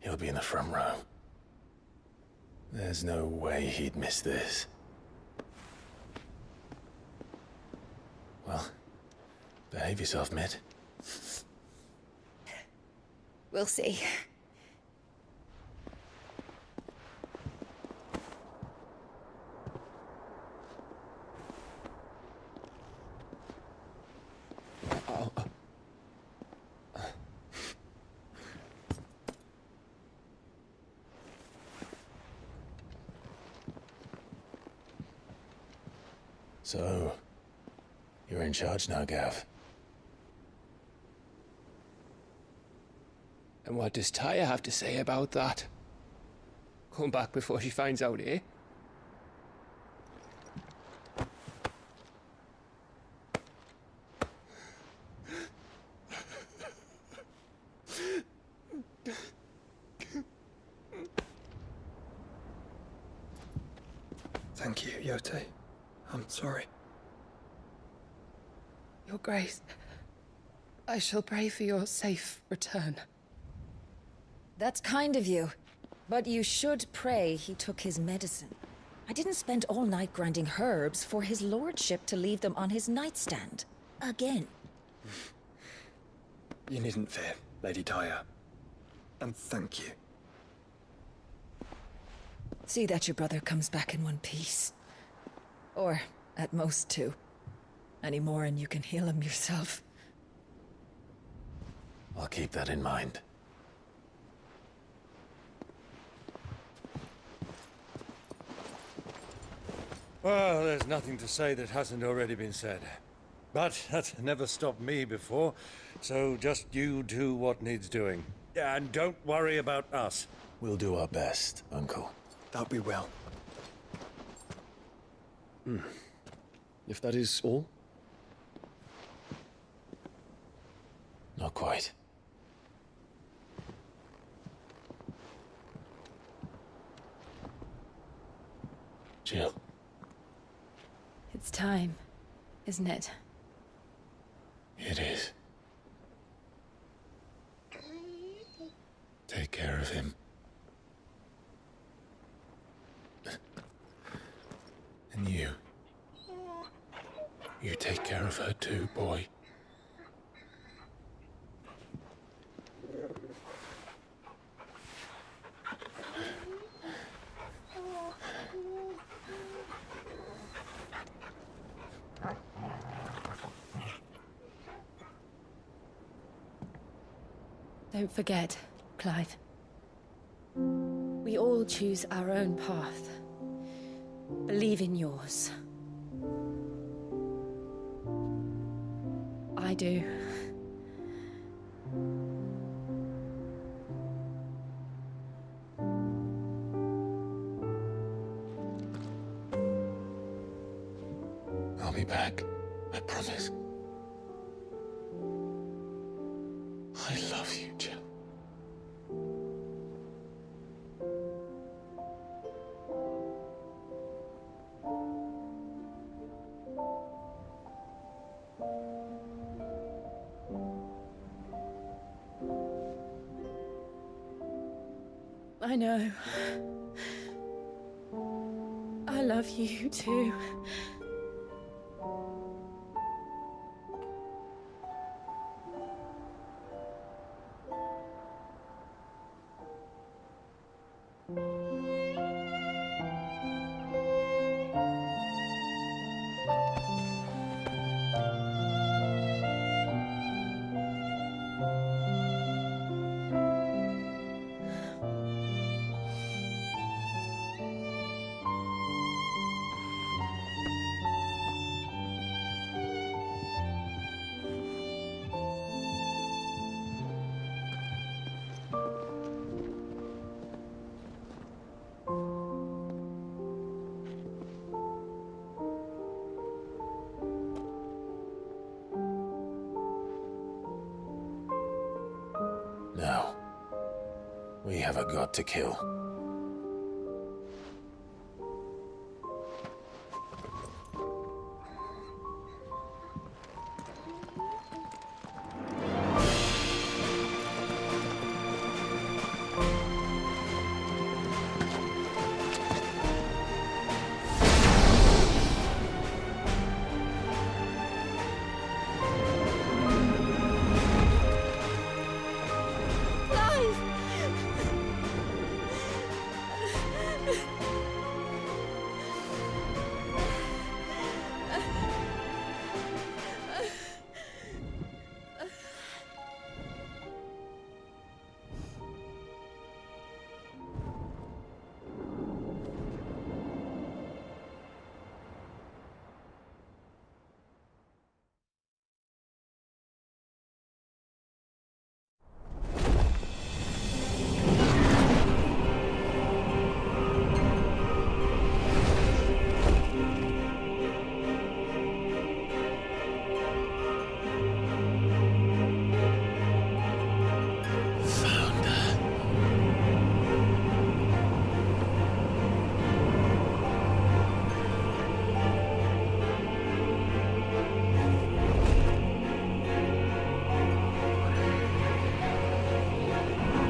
he'll be in the front row. There's no way he'd miss this. Well, behave yourself, Mitt. We'll see. So, you're in charge now, Gav. And what does Tyre have to say about that? Come back before she finds out, eh? Thank you, Yote. I'm sorry. Your Grace, I shall pray for your safe return. That's kind of you. But you should pray he took his medicine. I didn't spend all night grinding herbs for his lordship to leave them on his nightstand. Again. You needn't fear, Lady Tyre. And thank you. See that your brother comes back in one piece. Or, at most, two. Any more and you can heal him yourself. I'll keep that in mind. Well, there's nothing to say that hasn't already been said. But that's never stopped me before, so just you do what needs doing. And don't worry about us. We'll do our best, Uncle. That we will. If that is all? Not quite. Jill. It's time, isn't it? It is. Take care of him. And you. You take care of her too, boy. Don't forget, Clive. We all choose our own path. Believe in yours. I do. I'll be back. I promise. I love you, Jill. I know. I love you too. Now, we have a god to kill.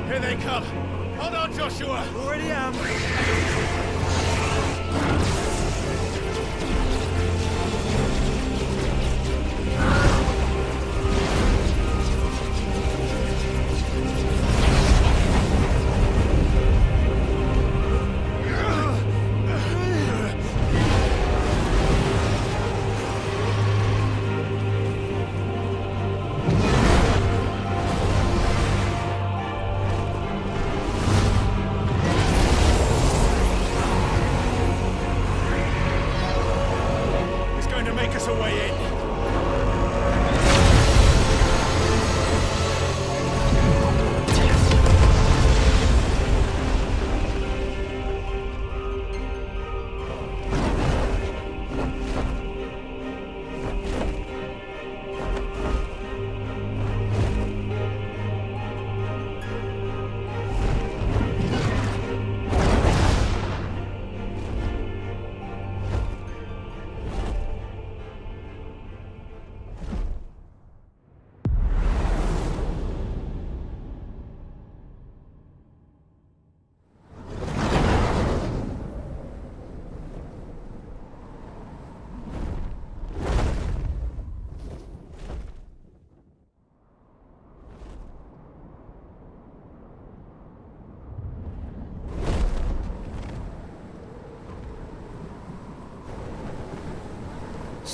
Here they come! Hold on, Joshua! Already am!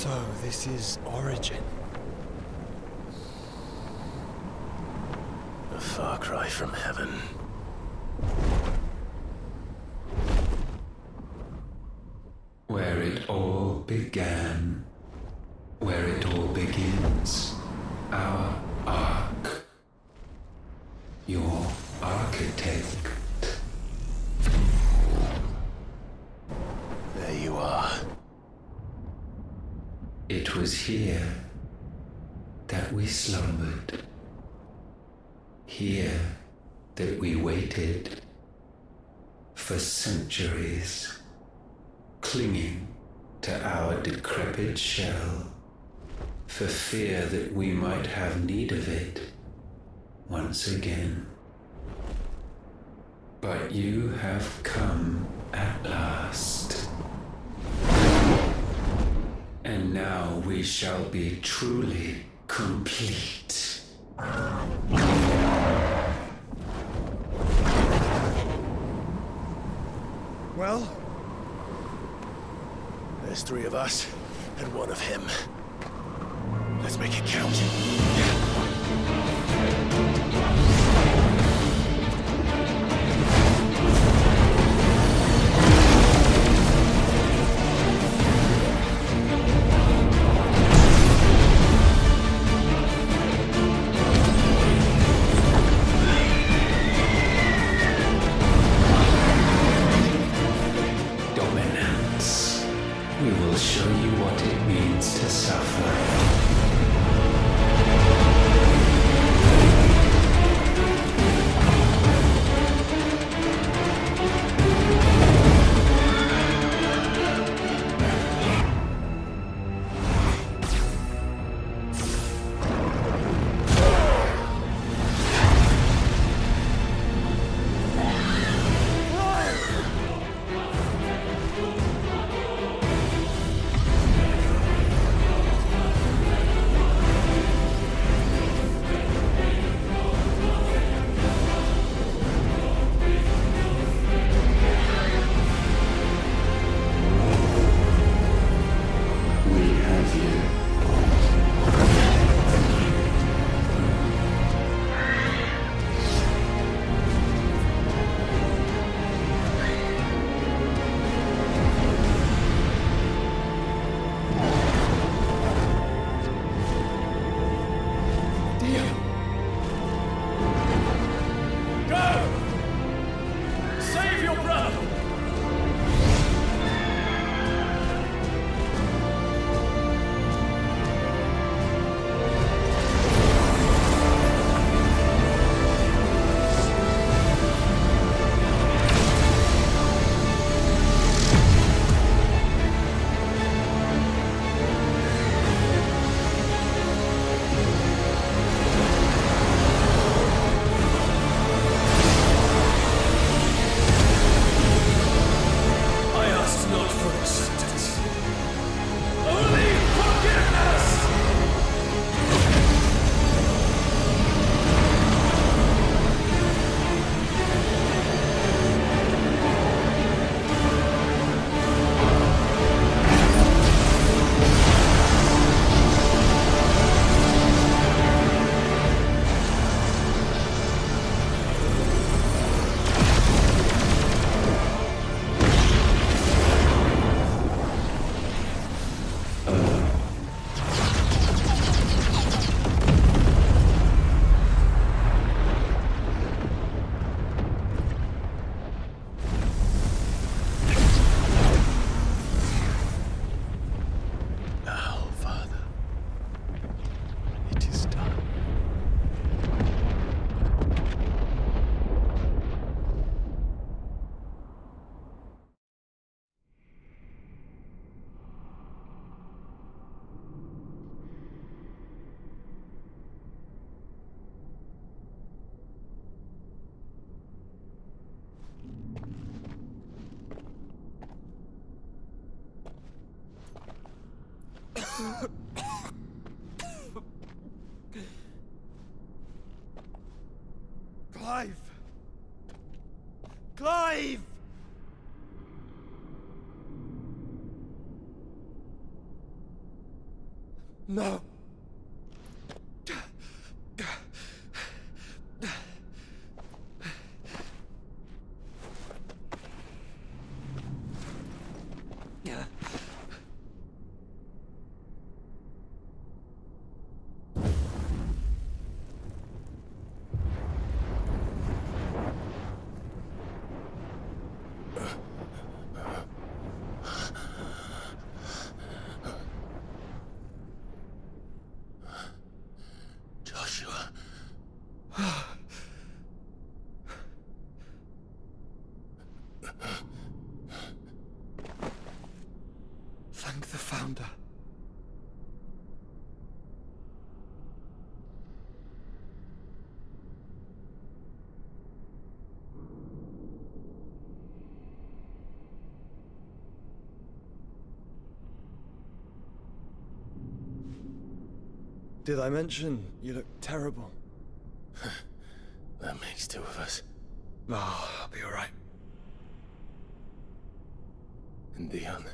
So, this is Origin. A far cry from heaven. Where it all began. Where it all begins. Our ark. Your architect. There you are. It was here that we slumbered. Here that we waited for centuries, clinging to our decrepit shell, for fear that we might have need of it once again. But you have come at last. And now we shall be truly complete. Well, there's 3 of us and 1 of him. Let's make it count. Dominance. We will show you what it means to suffer. Clive! Clive! No. Joshua. Thank the Founder. Did I mention you look terrible? That makes two of us. Oh, I'll be alright. And Dion.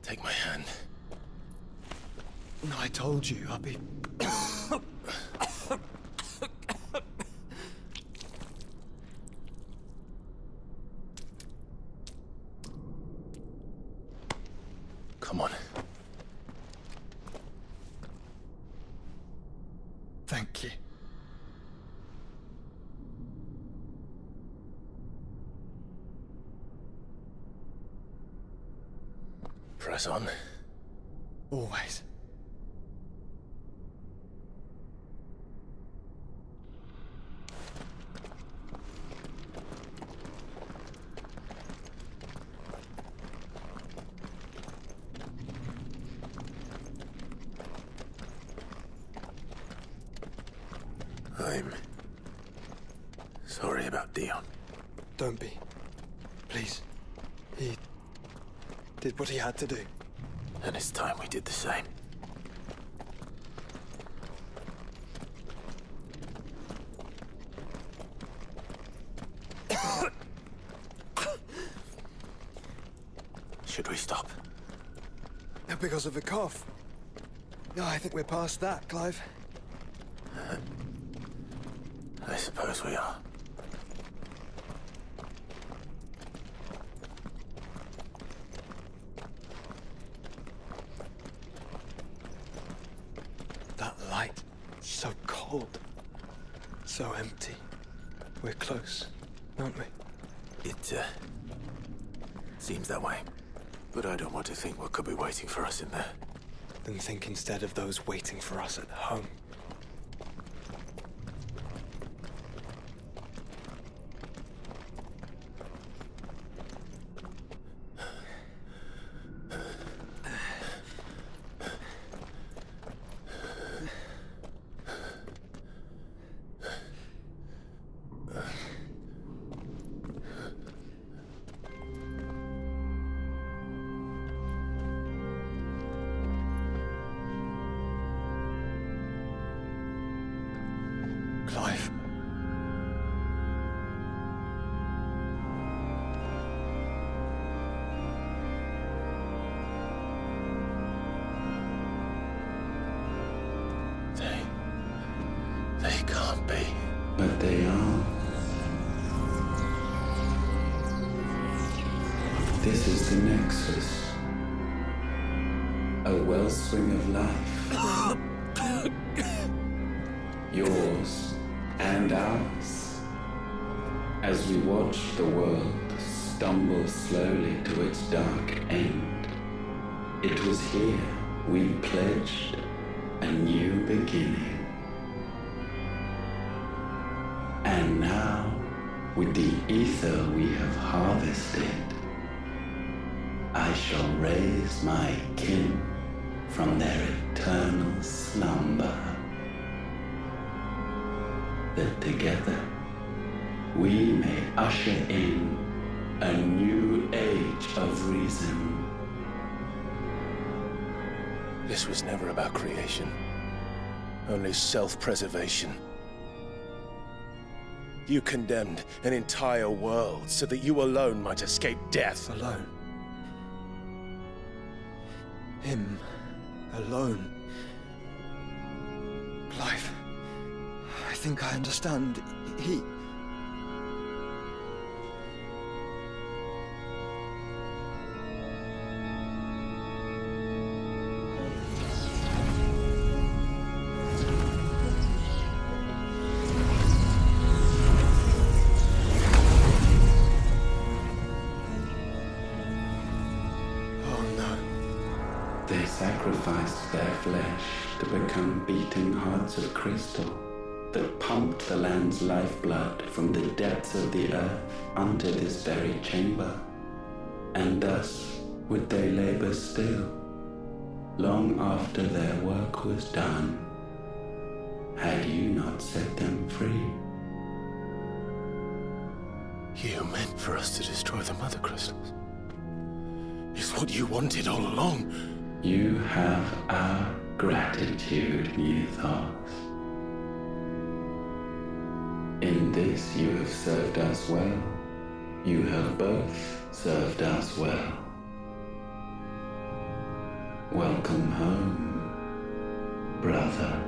Take my hand. No, I told you, I'll be... Come on. Thank you. Press on. Always. I'm sorry about Dion. Don't be. Please. He did what he had to do. And it's time we did the same. Should we stop? Because of the cough. No, I think we're past that, Clive. I suppose we are. That light, so cold. So empty. We're close, aren't we? It, seems that way. But I don't want to think what could be waiting for us in there. Then think instead of those waiting for us at home. Clive. They can't be. But they are. This is the Nexus. A wellspring of life. Yours and ours. As we watch the world stumble slowly to its dark end, it was here we pledged a new beginning. And now, with the ether we have harvested, I shall raise my kin from their eternal slumber, that together we may usher in a new age of reason. This was never about creation. Only self-preservation. You condemned an entire world so that you alone might escape death. Alone? Him alone? Clive, I think I understand. He... They sacrificed their flesh to become beating hearts of crystal that pumped the land's lifeblood from the depths of the earth unto this very chamber. And thus would they labor still, long after their work was done, had you not set them free. You meant for us to destroy the Mother Crystals. It's what you wanted all along. You have our gratitude, Mythos. In this you have served us well. You have both served us well. Welcome home, brother.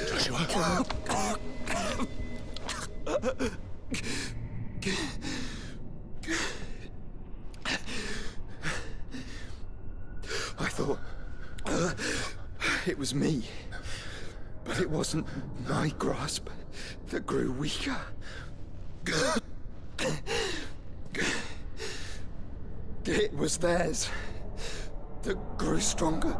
Joshua. I thought it was me, but it wasn't my grasp that grew weaker. It was theirs that grew stronger.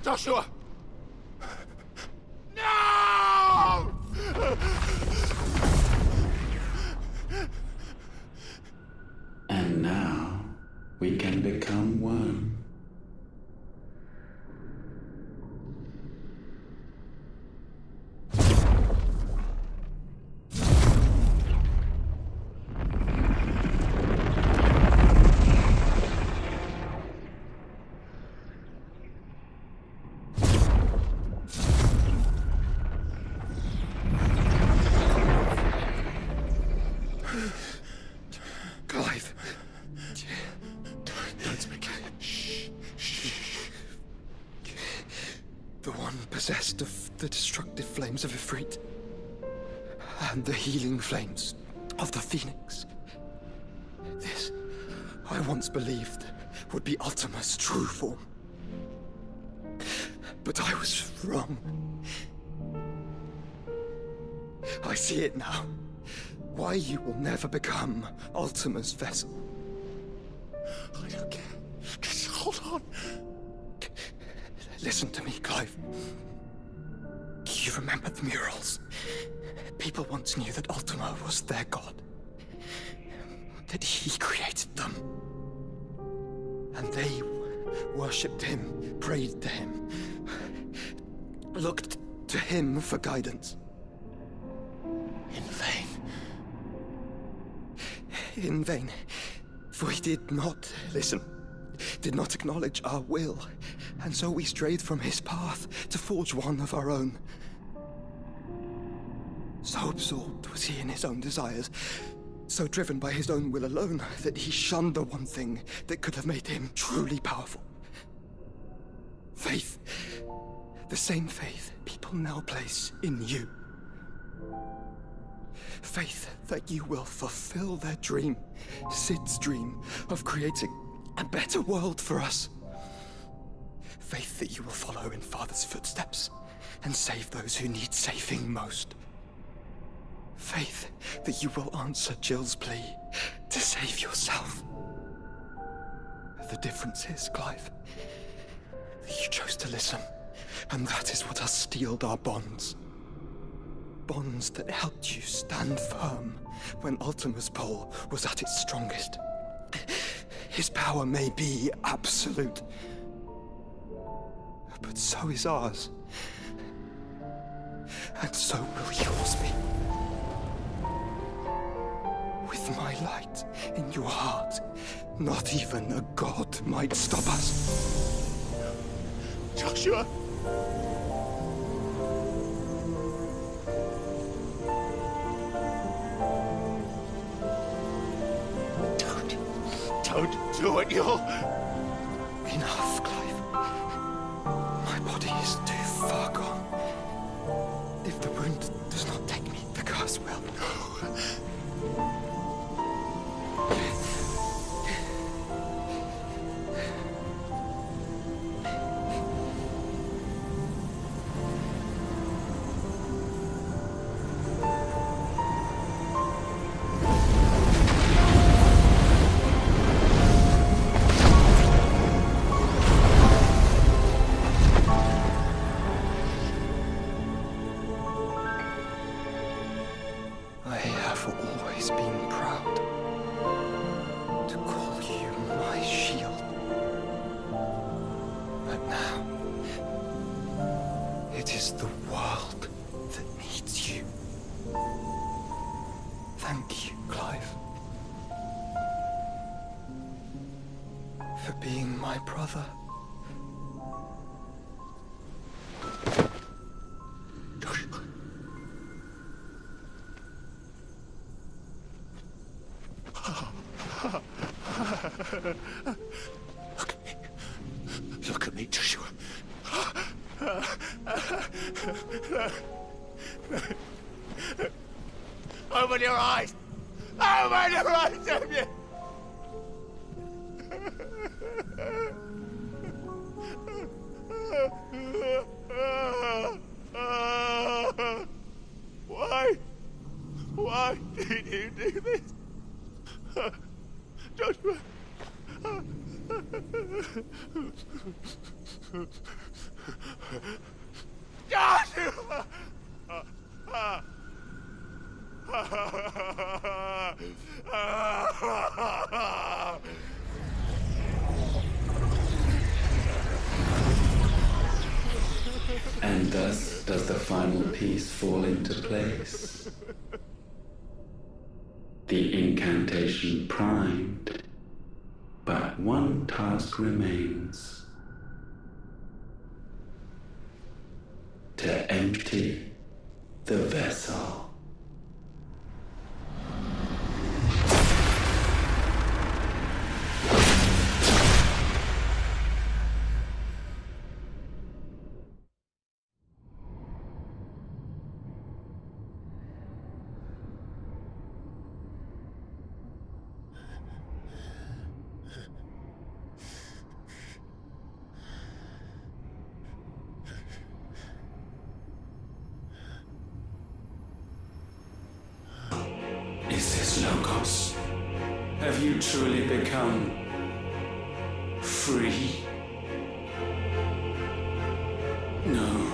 Joshua! No! And now we can become one. Clive. Don't speak. Shh. The one possessed of the destructive flames of Ifrit and the healing flames of the Phoenix. This, I once believed, would be Ultima's true form. But I was wrong. I see it now. Why you will never become Ultima's vessel. I don't care. Just hold on. Listen to me, Clive. You remember the murals? People once knew that Ultima was their god. That he created them. And they worshipped him, prayed to him, looked to him for guidance. In vain. In vain. For he did not listen, did not acknowledge our will, and so we strayed from his path to forge one of our own. So absorbed was he in his own desires, so driven by his own will alone, that he shunned the one thing that could have made him truly powerful. Faith. The same faith people now place in you. Faith that you will fulfill their dream, Sid's dream, of creating a better world for us. Faith that you will follow in Father's footsteps and save those who need saving most. Faith that you will answer Jill's plea to save yourself. The difference is, Clive, that you chose to listen And that is what has steeled our bonds. Bonds that helped you stand firm when Ultima's pull was at its strongest. His power may be absolute, but so is ours. And so will yours be. With my light in your heart, not even a god might stop us. Joshua! Don't do it, you'll... Enough, Clive. My body is too far gone. If the wound does not take me, the curse will. I have always been proud to call you my shield. But now, it is the world that needs you. Thank you, Clive, for being my brother. Look at me, Joshua. Open your eyes! Open your eyes, damn you! Why? Why did you do this? Joshua! Joshua! And thus does the final piece fall into place. The incantation primed, but one task remains. To empty the vessel. Is this Logos? Have you truly become free? No,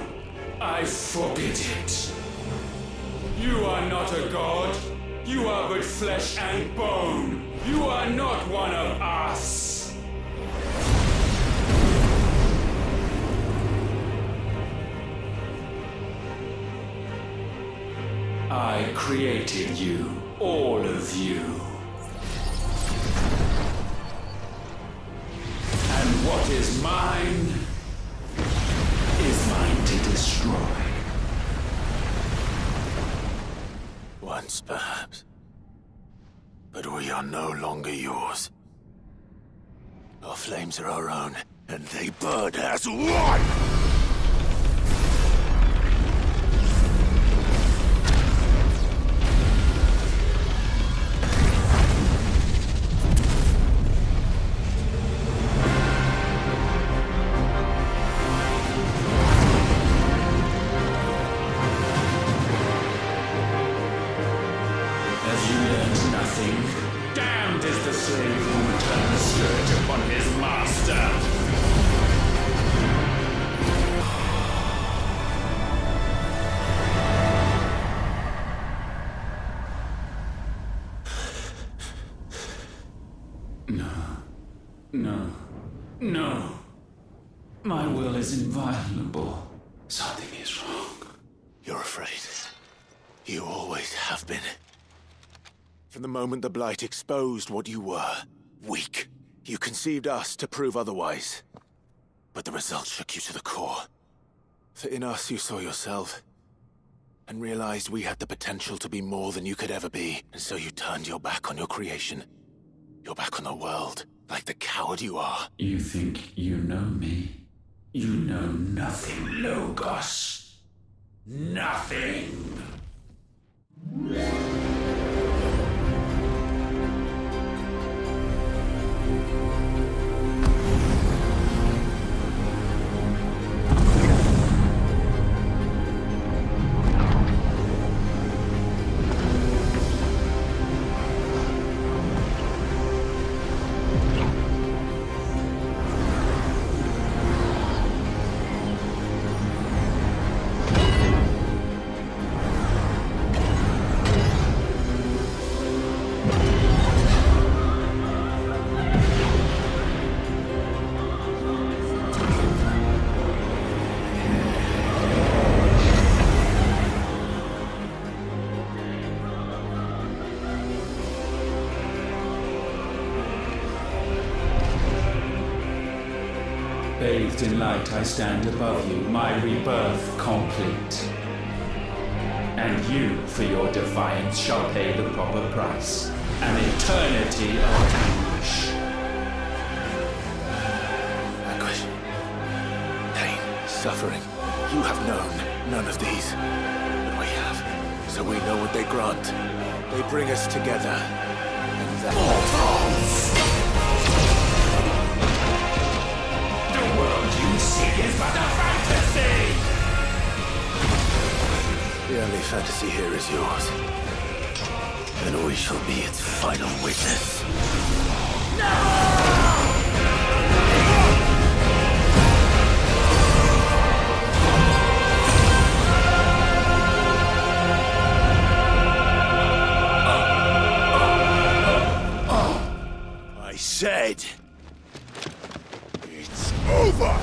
I forbid it. You are not a god. You are but flesh and bone. You are not one of us. I created you, all of you. And what is mine is mine to destroy. Once, perhaps. But we are no longer yours. Our flames are our own, and they burn as one! Have you learned nothing? Damned is the slave who would turn the scourge upon his master. No. No. My will is inviolable. Something is wrong. You're afraid. You always have been. From the moment the Blight exposed what you were, weak, you conceived us to prove otherwise. But the results shook you to the core. For in us you saw yourself, and realized we had the potential to be more than you could ever be, and so you turned your back on your creation. Your back on the world, like the coward you are. You think you know me? You know nothing, Logos. Nothing. Bathed in light, I stand above you, my rebirth complete. And you, for your defiance, shall pay the proper price. An eternity of anguish. Anguish. Pain. Suffering. You have known none of these. But we have. So we know what they grant. They bring us together. And that... The world you seek is but a fantasy! The only fantasy here is yours. And we shall be its final witness. I said... it's over!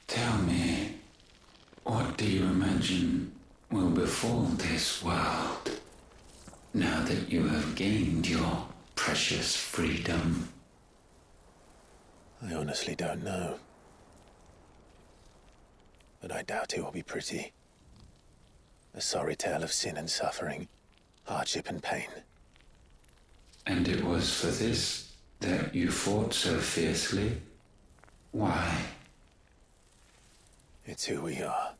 Tell me, what do you imagine will befall this world now that you have gained your precious freedom? I honestly don't know. But I doubt it will be pretty. A sorry tale of sin and suffering, hardship and pain. And it was for this that you fought so fiercely? Why? It's who we are.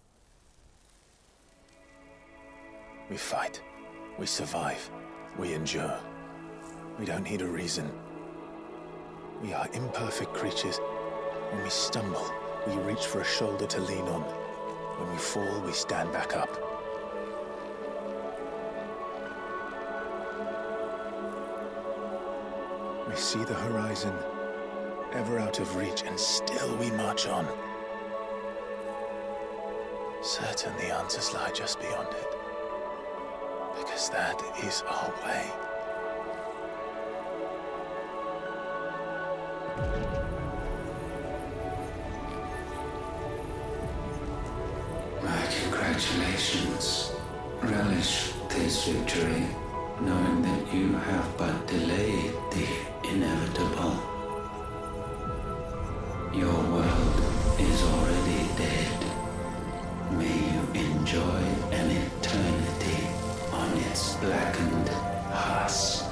We fight. We survive. We endure. We don't need a reason. We are imperfect creatures. When we stumble, we reach for a shoulder to lean on. When we fall, we stand back up. We see the horizon, ever out of reach, and still we march on. Certain the answers lie just beyond it. Because that is our way. My congratulations. Relish this victory, knowing that you have but delayed the inevitable. Your world is already dead. May you enjoy an eternity on its blackened husk.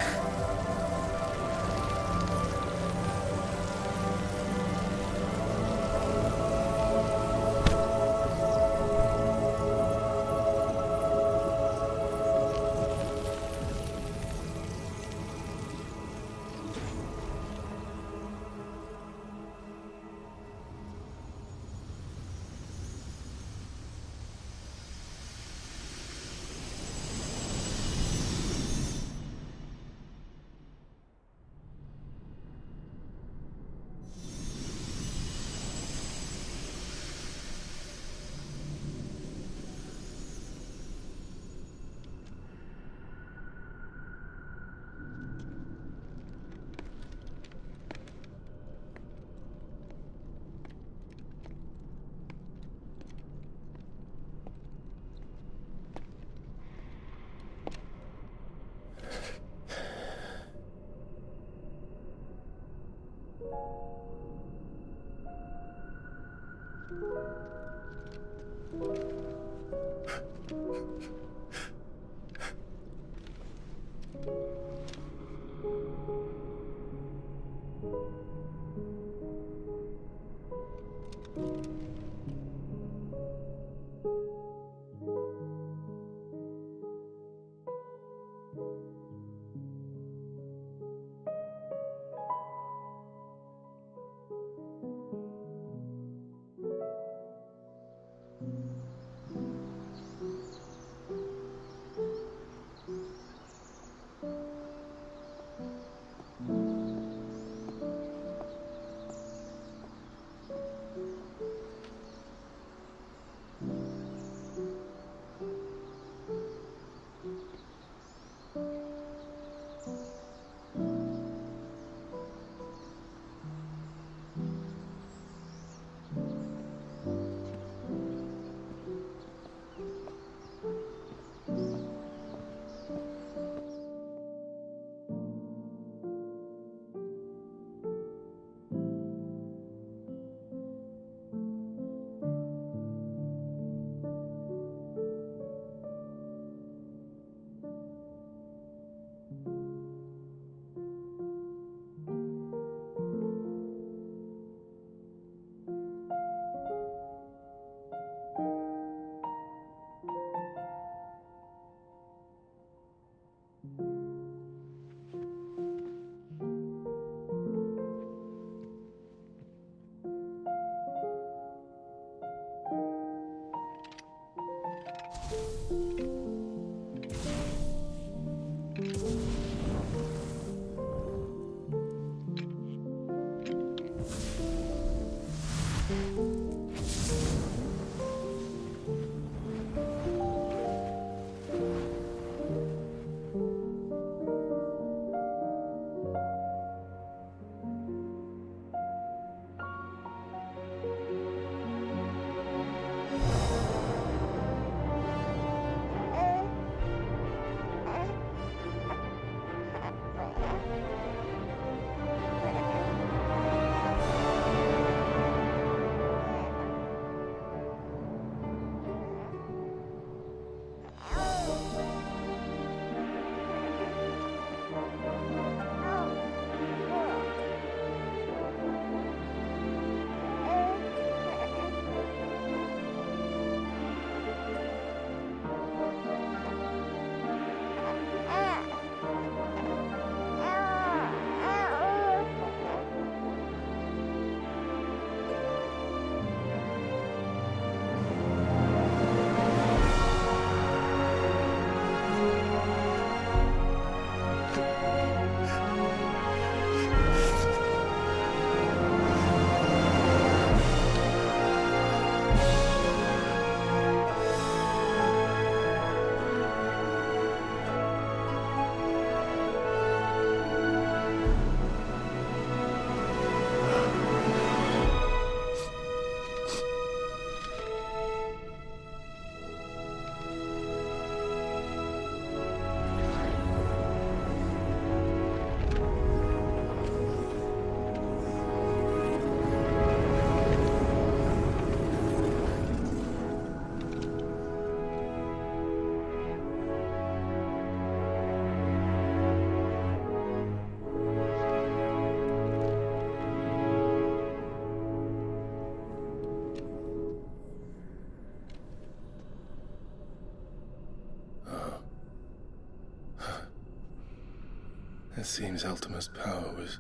It seems Ultima's power was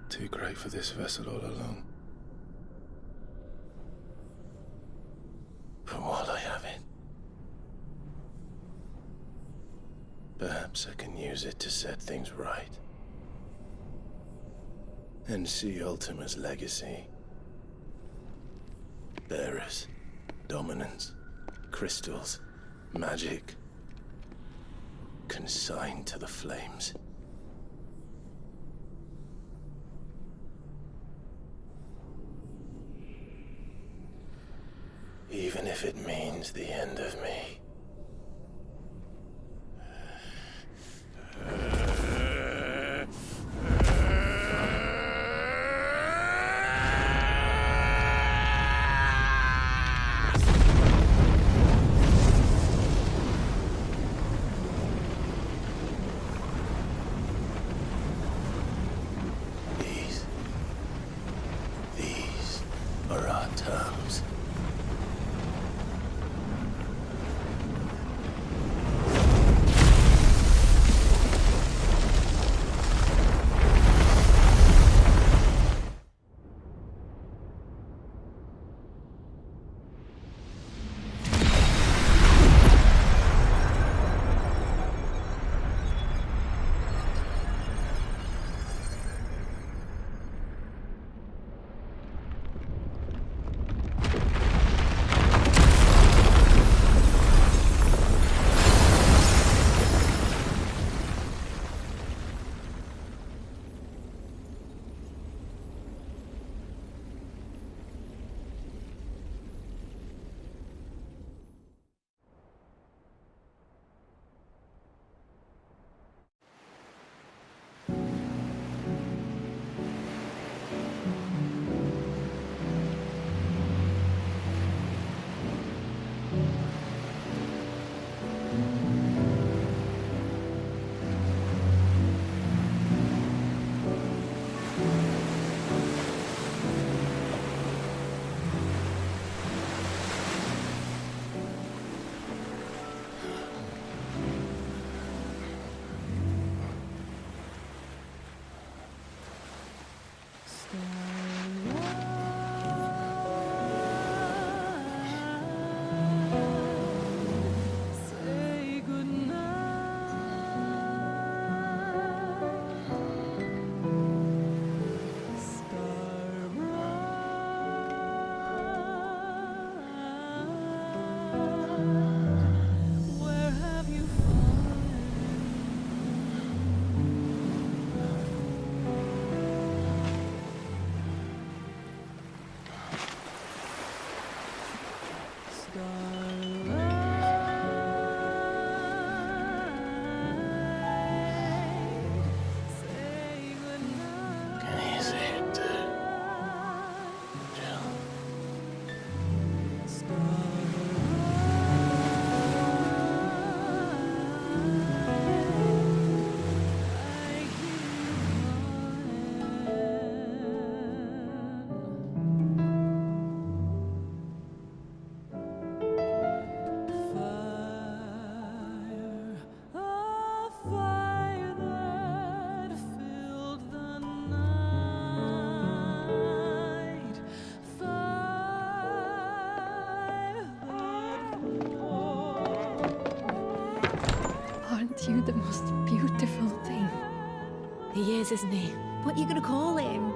too great for this vessel all along. But while I have it, perhaps I can use it to set things right. And see Ultima's legacy. Bearers, dominance, crystals, magic, consigned to the flames. Even if it means the end of me. These are our terms. Aren't you the most beautiful thing? He is, isn't he? What are you gonna call him?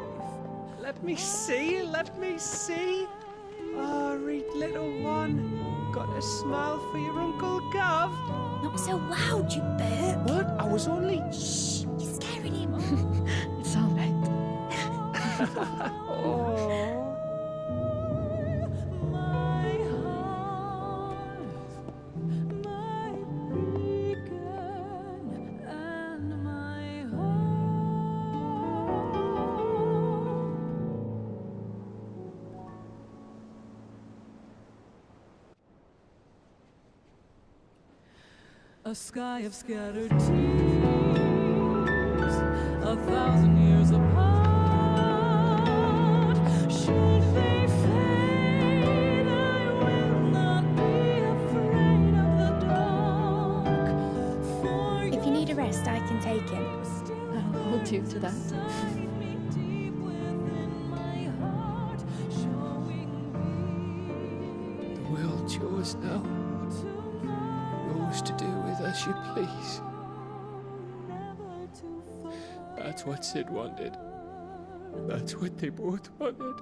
Let me see, let me see. Oh, read little one. Got a smile for your Uncle Gav. Not so loud, you burp. What? I was only... Shh, you're scaring him. It's all right. Oh. A sky of scattered tears, 1,000 years apart. Should they fade, I will not be afraid of the dark. For if you need a rest, I can take him. Oh, will do to that. The world's yours now. Yours to do with as you please. That's what Sid wanted. That's what they both wanted.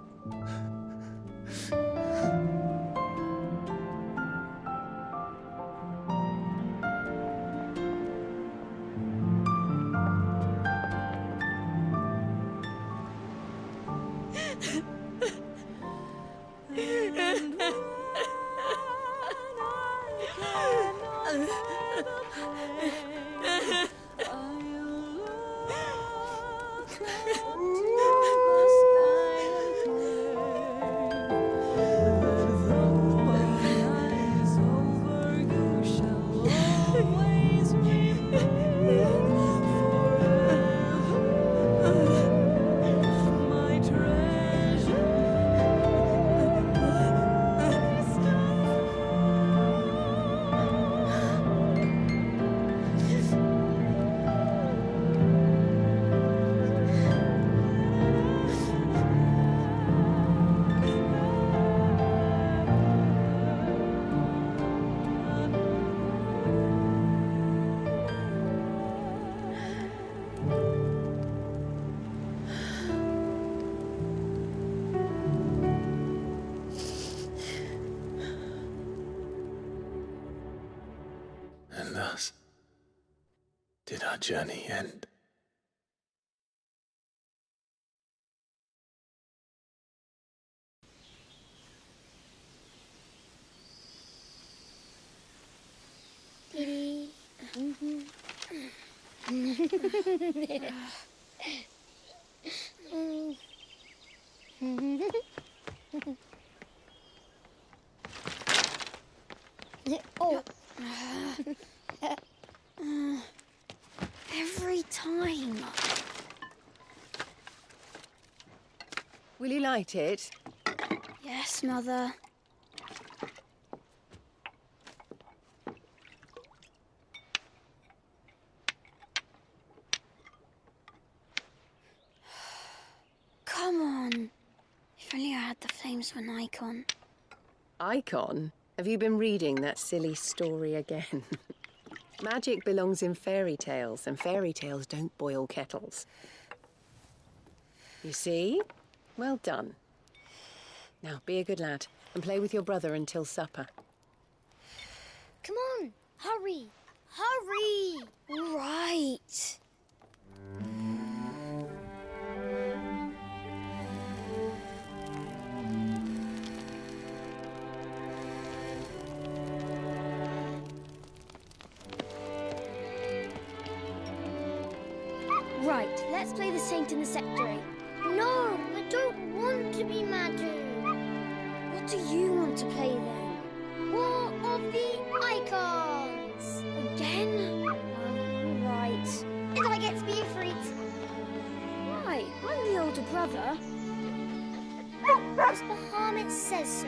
And thus did our journey end. Diddy. Oh. Every time. Will you light it? Yes, Mother. Come on. If only I had the flames of an icon. Icon? Have you been reading that silly story again? Magic belongs in fairy tales, and fairy tales don't boil kettles. You see? Well done. Now, be a good lad and play with your brother until supper. Come on, hurry. Hurry! All right. Right, let's play the saint in the secretary. No, I don't want to be Madu. What do you want to play then? War of the Icons! Again? Oh, right. And I get to be Ifrit. Why? I'm the older brother. Because Bahamut says so.